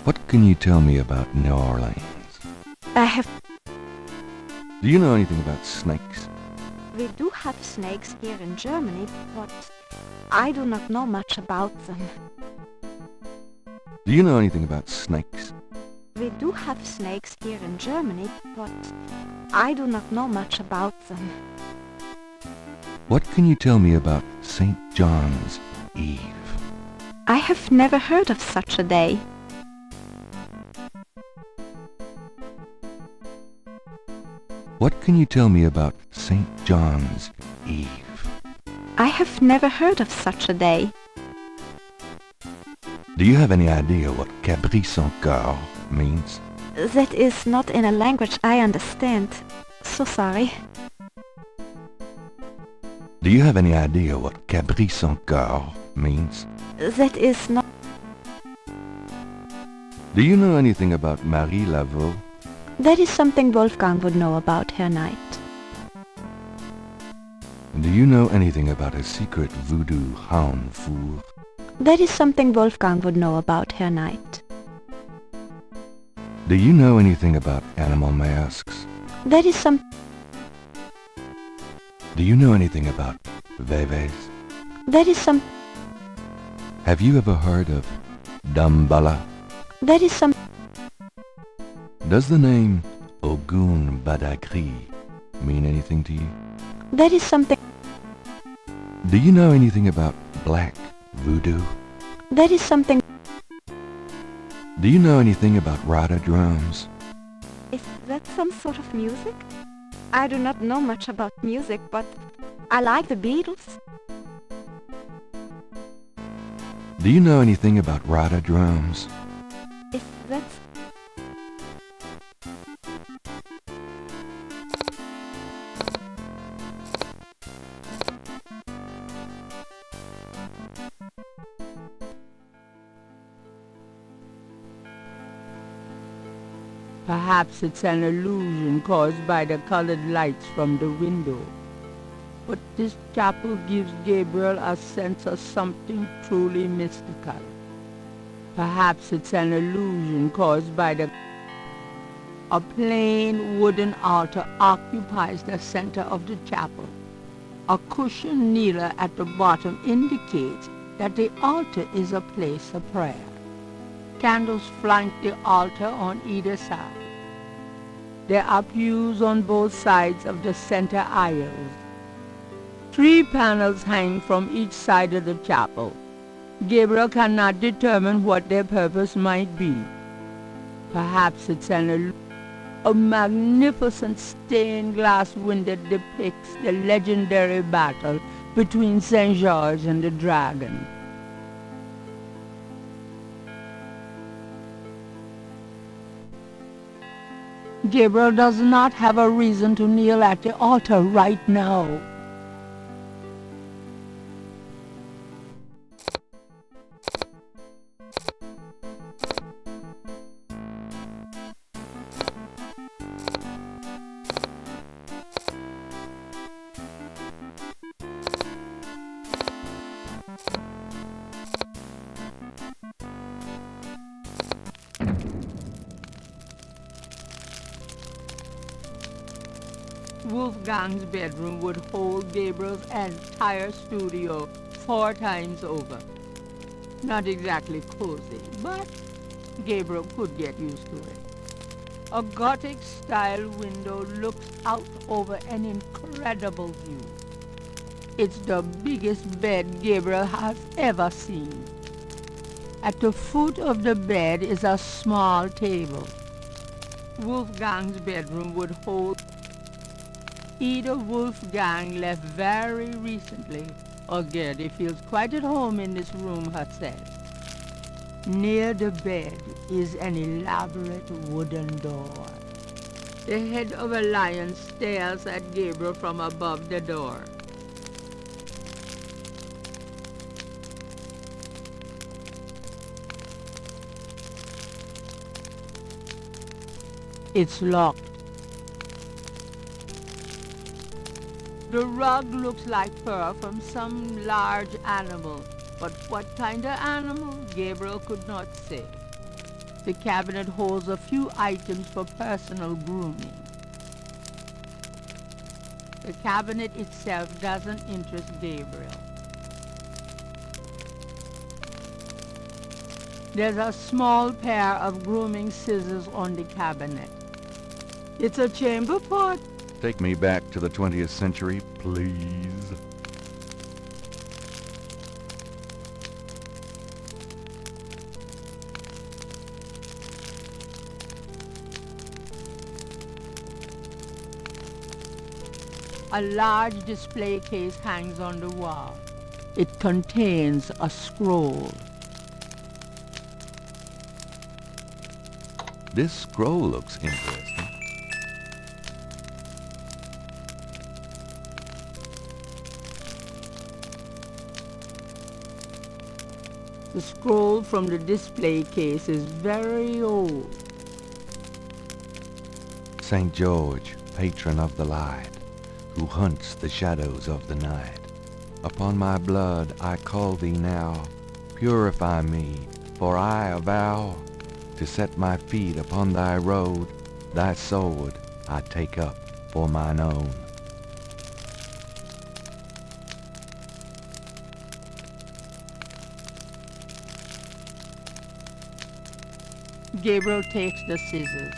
What can you tell me about New Orleans? I have... Do you know anything about snakes? We do have snakes here in Germany, but I do not know much about them. Do you know anything about snakes? We do have snakes here in Germany, but I do not know much about them. What can you tell me about St. John's Eve? I have never heard of such a day. What can you tell me about St. John's Eve? I have never heard of such a day. Do you have any idea what Cabri sans cœur means? That is not in a language I understand. So sorry. Do you have any idea what Cabri sans cœur means? That is not... Do you know anything about Marie Laveau? That is something Wolfgang would know about, Herr Knight. Do you know anything about a secret voodoo hound fool? That is something Wolfgang would know about, Herr Knight. Do you know anything about animal masks? That is some... Do you know anything about veves? That is some... Have you ever heard of Damballa? That is some... Does the name Ogun Badagri mean anything to you? That is something... Do you know anything about black voodoo? That is something... Do you know anything about rider drums? Is that some sort of music? I do not know much about music, but I like the Beatles. Do you know anything about rider drums? Is that... Perhaps it's an illusion caused by the colored lights from the window. But this chapel gives Gabriel a sense of something truly mystical. Perhaps it's an illusion caused by the... A plain wooden altar occupies the center of the chapel. A cushioned kneeler at the bottom indicates that the altar is a place of prayer. Candles flank the altar on either side. There are pews on both sides of the center aisles. 3 panels hang from each side of the chapel. Gabriel cannot determine what their purpose might be. Perhaps it's a magnificent stained glass window depicts the legendary battle between St. George and the dragon. Gabriel does not have a reason to kneel at the altar right now. Wolfgang's bedroom would hold Gabriel's entire studio 4 times over. Not exactly cozy, but Gabriel could get used to it. A Gothic-style window looks out over an incredible view. It's the biggest bed Gabriel has ever seen. At the foot of the bed is a small table. Wolfgang's bedroom would hold... Either Wolfgang left very recently, or Gertie feels quite at home in this room herself. Near the bed is an elaborate wooden door. The head of a lion stares at Gabriel from above the door. It's locked. The rug looks like fur from some large animal, but what kind of animal, Gabriel could not say. The cabinet holds a few items for personal grooming. The cabinet itself doesn't interest Gabriel. There's a small pair of grooming scissors on the cabinet. It's a chamber pot. Take me back to the 20th century, please. A large display case hangs on the wall. It contains a scroll. This scroll looks interesting. The scroll from the display case is very old. St. George, patron of the light, who hunts the shadows of the night. Upon my blood I call thee now, purify me, for I avow to set my feet upon thy road, thy sword I take up for mine own. Gabriel takes the scissors.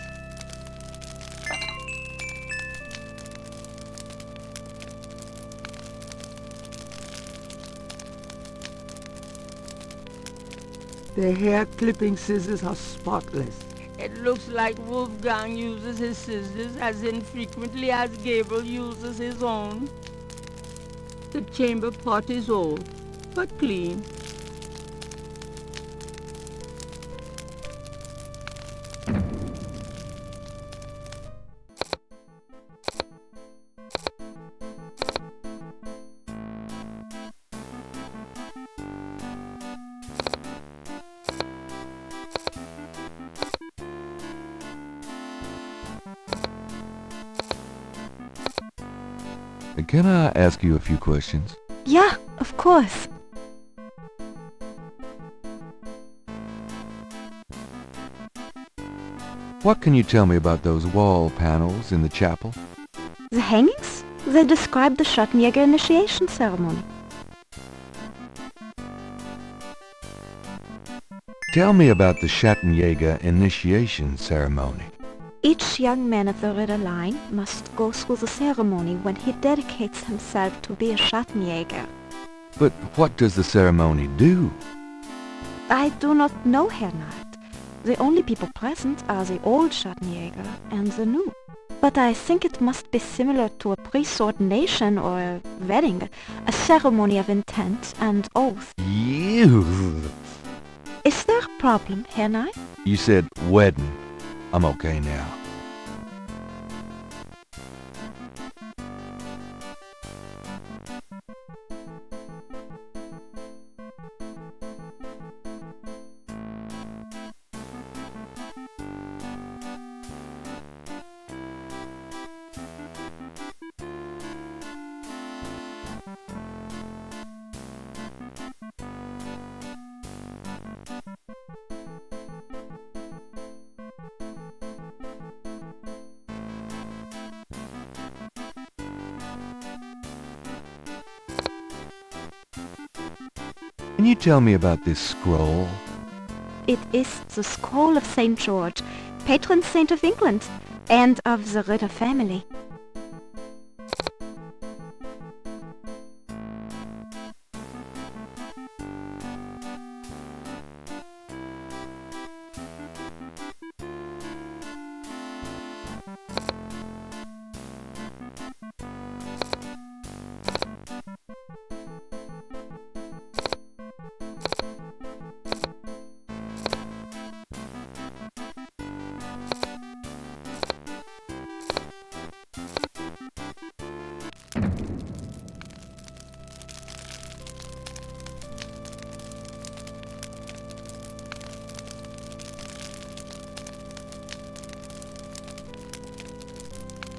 The hair clipping scissors are spotless. It looks like Wolfgang uses his scissors as infrequently as Gabriel uses his own. The chamber pot is old, but clean. Can I ask you a few questions? Yeah, of course. What can you tell me about those wall panels in the chapel? The hangings? They describe the Schattenjäger initiation ceremony. Tell me about the Schattenjäger initiation ceremony. Each young man of the Ritter line must go through the ceremony when he dedicates himself to be a Schattenjäger. But what does the ceremony do? I do not know, Herr Knight. The only people present are the old Schattenjäger and the new. But I think it must be similar to a priest's ordination or a wedding, a ceremony of intent and oath. You. Is there a problem, Herr Knight? You said wedding. I'm okay now. Can you tell me about this scroll? It is the Scroll of St. George, patron saint of England and of the Ritter family.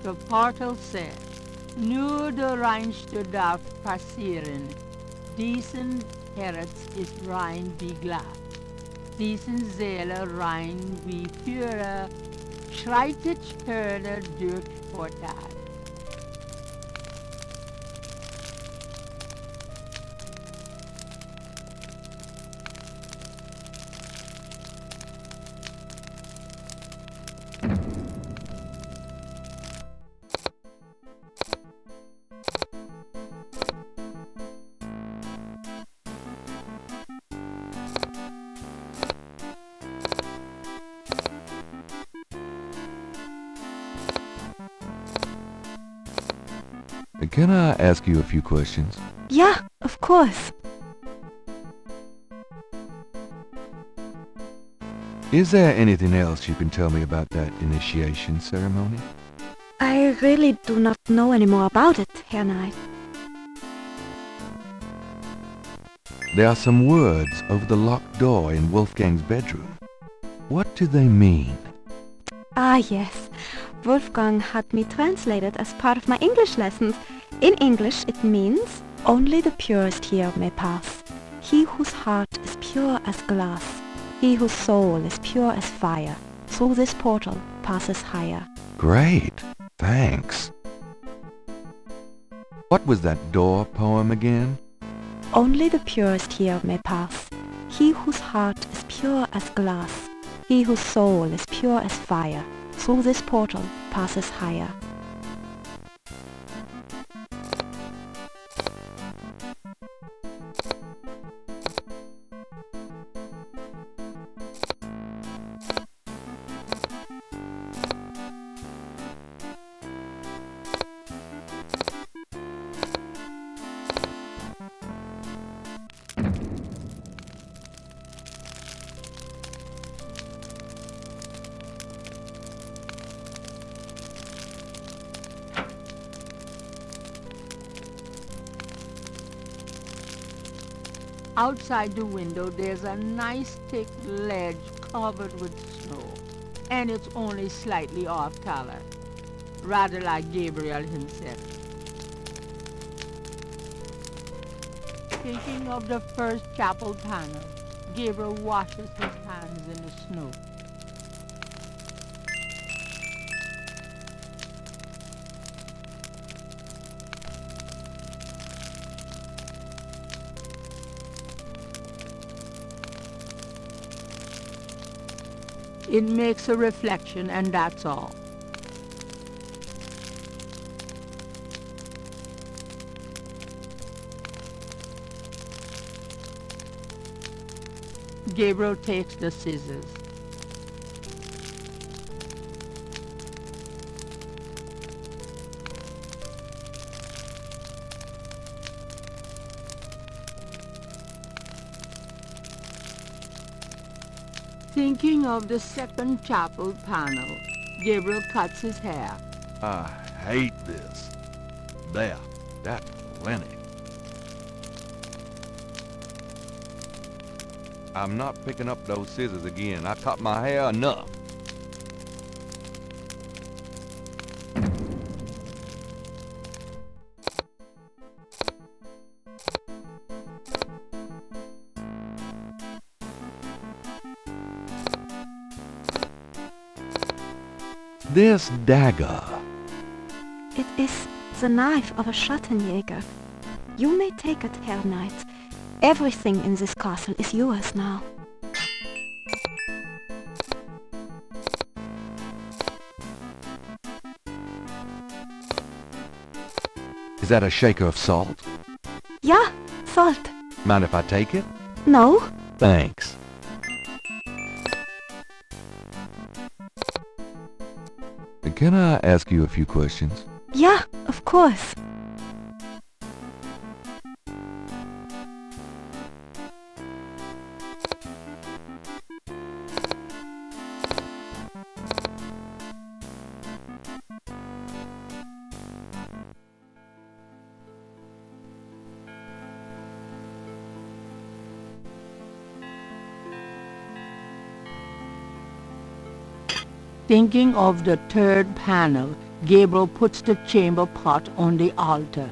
The portal said, Nur der Reinste darf passieren. Diesen Herz ist rein wie Glas. Diesen Seele rein wie Führer, schreitet Hörner durch Portal. Can I ask you a few questions? Yeah, of course. Is there anything else you can tell me about that initiation ceremony? I really do not know any more about it, Herr Knight. There are some words over the locked door in Wolfgang's bedroom. What do they mean? Ah, yes. Wolfgang had me translated as part of my English lessons. In English it means, only the purest here may pass. He whose heart is pure as glass, he whose soul is pure as fire, through this portal passes higher. Great, thanks. What was that door poem again? Only the purest here may pass. He whose heart is pure as glass, he whose soul is pure as fire, through this portal passes higher. Outside the window, there's a nice thick ledge covered with snow, and it's only slightly off color, rather like Gabriel himself. Thinking of the first chapel panel, Gabriel washes his hands in the snow. It makes a reflection, and that's all. Gabriel takes the scissors. Thinking of the second chapel panel, Gabriel cuts his hair. I hate this. There, that's plenty. I'm not picking up those scissors again. I cut my hair enough. This dagger. It is the knife of a Schattenjäger. You may take it, Herr Knight. Everything in this castle is yours now. Is that a shaker of salt? Yeah, salt. Mind if I take it? No. Thanks. Can I ask you a few questions? Yeah, of course. Thinking of the third panel, Gabriel puts the chamber pot on the altar.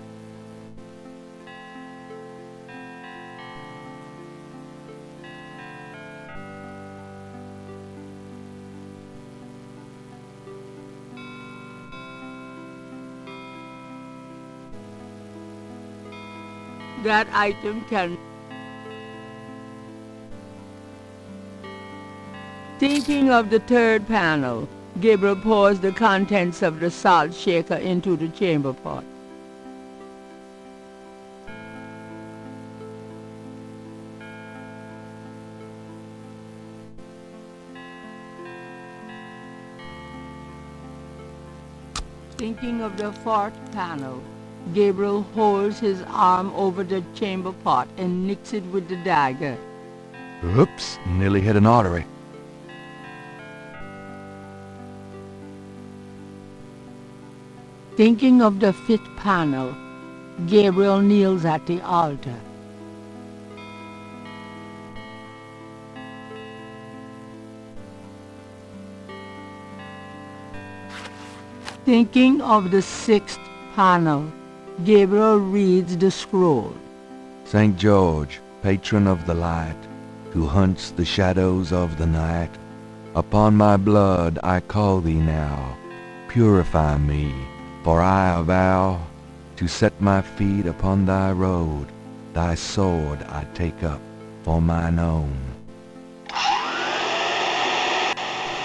That item can... Thinking of the third panel, Gabriel pours the contents of the salt shaker into the chamber pot. Thinking of the fourth panel, Gabriel holds his arm over the chamber pot and nicks it with the dagger. Oops, nearly hit an artery. Thinking of the fifth panel, Gabriel kneels at the altar. Thinking of the sixth panel, Gabriel reads the scroll. St. George, patron of the light, who hunts the shadows of the night, upon my blood I call thee now, purify me, for I avow to set my feet upon thy road, thy sword I take up for mine own.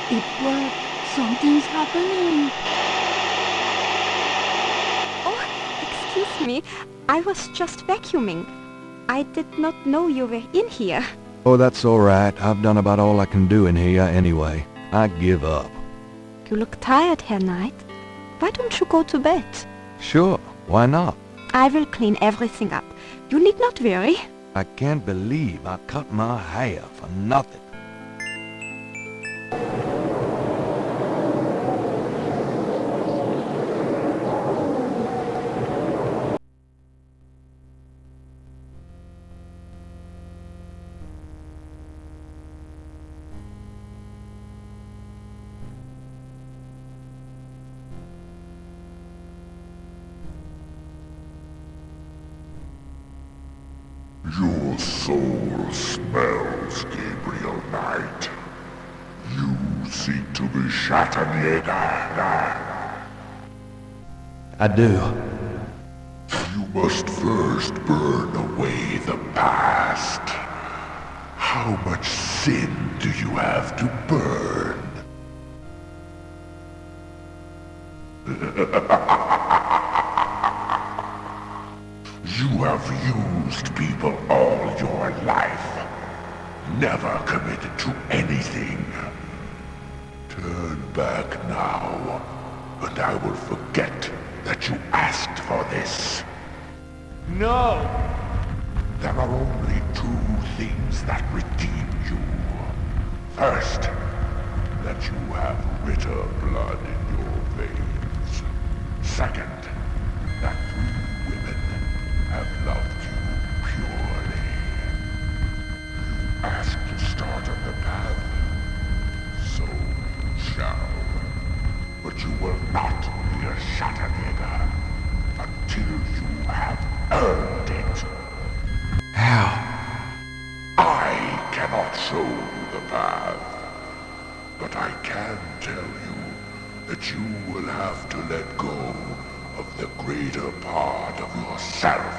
It worked. Something's happening. Excuse me, I was just vacuuming. I did not know you were in here. Oh, that's all right. I've done about all I can do in here anyway. I give up. You look tired, Herr Knight. Why don't you go to bed? Sure, why not? I will clean everything up. You need not worry. I can't believe I cut my hair for nothing. Your soul smells, Gabriel Knight. You seek to be Schattenjäger. I do. You must first burn away the past. How much sin do you have to burn? You have used people all your life, never committed to anything. Turn back now, and I will forget that you asked for this. No! There are only two things that redeem you. First, that you have Ritter blood in your veins. Second, that 3 women have loved you purely. You asked to start on the path, so you shall. But you will not be a Schattenjäger until you have earned it. How? I cannot show you the path, but I can tell you that you will have to let go of the greater part of yourself,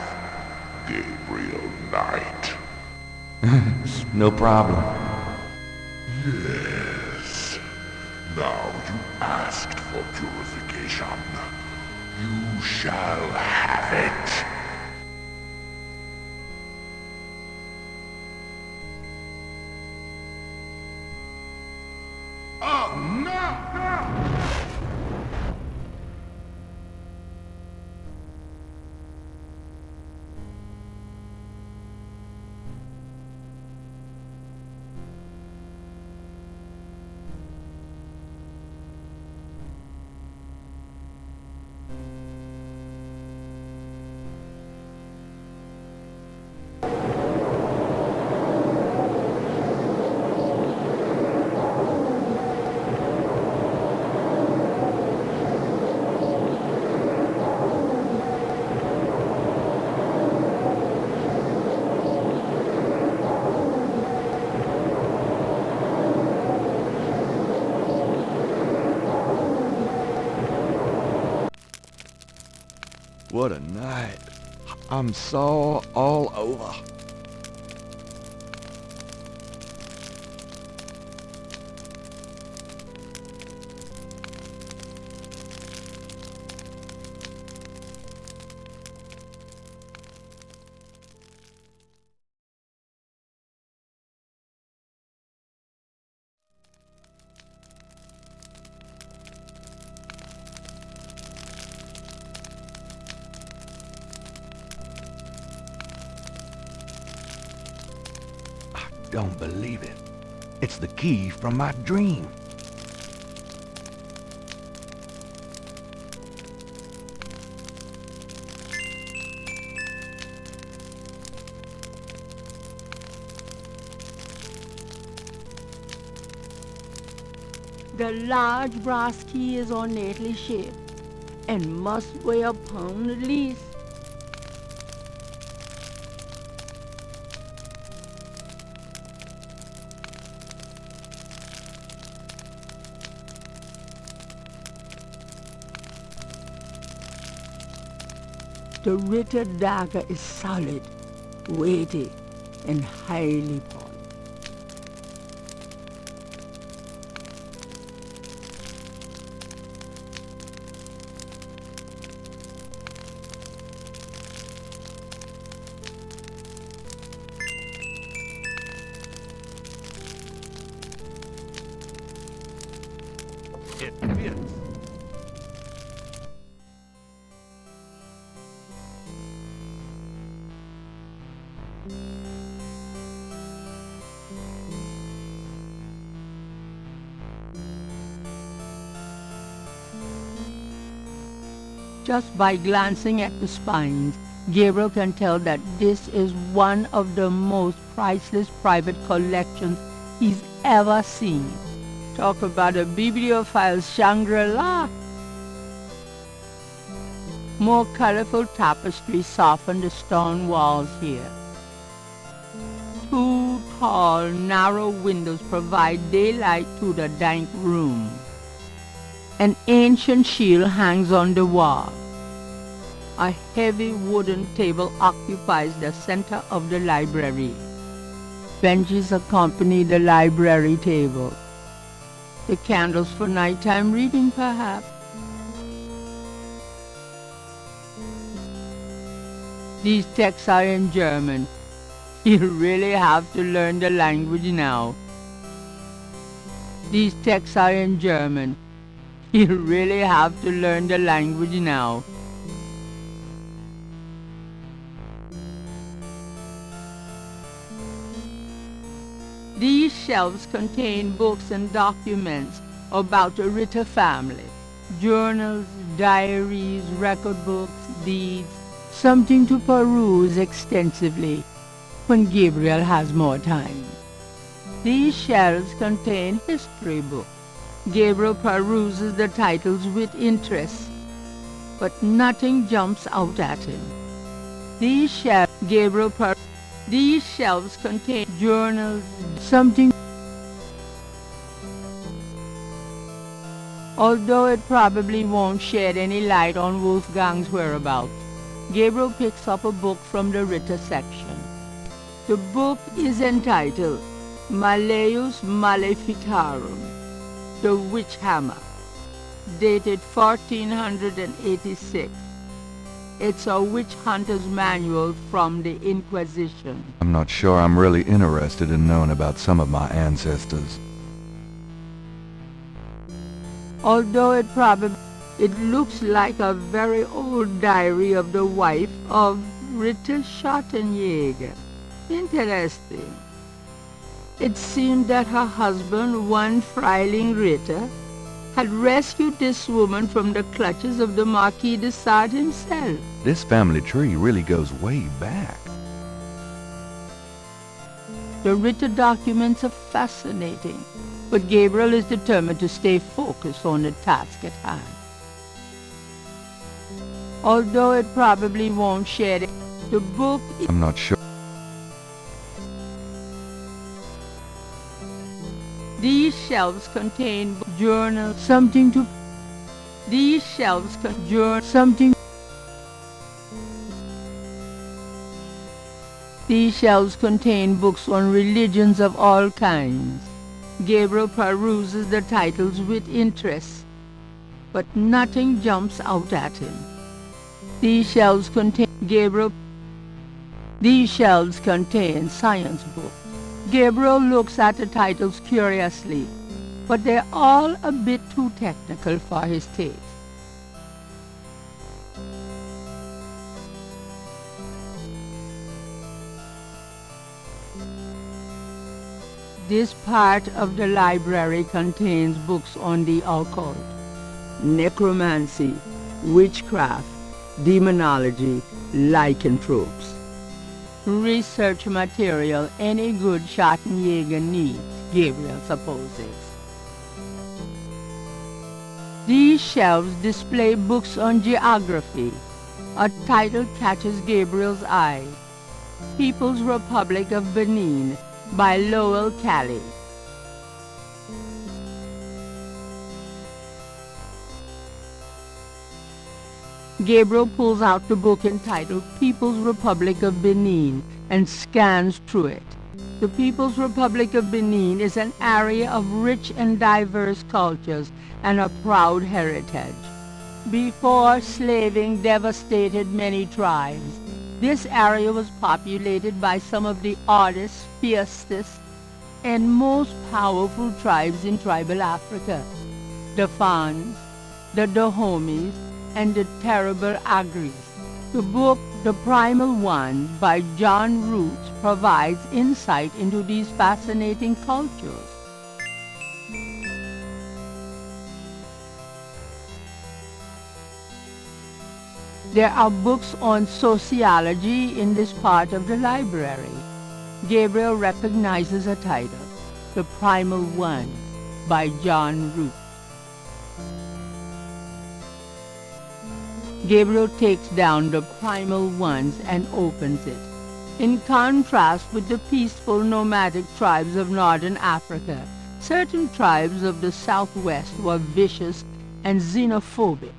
Gabriel Knight. No problem. Yes. Now you asked for purification. You shall have it. Oh, no! What a night. I'm sore all over. Don't believe it. It's the key from my dream. The large brass key is ornately shaped and must weigh a pound at least. The Ritter dagger is solid, weighty, and highly polished. It fits. Just by glancing at the spines, Gabriel can tell that this is one of the most priceless private collections he's ever seen. Talk about a bibliophile's Shangri-La. More colorful tapestry soften the stone walls here. tall, narrow windows provide daylight to the dank room. An ancient shield hangs on the wall. A heavy wooden table occupies the center of the library. Benches accompany the library table. The candles for nighttime reading, perhaps. These texts are in German. You really have to learn the language now. These texts are in German. You really have to learn the language now. These shelves contain books and documents about the Ritter family. Journals, diaries, record books, deeds, something to peruse extensively when Gabriel has more time. These shelves contain history books. Gabriel peruses the titles with interest, but nothing jumps out at him. These shelves contain journals, something. Although it probably won't shed any light on Wolfgang's whereabouts, Gabriel picks up a book from the Ritter section. The book is entitled Malleus Maleficarum, The Witch Hammer, dated 1486. It's a witch hunter's manual from the Inquisition. I'm not sure I'm really interested in knowing about some of my ancestors. Although it looks like a very old diary of the wife of Ritter Schottenjäger. Interesting. It seemed that her husband, one Freiling Ritter, had rescued this woman from the clutches of the Marquis de Sade himself. This family tree really goes way back. The Ritter documents are fascinating, but Gabriel is determined to stay focused on the task at hand. Although it probably won't share the book. I'm not sure. These shelves contain journals, something to. These shelves contain something. These shelves contain books on religions of all kinds. Gabriel peruses the titles with interest, but nothing jumps out at him. These shelves contain These shelves contain science books. Gabriel looks at the titles curiously, but they're all a bit too technical for his taste. This part of the library contains books on the occult, necromancy, witchcraft, demonology, lycanthropes. Research material any good Schottenjäger needs, Gabriel supposes. These shelves display books on geography. A title catches Gabriel's eye. People's Republic of Benin by Lowell Cali. Gabriel pulls out the book entitled People's Republic of Benin and scans through it. The People's Republic of Benin is an area of rich and diverse cultures and a proud heritage. Before slaving devastated many tribes, this area was populated by some of the oddest, fiercest, and most powerful tribes in tribal Africa. The Fans, the Dahomis, and the terrible Agris. The book, The Primal Ones by John Roots, provides insight into these fascinating cultures. There are books on sociology in this part of the library. Gabriel recognizes a title, The Primal Ones by John Roots. Gabriel takes down The Primal Ones and opens it. In contrast with the peaceful nomadic tribes of northern Africa, certain tribes of the southwest were vicious and xenophobic.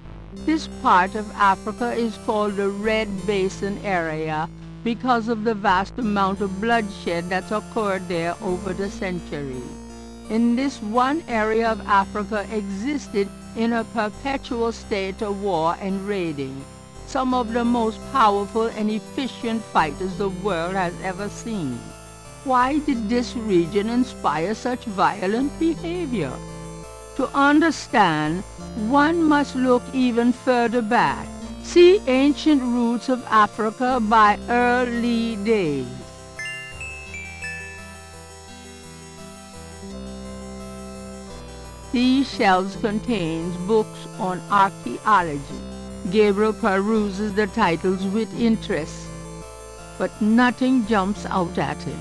This part of Africa is called the Red Basin area because of the vast amount of bloodshed that's occurred there over the centuries. In this one area of Africa existed in a perpetual state of war and raiding, some of the most powerful and efficient fighters the world has ever seen. Why did this region inspire such violent behavior? To understand, one must look even further back. See Ancient Roots of Africa by Early Days. These shelves contains books on archaeology. Gabriel peruses the titles with interest, but nothing jumps out at him.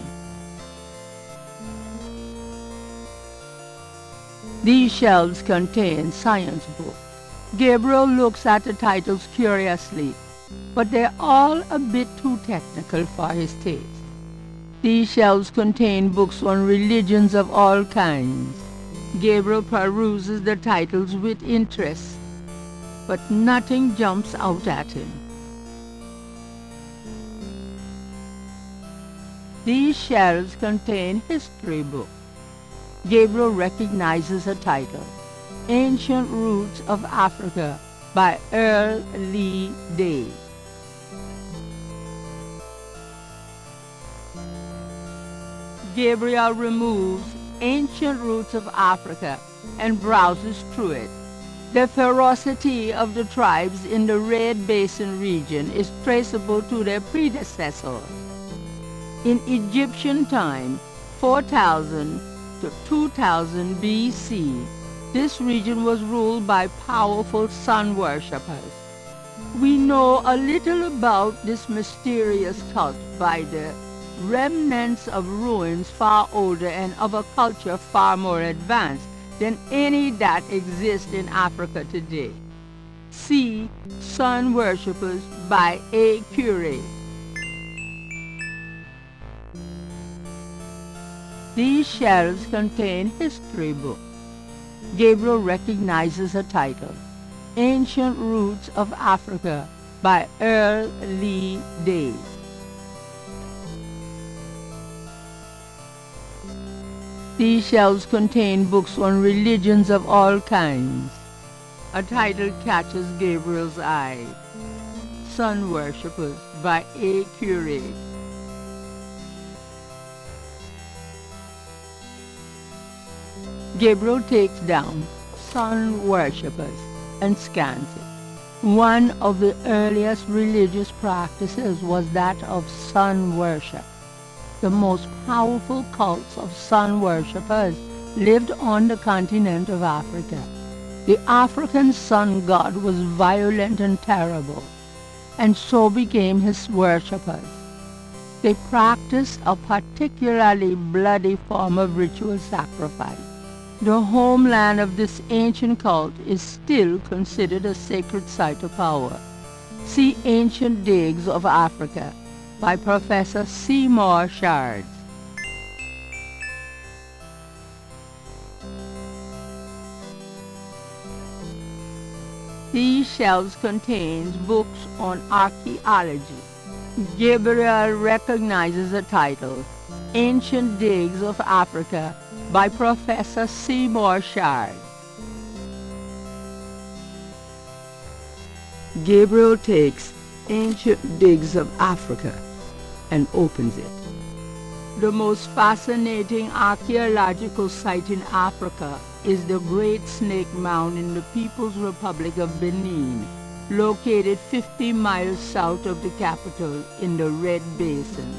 These shelves contain science books. Gabriel looks at the titles curiously, but they're all a bit too technical for his taste. These shelves contain books on religions of all kinds. Gabriel peruses the titles with interest, but nothing jumps out at him. These shelves contain history books. Gabriel recognizes a title, Ancient Roots of Africa by Early Days. Gabriel removes Ancient Roots of Africa and browses through it. The ferocity of the tribes in the Red Basin region is traceable to their predecessors. In Egyptian time, 4000 to 2000 BC, this region was ruled by powerful sun worshippers. We know a little about this mysterious cult by the remnants of ruins far older and of a culture far more advanced than any that exists in Africa today. See Sun Worshippers by A. Curie. These shelves contain history books. Gabriel recognizes a title, Ancient Roots of Africa by Early Days. These shelves contain books on religions of all kinds. A title catches Gabriel's eye, Sun Worshippers by A. Curie. Gabriel takes down Sun Worshippers and scans it. One of the earliest religious practices was that of sun worship. The most powerful cults of sun worshippers lived on the continent of Africa. The African sun god was violent and terrible, and so became his worshippers. They practiced a particularly bloody form of ritual sacrifice. The homeland of this ancient cult is still considered a sacred site of power. See Ancient Digs of Africa by Professor Seymour Shards. These shelves contain books on archaeology. Gabriel recognizes the title, Ancient Digs of Africa by Professor Seymour Shards. Gabriel takes Ancient Digs of Africa and opens it. The most fascinating archaeological site in Africa is the Great Snake Mound in the People's Republic of Benin, located 50 miles south of the capital in the Red Basin.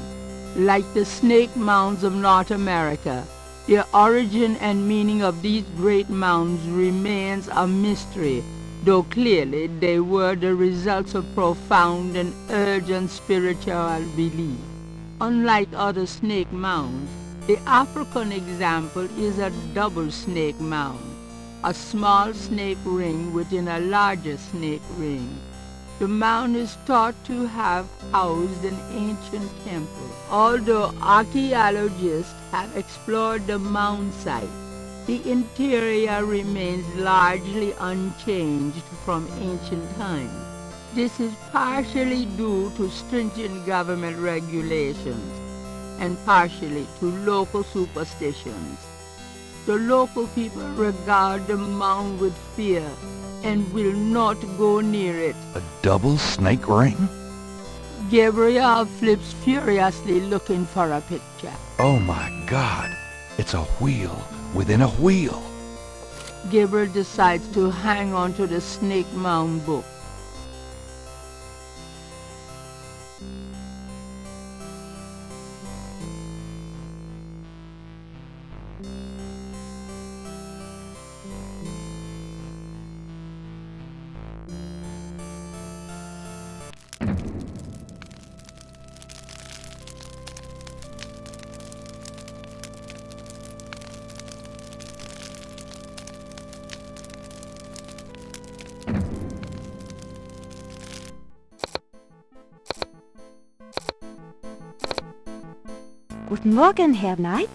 Like the snake mounds of North America, the origin and meaning of these great mounds remains a mystery, though clearly they were the results of profound and urgent spiritual belief. Unlike other snake mounds, the African example is a double snake mound, a small snake ring within a larger snake ring. The mound is thought to have housed an ancient temple. Although archaeologists have explored the mound site, the interior remains largely unchanged from ancient times. This is partially due to stringent government regulations and partially to local superstitions. The local people regard the mound with fear and will not go near it. A double snake ring? Gabriel flips furiously looking for a picture. Oh my God, it's a wheel within a wheel. Gabriel decides to hang on to the snake mound book. Guten Morgen, Herr Knight.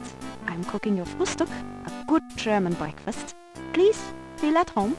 I'm cooking your Frühstück, a good German breakfast. Please, feel at home.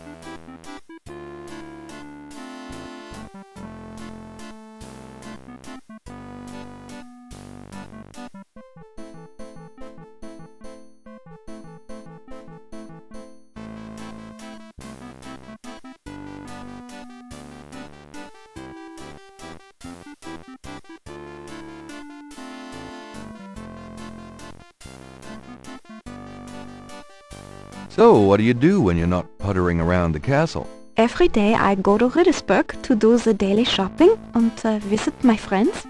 So, what do you do when you're not puttering around the castle? Every day I go to Riddersburg to do the daily shopping and visit my friends.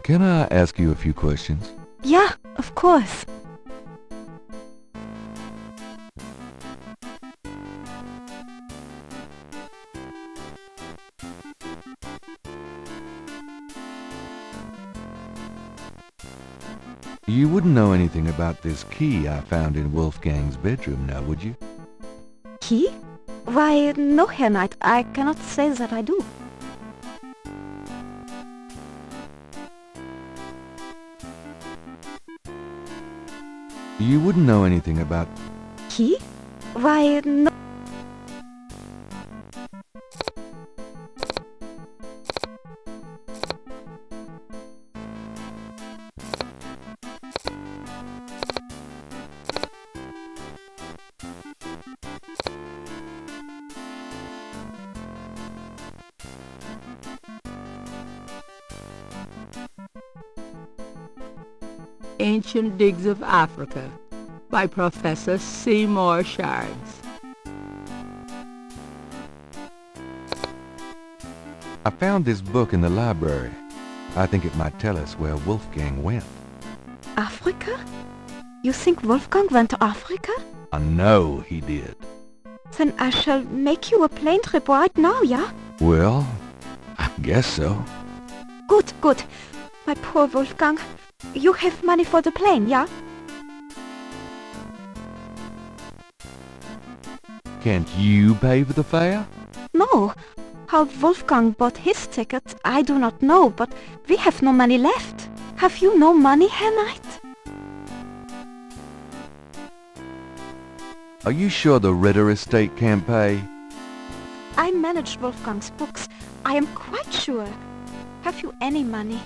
Can I ask you a few questions? Yeah, of course. You wouldn't know anything about this key I found in Wolfgang's bedroom now, would you? Key? Why, no, Herr Knight, I cannot say that I do. You wouldn't know anything about... Key? Why, no... Ancient Digs of Africa by Professor Seymour Shards. I found this book in the library. I think it might tell us where Wolfgang went. Africa? You think Wolfgang went to Africa? I know he did. Then I shall make you a plane trip right now, yeah? Well, I guess so. Good, good. My poor Wolfgang. You have money for the plane, yeah? Can't you pay for the fare? No. How Wolfgang bought his ticket, I do not know, but we have no money left. Have you no money, Herr Knight? Are you sure the Ritter estate can't pay? I manage Wolfgang's books. I am quite sure. Have you any money?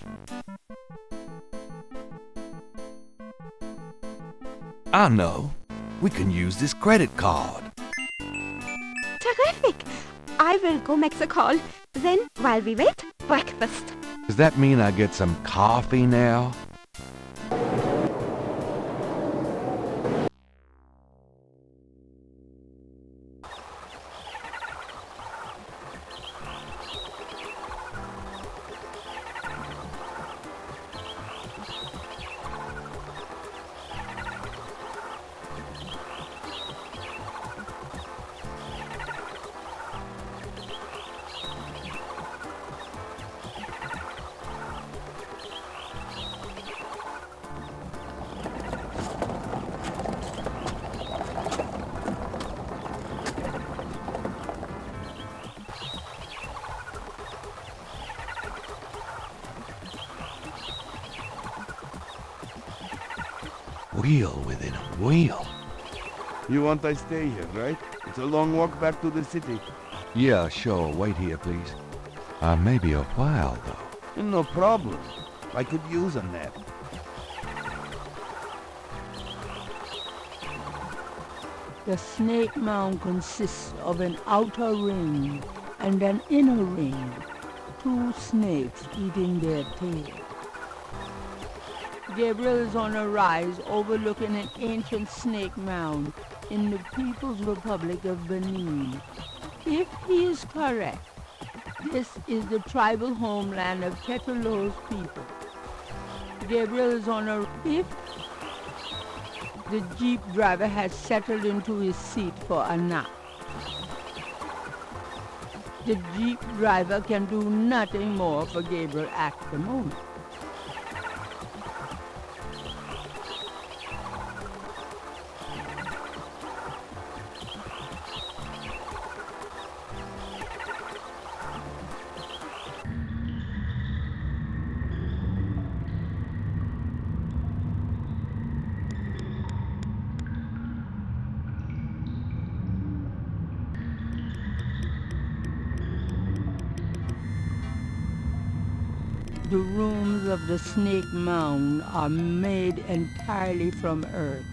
I know. We can use this credit card. Terrific! I will go make the call. Then, while we wait, breakfast. Does that mean I get some coffee now? wheel within a wheel. You want I stay here, right? It's a long walk back to the city. Yeah, sure. Wait here, please. Maybe a while, though. No problem. I could use a nap. The snake mound consists of an outer ring and an inner ring, 2 snakes eating their tail. Gabriel is on a rise overlooking an ancient snake mound in the People's Republic of Benin. If he is correct, this is the tribal homeland of Tetelo's people. Gabriel is on a... If the Jeep driver has settled into his seat for a nap. The Jeep driver can do nothing more for Gabriel at the moment. The rooms of the snake mound are made entirely from earth,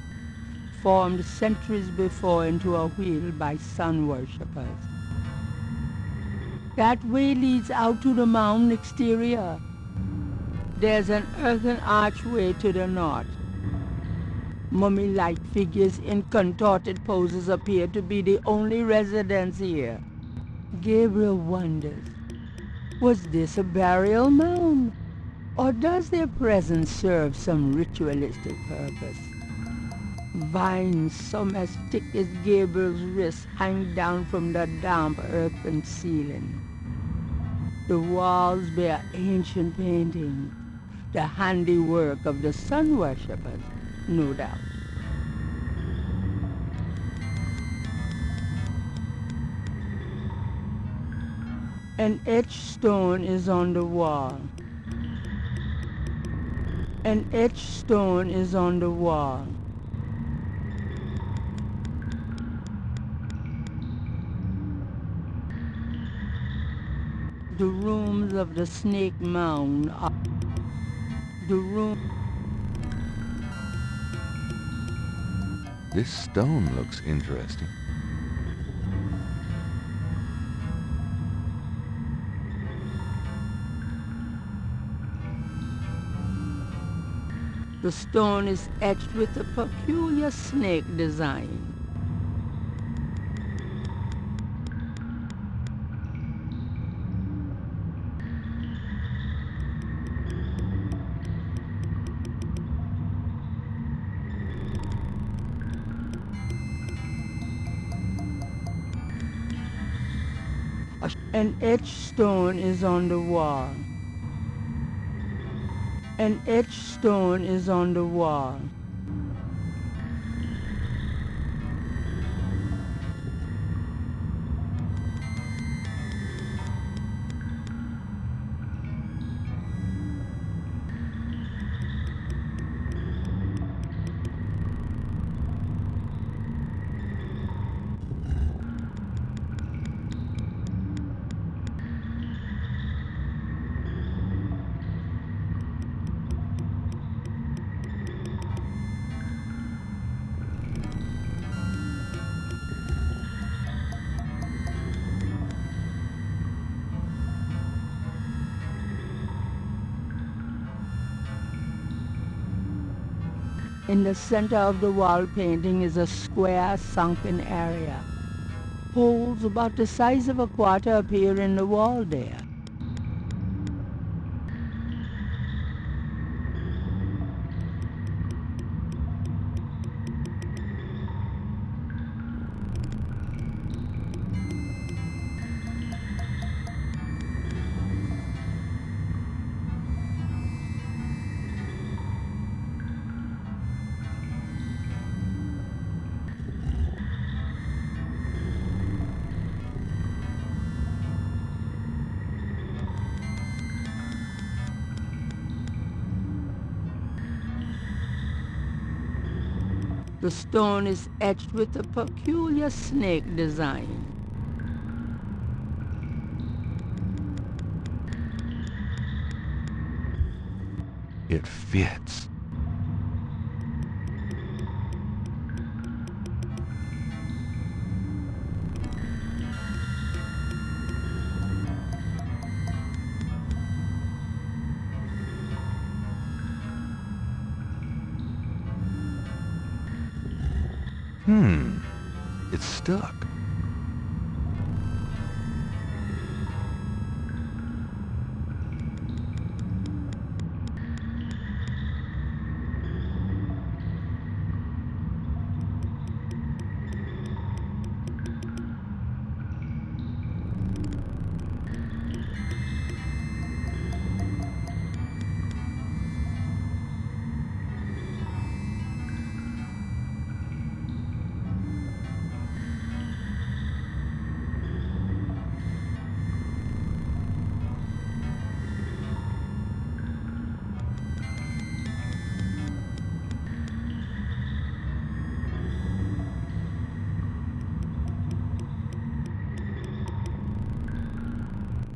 formed centuries before into a wheel by sun worshippers. That way leads out to the mound exterior. There's an earthen archway to the north. Mummy-like figures in contorted poses appear to be the only residents here. Gabriel wonders, was this a burial mound? Or does their presence serve some ritualistic purpose? Vines, some as thick as Gabriel's wrist, hang down from the damp earthen ceiling. The walls bear ancient paintings, the handiwork of the sun worshippers, no doubt. An etched stone is on the wall. An etched stone is on the wall. The rooms of the snake mound are... The room... This stone looks interesting. The stone is etched with a peculiar snake design. An etched stone is on the wall. An etched stone is on the wall. In the center of the wall painting is a square sunken area. Holes about the size of a quarter appear in the wall there. The stone is etched with a peculiar snake design. It fits. It's stuck.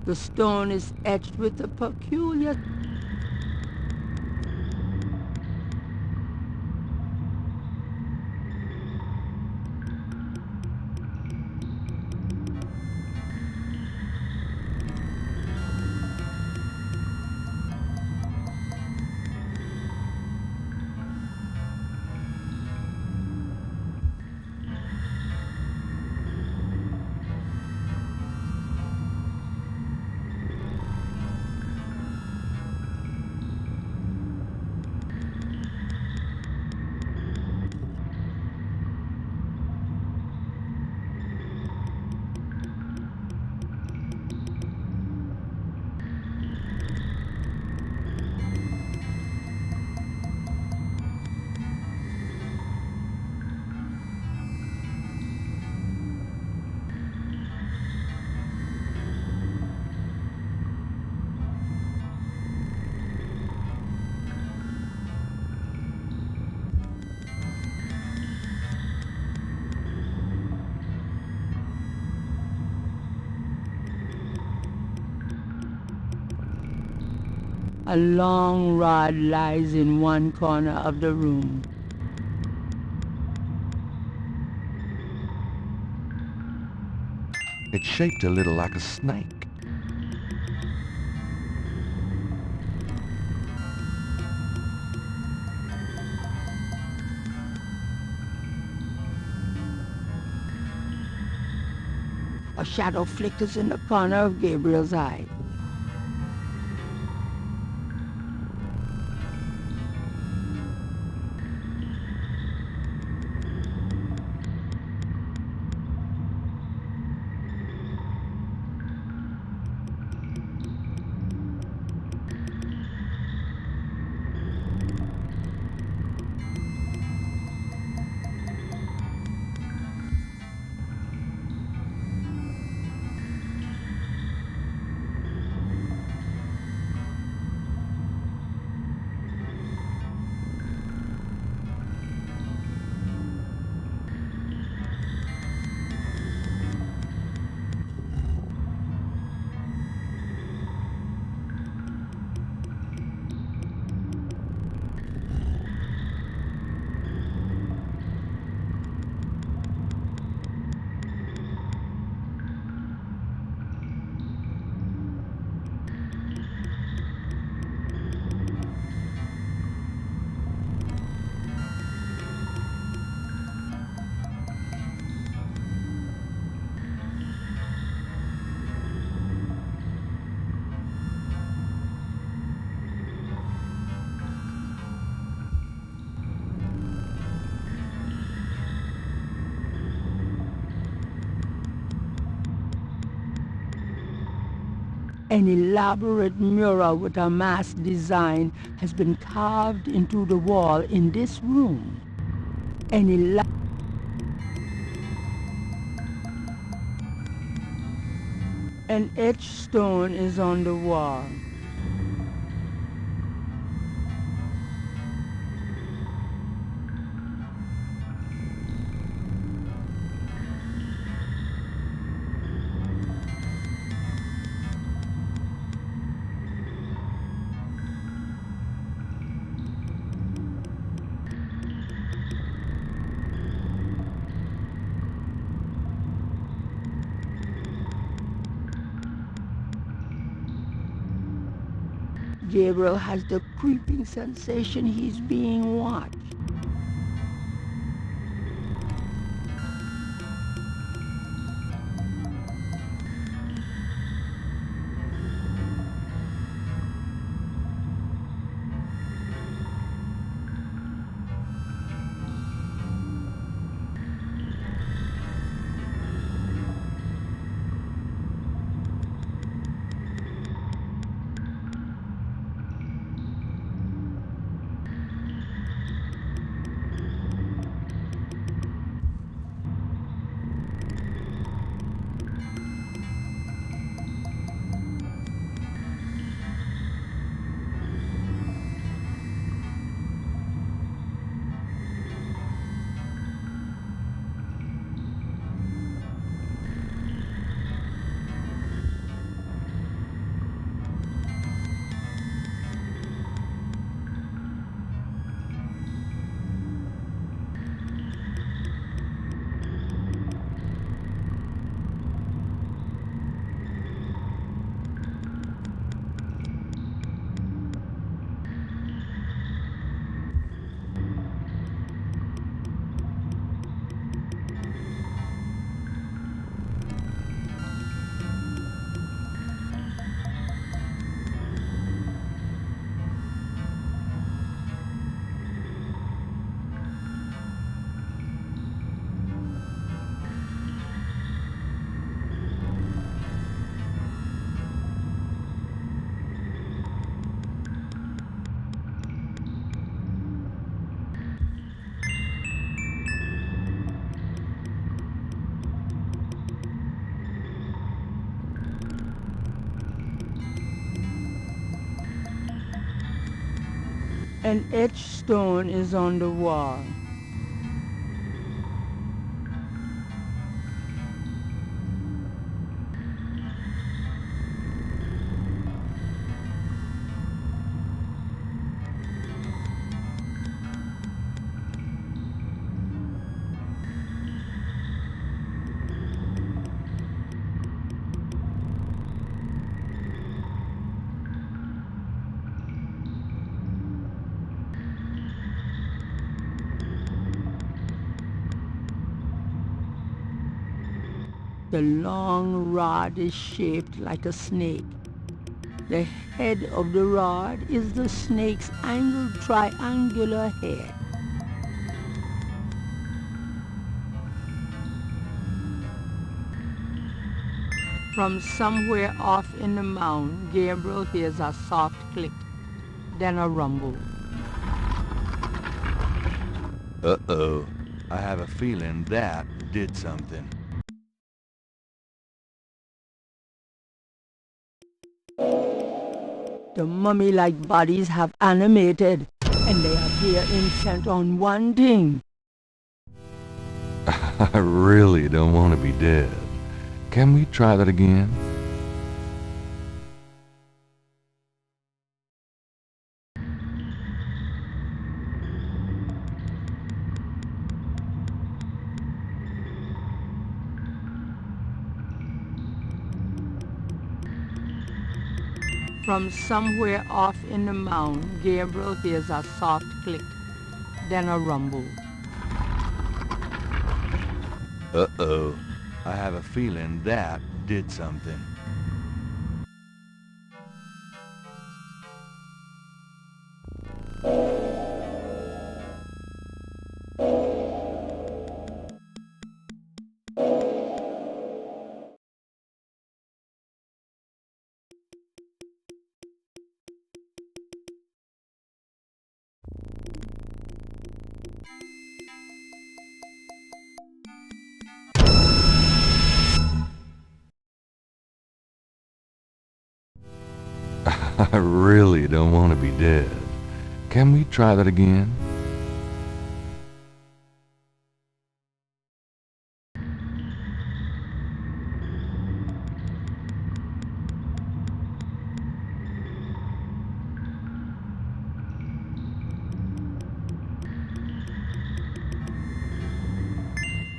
The stone is etched with a peculiar... A long rod lies in one corner of the room. It's shaped a little like a snake. A shadow flickers in the corner of Gabriel's eye. An elaborate mural with a mask design has been carved into the wall in this room. An etched stone is on the wall. Gabriel has the creeping sensation he's being watched. An etched stone is on the wall. The long rod is shaped like a snake. The head of the rod is the snake's angled triangular head. From somewhere off in the mound, Gabriel hears a soft click, then a rumble. Uh-oh. I have a feeling that did something. The mummy-like bodies have animated, and they appear intent on one thing. I really don't want to be dead. Can we try that again? From somewhere off in the mound, Gabriel hears a soft click, then a rumble. Uh-oh. I have a feeling that did something. I really don't want to be dead. Can we try that again?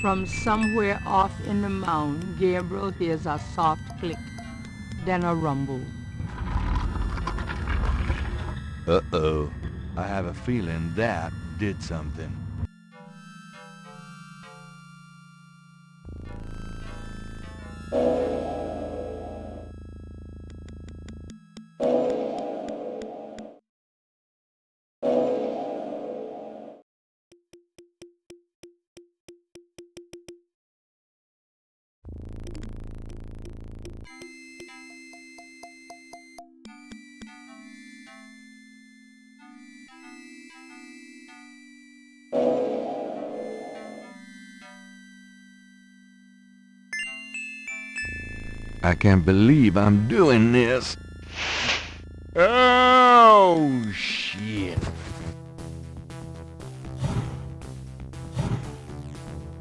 From somewhere off in the mound, Gabriel hears a soft click, then a rumble. Uh-oh. I have a feeling that did something. I can't believe I'm doing this. Oh, shit.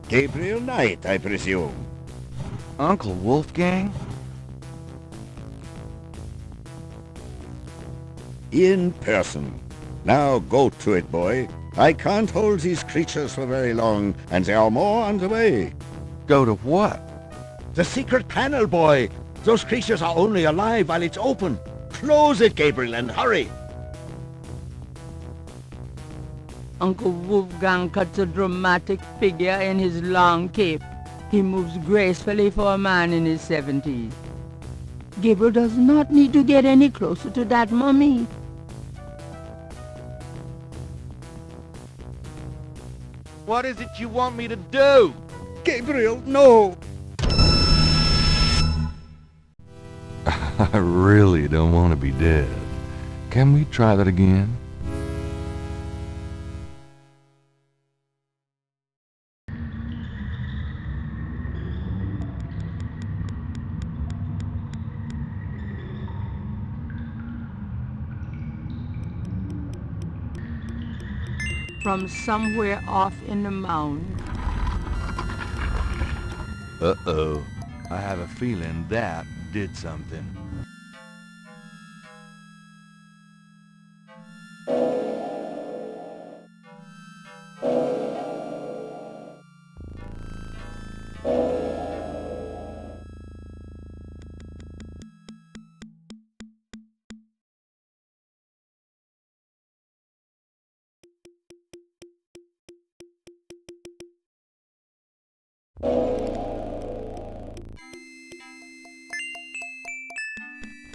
Gabriel Knight, I presume. Uncle Wolfgang? In person. Now go to it, boy. I can't hold these creatures for very long, and there are more on the way. Go to what? The secret panel, boy. Those creatures are only alive while it's open. Close it, Gabriel, and hurry. Uncle Wolfgang cuts a dramatic figure in his long cape. He moves gracefully for a man in his 70s. Gabriel does not need to get any closer to that mummy. What is it you want me to do? Gabriel, no! I really don't want to be dead. Can we try that again? From somewhere off in the mound. Uh-oh. I have a feeling that did something.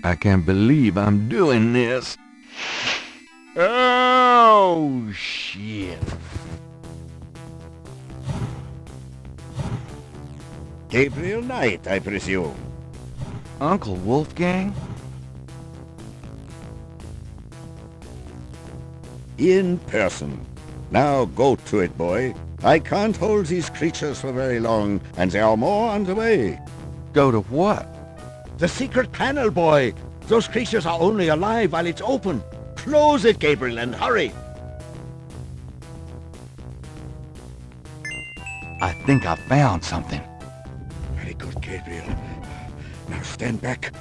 I can't believe I'm doing this. Oh, shit. Gabriel Knight, I presume. Uncle Wolfgang? In person. Now go to it, boy. I can't hold these creatures for very long, and there are more on the way. Go to what? The secret panel, boy. Those creatures are only alive while it's open. Close it, Gabriel, and hurry. I think I found something. Very good, Gabriel. Now stand back.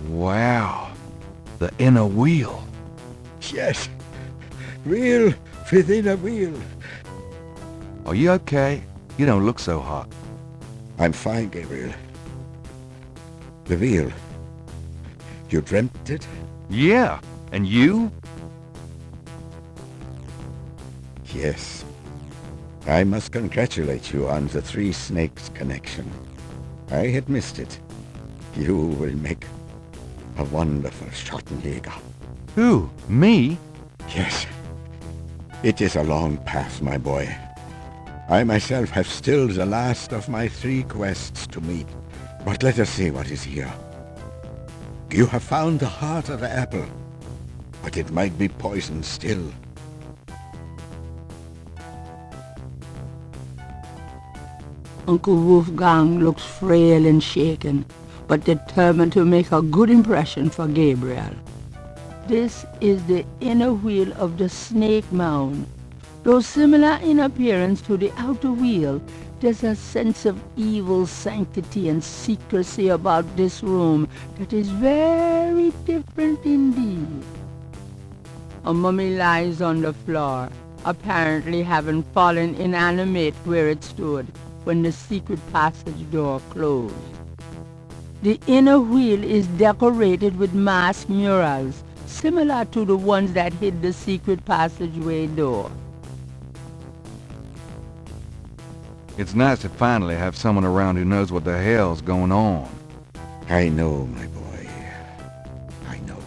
Wow. The inner wheel. Yes. Wheel within a wheel. Are you okay? You don't look so hot. I'm fine, Gabriel. The wheel. You dreamt it? Yeah. And you? Yes. I must congratulate you on the Three Snakes connection. I had missed it. You will make a wonderful Schottenjäger. Who? Me? Yes. It is a long path, my boy. I myself have still the last of my 3 quests to meet. But let us see what is here. You have found the heart of the apple, but it might be poisoned still. Uncle Wolfgang looks frail and shaken, but determined to make a good impression for Gabriel. This is the inner wheel of the snake mound. Though similar in appearance to the outer wheel, there's a sense of evil sanctity and secrecy about this room that is very different indeed. A mummy lies on the floor, apparently having fallen inanimate where it stood when the secret passage door closed. The inner wheel is decorated with masked murals, similar to the ones that hid the secret passageway door. It's nice to finally have someone around who knows what the hell's going on. I know, my boy. I know.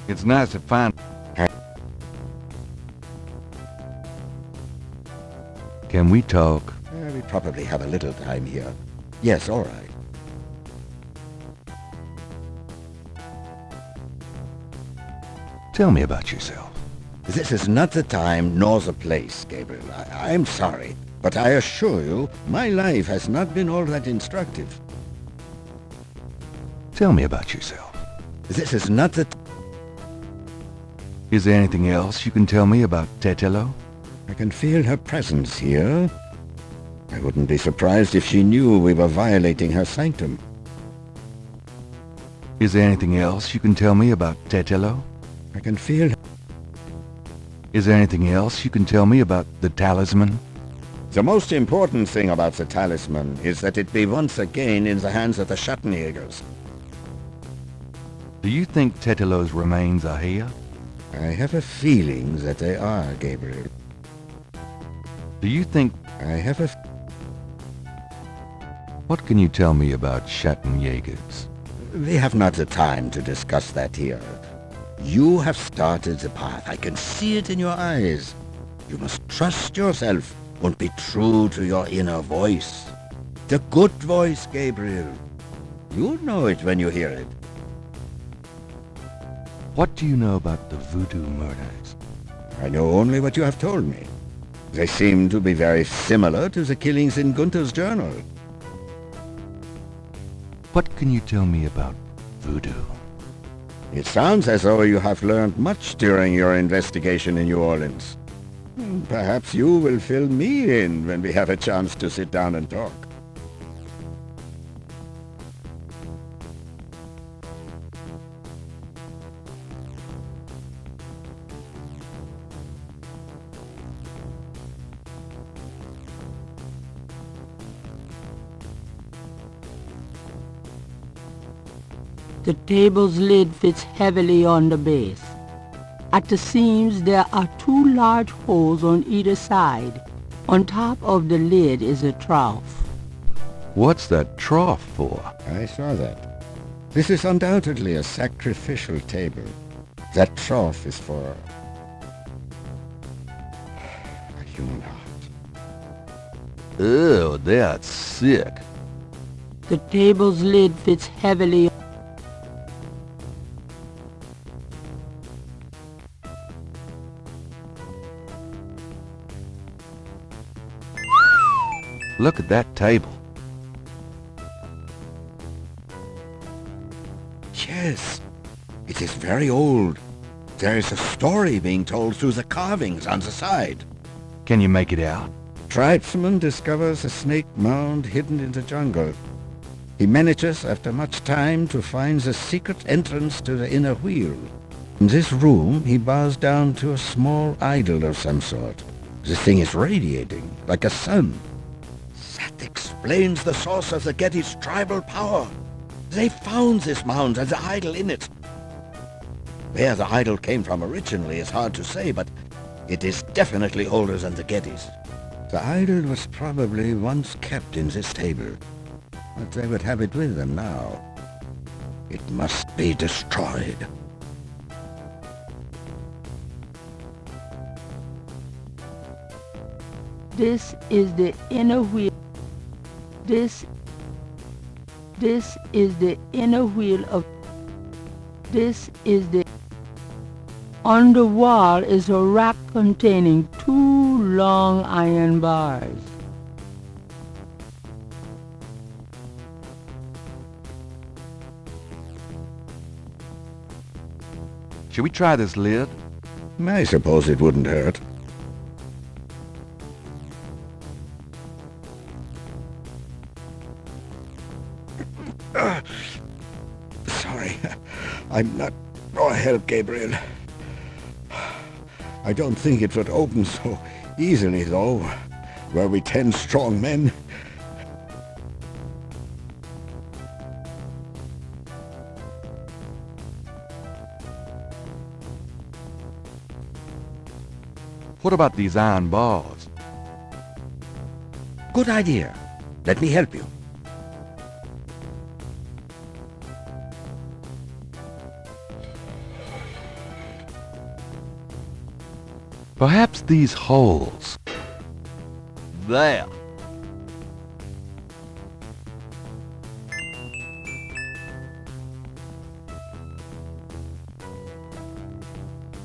It's nice to find... Can we talk? We probably have a little time here. Yes, all right. Tell me about yourself. This is not the time nor the place, Gabriel. I'm sorry, but I assure you, my life has not been all that instructive. Tell me about yourself. This is not the... Is there anything else you can tell me about Tetelo? I can feel her presence here. I wouldn't be surprised if she knew we were violating her sanctum. Is there anything else you can tell me about Tetelo? I can feel... Is there anything else you can tell me about the talisman? The most important thing about the talisman is that it be once again in the hands of the Schattenjägers. Do you think Tetelo's remains are here? I have a feeling that they are, Gabriel. Do you think... I have a... What can you tell me about Schattenjägers? We have not the time to discuss that here. You have started the path. I can see it in your eyes. You must trust yourself and be true to your inner voice. The good voice, Gabriel. You'll know it when you hear it. What do you know about the Voodoo murders? I know only what you have told me. They seem to be very similar to the killings in Gunther's journal. What can you tell me about Voodoo? It sounds as though you have learned much during your investigation in New Orleans. Perhaps you will fill me in when we have a chance to sit down and talk. The table's lid fits heavily on the base. At the seams there are two large holes on either side. On top of the lid is a trough. What's that trough for? I saw that. This is undoubtedly a sacrificial table. That trough is for a human heart. Ew, that's sick. The table's lid fits heavily. Look at that table. Yes, it is very old. There is a story being told through the carvings on the side. Can you make it out? Tribesman discovers a snake mound hidden in the jungle. He manages, after much time, to find the secret entrance to the inner wheel. In this room, he bows down to a small idol of some sort. The thing is radiating, like a sun. That explains the source of the Getty's tribal power. They found this mound and the idol in it. Where the idol came from originally is hard to say, but it is definitely older than the Gettys. The idol was probably once kept in this table, but they would have it with them now. It must be destroyed. This is the inner wheel. This is the inner wheel of... This is the... On the wall is a rack containing two long iron bars. Should we try this lid? I suppose it wouldn't hurt. Sorry, I'm not more help, Gabriel. I don't think it would open so easily, though. Were we 10 strong men? What about these iron bars? Good idea. Let me help you. Perhaps these holes. There.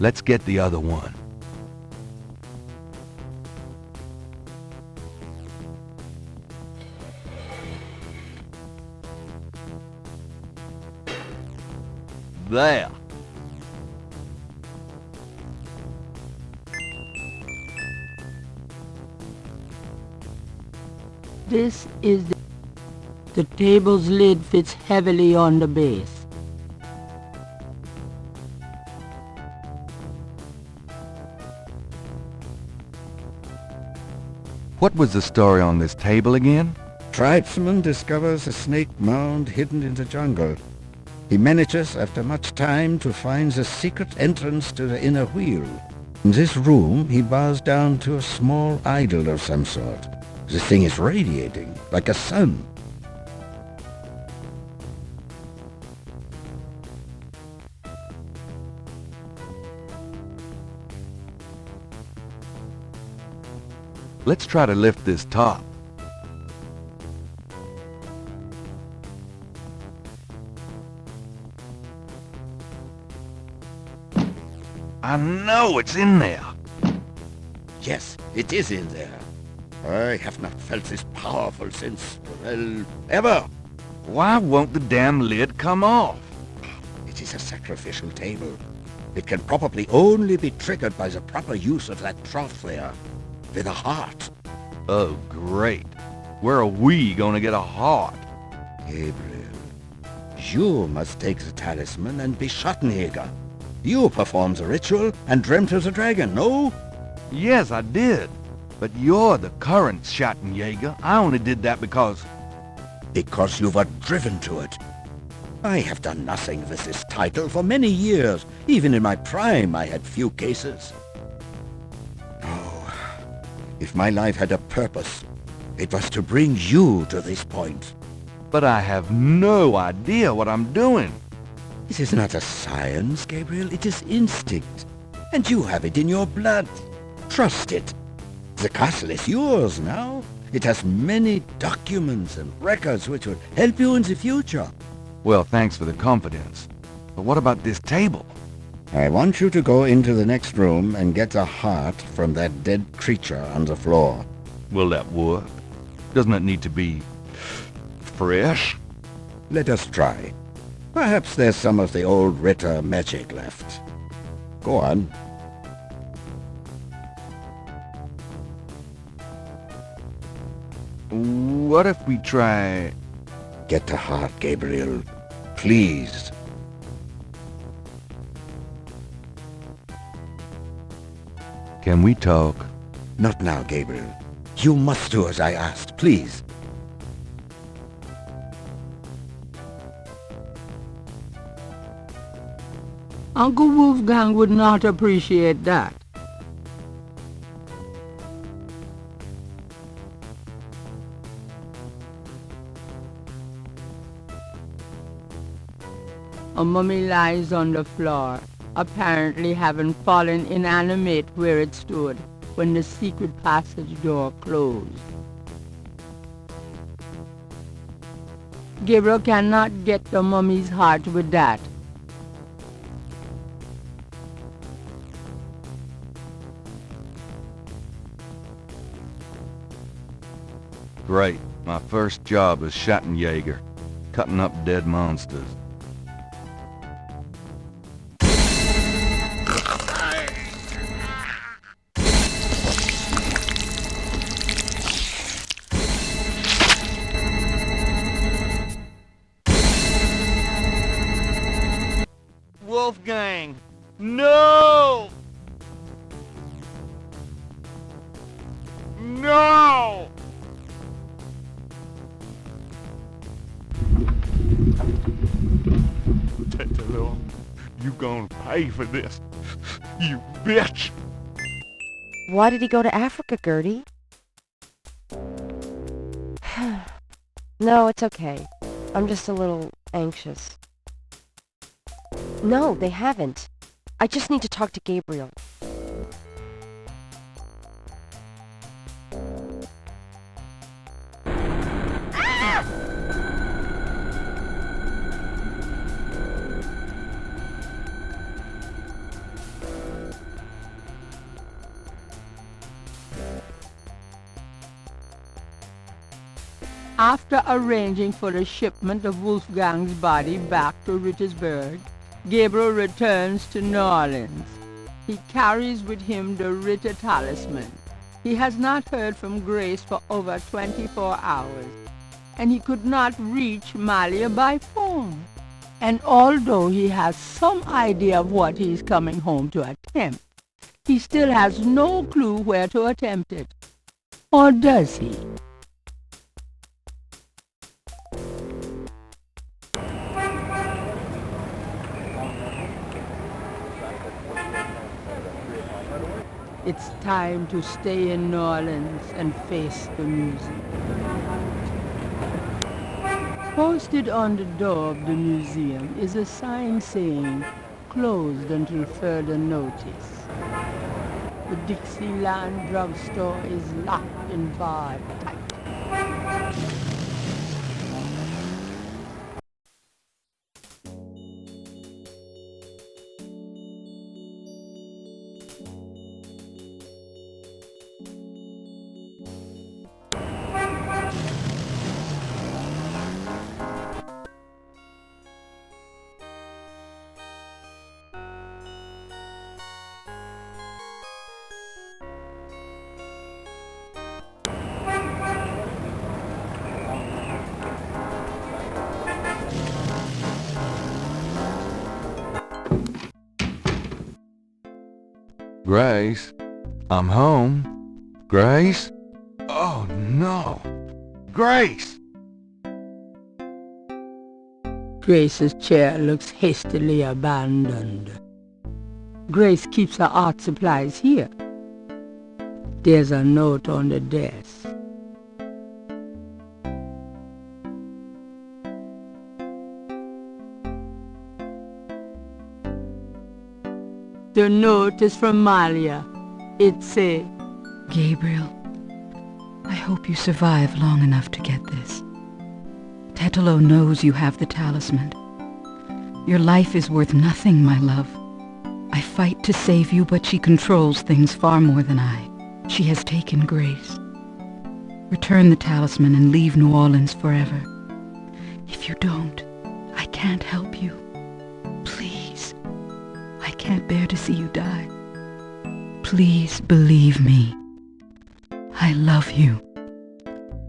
Let's get the other one. There. This is the table's lid fits heavily on the base. What was the story on this table again? Tribesman discovers a snake mound hidden in the jungle. He manages, after much time, to find the secret entrance to the inner wheel. In this room, he bows down to a small idol of some sort. The thing is radiating, like a sun. Let's try to lift this top. I know it's in there. Yes, it is in there. I have not felt this powerful since, well, ever. Why won't the damn lid come off? It is a sacrificial table. It can probably only be triggered by the proper use of that trough there, with a heart. Oh, great. Where are we gonna get a heart? Gabriel, you must take the talisman and be Schattenjäger. You performed the ritual and dreamt of the dragon, no? Yes, I did. But you're the current Schattenjäger. I only did that because... Because you were driven to it. I have done nothing with this title for many years. Even in my prime, I had few cases. Oh, if my life had a purpose, it was to bring you to this point. But I have no idea what I'm doing. This is not a science, Gabriel. It is instinct. And you have it in your blood. Trust it. The castle is yours now. It has many documents and records which will help you in the future. Well, thanks for the confidence. But what about this table? I want you to go into the next room and get a heart from that dead creature on the floor. Will that work? Doesn't it need to be... fresh? Let us try. Perhaps there's some of the old Ritter magic left. Go on. What if we try... Get the heart, Gabriel. Please. Can we talk? Not now, Gabriel. You must do as I asked, please. Uncle Wolfgang would not appreciate that. A mummy lies on the floor, apparently having fallen inanimate where it stood when the secret passage door closed. Gabriel cannot get the mummy's heart with that. Great. My first job as Schattenjäger, cutting up dead monsters. Wolfgang! No! No! Tetelo, you gonna pay for this, you bitch! Why did he go to Africa, Gertie? No, it's okay. I'm just a little anxious. No, they haven't. I just need to talk to Gabriel. After arranging for the shipment of Wolfgang's body back to Rittersburg, Gabriel returns to New Orleans. He carries with him the Ritter talisman. He has not heard from Grace for over 24 hours, and he could not reach Malia by phone. And although he has some idea of what he is coming home to attempt, he still has no clue where to attempt it. Or does he? It's time to stay in New Orleans and face the music. Posted on the door of the museum is a sign saying, "Closed until further notice." The Dixieland drugstore is locked and barred tight. Grace, I'm home. Grace? Oh, no. Grace! Grace's chair looks hastily abandoned. Grace keeps her art supplies here. There's a note on the desk. The note is from Malia. It says, Gabriel, I hope you survive long enough to get this. Tetelo knows you have the talisman. Your life is worth nothing, my love. I fight to save you, but she controls things far more than I. She has taken Grace. Return the talisman and leave New Orleans forever. If you don't, I can't help you. Please. I can't bear to see you die. Please believe me. I love you.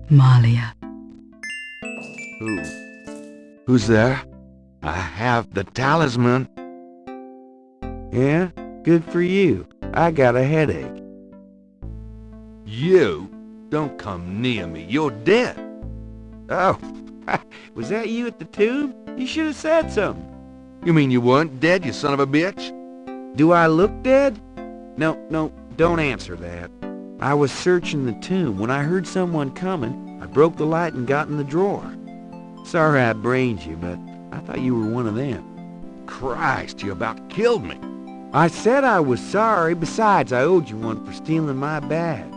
Malia. Who's there? I have the talisman. Yeah? Good for you. I got a headache. You? Don't come near me. You're dead. Oh, was that you at the tomb? You should have said something. You mean you weren't dead, you son of a bitch? Do I look dead? No, don't answer that. I was searching the tomb. When I heard someone coming, I broke the light and got in the drawer. Sorry I brained you, but I thought you were one of them. Christ, you about killed me. I said I was sorry. Besides, I owed you one for stealing my badge.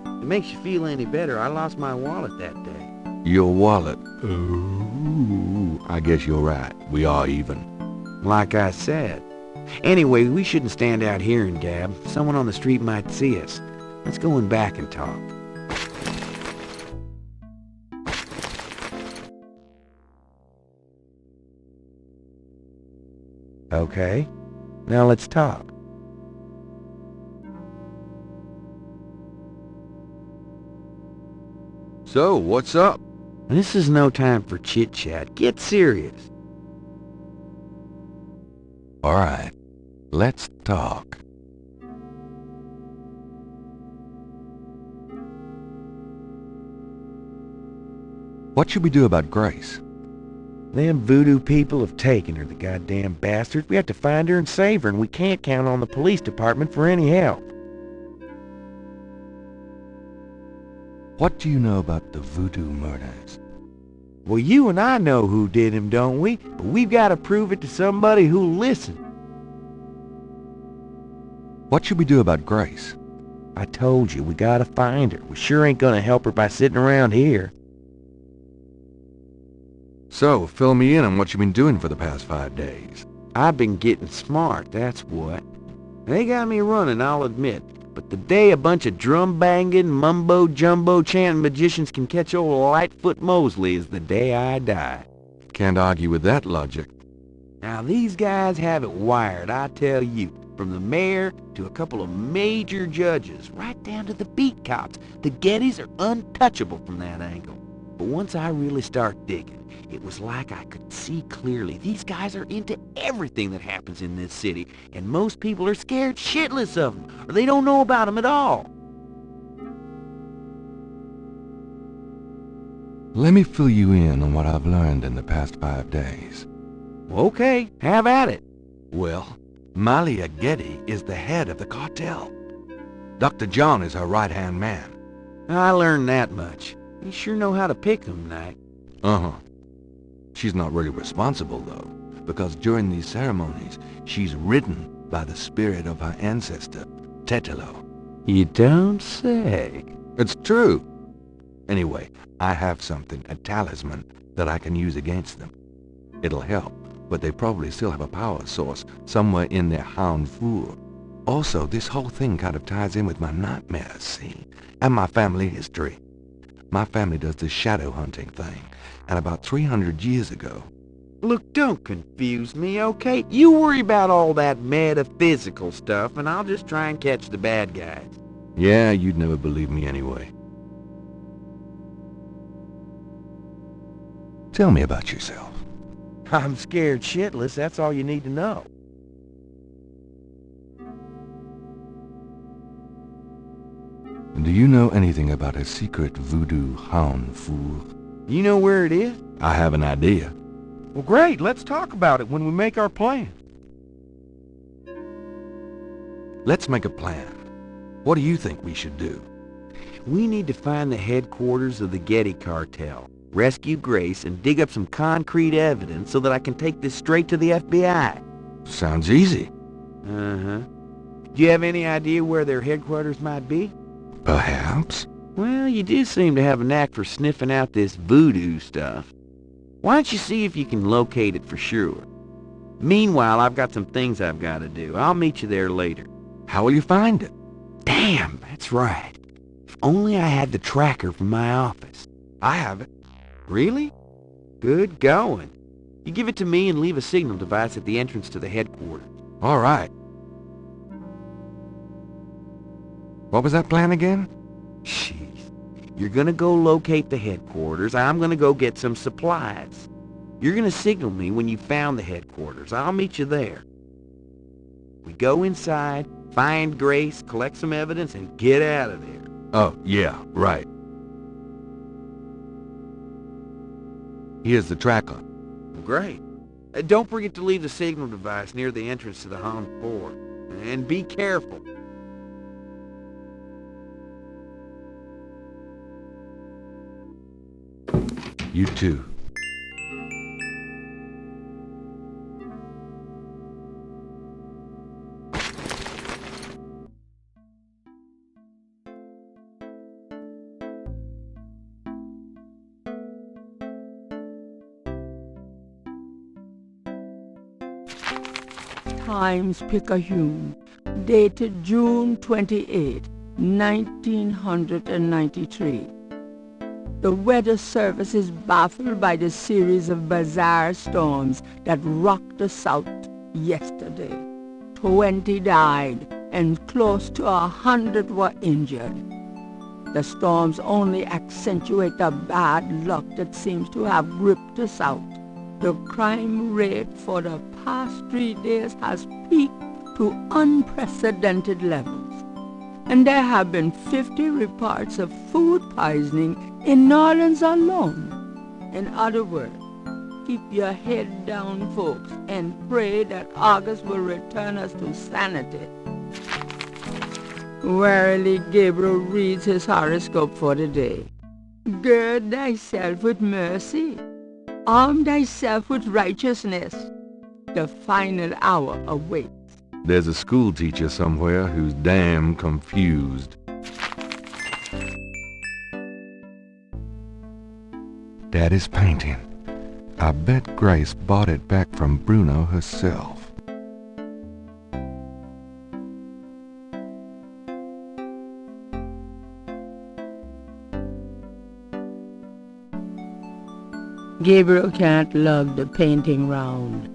If it makes you feel any better, I lost my wallet that day. Your wallet? Ooh, I guess you're right. We are even. Like I said. Anyway, we shouldn't stand out here and gab. Someone on the street might see us. Let's go in back and talk. Okay, now let's talk. So, what's up? This is no time for chit-chat. Get serious. All right, let's talk. What should we do about Grace? Them voodoo people have taken her, the goddamn bastards. We have to find her and save her, and we can't count on the police department for any help. What do you know about the Voodoo murders? Well, you and I know who did them, don't we? But we've got to prove it to somebody who'll listen. What should we do about Grace? I told you, we gotta find her. We sure ain't gonna help her by sitting around here. So, fill me in on what you've been doing for the past 5 days. I've been getting smart, that's what. They got me running, I'll admit. But the day a bunch of drum-banging, mumbo-jumbo chanting magicians can catch old Lightfoot Mosley is the day I die. Can't argue with that logic. Now these guys have it wired, I tell you. From the mayor to a couple of major judges, right down to the beat cops. The Gettys are untouchable from that angle. But once I really start digging, it was like I could see clearly. These guys are into everything that happens in this city, and most people are scared shitless of them, or they don't know about them at all. Let me fill you in on what I've learned in the past 5 days. Okay, have at it. Well, Malia Getty is the head of the cartel. Dr. John is her right-hand man. I learned that much. You sure know how to pick them, Knight. Uh-huh. She's not really responsible, though, because during these ceremonies, she's ridden by the spirit of her ancestor, Tetelo. You don't say. It's true. Anyway, I have something, a talisman, that I can use against them. It'll help, but they probably still have a power source somewhere in their hound fool. Also, this whole thing kind of ties in with my nightmares, see, and my family history. My family does this shadow hunting thing, and about 300 years ago... Look, don't confuse me, okay? You worry about all that metaphysical stuff, and I'll just try and catch the bad guys. Yeah, you'd never believe me anyway. Tell me about yourself. I'm scared shitless, that's all you need to know. Do you know anything about a secret voodoo hound fool? You know where it is? I have an idea. Well, great, let's talk about it when we make our plan. Let's make a plan. What do you think we should do? We need to find the headquarters of the Getty cartel, rescue Grace, and dig up some concrete evidence so that I can take this straight to the FBI. Sounds easy. Uh-huh. Do you have any idea where their headquarters might be? Perhaps. Well, you do seem to have a knack for sniffing out this voodoo stuff. Why don't you see if you can locate it for sure? Meanwhile, I've got some things I've got to do. I'll meet you there later. How will you find it? Damn, that's right. If only I had the tracker from my office. I have it. Really? Good going. You give it to me and leave a signal device at the entrance to the headquarters. All right. What was that plan again? Jeez. You're gonna go locate the headquarters. I'm gonna go get some supplies. You're gonna signal me when you found the headquarters. I'll meet you there. We go inside, find Grace, collect some evidence, and get out of there. Oh, yeah, right. Here's the tracker. Great. Don't forget to leave the signal device near the entrance to the Hound Fort. And be careful. You too. Times-Picayune, dated June 28, 1993. The Weather Service is baffled by the series of bizarre storms that rocked the South yesterday. 20 died and close to 100 were injured. The storms only accentuate the bad luck that seems to have gripped the South. The crime rate for the past 3 days has peaked to unprecedented levels. And there have been 50 reports of food poisoning in New Orleans alone. In other words, keep your head down, folks, and pray that August will return us to sanity. Warily, Gabriel reads his horoscope for the day. Gird thyself with mercy. Arm thyself with righteousness. The final hour awaits. There's a school teacher somewhere who's damn confused. Daddy's painting. I bet Grace bought it back from Bruno herself. Gabriel can't lug the painting round.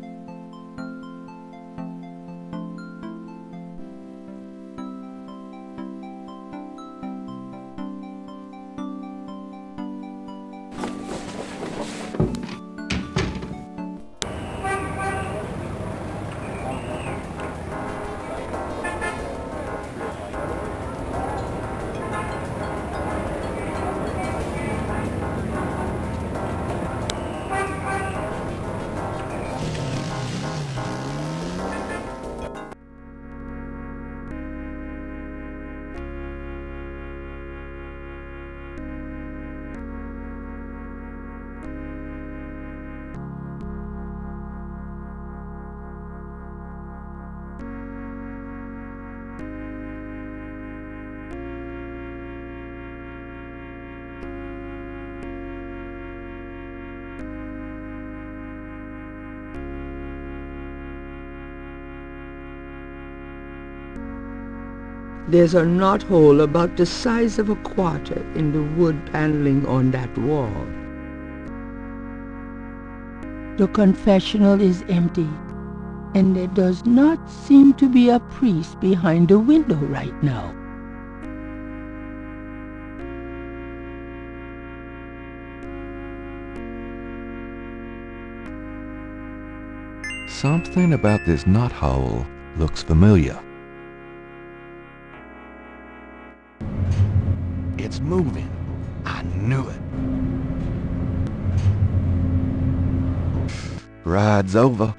There's a knothole about the size of a quarter in the wood paneling on that wall. The confessional is empty, and there does not seem to be a priest behind the window right now. Something about this knothole looks familiar. It's moving. I knew it. Ride's over.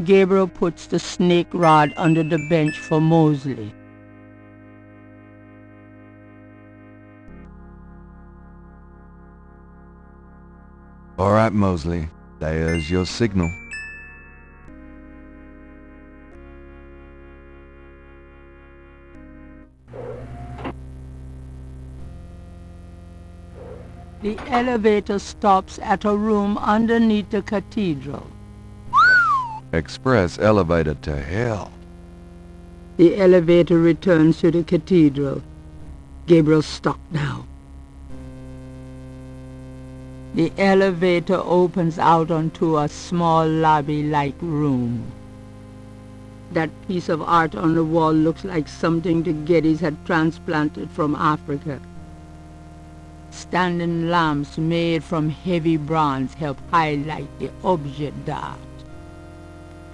Gabriel puts the snake rod under the bench for Mosley. All right, Mosley. There's your signal. The elevator stops at a room underneath the cathedral. Express elevator to hell. The elevator returns to the cathedral. Gabriel's stuck now. The elevator opens out onto a small lobby-like room. That piece of art on the wall looks like something the Gettys had transplanted from Africa. Standing lamps made from heavy bronze help highlight the object d'art.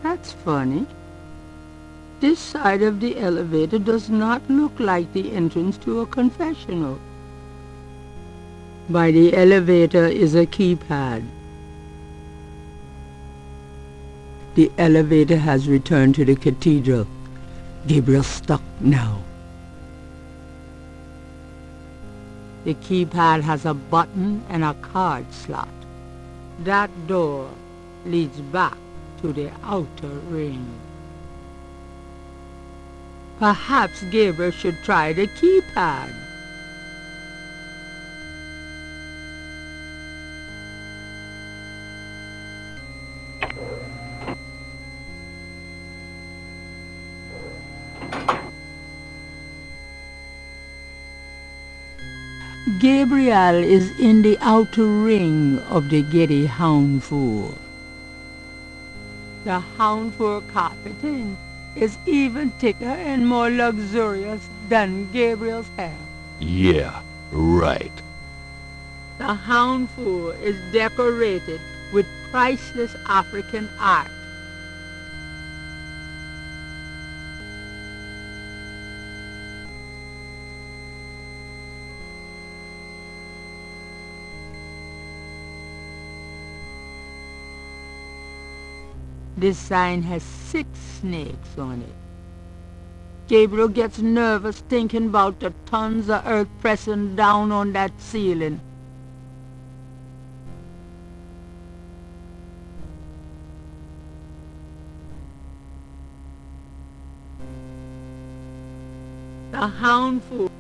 That's funny. This side of the elevator does not look like the entrance to a confessional. By the elevator is a keypad. The elevator has returned to the cathedral. Gabriel's stuck now. The keypad has a button and a card slot. That door leads back to the outer ring. Perhaps Gabriel should try the keypad. Gabriel is in the outer ring of the Getty Houndfool. The Houndfool carpeting is even thicker and more luxurious than Gabriel's hair. Yeah, right. The Houndfool is decorated with priceless African art. This sign has 6 snakes on it. Gabriel gets nervous thinking about the tons of earth pressing down on that ceiling. The hound food.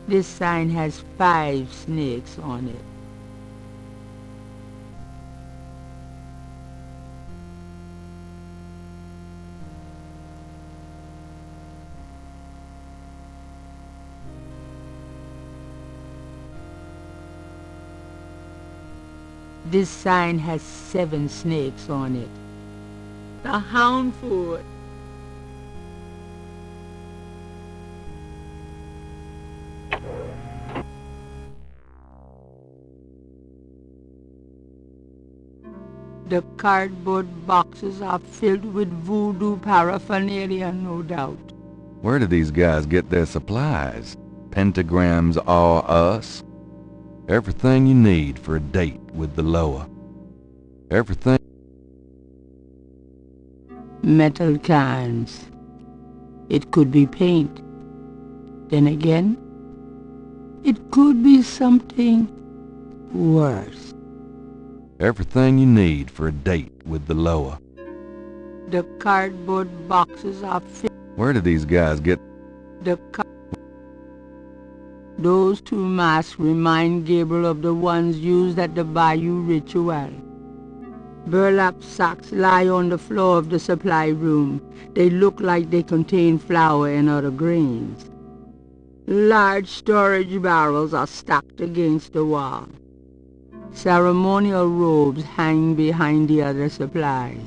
This sign has 5 snakes on it. This sign has 7 snakes on it. The hound food. The cardboard boxes are filled with voodoo paraphernalia, no doubt. Where do these guys get their supplies? Pentagrams are us? Everything you need for a date with the lower. Everything. Metal cans. It could be paint. Then again, it could be something worse. Everything you need for a date with the lower. The cardboard boxes are filled. Where do these guys get... Those 2 masks remind Gabriel of the ones used at the Bayou ritual. Burlap sacks lie on the floor of the supply room. They look like they contain flour and other grains. Large storage barrels are stacked against the wall. Ceremonial robes hang behind the other supplies.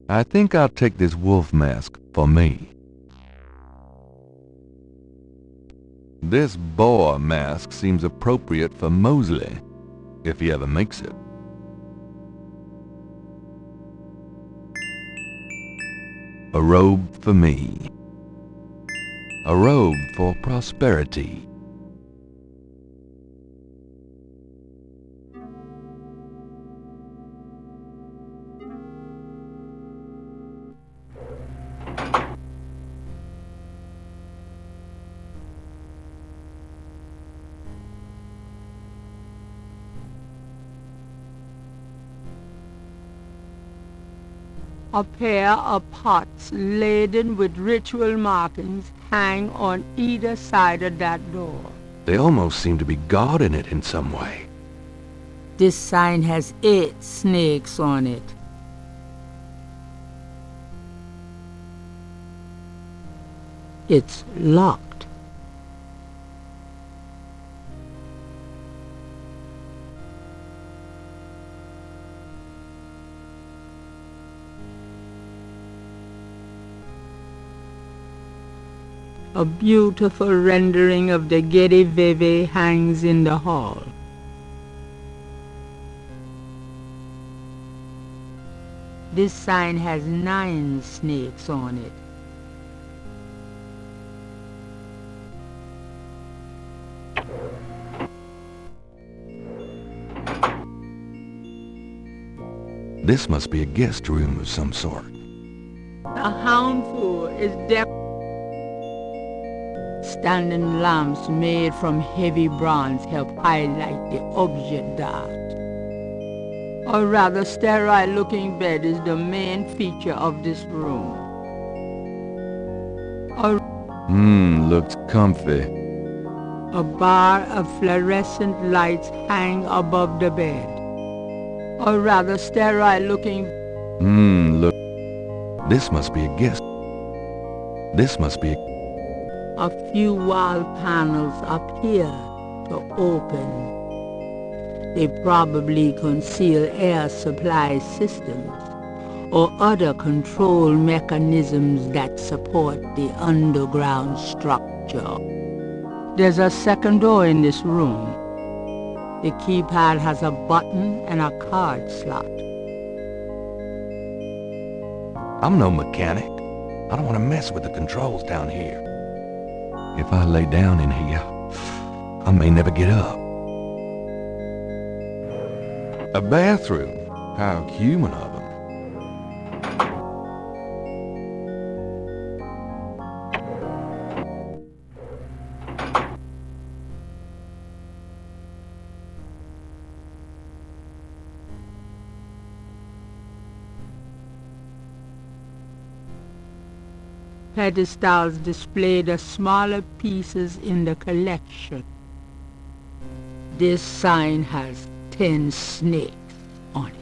I think I'll take this wolf mask for me. This boar mask seems appropriate for Mosley, if he ever makes it. A robe for me. A robe for prosperity. A pair of pots laden with ritual markings hang on either side of that door. They almost seem to be guarding it in some way. This sign has 8 snakes on it. It's locked. A beautiful rendering of the Getty Veve hangs in the hall. This sign has 9 snakes on it. This must be a guest room of some sort. The houndful is standing lamps made from heavy bronze help highlight the object d'art. A rather sterile-looking bed is the main feature of this room. Looks comfy. A bar of fluorescent lights hang above the bed. A rather sterile-looking... Look. This must be a guest. This must be a... A few wall panels appear to open. They probably conceal air supply systems or other control mechanisms that support the underground structure. There's a second door in this room. The keypad has a button and a card slot. I'm no mechanic. I don't want to mess with the controls down here. If I lay down in here, I may never get up. A bathroom? How human of them. Pedestals display the smaller pieces in the collection. This sign has 10 snakes on it.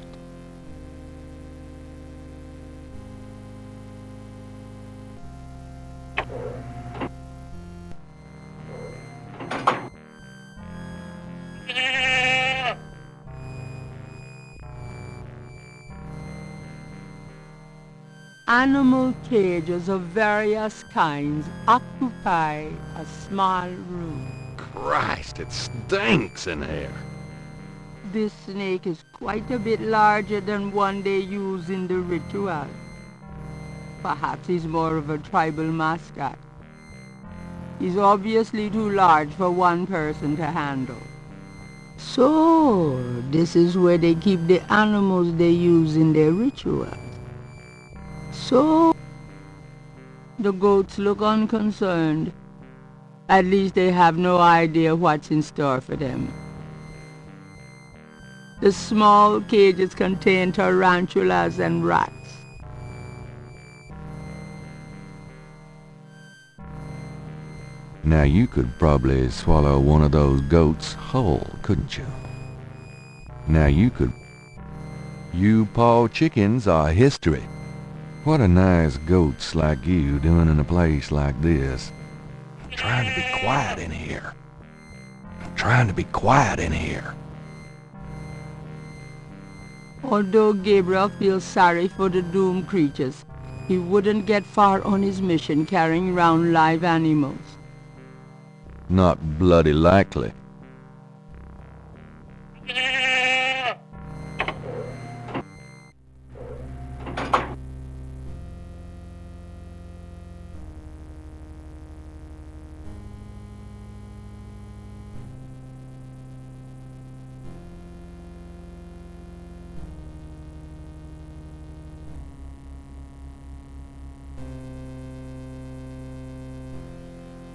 Animal cages of various kinds occupy a small room. Christ, it stinks in here. This snake is quite a bit larger than one they use in the ritual. Perhaps he's more of a tribal mascot. He's obviously too large for one person to handle. So, this is where they keep the animals they use in their rituals. So, the goats look unconcerned. At least they have no idea what's in store for them. The small cages contain tarantulas and rats. Now you could probably swallow one of those goats whole, couldn't you? Now you could... You paw chickens are history. What a nice goats like you doing in a place like this. I'm trying to be quiet in here. I'm trying to be quiet in here. Although Gabriel feels sorry for the doomed creatures, he wouldn't get far on his mission carrying around live animals. Not bloody likely.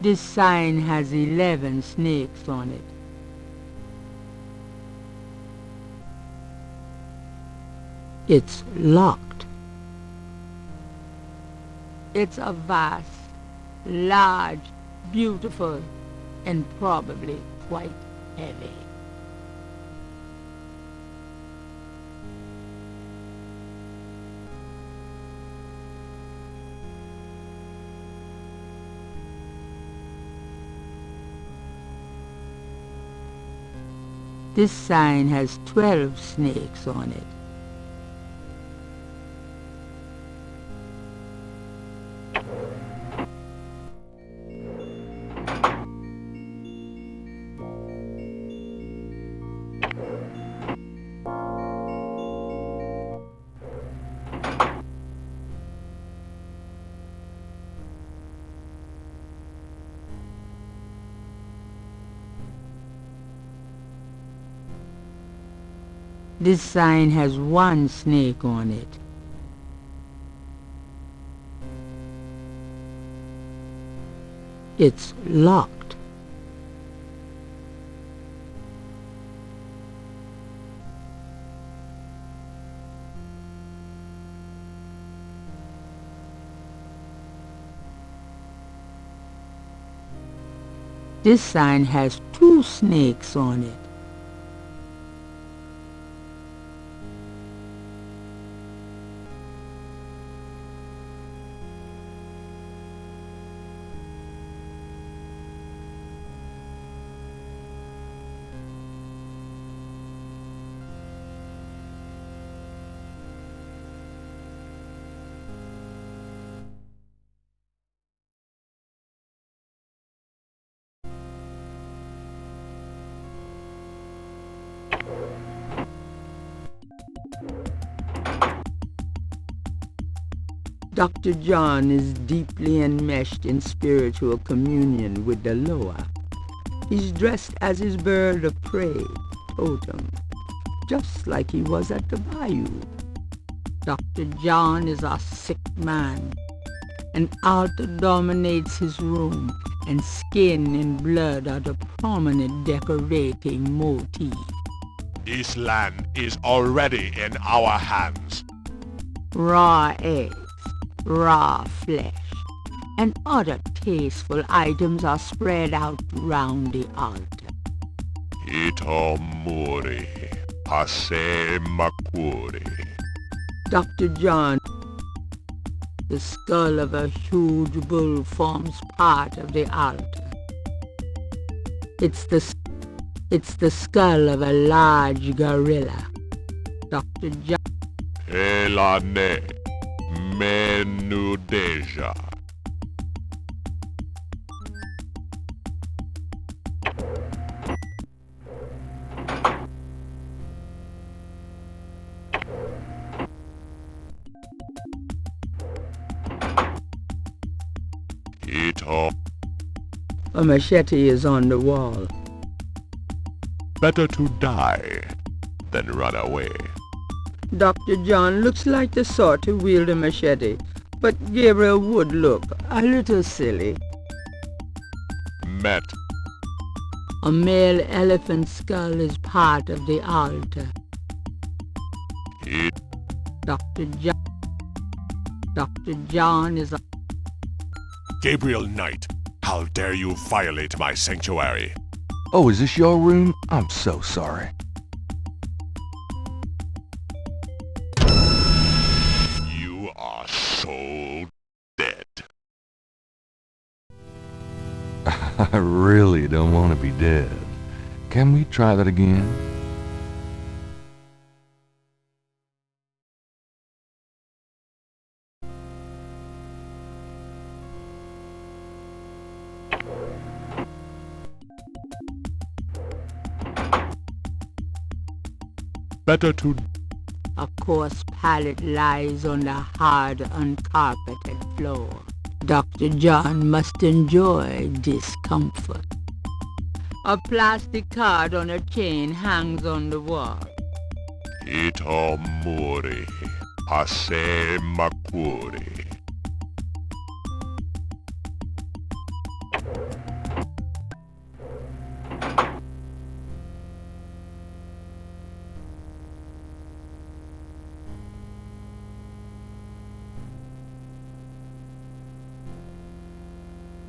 This sign has 11 snakes on it. It's locked. It's a vast, large, beautiful, and probably quite heavy. This sign has 12 snakes on it. This sign has 1 snake on it. It's locked. This sign has 2 snakes on it. Dr. John is deeply enmeshed in spiritual communion with the lower. He's dressed as his bird of prey, totem. just like he was at the bayou. Dr. John is a sick man. An altar dominates his room, and skin and blood are the prominent decorating motif. This land is already in our hands. Raw eggs, raw flesh, and other tasteful items are spread out round the altar. Ito muri, ase makuri. Dr. John, the skull of a huge bull forms part of the altar. It's the skull of a large gorilla. Dr. John. Elane, menu deja. Ito. A machete is on the wall. Better to die than run away. Dr. John looks like the sort to wield a machete, but Gabriel would look a little silly. Met. A male elephant skull is part of the altar. It. Dr. John is a... Gabriel Knight, how dare you violate my sanctuary? Oh, is this your room? I'm so sorry. You are so dead. I really don't want to be dead. Can we try that again? Better to... A coarse pallet lies on the hard, uncarpeted floor. Dr. John must enjoy discomfort. A plastic card on a chain hangs on the wall. Ito muri, ase makuri.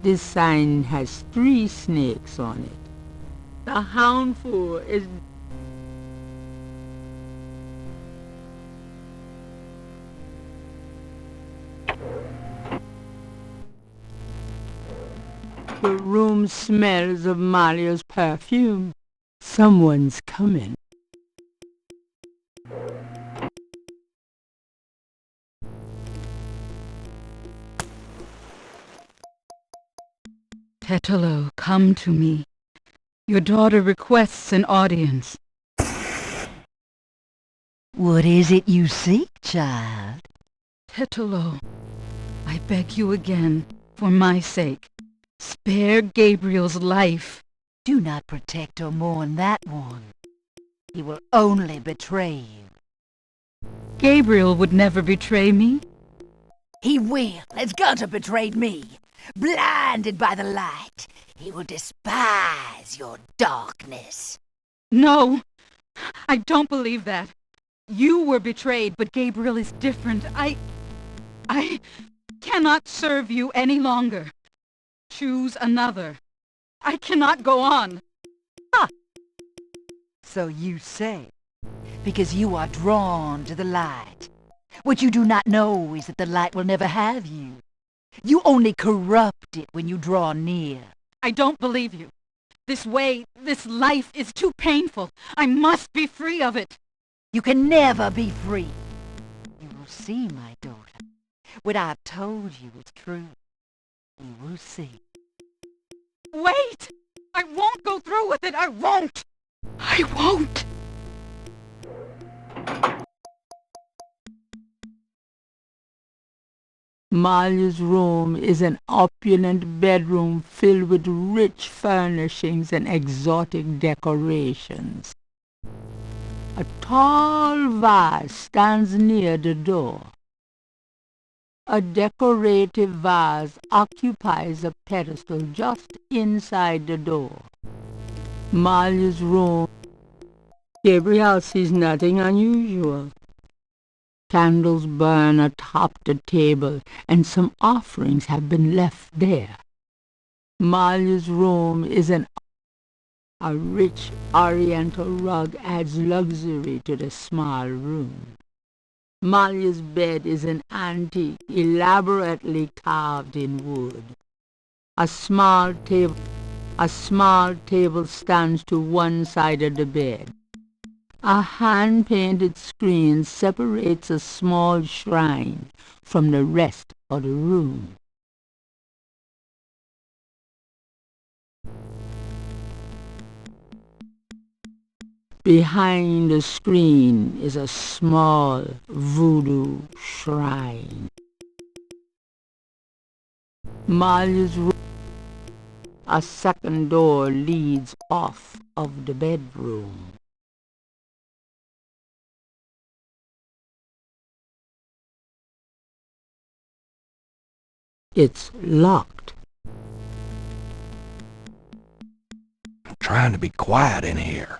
This sign has 3 snakes on it. The houndful is... The room smells of Malia's perfume. Someone's coming. Tetelo, come to me. Your daughter requests an audience. What is it you seek, child? Tetelo, I beg you again, for my sake, spare Gabriel's life. Do not protect or mourn that one. He will only betray you. Gabriel would never betray me. He will, as Gunter betrayed me. Blinded by the light, he will despise your darkness. No, I don't believe that. You were betrayed, but Gabriel is different. I cannot serve you any longer. Choose another. I cannot go on. Ha! So you say, because you are drawn to the light. What you do not know is that the light will never have you. You only corrupt it when you draw near. I don't believe you. This way, this life is too painful. I must be free of it. You can never be free. You will see, my daughter. What I've told you is true. You will see. Wait! I won't go through with it. I won't. I won't. Malia's room is an opulent bedroom filled with rich furnishings and exotic decorations. A tall vase stands near the door. A decorative vase occupies a pedestal just inside the door. Maria's room. Gabriel sees nothing unusual. Candles burn atop the table, and some offerings have been left there. Maria's room is a rich oriental rug adds luxury to the small room. Maria's bed is an antique, elaborately carved in wood. A small table stands to one side of the bed. A hand-painted screen separates a small shrine from the rest of the room. Behind the screen is a small voodoo shrine. Maria's room. A second door leads off of the bedroom. It's locked. I'm trying to be quiet in here.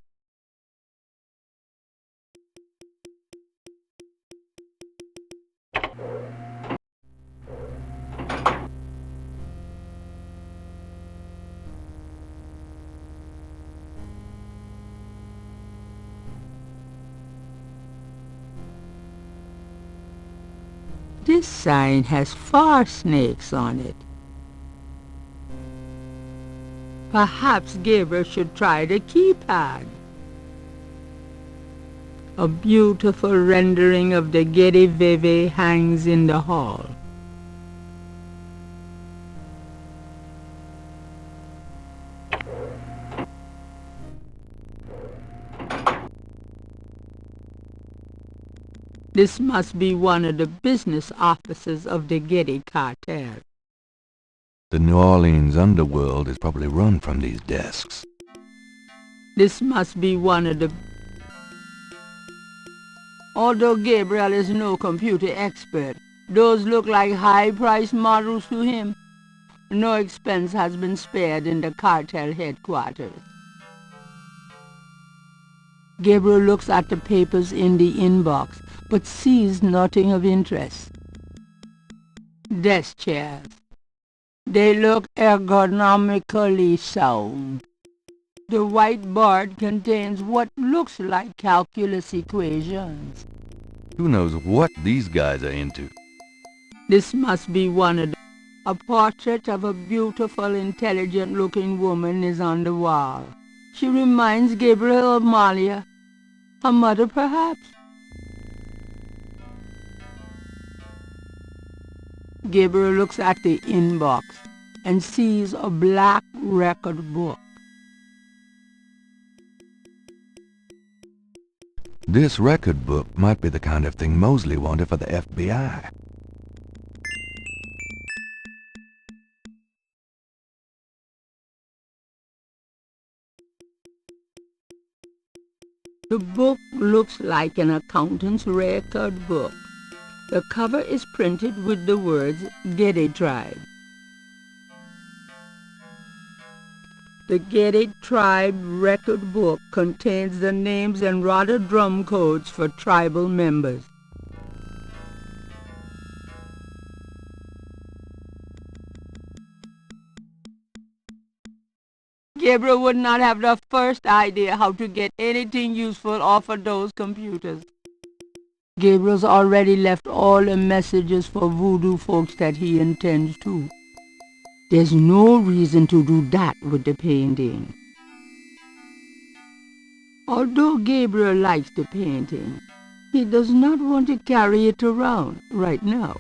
This sign has 4 snakes on it. Perhaps Gabriel should try the keypad. A beautiful rendering of the Getty Veve hangs in the hall. This must be one of the business offices of the Getty cartel. The New Orleans underworld is probably run from these desks. This must be one of the... Although Gabriel is no computer expert, those look like high-priced models to him. No expense has been spared in the cartel headquarters. Gabriel looks at the papers in the inbox, but sees nothing of interest. Desk chairs. They look ergonomically sound. The whiteboard contains what looks like calculus equations. Who knows what these guys are into? This must be one of them. A portrait of a beautiful, intelligent-looking woman is on the wall. She reminds Gabriel of Malia. Her mother, perhaps? Gabriel looks at the inbox and sees a black record book. This record book might be the kind of thing Mosley wanted for the FBI. The book looks like an accountant's record book. The cover is printed with the words Getty Tribe. The Getty Tribe record book contains the names and rather drum codes for tribal members. Gabriel would not have the first idea how to get anything useful off of those computers. Gabriel's already left all the messages for Voodoo folks that he intends to. There's no reason to do that with the painting. Although Gabriel likes the painting, he does not want to carry it around right now.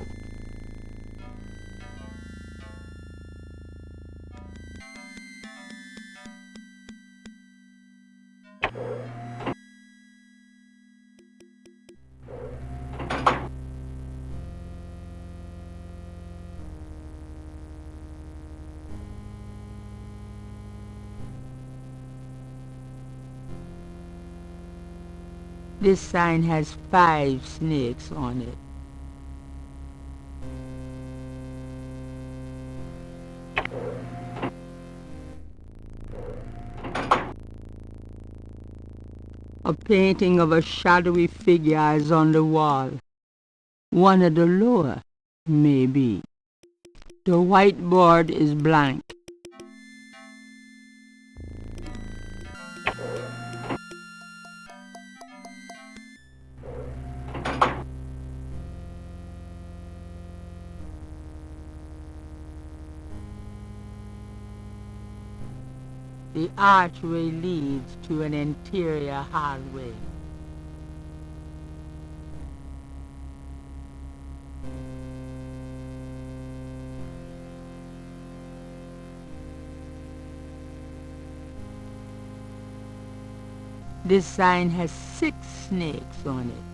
This sign has 5 snakes on it. A painting of a shadowy figure is on the wall. One of the lower, maybe. The whiteboard is blank. The archway leads to an interior hallway. This sign has 6 snakes on it.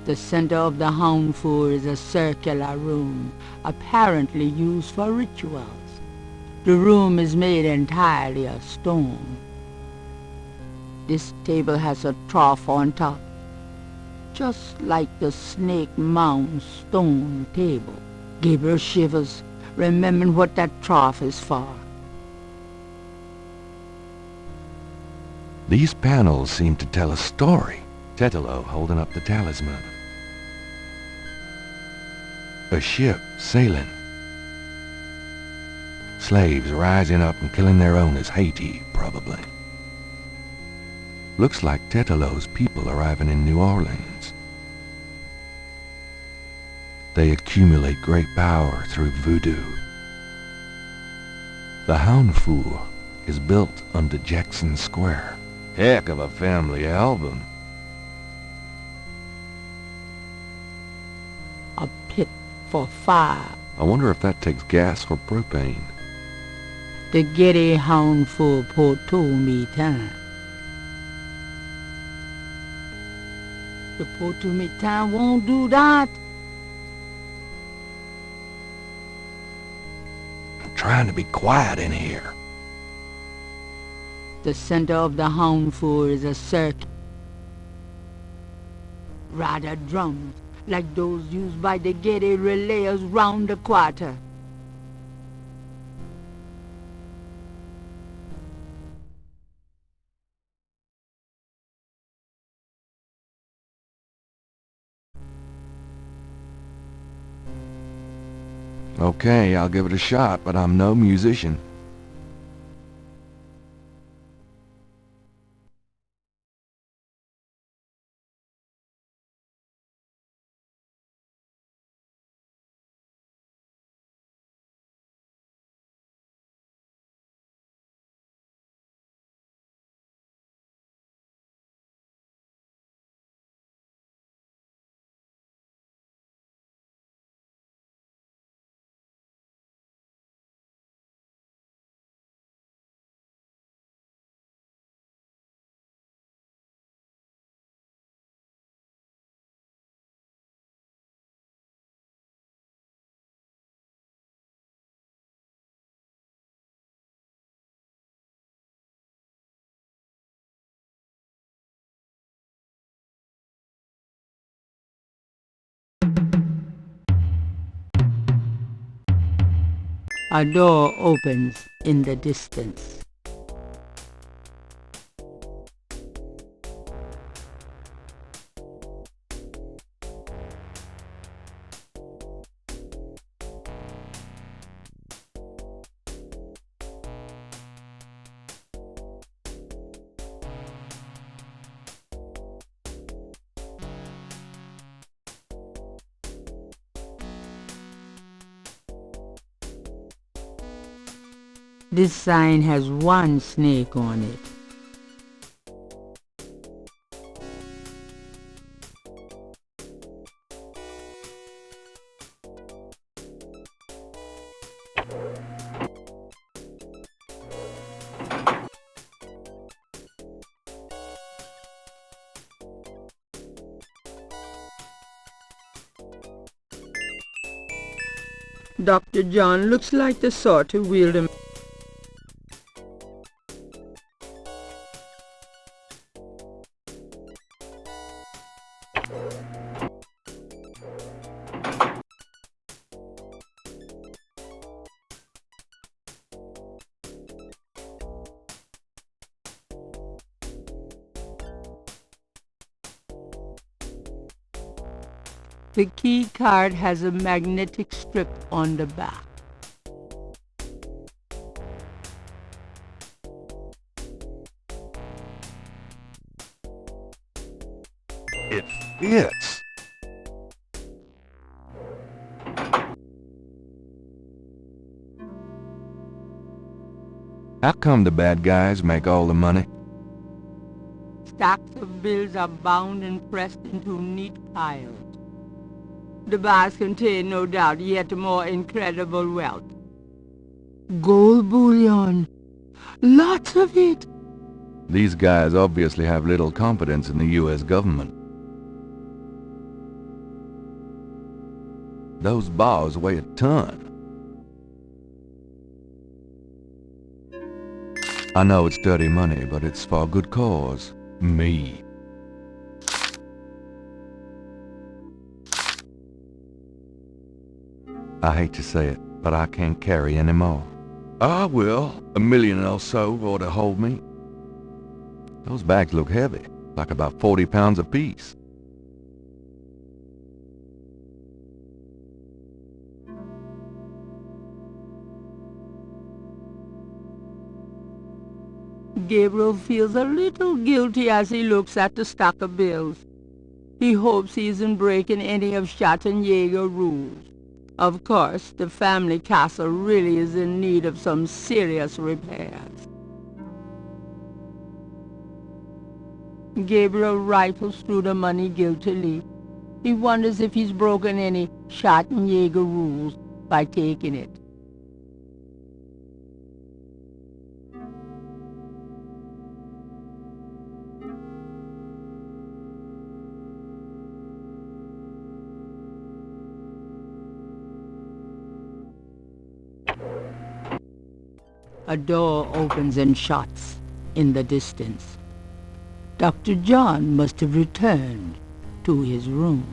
The center of the Houndfour is a circular room, apparently used for rituals. The room is made entirely of stone. This table has a trough on top, just like the Snake Mound stone table. Gabriel shivers, remembering what that trough is for. These panels seem to tell a story. Tetelo holding up the talisman. A ship sailing. Slaves rising up and killing their owners. Haiti, probably. Looks like Tetelo's people arriving in New Orleans. They accumulate great power through voodoo. The Houndfour is built under Jackson Square. Heck of a family album. A pit for fire. I wonder if that takes gas or propane. The Getty Houndfour Potomitan. The Potomitan won't do that. I'm trying to be quiet in here. The center of the Houndfour is a circle. Rather drums, like those used by the Getty relayers round the quarter. Okay, I'll give it a shot, but I'm no musician. A door opens in the distance. This sign has one snake on it. Dr. John looks like the sort to wield a... The key card has a magnetic strip on the back. It fits. How come the bad guys make all the money? Stacks of bills are bound and pressed into neat piles. The bars contain, no doubt, yet more incredible wealth. Gold bullion. Lots of it. These guys obviously have little confidence in the U.S. government. Those bars weigh a ton. I know it's dirty money, but it's for a good cause. Me. I hate to say it, but I can't carry any more. Ah, well, $1 million or so ought to hold me. Those bags look heavy, like about 40 pounds apiece. Gabriel feels a little guilty as he looks at the stack of bills. He hopes he isn't breaking any of Schattenjäger rules. Of course, the family castle really is in need of some serious repairs. Gabriel rifles through the money guiltily. He wonders if he's broken any Schattenjäger rules by taking it. A door opens and shuts in the distance. Dr. John must have returned to his room.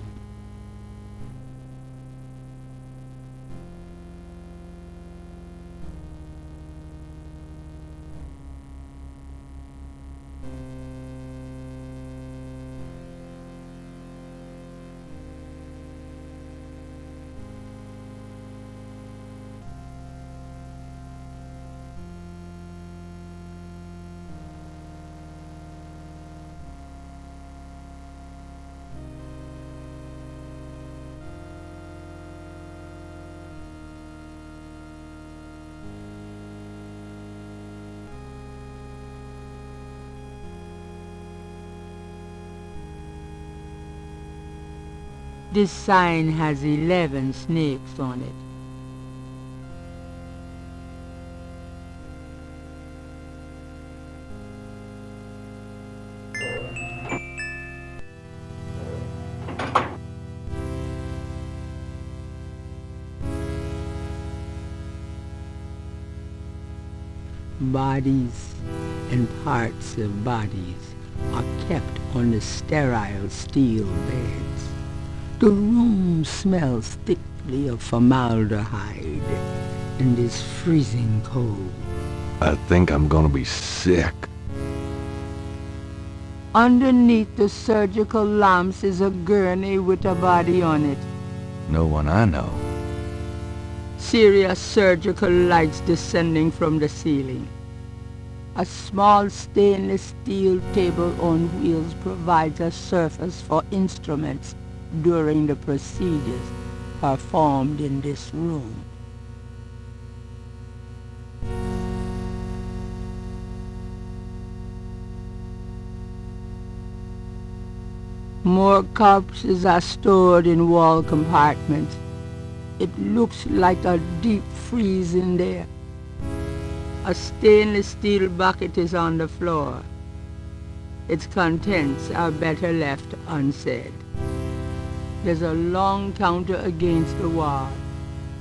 This sign has 11 snakes on it. Bodies and parts of bodies are kept on the sterile steel beds. The room smells thickly of formaldehyde and is freezing cold. I think I'm gonna be sick. Underneath the surgical lamps is a gurney with a body on it. No one I know. Serious surgical lights descending from the ceiling. A small stainless steel table on wheels provides a surface for instruments during the procedures performed in this room. More corpses are stored in wall compartments. It looks like a deep freeze in there. A stainless steel bucket is on the floor. Its contents are better left unsaid. There's a long counter against the wall.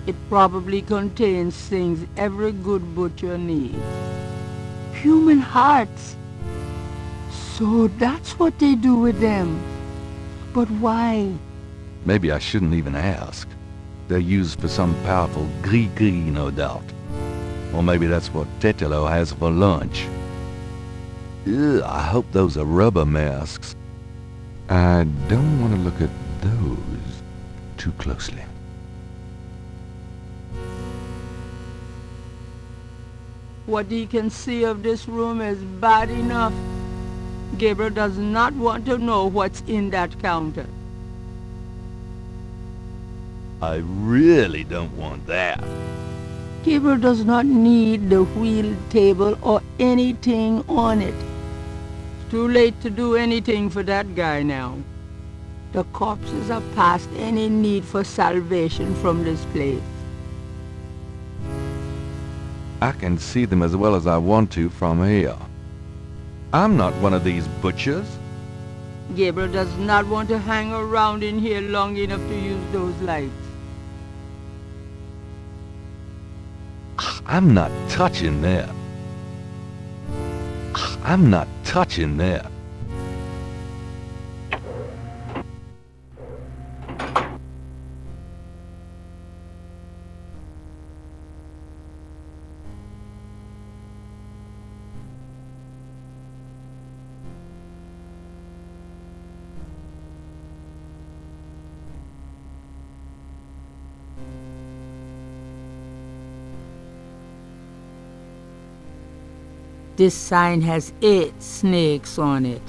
It probably contains things every good butcher needs. Human hearts. So that's what they do with them. But why? Maybe I shouldn't even ask. They're used for some powerful gris-gris, no doubt. Or maybe that's what Tetelo has for lunch. Ugh, I hope those are rubber masks. I don't want to look at those too closely. What he can see of this room is bad enough. Gabriel does not want to know what's in that counter. I really don't want that. Gabriel does not need the wheeled table or anything on it. It's too late to do anything for that guy now. The corpses are past any need for salvation from this place. I can see them as well as I want to from here. I'm not one of these butchers. Gabriel does not want to hang around in here long enough to use those lights. I'm not touching that. I'm not touching that. This sign has 8 snakes on it.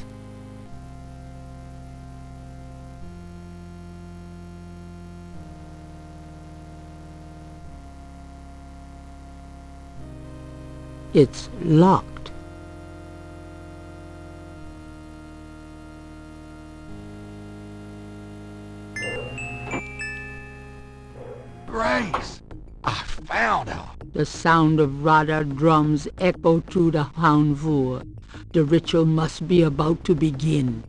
It's locked. Grace! I found her! The sound of Radha drums echo through the Houndvoer. The ritual must be about to begin.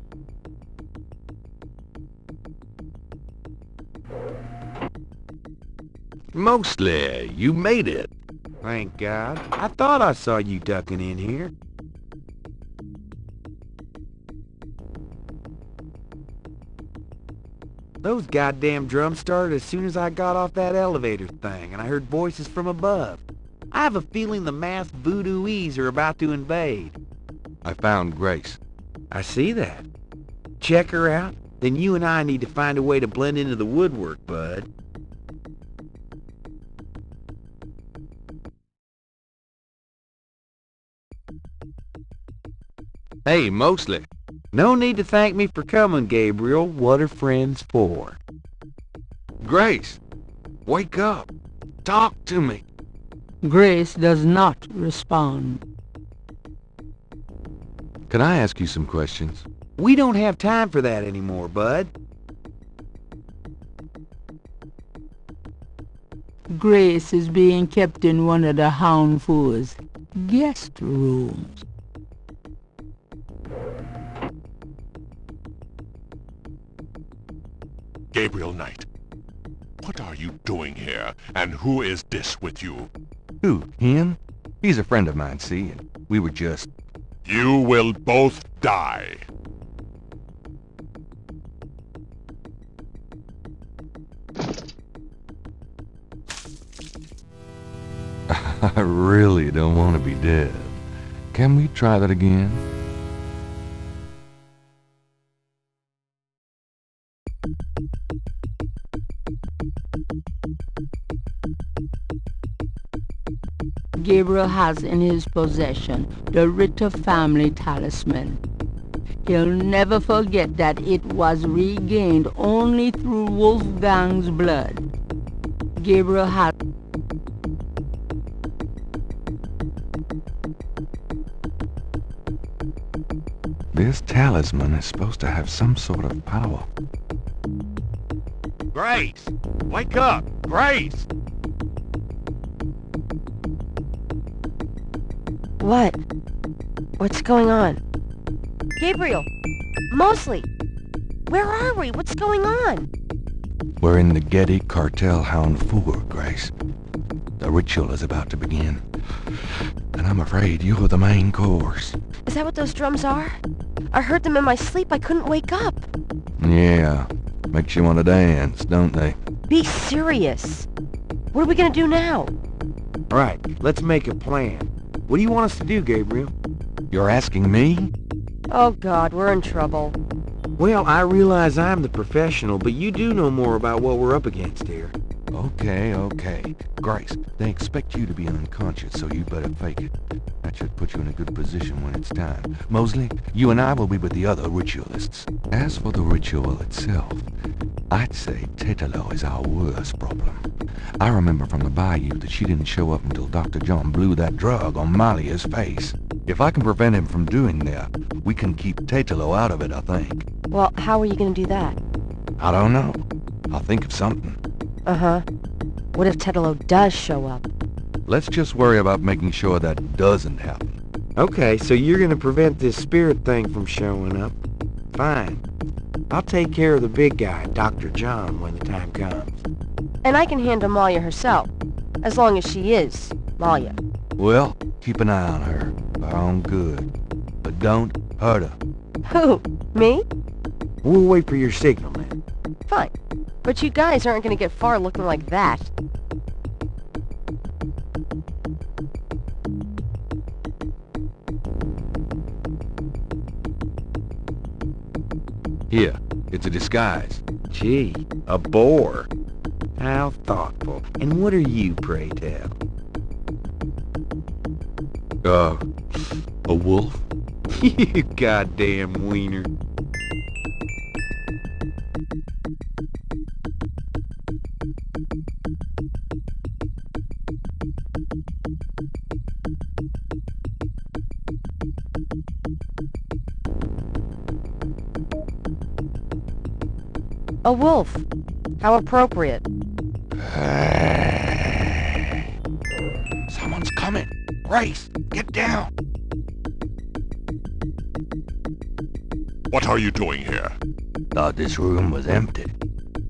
Mostly, you made it. Thank God. I thought I saw you ducking in here. Those goddamn drums started as soon as I got off that elevator thing, and I heard voices from above. I have a feeling the masked voodooies are about to invade. I found Grace. I see that. Check her out, then you and I need to find a way to blend into the woodwork, bud. Hey, Mostly. No need to thank me for coming, Gabriel. What are friends for? Grace, wake up. Talk to me. Grace does not respond. Can I ask you some questions? We don't have time for that anymore, bud. Grace is being kept in one of the Houndvoer's guest rooms. Gabriel Knight, what are you doing here, and who is this with you? Who, him? He's a friend of mine, see, and we were just... You will both die. I really don't want to be dead. Can we try that again? Gabriel has in his possession the Ritter family talisman. He'll never forget that it was regained only through Wolfgang's blood. Gabriel has... This talisman is supposed to have some sort of power. Grace! Wake up! Grace! What? What's going on? Gabriel! Mosley! Where are we? What's going on? We're in the Getty Cartel Hound 4, Grace. The ritual is about to begin. And I'm afraid you're the main course. Is that what those drums are? I heard them in my sleep. I couldn't wake up. Yeah. Makes you want to dance, don't they? Be serious. What are we gonna do now? All right, let's make a plan. What do you want us to do, Gabriel? You're asking me? Oh God, we're in trouble. Well, I realize I'm the professional, but you do know more about what we're up against here. Okay. Grace, they expect you to be unconscious, so you better fake it. That should put you in a good position when it's time. Mosley, you and I will be with the other ritualists. As for the ritual itself, I'd say Tetelo is our worst problem. I remember from the bayou that she didn't show up until Dr. John blew that drug on Malia's face. If I can prevent him from doing that, we can keep Tetelo out of it, I think. Well, how are you gonna do that? I don't know. I'll think of something. Uh-huh. What if Tetelo does show up? Let's just worry about making sure that doesn't happen. Okay, so you're gonna prevent this spirit thing from showing up. Fine. I'll take care of the big guy, Dr. John, when the time comes. And I can handle Malia herself, as long as she is Malia. Well, keep an eye on her, for her own good. But don't hurt her. Who? Me? We'll wait for your signal, man. Fine. But you guys aren't gonna get far looking like that. Here, it's a disguise. Gee, a boar. How thoughtful. And what are you, pray tell? A wolf? You goddamn wiener. A wolf. How appropriate. Someone's coming. Grace, get down. What are you doing here? Thought this room was empty.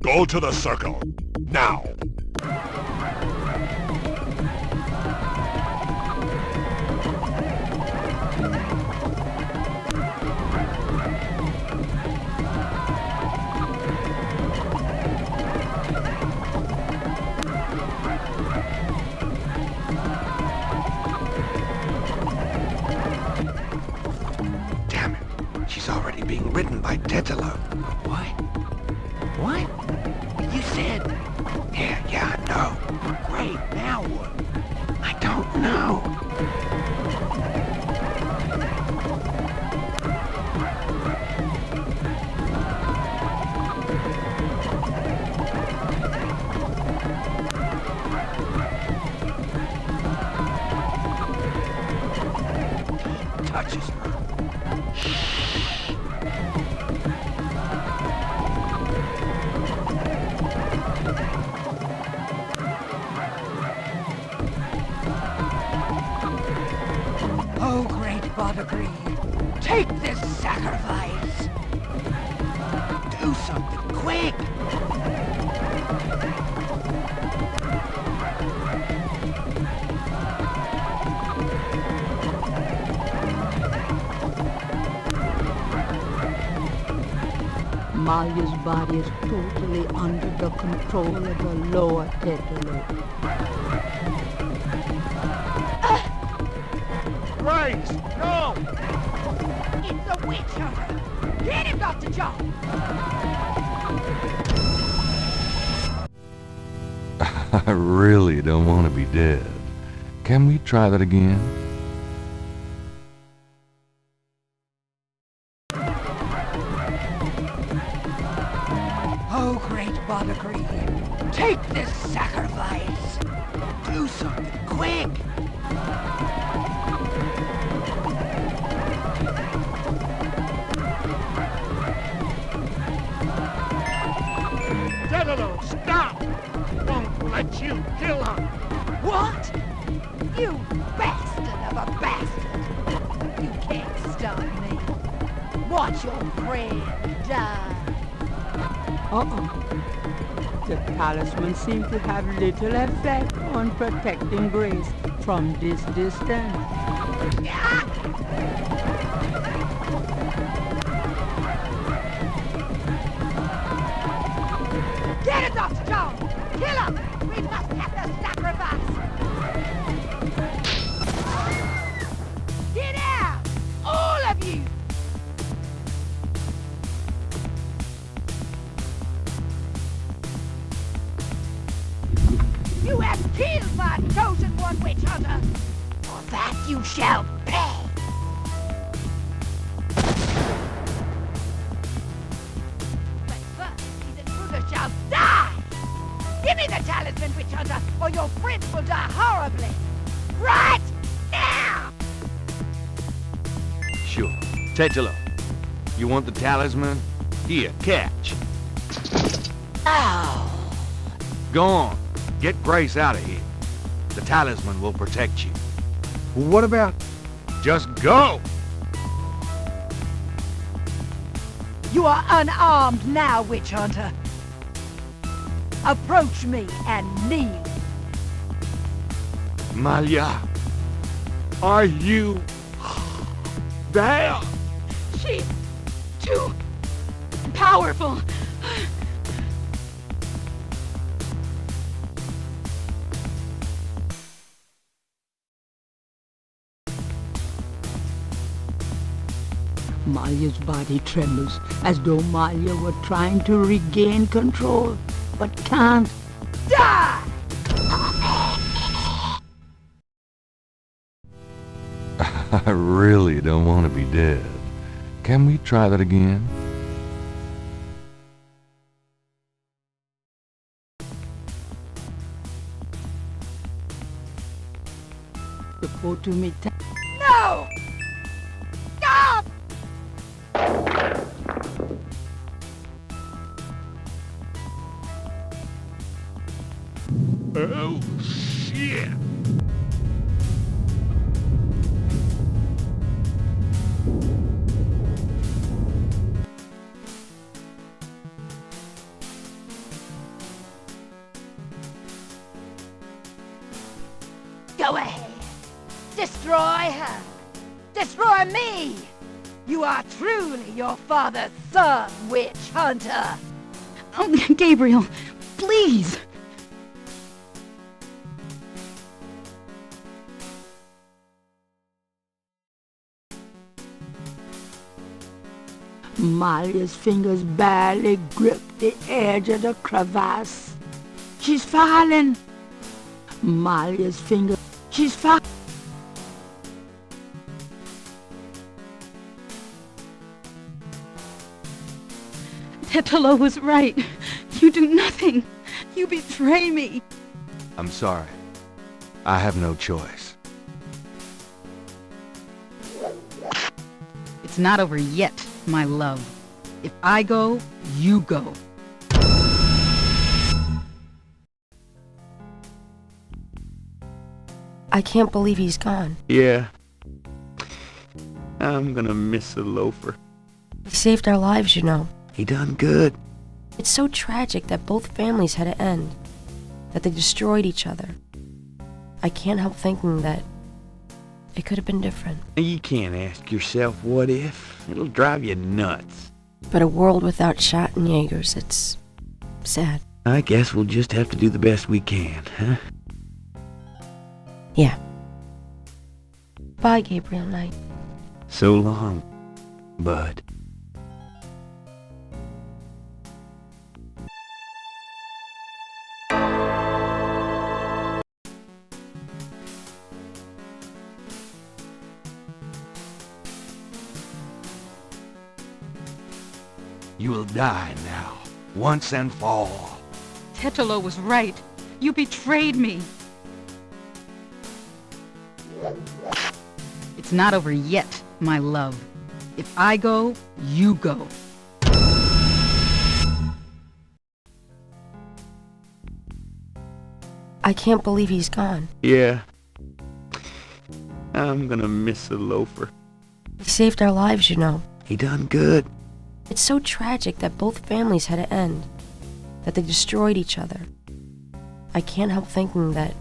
Go to the circle. Now! Damn it. She's already being ridden by Tetelo. What? What? You said... Yeah, I know. Great, now what? I don't know. Touches her. Oh, great Vodoun, take this sacrifice. Do something quick. Malia's body is totally under the control of the lower Tetelo. Grace, no! It's a witch hunter. Get him, Dr. John. I really don't want to be dead. Can we try that again? Oh, great Vodoun, take this sacrifice. Do something quick. Watch your friend die. The talisman seems to have little effect on protecting Grace from this distance. Get it, Dr. Jones! Kill him! We must have the sacrifice! Get out! All of you! You have killed my chosen one, witch hunter! For that you shall pay! But first, these intruders shall die! Give me the talisman, witch hunter, or your friends will die horribly! Right now! Sure. Tetelo, you want the talisman? Here, catch. Ow! Go on. Get Grace out of here. The talisman will protect you. What about... Just go! You are unarmed now, witch hunter. Approach me and kneel. Malia, are you... there? She's too powerful. Malia's body trembles as though Malia were trying to regain control, but can't. Die! I really don't want to be dead. Can we try that again? Support to me. No! Stop! Oh, shit! Go ahead. Destroy her. Destroy me. You are truly your father's son, witch hunter. Oh, Gabriel, please. Malia's fingers barely grip the edge of the crevasse. She's falling. Malia's finger. She's falling. Tetelo was right. You do nothing. You betray me. I'm sorry. I have no choice. It's not over yet, my love. If I go, you go. I can't believe he's gone. Yeah. I'm gonna miss the loafer. He saved our lives, you know. He done good. It's so tragic that both families had to end, that they destroyed each other. I can't help thinking that it could have been different. You can't ask yourself what if. It'll drive you nuts. But a world without Schattenjägers, it's sad. I guess we'll just have to do the best we can, huh? Yeah. Bye, Gabriel Knight. So long, bud. You will die now, once and for all. Tetelo was right. You betrayed me. It's not over yet, my love. If I go, you go. I can't believe he's gone. Yeah. I'm gonna miss the loafer. He saved our lives, you know. He done good. It's so tragic that both families had to end, that they destroyed each other. I can't help thinking that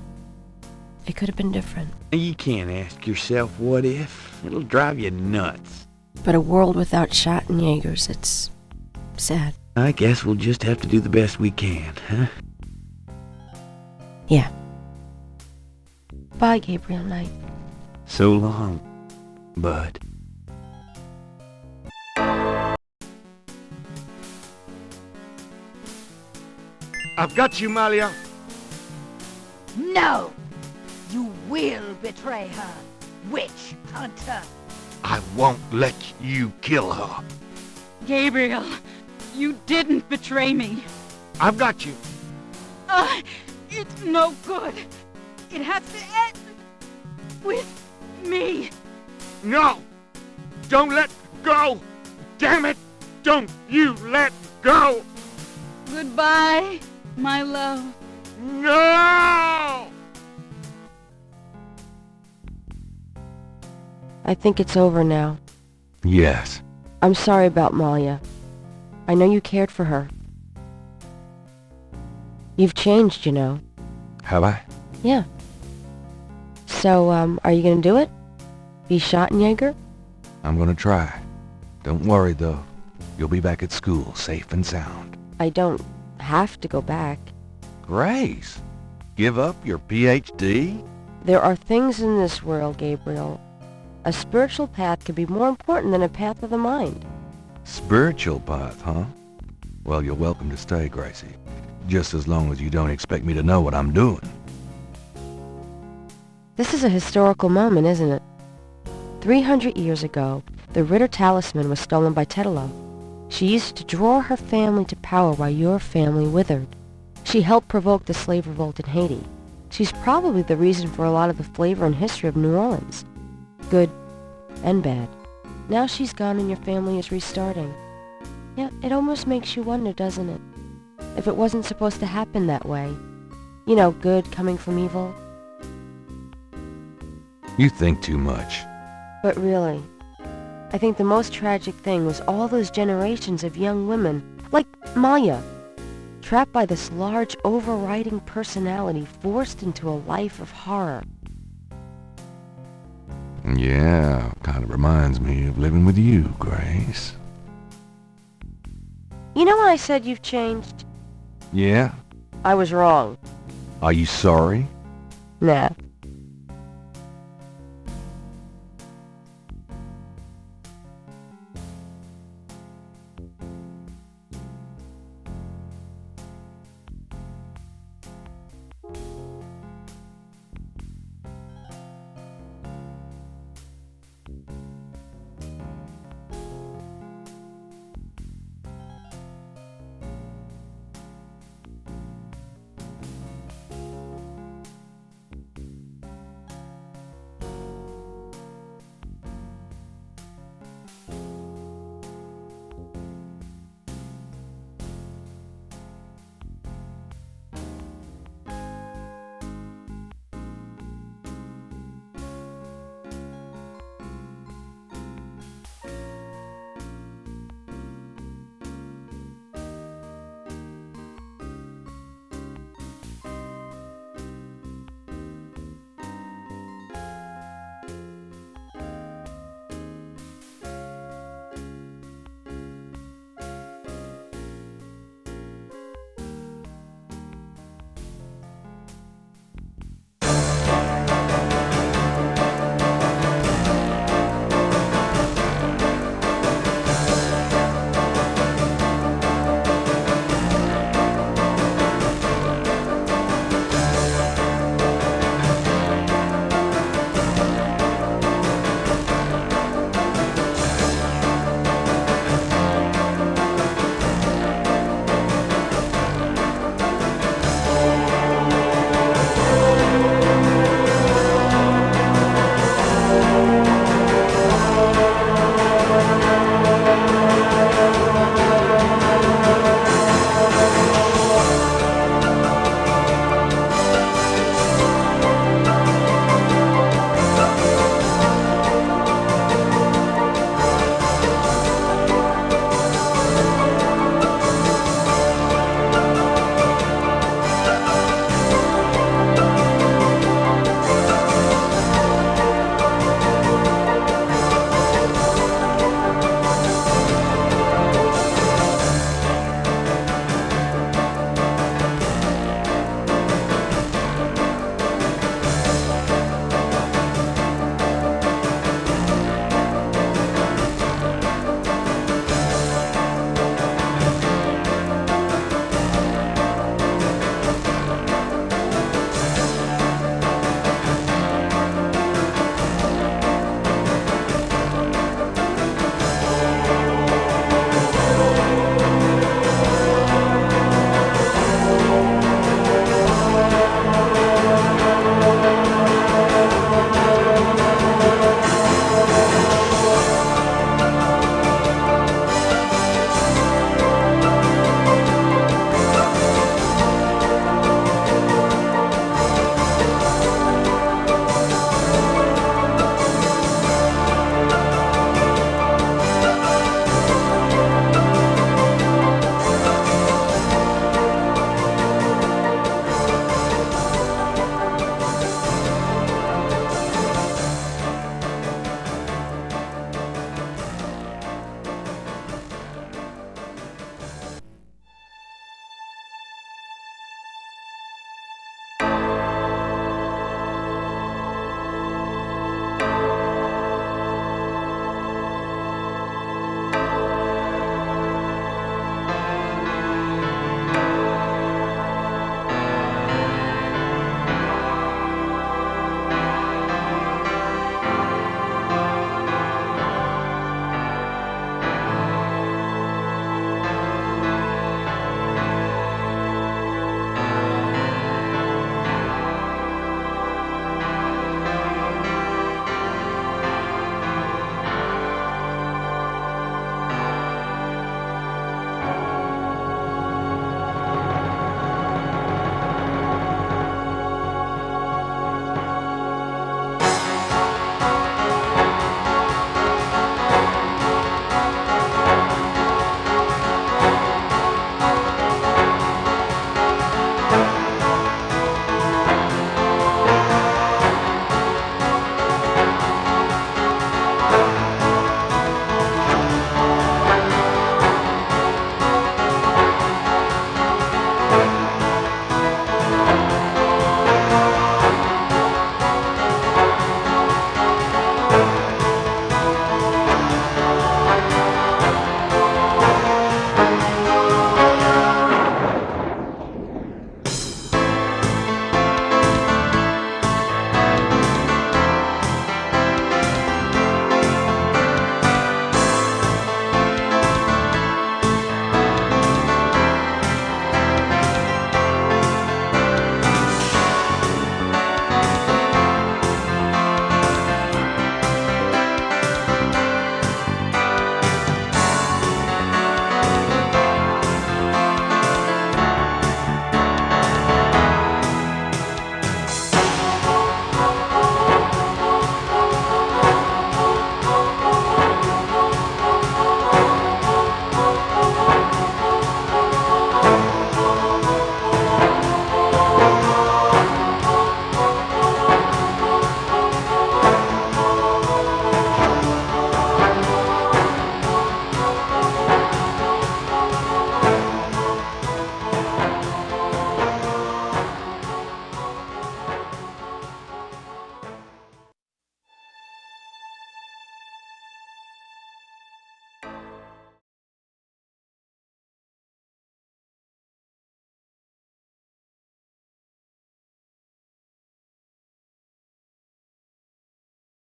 it could have been different. You can't ask yourself what if. It'll drive you nuts. But a world without Schattenjägers, it's sad. I guess we'll just have to do the best we can, huh? Yeah. Bye, Gabriel Knight. So long, bud. I've got you, Malia. No! You will betray her, witch hunter. I won't let you kill her. Gabriel, you didn't betray me. I've got you. It's no good. It has to end with me. No! Don't let go! Damn it! Don't you let go! Goodbye, my love. No! I think it's over now. Yes. I'm sorry about Malia. I know you cared for her. You've changed, you know. Have I? Yeah. So, are you gonna do it? Be Schattenjäger? I'm gonna try. Don't worry, though. You'll be back at school, safe and sound. I don't have to go back. Grace, give up your PhD? There are things in this world, Gabriel. A spiritual path can be more important than a path of the mind. Spiritual path, huh? Well, you're welcome to stay, Gracie. Just as long as you don't expect me to know what I'm doing. This is a historical moment, isn't it? 300 years ago, the Ritter talisman was stolen by Tetelo. She used it to draw her family to power while your family withered. She helped provoke the slave revolt in Haiti. She's probably the reason for a lot of the flavor and history of New Orleans. Good and bad. Now she's gone and your family is restarting. Yeah, it almost makes you wonder, doesn't it? If it wasn't supposed to happen that way. You know, good coming from evil. You think too much. But really, I think the most tragic thing was all those generations of young women, like Maya, trapped by this large overriding personality forced into a life of horror. Yeah, kind of reminds me of living with you, Grace. You know when I said you've changed? Yeah? I was wrong. Are you sorry? Nah.